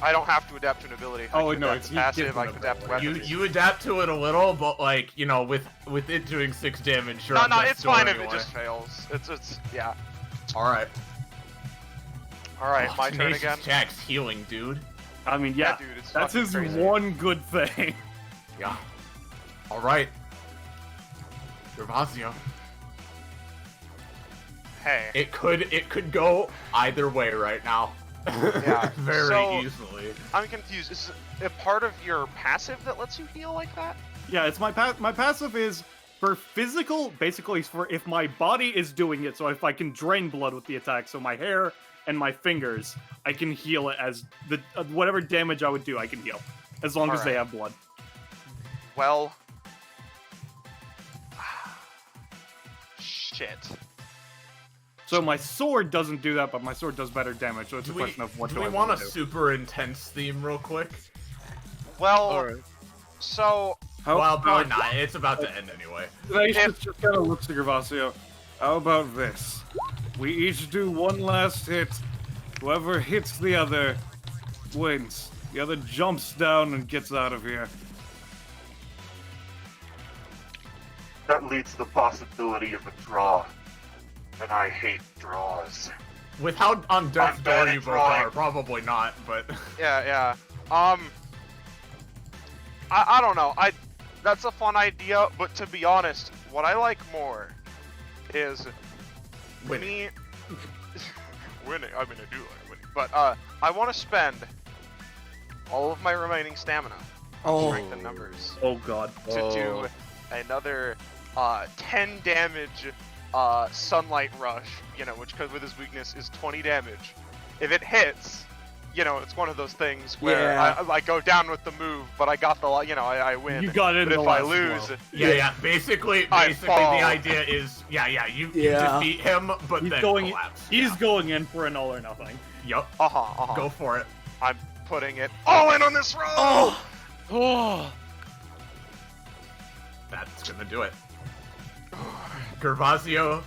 I don't have to adapt to an ability. I can adapt to passive. I can adapt to weapons. You adapt to it a little, but like with it doing 6 damage. Sure, No, it's fine if it just fails. It's yeah. All right. All right, my turn Tenacious again. Jack's healing, dude. I mean, yeah, dude, it's that's fucking his crazy. one good thing. Yeah. All right. Gervasio. Hey. It could go either way right now. Yeah. Very so, easily. I'm confused. Is it a part of your passive that lets you heal like that? Yeah, it's my passive is for physical, basically for if my body is doing it, so if I can drain blood with the attack, so my hair and my fingers, I can heal it as the whatever damage I would do, I can heal as long as they have blood. Well, shit. So my sword doesn't do that, but my sword does better damage. So it's a question of what do do we I want a to do. super intense theme real quick? Well, so... Well, probably not. It's about to end anyway. Tenacious just kind of looks to Gervasio. How about this? We each do one last hit. Whoever hits the other wins. The other jumps down and gets out of here. That leads to the possibility of a draw. And I hate draws. With how on death's I'm door bad you at both drawing. are, probably not, but... Yeah. I don't know. That's a fun idea, but to be honest, what I like more is winning. Winning. I mean, I do like winning, but I want to spend all of my remaining stamina, strength in numbers, Oh god. to do another 10 damage sunlight rush. You know, which with his weakness is 20 damage. If it hits, you know, it's one of those things where I go down with the move, but I got the, you know, I win. You got it. But in if the I last lose, blow. Yeah. Basically, I the fall. idea is, you defeat him, but He's then going. collapse. He's going in for an all or nothing. Yup. Go for it. I'm putting it all in on this roll. Oh. That's gonna do it. Gervasio,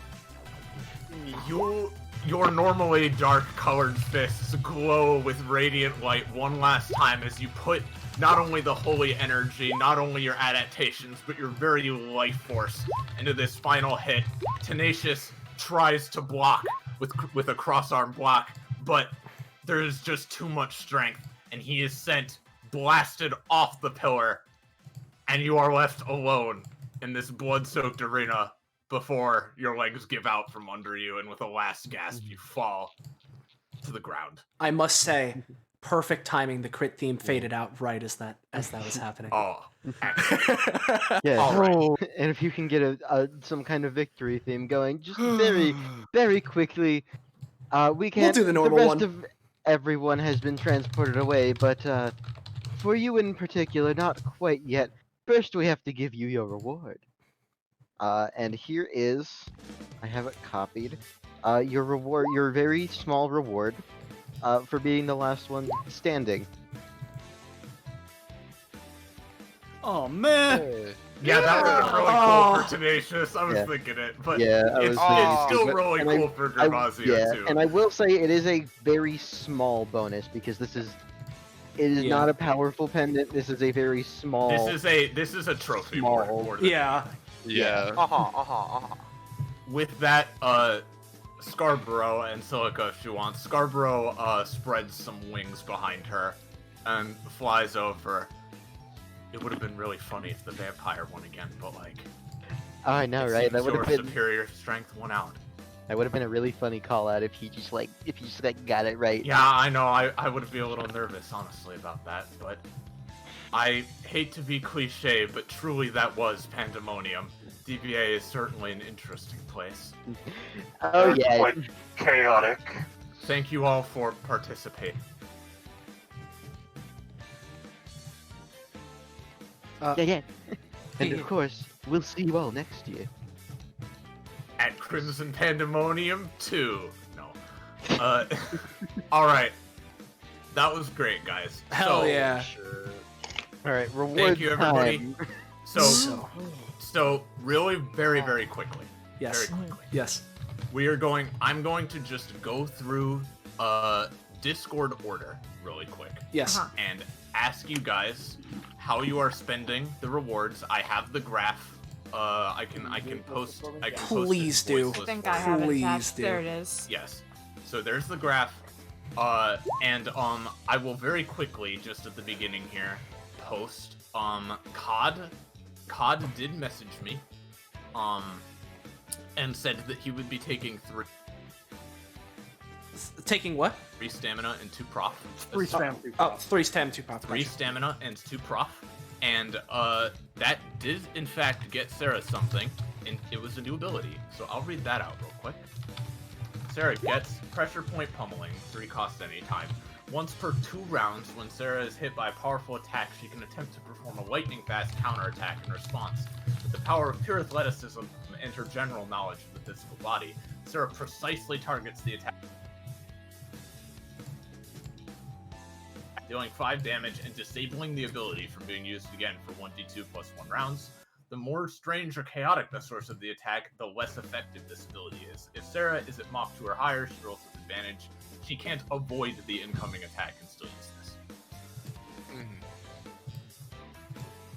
your normally dark-colored fists glow with radiant light one last time as you put not only the holy energy, not only your adaptations, but your very life force into this final hit. Tenacious tries to block with a cross-arm block, but there's just too much strength, and he is sent blasted off the pillar, and you are left alone in this blood-soaked arena before your legs give out from under you, and with a last gasp, you fall to the ground. I must say, perfect timing. The crit theme faded out right as that was happening. Oh, Yeah. All right. And if you can get some kind of victory theme going, just very, very quickly, we can. We'll do the normal rest one. of everyone has been transported away, but for you in particular, not quite yet. First, we have to give you your reward. And here is, I have it copied, your reward, your very small reward, for being the last one standing. Oh man! Yeah, that would have been really cool for Tenacious. I was Yeah. thinking it, but Yeah, I it's, was thinking it's too, still but- really and I- cool for Gervasio, too. And I will say it is a very small bonus because it is not a powerful pendant. This is a very small. This is a trophy more than Yeah. With that, Scarborough and Silica, if she wants, Scarborough spreads some wings behind her and flies over. It would have been really funny if the vampire won again, but like, Oh, I know, it right? seems That would have your been. superior strength won out. That would have been a really funny call out if he just got it right. Yeah, I know. I would be a little nervous, honestly, about that, but I hate to be cliche, but truly that was Pandemonium. DBA is certainly an interesting place. Oh yeah. Quite chaotic. Thank you all for participating. Yeah. And of course, we'll see you all next year. At Crimson Pandemonium 2. No. Alright. That was great, guys. Hell yeah. Alright, reward Thank you, everybody. time. So really, very, very quickly. Yes. Very quickly. Yes. I'm going to just go through Discord order really quick. Yes. And ask you guys how you are spending the rewards. I have the graph. I can post. Please do. voiceless I think I for have it Please attached. do. There it is. Yes. So there's the graph. And I will very quickly, just at the beginning here, post. COD did message me. And said that he would be taking 3 Taking what? 3 stamina and 2 prof. 3 stamina. Oh, 3 stamina, 2 prof. 3 stamina and 2 prof. And that did in fact get Sarah something, and it was a new ability. So I'll read that out real quick. Sarah gets pressure point pummeling, 3 cost any time. Once per 2 rounds, when Sarah is hit by a powerful attack, she can attempt to perform a lightning fast counterattack in response. With the power of pure athleticism and her general knowledge of the physical body, Sarah precisely targets the attack, dealing 5 damage and disabling the ability from being used again for 1d2 plus 1 rounds. The more strange or chaotic the source of the attack, the less effective this ability is. If Sarah is at Mach 2 or higher, she rolls with advantage. She can't avoid the incoming attack and still use this.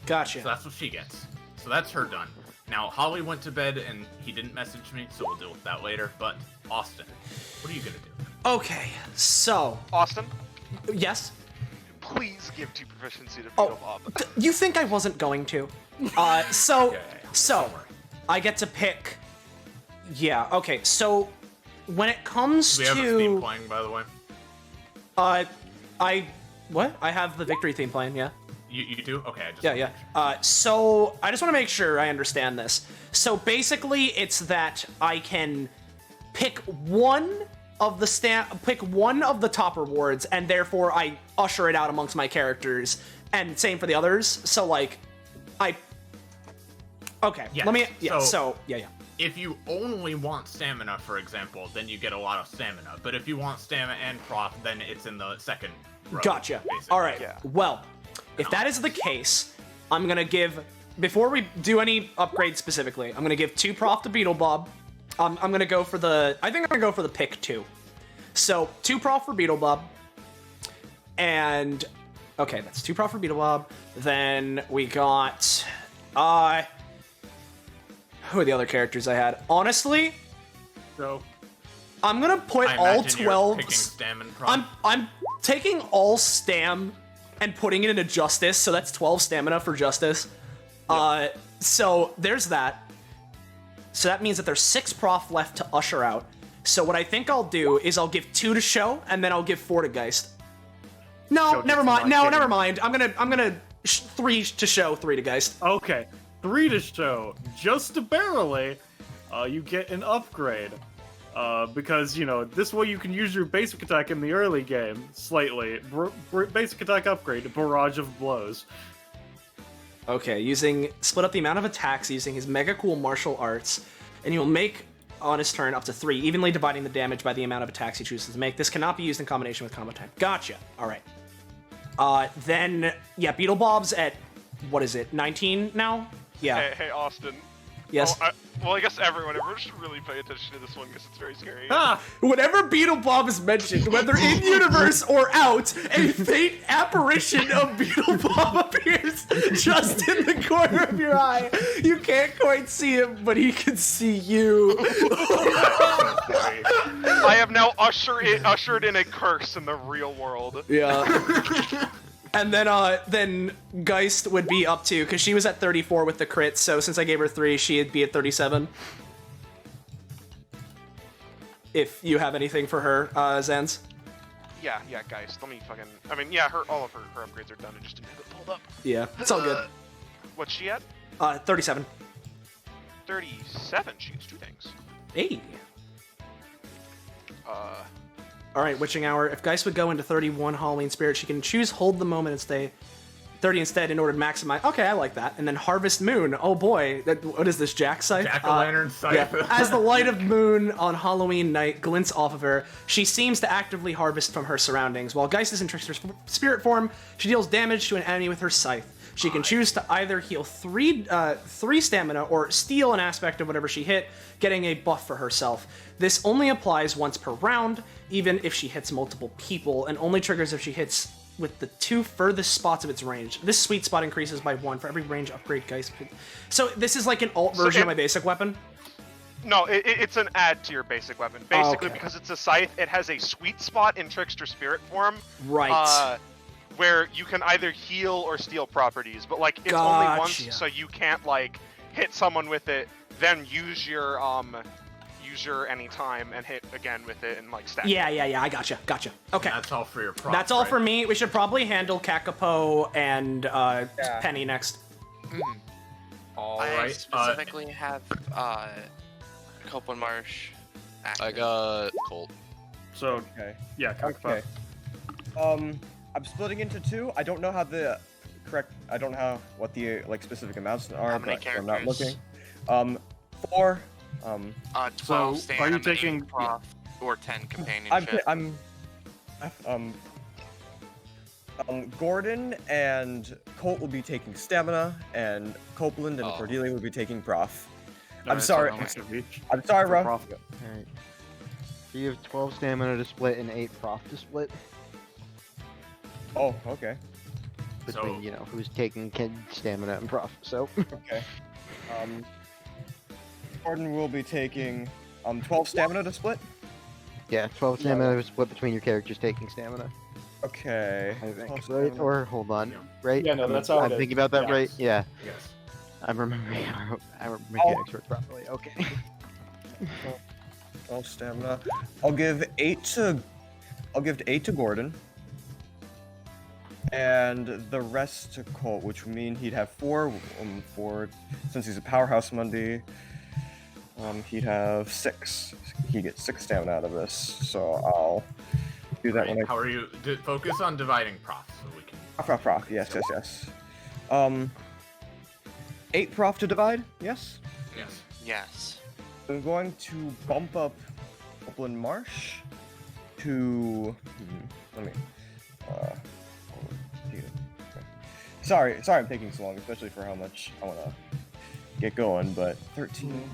Gotcha. So that's what she gets. So that's her done. Now, Holly went to bed and he didn't message me, so we'll deal with that later. But, Austin, what are you gonna do? Okay, so... Austin? Yes? Please give 2 proficiency to Oh, Beetle Bob. You think I wasn't going to? So, I get to pick... Yeah, okay, so when it comes Do we have a to... theme playing, by the way? What? I have the victory theme playing, yeah. You do? Okay, I just... Yeah. So, I just want to make sure I understand this. So, basically, it's that I can pick one of the top rewards, and therefore I usher it out amongst my characters, and same for the others. So, like, Okay, Yes. let me... If you only want stamina, for example, then you get a lot of stamina. But if you want stamina and proc, then it's in the second row. Gotcha. Basically. All right. Well, if that is the case, I'm gonna give... Before we do any upgrades specifically, I'm gonna give 2 prof to Beetle Bob. I'm gonna go for the... I think I'm gonna go for the pick 2. So, 2 prof for Beetle Bob. And... Okay, that's 2 prof for Beetle Bob. Then we got... Who are the other characters I had? Honestly... So... I'm gonna put I all imagine you're 12... picking stam and proc. I'm taking all stam and putting it into justice, so that's 12 stamina for justice. So there's that. So that means that there's 6 prof left to usher out. So what I think I'll do is I'll give 2 to show, and then I'll give 4 to Geist. No, Show never gets mind. not No, kidding. never mind. I'm gonna 3 to show, 3 to Geist. Okay, 3 to show. Just barely, you get an upgrade. Because, you know, this way you can use your basic attack in the early game, slightly. Basic attack upgrade, Barrage of Blows. Okay, split up the amount of attacks using his mega cool martial arts, and he will make on his turn up to 3, evenly dividing the damage by the amount of attacks he chooses to make. This cannot be used in combination with combo time. Gotcha. All right. Then, yeah, Beetle Bob's at, what is it, 19 now? Yeah. Hey, Austin. Yes? Well, I guess everyone should really pay attention to this one because it's very scary. Whenever Beetle Bob is mentioned, whether in universe or out, a faint apparition of Beetle Bob appears just in the corner of your eye. You can't quite see him, but he can see you. I have now ushered in a curse in the real world. Yeah. And then Geist would be up to, because she was at 34 with the crit, so since I gave her 3, she'd be at 37. If you have anything for her, Zens. Yeah, guys. Let me fucking... I mean, yeah, all of her upgrades are done. I just didn't have it pulled up. Yeah, it's all good. What's she at? 37. 37? She gets 2 things. Hey. Alright, Witching Hour. If Geist would go into 31 Halloween Spirit, she can choose Hold the Moment and stay 30 instead in order to maximize... Okay, I like that. And then Harvest Moon. Oh boy. What is this, Jack Scythe? Jack-o'-lantern Scythe. Yeah. As the light of moon on Halloween night glints off of her, she seems to actively harvest from her surroundings. While Geist is in Trickster's spirit form, she deals damage to an enemy with her scythe. She can choose to either heal 3 stamina or steal an aspect of whatever she hit, getting a buff for herself. This only applies once per round, even if she hits multiple people, and only triggers if she hits with the 2 furthest spots of its range. This sweet spot increases by 1 for every range upgrade Geist. So this is like an alt version of my basic weapon? No, it's an add to your basic weapon. Basically, because it's a scythe, it has a sweet spot in Trickster Spirit form. Right. Where you can either heal or steal properties, but like it's only once, so you can't like hit someone with it, then use your anytime and hit again with it and like stack. Yeah, I gotcha. Okay. That's all for your props, That's all right? for me. We should probably handle Kakapo and Penny next. I specifically have Copeland Marsh active. I got Colt. So, yeah, Okay. I'm splitting into 2. I don't know how what the like specific amounts are, How many but I'm not characters? looking. 4. 12 So, stand, are you 8 taking- prof, or 10 companionship. Gordon and Colt will be taking stamina, and Copeland and Cordelia will be taking prof. I'm Alright, sorry. so mix of each I'm sorry, for bro. prof. Alright. So you have 12 stamina to split and 8 prof to split. Oh, okay. Between, you know, who's taking stamina and prof, so. Okay. Gordon will be taking 12 stamina to split. Yeah, 12 stamina to split between your characters taking stamina. Okay. I think, 12 right? stamina. Or, hold on, right? Yeah, no, I'm- that's how I'm it is. thinking about that Yes. right? Yeah. Yes. I'm remembering how our mechanics work properly. Okay. 12 stamina. I'll give 8 to Gordon. And the rest to Colt, which would mean he'd have 4 since he's a powerhouse Monday. He'd have 6. He gets 6 stamina out of this, so I'll do that when I. How are you? Focus on dividing prof so we can. Prof. Yes. 8 prof to divide. Yes. Yes. Yes. I'm going to bump up Upland Marsh to. Let me. Sorry, I'm taking so long, especially for how much I want to get going. But 13.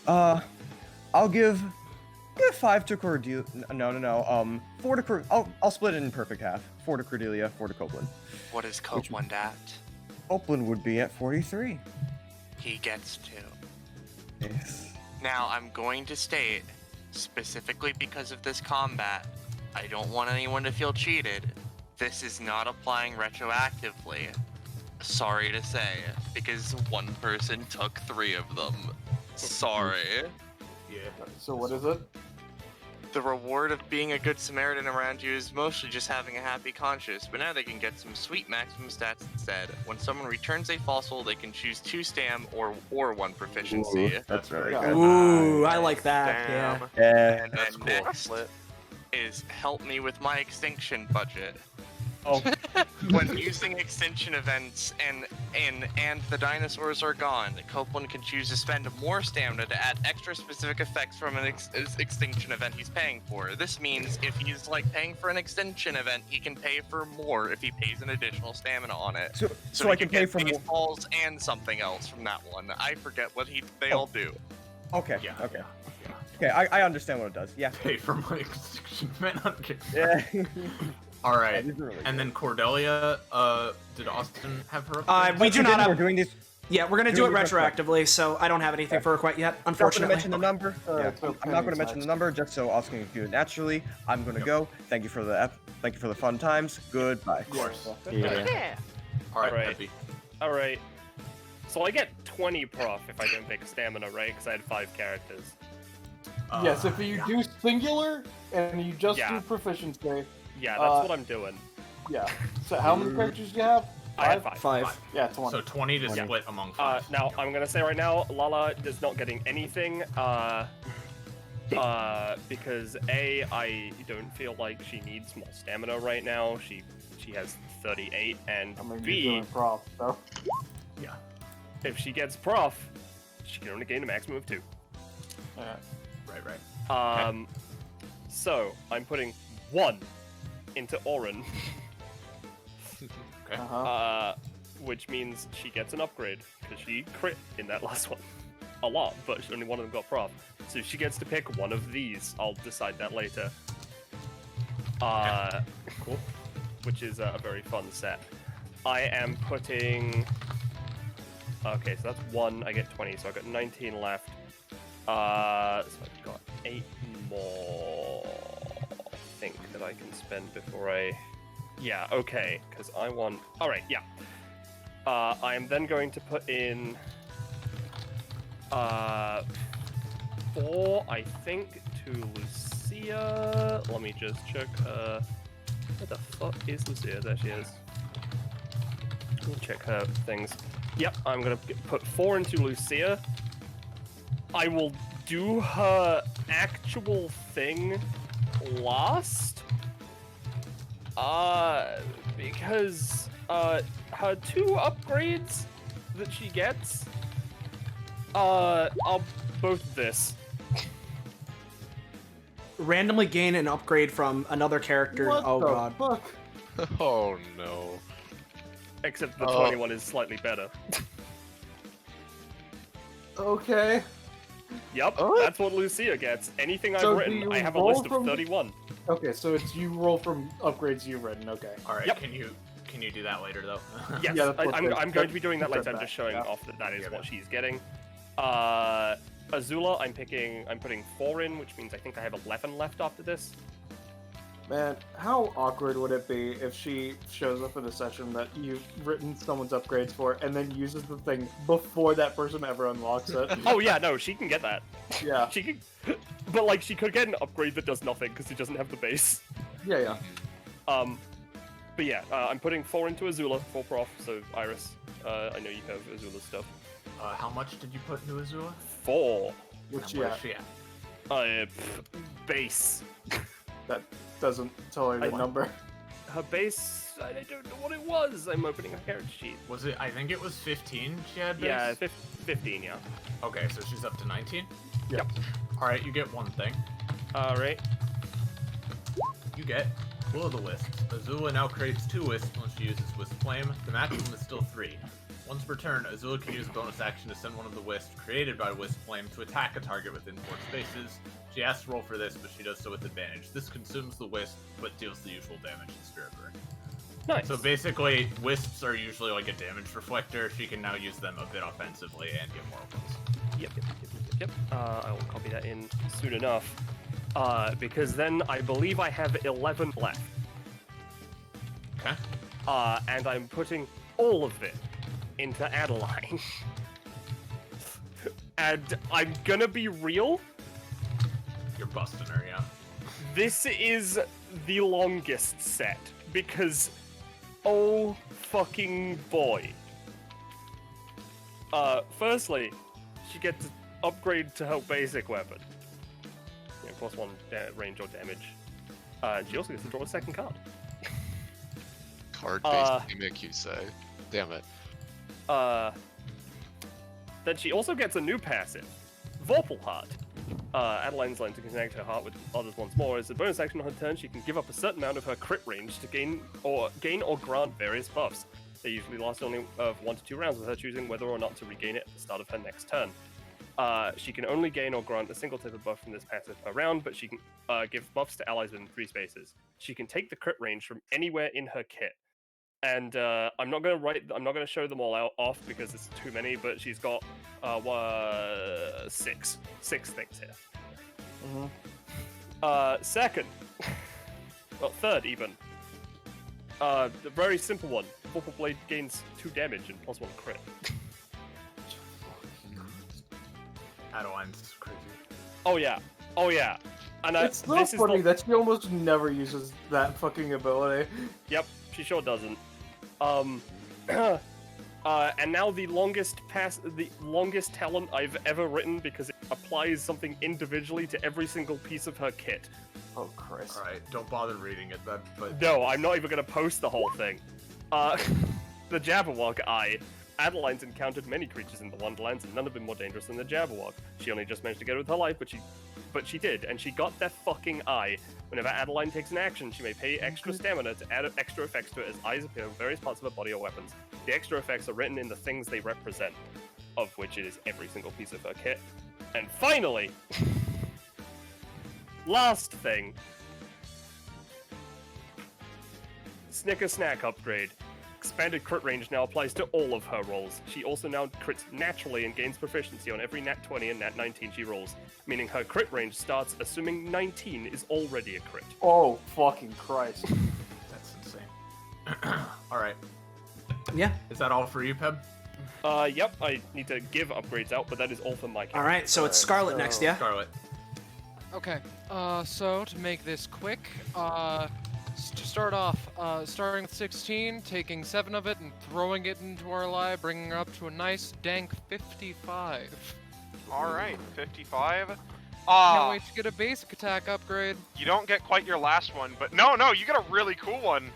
I'll give 5 to Cordelia. No. 4 to I'll split it in perfect half. 4 to Cordelia, 4 to Copeland. What is Copeland at? Copeland would be at 43. He gets 2. Yes. Now, I'm going to state, specifically because of this combat, I don't want anyone to feel cheated. This is not applying retroactively. Sorry to say, because one person took 3 of them. Sorry. Yeah. So what is it? The reward of being a good Samaritan around you is mostly just having a happy conscience, but now they can get some sweet maximum stats instead. When someone returns a fossil, they can choose 2 stam or 1 proficiency. Ooh, that's very good. Ooh, I like that. Stam. Yeah. And then next is help me with my extinction budget. Oh. When using extinction events and the dinosaurs are gone, Copeland can choose to spend more stamina to add extra specific effects from an extinction event he's paying for. This means if he's like paying for an extinction event, he can pay for more if he pays an additional stamina on it. So he I can pay for more. baseballs and something else from that one. I forget what they all do. Okay. Okay, I understand what it does. Yeah. Pay for my extinction event. Yeah. All right, and then Cordelia, did Austin have her? We do not have. We're doing these. Yeah, we're gonna do it retroactively, so I don't have anything for her quite yet, unfortunately. I'm not going to mention the number. I'm not going to mention the number, just so Austin can do it naturally. I'm going to go. Thank you for the fun times. Goodbye. Of course. Yeah. All right, Alright. Peppy. Alright. So I get 20 prof if I don't pick stamina, right? Because I had 5 characters. Yes, if you do singular and you just Yeah. do proficiency. Yeah, that's what I'm doing. Yeah. So how many characters do you have? I have 5. 5. Yeah, 20. So 20 to split among 5. Now, I'm gonna say right now, Lala is not getting anything, because A, I don't feel like she needs more stamina right now. She has 38, and I mean, you're B, doing prof, so. Yeah. if she gets prof, she can only gain a maximum of 2. Yeah. Right. So I'm putting 1 into Orin. Okay. Which means she gets an upgrade because she crit in that last one. A lot, but only one of them got prof. So she gets to pick one of these. I'll decide that later. Cool. Which is a very fun set. I am putting. Okay, so that's 1. I get 20, so I've got 19 left. So I've got 8 more. I think that I can spend before I. Yeah, okay, because I want. Alright, yeah. I am then going to put in 4, I think, to Lucia. Let me just check her. Where the fuck is Lucia? There she is. Let me check her things. Yep, I'm gonna put 4 into Lucia. I will do her actual thing last. Because her 2 upgrades that she gets I'll both this. Randomly gain an upgrade from another character. What oh the god. fuck? Oh no. Except the 21 is slightly better. Okay. Yep, that's what Lucia gets. Anything I've So do written, you I have a roll list of from- 31. Okay, so it's you roll from upgrades you've written. Okay. All right. Yep. Can you do that later though? Yes, Yeah, that's what I'm going to be doing that that's later. I'm that, just showing yeah. off that is what she's getting. Azula, I'm putting 4 in, which means I think I have 11 left after this. Man, how awkward would it be if she shows up in a session that you've written someone's upgrades for and then uses the thing before that person ever unlocks it? Oh yeah, no, she can get that. Yeah. She can, but like she could get an upgrade that does nothing because she doesn't have the base. Yeah. But yeah, I'm putting 4 into Azula, 4 prof. So Iris, I know you have Azula stuff. How much did you put into Azula? 4. Which And where's she at? Base. That doesn't tell her the number. Her base, I don't know what it was. I'm opening her character sheet. Was it? I think it was 15. She had base? Yeah, 15. Yeah. Okay, so she's up to 19. Yep. All right, you get one thing. All right. You get Will of the Wisps. Azula now creates 2 wisps when she uses Wisp Flame. The maximum is still 3. Once per turn, Azula can use a bonus action to send one of the wisps created by Wisp Flame to attack a target within 4 spaces. She has to roll for this, but she does so with advantage. This consumes the wisp, but deals the usual damage in Spirit Burn. Nice. So basically, wisps are usually like a damage reflector. She can now use them a bit offensively and get more opens. Yep. I will copy that in soon enough. Because then I believe I have 11 left. Okay. And I'm putting all of it into Adeline. And I'm gonna be real. You're busting her, yeah. This is the longest set because, oh fucking boy. Firstly, she gets to upgrade to her basic weapon. You know, +1 range or damage. She also gets to draw a second card. Card-based gimmick, you say? Damn it. Then she also gets a new passive, Vorpal Heart. Adeline's learned to connect her heart with others once more. As a bonus action on her turn, she can give up a certain amount of her crit range to gain or grant various buffs. They usually last only 1 to 2 rounds, with her choosing whether or not to regain it at the start of her next turn. She can only gain or grant a single type of buff from this passive per round, but she can give buffs to allies within 3 spaces. She can take the crit range from anywhere in her kit. And I'm not gonna show them all off because it's too many. But she's got 6 things here. Second, well, third even. The very simple one. Vorpal Blade gains 2 damage and +1 crit. Adeline's crazy. Oh yeah. And It's so this is funny that she almost never uses that fucking ability. Yep, she sure doesn't. And now the longest talent I've ever written because it applies something individually to every single piece of her kit. Oh Christ! All right, don't bother reading it. But No, I'm not even gonna post the whole thing. The Jabberwock Eye. Adeline's encountered many creatures in the Wonderlands, and none have been more dangerous than the Jabberwock. She only just managed to get it with her life, but she did, and she got that fucking eye. Whenever Adeline takes an action, she may pay extra stamina to add extra effects to it as eyes appear on various parts of her body or weapons. The extra effects are written in the things they represent, of which it is every single piece of her kit. And finally, last thing, Snicker Snack upgrade. Expanded crit range now applies to all of her rolls. She also now crits naturally and gains proficiency on every nat 20 and nat 19 she rolls, meaning her crit range starts assuming 19 is already a crit. Oh fucking Christ! That's insane. All right. Yeah. Is that all for you, Peb? Yep. I need to give upgrades out, but that is all for my character. All right, so it's Scarlet next, yeah? Scarlet. Okay, so to make this quick, to start off, starting with 16, taking 7 of it and throwing it into our lie, bringing her up to a nice dank 55. Alright, 55. Can't wait to get a basic attack upgrade. You don't get quite your last one, but no, you get a really cool one.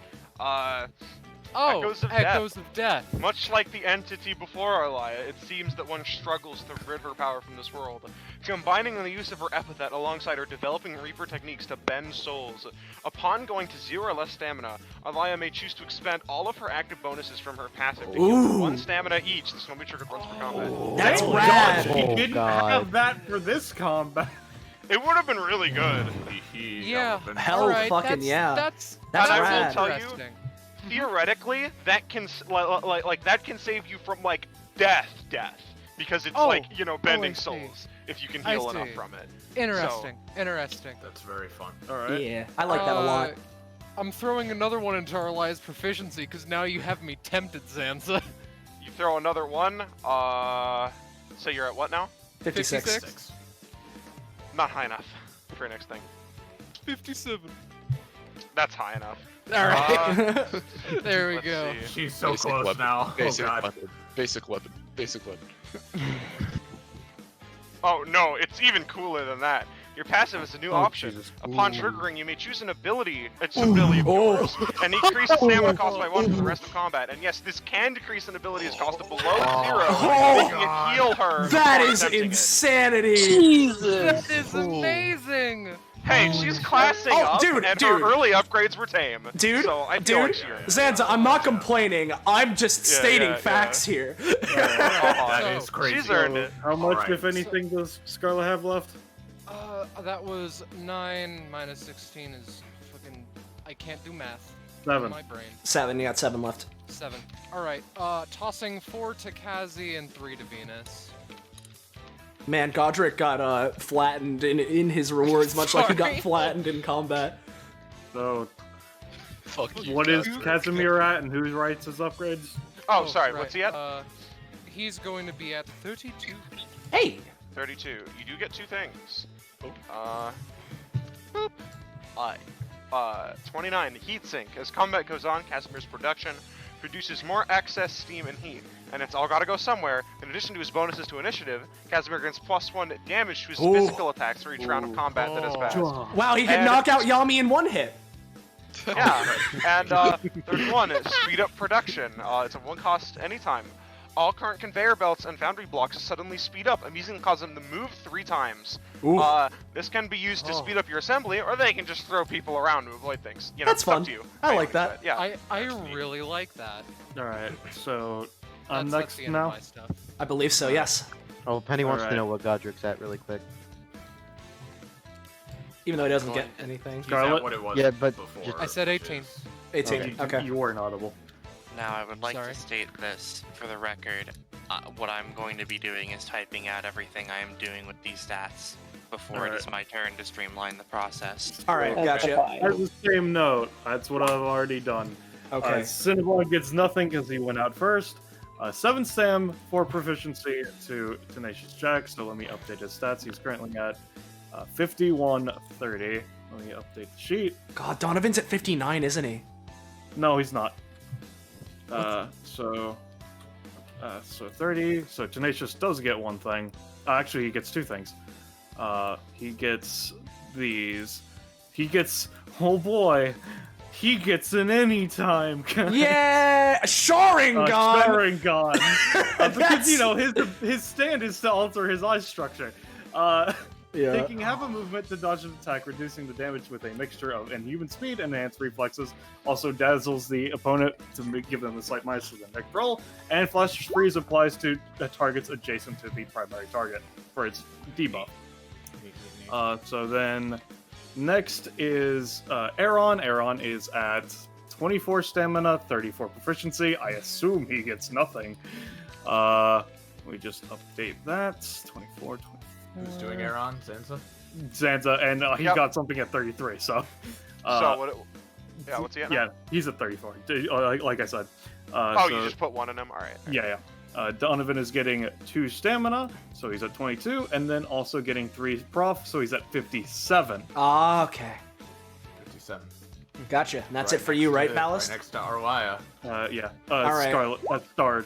Oh, Echoes of Death. Much like the entity before Arlia, it seems that one struggles to rid her power from this world. Combining the use of her epithet alongside her developing Reaper techniques to bend souls. Upon going to 0 or less stamina, Arlia may choose to expend all of her active bonuses from her passive to heal 1 stamina each. This will be triggered once per combat. That's Oh, rad. God, he didn't have that for this combat. It would have been really good. Yeah. Hell alright, fucking that's, yeah. That's That's I rad. will tell you, interesting. theoretically, that can that can save you from like death, because it's Oh. like bending I see. souls if you can I heal enough see. from it. Interesting. Interesting. That's very fun. All right. Yeah, I like that a lot. I'm throwing another one into Arlia's proficiency because now you have me tempted, Zanza. You throw another one. So you're at what now? 56. Not high enough for your next thing. 57. That's high enough. All right. There we let's go. see. She's so Basic close weapon. now. Basic Oh god. weapon. Basic weapon. Basic weapon. Oh no, it's even cooler than that. Your passive is a new option. Jesus. Upon triggering, you may choose an ability. It's an ability of yours, and increase the stamina cost by 1 for the rest of combat. And yes, this can decrease an ability's cost to below 0, making it heal her. That before is attempting it. insanity. That is amazing. Hey, she's classing Oh, up, dude, and dude. her early upgrades were tame. Dude, so I feel like dude, she earned it. Zanza, I'm not complaining. I'm just Yeah, stating yeah, facts here. That is crazy. She's earned it. How much, Alright. if anything, does Scarlet have left? That was 9 minus 16 is fucking. I can't do math. 7. In my brain. 7, you got 7 left. 7. All right. Tossing 4 to Kazi and 3 to Venus. Man, Godric got flattened in his rewards, much like he got Sorry. flattened in combat. So, Fuck you. what is Kaz. Casimir at, and who writes his upgrades? Oh, sorry, right. what's he at? He's going to be at 32. Hey! 32. You do get 2 things. Boop. 29. Heatsink. As combat goes on, Casimir's production produces more excess steam and heat, and it's all gotta go somewhere. In addition to his bonuses to initiative, Casimir gains +1 damage to his Ooh. physical attacks for each round of combat that is passed. Wow, he can And- knock out Yami in 1 hit. Yeah, and 31 is speed up production. It's a 1 cost anytime. All current conveyor belts and foundry blocks suddenly speed up, immediately causing them to move 3 times. Ooh. This can be used to speed up your assembly, or they can just throw people around to avoid things. You know, That's it's up fun. to you. I like that. But, yeah. I really like that. All right. So, I'm That's next the end now. of my stuff. I believe so, yes. Oh, Penny wants to Alright. know what Godric's at really quick. Even though he doesn't get anything. He's Scarlet? at what it was Yeah, but before. just- I said 18. 18, okay. You weren't audible. Now, I would like Sorry. to state this for the record. What I'm going to be doing is typing out everything I am doing with these stats before it is my turn to streamline the process. Alright, gotcha. As the same note, that's what I've already done. Okay. Cinnabon gets nothing because he went out first. 7 stam for proficiency to Tenacious Jack, so let me update his stats. He's currently at 5130. Let me update the sheet. God, Donovan's at 59, isn't he? No, he's not. So 30. So Tenacious does get 1 thing. Actually, he gets 2 things. He gets these. He gets, oh boy, he gets an anytime. Yeah, Sharingan. Sharingan. Because you know his stand is to alter his eye structure. Yeah. Taking half a movement to dodge an attack, reducing the damage with a mixture of inhuman speed and enhanced reflexes. Also dazzles the opponent to give them a slight minus to the next roll. And Flash Freeze applies to targets adjacent to the primary target for its debuff. So then next is Aaron. Aaron is at 24 stamina, 34 proficiency. I assume he gets nothing. We just update that. 24, 24. Who's doing Aaron? Zanza? Zanza, and he Yep. got something at 33, so... So, what's he at now? Yeah, he's at 34, like I said. Oh, so, you just put 1 in him? Alright. Yeah. Donovan is getting 2 stamina, so he's at 22, and then also getting 3 prof, so he's at 57. Ah, okay. 57. Gotcha. And that's it for you, right, Ballast? Right next to Arlia. Yeah. Alright. Scarlet, Star,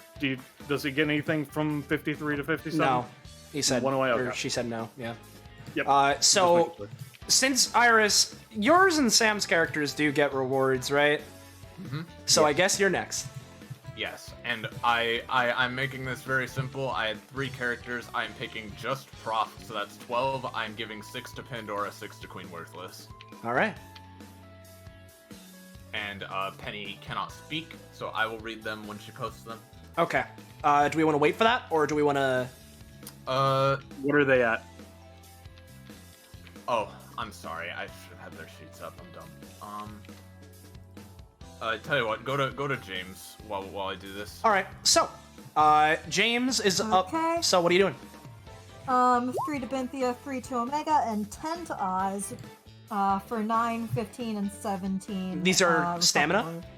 does he get anything from 53 to 57? No. He said, One away, or okay. she said no, yeah. Yep. So, since Iris, yours and Sam's characters do get rewards, right? So I guess you're next. Yes, and I'm making this very simple. I had 3 characters. I'm picking just Prof, so that's 12. I'm giving 6 to Pandora, 6 to Queen Worthless. All right. And Penny cannot speak, so I will read them when she posts them. Okay. Do we want to wait for that, or do we want to? What are they at? Oh, I'm sorry. I should have had their sheets up. I'm dumb. Tell you what. Go to James while I do this. All right. So, James is up. So what are you doing? 3 to Binthia, 3 to Omega, and 10 to Oz. For 9, 15, and 17. These are stamina? respectively.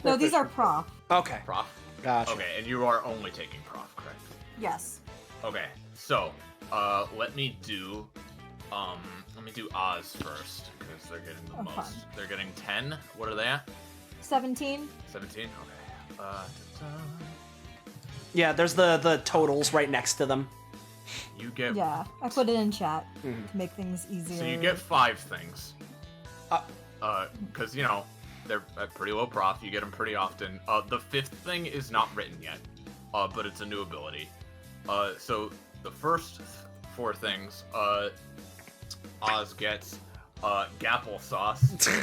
No, these are prof. Okay. Prof. Gotcha. Okay, and you are only taking Prof, correct? Yes. Okay. So, let me do Oz first because they're getting the most. Fun. They're getting 10. What are they at? 17. 17. Okay. Yeah, there's the totals right next to them. You get. Yeah, I put it in chat Mhm. to make things easier. So you get 5 things. Because they're at pretty low prof. You get them pretty often. The 5th thing is not written yet, but it's a new ability. So the first 4 things, Oz gets Gapple Sauce.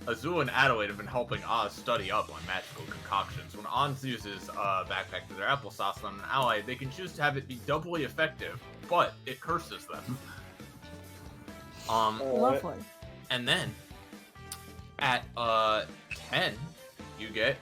Azul and Adelaide have been helping Oz study up on magical concoctions. When Oz uses Backpack to their applesauce on an ally, they can choose to have it be doubly effective, but it curses them. Lovely. And then at 10, you get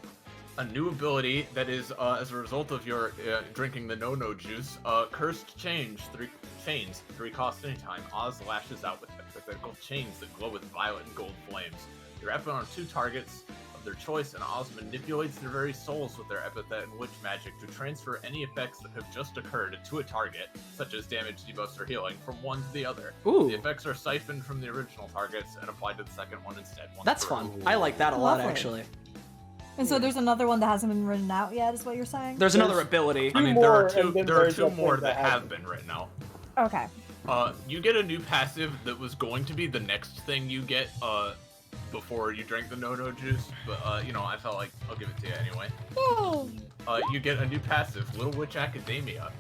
a new ability that is as a result of your drinking the no-no juice. Cursed chains, 3 cost anytime. Oz lashes out with hypothetical chains that glow with violet and gold flames. They're epithet on 2 targets of their choice, and Oz manipulates their very souls with their epithet and witch magic to transfer any effects that have just occurred to a target, such as damage, debuffs, or healing, from one to the other. Ooh. The effects are siphoned from the original targets and applied to the second one instead. That's fun. I like that a lot, Lovely. actually. And so there's another one that hasn't been written out yet, is what you're saying? There's another ability. I mean, there are 2 more that have been written out. Okay. You get a new passive that was going to be the next thing you get before you drink the no-no juice, but I felt like I'll give it to you anyway. You get a new passive, Little Witch Academia.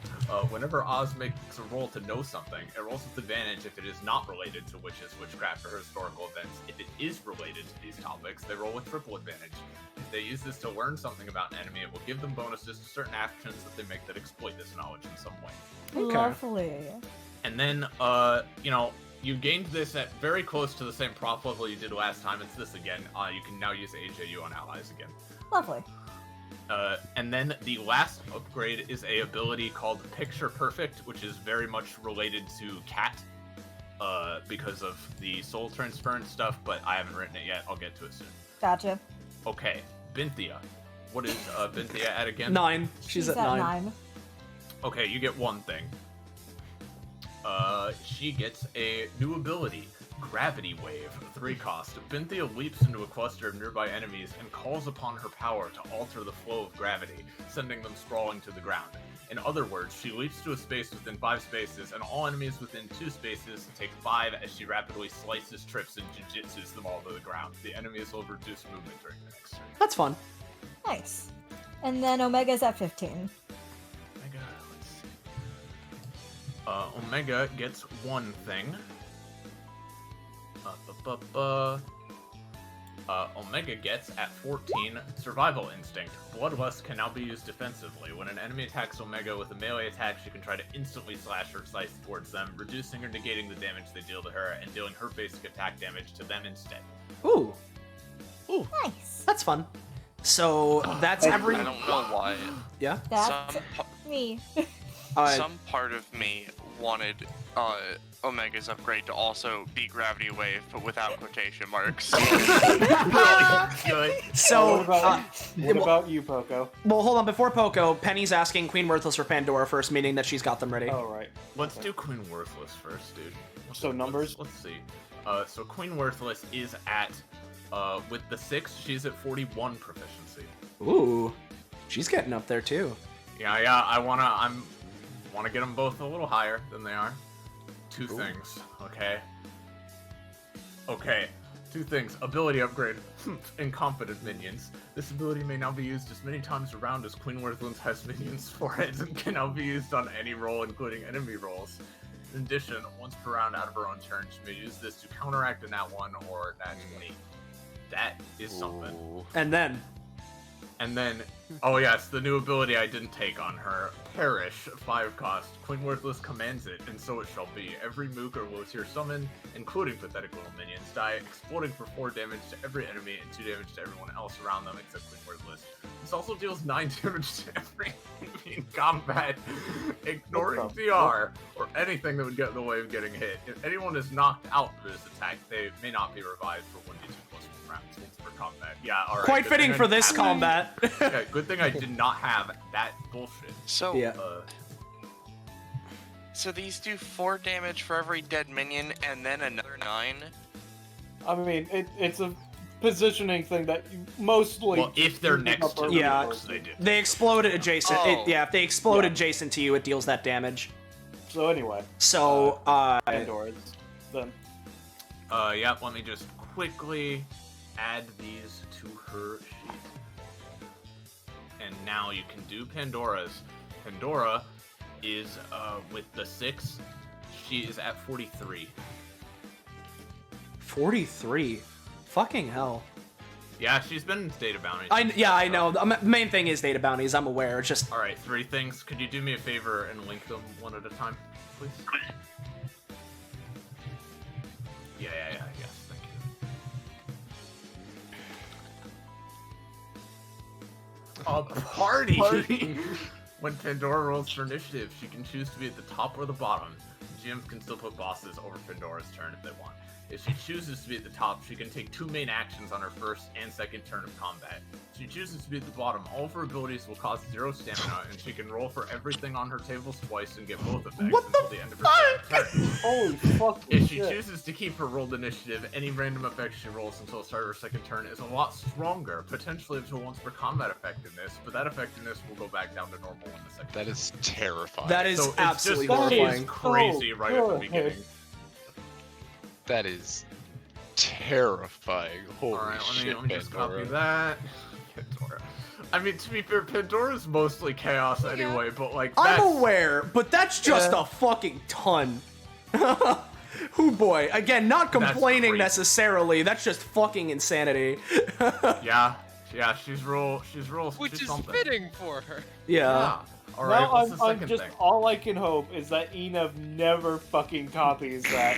Whenever Oz makes a roll to know something, it rolls with advantage if it is not related to witches, witchcraft, or historical events. If it is related to these topics, they roll with triple advantage. If they use this to learn something about an enemy, it will give them bonuses to certain actions that they make that exploit this knowledge in some way. Lovely. And then, you gained this at very close to the same prof level you did last time. It's this again. You can now use AJU on allies again. Lovely. And then the last upgrade is a ability called Picture Perfect, which is very much related to Cat, because of the soul transference stuff, but I haven't written it yet. I'll get to it soon. Gotcha. Okay, Binthia. What is Binthia at again? 9. She's at 9. Okay, you get 1 thing. She gets a new ability, Gravity Wave, 3 cost. Binthia leaps into a cluster of nearby enemies and calls upon her power to alter the flow of gravity, sending them sprawling to the ground. In other words, she leaps to a space within 5 spaces, and all enemies within 2 spaces take 5 as she rapidly slices, trips, and jujitsus them all to the ground. The enemies will reduce movement during the next turn. That's fun. Nice. And then Omega's at 15. Omega gets 1 thing. Omega gets, at 14, Survival Instinct. Bloodlust can now be used defensively. When an enemy attacks Omega with a melee attack, she can try to instantly slash or slice towards them, reducing or negating the damage they deal to her, and dealing her basic attack damage to them instead. Ooh. Nice. That's fun. So that's every. I don't know why. Yeah. That's me. Some part of me wanted Omega's upgrade to also be Gravity Wave, but without quotation marks. So, what about you, Poco? Well, hold on. Before Poco, Penny's asking Queen Worthless for Pandora first, meaning that she's got them ready. Oh, right. Let's do Queen Worthless first, dude. So numbers? Let's see. So Queen Worthless is at, with the 6, she's at 41 proficiency. Ooh, she's getting up there too. Yeah, I wanna get them both a little higher than they are. 2 things, okay? Okay, Two things. Ability upgrade. Incompetent minions. This ability may now be used as many times around as Queen Worthlands has minions for it, and can now be used on any roll, including enemy rolls. In addition, once per round out of her own turn, she may use this to counteract a nat 1 or nat 20. That is something. And then, oh yes, the new ability I didn't take on her. Perish, 5 cost. Queen Worthless commands it, and so it shall be. Every mook or low tier summon, including pathetic little minions, die, exploding for 4 damage to every enemy and 2 damage to everyone else around them except Queen Worthless. This also deals 9 damage to every enemy in combat, ignoring DR, or anything that would get in the way of getting hit. If anyone is knocked out for this attack, they may not be revived for 1d2 plus 1 rounds once per combat. Yeah, alright. quite fitting for this combat. Yeah, good thing I did not have that bullshit. So, Yeah. So these do 4 damage for every dead minion, and then another 9? I mean, it's a positioning thing that you mostly... Well, if they're next to you, Yeah, of course they do. they explode adjacent. Oh. Yeah, if they explode adjacent to you, it deals that damage. So anyway. So, Pandora's then. Yeah, let me just quickly add these to her sheet. And now you can do Pandora's. Pandora is, with the 6, she is at 43. 43? Fucking hell. Yeah, she's been in data bounties. I know. The main thing is data bounties. I'm aware. It's just. Alright, 3 things. Could you do me a favor and link them one at a time, please? Yeah, yes, thank you. A party! When Pandora rolls for initiative, she can choose to be at the top or the bottom. GMs can still put bosses over Pandora's turn if they want. If she chooses to be at the top, she can take 2 main actions on her first and second turn of combat. If she chooses to be at the bottom, all of her abilities will cost 0 stamina, and she can roll for everything on her tables twice and get both effects until the end of her second turn. Holy fuck! If she chooses to keep her rolled initiative, any random effect she rolls until the start of her second turn is a lot stronger, potentially up to once per combat effectiveness, but that effectiveness will go back down to normal in the second. That is terrifying. That is so absolutely it's just horrifying. crazy right at the beginning. That is terrifying. Holy Alright, shit, let me just Pandora. copy that. Pandora. I mean, to be fair, Pandora's mostly chaos anyway, but like that's... I'm aware, but that's just a fucking ton. Oh boy. Again, not complaining necessarily. That's just fucking insanity. yeah, she's real. Which she's is something. fitting for her. Yeah. All right. Now What's the I'm second just thing? all I can hope is that Enev never fucking copies that.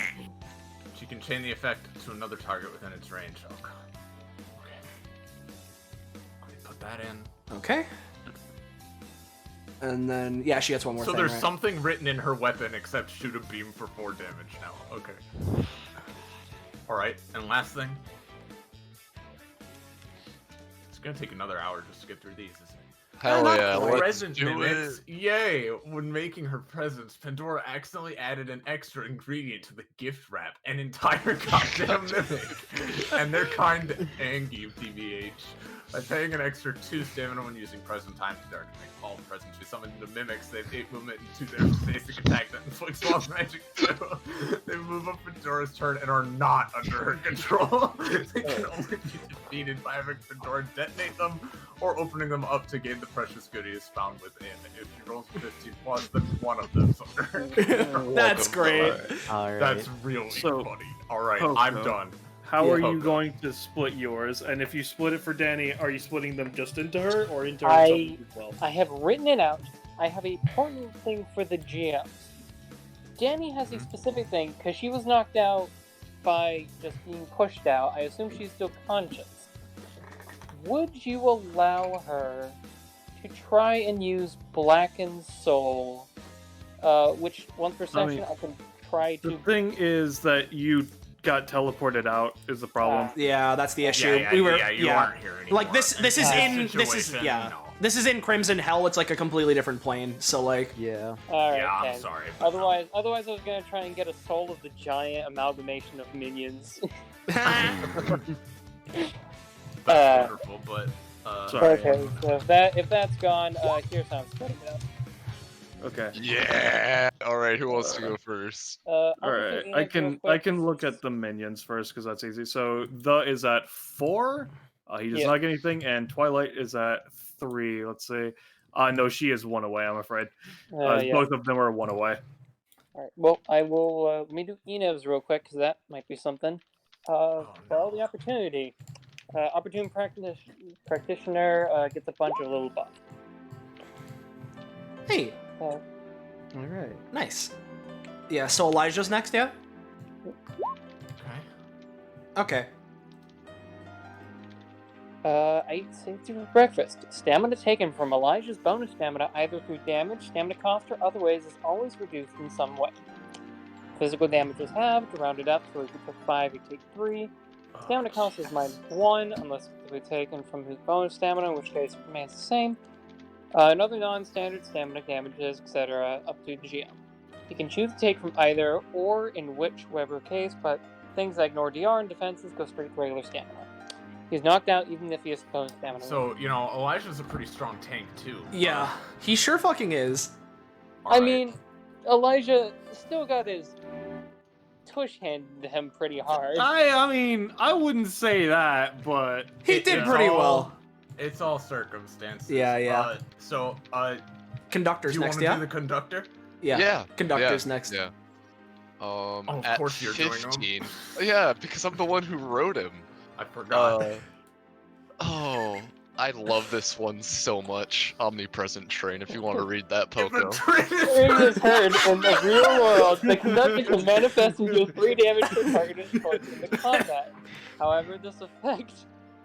She can chain the effect to another target within its range. Oh god. Okay. Let me put that in. Okay. And then, yeah, she gets one more So thing, there's right? something written in her weapon except shoot a beam for 4 damage now. Okay. Alright, and last thing. It's gonna take another hour just to get through these, isn't it? Hell Not yeah, let's present do minutes. Yay! When making her presents, Pandora accidentally added an extra ingredient to the gift wrap, an entire goddamn mimic. And they're kind of angry, DBH. By paying an extra 2 stamina when using present time to start to make all the presents she summoned into mimics, they implement into their basic attack that inflicts lost magic too. They move up Pandora's turn and are not under her control. They can only be defeated by having Pandora detonate them or opening them up to gain the precious goodies found within. If she rolls 15 plus, then one of them's under her control. That's great. Alright. That's really So, funny. Alright, Poco, I'm done. How Yeah. are you Poco. going to split yours? And if you split it for Danny, are you splitting them just into her or into her I as well? have written it out. I have a important thing for the GMs. Danny has a specific thing because she was knocked out by just being pushed out. I assume she's still conscious. Would you allow her to try and use Blackened Soul, which once per session I can try to. The thing is that you got teleported out is the problem. Yeah, that's the issue. Yeah, we were, you aren't here anymore. Like this is in Situation, no. This is in Crimson Hell. It's like a completely different plane. So like, yeah. All right, Yeah, I'm then. sorry. Otherwise, I was gonna try and get a soul of the giant amalgamation of minions. That's wonderful, but Sorry. Okay, so if that's gone, here sounds good enough. Okay. Yeah. All right. Who wants to go first? All right. I can look at the minions first because that's easy. So the is at 4. He does Yeah. not get anything, and Twilight is at 3. Let's see. No, she is 1 away. I'm afraid. Yeah. Both of them are 1 away. Alright, well, I will, let me do Enev's real quick, because that might be something. Follow the opportunity. Opportune practitioner gets a bunch of little buff. Hey. Uh, Alright. Nice. Yeah, so Elijah's next, yeah? Okay. I saved you for breakfast. Stamina taken from Elijah's bonus stamina, either through damage, stamina cost, or other ways, is always reduced in some way. Physical damage is halved, rounded up, so if you took 5, you take 3. Stamina cost is -1, unless it's taken from his bonus stamina, in which case it remains the same. Another non-standard stamina damages, etc., up to the GM. You can choose to take from either or in whichever case, but things like ignore DR and defenses go straight to regular stamina. He's knocked out even if he has bonus stamina. So, you know, Elijah's a pretty strong tank, too. Yeah, he sure fucking is. I mean, Elijah still got his tush handed to him pretty hard. I mean, I wouldn't say that, but He did pretty well. It's all circumstances. Yeah. Conductor's do you next, wanna yeah? do the conductor? Yeah. Conductor's next. Yeah. of At course you're doing 15. Yeah, because I'm the one who wrote him. I forgot. Oh, I love this one so much. Omnipresent Train, if you want to read that, Poco. It is heard in the real world. The conductor can manifest and deal 3 damage to targeted targets in the combat. However, this effect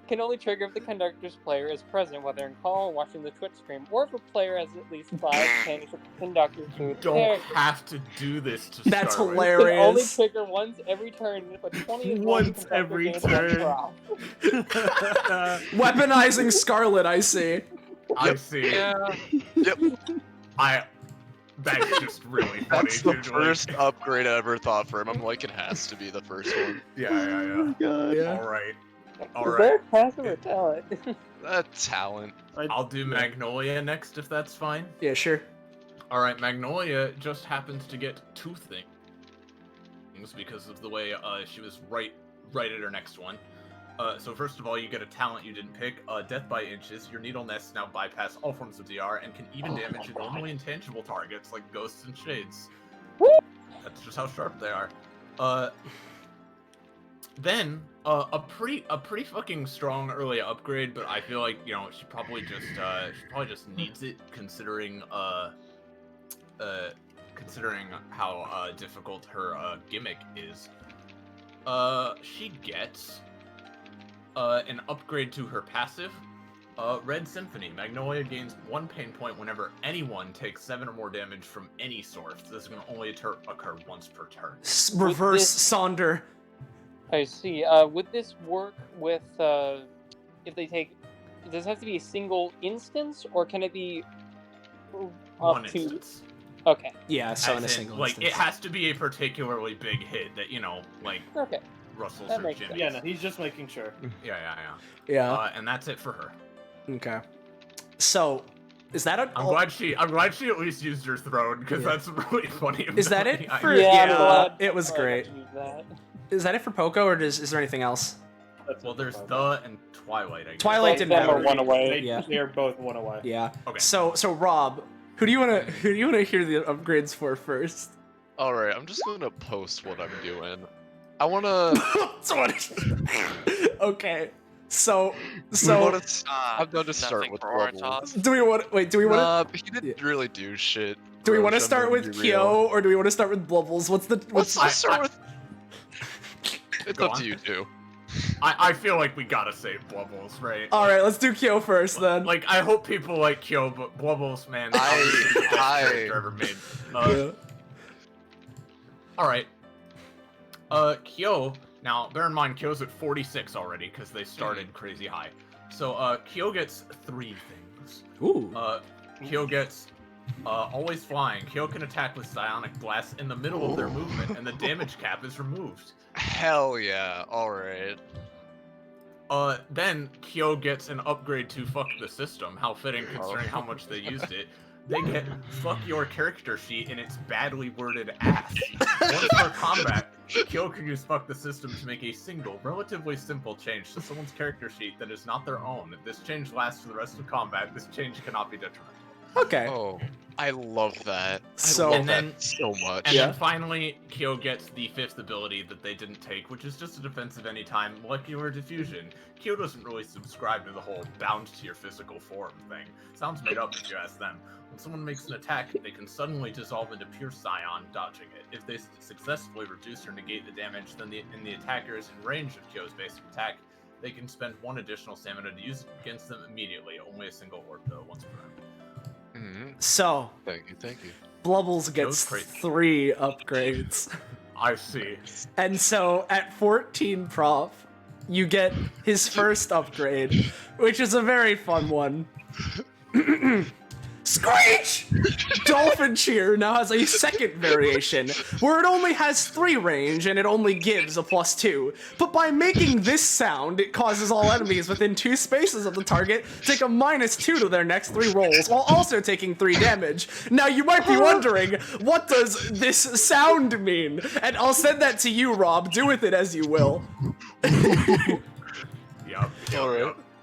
can only trigger if the conductor's player is present, whether in call or watching the Twitch stream, or if a player has at least 5 candidates for the conductor to Don't have to do this to That's start with. hilarious. Can only trigger once every turn, but 20 is Once every turn. Weaponizing Scarlet, I see. I see. Yeah. That's just really funny. That's the dude. first upgrade I ever thought for him. I'm like, it has to be the first one. Yeah. Yeah. All Is right. that passive or talent? Talent. I'll do Magnolia next if that's fine. Yeah, sure. All right, Magnolia just happens to get 2 things because of the way she was right at her next one. So first of all, you get a talent you didn't pick, Death by Inches. Your needle nests now bypass all forms of DR and can even damage normally intangible targets like ghosts and shades. That's just how sharp they are. Then a pretty fucking strong early upgrade, but I feel like, you know, she probably just needs it considering how difficult her gimmick is. She gets an upgrade to her passive, Red Symphony. Magnolia gains 1 pain point whenever anyone takes 7 or more damage from any source. This is going to only occur once per turn. Reverse Sonder. I see. Would this work with, if they take... Does it have to be a single instance, or can it be One up to... instance. Okay. Yeah, so As in a in, single like, instance. it has to be a particularly big hit that, you know, like, Okay. Russell's That or makes Jimmy's. sense. Yeah, no, he's just making sure. Yeah. And that's it for her. Okay. So, is that a... I'm glad she at least used her throne, because that's really funny. Is that about it the for... idea. Yeah, it was glad I great. got to use that. Is that it for Poco, or is there anything else? Well, there's the and Twilight, I guess. Twilight didn't have one away. Yeah. They're both 1 away. Yeah. Okay. So Rob, who do you wanna hear the upgrades for first? Alright, I'm just gonna post what I'm doing. I wanna... Okay. So I'm going to start with levels. do we want Nah, but he didn't really do shit. do we want to Roche, I'm start gonna with be real. Kyo or do we want to start with Blubbles? Let's start with... It's Go up on. to you two. I feel like we gotta save Blubbles, right? All right, let's do Kyo first then. Like, I hope people like Kyo, but Blubbles, man, I- the best character ever made. Yeah. All right. Kyo. Now, bear in mind, Kyo's at 46 already because they started crazy high. So, Kyo gets 3 things. Ooh. Kyo gets always flying. Kyo can attack with psionic blast in the middle of their movement, and the damage cap is removed. Hell yeah, alright. Then Kyo gets an upgrade to fuck the system. How fitting considering how much they used it. they get fuck your character sheet in its badly worded ass. Once per combat, Kyo can use fuck the system to make a single, relatively simple change to someone's character sheet that is not their own. If this change lasts for the rest of combat, this change cannot be detrimental. Okay. Oh, I love that. So- I love And then- that so much. And then finally, Kyo gets the 5th ability that they didn't take, which is just a defensive anytime molecular diffusion. Kyo doesn't really subscribe to the whole bound to your physical form thing. Sounds made up if you ask them. When someone makes an attack, they can suddenly dissolve into pure Scion, dodging it. If they successfully reduce or negate the damage, then the attacker is in range of Kyo's basic attack. They can spend 1 additional stamina to use it against them immediately. Only a single orb, though, once per round. So, Thank you. Blubbles gets 3 upgrades. I see. And so at 14 prof, you get his first upgrade, which is a very fun one. Screech! Dolphin Cheer now has a second variation, where it only has 3 range and it only gives a +2. But by making this sound, it causes all enemies within 2 spaces of the target take a -2 to their next 3 rolls, while also taking 3 damage. Now you might be wondering, what does this sound mean? And I'll send that to you, Rob. Do with it as you will. Yup.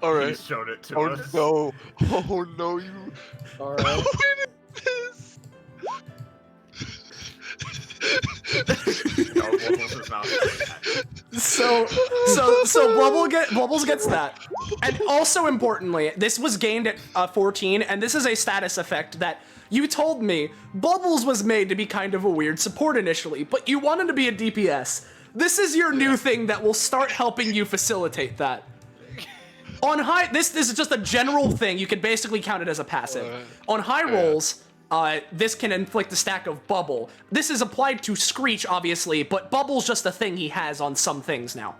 Alright. He showed it to Oh us. no. Oh no, you. Alright. So Blubbles gets that. And also importantly, this was gained at 14, and this is a status effect that you told me Blubbles was made to be kind of a weird support initially, but you wanted to be a DPS. This is your new thing that will start helping you facilitate that. On high, this is just a general thing. You can basically count it as a passive. On high rolls, this can inflict a stack of bubble. This is applied to Screech, obviously, but bubble's just a thing he has on some things now.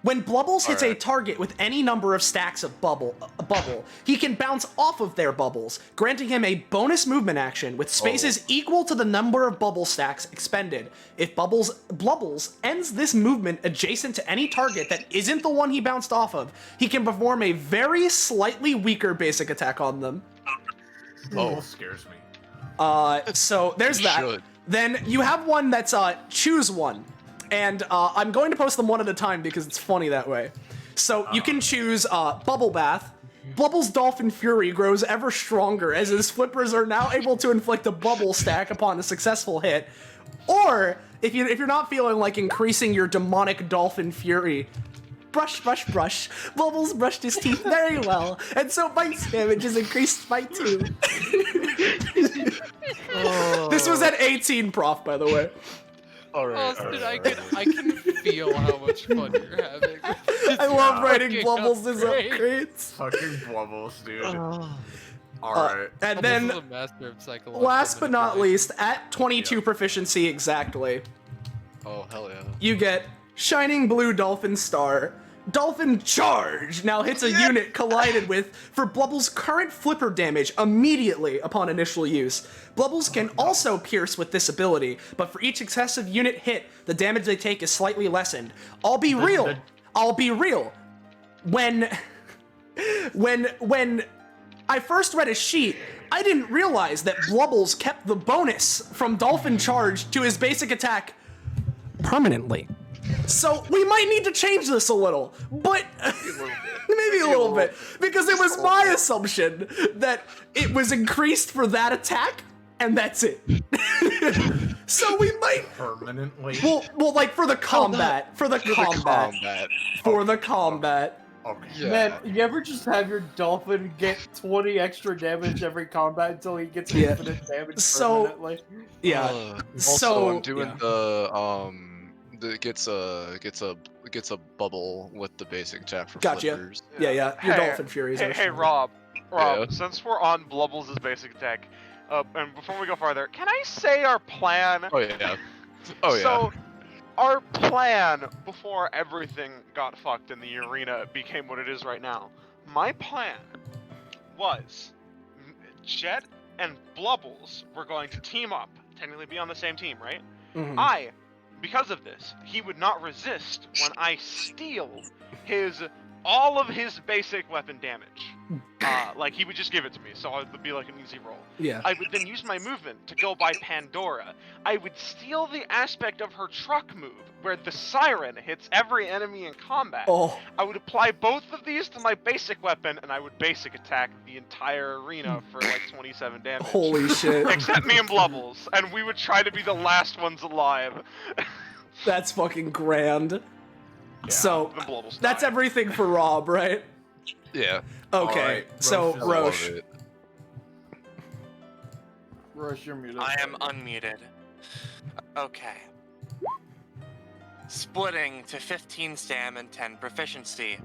When Blubbles hits a target with any number of stacks of bubble, he can bounce off of their bubbles, granting him a bonus movement action with spaces equal to the number of bubble stacks expended. If Blubbles ends this movement adjacent to any target that isn't the one he bounced off of, he can perform a very slightly weaker basic attack on them. Oh, scares me. So there's that. should. Then you have one that's choose one. And I'm going to post them one at a time because it's funny that way. So you can choose Bubble Bath. Blubbles' Dolphin Fury grows ever stronger as his flippers are now able to inflict a bubble stack upon a successful hit. Or, if you're not feeling like increasing your demonic Dolphin Fury, brush, brush, brush. Blubbles brushed his teeth very well, and so bite damage is increased by 2. This was at 18 prof, by the way. Austin, I can feel how much fun you're having. I love writing Fucking Blubbles as upgrade. upgrades. Fucking Blubbles, dude. Alright. And Blubbles then, is a master of psychological last but not manipulation. least, at 22 proficiency exactly, Oh hell yeah. you get Shining Blue Dolphin Star. Dolphin Charge now hits a unit collided with for Blubbles' current flipper damage immediately upon initial use. Blubbles can also pierce with this ability, but for each successive unit hit, the damage they take is slightly lessened. I'll be real. When I first read his sheet, I didn't realize that Blubbles kept the bonus from Dolphin Charge to his basic attack permanently. So we might need to change this a little, but maybe a little bit, because it was my assumption that it was increased for that attack, and that's it. So we might permanently. Well, like for the combat, for the combat. Okay. Man, you ever just have your dolphin get 20 extra damage every combat until he gets Yeah. infinite damage So- permanently? Yeah. Also, So I'm doing the gets a bubble with the basic attack for Gotcha. flippers. Yeah, your Hey, Dolphin Furies are. Hey, Rob. Yeah. Since we're on Blubbles' basic attack, and before we go farther, can I say our plan? Oh yeah. Oh yeah. So, our plan before everything got fucked in the arena became what it is right now. My plan was Jet and Blubbles were going to team up, technically be on the same team, right? Because of this, he would not resist when I steal his all of his basic weapon damage. Like, he would just give it to me, so it would be like an easy roll. Yeah. I would then use my movement to go by Pandora. I would steal the aspect of her truck move, where the siren hits every enemy in combat. Oh. I would apply both of these to my basic weapon, and I would basic attack the entire arena for like 27 damage. Holy shit. Except me and Blubbles, and we would try to be the last ones alive. That's fucking grand. Yeah, So, the Blubbles that's die. everything for Rob, right? Yeah. Okay, Alright, so Roche is Roche. above it. Rush, you're muted. I am unmuted. Okay. Splitting to 15 stam and 10 proficiency.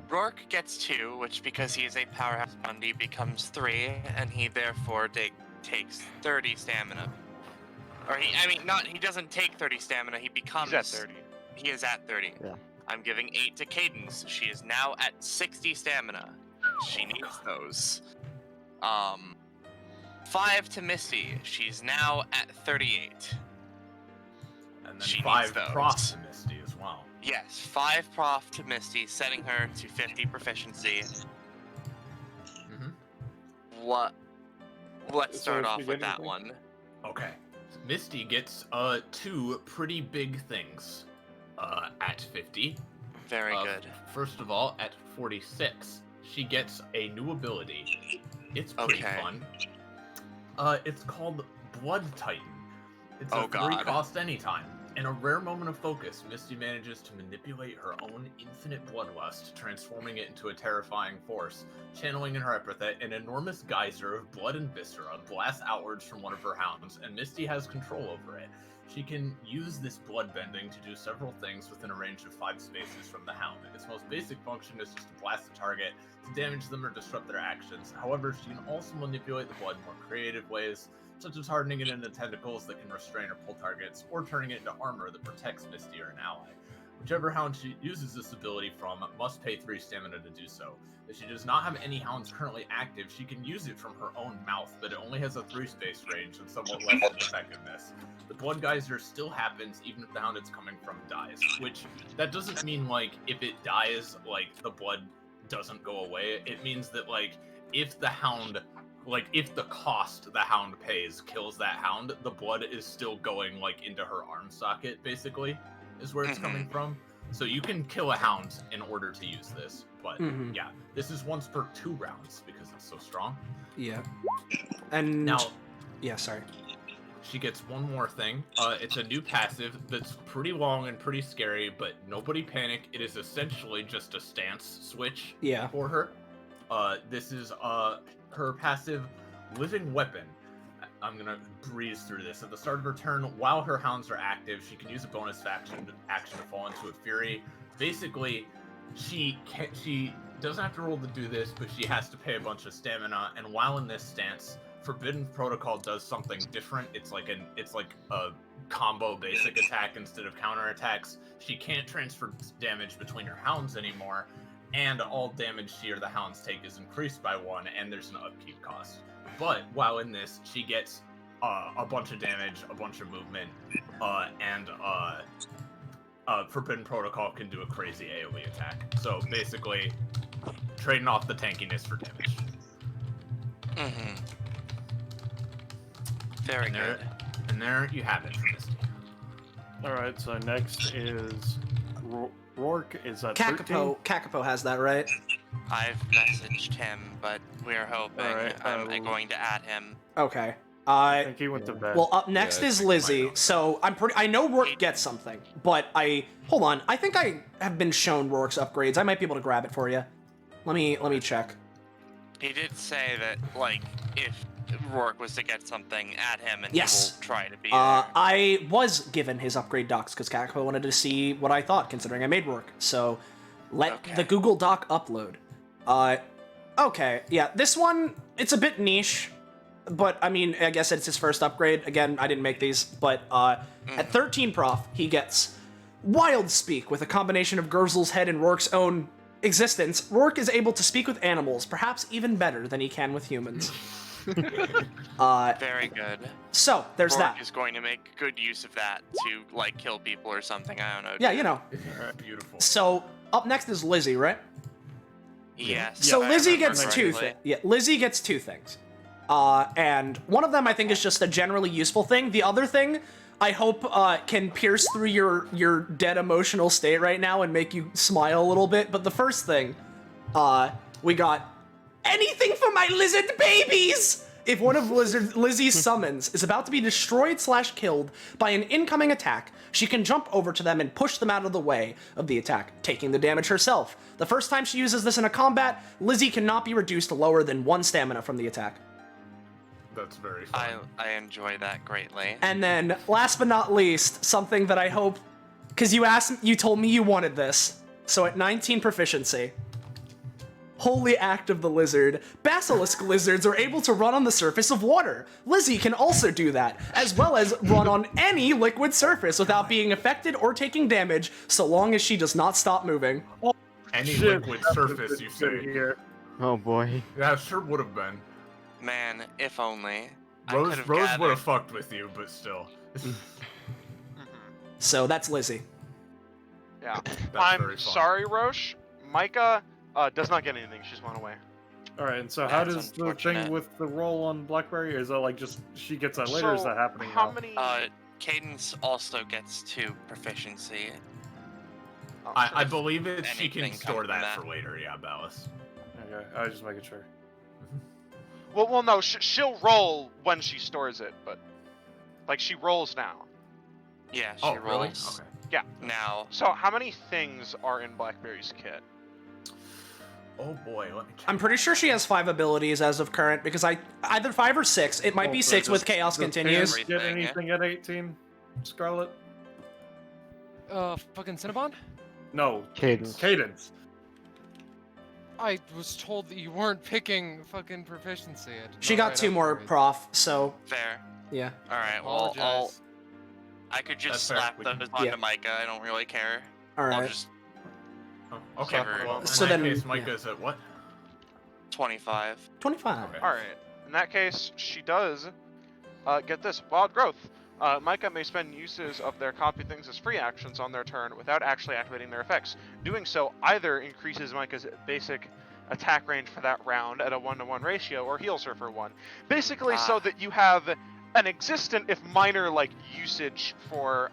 Rourke gets 2, which because he is a powerhouse Bundy becomes 3, and he therefore takes 30 stamina. Or he doesn't take 30 stamina, he becomes... He's at 30. He is at 30. Yeah. I'm giving 8 to Cadence. She is now at 60 stamina. She needs those. 5 to Misty. She's now at 38. And then She 5 needs those. props to Misty as well. Yes, 5 prof to Misty, setting her to 50 proficiency. Let's start off with that one. Okay. Misty gets 2 pretty big things at 50. Very good. First of all, at 46, she gets a new ability. It's pretty Okay. fun. It's called Blood Titan. It's Oh, a 3 God. cost anytime. In a rare moment of focus, Misty manages to manipulate her own infinite bloodlust, transforming it into a terrifying force. Channeling in her epithet, an enormous geyser of blood and viscera blasts outwards from one of her hounds, and Misty has control over it. She can use this blood bending to do several things within a range of 5 spaces from the hound. Its most basic function is just to blast the target, to damage them or disrupt their actions. However, she can also manipulate the blood in more creative ways, such as hardening it into tentacles that can restrain or pull targets, or turning it into armor that protects Misty or an ally. Whichever hound she uses this ability from must pay 3 stamina to do so. If she does not have any hounds currently active, she can use it from her own mouth, but it only has a 3-space range and somewhat less effectiveness. The blood geyser still happens even if the hound it's coming from dies, which that doesn't mean like if it dies, like the blood doesn't go away. It means that like if the hound, like if the cost the hound pays kills that hound, the blood is still going like into her arm socket, basically, is where it's coming from. So you can kill a hound in order to use this, but yeah, this is once per 2 rounds because it's so strong. Yeah. And now, yeah, sorry. She gets one more thing. It's a new passive that's pretty long and pretty scary, but nobody panic. It is essentially just a stance switch for her. This is her passive, Living Weapon. I'm gonna breeze through this. At the start of her turn, while her hounds are active, she can use a bonus action to fall into a fury. Basically, she doesn't have to roll to do this, but she has to pay a bunch of stamina. And while in this stance, Forbidden Protocol does something different. It's like a combo basic attack instead of counter attacks. She can't transfer damage between her hounds anymore, and all damage she or the hounds take is increased by 1, and there's an upkeep cost. But while in this, she gets a bunch of damage, a bunch of movement, and Forbidden Protocol can do a crazy AoE attack. So basically, trading off the tankiness for damage. Very good. And there you have it for Misty. Alright, so next is Rourke is at 13. Kakapo has that, right? I've messaged him, but we're hoping I'm going to add him. Okay. I think he went to bed. Well, up next is Lizzie. So I know Rourke gets something, but hold on. I think I have been shown Rourke's upgrades. I might be able to grab it for you. Let me check. He did say that, like, if Rourke was to get something, add him and Yes. he will try to be I was given his upgrade docs because Kakapo wanted to see what I thought, considering I made Rourke. So let the Google Doc upload. Okay, yeah, this one, it's a bit niche, but I mean, I guess it's his first upgrade. Again, I didn't make these, but at 13 prof, he gets Wild Speak with a combination of Gurzel's head and Rourke's own existence. Rourke is able to speak with animals, perhaps even better than he can with humans. very good. So, there's Rourke that. is going to make good use of that to, like, kill people or something. I don't know. Yeah, you know. Beautiful. So, up next is Lizzie, right? Yes. So I Lizzie remember gets two correctly. things. Yeah, Lizzie gets two things. And one of them I think is just a generally useful thing. The other thing I hope can pierce through your dead emotional state right now and make you smile a little bit. But the first thing, we got anything for my lizard babies! If one of Lizzie's summons is about to be destroyed/killed by an incoming attack, she can jump over to them and push them out of the way of the attack, taking the damage herself. The first time she uses this in a combat, Lizzie cannot be reduced to lower than 1 stamina from the attack. That's very fun. I enjoy that greatly. And then, last but not least, something that I hope, because you told me you wanted this. So at 19 proficiency, Holy Act of the Lizard, basilisk lizards are able to run on the surface of water. Lizzie can also do that, as well as run on any liquid surface without being affected or taking damage, so long as she does not stop moving. Any liquid surface, you say? Oh boy. Yeah, sure would have been. Man, if only. Rose would have fucked with you, but still. So that's Lizzie. Yeah. That's I'm very fun. sorry, Roche. Micah does not get anything. She's run away. All right, and so how That's does the unfortunate. thing with the roll on Blackberry? Is that like just she gets that later? Or is So, that happening how now? many? Cadence also gets 2 proficiency. I believe she Anything can store come from that that. for later, yeah, Ballas. Okay, I was just making sure. Well, no. She'll roll when she stores it, but like she rolls now. Yeah, she Oh, rolls. really? Okay. Yeah. Now. So how many things are in Blackberry's kit? Oh boy, let me check. I'm pretty sure she has 5 abilities as of current, because either 5 or 6. It might be 6 with Chaos Continues. Get anything at 18, Scarlet? Fucking Cinnabon? No. Cadence. Cadence. I was told that you weren't picking fucking proficiency. She got 2 more prof, so Fair. yeah. Alright, well, I could just That's fair. slap We those can- onto Micah. I don't really care. All I'll right. just Okay, give her well, in So that then- case, Micah's at what? 25. 25. Okay. All right. In that case, she does get this wild growth. Micah may spend uses of their copy things as free actions on their turn without actually activating their effects. Doing so either increases Micah's basic attack range for that round at a 1-to-1 ratio, or heals her for 1. Basically, so that you have an existent, if minor, like usage for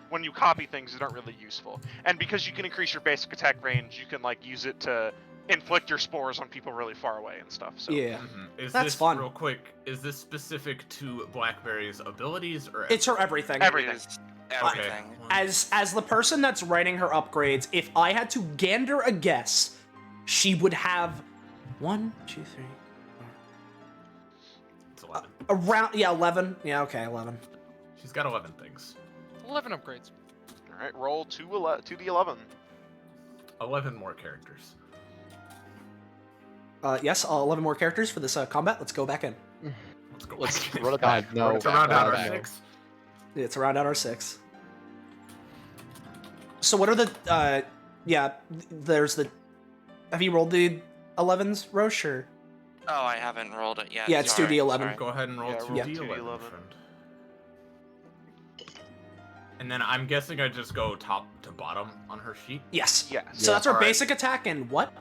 when you copy things that aren't really useful. And because you can increase your basic attack range, you can like use it to inflict your spores on people really far away and stuff. So Yeah. Is That's this, fun. real quick, is this specific to Blackberry's abilities or It's her everything. Everything. Everything. As the person that's writing her upgrades, if I had to gander a guess, she would have 1, 2, 3, It's 11. around 11. Yeah, okay, 11. She's got 11 things. 11 upgrades. All right, roll 2d11. 11 more characters. Yes, 11 more characters for this combat. Let's go back in. Let's go. Let's back. run it back. God, no. To round out our God, no. 6. Yeah, to round out our 6. So what are the there's the have you rolled the 11s, Roche, or? Oh, I haven't rolled it yet. Yeah, it's Sorry, 2d11. sorry. Go ahead and roll Yeah, 2d11. roll 2d11. friend. And then I'm guessing I just go top to bottom on her sheet. Yes. Yes. So that's her Alright. basic attack and what?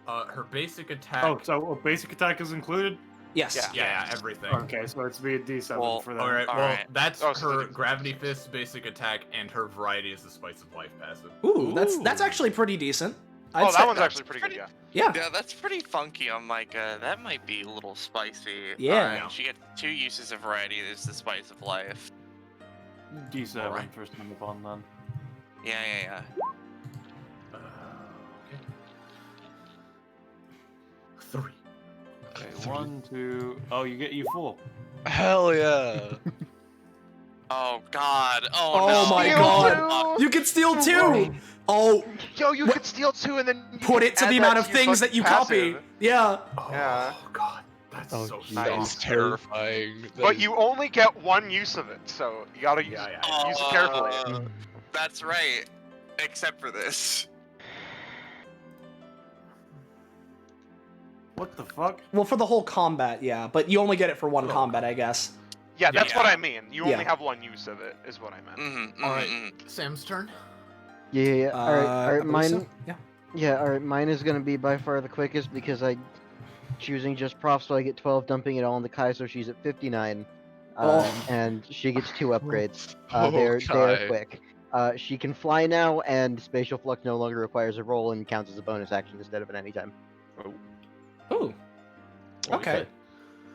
Her basic attack. Oh, so a basic attack is included? Yes. Yeah, everything. Okay, so it's be a D7 Well, for that. All right. Well, Alright. that's Oh, so her the- gravity fist basic attack, and her variety is the spice of life passive. Ooh, that's actually pretty decent. I'd Oh, say that one's actually pretty good. Yeah. Yeah. Yeah, that's pretty funky on Micah. That might be a little spicy. Yeah. She gets 2 uses of variety. There's the spice of life. D7 Alright. for Cinnabon then. Yeah. Okay. 3. Okay, 1, 2. Oh, you get you full. Hell yeah. Oh God. Oh, Oh no. my Steal god. two. You can steal 2. Oh, Yo, you could steal 2 and then you put can it to add the that amount of to your things that fucking you copy. passive. Yeah. Oh, Yeah. god, that's Oh, so geez. That is fast. terrifying. That But is- you only get 1 use of it, so you gotta use it carefully. That's right. Except for this. What the fuck? Well, for the whole combat, yeah, but you only get it for one combat, I guess. Yeah, that's Yeah. what I mean. You only Yeah. have 1 use of it, is what I meant. Mm-hmm, All right, Sam's turn. Yeah. All right. I believe Mine. so. Yeah. Yeah, alright, mine is gonna be by far the quickest because I choosing just prof, so I get 12, dumping it all into Kai, so she's at 59. And she gets 2 upgrades. They are quick. She can fly now, and Spatial Flux no longer requires a roll and counts as a bonus action instead of an anytime. Ooh. Okay.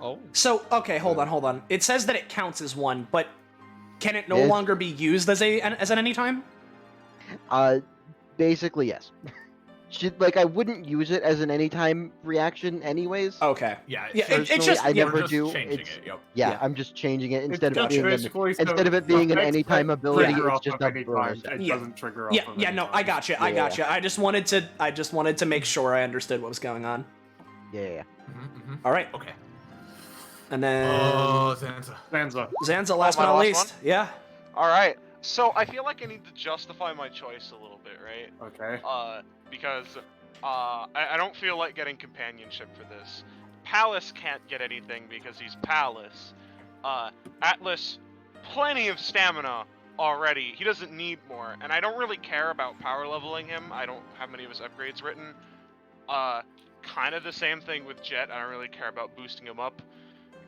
Oh. So, okay, hold on. It says that it counts as one, but can it no Yes. longer be used as an anytime? Basically, yes. I wouldn't use it as an anytime reaction anyways. Okay. Yeah, Personally, I never do. Yeah, I'm just changing it instead of it being an anytime ability. It's just a bonus. It doesn't trigger off. Yeah, no, I gotcha. I gotcha. I just wanted to make sure I understood what was going on. Yeah. All right. Okay. And then Zanza. Zanza, last but my not last least. one? Yeah. All right. So I feel like I need to justify my choice a little bit, right? Okay. Because I don't feel like getting companionship for this. Palace can't get anything because he's Palace. Atlas, plenty of stamina already. He doesn't need more, and I don't really care about power leveling him. I don't have many of his upgrades written. Kind of the same thing with Jet. I don't really care about boosting him up.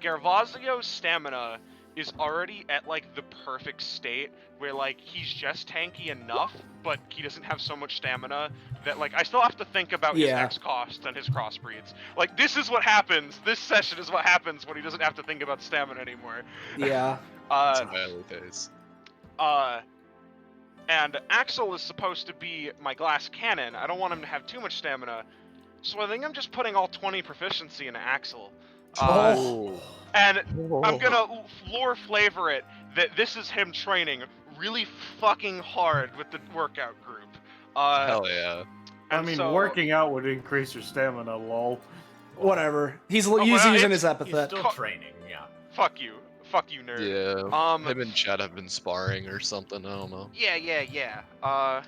Gervasio's stamina is already at like the perfect state where like he's just tanky enough, but he doesn't have so much stamina that like I still have to think about his X cost and his crossbreeds. Like this is what happens. This session is what happens when he doesn't have to think about stamina anymore. Yeah. And Axel is supposed to be my glass cannon. I don't want him to have too much stamina, so I think I'm just putting all 20 proficiency into Axel. And I'm gonna lore flavor it that this is him training really fucking hard with the workout group. Hell yeah. I mean, working out would increase your stamina, lol. Whatever. He's well, using his epithet. He's still training, yeah. Fuck you, nerd. Yeah. Him and Chad have been sparring or something. I don't know. Yeah.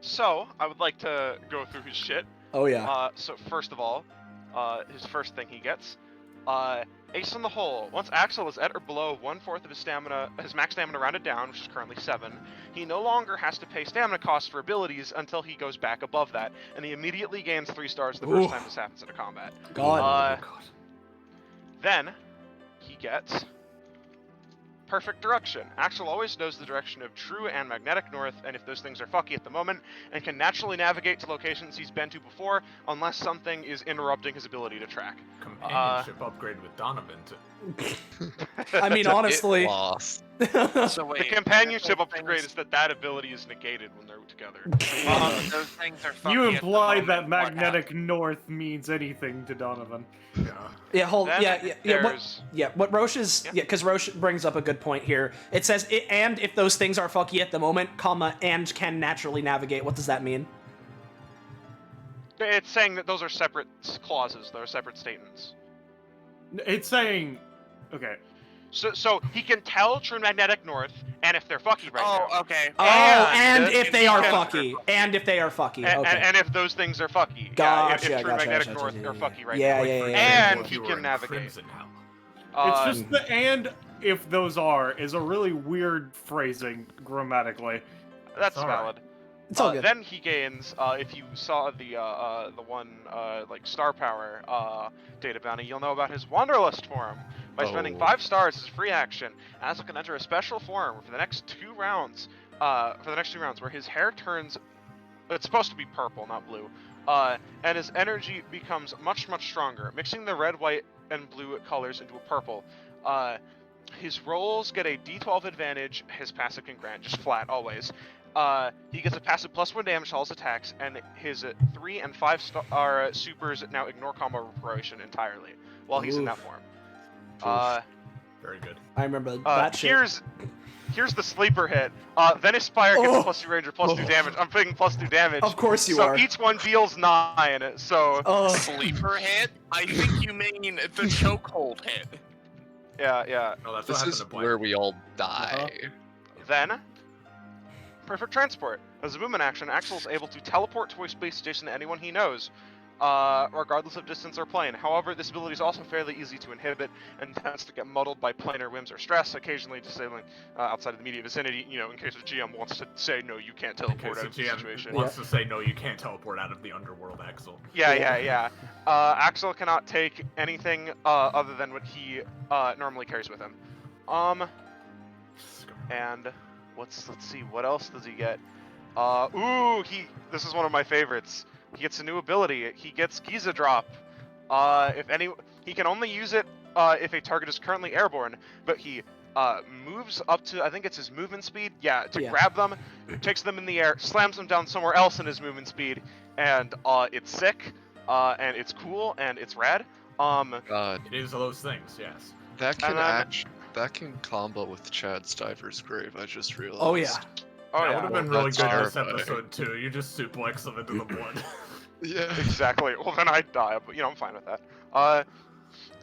So I would like to go through his shit. Oh yeah. So first of all, his first thing he gets, Ace in the Hole. Once Axel is at or below 1/4 of his stamina, his max stamina rounded down, which is currently 7, he no longer has to pay stamina costs for abilities until he goes back above that, and he immediately gains 3 stars the first time this happens in a combat. God. Then he gets Perfect Direction. Axel always knows the direction of true and magnetic north, and if those things are fucky at the moment, and can naturally navigate to locations he's been to before, unless something is interrupting his ability to track. Companionship upgrade with Donovan. I mean, honestly. So wait, the companionship upgrade is that ability is negated when they're together. Those things are fucky You at the imply moment. that magnetic north means anything to Donovan. Yeah, Then what Roche is, because Roche brings up a good point here. It says, and if those things are fucky at the moment, comma, and can naturally navigate. What does that mean? It's saying that those are separate clauses, they're separate statements. It's saying, okay. So he can tell true magnetic north, and if they're fucky right now. Oh, okay. And if they are fucky. And if they are fucky. Okay. And if those things are fucky. Gotcha, if true magnetic gotcha, north are fucky right yeah, now. yeah. And he can navigate. It's just the "and if those are" is a really weird phrasing grammatically. That's valid. It's all good. Then he gains, if you saw the one like star power data bounty, you'll know about his Wanderlust form. By spending 5 stars as free action, Axel can enter a special form for the next 2 rounds. Where his hair turns, it's supposed to be purple, not blue, and his energy becomes much stronger, mixing the red, white, and blue colors into a purple. His rolls get a D12 advantage. His passive can grant just flat always. He gets a passive +1 damage to all his attacks, and his 3 and 5 star supers now ignore combo reparation entirely while he's in that form. Very good. I remember that shit. Here's the sleeper hit. Then Aspire gets +2 range or +2 damage. I'm putting +2 damage. Of course you so are. So each one deals 9. So sleeper hit? I think you mean the chokehold hit. Yeah. No, that's this is where we all die. Then Perfect Transport. As a movement action, Axel is able to teleport to a space station to anyone he knows. regardless of distance or plane. However, this ability is also fairly easy to inhibit and tends to get muddled by planar whims or stress, occasionally disabling outside of the immediate vicinity, in case the GM wants to say, no, you can't teleport out of the situation. Wants to say, no, you can't teleport out of the underworld, Axel. Yeah. Axel cannot take anything other than what he normally carries with him. And let's see, what else does he get? This is one of my favorites. He gets a new ability. He gets Giza Drop. He can only use it if a target is currently airborne, but he moves up to, I think it's his movement speed, grab them, takes them in the air, slams them down somewhere else in his movement speed, and it's sick, and it's cool, and it's rad. God. It is those things, yes. That can combo with Chad's Diver's Grave, I just realized. Oh, yeah. That would have been really good in this terrifying. episode, too. You just suplex them into the blood. Yeah. Exactly. Well, then I'd die, but, I'm fine with that.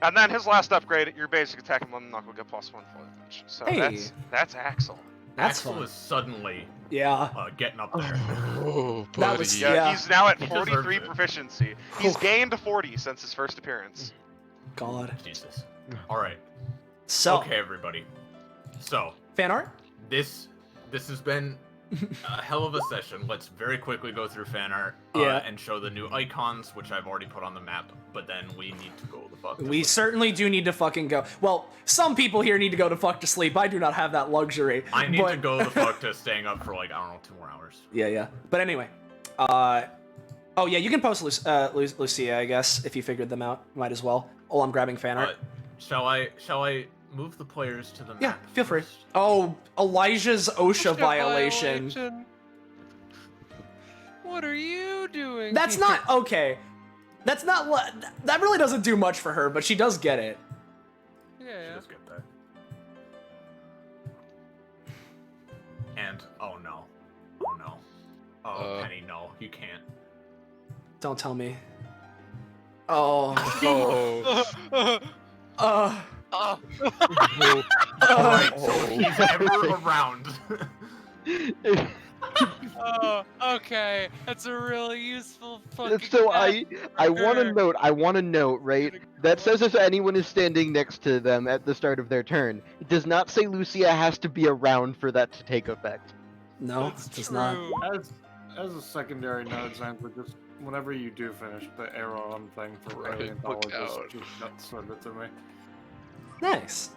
And then his last upgrade, your basic attack and one knock will get +1 for damage. So Hey. that's Axel. That's Axel fun. is suddenly getting up there. Oh, That was- He's now at He 43 deserves it. proficiency. He's gained 40 since his first appearance. God. Jesus. All right. So. Okay, everybody. So. Fan art? This has been a hell of a session. Let's very quickly go through fan art and show the new icons, which I've already put on the map. But then we need to go the fuck. We certainly do need to fucking go. Well, some people here need to go to fuck to sleep. I do not have that luxury. I need but... to go the fuck to staying up for like, I don't know, 2 more hours. Yeah. But anyway. Oh, yeah, you can post Lucia, I guess, if you figured them out. Might as well. Oh, I'm grabbing fan art. Shall I move the players to the map? Yeah, feel free. Oh, Elijah's OSHA violation. What are you doing? That's not okay. That's not what. That really doesn't do much for her, but she does get it. Yeah. Let's get that. And oh no. Oh, Penny, no, you can't. Don't tell me. Oh. Alright, so if he's ever around. Oh, okay. That's a really useful fucking. So I want to note, right? That says if anyone is standing next to them at the start of their turn. It does not say Lucia has to be around for that to take effect. No, it does not. As a secondary note, Xanthra, just whenever you do finish the Aeron thing for Right, paleontologists, look just send it to me. Nice.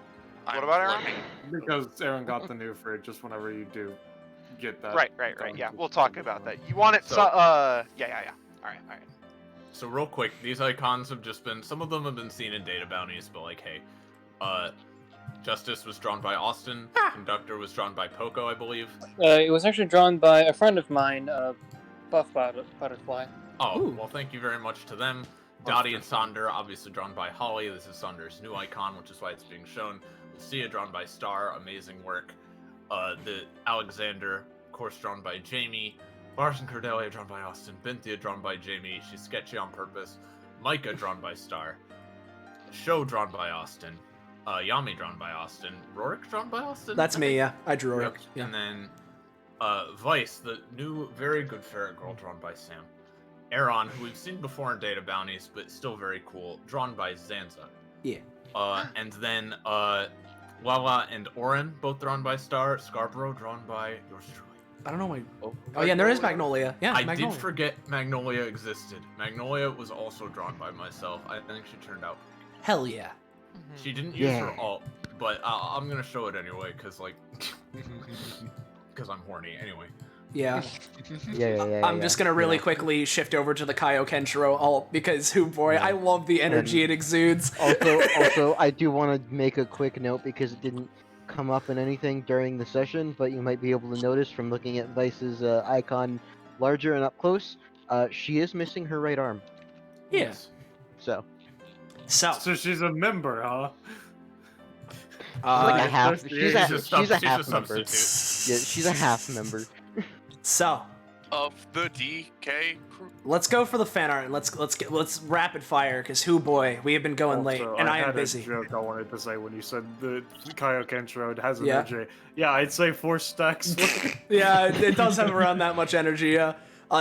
What about Aaron? Because Aaron got the new fridge, just whenever you do get that. Right. Yeah, we'll talk about that. You want it? So- Yeah. All right. So real quick, these icons have just been, some of them have been seen in data bounties, but like, hey, Justice was drawn by Austin, Conductor was drawn by Poco, I believe. It was actually drawn by a friend of mine, Buff Butterfly. Oh, well, thank you very much to them. Dottie and Sonder, obviously drawn by Holly. This is Sonder's new icon, which is why it's being shown. Lucia, drawn by Star, amazing work. The Alexander, of course, drawn by Jamie. Bars and Cordelia, drawn by Austin. Binthia, drawn by Jamie. She's sketchy on purpose. Micah, drawn by Star. Show, drawn by Austin. Yami, drawn by Austin. Rorik, drawn by Austin? That's me, yeah. I drew Rorik. Yep. Yeah. And then Vice, the new, very good ferret girl, drawn by Sam. Aaron, who we've seen before in data bounties, but still very cool, drawn by Zanza. Yeah. And then Lala and Oren, both drawn by Star. Scarborough, drawn by yours truly. I don't know why. Oh yeah, there is Magnolia. Yeah, I Magnolia. did forget Magnolia existed. Magnolia was also drawn by myself. I think she turned out. Hell yeah. She didn't use her alt, but I'm gonna show it anyway, cause like, cause I'm horny anyway. Yeah. Yeah. I'm just gonna really quickly shift over to the Kaio Kenshiro alt because, oh boy, I love the energy it exudes. Also, I do want to make a quick note because it didn't come up in anything during the session, but you might be able to notice from looking at Vice's icon larger and up close, she is missing her right arm. Yes. So she's a member, huh? like a half. She's a half member. substitute. Yeah, she's a half member. So of the DK crew. let's go for the fan art and let's rapid fire because boy, we have been going late and I am had busy. A joke I wanted to say when you said the Kaio Kenshiro has Yeah. energy. Yeah, I'd say 4 stacks. Yeah, it does have around that much energy. Yeah.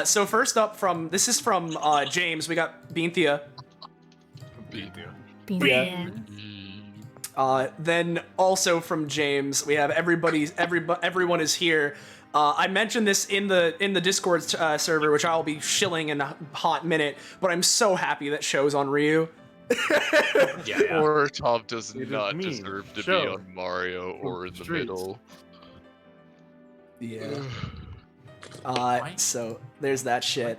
So first up this is from James. We got Beanthea. Then also from James, we have everyone is here. I mentioned this in the Discord server, which I'll be shilling in a hot minute. But I'm so happy that Show's on Ryu. Or Tom does not deserve to be on Mario or in the middle. Yeah. So there's that shit.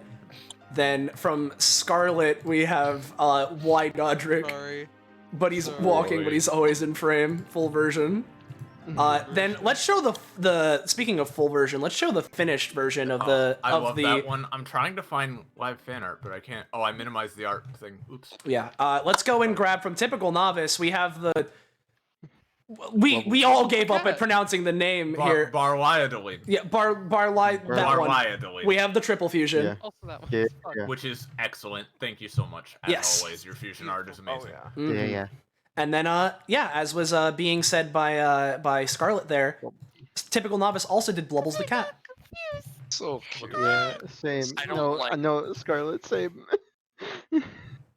Then from Scarlet, we have Why Godric. But he's walking, but he's always in frame, full version. Then let's show the speaking of full version, let's show the finished version of I love that one. I'm trying to find live fan art, but I can't. Oh, I minimized the art thing. Oops. Yeah. Let's go and grab from Typical Novice. We have the. We all gave up at pronouncing the name here. Barliadolid. Yeah, Barliadolid. We have the triple fusion. Yeah. Also that one. Yeah. Which is excellent. Thank you so much. As always, your fusion art is amazing. Yeah. And then, as was being said by Scarlet there, Typical Novice also did Blubbles the cat. So cute. Yeah, same. No, Scarlet, same.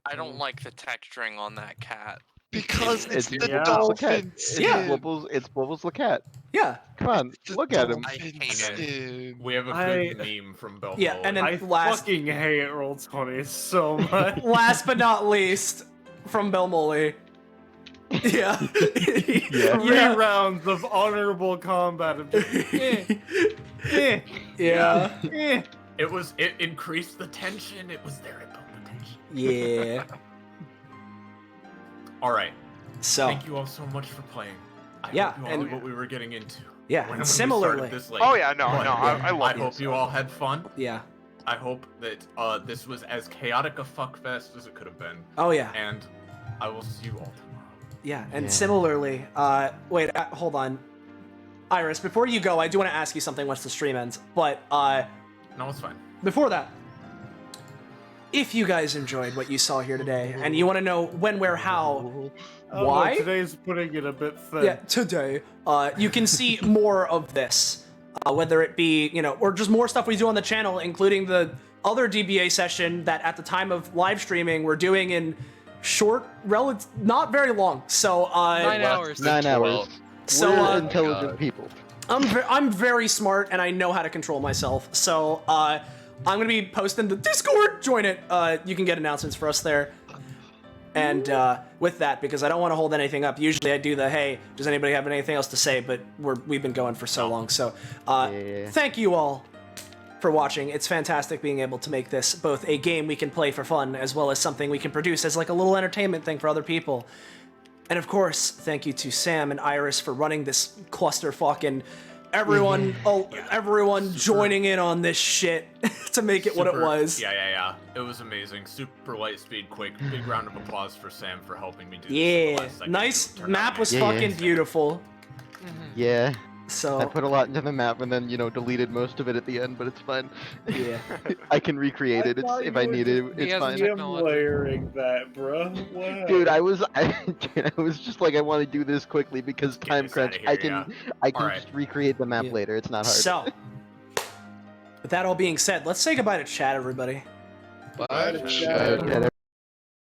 I don't like the texturing on that cat. Because it's the dolphin. Yeah. It's Blubbles the cat. Yeah. Come on, look at him. I hate it. We have a good meme from Belmore. Yeah, and then I fucking hate Roll20 so much. Last but not least, from Belmole. Yeah. 3 rounds of honorable combat. Yeah. It increased the tension. It was there. It built the tension. Yeah. All right. So thank you all so much for playing. I hope you all knew what we were getting into. Yeah, when and we similarly. started this late. Oh yeah, no, I love I hope you all had fun. Yeah. I hope that this was as chaotic a fuckfest as it could have been. Oh yeah. And I will see you all tomorrow. Yeah, and similarly, wait, hold on. Iris, before you go, I do want to ask you something once the stream ends, but no, it's fine. Before that, if you guys enjoyed what you saw here today, and you want to know when, where, how, why? Today's putting it a bit thin. Yeah, today, you can see more of this, whether it be, or just more stuff we do on the channel, including the other DBA session that at the time of live streaming we're doing in short, not very long. So 9 hours. 9 hours. So we're intelligent people. I'm very smart and I know how to control myself. So I'm gonna be posting the Discord. Join it. You can get announcements for us there. And with that, because I don't want to hold anything up. Usually I do the hey, does anybody have anything else to say? But we've been going for so long. So thank you all for watching. It's fantastic being able to make this both a game we can play for fun as well as something we can produce as like a little entertainment thing for other people. And of course, thank you to Sam and Iris for running this clusterfuck and everyone joining in on this shit to make it what it was. Yeah. It was amazing. Super light speed, quick. Big round of applause for Sam for helping me do this. Yeah. Nice map was fucking beautiful. Yeah. So I put a lot into the map and then deleted most of it at the end, but it's fine. Yeah. I can recreate it if I need it. It's fine. I'm layering that, bro. Wow. Dude, I was just like, I want to do this quickly because time crunch. I can just recreate the map later. It's not hard. So, with that all being said, let's say goodbye to chat, everybody. Bye. Bye.